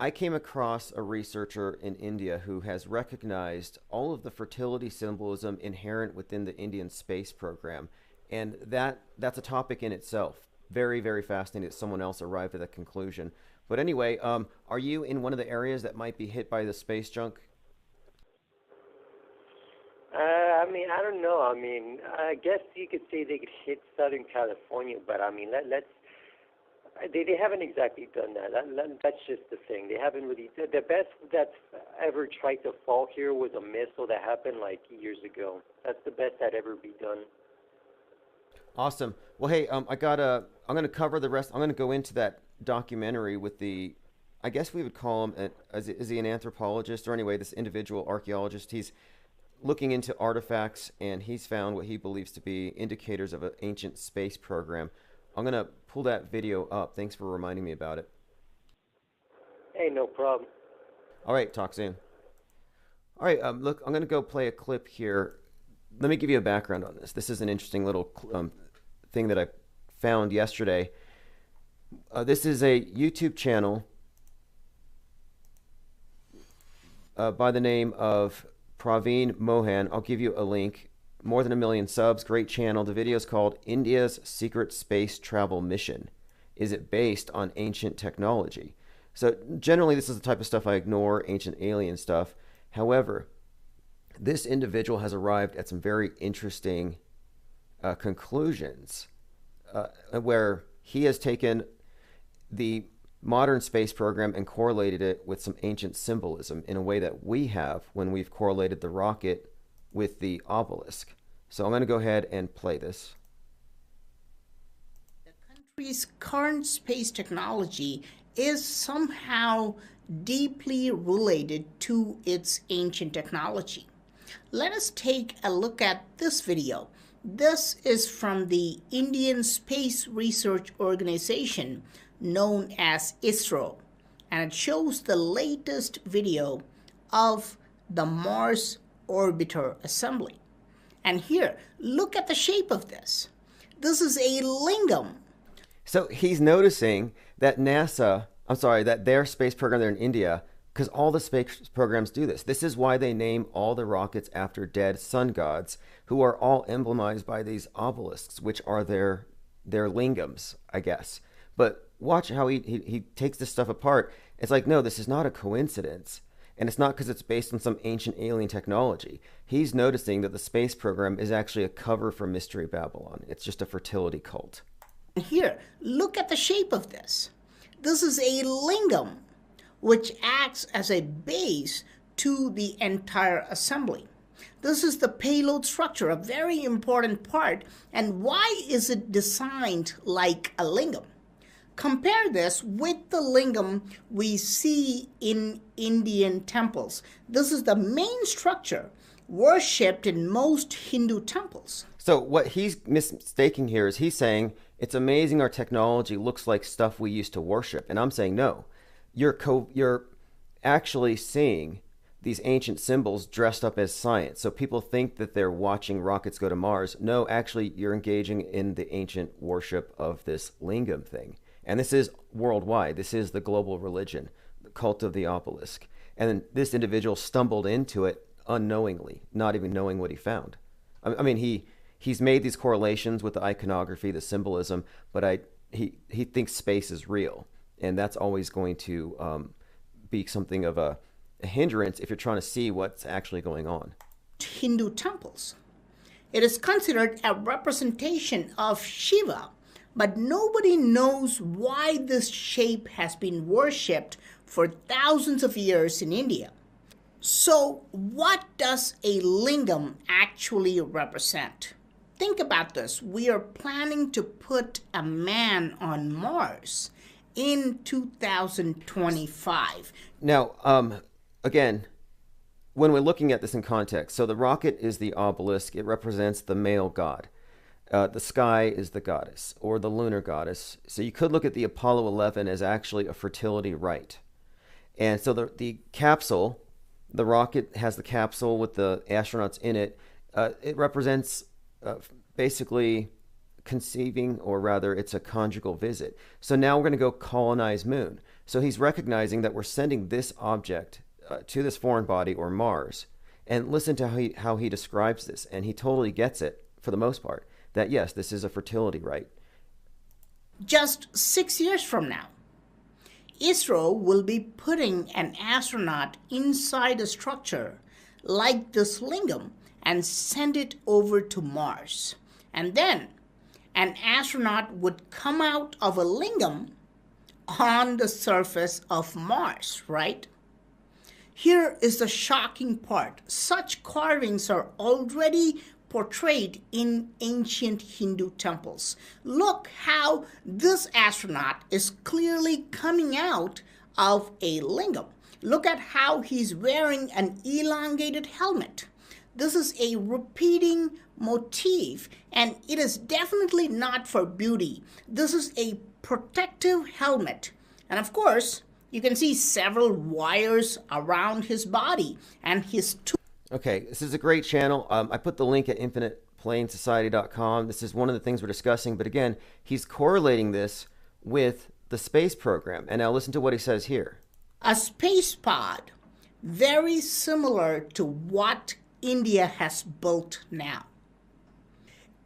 I came across a researcher in India who has recognized all of the fertility symbolism inherent within the Indian space program, and that's a topic in itself. Very, very fascinating that someone else arrived at that conclusion. But anyway, are you in one of the areas that might be hit by the space junk? I mean, I don't know. I mean, I guess you could say they could hit Southern California, but I mean, let's. They haven't exactly done that. That's just the thing. They haven't really. The best that's ever tried to fall here was a missile that happened like years ago. That's the best that ever be done. Awesome. Well, hey, I'm going to cover the rest. I'm going to go into that documentary with the, I guess we would call him, is he an anthropologist or anyway, this individual archaeologist. He's looking into artifacts and he's found what he believes to be indicators of an ancient space program. I'm going to pull that video up. Thanks for reminding me about it. Hey, no problem. All right, talk soon. All right, look, I'm going to go play a clip here. Let me give you a background on this. This is an interesting little thing that I found yesterday. This is a YouTube channel by the name of Praveen Mohan. I'll give you a link. More than 1 million subs. Great channel. The video is called India's Secret Space Travel Mission. Is it based on ancient technology? So generally, this is the type of stuff I ignore, ancient alien stuff. However, this individual has arrived at some very interesting conclusions where he has taken the modern space program and correlated it with some ancient symbolism in a way that we have when we've correlated the rocket with the obelisk. So I'm going to go ahead and play this. The country's current space technology is somehow deeply related to its ancient technology. Let us take a look at this video. This is from the Indian Space Research Organization known as ISRO, and it shows the latest video of the Mars orbiter assembly. And here, look at the shape of this. This is a lingam. So he's noticing that that their space program there in India, because all the space programs do this. This is why they name all the rockets after dead sun gods, who are all emblemized by these obelisks, which are their lingams, I guess. But watch how he takes this stuff apart. It's like, no, this is not a coincidence. And it's not because it's based on some ancient alien technology. He's noticing that the space program is actually a cover for Mystery Babylon. It's just a fertility cult. Here, look at the shape of this. This is a lingam, which acts as a base to the entire assembly. This is the payload structure, a very important part. And why is it designed like a lingam? Compare this with the lingam we see in Indian temples. This is the main structure worshipped in most Hindu temples. So what he's mistaking here is he's saying it's amazing our technology looks like stuff we used to worship. And I'm saying, no, you're actually seeing these ancient symbols dressed up as science. So people think that they're watching rockets go to Mars. No, actually, you're engaging in the ancient worship of this lingam thing. And this is worldwide. This is the global religion, the cult of the obelisk. And this individual stumbled into it unknowingly, not even knowing what he found. I mean, he's made these correlations with the iconography, the symbolism, but he thinks space is real. And that's always going to be something of a hindrance if you're trying to see what's actually going on. Hindu temples. It is considered a representation of Shiva, but nobody knows why this shape has been worshipped for thousands of years in India. So, what does a lingam actually represent? Think about this. We are planning to put a man on Mars in 2025. Now, again, when we're looking at this in context, so the rocket is the obelisk. It represents the male god. The sky is the goddess or the lunar goddess. So you could look at the Apollo 11 as actually a fertility rite. And so the capsule, the rocket has the capsule with the astronauts in it. It represents basically conceiving, or rather, it's a conjugal visit. So now we're going to go colonize Moon. So he's recognizing that we're sending this object to this foreign body, or Mars. And listen to how he describes this, and he totally gets it for the most part. That yes, this is a fertility rite. Just 6 years from now, ISRO will be putting an astronaut inside a structure like this lingam and send it over to Mars. And then an astronaut would come out of a lingam on the surface of Mars, right? Here is the shocking part. Such carvings are already portrayed in ancient Hindu temples. Look how this astronaut is clearly coming out of a lingam. Look at how he's wearing an elongated helmet. This is a repeating motif, and it is definitely not for beauty. This is a protective helmet. And of course, you can see several wires around his body and his Okay, this is a great channel. I put the link at infiniteplanesociety.com. This is one of the things we're discussing. But again, he's correlating this with the space program. And now listen to what he says here. A space pod, very similar to what India has built now.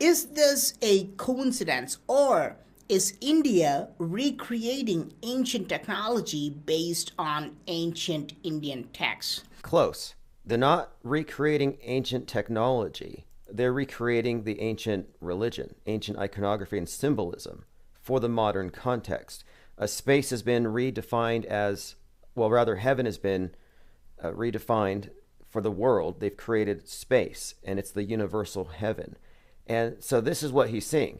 Is this a coincidence, or is India recreating ancient technology based on ancient Indian texts? Close. They're not recreating ancient technology. They're recreating the ancient religion, ancient iconography and symbolism for the modern context. Space has been redefined as, well, rather, heaven has been redefined for the world. They've created space, and it's the universal heaven. And so this is what he's seeing.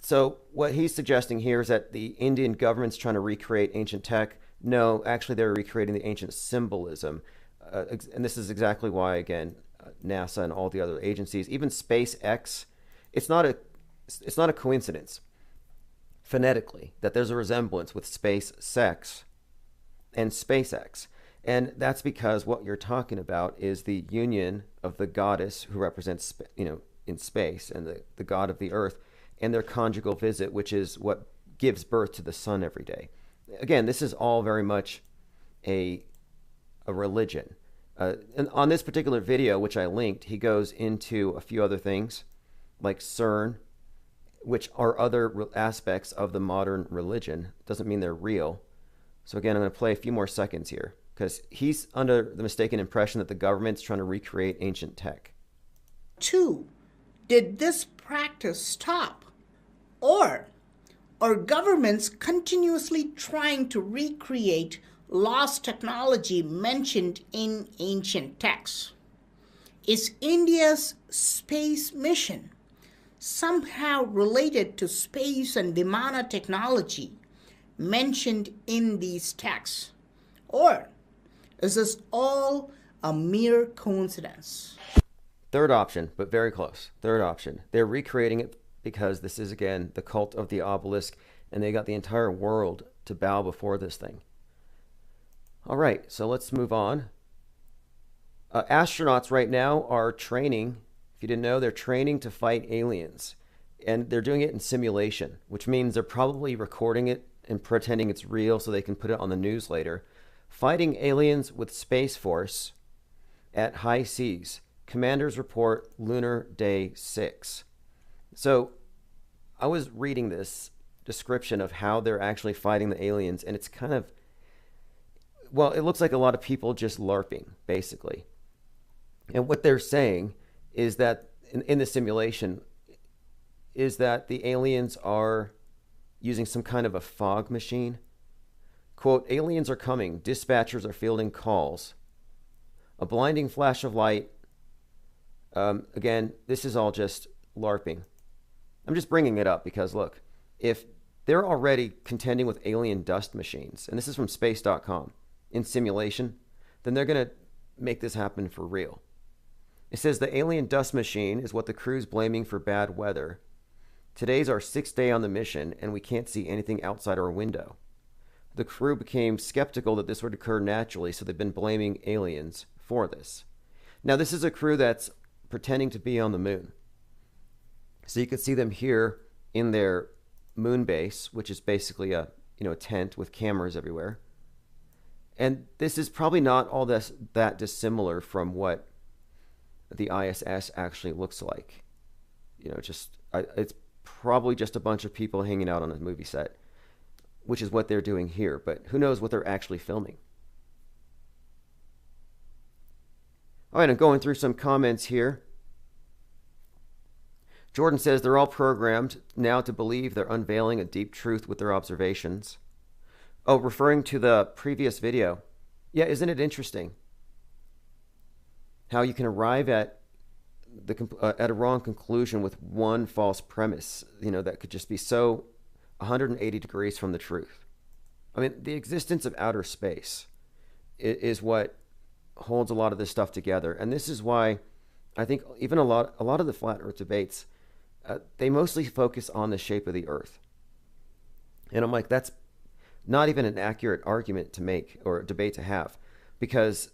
So what he's suggesting here is that the Indian government's trying to recreate ancient tech. No, actually, they're recreating the ancient symbolism. And this is exactly why, again, NASA and all the other agencies, even SpaceX, it's not a coincidence phonetically that there's a resemblance with SpaceX and SpaceX. And that's because what you're talking about is the union of the goddess who represents, in space, and the god of the earth, and their conjugal visit, which is what gives birth to the sun every day. Again, this is all very much a religion. And on this particular video, which I linked, he goes into a few other things, like CERN, which are other aspects of the modern religion. Doesn't mean they're real. So again, I'm going to play a few more seconds here, because he's under the mistaken impression that the government's trying to recreate ancient tech. 2. Did this practice stop? Or are governments continuously trying to recreate lost technology mentioned in ancient texts? Is India's space mission somehow related to space and Vimana technology mentioned in these texts? Or is this all a mere coincidence? Third option, but very close. Third option. They're recreating it because this is, again, the cult of the obelisk, and they got the entire world to bow before this thing. All right, so let's move on. Astronauts right now are training. If you didn't know, they're training to fight aliens. And they're doing it in simulation, which means they're probably recording it and pretending it's real so they can put it on the news later. Fighting aliens with Space Force at high seas. Commanders report Lunar Day 6. So I was reading this description of how they're actually fighting the aliens, and it's kind of, well, it looks like a lot of people just LARPing, basically. And what they're saying is that in the simulation is that the aliens are using some kind of a fog machine. Quote, aliens are coming. Dispatchers are fielding calls. A blinding flash of light. Again, this is all just LARPing. I'm just bringing it up because, look, if they're already contending with alien dust machines, and this is from space.com, in simulation, then they're going to make this happen for real. It says the alien dust machine is what the crew's blaming for bad weather. Today's our 6th day on the mission, and we can't see anything outside our window. the crew became skeptical that this would occur naturally, so they've been blaming aliens for this. Now, this is a crew that's pretending to be on the moon. So you can see them here in their moon base, which is basically a tent with cameras everywhere. And this is probably not all that dissimilar from what the ISS actually looks like. It's probably just a bunch of people hanging out on a movie set, which is what they're doing here. But who knows what they're actually filming. All right, I'm going through some comments here. Jordan says they're all programmed now to believe they're unveiling a deep truth with their observations. Oh, referring to the previous video. Yeah, isn't it interesting how you can arrive at a wrong conclusion with one false premise, that could just be so 180 degrees from the truth. I mean, the existence of outer space is what holds a lot of this stuff together. And this is why I think even a lot of the flat earth debates, they mostly focus on the shape of the earth. And I'm like, that's not even an accurate argument to make or a debate to have, because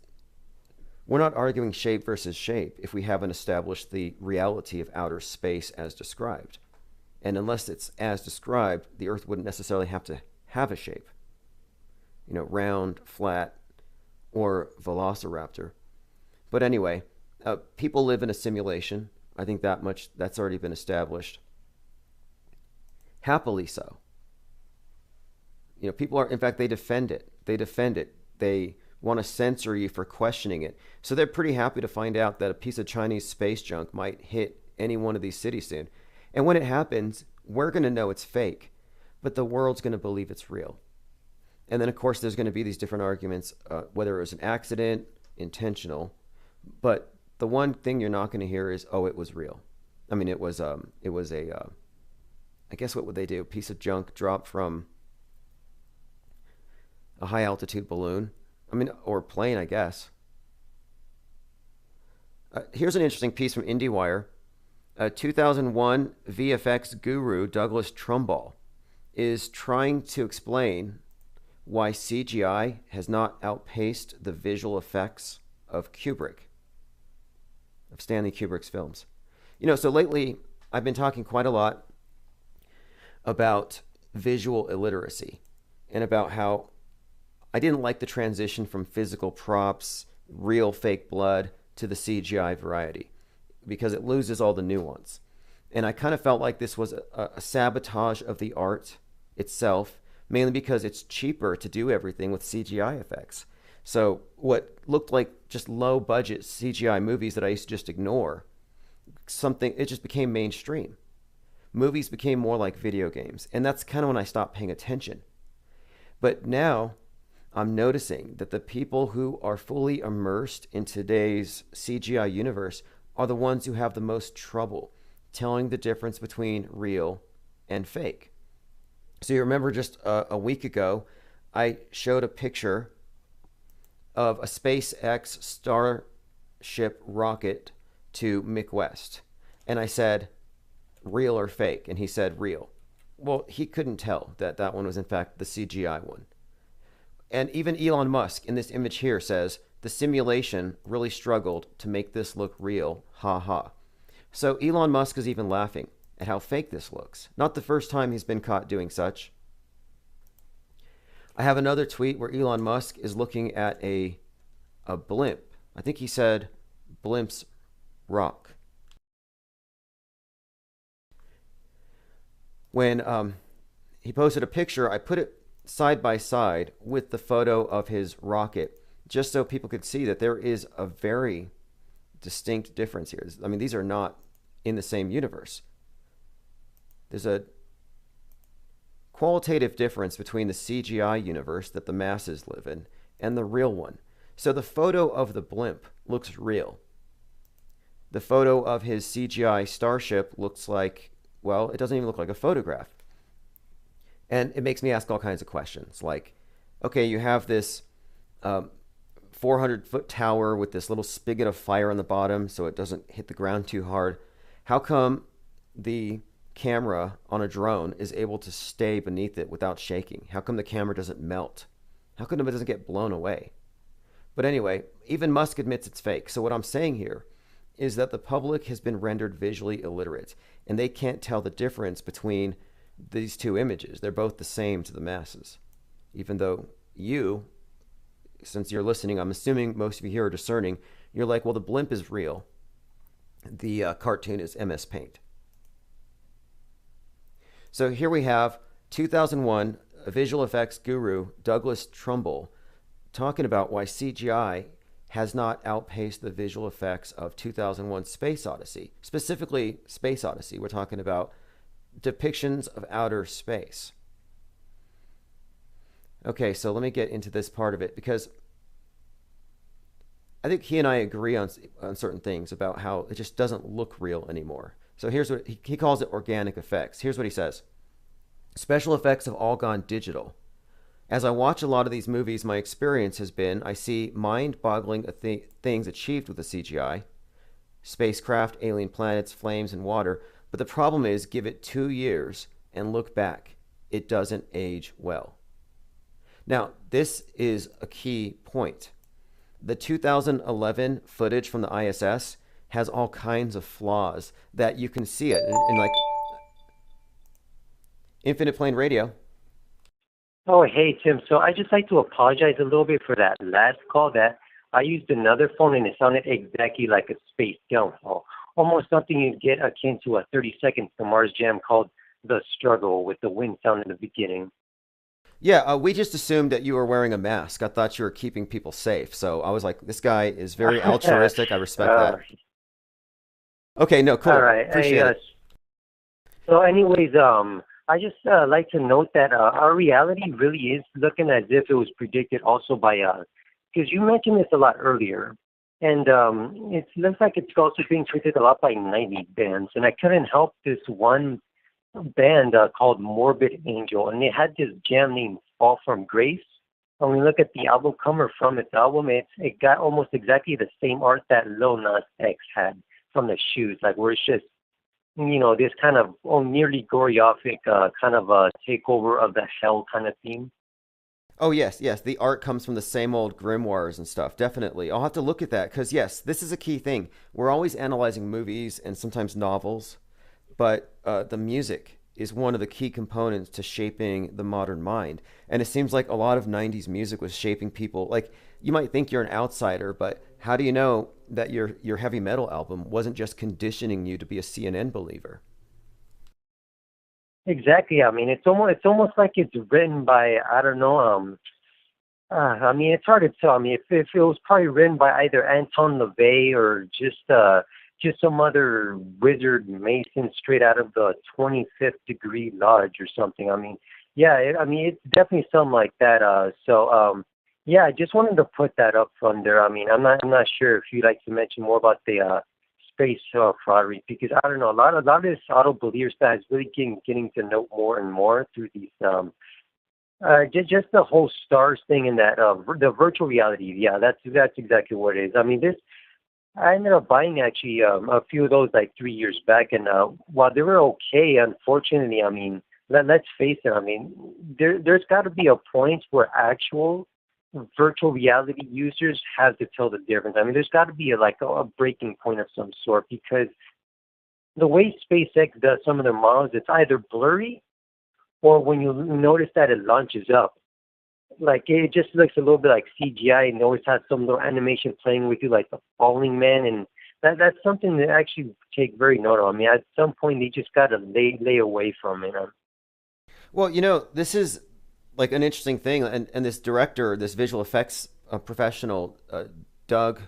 we're not arguing shape versus shape if we haven't established the reality of outer space as described. And unless it's as described, the earth wouldn't necessarily have to have a shape. Round, flat, or velociraptor. But anyway, people live in a simulation. I think that's already been established. Happily so. People are, in fact, they defend it. They want to censor you for questioning it. So they're pretty happy to find out that a piece of Chinese space junk might hit any one of these cities soon. And when it happens, we're going to know it's fake, but the world's going to believe it's real. And then, of course, there's going to be these different arguments, whether it was an accident, intentional. But the one thing you're not going to hear is, oh, it was real. I mean, it was I guess what would they do? A piece of junk dropped from a high altitude balloon. I mean, or plane, I guess. Here's an interesting piece from IndieWire. 2001 VFX guru Douglas Trumbull is trying to explain why CGI has not outpaced the visual effects of Stanley Kubrick's films. So lately I've been talking quite a lot about visual illiteracy and about how I didn't like the transition from physical props, real fake blood, to the CGI variety, because it loses all the nuance. And I kind of felt like this was a sabotage of the art itself, mainly because it's cheaper to do everything with CGI effects. So what looked like just low budget CGI movies that I used to just ignore, it just became mainstream. Movies became more like video games, and that's kind of when I stopped paying attention. But now I'm noticing that the people who are fully immersed in today's CGI universe are the ones who have the most trouble telling the difference between real and fake. So you remember just a week ago, I showed a picture of a SpaceX Starship rocket to Mick West. And I said, real or fake? And he said, real. Well, he couldn't tell that one was in fact the CGI one. And even Elon Musk in this image here says, the simulation really struggled to make this look real, ha ha. So Elon Musk is even laughing at how fake this looks. Not the first time he's been caught doing such. I have another tweet where Elon Musk is looking at a blimp. I think he said, blimps rock. When he posted a picture, I put it side by side with the photo of his rocket, just so people could see that there is a very distinct difference here. I mean, these are not in the same universe. There's a qualitative difference between the CGI universe that the masses live in and the real one. So the photo of the blimp looks real. The photo of his CGI starship looks like, well, it doesn't even look like a photograph. And it makes me ask all kinds of questions. Like, okay, you have this 400-foot tower with this little spigot of fire on the bottom so it doesn't hit the ground too hard. How come the camera on a drone is able to stay beneath it without shaking? How come the camera doesn't melt? How come it doesn't get blown away? But anyway, even Musk admits it's fake. So what I'm saying here is that the public has been rendered visually illiterate, and they can't tell the difference between these two images. They're both the same to the masses. Even though you, since you're listening, I'm assuming most of you here are discerning, you're like, well, the blimp is real. The cartoon is MS Paint. So here we have 2001, a visual effects guru, Douglas Trumbull, talking about why CGI has not outpaced the visual effects of 2001 Space Odyssey. Specifically, Space Odyssey. We're talking about depictions of outer space. Okay, so let me get into this part of it, because I think he and I agree on certain things about how it just doesn't look real anymore. So here's what he calls it: organic effects. Here's what he says. Special effects have all gone digital. As I watch a lot of these movies, my experience has been I see mind-boggling things achieved with the CGI. Spacecraft, alien planets, flames, and water. But the problem is, give it 2 years and look back. It doesn't age well. Now, this is a key point. The 2011 footage from the ISS has all kinds of flaws that you can see it in like Infinite Plane Radio. Oh, hey, Tim. So I just like to apologize a little bit for that last call. That I used another phone and it sounded exactly like a space downfall. Almost something you'd get akin to a 30 Seconds to Mars jam called The Struggle with the wind sound in the beginning. Yeah, we just assumed that you were wearing a mask. I thought you were keeping people safe. So I was like, this guy is very altruistic. I respect that. Okay, no, cool. All right. Appreciate it. So anyways, I just like to note that our reality really is looking as if it was predicted also by, because you mentioned this a lot earlier, and it looks like it's also being predicted a lot by 90s bands, and I couldn't help this one band called Morbid Angel, and they had this jam named Fall from Grace. When we look at the album cover from its album, it got almost exactly the same art that Lil Nas X had from the shoes, like where it's just, you know, this kind of nearly choreographic kind of a takeover of the hell kind of theme. Oh, yes, yes. The art comes from the same old grimoires and stuff. Definitely. I'll have to look at that because, yes, this is a key thing. We're always analyzing movies and sometimes novels, but the music is one of the key components to shaping the modern mind. And it seems like a lot of 90s music was shaping people. Like, you might think you're an outsider, but how do you know that your heavy metal album wasn't just conditioning you to be a CNN believer? Exactly. I mean, it's almost like it's written by, I don't know. I mean, it's hard to tell. I mean, if it was probably written by either Anton LaVey or just some other wizard mason straight out of the 25th degree lodge or something. I mean, yeah. It's definitely something like that. Yeah, I just wanted to put that up from there. I mean, I'm not sure if you'd like to mention more about the space fraudery, because I don't know, a lot of this auto believers that is really getting to know more and more through these just the whole stars thing and that the virtual reality. Yeah, that's exactly what it is. I mean, I ended up buying actually a few of those like 3 years back, and while they were okay, unfortunately, I mean, let's face it. I mean, there's got to be a point where actual virtual reality users have to tell the difference. I mean, there's got to be a breaking point of some sort, because the way SpaceX does some of their models, it's either blurry or when you notice that it launches up, like it just looks a little bit like CGI, and it always has some little animation playing with you, like the falling man, and that's something to actually take very note of. I mean, at some point they just got to lay away from it. Well, you know, this is like an interesting thing, and this director, this visual effects professional, Doug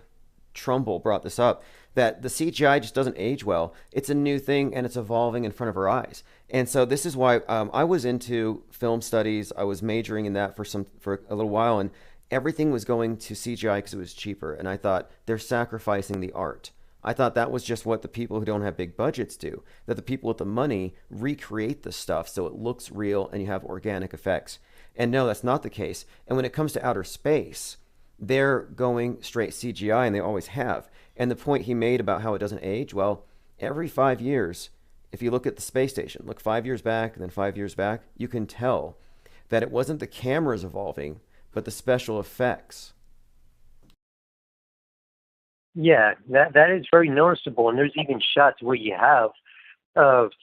Trumbull, brought this up, that the CGI just doesn't age well. It's a new thing and it's evolving in front of our eyes. And so this is why I was into film studies. I was majoring in that for a little while, and everything was going to CGI because it was cheaper. And I thought, they're sacrificing the art. I thought that was just what the people who don't have big budgets do, that the people with the money recreate the stuff so it looks real and you have organic effects. And no, that's not the case. And when it comes to outer space, they're going straight CGI, and they always have. And the point he made about how it doesn't age, well, every 5 years, if you look at the space station, look 5 years back and then 5 years back, you can tell that it wasn't the cameras evolving, but the special effects. Yeah, that is very noticeable, and there's even shots where you have,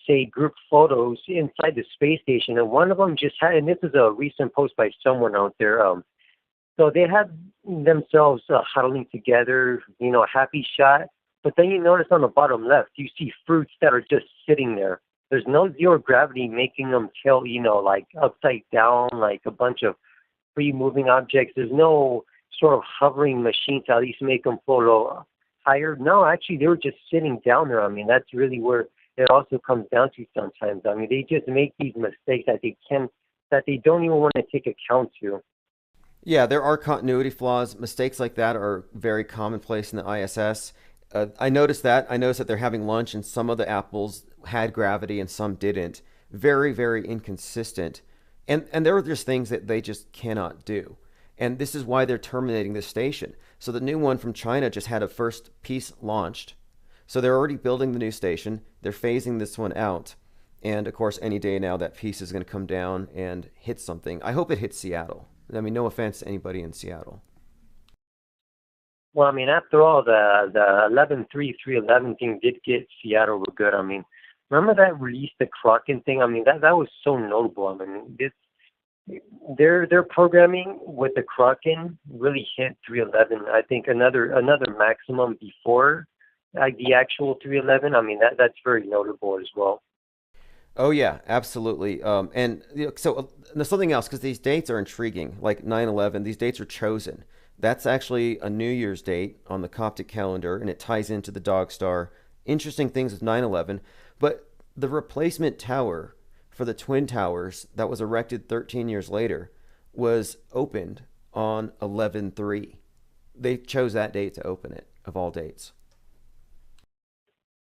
say, group photos inside the space station, and one of them just had, and this is a recent post by someone out there. So they had themselves huddling together, a happy shot. But then you notice on the bottom left, you see fruits that are just sitting there. There's no zero gravity making them tilt, like upside down, like a bunch of free moving objects. There's no sort of hovering machine to at least make them float a little higher. No, actually, they were just sitting down there. I mean, that's really where it also comes down to sometimes. I mean, they just make these mistakes that they don't even want to take account to. Yeah, there are continuity flaws. Mistakes like that are very commonplace in the ISS. I noticed that. I noticed that they're having lunch and some of the apples had gravity and some didn't. Very, very inconsistent. And there are just things that they just cannot do. And this is why they're terminating this station. So the new one from China just had a first piece launched. So they're already building the new station. They're phasing this one out. And of course, any day now that piece is going to come down and hit something. I hope it hits Seattle. I mean, no offense to anybody in Seattle. Well, I mean, after all, the 11.3.311 thing did get Seattle real good. I mean, remember that release, the Kraken thing? I mean, that was so notable. I mean, their programming with the Kraken really hit 311. I think another maximum before the actual 311. I mean, that's very notable as well. Oh yeah, absolutely. And so there's something else because these dates are intriguing. Like 9/11, these dates are chosen. That's actually a New Year's date on the Coptic calendar, and it ties into the Dog Star. Interesting things with 9/11, but the replacement tower for the Twin Towers that was erected 13 years later was opened on 11/3. They chose that date to open it, of all dates.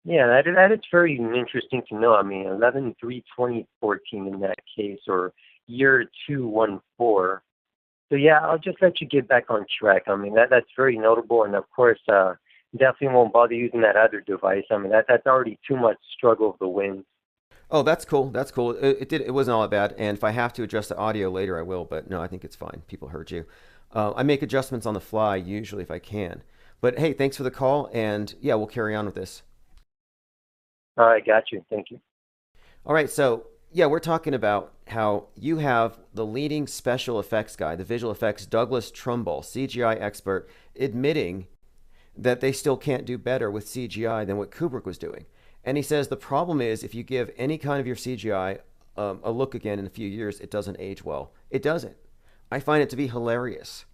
Yeah, that is very interesting to know. I mean, 11/3/2014 in that case, or year 214. So yeah, I'll just let you get back on track. I mean, that's very notable, and of course, definitely won't bother using that other device. I mean, that's already too much struggle of the winds. Oh, that's cool. That's cool. It wasn't all that bad. And if I have to adjust the audio later, I will. But no, I think it's fine. People heard you. I make adjustments on the fly usually if I can. But hey, thanks for the call, and yeah, we'll carry on with this. All right, got you. Thank you. All right, so yeah, we're talking about how you have the leading special effects guy, the visual effects Douglas Trumbull, CGI expert, admitting that they still can't do better with CGI than what Kubrick was doing. And he says the problem is if you give any kind of your CGI a look again in a few years, it doesn't age well. It doesn't. I find it to be hilarious.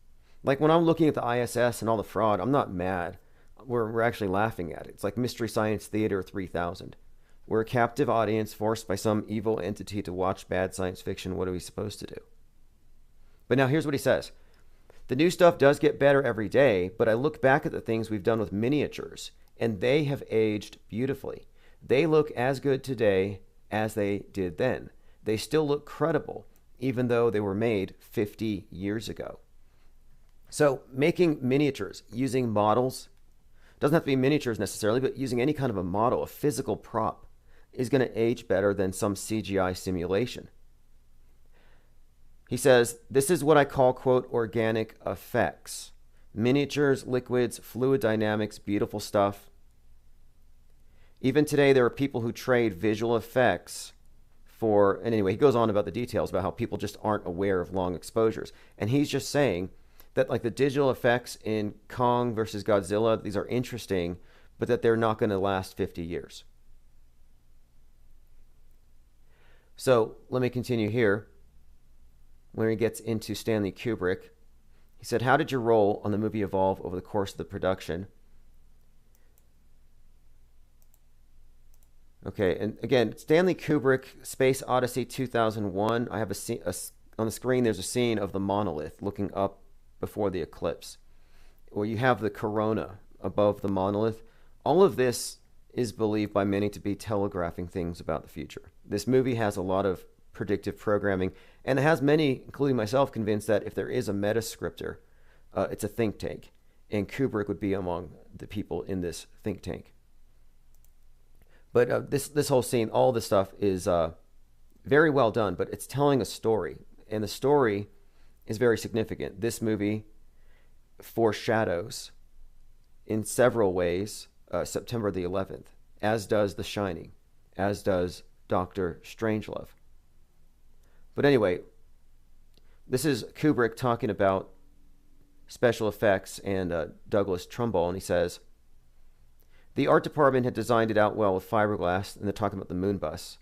Like when I'm looking at the ISS and all the fraud, I'm not mad. We're actually laughing at it. It's like Mystery Science Theater 3000. We're a captive audience forced by some evil entity to watch bad science fiction. What are we supposed to do? But now here's what he says. The new stuff does get better every day, but I look back at the things we've done with miniatures, and they have aged beautifully. They look as good today as they did then. They still look credible, even though they were made 50 years ago. So making miniatures using models, doesn't have to be miniatures necessarily, but using any kind of a model, a physical prop, is going to age better than some CGI simulation. He says, this is what I call, quote, organic effects. Miniatures, liquids, fluid dynamics, beautiful stuff. Even today, there are people who trade visual effects for, and anyway, he goes on about the details about how people just aren't aware of long exposures. And he's just saying that like the digital effects in Kong versus Godzilla, these are interesting, but that they're not going to last 50 years. So let me continue here. When he gets into Stanley Kubrick, he said, how did your role on the movie evolve over the course of the production? Okay, and again, Stanley Kubrick, Space Odyssey 2001, I have on the screen, there's a scene of the monolith looking up before the eclipse, where you have the corona above the monolith. All of this is believed by many to be telegraphing things about the future. This movie has a lot of predictive programming, and it has many, including myself, convinced that if there is a metascriptor, it's a think tank, and Kubrick would be among the people in this think tank. But this whole scene, all this stuff is very well done, but it's telling a story, and the story is very significant. This movie foreshadows in several ways September the 11th, as does The Shining, as does Dr. Strangelove. But anyway, this is Kubrick talking about special effects and Douglas Trumbull, and he says, the art department had designed it out well with fiberglass, and they're talking about the moon bus.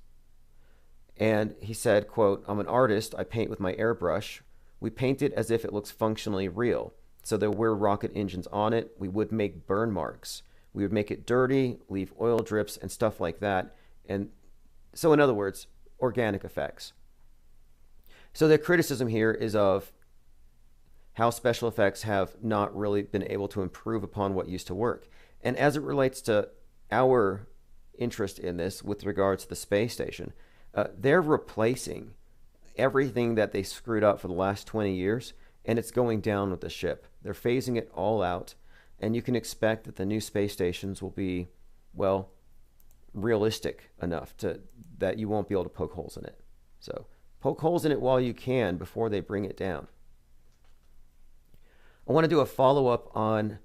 And he said, quote, I'm an artist. I paint with my airbrush. We paint it as if it looks functionally real. So there were rocket engines on it. We would make burn marks. We would make it dirty, leave oil drips and stuff like that. And so in other words, organic effects. So the criticism here is of how special effects have not really been able to improve upon what used to work. And as it relates to our interest in this with regards to the space station, they're replacing everything that they screwed up for the last 20 years, and it's going down with the ship. They're phasing it all out, and you can expect that the new space stations will be, well, realistic enough that you won't be able to poke holes in it. So poke holes in it while you can before they bring it down. I want to do a follow-up on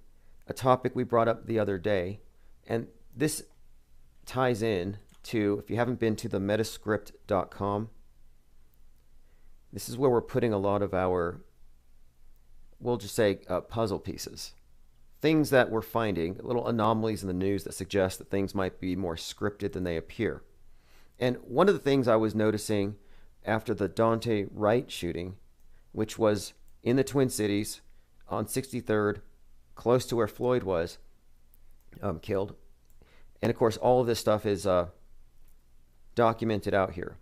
a topic we brought up the other day, and this ties in to, if you haven't been to the metascript.com, this is where we're putting a lot of our, we'll just say, puzzle pieces. Things that we're finding, little anomalies in the news that suggest that things might be more scripted than they appear. And one of the things I was noticing after the Dante Wright shooting, which was in the Twin Cities on 63rd, close to where Floyd was killed. And of course, all of this stuff is documented out here.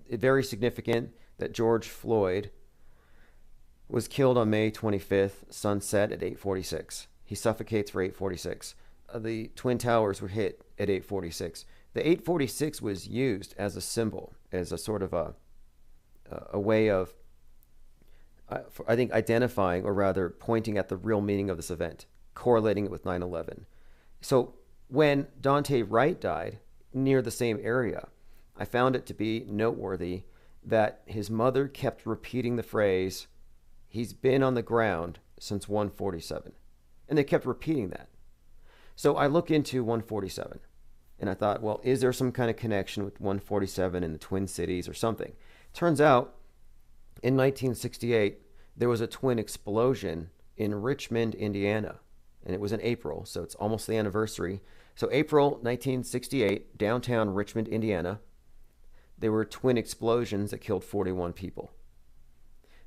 It's very significant that George Floyd was killed on May 25th, sunset at 8:46. He suffocates for 8:46. The Twin Towers were hit at 8:46. The 8:46 was used as a symbol, as a sort of a way of, I think, identifying, or rather pointing at the real meaning of this event, correlating it with 9/11. So when Dante Wright died near the same area, I found it to be noteworthy that his mother kept repeating the phrase, he's been on the ground since 147. And they kept repeating that. So I look into 147, and I thought, well, is there some kind of connection with 147 in the Twin Cities or something? Turns out, in 1968, there was a twin explosion in Richmond, Indiana, and it was in April, so it's almost the anniversary. So April 1968, downtown Richmond, Indiana, there were twin explosions that killed 41 people.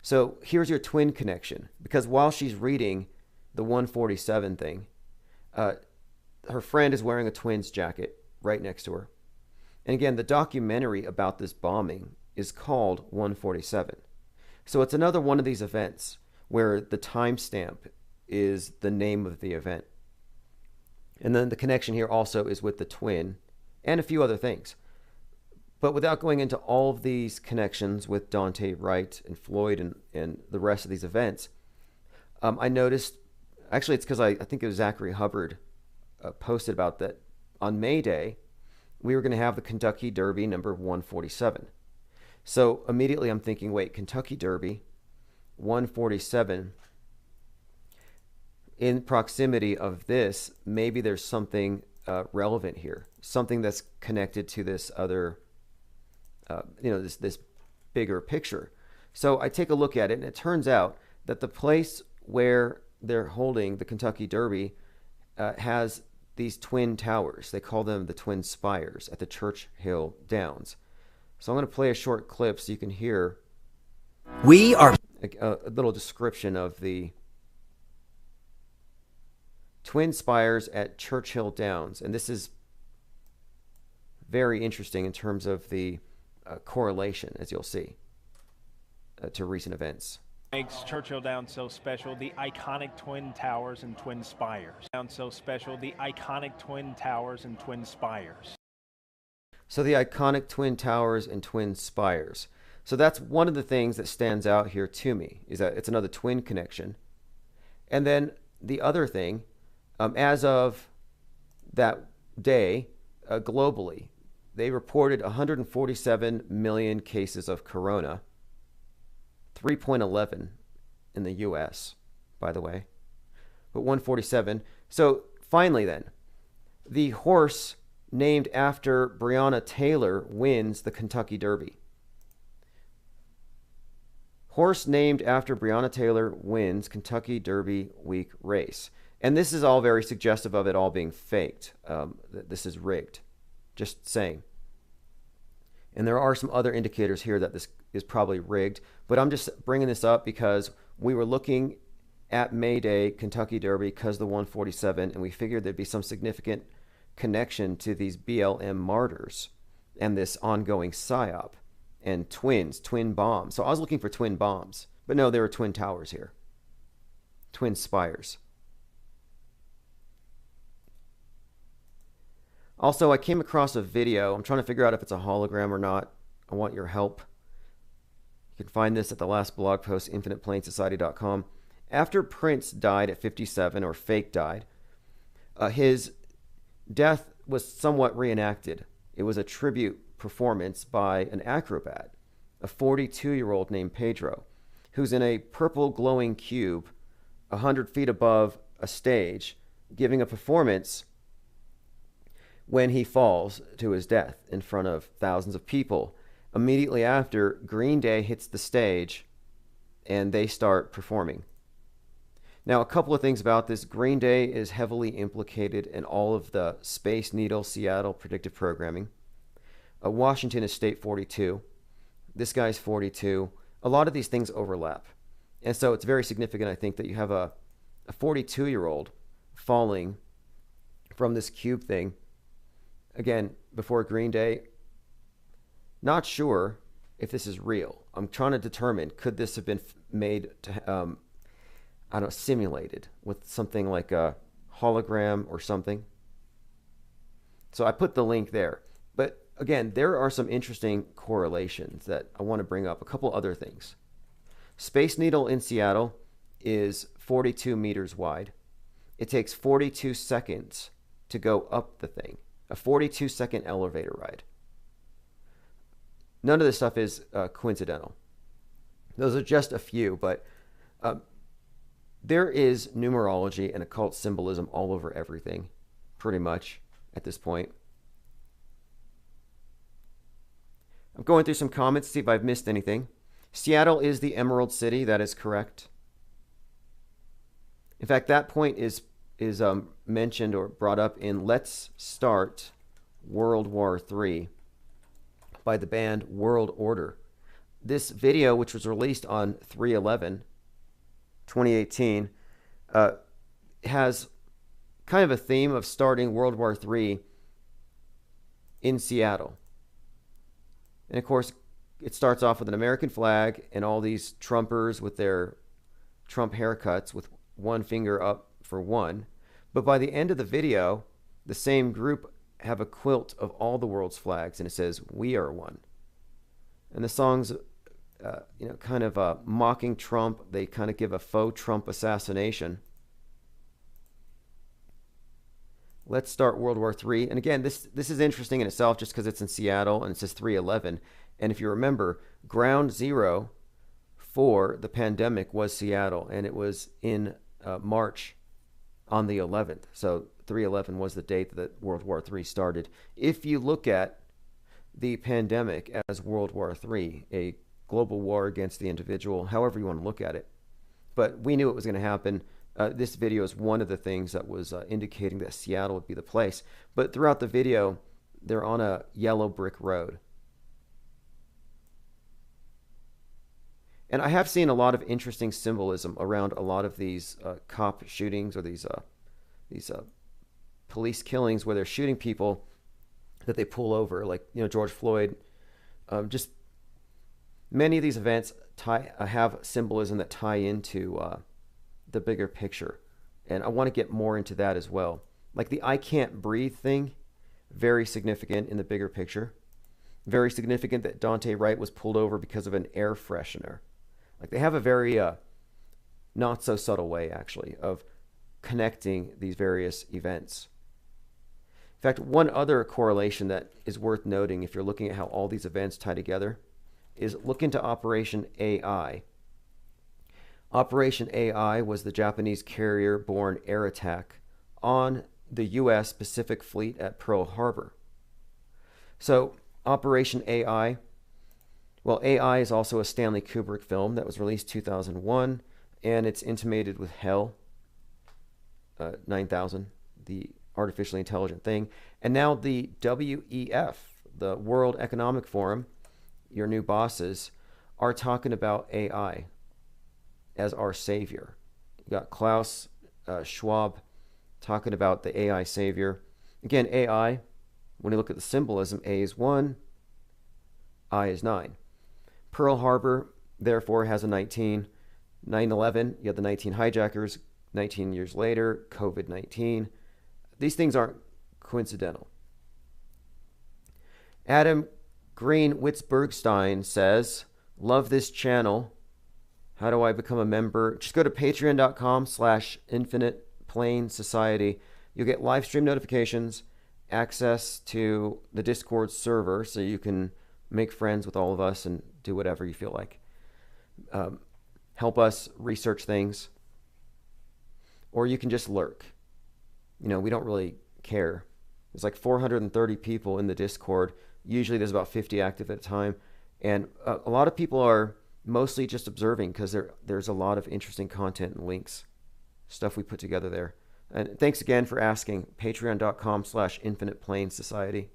So here's your twin connection, because while she's reading the 147 thing, her friend is wearing a twins jacket right next to her. And again, the documentary about this bombing is called 147. So it's another one of these events where the timestamp is the name of the event. And then the connection here also is with the twin and a few other things. But without going into all of these connections with Dante Wright and Floyd and the rest of these events, I noticed, actually it's because I think it was Zachary Hubbard posted about that on May Day, we were going to have the Kentucky Derby number 147. So immediately I'm thinking, wait, Kentucky Derby 147, in proximity of this, maybe there's something relevant here, something that's connected to this other, this bigger picture. So I take a look at it, and it turns out that the place where they're holding the Kentucky Derby has these twin towers. They call them the Twin Spires at the Churchill Downs. So I'm going to play a short clip so you can hear a little description of the Twin Spires at Churchill Downs. And this is very interesting in terms of the correlation, as you'll see, to recent events. Makes Churchill Downs so special, the iconic twin towers and twin spires. Downs so special, the iconic twin towers and twin spires. So the iconic twin towers and twin spires. So that's one of the things that stands out here to me, is that it's another twin connection. And then the other thing, as of that day, globally. They reported 147 million cases of corona, 3.11 in the US, by the way, but 147. So finally then, the horse named after Breonna Taylor wins the Kentucky Derby. Horse named after Breonna Taylor wins Kentucky Derby week race. And this is all very suggestive of it all being faked. This is rigged. Just saying. And there are some other indicators here that this is probably rigged. But I'm just bringing this up because we were looking at May Day Kentucky Derby because the 147, and we figured there'd be some significant connection to these BLM martyrs and this ongoing psyop and twin bombs. So I was looking for twin bombs, but no, there were twin towers here, twin spires. Also, I came across a video. I'm trying to figure out if it's a hologram or not. I want your help. You can find this at the last blog post, infiniteplainsociety.com. After Prince died at 57, or fake died, his death was somewhat reenacted. It was a tribute performance by an acrobat, a 42-year-old named Pedro, who's in a purple glowing cube 100 feet above a stage, giving a performance when he falls to his death in front of thousands of people. Immediately after, Green Day hits the stage and they start performing. Now, a couple of things about this. Green Day is heavily implicated in all of the Space Needle Seattle predictive programming. Washington is state 42. This guy's 42. A lot of these things overlap. And so it's very significant, I think, that you have a 42-year-old falling from this cube thing. Again, before Green Day. Not sure if this is real. I'm trying to determine, could this have been made to, simulated with something like a hologram or something? So I put the link there. But again, there are some interesting correlations that I want to bring up. A couple other things. Space Needle in Seattle is 42 meters wide. It takes 42 seconds to go up the thing. A 42-second elevator ride. None of this stuff is coincidental. Those are just a few, but there is numerology and occult symbolism all over everything, pretty much, at this point. I'm going through some comments to see if I've missed anything. Seattle is the Emerald City. That is correct. In fact, that point is mentioned or brought up in Let's Start World War III by the band World Order. This video, which was released on 3/11/2018, has kind of a theme of starting World War III in Seattle. And of course, it starts off with an American flag and all these Trumpers with their Trump haircuts with one finger up for one. But by the end of the video, the same group have a quilt of all the world's flags, and it says, "We are one." And the song's, kind of mocking Trump. They kind of give a faux Trump assassination. Let's start World War III. And again, this is interesting in itself just because it's in Seattle and it says 3/11. And if you remember, ground zero for the pandemic was Seattle, and it was in March on the 11th. So 3/11 was the date that World War III started. If you look at the pandemic as World War III, a global war against the individual, however you want to look at it. But we knew it was going to happen. This video is one of the things that was indicating that Seattle would be the place. But throughout the video, they're on a yellow brick road. And I have seen a lot of interesting symbolism around a lot of these cop shootings or these police killings where they're shooting people that they pull over, like George Floyd. Just many of these events have symbolism that tie into the bigger picture, and I want to get more into that as well. Like the "I can't breathe" thing, very significant in the bigger picture. Very significant that Dante Wright was pulled over because of an air freshener. Like they have a very not so subtle way, actually, of connecting these various events. In fact, one other correlation that is worth noting if you're looking at how all these events tie together is look into Operation AI. Operation AI was the Japanese carrier-borne air attack on the U.S. Pacific Fleet at Pearl Harbor. So Operation AI, well, AI is also a Stanley Kubrick film that was released 2001, and it's intimated with HAL 9000, the artificially intelligent thing. And now the WEF, the World Economic Forum, your new bosses, are talking about AI as our savior. You got Klaus Schwab talking about the AI savior. Again, AI, when you look at the symbolism, A is 1, I is 9. Pearl Harbor, therefore, has a 19. 9/11, you have the 19 hijackers. 19 years later, COVID-19. These things aren't coincidental. Adam Green Witzbergstein says, love this channel. How do I become a member? Just go to patreon.com/Infinite Plane Society. You'll get live stream notifications, access to the Discord server so you can make friends with all of us and do whatever you feel like. Help us research things. Or you can just lurk. You know, we don't really care. There's like 430 people in the Discord. Usually there's about 50 active at a time. And a lot of people are mostly just observing because there's a lot of interesting content and links, stuff we put together there. And thanks again for asking. Patreon.com/Infinite Plane Society.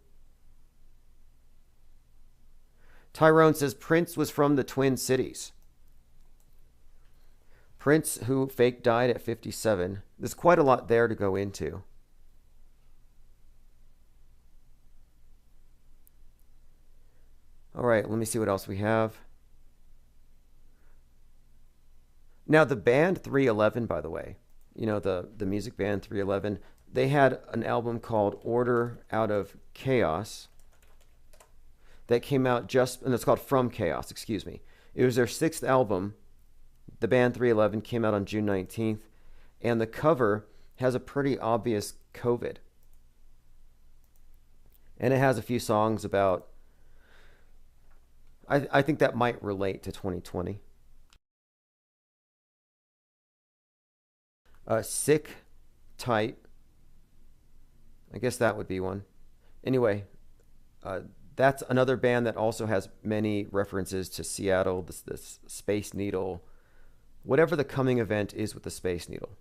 Tyrone says Prince was from the Twin Cities. Prince, who fake died at 57. There's quite a lot there to go into. All right, let me see what else we have. Now, the band 311, by the way, you know, the music band 311, they had an album called Order Out of Chaos that came out and it's called From Chaos, excuse me. It was their 6th album. The band 311 came out on June 19th, and the cover has a pretty obvious COVID. And it has a few songs about, I think that might relate to 2020. Sick, Tight. I guess that would be one. Anyway, that's another band that also has many references to Seattle, this Space Needle, whatever the coming event is with the Space Needle.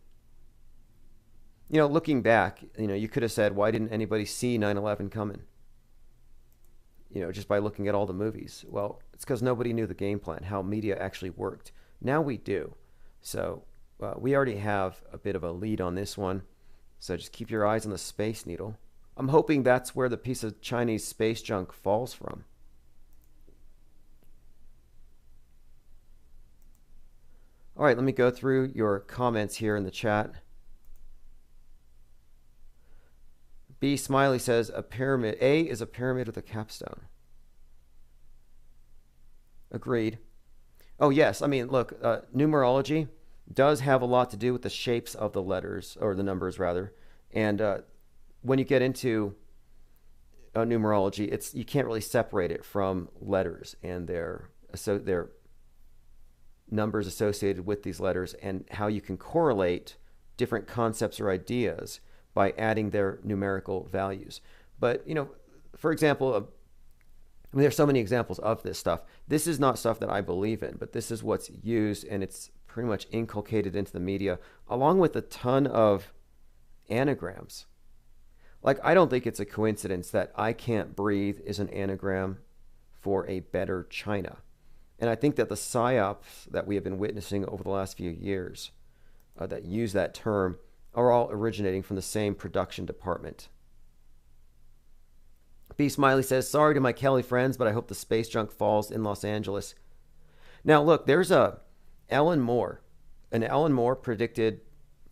You know, looking back, you know, you could have said, why didn't anybody see 9/11 coming? You know, just by looking at all the movies. Well, it's because nobody knew the game plan, how media actually worked. Now we do. So we already have a bit of a lead on this one. So just keep your eyes on the Space Needle. I'm hoping that's where the piece of Chinese space junk falls from. All right, let me go through your comments here in the chat. B. Smiley says a pyramid. A is a pyramid with a capstone. Agreed. Oh, yes. I mean, look, numerology does have a lot to do with the shapes of the letters, or the numbers, rather. And when you get into numerology, you can't really separate it from letters and their numbers associated with these letters, and how you can correlate different concepts or ideas by adding their numerical values. But, you know, for example, I mean, there's so many examples of this stuff. This is not stuff that I believe in, but this is what's used, and it's pretty much inculcated into the media, along with a ton of anagrams. Like, I don't think it's a coincidence that I Can't Breathe is an anagram for a better China. And I think that the psyops that we have been witnessing over the last few years that use that term are all originating from the same production department. B. Smiley says, sorry to my Kelly friends, but I hope the space junk falls in Los Angeles. Now, look, there's Alan Moore. And Alan Moore predicted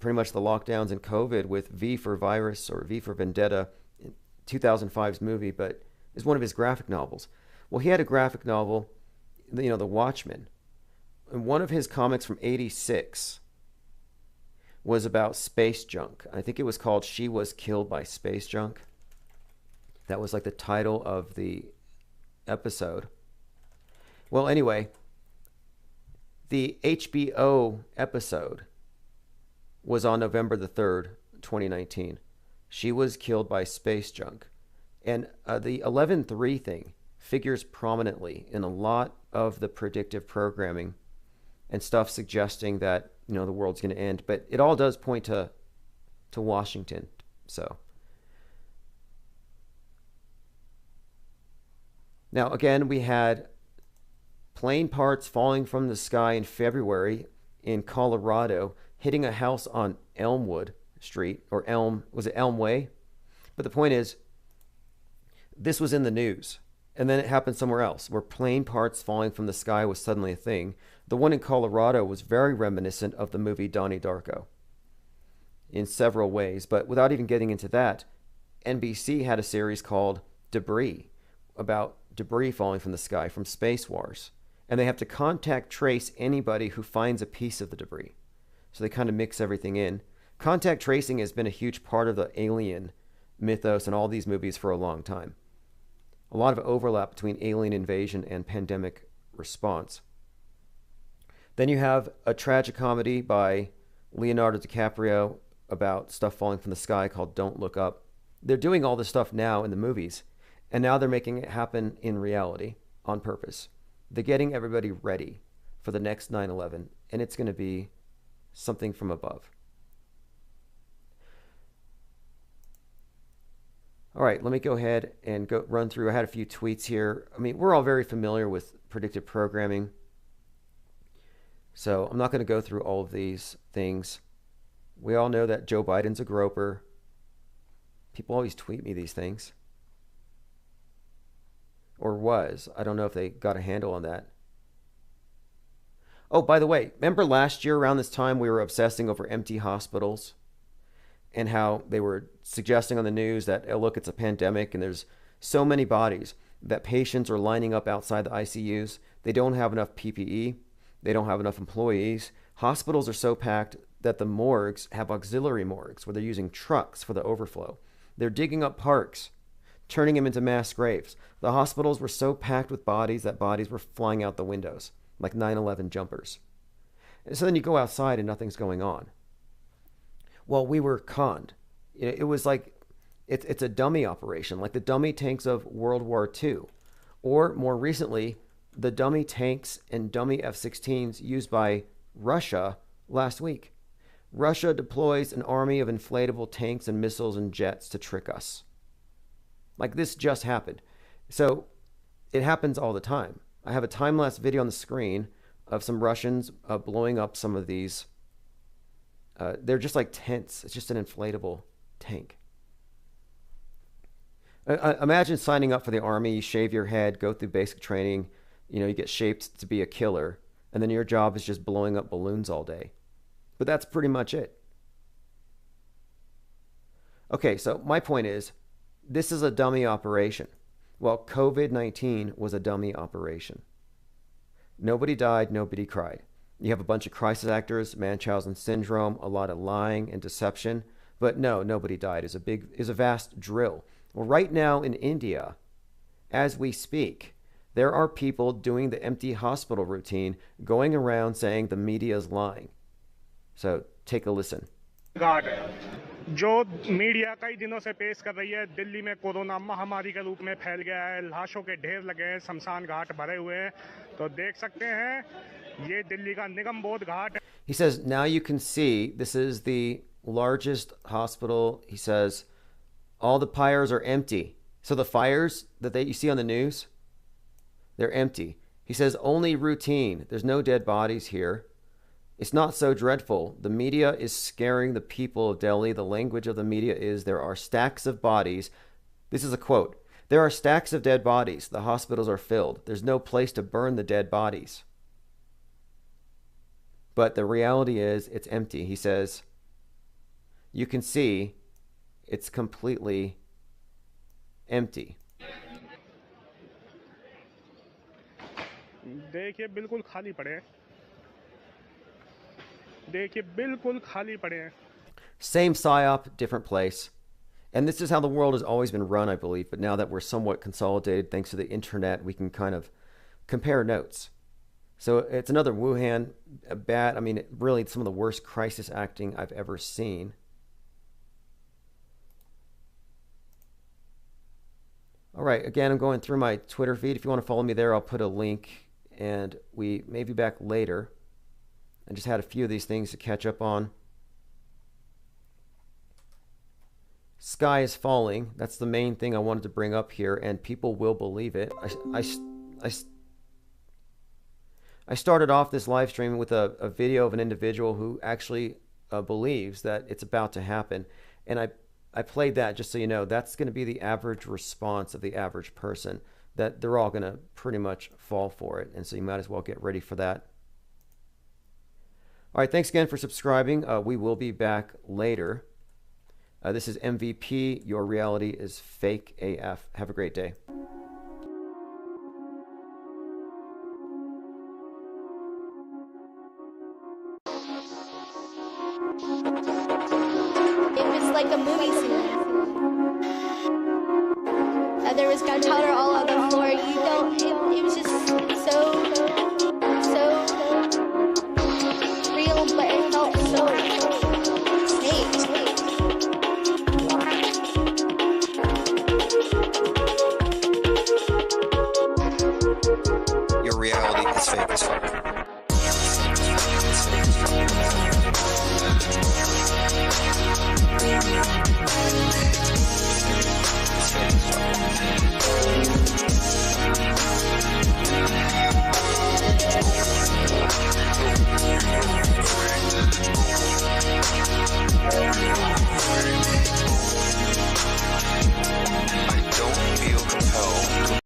pretty much the lockdowns and COVID with V for Virus or V for Vendetta in 2005's movie, but it's one of his graphic novels. Well, he had a graphic novel, you know, The Watchmen. And one of his comics from 86 was about space junk. I think it was called She Was Killed by Space Junk. That was like the title of the episode. Well, anyway, the HBO episode was on November the 3rd, 2019. She was killed by space junk. And the 11.3 thing figures prominently in a lot of the predictive programming and stuff suggesting that, the world's going to end. But it all does point to Washington. So now, again, we had plane parts falling from the sky in February in Colorado, hitting a house on Elmwood Street, or was it Elm Way? But the point is, this was in the news. And then it happened somewhere else, where plane parts falling from the sky was suddenly a thing. The one in Colorado was very reminiscent of the movie Donnie Darko in several ways. But without even getting into that, NBC had a series called Debris, about debris falling from the sky from Space Wars. And they have to contact trace anybody who finds a piece of the debris. So they kind of mix everything in. Contact tracing has been a huge part of the alien mythos in all these movies for a long time. A lot of overlap between alien invasion and pandemic response. Then you have a tragic comedy by Leonardo DiCaprio about stuff falling from the sky called Don't Look Up. They're doing all this stuff now in the movies, and now they're making it happen in reality on purpose. They're getting everybody ready for the next 9/11, and it's going to be something from above. All right, let me go ahead and run through. I had a few tweets here. I mean, we're all very familiar with predictive programming, so I'm not going to go through all of these things. We all know that Joe Biden's a groper. People always tweet me these things. Or was. I don't know if they got a handle on that. Oh, by the way, remember last year around this time we were obsessing over empty hospitals and how they were suggesting on the news that, oh, look, it's a pandemic and there's so many bodies that patients are lining up outside the ICUs. They don't have enough PPE. They don't have enough employees. Hospitals are so packed that the morgues have auxiliary morgues where they're using trucks for the overflow. They're digging up parks, turning them into mass graves. The hospitals were so packed with bodies that bodies were flying out the windows, like 9/11 jumpers. And so then you go outside and nothing's going on. Well, we were conned. It was like, it's a dummy operation, like the dummy tanks of World War II. Or more recently, the dummy tanks and dummy F-16s used by Russia last week. Russia deploys an army of inflatable tanks and missiles and jets to trick us. Like, this just happened. So it happens all the time. I have a time-lapse video on the screen of some Russians blowing up some of these. They're just like tents. It's just an inflatable tank. Imagine signing up for the army. You shave your head, go through basic training. You get shaped to be a killer. And then your job is just blowing up balloons all day. But that's pretty much it. Okay, so my point is, this is a dummy operation. Well, COVID-19 was a dummy operation. Nobody died, nobody cried. You have a bunch of crisis actors, Munchausen syndrome, a lot of lying and deception. But no, nobody died. It's a vast drill. Well, right now in India, as we speak, there are people doing the empty hospital routine, going around saying the media is lying. So take a listen. जो media कई दिनों से पेश कर रही है दिल्ली में corona महामारी के रूप में फैल गया है, लाशों के ढेर लगे हैं, शमशान घाट भरे हुए हैं, तो देख सकते हैं ये दिल्ली का निगम बोध घाट है. He says, now you can see this is the largest hospital. He says all the pyres are empty. So the fires that you see on the news, they're empty. He says only routine. There's no dead bodies here. It's not so dreadful. The media is scaring the people of Delhi. The language of the media is there are stacks of bodies. This is a quote. There are stacks of dead bodies. The hospitals are filled. There's no place to burn the dead bodies. But the reality is it's empty. He says, you can see it's completely empty. देखिए बिल्कुल खाली पड़े हैं. देखिए बिल्कुल खाली पड़े हैं. Same psyop, different place. And this is how the world has always been run, I believe. But now that we're somewhat consolidated thanks to the internet, we can kind of compare notes. So it's another Wuhan bad. I mean, really some of the worst crisis acting I've ever seen. All right, again, I'm going through my Twitter feed. If you want to follow me there, I'll put a link, and we may be back later. I just had a few of these things to catch up on. Sky is falling. That's the main thing I wanted to bring up here, and people will believe it. I started off this live stream with a video of an individual who actually believes that it's about to happen, and I played that just so you know. That's going to be the average response of the average person, that they're all going to pretty much fall for it, and so you might as well get ready for that. All right, thanks again for subscribing. We will be back later. This is MVP. Your reality is fake AF. Have a great day. It was like a movie scene. There was gunpowder all on the floor. It was just so real, but it felt so fake. Your reality is fake as fuck. I don't feel compelled.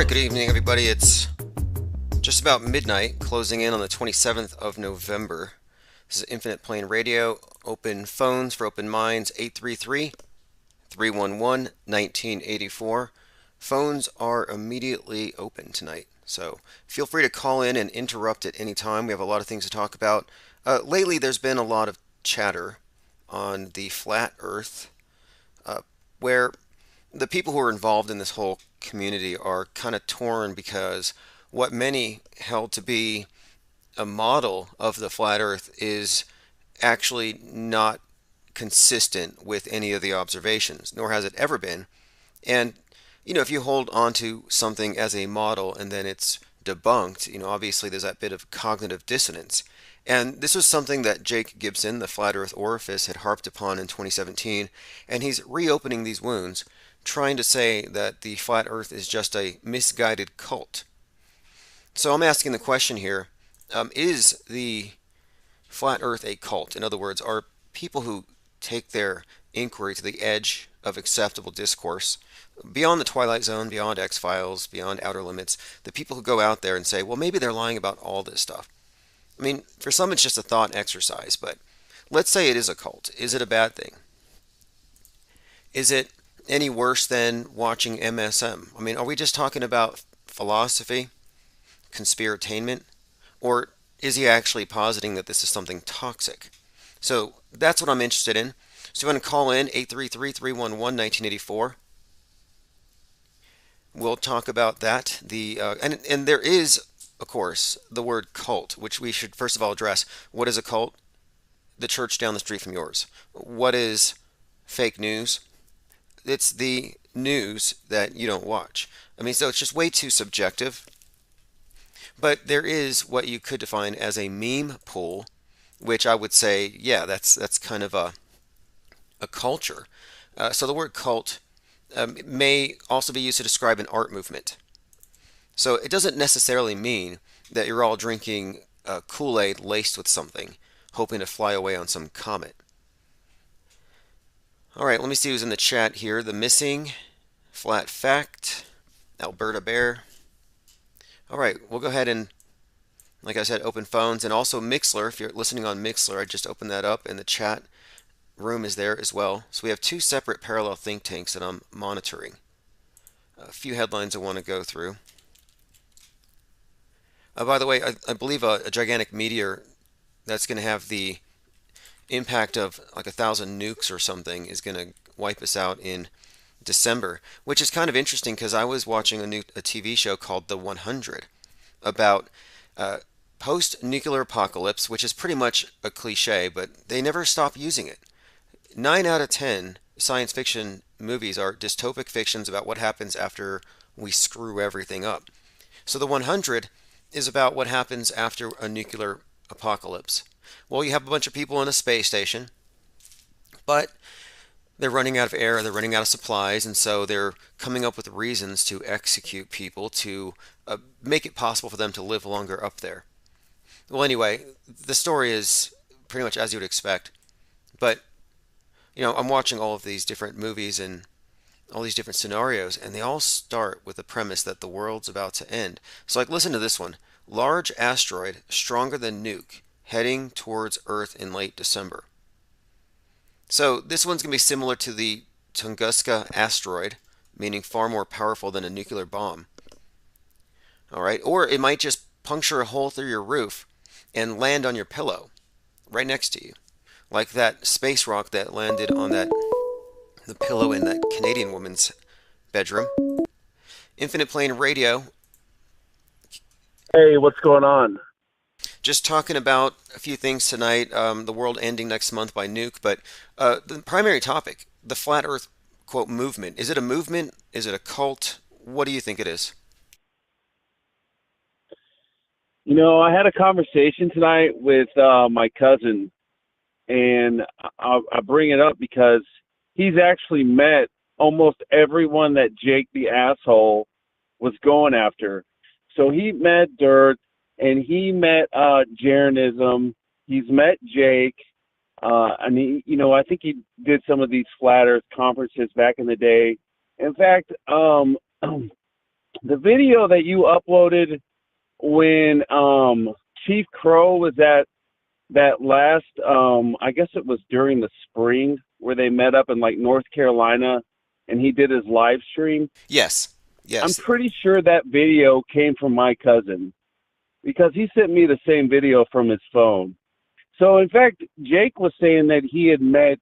Good evening, everybody. It's just about midnight, closing in on the 27th of November. This is Infinite Plane Radio. Open phones for open minds, 833-311-1984. Phones are immediately open tonight, so feel free to call in and interrupt at any time. We have a lot of things to talk about. Lately, there's been a lot of chatter on the flat Earth, where the people who are involved in this whole community are kind of torn because what many held to be a model of the flat Earth is actually not consistent with any of the observations, nor has it ever been. And, if you hold on to something as a model and then it's debunked, obviously there's that bit of cognitive dissonance. And this was something that Jake Gibson, the Flat Earth Orifice, had harped upon in 2017, and he's reopening these wounds, trying to say that the flat Earth is just a misguided cult. So I'm asking the question here, is the flat earth a cult? In other words, are people who take their inquiry to the edge of acceptable discourse, beyond the Twilight Zone, beyond X-Files, beyond Outer Limits, the people who go out there and say, well, maybe they're lying about all this stuff. I mean, for some it's just a thought exercise, but let's say it is a cult. Is it a bad thing? Is it any worse than watching MSM? I mean, are we just talking about philosophy, conspiratainment, or is he actually positing that this is something toxic? So that's what I'm interested in. So you want to call in 833-311-1984. We'll talk about that. And there is, of course, the word cult, which we should first of all address. What is a cult? The church down the street from yours. What is fake news? It's the news that you don't watch. I mean, so it's just way too subjective. But there is what you could define as a meme pool, which I would say, yeah, that's kind of a culture. So the word cult may also be used to describe an art movement. So it doesn't necessarily mean that you're all drinking Kool-Aid laced with something, hoping to fly away on some comet. All right, let me see who's in the chat here. The Missing, Flat Fact, Alberta Bear. All right, we'll go ahead and, like I said, open phones, and also Mixler. If you're listening on Mixler, I just opened that up, and the chat room is there as well. So we have two separate parallel think tanks that I'm monitoring. A few headlines I want to go through. By the way, I believe a gigantic meteor that's going to have the impact of like 1,000 nukes or something is going to wipe us out in December, which is kind of interesting because I was watching a TV show called The 100 about post-nuclear apocalypse, which is pretty much a cliche, but they never stop using it. 9 out of 10 science fiction movies are dystopic fictions about what happens after we screw everything up. So The 100 is about what happens after a nuclear apocalypse. Well, you have a bunch of people in a space station, but they're running out of air, they're running out of supplies, and so they're coming up with reasons to execute people to make it possible for them to live longer up there. Well, anyway, the story is pretty much as you would expect, but I'm watching all of these different movies and all these different scenarios, and they all start with the premise that the world's about to end. So, like, listen to this one. Large asteroid, stronger than nuke, heading towards Earth in late December. So this one's going to be similar to the Tunguska asteroid, meaning far more powerful than a nuclear bomb. All right, or it might just puncture a hole through your roof and land on your pillow right next to you, like that space rock that landed on the pillow in that Canadian woman's bedroom. Infinite Plane Radio. Hey, what's going on? Just talking about a few things tonight, the world ending next month by nuke, but the primary topic, the Flat Earth, quote, movement. Is it a movement? Is it a cult? What do you think it is? I had a conversation tonight with my cousin, and I bring it up because he's actually met almost everyone that Jake the asshole was going after. So he met Dirt, and he met Jeranism. He's met Jake, and I think he did some of these Flat Earth conferences back in the day. In fact, the video that you uploaded when Chief Crow was at that last, I guess it was during the spring, where they met up in like North Carolina, and he did his live stream. Yes. I'm pretty sure that video came from my cousin, because he sent me the same video from his phone. So, in fact, Jake was saying that he had met,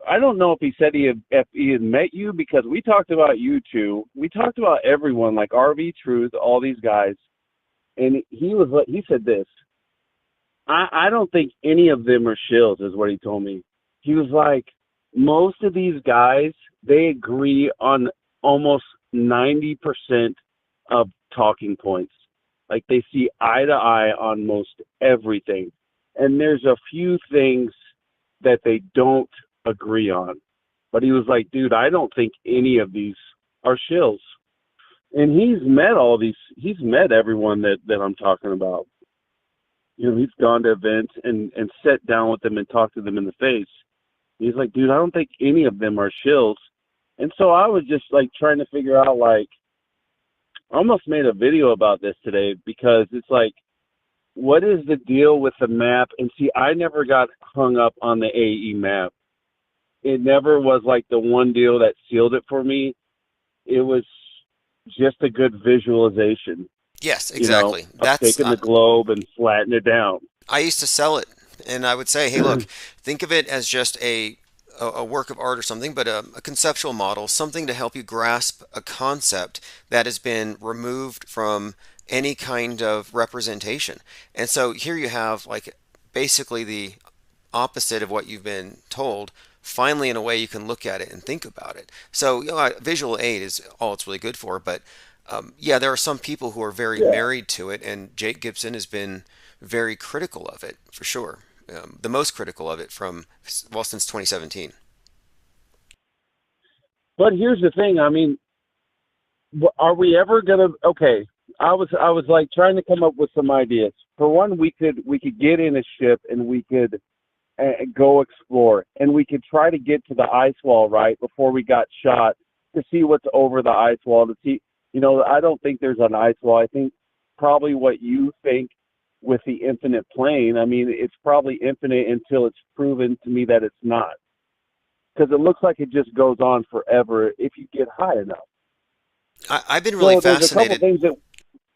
I don't know if he said if he had met you, because we talked about you two. We talked about everyone, like RV Truth, all these guys. And he said this, I don't think any of them are shills, is what he told me. He was like, most of these guys, they agree on almost 90% of talking points. Like, they see eye to eye on most everything. And there's a few things that they don't agree on. But he was like, dude, I don't think any of these are shills. And he's met everyone that I'm talking about. he's gone to events and sat down with them and talked to them in the face. He's like, dude, I don't think any of them are shills. And so I was just like trying to figure out, like, I almost made a video about this today because it's like, what is the deal with the map? And see, I never got hung up on the AE map. It never was like the one deal that sealed it for me. It was just a good visualization. Yes, exactly. Of taking the globe and flattening it down. I used to sell it, and I would say, hey, look, think of it as just a work of art or something, but a conceptual model, something to help you grasp a concept that has been removed from any kind of representation. And so here you have like basically the opposite of what you've been told. Finally, in a way, you can look at it and think about it. So, visual aid is all it's really good for. But yeah, there are some people who are very married to it, and Jake Gibson has been very critical of it for sure. The most critical of it since 2017. But here's the thing. I mean, are we ever gonna? Okay, I was like trying to come up with some ideas. For one, we could get in a ship and we could go explore, and we could try to get to the ice wall right before we got shot to see what's over the ice wall. To see, I don't think there's an ice wall. I think probably what you think with the infinite plane. I mean, it's probably infinite until it's proven to me that it's not, because it looks like it just goes on forever if you get high enough. I've been really fascinated. Things that,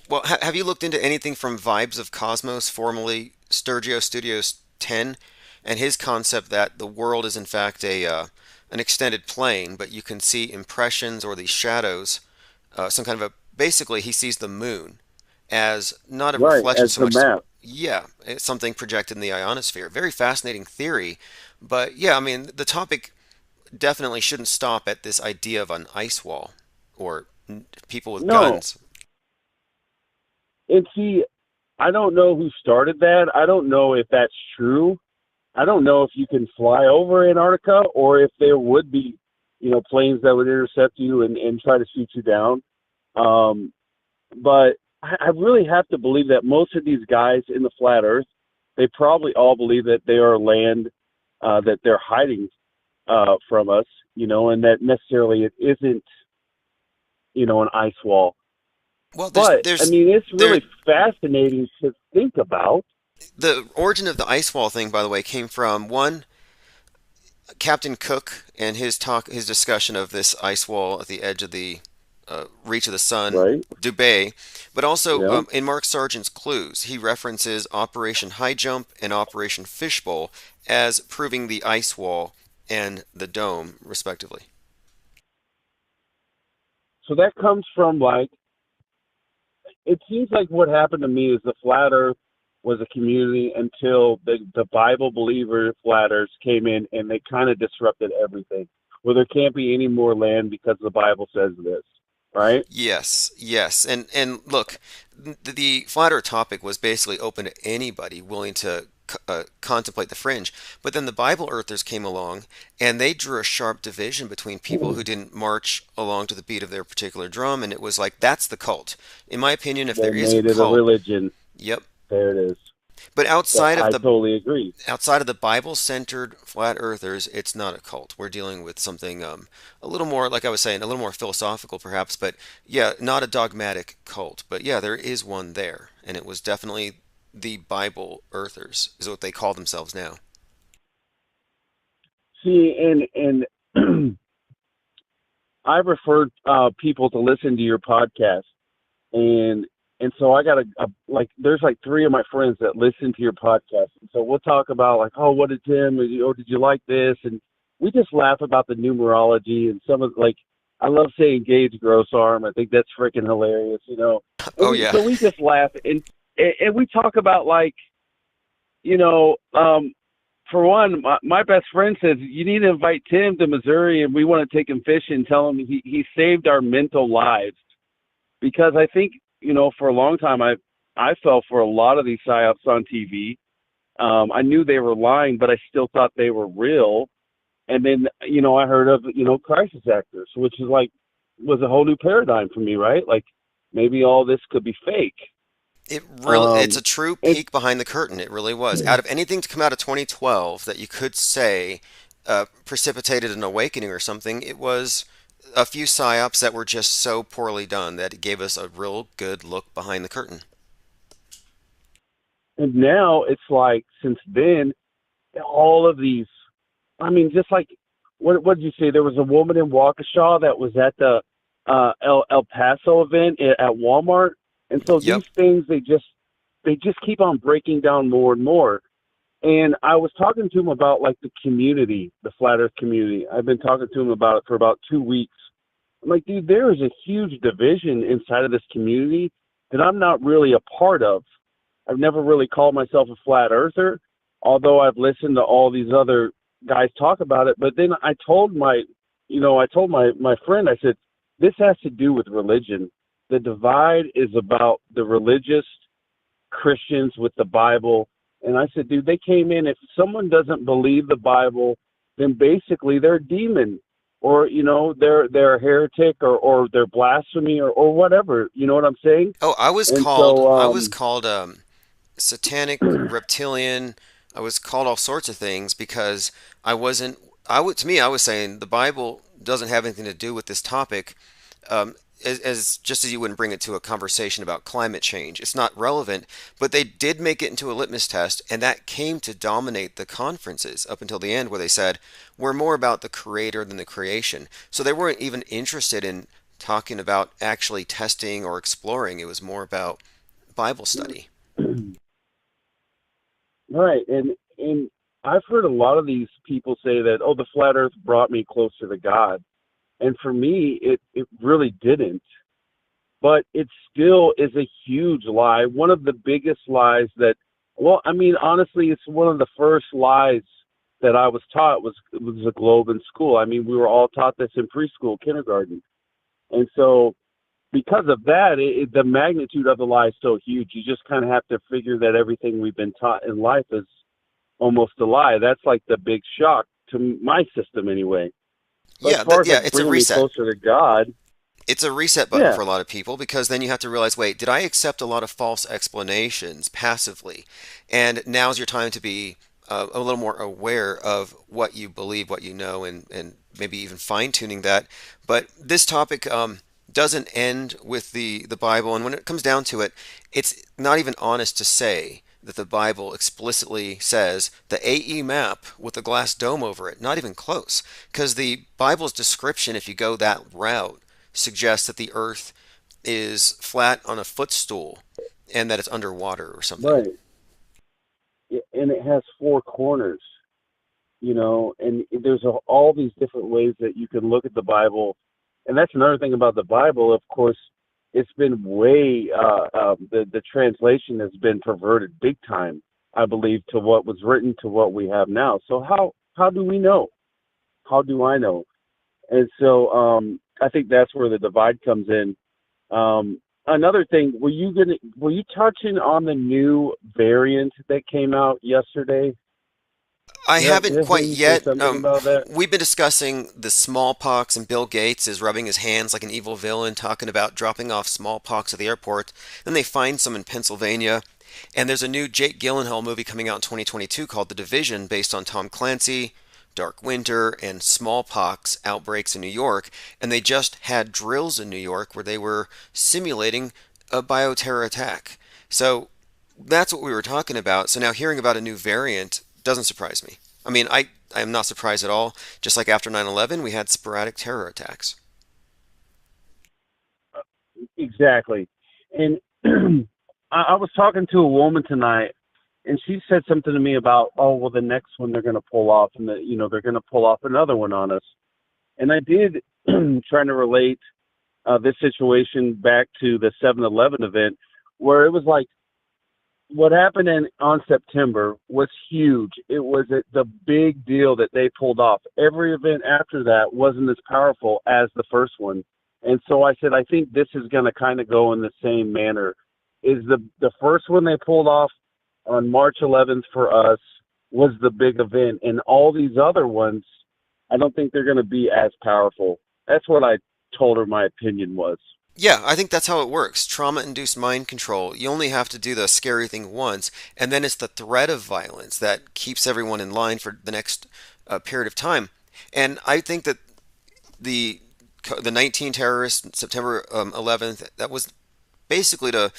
well, have you looked into anything from Vibes of Cosmos, formerly Sturgio Studios 10, and his concept that the world is in fact an extended plane, but you can see impressions or these shadows, some kind of basically he sees the moon as not a reflection so much. Map. Yeah, it's something projected in the ionosphere. Very fascinating theory, but yeah, I mean the topic definitely shouldn't stop at this idea of an ice wall or people with guns. And see, I don't know who started that. I don't know if that's true. I don't know if you can fly over Antarctica or if there would be, planes that would intercept you and try to shoot you down. But I really have to believe that most of these guys in the flat Earth, they probably all believe that they are land that they're hiding from us, and that necessarily it isn't, an ice wall. Well, I mean, it's really fascinating to think about. The origin of the ice wall thing, by the way, came from one Captain Cook and his discussion of this ice wall at the edge of the reach of the sun, Dubé, but also in Mark Sargent's Clues, he references Operation High Jump and Operation Fishbowl as proving the ice wall and the dome, respectively. So that comes from it seems like what happened to me is the flat Earth was a community until the Bible believer flat earthers came in and they kind of disrupted everything. Well, there can't be any more land because the Bible says this, right? Yes. And look, the flat earth topic was basically open to anybody willing to contemplate the fringe. But then the Bible earthers came along and they drew a sharp division between people who didn't march along to the beat of their particular drum. And it was like, that's the cult. In my opinion, if there is a cult. They made it a religion. Yep. There it is. But outside of I totally agree. Outside of the Bible-centered flat earthers, it's not a cult. We're dealing with something a little more, like I was saying, a little more philosophical perhaps, but yeah, not a dogmatic cult. But yeah, there is one there, and it was definitely the Bible earthers, is what they call themselves now. See, and I've referred people to listen to your podcast, and so I got there's like 3 of my friends that listen to your podcast. And so we'll talk about oh, what did Tim, or did you like this? And we just laugh about the numerology and some of I love saying Gage Grossarm. I think that's freaking hilarious, Oh yeah. So we just laugh and we talk about for one, my best friend says you need to invite Tim to Missouri and we want to take him fishing and tell him he saved our mental lives, because I think, for a long time, I fell for a lot of these psyops on TV. I knew they were lying, but I still thought they were real. And then, I heard of, crisis actors, which is was a whole new paradigm for me, right? Maybe all this could be fake. It's a true peek behind the curtain. It really was. Out of anything to come out of 2012 that you could say precipitated an awakening or something, it was a few psyops that were just so poorly done that it gave us a real good look behind the curtain. And now it's like since then, all of these. I mean, just like what did you say? There was a woman in Waukesha that was at the El Paso event at Walmart, and so Yep. these things they just keep on breaking down more and more. And I was talking to him about like the community, the flat Earth community. I've been talking to him about it for about 2 weeks. I'm like, dude, there is a huge division inside of this community that I'm not really a part of. I've never really called myself a flat earther, although I've listened to all these other guys talk about it. But then I told my friend, I said, this has to do with religion. The divide is about the religious Christians with the Bible. And I said, dude, they came in. If someone doesn't believe the Bible, then basically they're a demon, or they're a heretic, or they're blasphemy, or whatever. You know what I'm saying? Oh, I was And called so I was called satanic, reptilian. I was called all sorts of things because I wasn't. To me, I was saying the Bible doesn't have anything to do with this topic. As just as you wouldn't bring it to a conversation about climate change, it's not relevant. But they did make it into a litmus test, and that came to dominate the conferences up until the end, where they said we're more about the creator than the creation. So they weren't even interested in talking about actually testing or exploring. It was more about Bible study. right, and I've heard a lot of these people say that, oh, the flat Earth brought me closer to God. And for me, it really didn't. But it still is a huge lie. One of the biggest lies that, well, I mean, honestly, it's one of the first lies that I was taught was the globe in school. I mean, we were all taught this in preschool, kindergarten. And so because of that, the magnitude of the lie is so huge. You just kind of have to figure that everything we've been taught in life is almost a lie. That's like the big shock to my system anyway. But Yeah, as far as yeah, like it's a bringing me reset. closer to God, It's a reset button yeah, for a lot of people because then you have to realize, wait, did I accept a lot of false explanations passively? And now's your time to be a little more aware of what you believe, what you know, and maybe even fine-tuning that. But this topic doesn't end with the Bible, and when it comes down to it, it's not even honest to say that the Bible explicitly says the AE map with a glass dome over it. Not even close. Because the Bible's description, if you go that route, suggests that the Earth is flat on a footstool and that it's underwater or something. right. And it has four corners, and there's all these different ways that you can look at the Bible. And that's another thing about the Bible. Of course, it's been way the translation has been perverted big time, I believe, to what was written to what we have now. So how do we know? How do I know? And so I think that's where the divide comes in. Another thing, were you touching on the new variant that came out yesterday? I Did haven't I hear quite you say yet. something about that? We've been discussing the smallpox, and Bill Gates is rubbing his hands like an evil villain, talking about dropping off smallpox at the airport. Then they find some in Pennsylvania. And there's a new Jake Gyllenhaal movie coming out in 2022 called The Division, based on Tom Clancy, Dark Winter, and smallpox outbreaks in New York. And they just had drills in New York where they were simulating a bioterror attack. So that's what we were talking about. So now hearing about a new variant doesn't surprise me. I mean, I am not surprised at all. Just like after 9/11, we had sporadic terror attacks. Exactly. And I was talking to a woman trying and she said something to me about, oh, well, the next one they're going to pull off, and they're going to pull off another one on us. And I did trying to relate this situation back to the 7/11 event, where it was like what happened on September was huge. It was the big deal that they pulled off. Every event after that wasn't as powerful as the first one. And so I said, I think this is going to kind of go in the same manner. Is the first one they pulled off on March 11th for us was the big event, and all these other ones, I don't think they're going to be as powerful. That's what I told her my opinion was. Yeah, I think that's how it works. Trauma-induced mind control. You only have to do the scary thing once, and then it's the threat of violence that keeps everyone in line for the next period of time. And I think that the the 19 terrorists, September 11th, that was basically to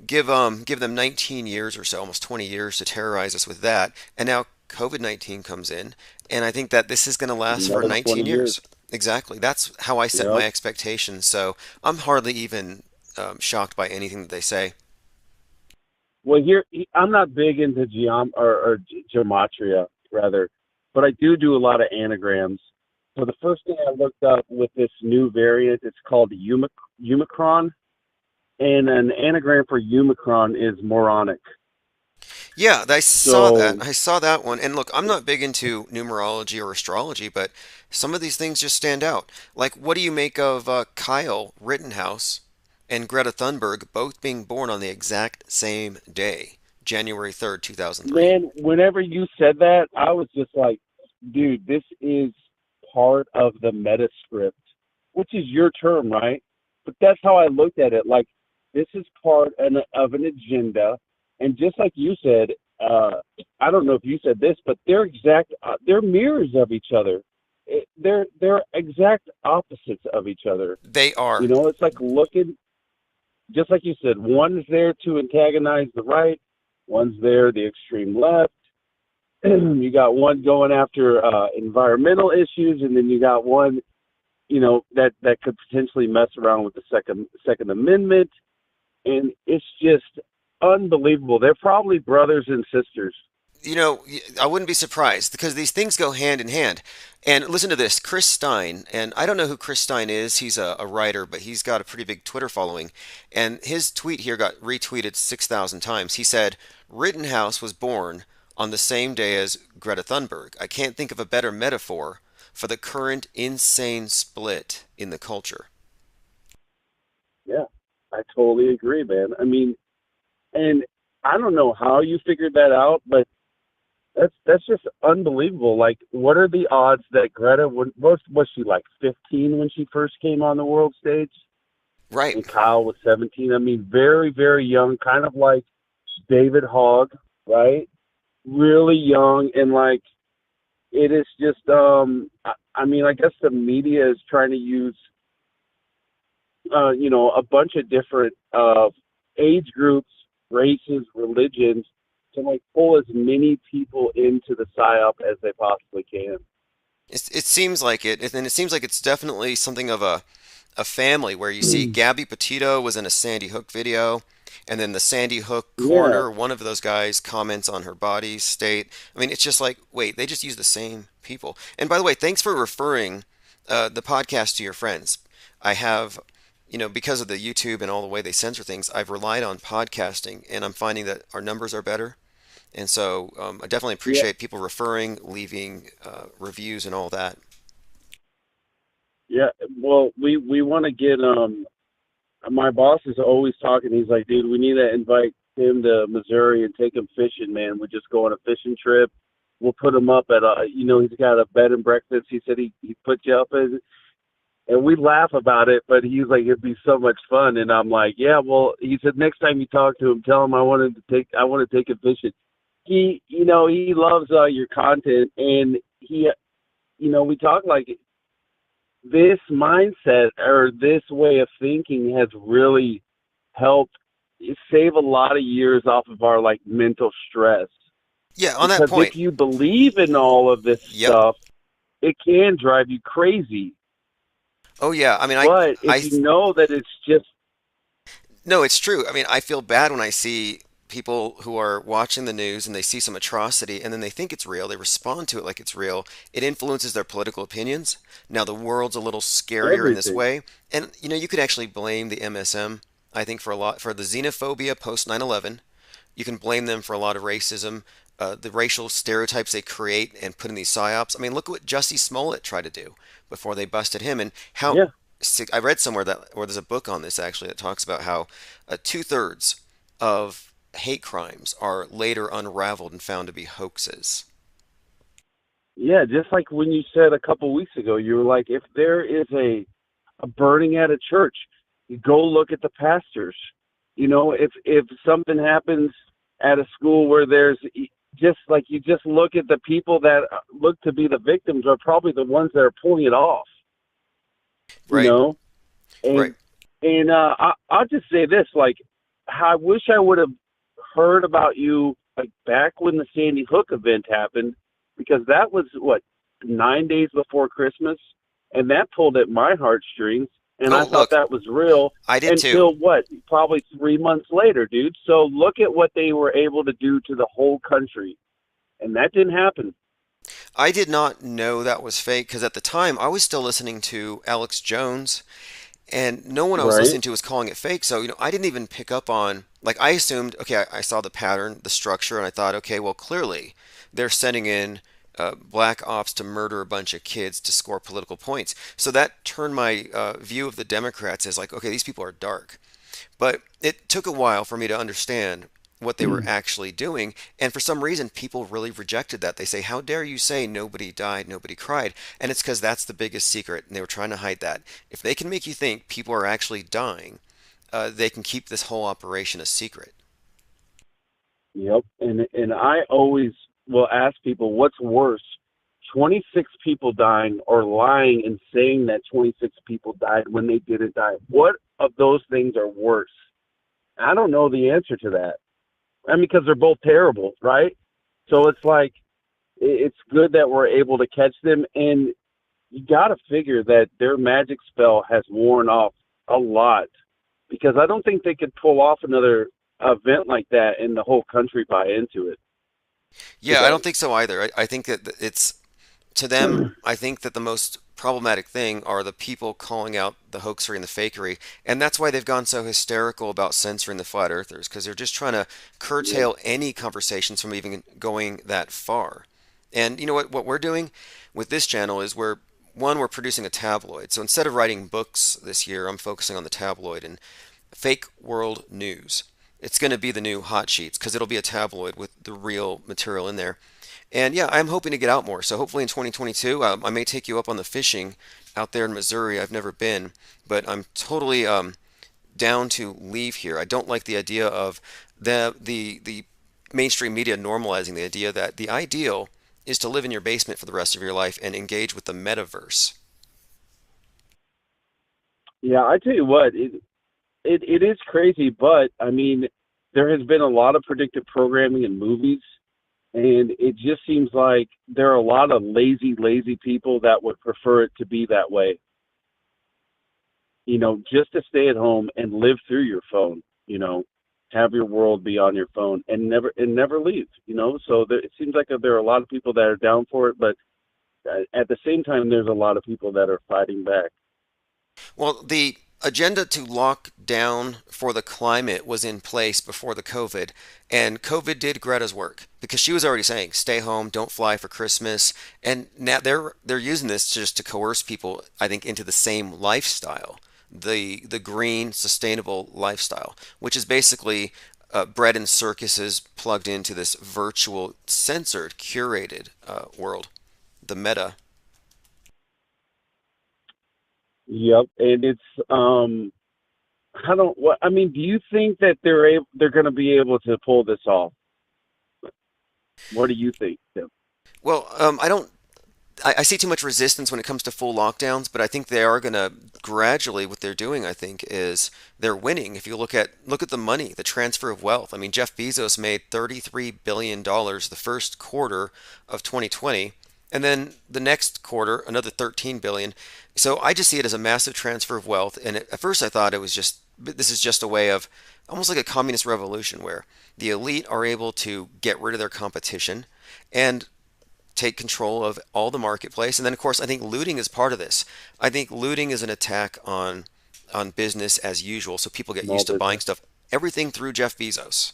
give them 19 years or so, almost 20 years to terrorize us with that. And now COVID-19 comes in, and I think that this is going to last for Another 20 19 years. years. Exactly. That's how I set Yep. my expectations. So I'm hardly even shocked by anything that they say. Well, here I'm not big into gematria, rather, but I do a lot of anagrams. So the first thing I looked up with this new variant, it's called Umicron, and an anagram for Umicron is moronic. Yeah, I saw that. So I saw that one. And look, I'm not big into numerology or astrology, but some of these things just stand out. Like, what do you make of Kyle Rittenhouse and Greta Thunberg both being born on the exact same day, January 3rd, 2003? man, whenever you said that, I was just like, dude, this is part of the metascript, which is your term, right? But that's how I looked at it. Like, this is part of an agenda. And just like you said, I don't know if you said this, but they're mirrors of each other. They're exact opposites of each other. They You are. know, it's like looking, just like you said, one's there to antagonize the right, one's there the extreme left. You got one going after environmental issues, and then you got one, that could potentially mess around with the Second Amendment, and it's just unbelievable. They're probably brothers and sisters. I wouldn't be surprised because these things go hand in hand. And listen to this, Chris Stein, and I don't know who Chris Stein is. He's a writer, but he's got a pretty big Twitter following. And his tweet here got retweeted 6,000 times. He said, Rittenhouse was born on the same day as Greta Thunberg. I can't think of a better metaphor for the current insane split in the culture. Yeah, I totally agree, man. I mean, and I don't know how you figured that out, but that's just unbelievable. Like, what are the odds that Greta was she like 15 when she first came on the world stage, Right. and Kyle was 17? I mean, very very young, kind of like David Hogg, right? Really young, and like it is just I mean, I guess the media is trying to use a bunch of different age groups, races, religions to like pull as many people into the psyop as they possibly can. It seems like it, and it seems like it's definitely something of a family where you see Gabby Petito was in a Sandy Hook video, and then the Sandy Hook Yeah, coroner, one of those guys, comments on her body state. I mean, it's just like, wait, they just use the same people. And by the way, thanks for referring the podcast to your friends. I have, because of the YouTube and all the way they censor things, I've relied on podcasting, and I'm finding that our numbers are better. And so I definitely yeah, appreciate people referring, leaving reviews, and all that. yeah. Well, we want to get my boss is always talking. He's like, dude, we need to invite him to Missouri and take him fishing, man. We just go on a fishing trip. We'll put him up at he's got a bed and breakfast. He said he put you up in, and we laugh about it, but he's like, it'd be so much fun. And I'm like, yeah, well, he said, next time you talk to him, tell him I want to take him fishing. He loves your content, and we talk like this mindset or this way of thinking has really helped save a lot of years off of our like mental stress. Yeah, on that Because if point. you believe in all of this Yep. stuff, it can drive you crazy. Oh yeah. I mean, But if you know that it's just no, it's true. I mean, I feel bad when I see people who are watching the news and they see some atrocity and then they think it's real. They respond to it like it's real. It influences their political opinions. Now the world's a little scarier in this everything. way, and you could actually blame the MSM. I think for a lot for the xenophobia post 9/11. You can blame them for a lot of racism, the racial stereotypes they create and put in these psyops. I mean, look at what Jussie Smollett tried to do before they busted him, and how Yeah. I read somewhere that, or there's a book on this actually that talks about how 2/3 of hate crimes are later unraveled and found to be hoaxes. Yeah, just like when you said a couple weeks ago, you were like, if there is a burning at a church, go look at the pastors. You know, if something happens at a school where there's just like, you just look at the people that look to be the victims are probably the ones that are pulling it off. You Right. know, Right. and I'll just say this: like, I wish I would have heard about you like back when the Sandy Hook event happened, because that was what 9 days before Christmas, and that pulled at my heartstrings. And Oh, I thought look, that was real I did too. until what, probably 3 months later, dude. So look at what they were able to do to the whole country, and that didn't happen. I did not know that was fake because at the time I was still listening to Alex Jones, and no one I was Right? listening to was calling it fake. So, I didn't even pick up on, like, I assumed, okay, I saw the pattern, the structure, and I thought, okay, well, clearly they're sending in black ops to murder a bunch of kids to score political points. So that turned my view of the Democrats as like, okay, these people are dark. But it took a while for me to understand what they were actually doing. And for some reason, people really rejected that. They say, how dare you say nobody died, nobody cried? And it's because that's the biggest secret. And they were trying to hide that. If they can make you think people are actually dying, they can keep this whole operation a secret. Yep. And I always will ask people, what's worse, 26 people dying or lying and saying that 26 people died when they didn't die? What of those things are worse? I don't know the answer to that. I mean, because they're both terrible, right? So it's like, it's good that we're able to catch them. And you got to figure that their magic spell has worn off a lot, because I don't think they could pull off another event like that and the whole country buy into it Yeah, I today. don't think so either. I think that it's to them, I think that the most problematic thing are the people calling out the hoaxery and the fakery, and that's why they've gone so hysterical about censoring the flat earthers, because they're just trying to Yep. curtail any conversations from even going that far. And you know what we're doing with this channel is we're producing a tabloid. So instead of writing books this year, I'm focusing on the tabloid and fake world news. It's going to be the new hot sheets because it'll be a tabloid with the real material in there. And yeah, I'm hoping to get out more. So hopefully in 2022, I may take you up on the fishing out there in Missouri. I've never been, but I'm totally down to leave here. I don't like the idea of the mainstream media normalizing the idea that the ideal is to live in your basement for the rest of your life and engage with the metaverse. Yeah, I tell you what, it is crazy, but I mean, there has been a lot of predictive programming in movies, and it just seems like there are a lot of lazy people that would prefer it to be that way. You know, just to stay at home and live through your phone. You know, have your world be on your phone and never leave. You know, so it seems like there are a lot of people that are down for it, but at the same time, there's a lot of people that are fighting back. Well, the agenda to lock down for the climate was in place before the COVID, and COVID did Greta's work because she was already saying, "Stay home, don't fly for Christmas," and now they're using this just to coerce people, I think, into the same lifestyle, the green, sustainable lifestyle, which is basically bread and circuses plugged into this virtual, censored, curated world, the meta. Yep, and it's I don't what I mean. Do you think that they're going to be able to pull this off? What do you think, Tim? Well, I don't. I see too much resistance when it comes to full lockdowns, but I think they are going to gradually. What they're doing, I think, is they're winning. If you look at the money, the transfer of wealth. I mean, Jeff Bezos made $33 billion the first quarter of 2020, and then the next quarter another 13 billion. So I just see it as a massive transfer of wealth. And at first, I thought it was just this is just a way of almost like a communist revolution where the elite are able to get rid of their competition and take control of all the marketplace. And then, of course, I think looting is part of this. I think looting is an attack on business as usual, so people get Small used to buying business. stuff, everything through Jeff Bezos,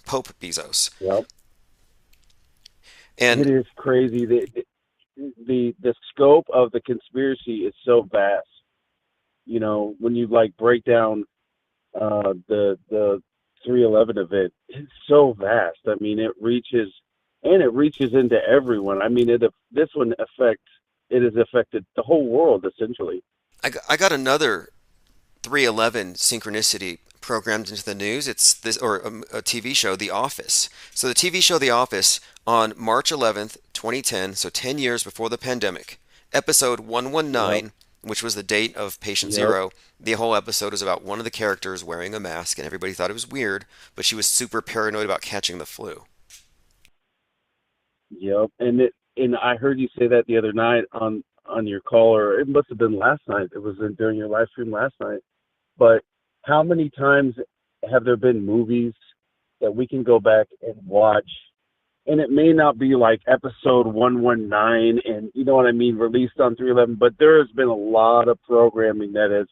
Pope Bezos, Yep, and it is crazy. The scope of the conspiracy is so vast. You know, when you like break down the 311 event, it's so vast. I mean, it reaches into everyone. I mean, this one it has affected the whole world essentially. I got another 311 synchronicity programmed into the news. It's this or a TV show, The Office. So the TV show The Office on March 11th, 2010, so 10 years before the pandemic, episode Yep. 119, which was the date of Patient Yep. Zero. The whole episode is about one of the characters wearing a mask, and everybody thought it was weird, but she was super paranoid about catching the flu. Yep. And I heard you say that the other night on your call, or it must have been last night. It was during your live stream last night. But how many times have there been movies that we can go back and watch? And it may not be like episode 119 and you know what I mean, released on 311, but there has been a lot of programming that has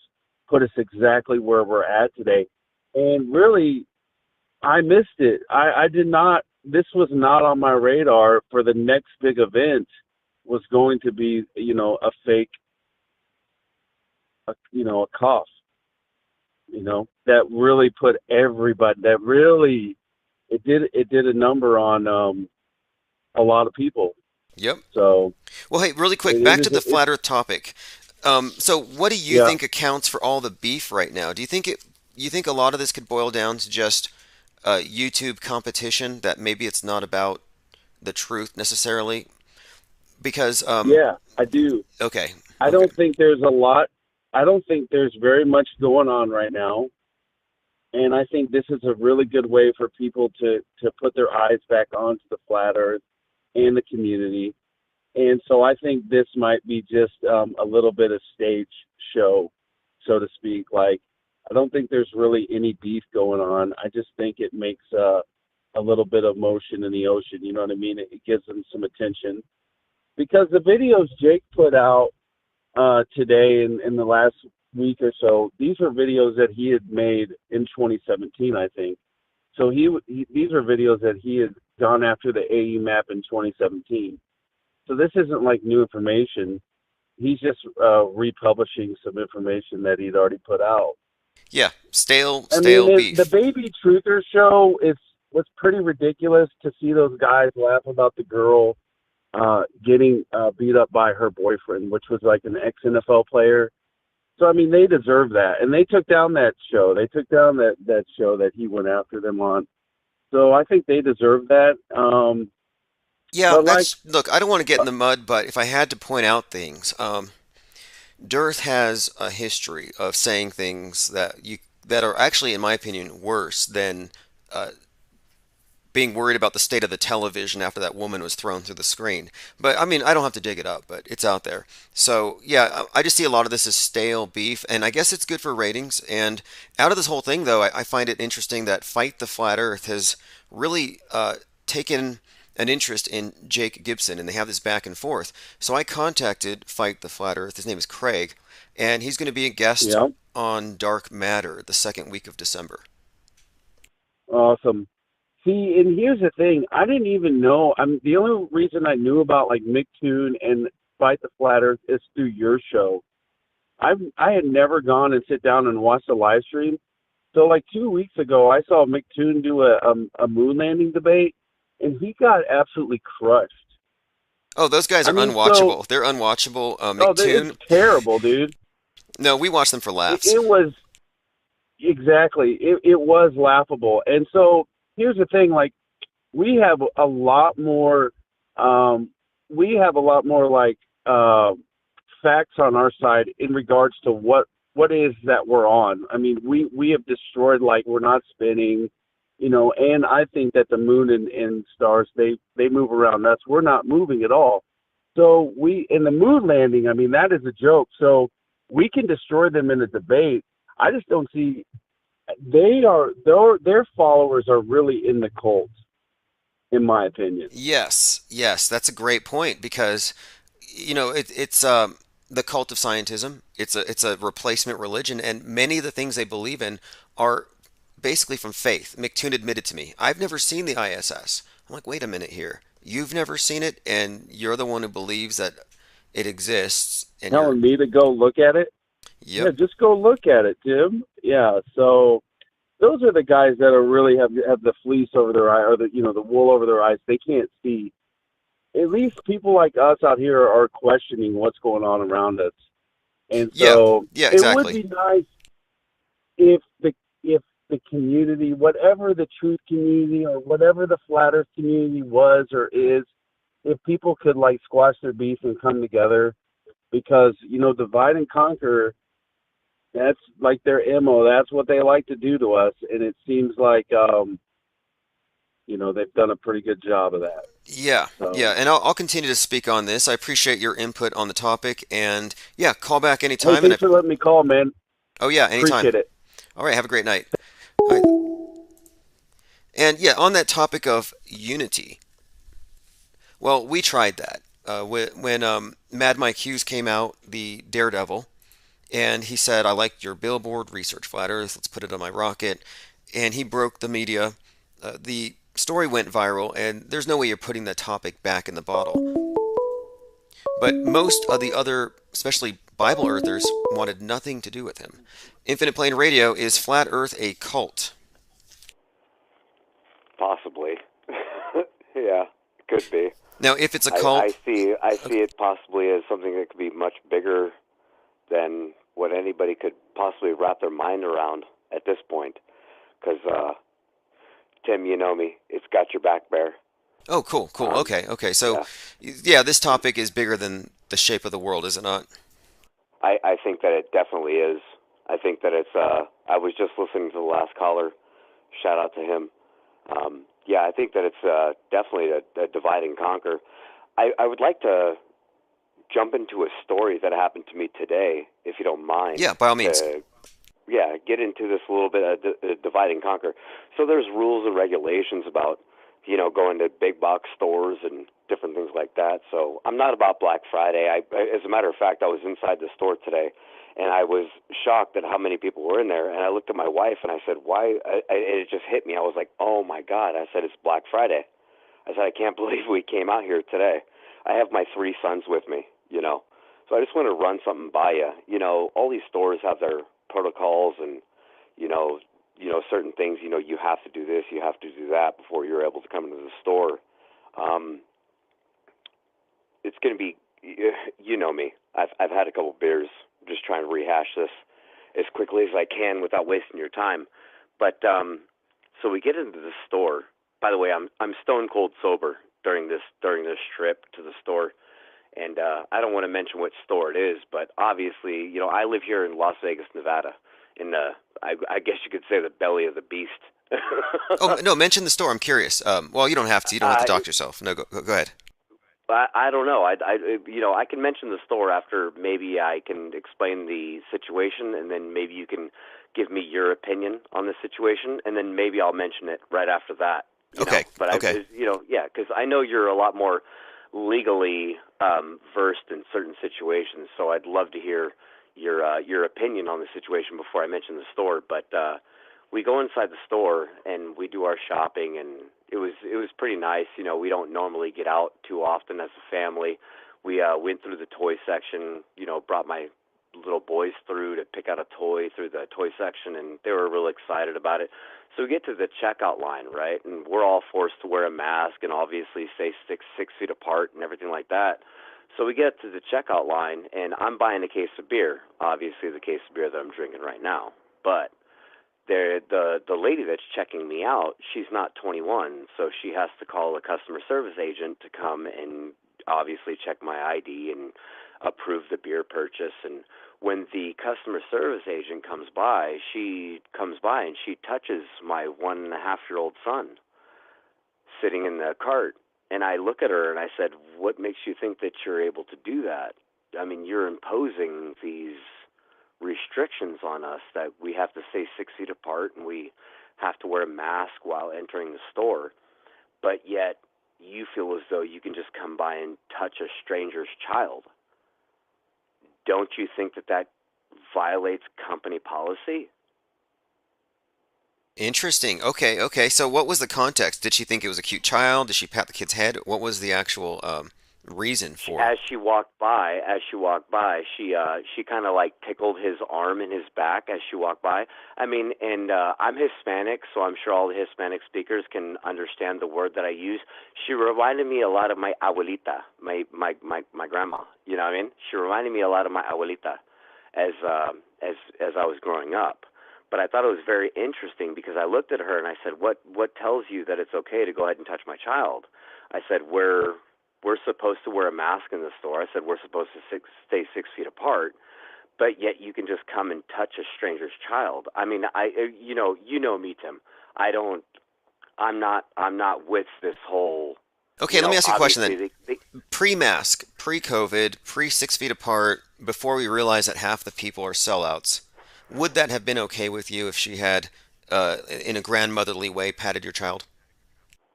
put us exactly where we're at today. And really, I missed it. I did not, this was not on my radar for the next big event was going to be, a fake, a cough, that really put everybody, it did a number on a lot of people. Yep. So, well, hey, really quick, back to the flat Earth topic. So, what do you think accounts for all the beef right now? Do you think you think a lot of this could boil down to just YouTube competition? That maybe it's not about the truth necessarily, because yeah, I do. Okay. I don't think there's a lot. I don't think there's very much going on right now. And I think this is a really good way for people to put their eyes back onto the flat Earth and the community. And so I think this might be just a little bit of stage show, so to speak. Like, I don't think there's really any beef going on. I just think it makes a little bit of motion in the ocean. You know what I mean? It gives them some attention. Because the videos Jake put out today in the last week or so, these are videos that he had made in 2017, I think. So these are videos that he had gone after the AE map in 2017. So this isn't like new information. He's just republishing some information that he'd already put out. Yeah, stale beef. The Baby Truther show was pretty ridiculous to see those guys laugh about the girl getting beat up by her boyfriend, which was like an ex-NFL player. So, I mean, they deserve that. And they took down that show. They took down that show that he went after them on. So I think they deserve that. Yeah, look, I don't want to get in the mud, but if I had to point out things, Dearth has a history of saying things that are actually, in my opinion, worse than being worried about the state of the television after that woman was thrown through the screen. But I mean, I don't have to dig it up, but it's out there. So yeah, I just see a lot of this as stale beef, and I guess it's good for ratings. And out of this whole thing, though, I find it interesting that Fight the Flat Earth has really taken an interest in Jake Gibson, and they have this back and forth. So I contacted Fight the Flat Earth. His name is Craig, and he's going to be a guest on Dark Matter the second week of December. Awesome. See, and here's the thing. I didn't even know. The only reason I knew about like Micktoon and Fight the Flat Earth is through your show. I had never gone and sit down and watched a live stream. So like 2 weeks ago, I saw Micktoon do a moon landing debate, and he got absolutely crushed. Oh, those guys are unwatchable. They're unwatchable. Micktoon, it's terrible, dude. No, we watch them for laughs. It was exactly. It was laughable, and so. Here's the thing, like, we have a lot more like facts on our side in regards to what is that we're on. I mean, we have destroyed, like, we're not spinning, and I think that the moon and stars, they move around us. We're not moving at all. So in the moon landing, I mean, that is a joke. So we can destroy them in a debate. I just don't see. Their followers are really in the cult, in my opinion. Yes, that's a great point because, it's the cult of scientism. It's a replacement religion, and many of the things they believe in are basically from faith. Micktoon admitted to me, I've never seen the ISS. I'm like, wait a minute here. You've never seen it, and you're the one who believes that it exists. And telling me to go look at it? Yep. Yeah, just go look at it, Tim. Yeah, so those are the guys that are really have the fleece over their eye, or the wool over their eyes. They can't see. At least people like us out here are questioning what's going on around us, and so yeah, exactly. It would be nice. if the community, whatever the truth community or whatever the flat Earth community was or is, if people could like squash their beef and come together, because divide and conquer. That's like their MO. That's what they like to do to us, and it seems like they've done a pretty good job of that. Yeah, So, yeah, and I'll continue to speak on this. I appreciate your input on the topic, and yeah, call back hey, anytime. thanks for letting me call, man. Oh yeah, anytime. Appreciate it. All right, have a great night. All right. And yeah, on that topic of unity, well, we tried that when Mad Mike Hughes came out, the Daredevil, and he said, "I like your billboard, research flat Earth. Let's put it on my rocket," and he broke the media. The story went viral, and there's no way you're putting the topic back in the bottle. But most of the other, especially Bible Earthers, wanted nothing to do with him. Infinite Plane Radio, is Flat Earth a cult? Possibly. Yeah, could be. Now, if it's a cult, I see it possibly as something that could be much bigger than what anybody could possibly wrap their mind around at this point. Because, Tim, you know me. It's got your back, Bear. Oh, cool. Okay. So, yeah, this topic is bigger than the shape of the world, is it not? I think that it definitely is. I think that it's, I was just listening to the last caller. Shout out to him. Yeah, I think that it's definitely a divide and conquer. I would like to jump into a story that happened to me today, if you don't mind. Yeah, by all means. Yeah, get into this a little bit of divide and conquer. So there's rules and regulations about, going to big box stores and different things like that. So I'm not about Black Friday. As a matter of fact, I was inside the store today, and I was shocked at how many people were in there. And I looked at my wife, and I said, why? It just hit me. I was like, oh, my God. I said, it's Black Friday. I said, I can't believe we came out here today. I have my 3 sons with me, So I just want to run something by you. All these stores have their protocols and, certain things, you have to do this, you have to do that before you're able to come into the store. It's going to be, you know me. I've had a couple beers. I'm just trying to rehash this as quickly as I can without wasting your time. But so we get into the store. By the way, I'm stone cold sober during this trip to the store, and I don't want to mention what store it is, but obviously, I live here in Las Vegas, Nevada, in the I guess you could say the belly of the beast. Oh no, mention the store. I'm curious. Well, you don't have to. You don't have to dox yourself. No, go ahead. I don't know. I can mention the store after maybe I can explain the situation, and then maybe you can give me your opinion on the situation, and then maybe I'll mention it right after that. Okay. But okay. Yeah, because I know you're a lot more legally versed in certain situations, so I'd love to hear your opinion on the situation before I mention the store. But we go inside the store and we do our shopping, and it was pretty nice. We don't normally get out too often as a family. We went through the toy section. Brought my little boys through to pick out a toy through the toy section, and they were real excited about it. So we get to the checkout line, right, and we're all forced to wear a mask and obviously stay 6 feet apart and everything like that. So we get to the checkout line, and I'm buying a case of beer, obviously the case of beer that I'm drinking right now. But the lady that's checking me out, she's not 21, so she has to call a customer service agent to come and obviously check my ID and approve the beer purchase. And when the customer service agent comes by, and she touches my 1.5-year-old son sitting in the cart. And I look at her and I said, what makes you think that you're able to do that? I mean, you're imposing these restrictions on us that we have to stay 6 feet apart and we have to wear a mask while entering the store. But yet you feel as though you can just come by and touch a stranger's child. Don't you think that violates company policy? Interesting. Okay. So what was the context? Did she think it was a cute child? Did she pat the kid's head? What was the actual reason for it? As she walked by, she kind of like tickled his arm and his back as she walked by. I mean, and I'm Hispanic, so I'm sure all the Hispanic speakers can understand the word that I use. She reminded me a lot of my abuelita, my grandma. You know what I mean? She reminded me a lot of my abuelita as I was growing up. But I thought it was very interesting because I looked at her and I said, "What tells you that it's okay to go ahead and touch my child?" I said, "We're supposed to wear a mask in the store." I said, "We're supposed to stay 6 feet apart, but yet you can just come and touch a stranger's child." I mean, you know me, Tim. I'm not with this whole. Okay, let me ask you a question then. They, Pre-mask, pre-COVID, pre 6 feet apart, before we realize that half the people are sellouts, would that have been okay with you if she had, in a grandmotherly way, patted your child?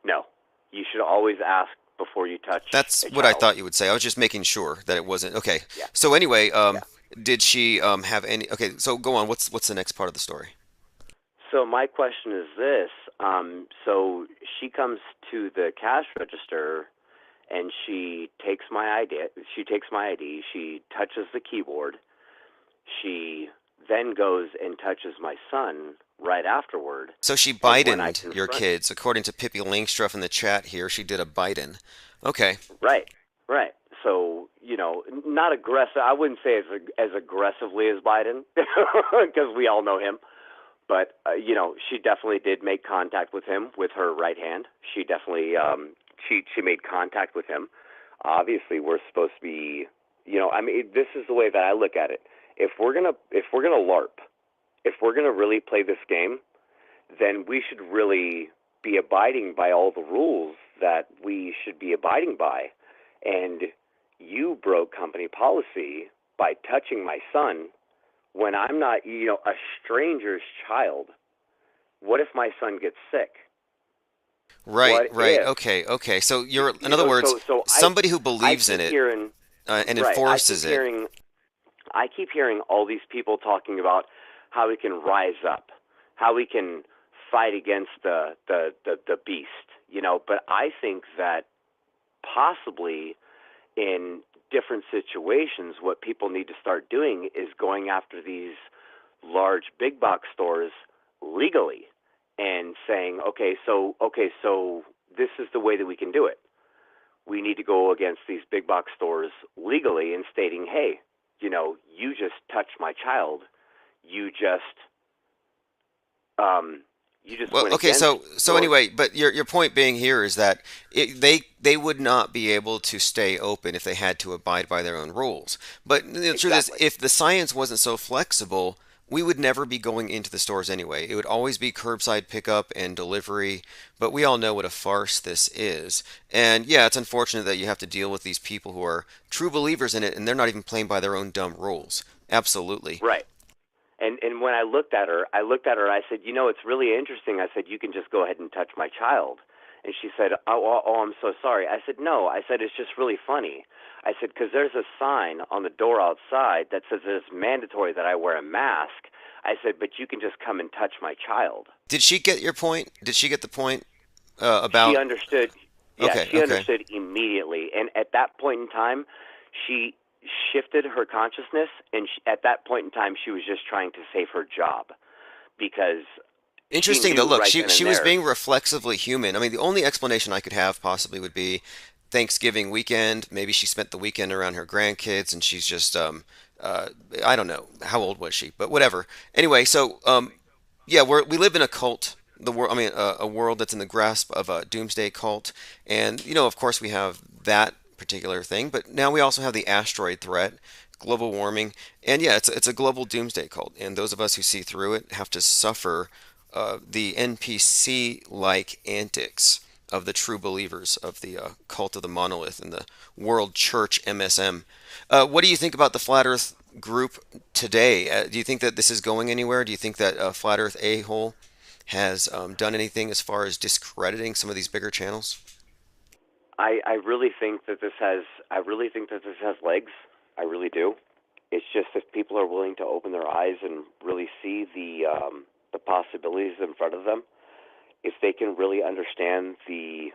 no, you should always ask before you touch That's a what I child. thought you would say. I was just making sure that it wasn't okay. Yeah. So anyway, did she have any? Okay, so go on. What's the next part of the story? So my question is this: so she comes to the cash register, and she takes my ID. She takes my ID. She touches the keyboard. She then goes and touches my son right afterward. So she And when I Bidened your confront, kids, according to Pippi Langstruff in the chat here. She did a Biden. Okay. right, right. So not aggressive. I wouldn't say as aggressively as Biden, because we all know him. But she definitely did make contact with him with her right hand. She definitely she made contact with him. Obviously, we're supposed to be, I mean, this is the way that I look at it. If we're gonna LARP, if we're gonna really play this game, then we should really be abiding by all the rules that we should be abiding by. And you broke company policy by touching my son when I'm not, a stranger's child. What if my son gets sick? Right, What right. if, Okay. So you're, in other words, so somebody who I believes in keep it hearing, and right, enforces it. I keep hearing all these people talking about how we can rise up, how we can fight against the beast, but I think that possibly in different situations, what people need to start doing is going after these large big box stores legally and saying, okay, so this is the way that we can do it. We need to go against these big box stores legally and stating, hey, you just touched my child. You just Well, went okay, against so anyway, but your point being here is that they would not be able to stay open if they had to abide by their own rules. But the truth is, if the science wasn't so flexible, we would never be going into the stores anyway. It would always be curbside pickup and delivery. But we all know what a farce this is. And yeah, it's unfortunate that you have to deal with these people who are true believers in it, and they're not even playing by their own dumb rules. Absolutely. right. And when I looked at her, I said, it's really interesting. I said, you can just go ahead and touch my child. And she said, I'm so sorry. I said, no. I said, it's just really funny. I said, because there's a sign on the door outside that says it's mandatory that I wear a mask. I said, but you can just come and touch my child. Did she get your point? Did she get the point about? She understood. Yeah, Okay, she okay. understood immediately. And at that point in time, she shifted her consciousness, and at that point in time, she was just trying to save her job because Interesting she though. knew Look, right she then she and was there. being reflexively human. I mean, the only explanation I could have possibly would be Thanksgiving weekend. Maybe she spent the weekend around her grandkids, and she's just I don't know, how old was she, but whatever. Anyway, so yeah, we live in a cult. The world, I mean, a world that's in the grasp of a doomsday cult, and of course, we have that particular thing. But now we also have the asteroid threat, global warming, and yeah, it's a global doomsday cult. And those of us who see through it have to suffer the NPC-like antics of the true believers of the cult of the monolith and the World Church MSM. What do you think about the Flat Earth group today? Do you think that this is going anywhere? Do you think that Flat Earth a-hole has done anything as far as discrediting some of these bigger channels? I really think that this has. I really think that this has legs. I really do. It's just if people are willing to open their eyes and really see the possibilities in front of them, if they can really understand this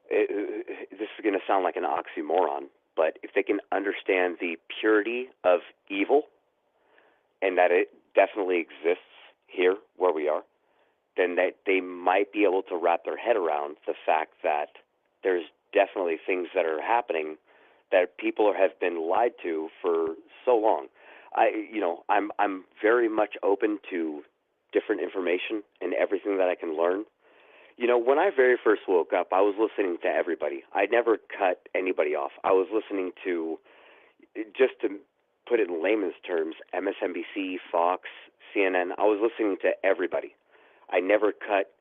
is going to sound like an oxymoron, but if they can understand the purity of evil and that it definitely exists here where we are, then they might be able to wrap their head around the fact that there's definitely things that are happening that people have been lied to for so long. I'm very much open to different information and everything that I can learn. When I very first woke up, I was listening to everybody. I never cut anybody off. I was listening to, just to put it in layman's terms, MSNBC, Fox, CNN. I was listening to everybody. I never cut.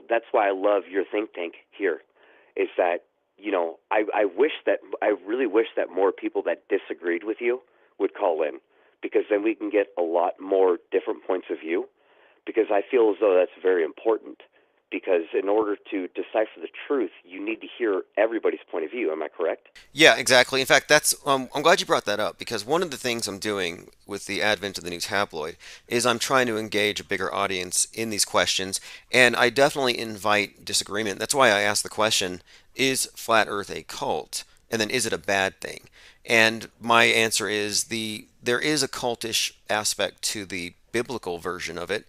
That's why I love your think tank here, is that, I really wish that more people that disagreed with you would call in, because then we can get a lot more different points of view, because I feel as though that's very important. Because in order to decipher the truth, you need to hear everybody's point of view. Am I correct? Yeah, exactly. In fact, that's I'm glad you brought that up, because one of the things I'm doing with the advent of the new tabloid is I'm trying to engage a bigger audience in these questions, and I definitely invite disagreement. That's why I asked the question, is flat Earth a cult? And then is it a bad thing? And my answer is there is a cultish aspect to the biblical version of it,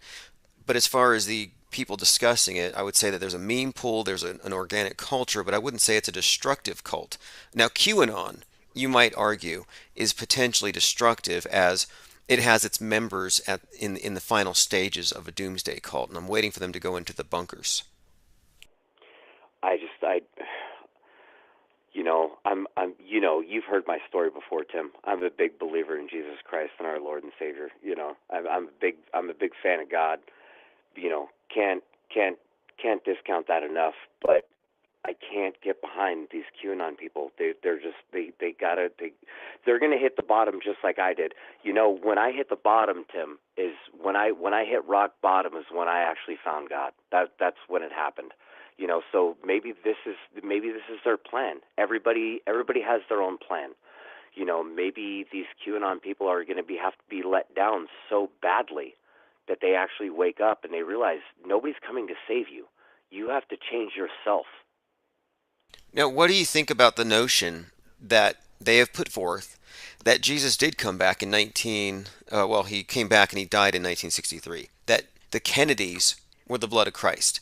but as far as the people discussing it, I would say that there's a meme pool, there's an organic culture, but I wouldn't say it's a destructive cult. Now, QAnon, you might argue, is potentially destructive, as it has its members in the final stages of a doomsday cult, and I'm waiting for them to go into the bunkers. You've heard my story before, Tim. I'm a big believer in Jesus Christ and our Lord and Savior. I'm a big fan of God. Can't discount that enough. But I can't get behind these QAnon people. They're gonna hit the bottom just like I did. When I hit the bottom, Tim, is when I hit rock bottom is when I actually found God. That's when it happened. So maybe this is their plan. Everybody has their own plan. Maybe these QAnon people are going to have to be let down so badly that they actually wake up and they realize nobody's coming to save you. You have to change yourself. Now, what do you think about the notion that they have put forth that Jesus did come back in he came back and he died in 1963, that the Kennedys were the blood of Christ?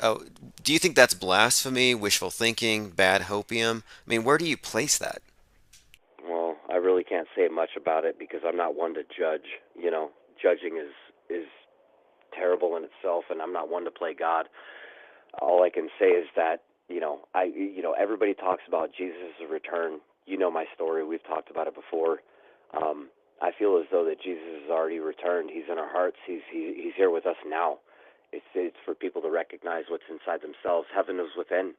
Do you think that's blasphemy, wishful thinking, bad hopium? I mean, where do you place that? Well, I really can't say much about it because I'm not one to judge. Judging is terrible in itself, and I'm not one to play God. All I can say is that everybody talks about Jesus' return. You know my story. We've talked about it before. I feel as though that Jesus has already returned. He's in our hearts. He's here with us now. It's for people to recognize what's inside themselves. Heaven is within.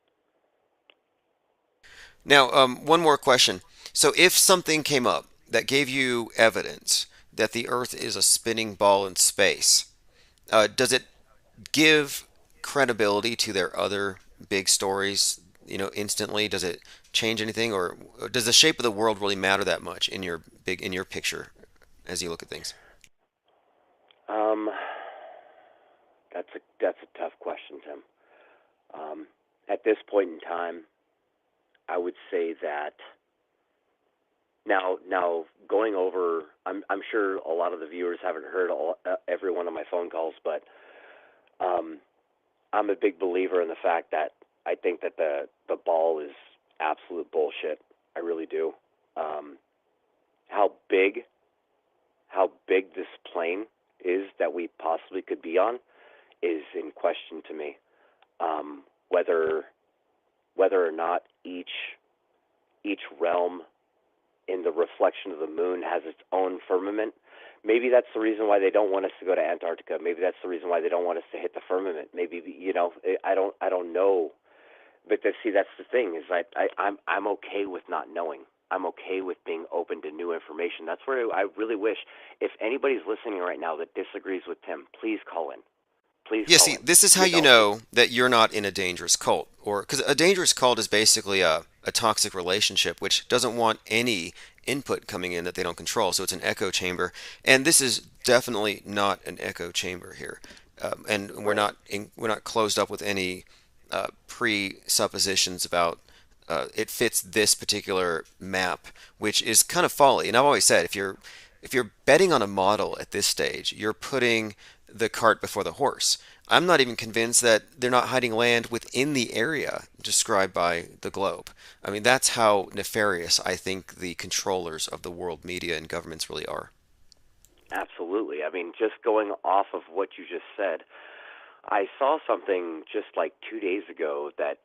Now, one more question. So if something came up that gave you evidence that the Earth is a spinning ball in space, does it give credibility to their other big stories, instantly? Does it change anything, or does the shape of the world really matter that much in your picture as you look at things? That's a tough question, Tim. At this point in time, I would say that now going over, I'm sure a lot of the viewers haven't heard every one of my phone calls, but I'm a big believer in the fact that I think that the ball is absolute bullshit. I really do. How big this plane is that we possibly could be on is in question to me. Whether or not each realm in the reflection of the moon has its own firmament. Maybe that's the reason why they don't want us to go to Antarctica. Maybe that's the reason why they don't want us to hit the firmament. Maybe I don't know. But see, that's the thing, is I'm okay with not knowing. I'm okay with being open to new information. That's where I really wish, if anybody's listening right now that disagrees with Tim, please call in. Please. Yeah, see, this is how you know that you're not in a dangerous cult, because a dangerous cult is basically a toxic relationship which doesn't want any input coming in that they don't control. So it's an echo chamber, and this is definitely not an echo chamber here, and we're not closed up with any presuppositions about it fits this particular map, which is kind of folly. And I've always said, if you're betting on a model at this stage, you're putting the cart before the horse. I'm not even convinced that they're not hiding land within the area described by the globe. I mean, that's how nefarious I think the controllers of the world media and governments really are. Absolutely. mean, just going off of what you just said, I saw something just like 2 days ago that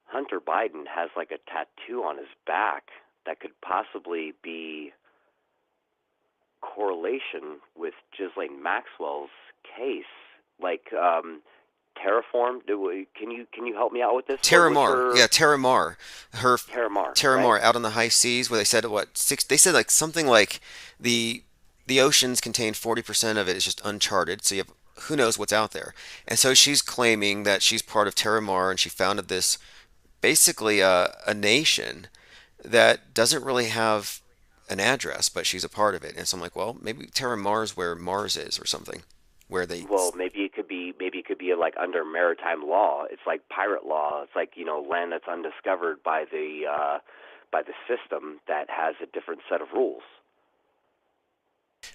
Hunter Biden has like a tattoo on his back that could possibly be correlation with Ghislaine Maxwell's case. Like Terraform, can you help me out with this? Terra What was Mar, yeah, Terra Mar, Terra Mar right? out on the high seas, where they said what six? They said like something like the the oceans contain 40% of it is just uncharted. So you have who knows what's out there. And so she's claiming that she's part of Terra Mar, and she founded this basically a nation that doesn't really have an address, but she's a part of it. And so I'm like, well, maybe Terra Mars where Mars is or something, where they. Well, maybe it could be like under maritime law. It's like pirate law. It's like, land that's undiscovered by the system that has a different set of rules.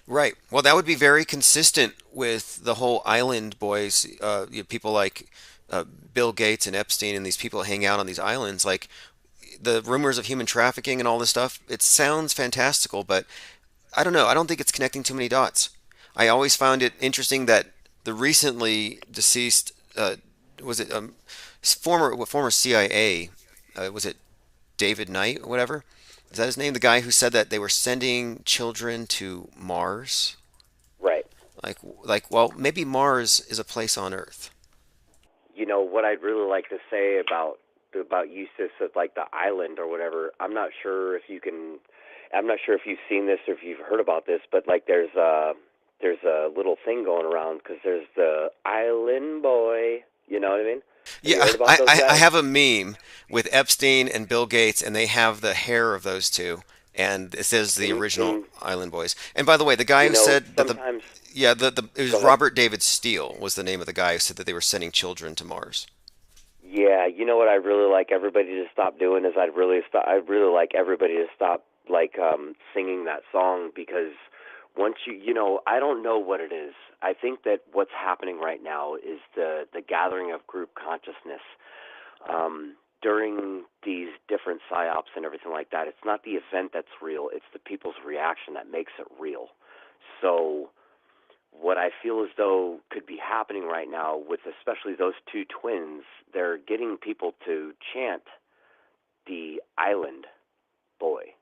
Right. Well, that would be very consistent with the whole island boys, people like Bill Gates and Epstein and these people hang out on these islands. Like the rumors of human trafficking and all this stuff, it sounds fantastical, but I don't know. I don't think it's connecting too many dots. I always found it interesting that the recently deceased, was it former CIA, was it David Knight or whatever? Is that his name? The guy who said that they were sending children to Mars? Right. Well, maybe Mars is a place on Earth. What I'd really like to say about uses of like the island or whatever. I'm not sure if you've seen this or if you've heard about this, but like there's a little thing going around because there's the island boy. You know what I mean? Yeah, I have a meme with Epstein and Bill Gates, and they have the hair of those two, and it says the original Island Boys. And by the way, the guy who said that it was Robert David Steele was the name of the guy who said that they were sending children to Mars. Yeah, what I'd really like everybody to stop doing is I'd really like everybody to stop singing that song, because once I don't know what it is. I think that what's happening right now is the gathering of group consciousness during these different psyops and everything like that. It's not the event that's real; it's the people's reaction that makes it real. So, what I feel as though could be happening right now with especially those two twins, they're getting people to chant the island boy.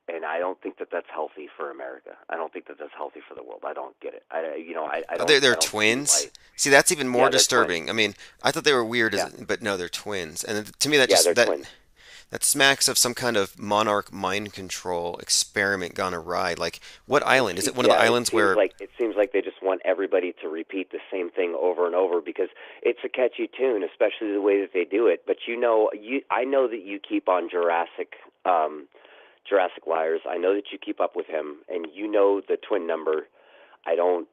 And I don't think that that's healthy for America. I don't think that that's healthy for the world. I don't get it. I don't. They're twins. See, that's even more disturbing. I mean, I thought they were weird, but no, they're twins. And to me, that smacks of some kind of monarch mind control experiment gone awry. Like, what island is it? One of the islands where it seems like they just want everybody to repeat the same thing over and over because it's a catchy tune, especially the way that they do it. But I know that you keep on Jurassic Liars. I know that you keep up with him, and the twin number. I don't,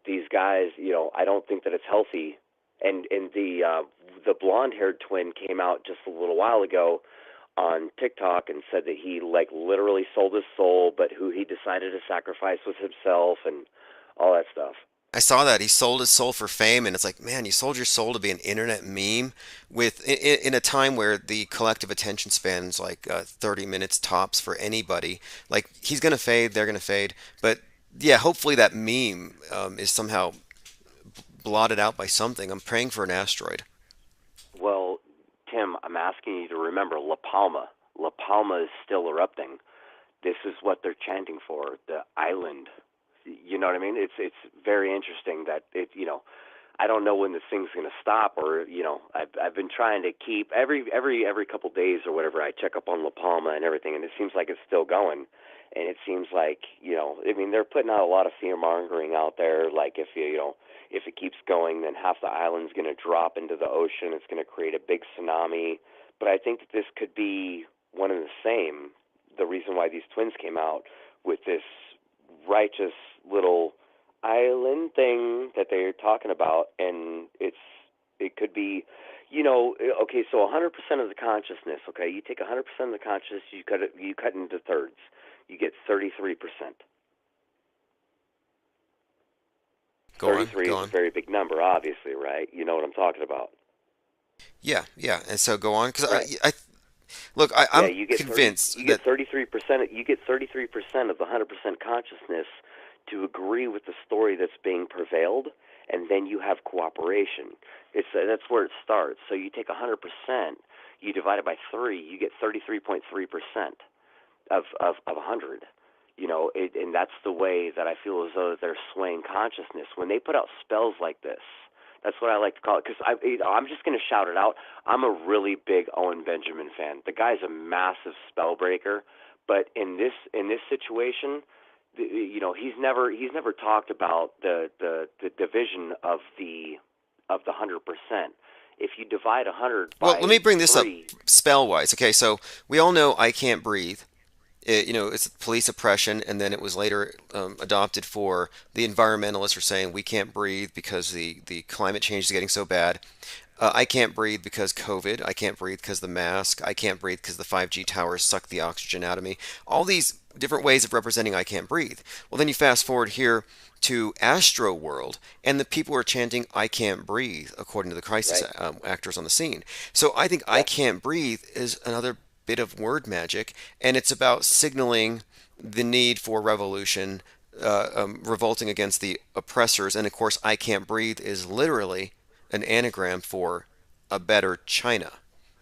these guys, I don't think that it's healthy. And the blonde-haired twin came out just a little while ago on TikTok and said that he literally sold his soul, but who he decided to sacrifice was himself and all that stuff. I saw that he sold his soul for fame, and it's like, man, you sold your soul to be an internet meme in a time where the collective attention span is like 30 minutes tops for anybody. Like, he's gonna fade, they're gonna fade, but yeah, hopefully that meme is somehow blotted out by something. I'm praying for an asteroid. Well, Tim, I'm asking you to remember La Palma. La Palma is still erupting. This is what they're chanting for, the island. You know what I mean? It's very interesting that I don't know when this thing's going to stop, or I've been trying to keep every couple days or whatever. I check up on La Palma and everything, and it seems like it's still going. And it seems like they're putting out a lot of fear mongering out there. Like if it keeps going, then half the island's going to drop into the ocean. It's going to create a big tsunami. But I think that this could be one and the same. The reason why these twins came out with this righteous little island thing that they're talking about, and it could be, okay, so 100% of the consciousness, okay, you take 100% of the consciousness, you cut it into thirds, you get 33%. 33 is a very big number, obviously, right? You know what I'm talking about. Yeah, and so go on, because I'm convinced you get 33%. You get 33% of the 100% consciousness to agree with the story that's being prevailed, and then you have cooperation. That's where it starts. So you take 100%, you divide it by 3, you get 33.3% of 100. And that's the way that I feel as though they're swaying consciousness. When they put out spells like this, that's what I like to call it, because I'm just going to shout it out. I'm a really big Owen Benjamin fan. The guy's a massive spell breaker, but in this situation, he's never talked about the division of the 100%. If you divide 100 by Well, let me bring this up 3, spell-wise. Okay, so we all know I Can't Breathe. It's police oppression, and then it was later adopted for the environmentalists are saying we can't breathe because the climate change is getting so bad. I can't breathe because COVID. I can't breathe because the mask. I can't breathe because the 5G towers suck the oxygen out of me. All these different ways of representing I can't breathe. Well, then you fast forward here to Astro World, and the people are chanting I can't breathe according to the crisis actors on the scene. So I think I can't breathe is another bit of word magic, and it's about signaling the need for revolution, revolting against the oppressors. And of course, I can't breathe is literally an anagram for a better China,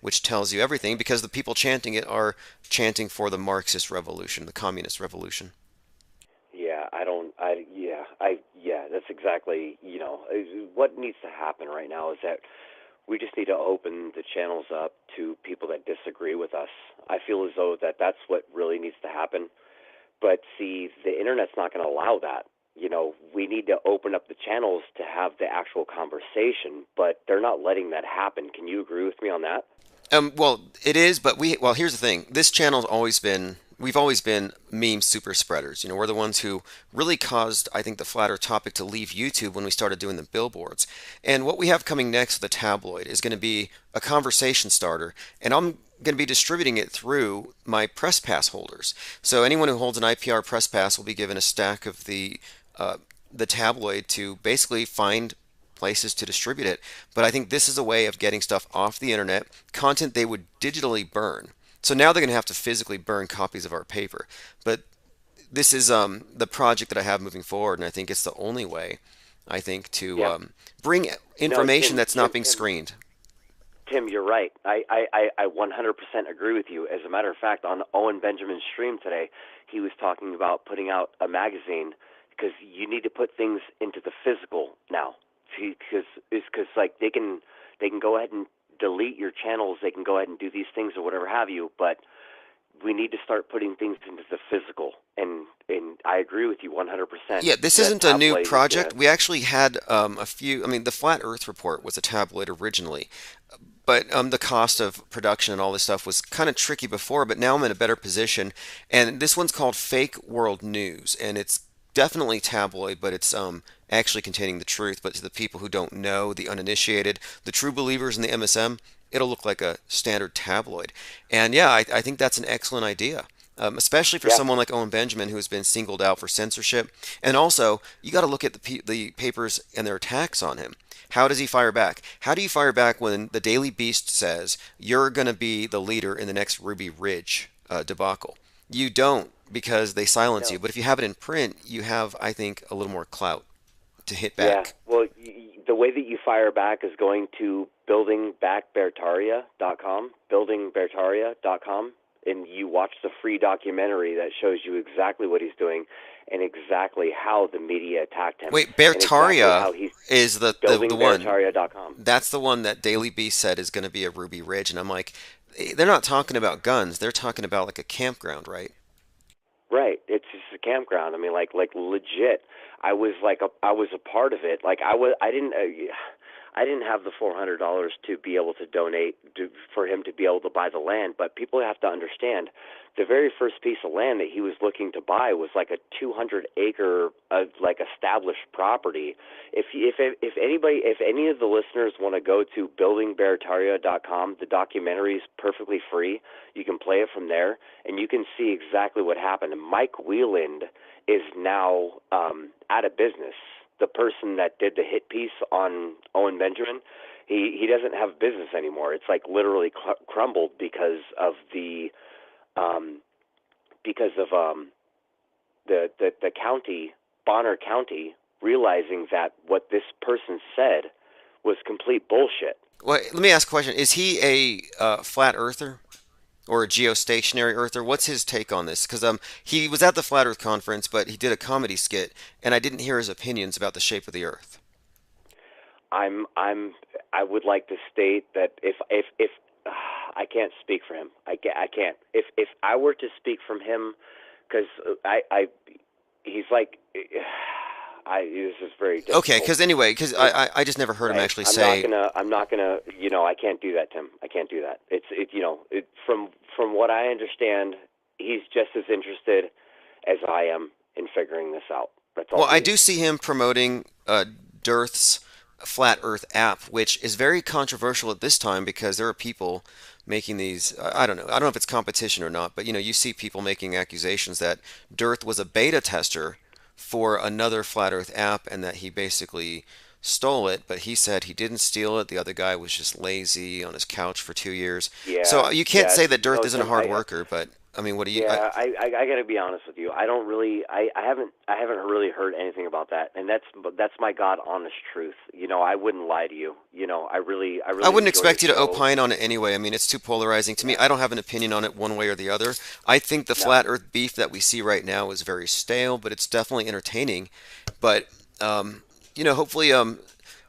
which tells you everything because the people chanting it are chanting for the Marxist revolution, the communist revolution. Yeah, that's exactly, what needs to happen right now is that we just need to open the channels up to people that disagree with us. I feel as though that's what really needs to happen. But see, the internet's not going to allow that. We need to open up the channels to have the actual conversation, but they're not letting that happen. Can you agree with me on that? Well, it is, but here's the thing. This channel's we've always been meme super spreaders. We're the ones who really caused, I think, the flat earth topic to leave YouTube when we started doing the billboards. And what we have coming next with the tabloid is going to be a conversation starter, and I'm going to be distributing it through my press pass holders. So anyone who holds an IPR press pass will be given a stack of the tabloid to basically find places to distribute it. But I think this is a way of getting stuff off the internet, content they would digitally burn. So now they're going to have to physically burn copies of our paper. But this is the project that I have moving forward, and I think it's the only way, I think, to bring information that's not being screened. Tim, you're right. I 100% agree with you. As a matter of fact, on Owen Benjamin's stream today, he was talking about putting out a magazine because you need to put things into the physical now. Because like they can go ahead and delete your channels, they can go ahead and do these things or whatever have you, but we need to start putting things into the physical, and I agree with you 100%. Yeah, this isn't a new project. We actually had a few. I mean, the Flat Earth Report was a tabloid originally, but the cost of production and all this stuff was kind of tricky before. But now I'm in a better position, and this one's called Fake World News, and it's definitely tabloid, but it's actually containing the truth. But to the people who don't know, the uninitiated, the true believers in the MSM, it'll look like a standard tabloid. And yeah, I think that's an excellent idea, especially for someone like Owen Benjamin, who has been singled out for censorship. And also, you got to look at the papers and their attacks on him. How does he fire back? How do you fire back when the Daily Beast says you're going to be the leader in the next Ruby Ridge debacle? You don't, because they silence you. But if you have it in print, you have, I think, a little more clout to hit back. Yeah, well, the way that you fire back is going to buildingbertaria.com, and you watch the free documentary that shows you exactly what he's doing and exactly how the media attacked him. Wait, Bertaria is the one. Buildingbertaria.com. That's the one that Daily Beast said is going to be a Ruby Ridge, and I'm like, they're not talking about guns. They're talking about like a campground, right? Right. It's just a campground. I mean, like legit. I was a part of it. Like I didn't have the $400 to be able to donate for him to be able to buy the land. But people have to understand, the very first piece of land that he was looking to buy was like a 200-acre like established property. If any of the listeners want to go to buildingbertaria.com, the documentary is perfectly free. You can play it from there, and you can see exactly what happened. And Mike Wieland is now out of business. The person that did the hit piece on Owen Benjamin, he doesn't have business anymore. It's like literally crumbled because of the county Bonner County realizing that what this person said was complete bullshit. Well, let me ask a question. Is he a flat earther or a geostationary earther? What's his take on this? Because he was at the Flat Earth conference, but he did a comedy skit, and I didn't hear his opinions about the shape of the Earth. I would like to state that if I can't speak for him. I can't. If I were to speak from him, because he's like, this is very difficult. Okay, because anyway, because I just never heard him actually say. I'm not gonna. I can't do that, Tim. I can't do that. From what I understand, he's just as interested as I am in figuring this out. That's all. Well, I do see him promoting Dearth's Flat Earth app, which is very controversial at this time because there are people making these. I don't know. I don't know if it's competition or not, but you see people making accusations that Dearth was a beta tester for another Flat Earth app and that he basically stole it, but he said he didn't steal it. The other guy was just lazy on his couch for 2 years. Yeah, so you can't say that Dearth no, isn't a Tim, hard worker, but I mean, what do you? Yeah, I got to be honest with you. I don't really. I haven't really heard anything about that, and that's my God honest truth. I wouldn't lie to you. I really. I wouldn't expect you to opine on it anyway. I mean, it's too polarizing to me. I don't have an opinion on it one way or the other. I think the flat Earth beef that we see right now is very stale, but it's definitely entertaining. But hopefully,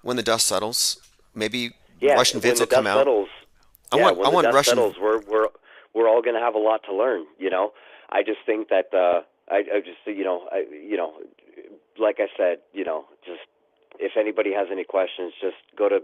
when the dust settles, maybe Russian vids will come out. Settles, I want Russian. Settles, we're all going to have a lot to learn. I just think that like I said, just if anybody has any questions, just go to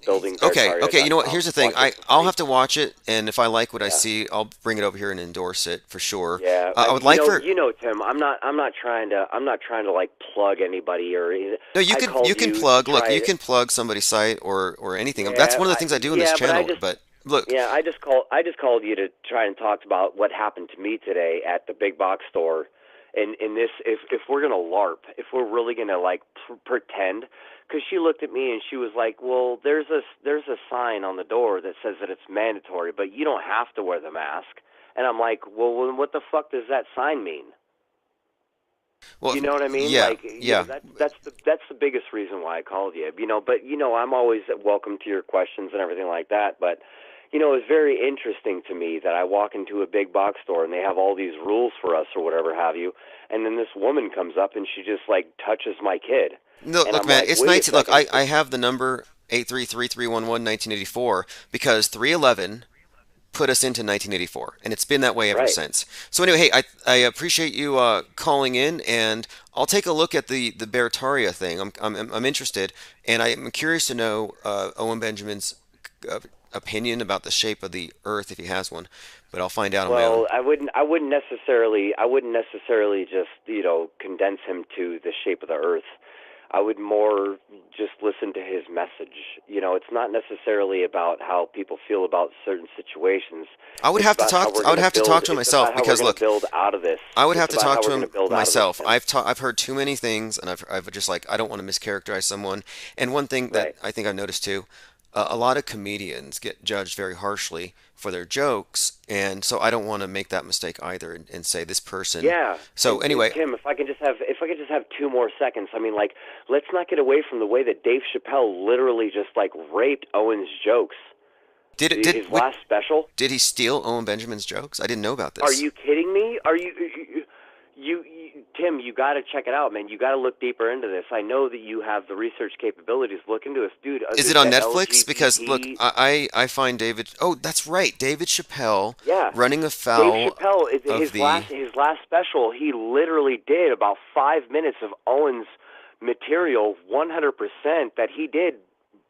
building. Okay. You know what? Here's the thing. I'll have to watch it, and if I like what I see, I'll bring it over here and endorse it for sure. Yeah, I would like for Tim. I'm not trying to like plug anybody or. No, you can plug. Look, you can plug somebody's site or anything. That's one of the things I do in this channel. But look. Yeah, I just called you to try and talk about what happened to me today at the big box store. And in this, if we're gonna LARP, if we're really gonna like pretend, because she looked at me and she was like, "Well, there's a sign on the door that says that it's mandatory, but you don't have to wear the mask." And I'm like, "Well, what the fuck does that sign mean?" Well, you know what I mean? Yeah, like, yeah. That's the biggest reason why I called you. But I'm always welcome to your questions and everything like that. But it's very interesting to me that I walk into a big box store and they have all these rules for us or whatever have you, and then this woman comes up and she just like touches my kid. No, look, man, it's 19. Look, I have the number 833-311-1984 because 311 put us into 1984, and it's been that way ever since. So anyway, hey, I appreciate you calling in, and I'll take a look at the Bertaria thing. I'm interested, and I'm curious to know Owen Benjamin's opinion about the shape of the Earth if he has one. But I'll find out on my own. Well, I wouldn't necessarily just condense him to the shape of the Earth. I would more just listen to his message. It's not necessarily about how people feel about certain situations. I would have to talk. I would have to talk to him myself because look, build out of this. I would have to talk to him myself. I've heard too many things, and I've just like I don't want to mischaracterize someone. And one thing that I think I've noticed too, a lot of comedians get judged very harshly for their jokes, and so I don't want to make that mistake either and say this person. Yeah. So anyway, Tim, if I could just have 2 more seconds. I mean, like, let's not get away from the way that Dave Chappelle literally just like raped Owen's jokes. His last special? Did he steal Owen Benjamin's jokes? I didn't know about this. Are you kidding me? Are you Tim, you got to check it out, man. You got to look deeper into this. I know that you have the research capabilities. Look into this, dude. Is it on Netflix? Because look, I find David. Oh, that's right, David Chappelle. Yeah. Running afoul. Dave Chappelle, his last special, he literally did about 5 minutes of Owen's material, 100% that he did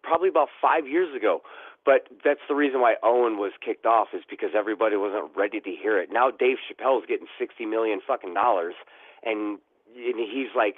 probably about 5 years ago. But that's the reason why Owen was kicked off, is because everybody wasn't ready to hear it. Now Dave Chappelle's getting $60 million fucking dollars, and he's like,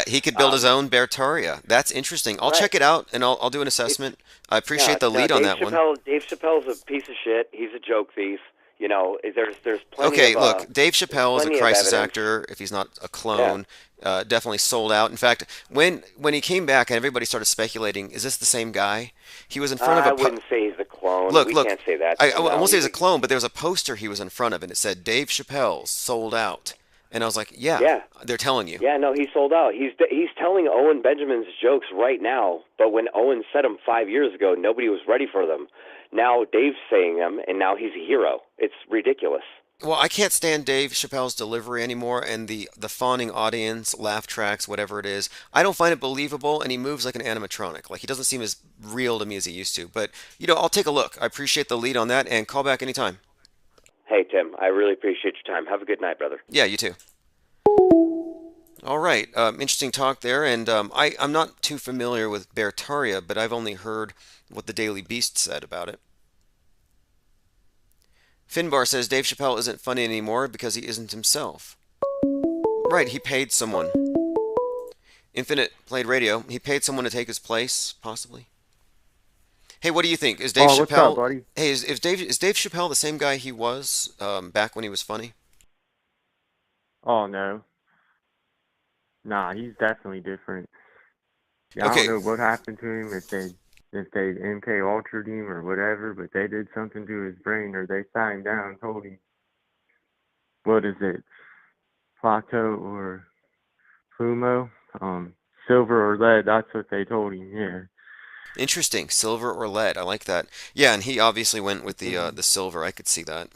he could build his own Bertaria. That's interesting. I'll check it out and I'll do an assessment. I appreciate the lead on that one. Dave Chappelle's a piece of shit. He's a joke thief. There's plenty. Okay, of, look, Dave Chappelle is a crisis actor. If he's not a clone, definitely sold out. In fact, when he came back and everybody started speculating, is this the same guy? He was in front of a. I wouldn't say he's a clone. Look, we can't say that. I won't say he's a clone, but there was a poster he was in front of, and it said Dave Chappelle sold out. And I was like, yeah, Yeah. they're telling you. Yeah, no, he sold out. He's telling Owen Benjamin's jokes right now, but when Owen said them 5 years ago, nobody was ready for them. Now Dave's saying them, and now he's a hero. It's ridiculous. Well, I can't stand Dave Chappelle's delivery anymore, and the fawning audience, laugh tracks, whatever it is. I don't find it believable, and he moves like an animatronic. Like he doesn't seem as real to me as he used to. But I'll take a look. I appreciate the lead on that, and call back anytime. Hey, Tim, I really appreciate your time. Have a good night, brother. Yeah, you too. All right, interesting talk there, and I'm not too familiar with Bertaria, but I've only heard what the Daily Beast said about it. Finbar says Dave Chappelle isn't funny anymore because he isn't himself. Right, he paid someone. Infinite played radio. He paid someone to take his place, possibly. Hey, what do you think? Is Dave Oh, what's up, Chappelle? buddy? Hey, is Dave Chappelle the same guy he was back when he was funny? Oh no, nah, he's definitely different. Yeah, I Okay. don't know what happened to him, if they MK altered him or whatever, but they did something to his brain, or they sat him down and told him, what is it, Plato or Fumo, silver or lead. That's what they told him. Yeah. Interesting. Silver or lead. I like that. Yeah, and he obviously went with the silver. I could see that.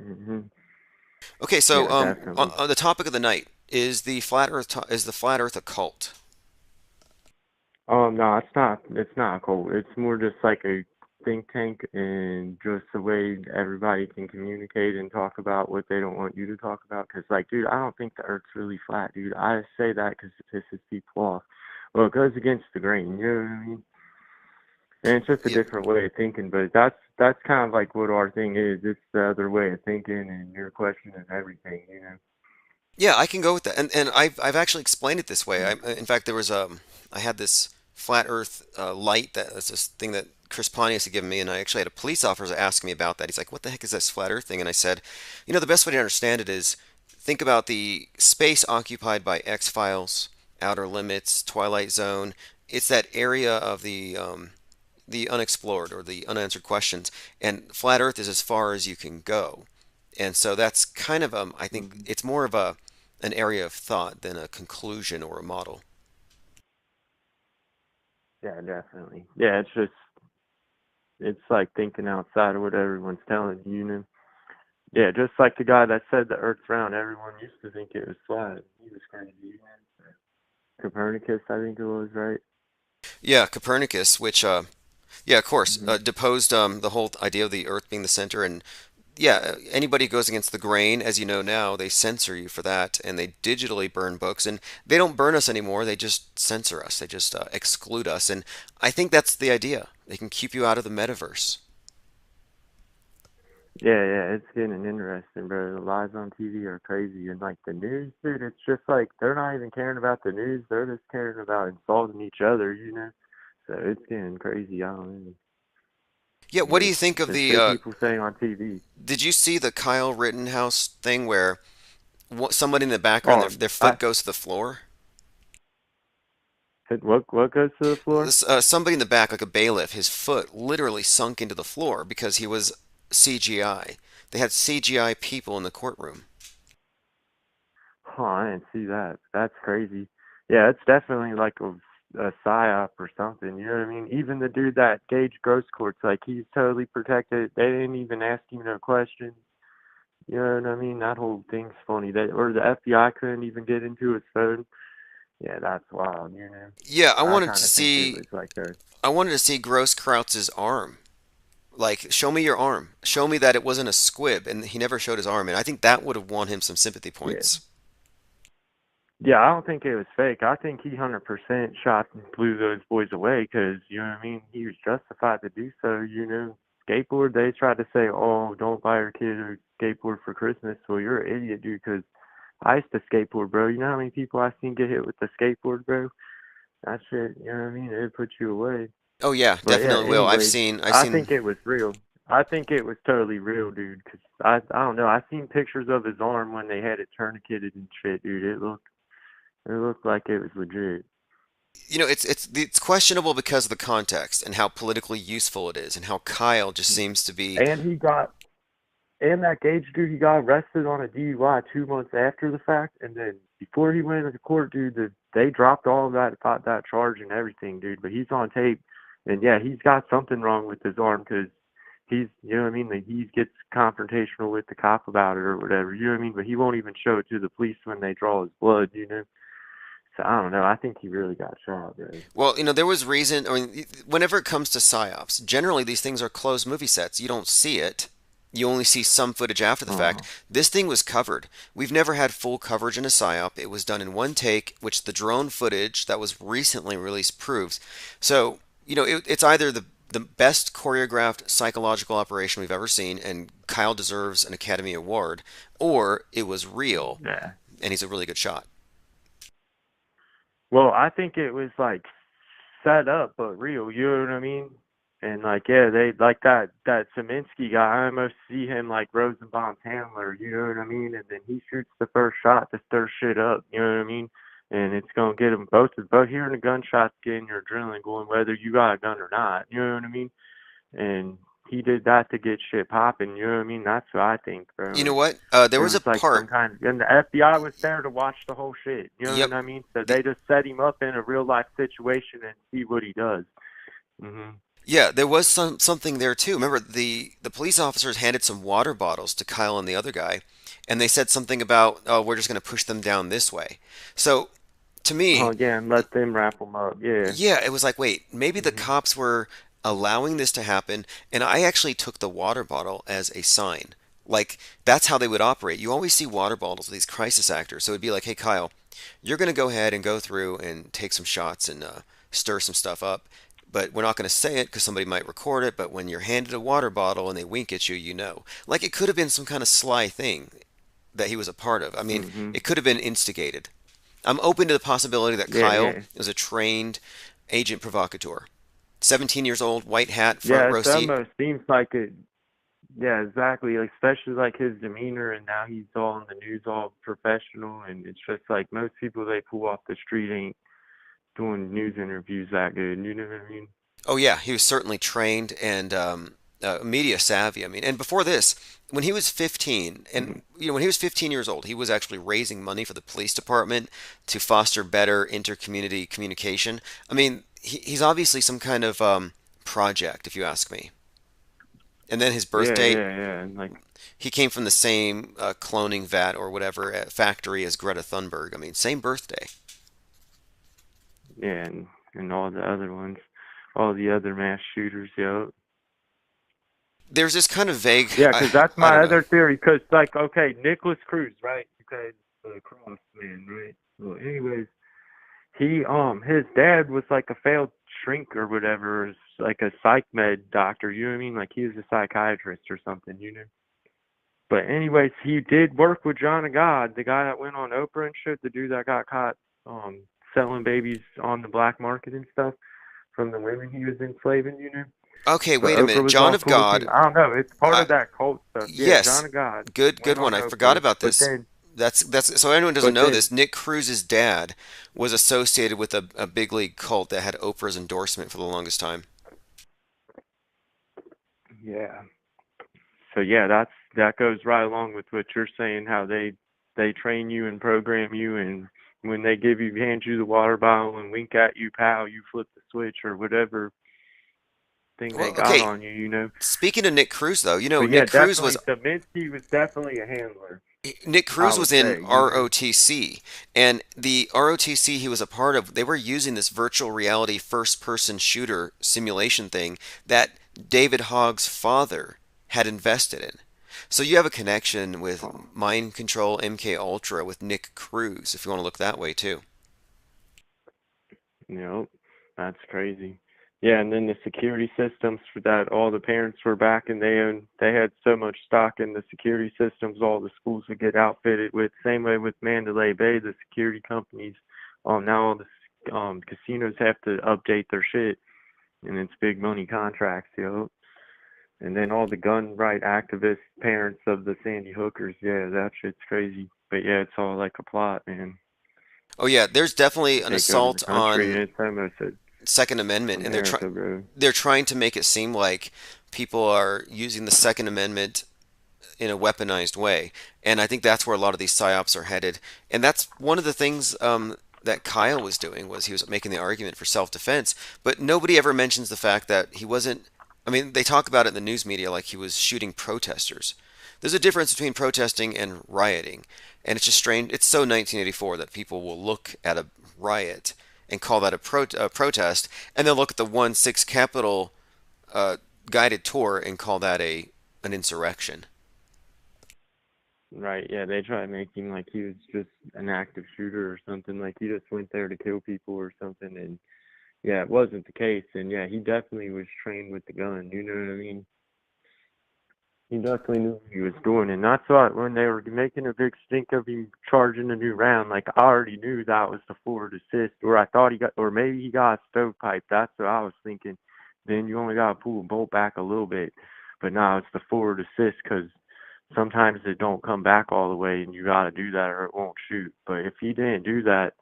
Hmm. Okay, so Yeah, definitely. on the topic of the night is the flat Earth is the flat Earth a cult? No, it's not. It's not a cult. It's more just like a think tank, and just a way everybody can communicate and talk about what they don't want you to talk about. Because, like, dude, I don't think the Earth's really flat, dude. I say that because it pisses people off. Well, it goes against the grain. You know what I mean? And it's just a different way of thinking. But that's kind of like what our thing is. It's the other way of thinking, and your question and everything. You know? Yeah, I can go with that, and I've actually explained it this way. In fact, there was I had this flat Earth light that's this thing that Chris Pontius had given me, and I actually had a police officer ask me about that. He's like, "What the heck is this flat Earth thing?" And I said, the best way to understand it is think about the space occupied by X-Files, Outer Limits, Twilight Zone. It's that area of the unexplored or the unanswered questions, and flat Earth is as far as you can go. And so that's kind of I think it's more of an area of thought than a conclusion or a model. Yeah, definitely. Yeah, it's like thinking outside of what everyone's telling you, you know? Yeah, just like the guy that said the Earth's round, everyone used to think it was flat. He was crazy. Copernicus, I think it was, right? Yeah, Copernicus, which yeah, of course, deposed the whole idea of the Earth being the center, and yeah, anybody who goes against the grain, as you know now, they censor you for that, and they digitally burn books, and they don't burn us anymore. They just censor us. They just exclude us, and I think that's the idea. They can keep you out of the metaverse. Yeah, it's getting interesting, bro. The lies on TV are crazy, and like the news, dude, it's just like they're not even caring about the news. They're just caring about insulting each other, you know? So it's getting crazy. I don't know. Yeah, what do you think of The the? shit people saying on TV. Did you see the Kyle Rittenhouse thing where somebody in the background, their foot goes to the floor? What goes to the floor? Somebody in the back, like a bailiff, his foot literally sunk into the floor because he was CGI. They had CGI people in the courtroom. Oh, I didn't see that. That's crazy. Yeah, it's definitely like a psyop or something. You know what I mean? Even the dude that Gage Gross courts, like he's totally protected. They didn't even ask him no questions. You know what I mean? That whole thing's funny. Or the FBI couldn't even get into his phone. Yeah, that's wild. You know? Yeah, I wanted kinda to think see. it was like that. I wanted to see Gross Krautz's arm. Like, show me your arm. Show me that it wasn't a squib, and he never showed his arm. And I think that would have won him some sympathy points. Yeah, I don't think it was fake. I think he 100% shot and blew those boys away because, you know what I mean, he was justified to do so, you know. Skateboard, they tried to say, oh, don't buy your kid a skateboard for Christmas. Well, you're an idiot, dude, because I used to skateboard, bro. You know how many people I've seen get hit with the skateboard, bro? That shit, you know what I mean? It put you away. Oh yeah, But yeah, definitely will. anyways, I've I seen. think it was real. I think it was totally real, dude, because I don't know. I seen pictures of his arm when they had it tourniqueted and shit, dude. It looked like it was legit. It's questionable because of the context and how politically useful it is, and how Kyle just seems to be. And and that Gage dude, he got arrested on a DUI 2 months after the fact, and then before he went into court, dude, they dropped all of that charge and everything, dude. But he's on tape, and yeah, he's got something wrong with his arm because he's, you know what I mean, like he gets confrontational with the cop about it or whatever, you know what I mean. But he won't even show it to the police when they draw his blood, you know. So I don't know. I think he really got shot, bro. Well, there was reason. I mean, whenever it comes to psyops, generally these things are closed movie sets. You don't see it. You only see some footage after the fact. This thing was covered. We've never had full coverage in a psyop. It was done in one take, which the drone footage that was recently released proves. So, it's either the best choreographed psychological operation we've ever seen, and Kyle deserves an Academy Award, or it was real, Yeah. and he's a really good shot. Well, I think it was like set up but real, you know what I mean? And like, yeah, they like that Saminsky guy. I almost see him like Rosenbaum's handler, you know what I mean? And then he shoots the first shot to stir shit up, you know what I mean? And it's gonna get them both hearing a gunshot, getting your adrenaline going, whether you got a gun or not, you know what I mean? And he did that to get shit popping, you know what I mean? That's what I think, bro. You know what? There was a like part. And the FBI was there to watch the whole shit, you know Yep. what I mean? So they just set him up in a real life situation and see what he does. Yeah, there was something there too. Remember, the police officers handed some water bottles to Kyle and the other guy, and they said something about, "Oh, we're just going to push them down this way." So, to me, Oh yeah, and let them wrap them up. Yeah. yeah, it was like, wait, maybe the cops were allowing this to happen, and I actually took the water bottle as a sign. Like, that's how they would operate. You always see water bottles with these crisis actors. So it'd be like, hey, Kyle, you're going to go ahead and go through and take some shots and stir some stuff up. But we're not going to say it because somebody might record it. But when you're handed a water bottle and they wink at you, you know. Like, it could have been some kind of sly thing that he was a part of. I mean, it could have been instigated. I'm open to the possibility that Kyle is a trained agent provocateur. 17 years old, white hat, front row It seat. almost seems like it. Yeah, exactly. Like, especially like his demeanor, and now he's all in the news, all professional, and it's just like most people they pull off the street ain't doing news interviews that good. You know what I mean? Oh yeah, he was certainly trained and media savvy. I mean, and before this, when he was 15, and when he was 15 years old, he was actually raising money for the police department to foster better inter-community communication. I mean, he's obviously some kind of project, if you ask me. And then his birth date, Yeah, and like, he came from the same cloning vat or whatever factory as Greta Thunberg. I mean, same birthday. yeah, and all the other ones, all the other mass shooters, yo. There's this kind of vague. Yeah, because that's I my don't know. other theory. Because like, okay, Nicholas Cruz, right? Okay, the cross man, right? Well, anyways, his dad was like a failed shrink or whatever, like a psych med doctor. You know what I mean? Like he was a psychiatrist or something, you know. But anyways, he did work with John of God, the guy that went on Oprah and shit, the dude that got caught selling babies on the black market and stuff from the women he was enslaving, you know. Okay, But wait a Oprah minute. was John all of cool with God. him. I don't know. It's part of that cult stuff. Yeah, Yes. John of God. Good went one. on I forgot Oprah, about but this. then- That's so anyone doesn't but know then- this. Nick Cruz's dad was associated with a big league cult that had Oprah's endorsement for the longest time. Yeah. So yeah, that goes right along with what you're saying. How they train you and program you, and when they hand you the water bottle and wink at you, pow, you flip the switch or whatever thing Well, they got okay. on you. You know. Speaking of Nick Cruz, though, But yeah, Nick Cruz was Saminsky was definitely a handler. Nick Cruz I was would in say, you know. ROTC, and the ROTC he was a part of, they were using this virtual reality first-person shooter simulation thing that David Hogg's father had invested in. So you have a connection with Mind Control MK Ultra with Nick Cruz, if you want to look that way too. Yep, that's crazy. Yeah, and then the security systems for that, all the parents were back and they had so much stock in the security systems all the schools would get outfitted with. Same way with Mandalay Bay, the security companies, now all the casinos have to update their shit, and it's big money contracts, And then all the gun right activist parents of the Sandy Hookers, yeah, that shit's crazy. But yeah, it's all like a plot, man. Oh yeah, there's definitely an Take over assault the country, and on it's almost a Second Amendment, and America, bro. they're trying to make it seem like people are using the Second Amendment in a weaponized way. And I think that's where a lot of these psyops are headed. And that's one of the things that Kyle was doing, was he was making the argument for self-defense, but nobody ever mentions the fact that he wasn't. I mean, they talk about it in the news media like he was shooting protesters. There's a difference between protesting and rioting, and it's just strange. It's so 1984 that people will look at a riot and call that a protest, and they'll look at the 1-6 Capitol uh, guided tour and call that an insurrection. Right, yeah, they try to make him like he was just an active shooter or something, like he just went there to kill people or something, and yeah, it wasn't the case, and yeah, he definitely was trained with the gun, you know what I mean? He definitely knew what he was doing, and that's why when they were making a big stink of him charging a new round, like I already knew that was the forward assist, or I thought he got, or maybe he got a stovepipe, that's what I was thinking. Then you only gotta pull the bolt back a little bit, but now it's the forward assist, because sometimes it don't come back all the way, and you gotta do that or it won't shoot. But if he didn't do that,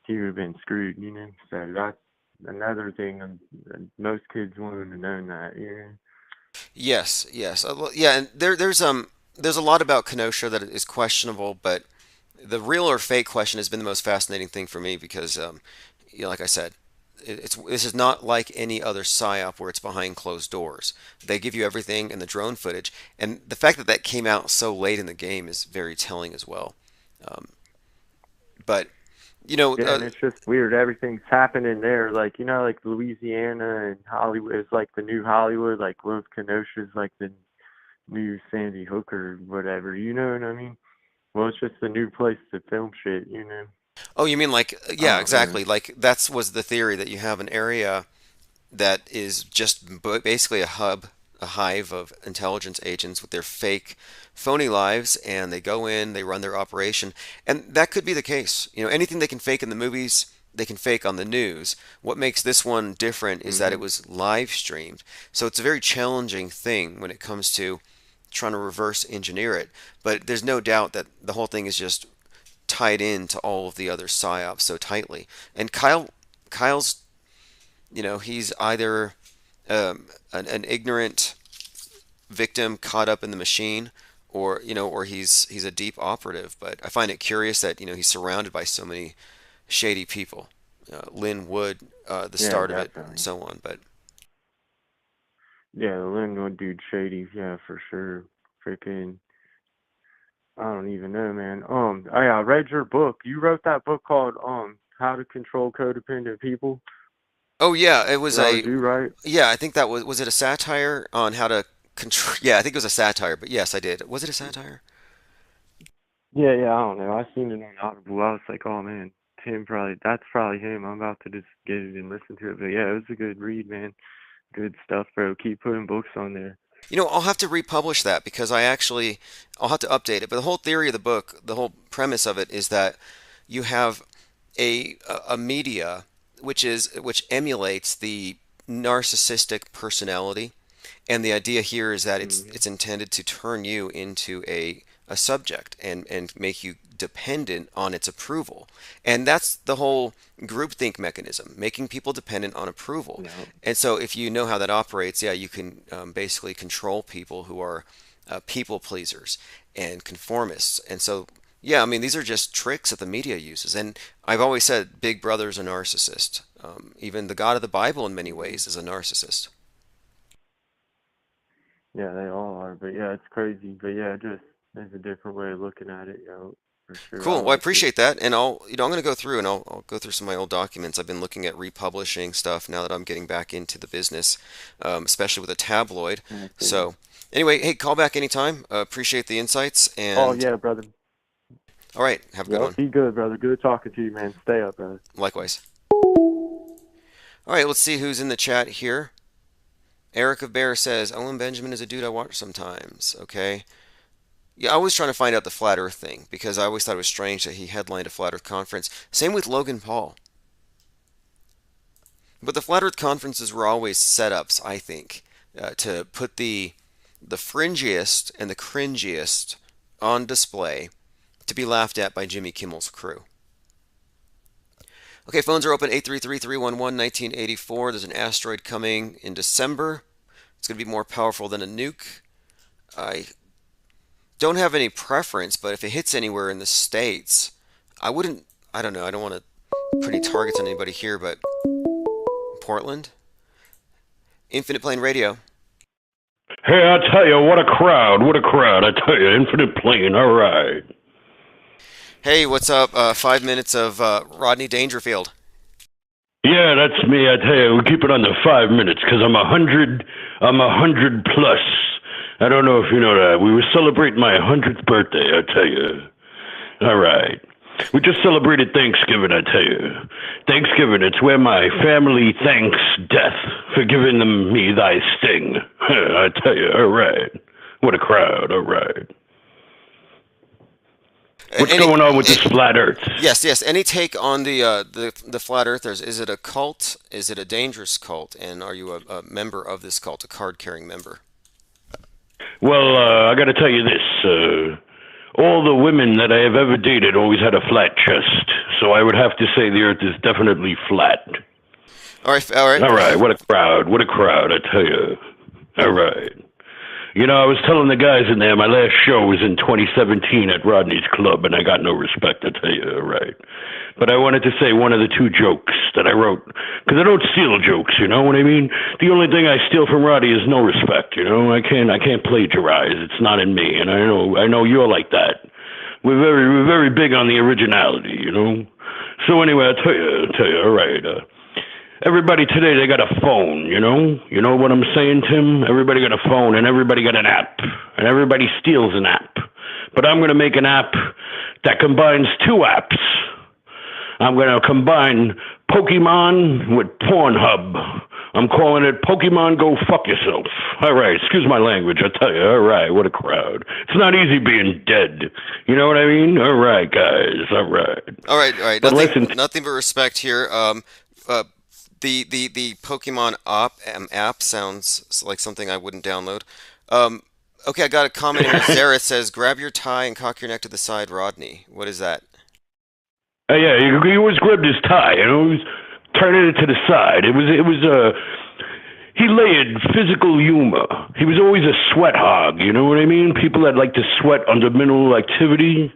he would have been screwed, you know. So that's another thing. Most kids wouldn't have known that, you know. Yes, yes, yeah, and there's a lot about Kenosha that is questionable, but the real or fake question has been the most fascinating thing for me because, like I said, this is not like any other psyop where it's behind closed doors. They give you everything in the drone footage, and the fact that that came out so late in the game is very telling as well. Um, but you know, Yeah, and it's just weird. Everything's happening there. Like, you know, like Louisiana and Hollywood is like the new Hollywood. Like, Los Kenosha's like the new Sandy Hook or whatever. You know what I mean? Well, it's just the new place to film shit, you know? oh, you mean like, I yeah, don't know. exactly. Like that's was the theory that you have an area that is just basically a hub, a hive of intelligence agents with their fake, phony lives, and they go in, they run their operation, and that could be the case. You know, anything they can fake in the movies, they can fake on the news. What makes this one different is that it Hmm. was live streamed, so it's a very challenging thing when it comes to trying to reverse engineer it. But there's no doubt that the whole thing is just tied into all of the other psyops so tightly. And Kyle's, he's either an ignorant victim caught up in the machine, or he's a deep operative. But I find it curious that he's surrounded by so many shady people. Lynn Wood, the Yeah, start of it, and definitely. so on. But Yeah, the Linwood dude shady. Yeah, for sure. Freaking, I don't even know, man. I read your book. You wrote that book called How to Control Codependent People. oh yeah, it was That was a you, right? yeah. I think that was it a satire on how to control? Yeah, I think it was a satire. But yes, I did. Was it a satire? Yeah, yeah, I don't know. I seen it on Audible. I was like, oh man, that's probably him. I'm about to just get it and listen to it. But yeah, it was a good read, man. Good stuff, bro. Keep putting books on there. I'll have to republish that because I'll have to update it. But the whole theory of the book, the whole premise of it is that you have a media which emulates the narcissistic personality, and the idea here is that Hmm. it's intended to turn you into a subject and make you dependent on its approval. And that's the whole groupthink mechanism, making people dependent on approval. Yeah. And so if you know how that operates, yeah, you can basically control people who are people pleasers and conformists. And so, yeah, I mean, these are just tricks that the media uses. And I've always said Big Brother's a narcissist. Even the God of the Bible, in many Hmm. ways, is a narcissist. Yeah, they all are. But yeah, it's crazy. But yeah, just there's a different way of looking at it, for sure. I Cool. Well, I like it. appreciate that, and I'm going to go through and I'll go through some of my old documents. I've been looking at republishing stuff now that I'm getting back into the business, especially with a tabloid. I see. So, anyway, hey, call back anytime. Appreciate the insights, Oh and yeah, brother. all right, have a good Yep. one. Be good, brother. Good talking to you, man. Stay up, brother. Likewise. All right, let's see who's in the chat here. Eric of Bear says Owen Benjamin is a dude I watch sometimes. Okay. Yeah, I was trying to find out the flat Earth thing because I always thought it was strange that he headlined a flat Earth conference. Same with Logan Paul. But the flat Earth conferences were always setups, I think, to put the fringiest and the cringiest on display to be laughed at by Jimmy Kimmel's crew. Okay, phones are open 833-311-1984. There's an asteroid coming in December. It's going to be more powerful than a nuke. I don't have any preference, but if it hits anywhere in the States, I wouldn't, I don't know, I don't want to put any targets on anybody here, but Portland? Infinite Plane Radio. Hey, I tell you, what a crowd, what a crowd. I tell you, Infinite Plane, all right. Hey, what's up? 5 minutes of Rodney Dangerfield. Yeah, that's me. I tell you, we keep it under 5 minutes because I'm 100 plus. I don't know if you know that. We were celebrating my 100th birthday, I tell you. All right. We just celebrated Thanksgiving, I tell you. Thanksgiving, it's where my family thanks death for giving me thy sting. I tell you, all right. What a crowd, all right. What's going on with this flat Earth? Yes. Any take on the flat earthers? Is it a cult? Is it a dangerous cult? And are you a member of this cult, a card-carrying member? Well, I got to tell you this. All the women that I have ever dated always had a flat chest, so I would have to say the Earth is definitely flat. All right. All right, what a crowd, I tell you. All right. You know, I was telling the guys in there, my last show was in 2017 at Rodney's Club, and I got no respect, I tell you, all right. But I wanted to say one of the 2 jokes that I wrote, because I don't steal jokes, you know what I mean? The only thing I steal from Rodney is no respect, you know? I can't plagiarize. It's not in me, and I know you're like that. We're very big on the originality, you know? So anyway, I'll tell you, all right. Everybody today, they got a phone, you know? You know what I'm saying, Tim? Everybody got a phone, and everybody got an app, and everybody steals an app. But I'm going to make an app that combines 2 apps. I'm going to combine Pokemon with Pornhub. I'm calling it Pokemon Go Fuck Yourself. All right, excuse my language, I tell you. All right, what a crowd. It's not easy being dead. You know what I mean? All right, guys, all right. All right. But Nothing but respect here. The Pokemon app sounds like something I wouldn't download. Okay, I got a comment here. Zareth says, "Grab your tie and cock your neck to the side, Rodney." What is that? Yeah, he always grabbed his tie, you know, he was turning it to the side. He layered physical humor. He was always a sweat hog, you know what I mean? People that like to sweat under minimal activity.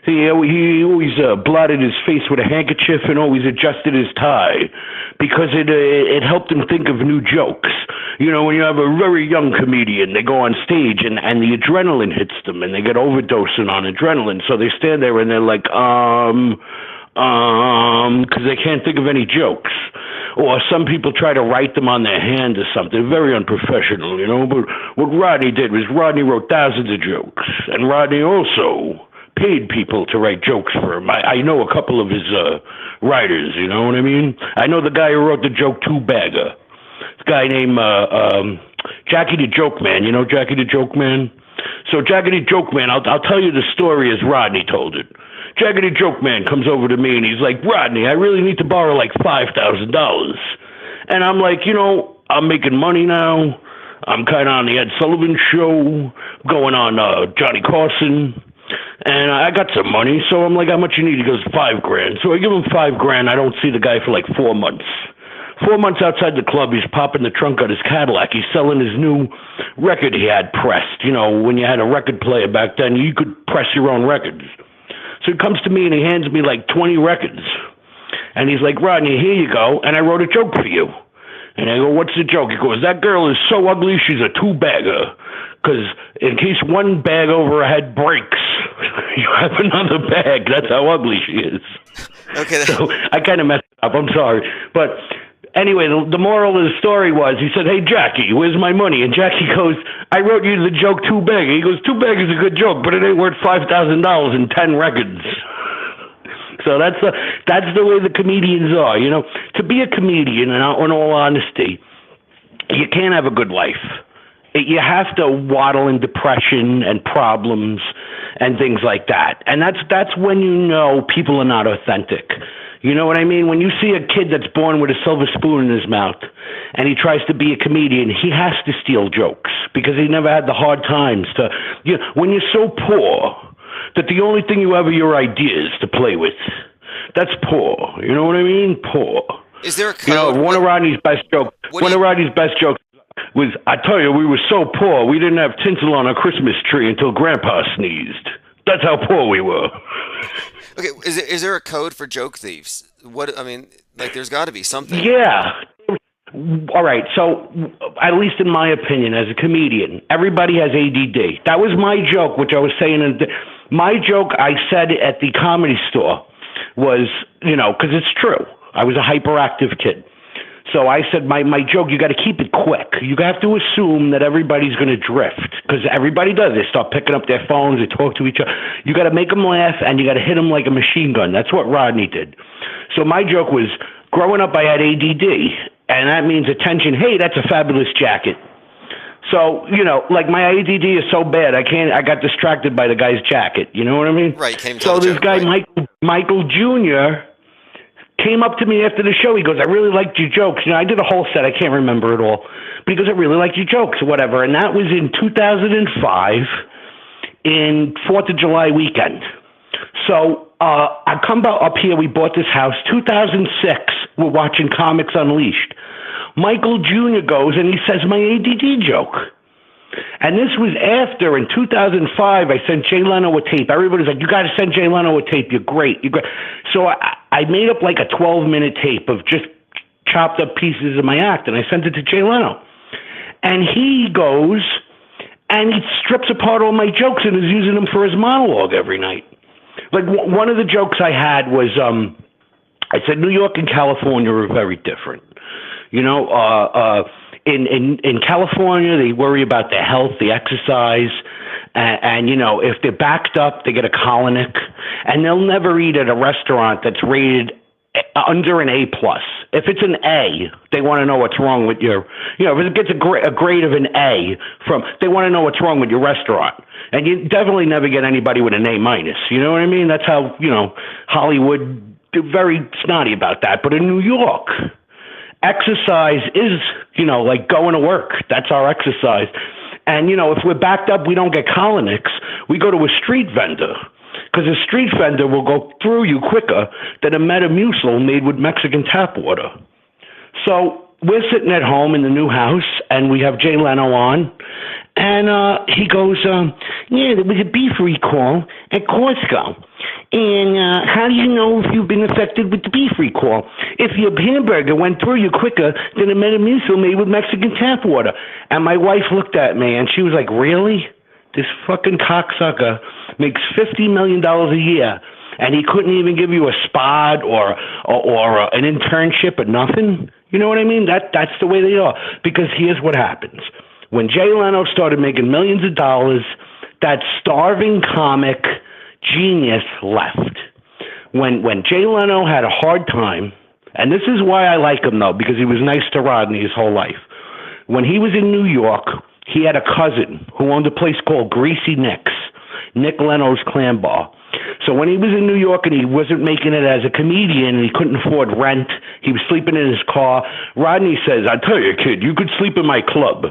He always blotted his face with a handkerchief and always adjusted his tie because it helped him think of new jokes. You know, when you have a very young comedian, they go on stage and the adrenaline hits them and they get overdosing on adrenaline. So they stand there and they're like, because they can't think of any jokes. Or some people try to write them on their hand or something. Very unprofessional, you know. But what Rodney did was Rodney wrote thousands of jokes. And Rodney also paid people to write jokes for him. I know a couple of his writers, you know what I mean? I know the guy who wrote the joke Two Bagger. This guy named Jackie the Joke Man. You know Jackie the Joke Man? So Jackie the Joke Man, I'll tell you the story as Rodney told it. Jackie the Joke Man comes over to me and he's like, "Rodney, I really need to borrow like $5,000. And I'm like, you know, I'm making money now. I'm kind of on the Ed Sullivan Show, going on Johnny Carson. And I got some money, so I'm like, how much you need? He goes, $5,000. So I give him $5,000. I don't see the guy for like 4 months. 4 months outside the club, he's popping the trunk out his Cadillac. He's selling his new record he had pressed. You know, when you had a record player back then, you could press your own records. So he comes to me and he hands me like 20 records. And he's like, "Rodney, here you go. And I wrote a joke for you." And I go, "What's the joke?" He goes, "That girl is so ugly, she's a 2-bagger. Because in case one bag over her head breaks, you have another bag. That's how ugly she is." Okay. So I kind of messed up. I'm sorry. But anyway, the moral of the story was, he said, "Hey, Jackie, where's my money?" And Jackie goes, "I wrote you the joke 2-bagger." He goes, "2-bagger is a good joke, but it ain't worth $5,000 in 10 records. So that's the way the comedians are, you know. To be a comedian, in all honesty, you can't have a good life. You have to waddle in depression and problems and things like that. And that's when you know people are not authentic. You know what I mean? When you see a kid that's born with a silver spoon in his mouth and he tries to be a comedian, he has to steal jokes because he never had the hard times to, you know, when you're so poor that the only thing you have are your ideas to play with. That's poor. You know what I mean? Poor. Is there a code? You know, one of Rodney's best jokes. was, I tell you, we were so poor, we didn't have tinsel on our Christmas tree until Grandpa sneezed. That's how poor we were. Okay, is there a code for joke thieves? What I mean, like there's got to be something. Yeah. All right. So, at least in my opinion, as a comedian, everybody has ADD. That was my joke, which I was saying. My joke I said at the Comedy Store was, because it's true. I was a hyperactive kid. So I said, my joke, you got to keep it quick. You have to assume that everybody's going to drift, because everybody does. They start picking up their phones, they talk to each other. You got to make them laugh, and you got to hit them like a machine gun. That's what Rodney did. So my joke was, growing up, I had ADD, and that means attention. Hey, that's a fabulous jacket. So, like my ADD is so bad, I got distracted by the guy's jacket. You know what I mean? Right. Can't even so tell the this joke, guy, right. Michael Jr., came up to me after the show. He goes, I really liked your jokes. I did a whole set. I can't remember it all. But he goes, I really liked your jokes or whatever. And that was in 2005 in 4th of July weekend. So I come up here. We bought this house. 2006, we're watching Comics Unleashed. Michael Jr. goes and he says my ADD joke. And this was after, in 2005, I sent Jay Leno a tape. Everybody's like, you got to send Jay Leno a tape. You're great. You're great. So I made up like a 12-minute tape of just chopped up pieces of my act, and I sent it to Jay Leno. And he goes and he strips apart all my jokes and is using them for his monologue every night. Like one of the jokes I had was, I said, New York and California are very different. In California, they worry about their health, the exercise, and if they're backed up, they get a colic, and they'll never eat at a restaurant that's rated under an A+. If it's an A, they want to know what's wrong with your, if it gets a grade of an A they want to know what's wrong with your restaurant. And you definitely never get anybody with an A-. You know what I mean? That's how, Hollywood, they're very snotty about that. But in New York, exercise is, like going to work. That's our exercise. And, if we're backed up, we don't get colonics. We go to a street vendor, because a street vendor will go through you quicker than a Metamucil made with Mexican tap water. So we're sitting at home in the new house, and we have Jay Leno on, and he goes, yeah, there was a beef recall at Costco. And how do you know if you've been affected with the beef recall? If your hamburger went through you quicker than a Metamucil made with Mexican tap water. And my wife looked at me, and she was like, really? This fucking cocksucker makes $50 million a year, and he couldn't even give you a spot or an internship or nothing? You know what I mean? That's the way they are. Because here's what happens. When Jay Leno started making millions of dollars, that starving comic genius left. When Jay Leno had a hard time, and this is why I like him, though, because he was nice to Rodney his whole life. When he was in New York, he had a cousin who owned a place called Greasy Nick's, Nick Leno's Clam Bar. So when he was in New York and he wasn't making it as a comedian and he couldn't afford rent, he was sleeping in his car, Rodney says, I tell you, kid, you could sleep in my club.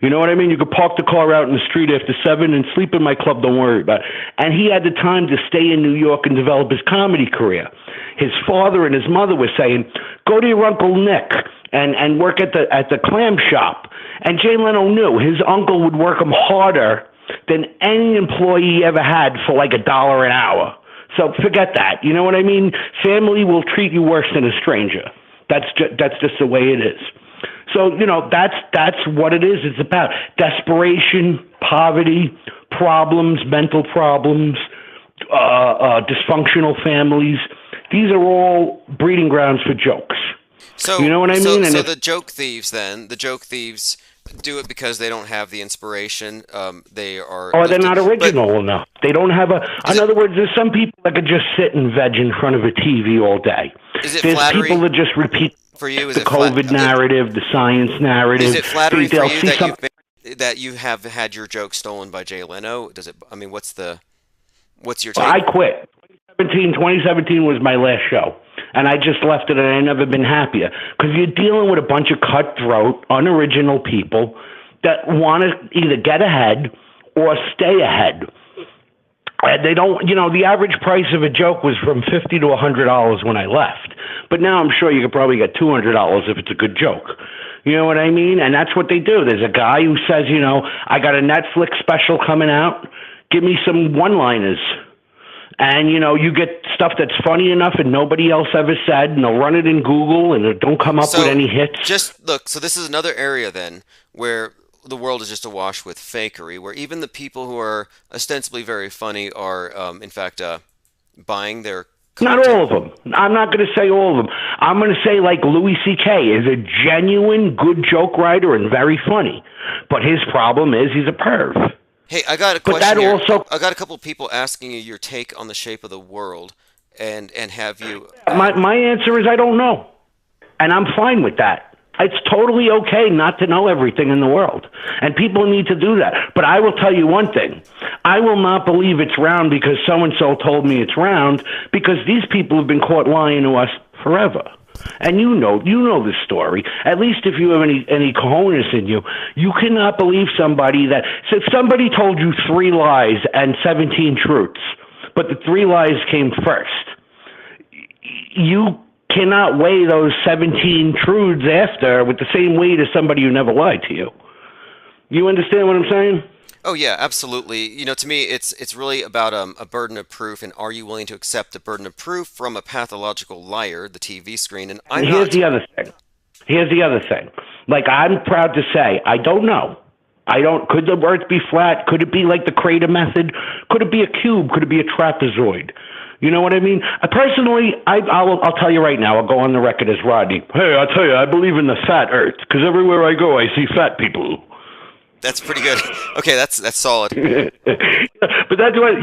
You know what I mean? You could park the car out in the street after 7 and sleep in my club, don't worry about it. And he had the time to stay in New York and develop his comedy career. His father and his mother were saying, go to your Uncle Nick and work at the clam shop. And Jay Leno knew his uncle would work him harder than any employee he ever had for like $1 an hour. So forget that. You know what I mean? Family will treat you worse than a stranger. That's just the way it is. So, that's what it is. It's about desperation, poverty, problems, mental problems, dysfunctional families. These are all breeding grounds for jokes. So, you know what I mean? So the joke thieves do it because they don't have the inspiration. They are. Or they're not original enough. They don't have in other words, there's some people that could just sit and veg in front of a TV all day. Is it there's flattery people that just repeat for you? Is the it COVID narrative, the science narrative. Is it flattery for you that that you have had your joke stolen by Jay Leno? Does it? I mean, what's your take? I quit. 2017 was my last show, and I just left it, and I've never been happier, because you're dealing with a bunch of cutthroat, unoriginal people that want to either get ahead or stay ahead. And they don't, the average price of a joke was from $50 to $100 when I left, but now I'm sure you could probably get $200 if it's a good joke. You know what I mean? And that's what they do. There's a guy who says, you know, I got a Netflix special coming out. Give me some one-liners. And, you know, you get stuff that's funny enough and nobody else ever said, and they'll run it in Google and it don't come up with any hits. Just look, so this is another area then where the world is just awash with fakery, where even the people who are ostensibly very funny are, in fact, buying their Not all of them. I'm not going to say all of them. I'm going to say like Louis C.K. is a genuine good joke writer and very funny. But his problem is he's a perv. Hey, I got a question here. I got a couple of people asking you your take on the shape of the world, and have you... My answer is I don't know. And I'm fine with that. It's totally okay not to know everything in the world. And people need to do that. But I will tell you one thing. I will not believe it's round because so-and-so told me it's round, because these people have been caught lying to us forever. And you know this story. At least if you have any cojones in you, you cannot believe somebody that... So if somebody told you 3 lies and 17 truths, but the 3 lies came first, you cannot weigh those 17 truths after with the same weight as somebody who never lied to you. You understand what I'm saying? Oh yeah, absolutely. You know, to me, it's really about a burden of proof, and are you willing to accept the burden of proof from a pathological liar, the TV screen? And I'm Here's not. the other thing. Here's the other thing. Like, I'm proud to say, I don't know. Could the Earth be flat? Could it be like the crater method? Could it be a cube? Could it be a trapezoid? You know what I mean? Personally, I'll tell you right now, I'll go on the record as Rodney. Hey, I'll tell you, I believe in the fat Earth, because everywhere I go, I see fat people. That's pretty good. Okay, that's solid. But that's what,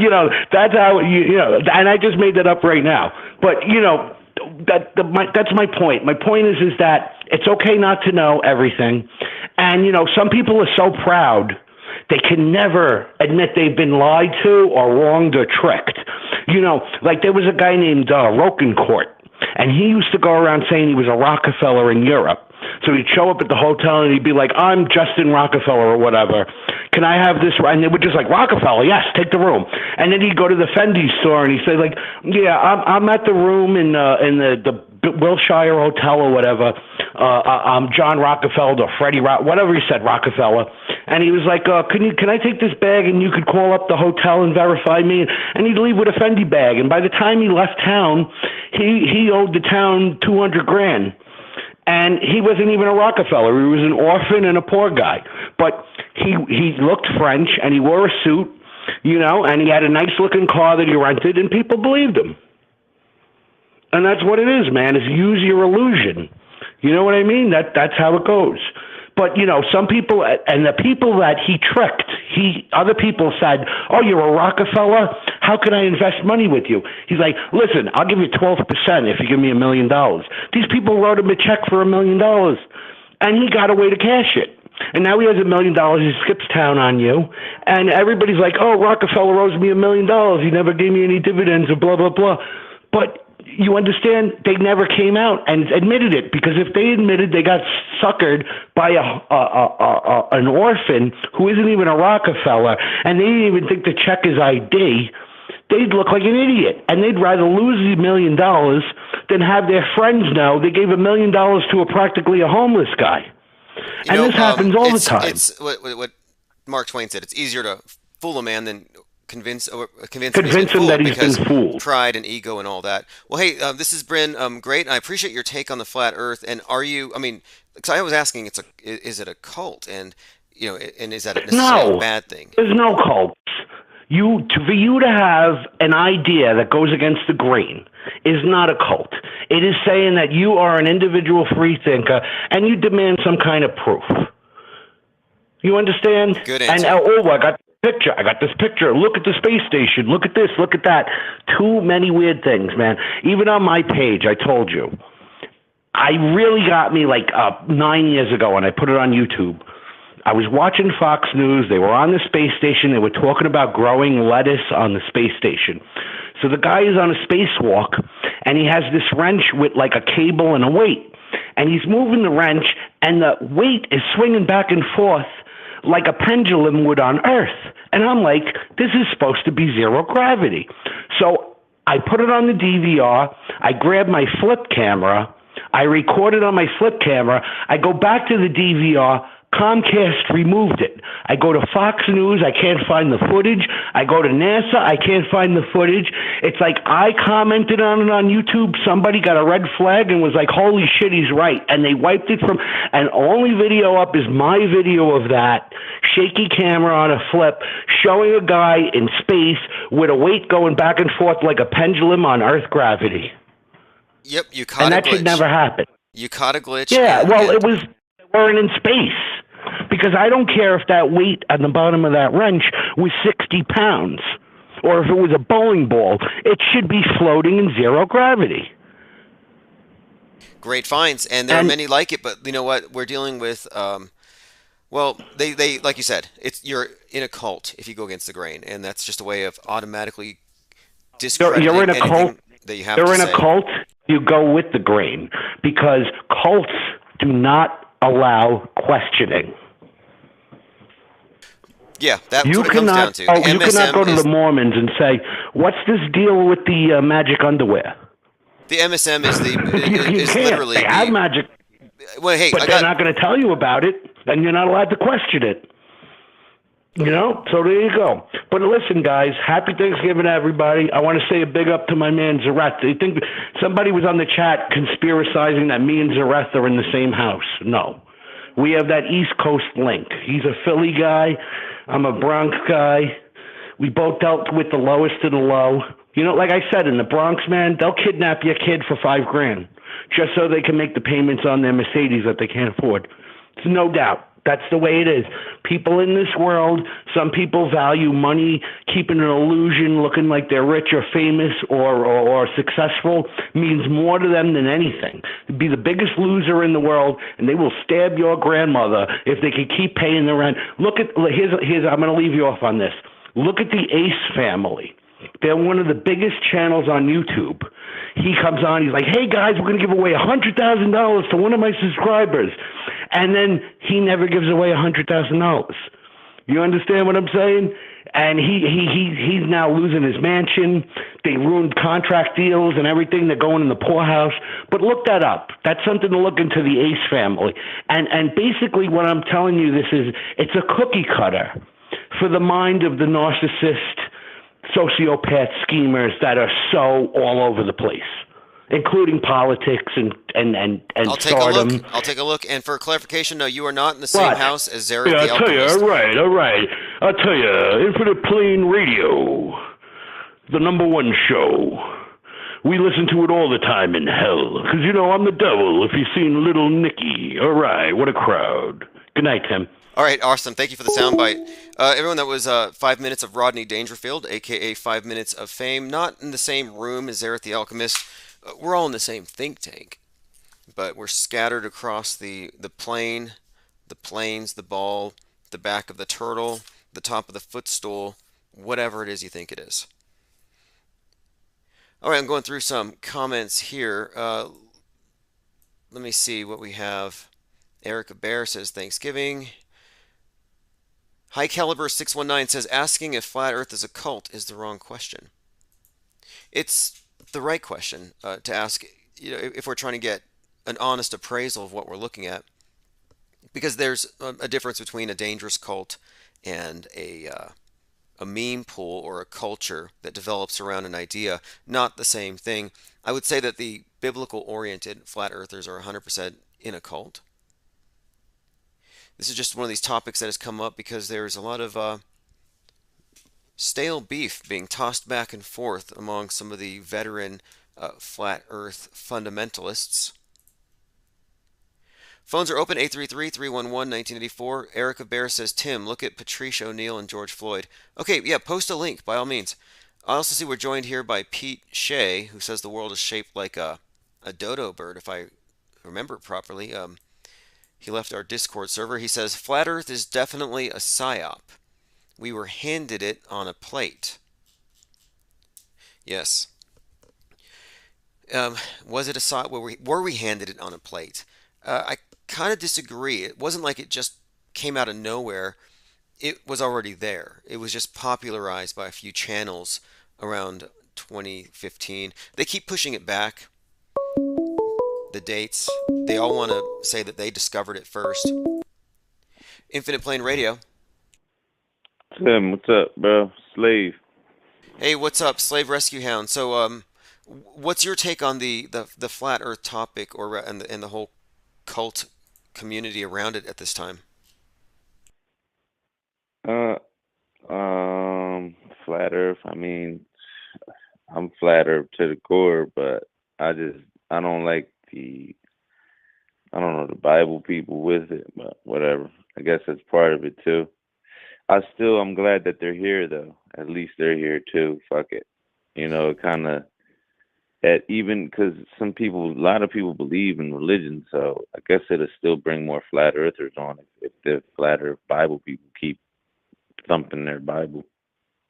that's how, and I just made that up right now. But, that's my point. My point is that it's okay not to know everything. And, some people are so proud they can never admit they've been lied to or wronged or tricked. Like there was a guy named Rokencourt, and he used to go around saying he was a Rockefeller in Europe. So he'd show up at the hotel and he'd be like, I'm Justin Rockefeller or whatever. Can I have this? And they would just like, Rockefeller, yes, take the room. And then he'd go to the Fendi store and he'd say like, yeah, I'm at the room in the Wilshire Hotel or whatever. I'm John Rockefeller or Freddie whatever he said, Rockefeller. And he was like, can I take this bag and you could call up the hotel and verify me? And he'd leave with a Fendi bag. And by the time he left town, he owed the town $200,000. And he wasn't even a Rockefeller. He was an orphan and a poor guy. But he looked French, and he wore a suit, and he had a nice-looking car that he rented, and people believed him. And that's what it is, man, is use your illusion. You know what I mean? That's how it goes. But, some people, and the people that he tricked, other people said, oh, you're a Rockefeller? How can I invest money with you? He's like, listen, I'll give you 12% if you give me $1 million. These people wrote him a check for $1 million, and he got away to cash it. And now he has $1 million. He skips town on you, and everybody's like, oh, Rockefeller owes me $1 million. He never gave me any dividends or blah, blah, blah. But you understand, they never came out and admitted it, because if they admitted they got suckered by an orphan who isn't even a Rockefeller, and they didn't even think the check is ID, they'd look like an idiot, and they'd rather lose the $1 million than have their friends know they gave $1 million to practically a homeless guy. This happens all the time. It's what Mark Twain said. It's easier to fool a man than convince him that he's been fooled. Pride and ego and all that. Well, hey, this has been great. I appreciate your take on the flat Earth. And are you? I mean, because I was asking, is it a cult? And and is that necessarily a bad thing? There's no cult. For you to have an idea that goes against the grain is not a cult. It is saying that you are an individual free thinker and you demand some kind of proof. You understand? Good answer. And I got this picture. Look at the space station. Look at this. Look at that. Too many weird things, man. Even on my page, I told you. I really got me like 9 years ago, and I put it on YouTube. I was watching Fox News. They were on the space station. They were talking about growing lettuce on the space station. So the guy is on a spacewalk, and he has this wrench with like a cable and a weight. And he's moving the wrench, and the weight is swinging back and forth like a pendulum would on Earth. And I'm like, this is supposed to be zero gravity. So I put it on the DVR. I grabbed my flip camera. I recorded on my flip camera. I go back to the DVR. Comcast removed it. I go to Fox News. I can't find the footage. I go to NASA. I can't find the footage. It's like I commented on it on YouTube. Somebody got a red flag and was like, holy shit, he's right. And they wiped it from, and only video up is my video of that shaky camera on a flip showing a guy in space with a weight going back and forth like a pendulum on Earth gravity. Yep, you caught And a that glitch. should never happen. You caught a glitch. Yeah, and- well, and- it was, they weren't in space. Because I don't care if that weight on the bottom of that wrench was 60 pounds or if it was a bowling ball. It should be floating in zero gravity. Great finds, and there are many like it, but you know what? We're dealing with, well, they like you said, you're in a cult if you go against the grain, and that's just a way of automatically discrediting You're in a anything cult. that you have You're to in say. a cult. You go with the grain because cults do not allow questioning. Yeah, that's You what it comes down cannot. to. You cannot go to is, the Mormons and say, "What's this deal with the magic underwear?" the MSM is the You is can't. literally They have magic, well, hey, but they're not going to tell you about it, and you're not allowed to question it. You know, so there you go. But listen, guys, happy Thanksgiving to everybody. I want to say a big up to my man Zareth. I think somebody was on the chat conspiracizing that me and Zareth are in the same house. No. We have that East Coast link. He's a Philly guy. I'm a Bronx guy. We both dealt with the lowest of the low. You know, like I said, in the Bronx, man, they'll kidnap your kid for $5,000 just so they can make the payments on their Mercedes that they can't afford. It's no doubt. That's the way it is. People in this world, some people value money, keeping an illusion, looking like they're rich or famous or successful means more to them than anything. Be the biggest loser in the world, and they will stab your grandmother if they can keep paying the rent. Here's I'm going to leave you off on this. Look at the Ace family. They're one of the biggest channels on YouTube. He comes on, he's like, hey guys, we're going to give away $100,000 to one of my subscribers. And then he never gives away $100,000. You understand what I'm saying? And he's now losing his mansion. They ruined contract deals and everything. They're going in the poorhouse. But look that up. That's something to look into, the Ace family. And basically what I'm telling you this is, it's a cookie cutter for the mind of the narcissist, sociopath schemers that are so all over the place, including politics and I'll take stardom. a look. I'll take a look. And for clarification, no, you are not in the same house as Zareth Yeah, the I'll tell you, Alchemist. all right. I'll tell you, Infinite Plane Radio, the #1 show. We listen to it all the time in hell, because, you know, I'm the devil, if you've seen Little Nicky. All right, what a crowd. Good night, Tim. All right, awesome. Thank you for the soundbite. Everyone, that was 5 minutes of Rodney Dangerfield, a.k.a. 5 Minutes of Fame. Not in the same room as Zareth the Alchemist. We're all in the same think tank, but we're scattered across the plane, the planes, the ball, the back of the turtle, the top of the footstool, whatever it is you think it is. All right, I'm going through some comments here. Let me see what we have. Erica Bear says Thanksgiving. High Caliber 619 says asking if flat Earth is a cult is the wrong question. It's the right question to ask, you know, if we're trying to get an honest appraisal of what we're looking at, because there's a difference between a dangerous cult and a meme pool or a culture that develops around an idea. Not the same thing. I would say that the biblical-oriented flat earthers are 100% in a cult. This is just one of these topics that has come up because there's a lot of stale beef being tossed back and forth among some of the veteran flat earth fundamentalists. Phones are open, 833-311-1984. Erica Bear says, Tim, look at Patrice O'Neill and George Floyd. Okay, yeah, post a link, by all means. I also see we're joined here by Pete Shea, who says the world is shaped like a dodo bird, if I remember properly. He left our Discord server. He says, Flat Earth is definitely a psyop. We were handed it on a plate. Yes. Was it a psyop? Were we handed it on a plate? I kind of disagree. It wasn't like it just came out of nowhere. It was already there. It was just popularized by a few channels around 2015. They keep pushing it back. the dates. They all want to say that they discovered it first. Infinite Plane Radio. Tim, what's up, bro? Slave. Hey, what's up, Slave Rescue Hound? So, what's your take on the flat Earth topic, or and the whole cult community around it at this time? Uh, Flat Earth. I mean, I'm flat Earth to the core, but I don't like I don't know, the Bible people with it, but whatever. I guess that's part of it too. I'm glad that they're here though. At least they're here too. Fuck it. It kind of at even because a lot of people believe in religion, so I guess it'll still bring more flat earthers on if the flat Earth Bible people keep thumping their Bible.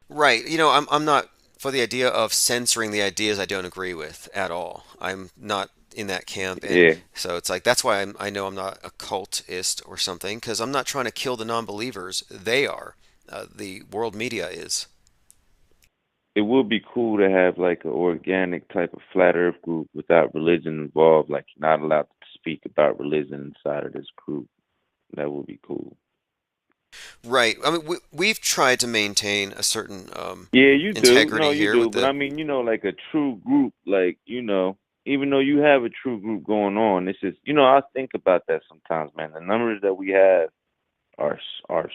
Right. I'm not for the idea of censoring the ideas I don't agree with at all. I'm not in that camp, and Yeah, so it's like that's why I know I'm not a cultist or something, because I'm not trying to kill the non-believers. They are. The world media is. it would be cool to have like an organic type of flat Earth group without religion involved. Like you're not allowed to speak about religion inside of this group. That would be cool. Right. I mean, we've tried to maintain a certain Yeah, you do. No, integrity you here do. with But the. I mean, like a true group, like, even though you have a true group going on, it's just, I think about that sometimes, man. The numbers that we have are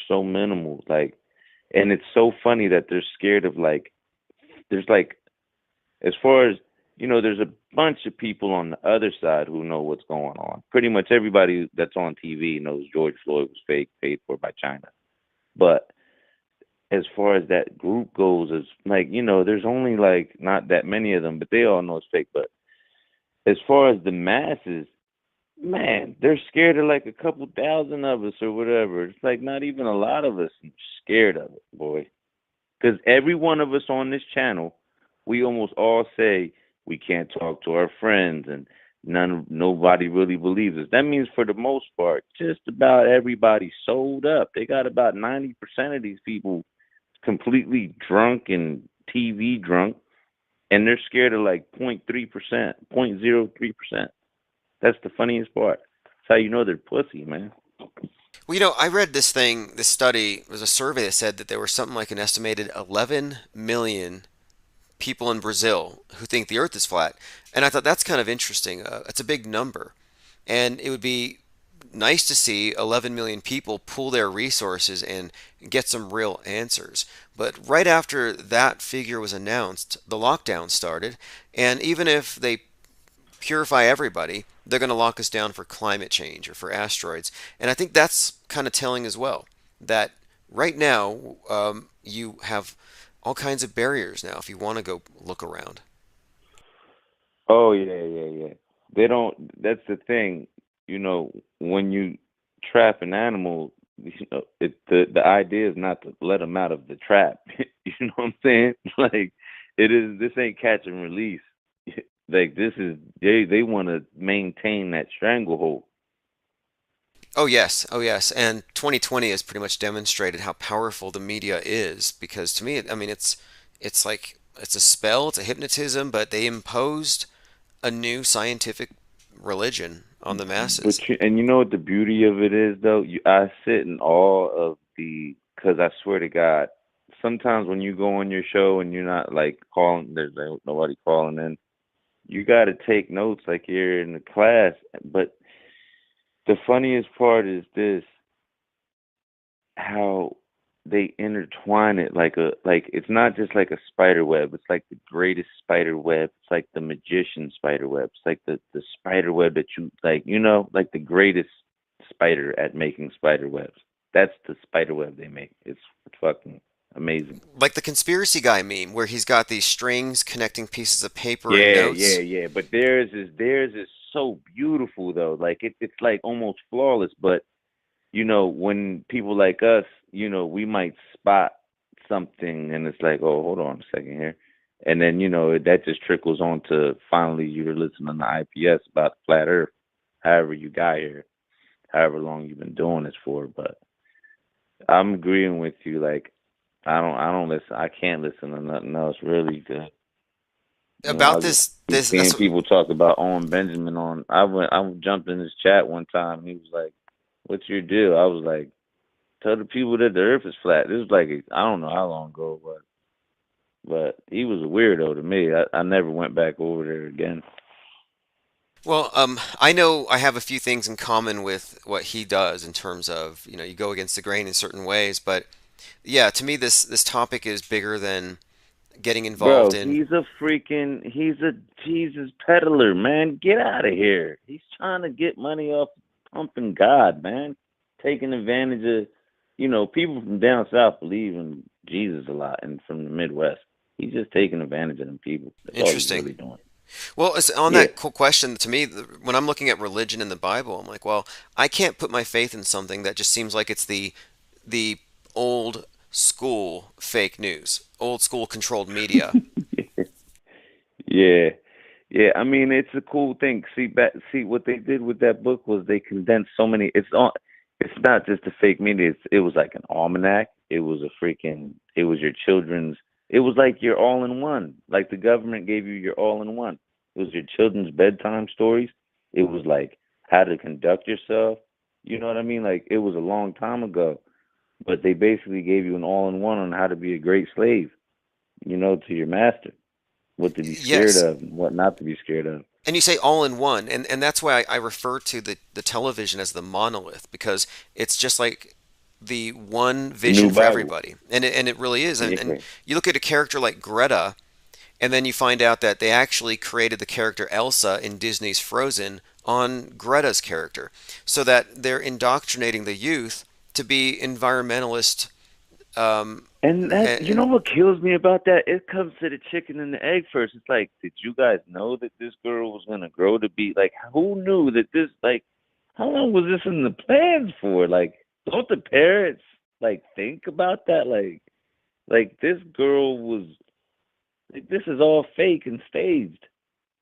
so minimal. Like, and it's so funny that they're scared of like, there's like, as far as, there's a bunch of people on the other side who know what's going on. Pretty much everybody that's on TV knows George Floyd was fake, paid for by China. But as far as that group goes, is like, there's only like not that many of them, but they all know it's fake. But as far as the masses, man, they're scared of like a couple thousand of us or whatever. It's like not even a lot of us are scared of it, boy. Because every one of us on this channel, we almost all say we can't talk to our friends, and nobody really believes us. That means for the most part, just about everybody sold up. They got about 90% of these people completely drunk and TV drunk, and they're scared of like 0.3%, 0.03%. That's the funniest part. That's how you know they're pussy, man. Well, I read this study, it was a survey that said that there were something like an estimated 11 million people in Brazil who think the earth is flat. And I thought that's kind of interesting. It's a big number. And it would be nice to see 11 million people pool their resources and get some real answers. But right after that figure was announced, the lockdown started. And even if they purify everybody, they're going to lock us down for climate change or for asteroids. And I think that's kind of telling as well that right now you have all kinds of barriers now if you want to go look around. Oh yeah, yeah, yeah. They don't. That's the thing. When you trap an animal, the idea is not to let them out of the trap. You know what I'm saying? Like it is. This ain't catch and release. Like this is they want to maintain that stranglehold. Oh yes, oh yes, and 2020 has pretty much demonstrated how powerful the media is because to me, I mean, it's like it's a spell, it's a hypnotism, but they imposed a new scientific religion on the masses. And you know what the beauty of it is though? I sit in awe of because I swear to God, sometimes when you go on your show and you're not like calling, there's like, nobody calling in, you got to take notes like you're in the class. But the funniest part is this: how they intertwine it like it's not just like a spider web. It's like the greatest spider web. It's like the magician spider web. It's like the spider web that you like, like the greatest spider at making spider webs. That's the spider web they make. It's fucking amazing. Like the conspiracy guy meme, where he's got these strings connecting pieces of paper and Yeah, yeah, notes. yeah. But theirs is so beautiful though. Like it's like almost flawless. But when people like us, we might spot something and it's like, oh, hold on a second here. And then, that just trickles on to finally you're listening to IPS about the flat earth, however you got here, however long you've been doing this for. But I'm agreeing with you. Like, I don't listen. I can't listen to nothing else really good. You know, I about was just this seeing that's people talk about Owen Benjamin on. I jumped in his chat one time. And he was like, "What's your deal?" I was like, "Tell the people that the Earth is flat." This was like I don't know how long ago, but he was a weirdo to me. I never went back over there again. well, I know I have a few things in common with what he does in terms of, you go against the grain in certain ways, but yeah, to me this topic is bigger than getting involved Bro, in. he's a Jesus peddler, man. Get out of here. He's trying to get money off pumping God, man. Taking advantage of, people from down south believe in Jesus a lot, and from the Midwest. He's just taking advantage of them people. That's all he's Interesting. really doing. Well, it's on Yeah. that cool question to me, when I'm looking at religion in the Bible, I'm like, well, I can't put my faith in something that just seems like it's the old school fake news, old school controlled media. Yeah. Yeah, I mean it's a cool thing. See what they did with that book was they condensed so many. It's not just a fake media. It was like an almanac. It was it was your children's. It was like your all in one. Like the government gave you your all in one. It was your children's bedtime stories. It was like how to conduct yourself. You know what I mean? Like it was a long time ago, but they basically gave you an all in one on how to be a great slave. To your master, what to be scared Yes. of and what not to be scared of. And you say all in one, and that's why I refer to the television as the monolith, because it's just like the one The vision new for Bible. everybody. And it really is. And Yeah. you look at a character like Greta, and then you find out that they actually created the character Elsa in Disney's Frozen on Greta's character, so that they're indoctrinating the youth to be environmentalist. Um, And that, and, what kills me about that? It comes to the chicken and the egg first. It's like, did you guys know that this girl was gonna grow to be like? Who knew that this? Like, how long was this in the plans for? Like, don't the parents like think about that? Like this girl was. Like, this is all fake and staged.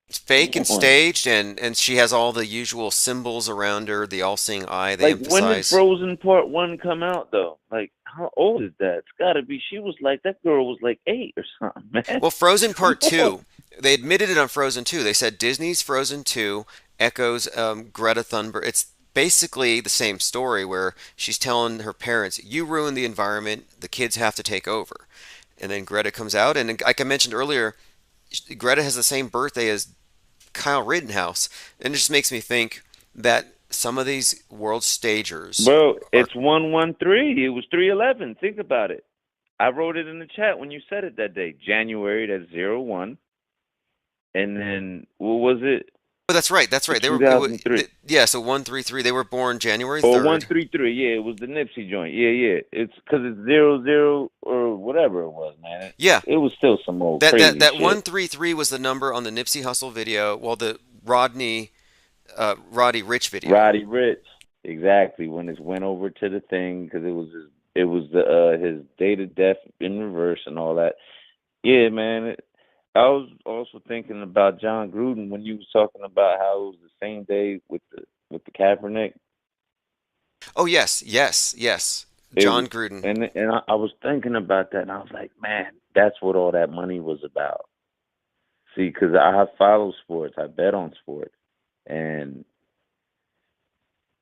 it's Come fake and on. staged, and she has all the usual symbols around her, the all-seeing eye they Like, when did emphasize. Frozen Part One come out though? Like, how old is that? It's got to be. She was like that girl was like 8 or something, man. Well, Frozen Come Part on. 2, they admitted it on Frozen 2. They said Disney's Frozen 2 echoes Greta Thunberg. It's basically the same story where she's telling her parents, "You ruin the environment, the kids have to take over." And then Greta comes out, and like I mentioned earlier, Greta has the same birthday as Kyle Rittenhouse, and it just makes me think that some of these world stagers Bro, are. it's 113. It was 311. Think about it. I wrote it in the chat when you said it that day. January, that's 01. And then, what was it? Oh, that's right. That's right. They were. 2003. Yeah. So 133. They were born January Or 3rd. 133. Yeah, it was the Nipsey joint. Yeah, yeah. It's because it's 00 or whatever it was, man. Yeah. It was still some old That crazy that shit. 133 was the number on the Nipsey Hussle video, well, the Roddy Rich video. Roddy Rich. Exactly. When it went over to the thing, because it was his date of death in reverse and all that. Yeah, man. I was also thinking about John Gruden when you was talking about how it was the same day with the Kaepernick. Oh yes, yes, yes. It was, John Gruden. and I was thinking about that, and I was like, man, that's what all that money was about. See, because I follow sports, I bet on sports, and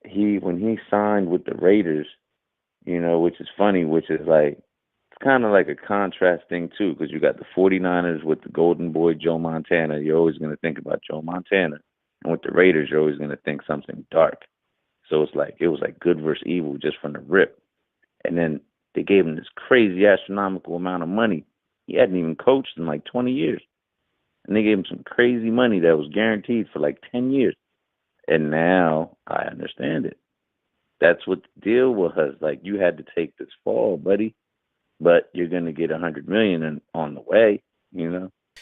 when he signed with the Raiders, which is funny, which is like it's kind of like a contrast thing too, because you got the 49ers with the Golden Boy Joe Montana. You're always going to think about Joe Montana, and with the Raiders, you're always going to think something dark. So it was like good versus evil just from the rip. And then they gave him this crazy astronomical amount of money. He hadn't even coached in like 20 years. And they gave him some crazy money that was guaranteed for like 10 years. And now I understand it. That's what the deal was. Like, you had to take this fall, buddy, but you're going to get $100 million on the way.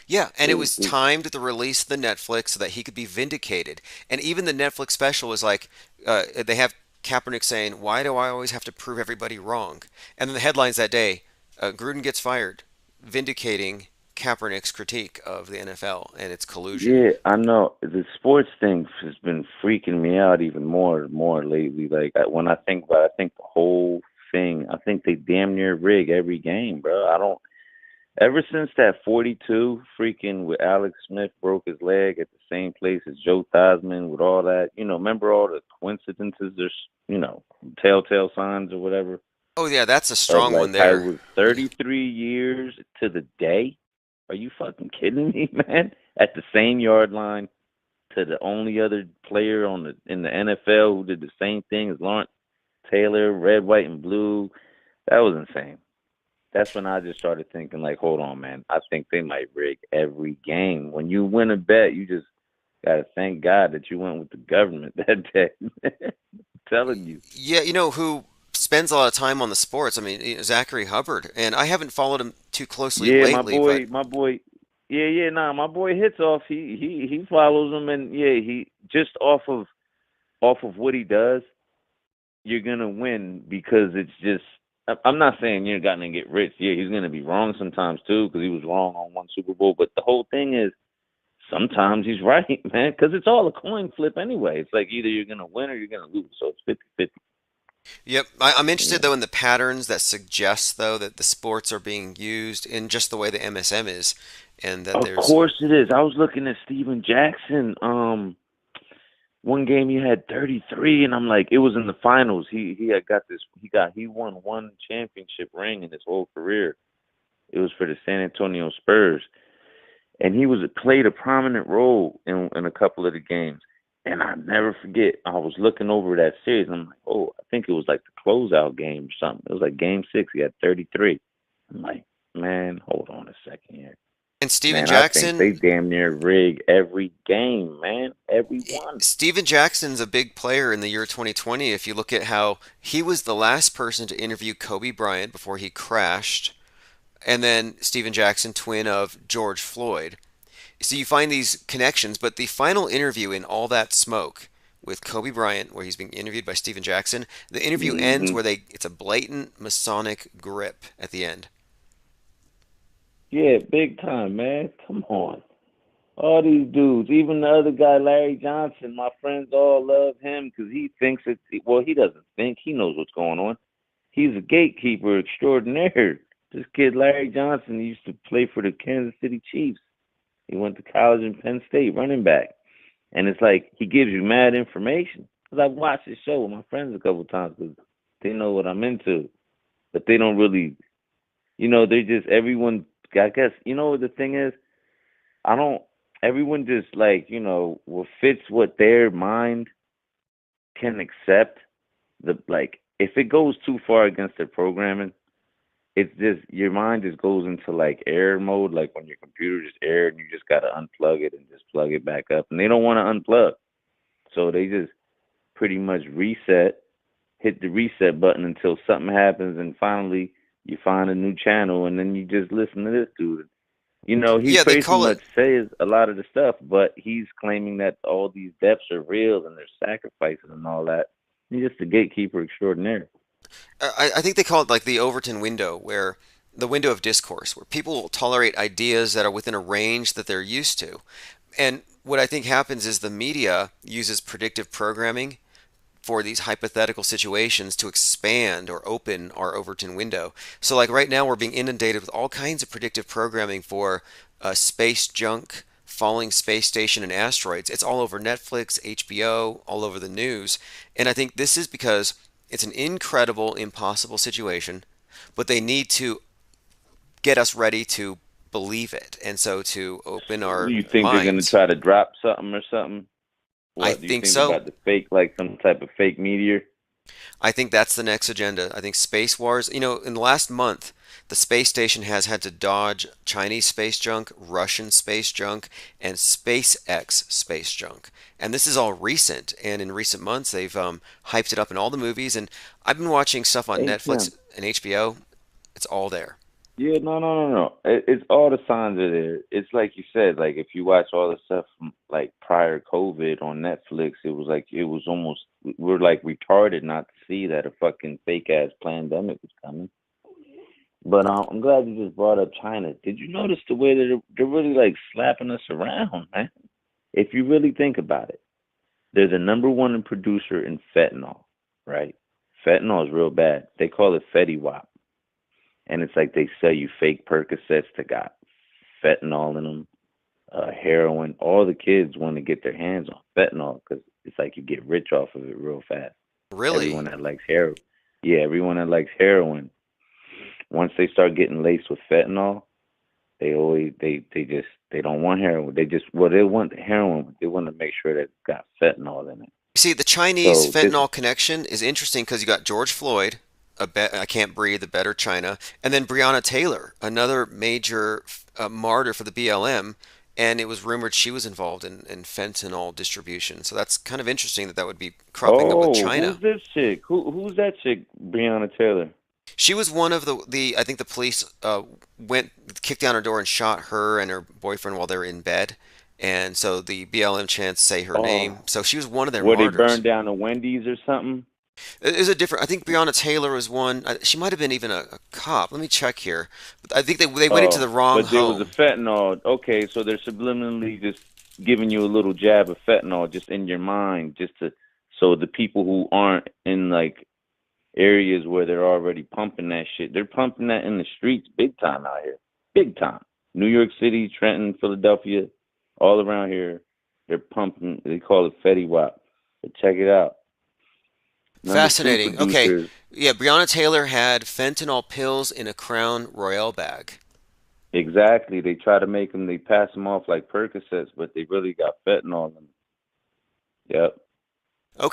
Yeah, and it was It- timed the release of the Netflix so that he could be vindicated. And even the Netflix special was like, they have Kaepernick saying, "Why do I always have to prove everybody wrong?" And then the headlines that day, Gruden gets fired, vindicating Kaepernick's critique of the NFL and its collusion. Yeah, I know. The sports thing has been freaking me out even more and more lately. Like, when I think about it, I think the whole thing, I think they damn near rig every game, bro. Ever since that 42 freaking with Alex Smith broke his leg at the same place as Joe Theismann with all that, remember all the coincidences, there's, telltale signs or whatever Oh yeah, that's a of strong one like how it there. was 33 years to the day. Are you fucking kidding me, man? At the same yard line to the only other player in the NFL who did the same thing as Lawrence Taylor, red, white, and blue. That was insane. That's when I just started thinking, like, hold on, man. I think they might rig every game. When you win a bet, you just gotta thank God that you went with the government that day. I'm telling you. Yeah, you know who spends a lot of time on the sports? I mean, Zachary Hubbard, and I haven't followed him too closely Yeah, lately, but my boy. Yeah, yeah, nah, my boy hits off. He follows him, and yeah, he just off of what he does, you're gonna win because it's just. I'm not saying you're gonna get rich. Yeah, he's gonna be wrong sometimes too because he was wrong on one Super Bowl. But the whole thing is sometimes he's right, man, because it's all a coin flip anyway. It's like either you're gonna win or you're gonna lose. So it's 50-50. yep. I'm interested though in the patterns that suggest though that the sports are being used in just the way the MSM is, and that Of there's course it is. I was looking at Steven Jackson. One game he had 33, and I'm like, it was in the finals. He had got this. He won one championship ring in his whole career. It was for the San Antonio Spurs, and he played a prominent role in a couple of the games. And I never forget. I was looking over that series, and I'm like, oh, I think it was like the closeout game or something. It was like Game 6. He had 33. I'm like, man, hold on a second here. and Steven Man, I think they Jackson. damn near rig every game, man. Every one. Steven Jackson's a big player in the year 2020. If you look at how he was the last person to interview Kobe Bryant before he crashed, and then Steven Jackson, twin of George Floyd. So you find these connections, but the final interview in All That Smoke with Kobe Bryant, where he's being interviewed by Steven Jackson, the interview ends Hmm. where it's a blatant Masonic grip at the end. Yeah, big time, man. Come on. All these dudes, even the other guy, Larry Johnson, my friends all love him because he thinks it's, well, he doesn't think, he knows what's going on. He's a gatekeeper extraordinaire. This kid, Larry Johnson, he used to play for the Kansas City Chiefs. He went to college in Penn State, running back. And it's like he gives you mad information. Because I've watched his show with my friends a couple times because they know what I'm into. But they don't really, they just, everyone, I guess, what the thing is? I don't, everyone just like, what fits what their mind can accept. Like, if it goes too far against their programming, it's just, your mind just goes into like error mode, like when your computer just errored and you just got to unplug it and just plug it back up. And they don't want to unplug. So they just pretty much hit the reset button until something happens and finally you find a new channel and then you just listen to this dude. He Yeah, they pretty call it. much says a lot of the stuff, but he's claiming that all these deaths are real and there's sacrifices and all that. He's just a gatekeeper extraordinaire. I think they call it like the Overton window, where the window of discourse, where people will tolerate ideas that are within a range that they're used to. And what I think happens is the media uses predictive programming for these hypothetical situations to expand or open our Overton window. So, like right now, we're being inundated with all kinds of predictive programming for space junk, falling space station, and asteroids. It's all over Netflix, HBO, all over the news. And I think this is because it's an incredible, impossible situation, but they need to get us ready to believe it. And so to open Do our you think they're gonna minds. try to drop something or something? I What do you think think so. about the fake, like some type of fake meteor? I think that's the next agenda. I think space wars, in the last month, the space station has had to dodge Chinese space junk, Russian space junk, and SpaceX space junk. And this is all recent. And in recent months, they've hyped it up in all the movies. And I've been watching stuff on Hey Netflix Tim. and HBO. It's all there. Yeah, no. It's all the signs are there. It's like you said, like if you watch all the stuff from like prior COVID on Netflix, it was almost we're like retarded not to see that a fucking fake ass pandemic was coming. But I'm glad you just brought up China. Did you notice the way that they're really like slapping us around, man? If you really think about it, they're the number one producer in fentanyl, right? Fentanyl is real bad. They call it Fetty Wap. and it's like they sell you fake Percocets that got fentanyl in them, heroin. All the kids want to get their hands on fentanyl because it's like you get rich off of it real fast. Really? Everyone that likes heroin, yeah, everyone that likes heroin, once they start getting laced with fentanyl, they don't want heroin. They want the heroin. But they want to make sure that it's got fentanyl in it. See, the Chinese So this, fentanyl connection is interesting because you got George Floyd, I Can't Breathe, A Better China, and then Breonna Taylor, another major martyr for the BLM, and it was rumored she was involved in fentanyl distribution. So that's kind of interesting that that would be cropping up with oh, China. who's this chick? Who's that chick? Breonna Taylor. She was one of the I think the police kicked down her door and shot her and her boyfriend while they were in bed. And so the BLM chants say her name. Oh, So she was one of their where they martyrs. burned down the Wendy's or something? It is a different. I think Breonna Taylor was one. She might have been even a cop. Let me check here. I think they went into Oh, the wrong but there was a home. fentanyl. Okay, so they're subliminally just giving you a little jab of fentanyl just in your mind, just to so the people who aren't in like areas where they're already pumping that shit, they're pumping that in the streets big time out here, big time. New York City, Trenton, Philadelphia, all around here, they're pumping. They call it Fetty Wap. But check it out. Number two Fascinating. Okay, producers. yeah, Breonna Taylor had fentanyl pills in a Crown Royale bag. Exactly. They try to make them. They pass them off like Percocets, but they really got fentanyl in them. Yep.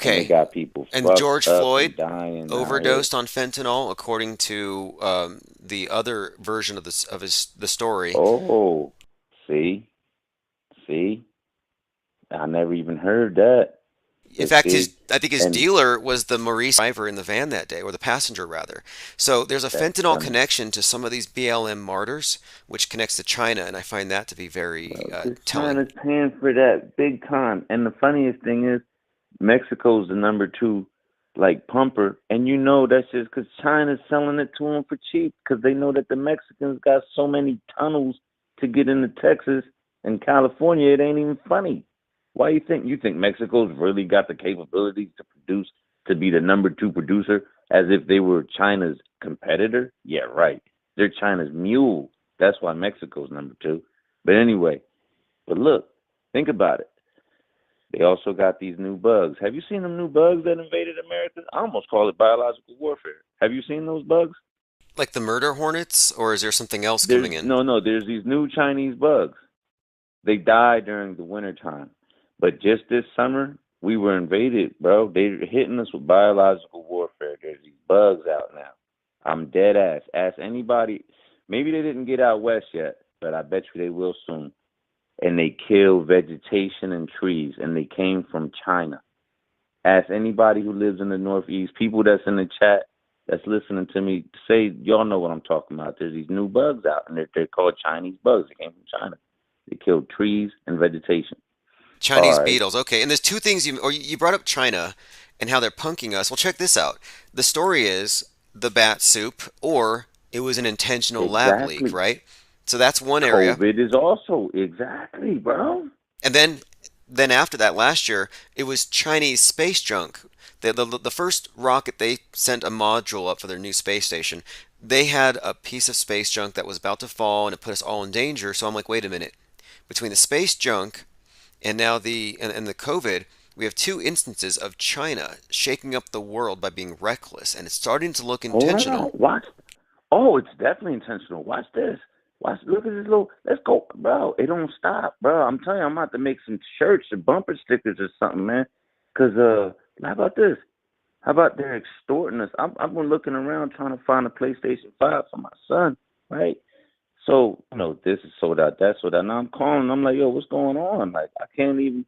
And they Okay, got people and fucked George up and Floyd dying out here. overdosed on fentanyl, according to the other version of the story. Oh, see, see, I never even heard that. In But fact, see, I think his and dealer was the Maurice driver in the van that day, or the passenger rather. So there's a that's fentanyl funny. connection to some of these BLM martyrs, which connects to China, and I find that to be very Because telling. China's paying for that big time. And the funniest thing is, Mexico's the number two, like pumper, and you know that's just because China's selling it to them for cheap because they know that the Mexicans got so many tunnels to get into Texas and California. It ain't even funny. Why you think Mexico's really got the capabilities to produce to be the number two producer as if they were China's competitor? Yeah, right. They're China's mule. That's why Mexico's number two. But anyway, but look, think about it. They also got these new bugs. Have you seen them new bugs that invaded America? I almost call it biological warfare. Have you seen those bugs? Like the murder hornets, or is there something else There's coming in? no, there's these new Chinese bugs. They die during the winter time. But just this summer, we were invaded, bro. They're hitting us with biological warfare. There's these bugs out now. I'm dead ass. Ask anybody. Maybe they didn't get out west yet, but I bet you they will soon. And they kill vegetation and trees, and they came from China. Ask anybody who lives in the Northeast, people that's in the chat that's listening to me, say, y'all know what I'm talking about. There's these new bugs out, and they're called Chinese bugs. They came from China. They kill trees and vegetation. Chinese All right. beetles. Okay, and there's two things you brought up China and how they're punking us. Well, check this out. The story is the bat soup, or it was an intentional lab leak, Exactly. right? So that's one area. COVID is also, exactly, bro. And then after that, last year, it was Chinese space junk. The first rocket they sent a module up for their new space station. They had a piece of space junk that was about to fall, and it put us all in danger. So I'm like, wait a minute. Between the space junk and now the COVID, we have two instances of China shaking up the world by being reckless, and it's starting to look Hold on. intentional. Watch. Oh, it's definitely intentional. Watch this. Watch. Look at this little. Let's go, bro. It don't stop, bro. I'm telling you, I'm about to make some shirts or bumper stickers or something, man. Cause how about this? How about they're extorting us? I've been looking around trying to find a PlayStation 5 for my son, right? So, this is sold out, that's sold out. Now I'm calling. I'm like, yo, what's going on? Like, I can't even.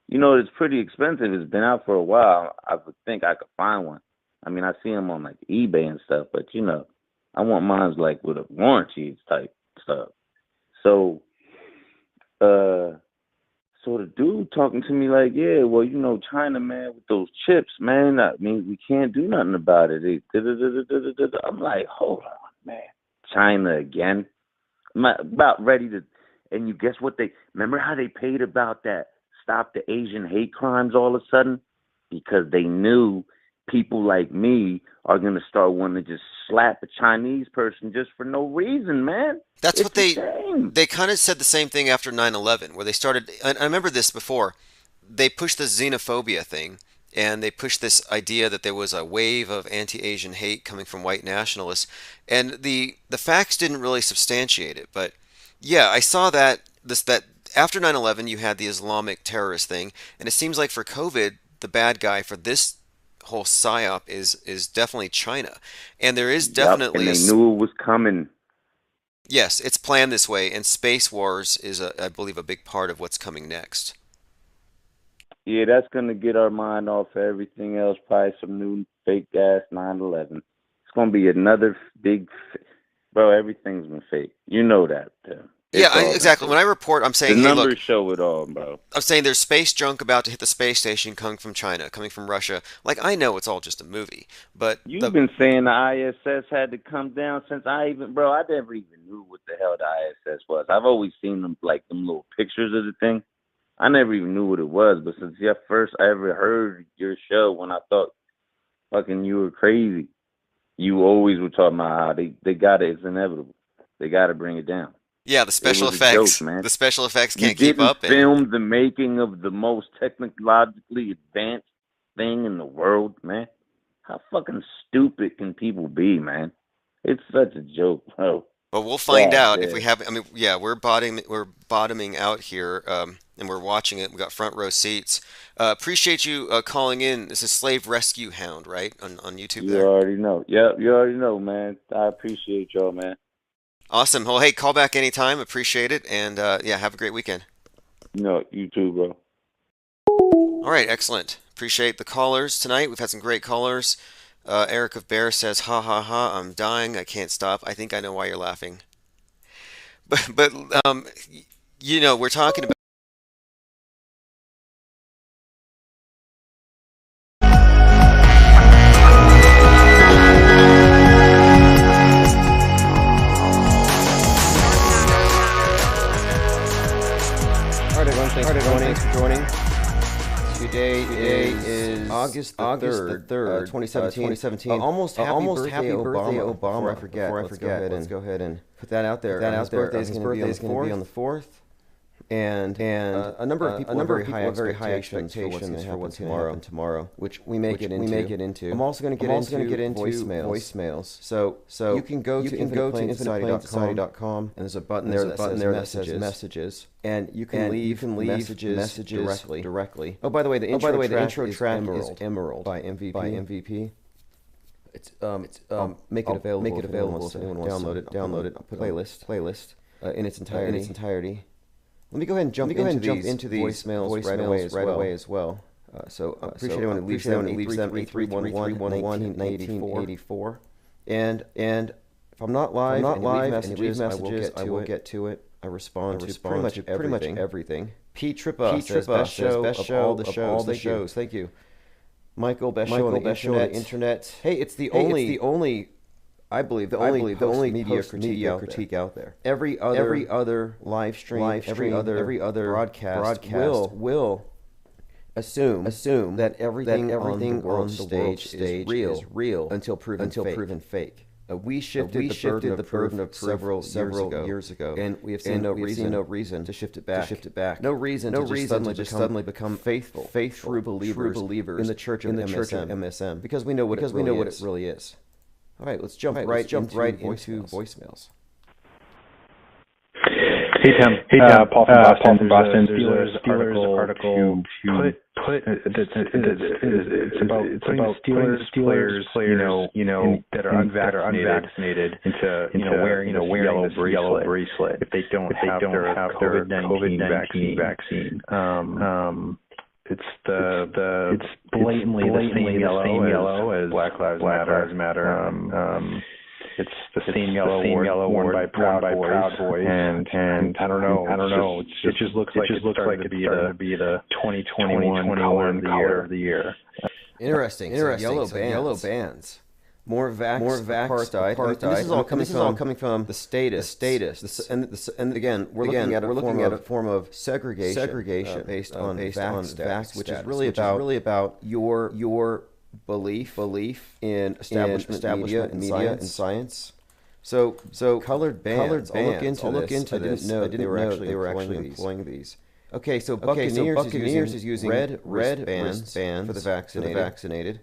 It's pretty expensive. It's been out for a while. I would think I could find one. I mean, I see them on like eBay and stuff, but I want mine's like with a warranty type stuff. So, so the dude talking to me like, yeah, well, China, man, with those chips, man. I mean, we can't do nothing about it. I'm like, hold on, man. China again. I'm about ready to. And you guess what remember how they paid about that? Stop the Asian hate crimes all of a sudden because they knew people like me are gonna start wanting to just slap a Chinese person just for no reason, man. That's It's what a shame. they kind of said the same thing after 9/11, where they started. I remember this before. They pushed the xenophobia thing, and they pushed this idea that there was a wave of anti-Asian hate coming from white nationalists, and the facts didn't really substantiate it. But yeah, I saw that after 9/11 you had the Islamic terrorist thing, and it seems like for COVID, the bad guy for this whole psyop is definitely China, and there is Yup, definitely and they knew it was coming. yes, it's planned this way, and space wars is I believe a big part of what's coming next. Yeah, that's gonna get our mind off of everything else. Probably some new fake ass 9/11. It's gonna be another big, bro. Everything's been fake. You know that. Yeah, It's all been exactly. fake. When I report, I'm The saying, hey, look, numbers show it all, bro. I'm saying there's space junk about to hit the space station coming from China, coming from Russia. Like, I know it's all just a movie, but You've been saying the ISS had to come down since I never even knew what the hell the ISS was. I've always seen them like them little pictures of the thing. I never even knew what it was, but since first I ever heard your show when I thought fucking you were crazy, you always were talking about how they got it. It's inevitable. They got to bring it down. yeah, the It special was a effects, joke, man. the special effects You can't keep didn't up. And film the making of the most technologically advanced thing in the world, man. How fucking stupid can people be, man? It's such a joke, bro. but we'll find God out if damn. we have. I mean, yeah, we're bottoming out here, and we're watching it. We got front row seats. Appreciate you calling in. This is Slave Rescue Hound, right, on YouTube You there. already know. Yep, you already know, man. I appreciate y'all, man. Awesome. Well, hey, call back anytime. Appreciate it, and yeah, have a great weekend. No, you too, bro. All right, excellent. Appreciate the callers tonight. We've had some great callers. Eric of Bear says, "Ha ha ha! I'm dying. I can't stop. I think I know why you're laughing." But we're talking about. All right, everyone, thanks for joining. Today is August the 3rd, 2017. Almost happy birthday, Obama. Before I forget, let's go ahead and put that out there. His birthday is going to be on the 4th. And a number of people have very high expectations for what's going to happen tomorrow, which we may get into. I'm also going to get into voicemails. So you can go to infiniteplanesociety.com, and there's a button there that says messages, and you can leave messages directly. Oh, by the way, the intro track is Emerald by MVP. It's make it available so anyone wants to download it. I'll put playlist in its entirety. Let me go ahead and jump into these voicemails right away as well. So appreciate anyone who leaves them 331-311-1984. And if I'm not live and you leave messages, I will get to it. I respond to pretty much everything. Pete Trippa says, best show of all the shows. Thank you. Michael, best show on the internet. Hey, it's the only I believe the only media critique out there. Every other live stream, every other broadcast will assume that everything on the world stage is real until proven fake. We shifted the burden of several years ago, and we have seen no reason to shift it back. No reason to suddenly become faithful true believers in the Church of MSM, because we know what it really is. All right, let's jump right into voicemails. Hey Tim, Paul from Boston. Steelers article to put it's about putting Steelers players, that are unvaccinated into wearing this yellow bracelet if they don't have their COVID-19 vaccine. It's blatantly the same yellow as Black Lives Matter. It's the same yellow worn by Proud Boys, and I don't know. It just looks like it's starting to be the 2021 color of the year. Interesting. Yellow bands. More vax apartheid. This is all coming from the status. And again, we're looking at a form of segregation based on vax, which is really about your belief in establishment media and science. So colored bands. I'll look into this. I didn't know they were actually employing these. Okay, so Buccaneers is using red wristbands for the vaccinated.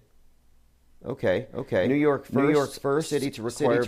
Okay. New York first city to require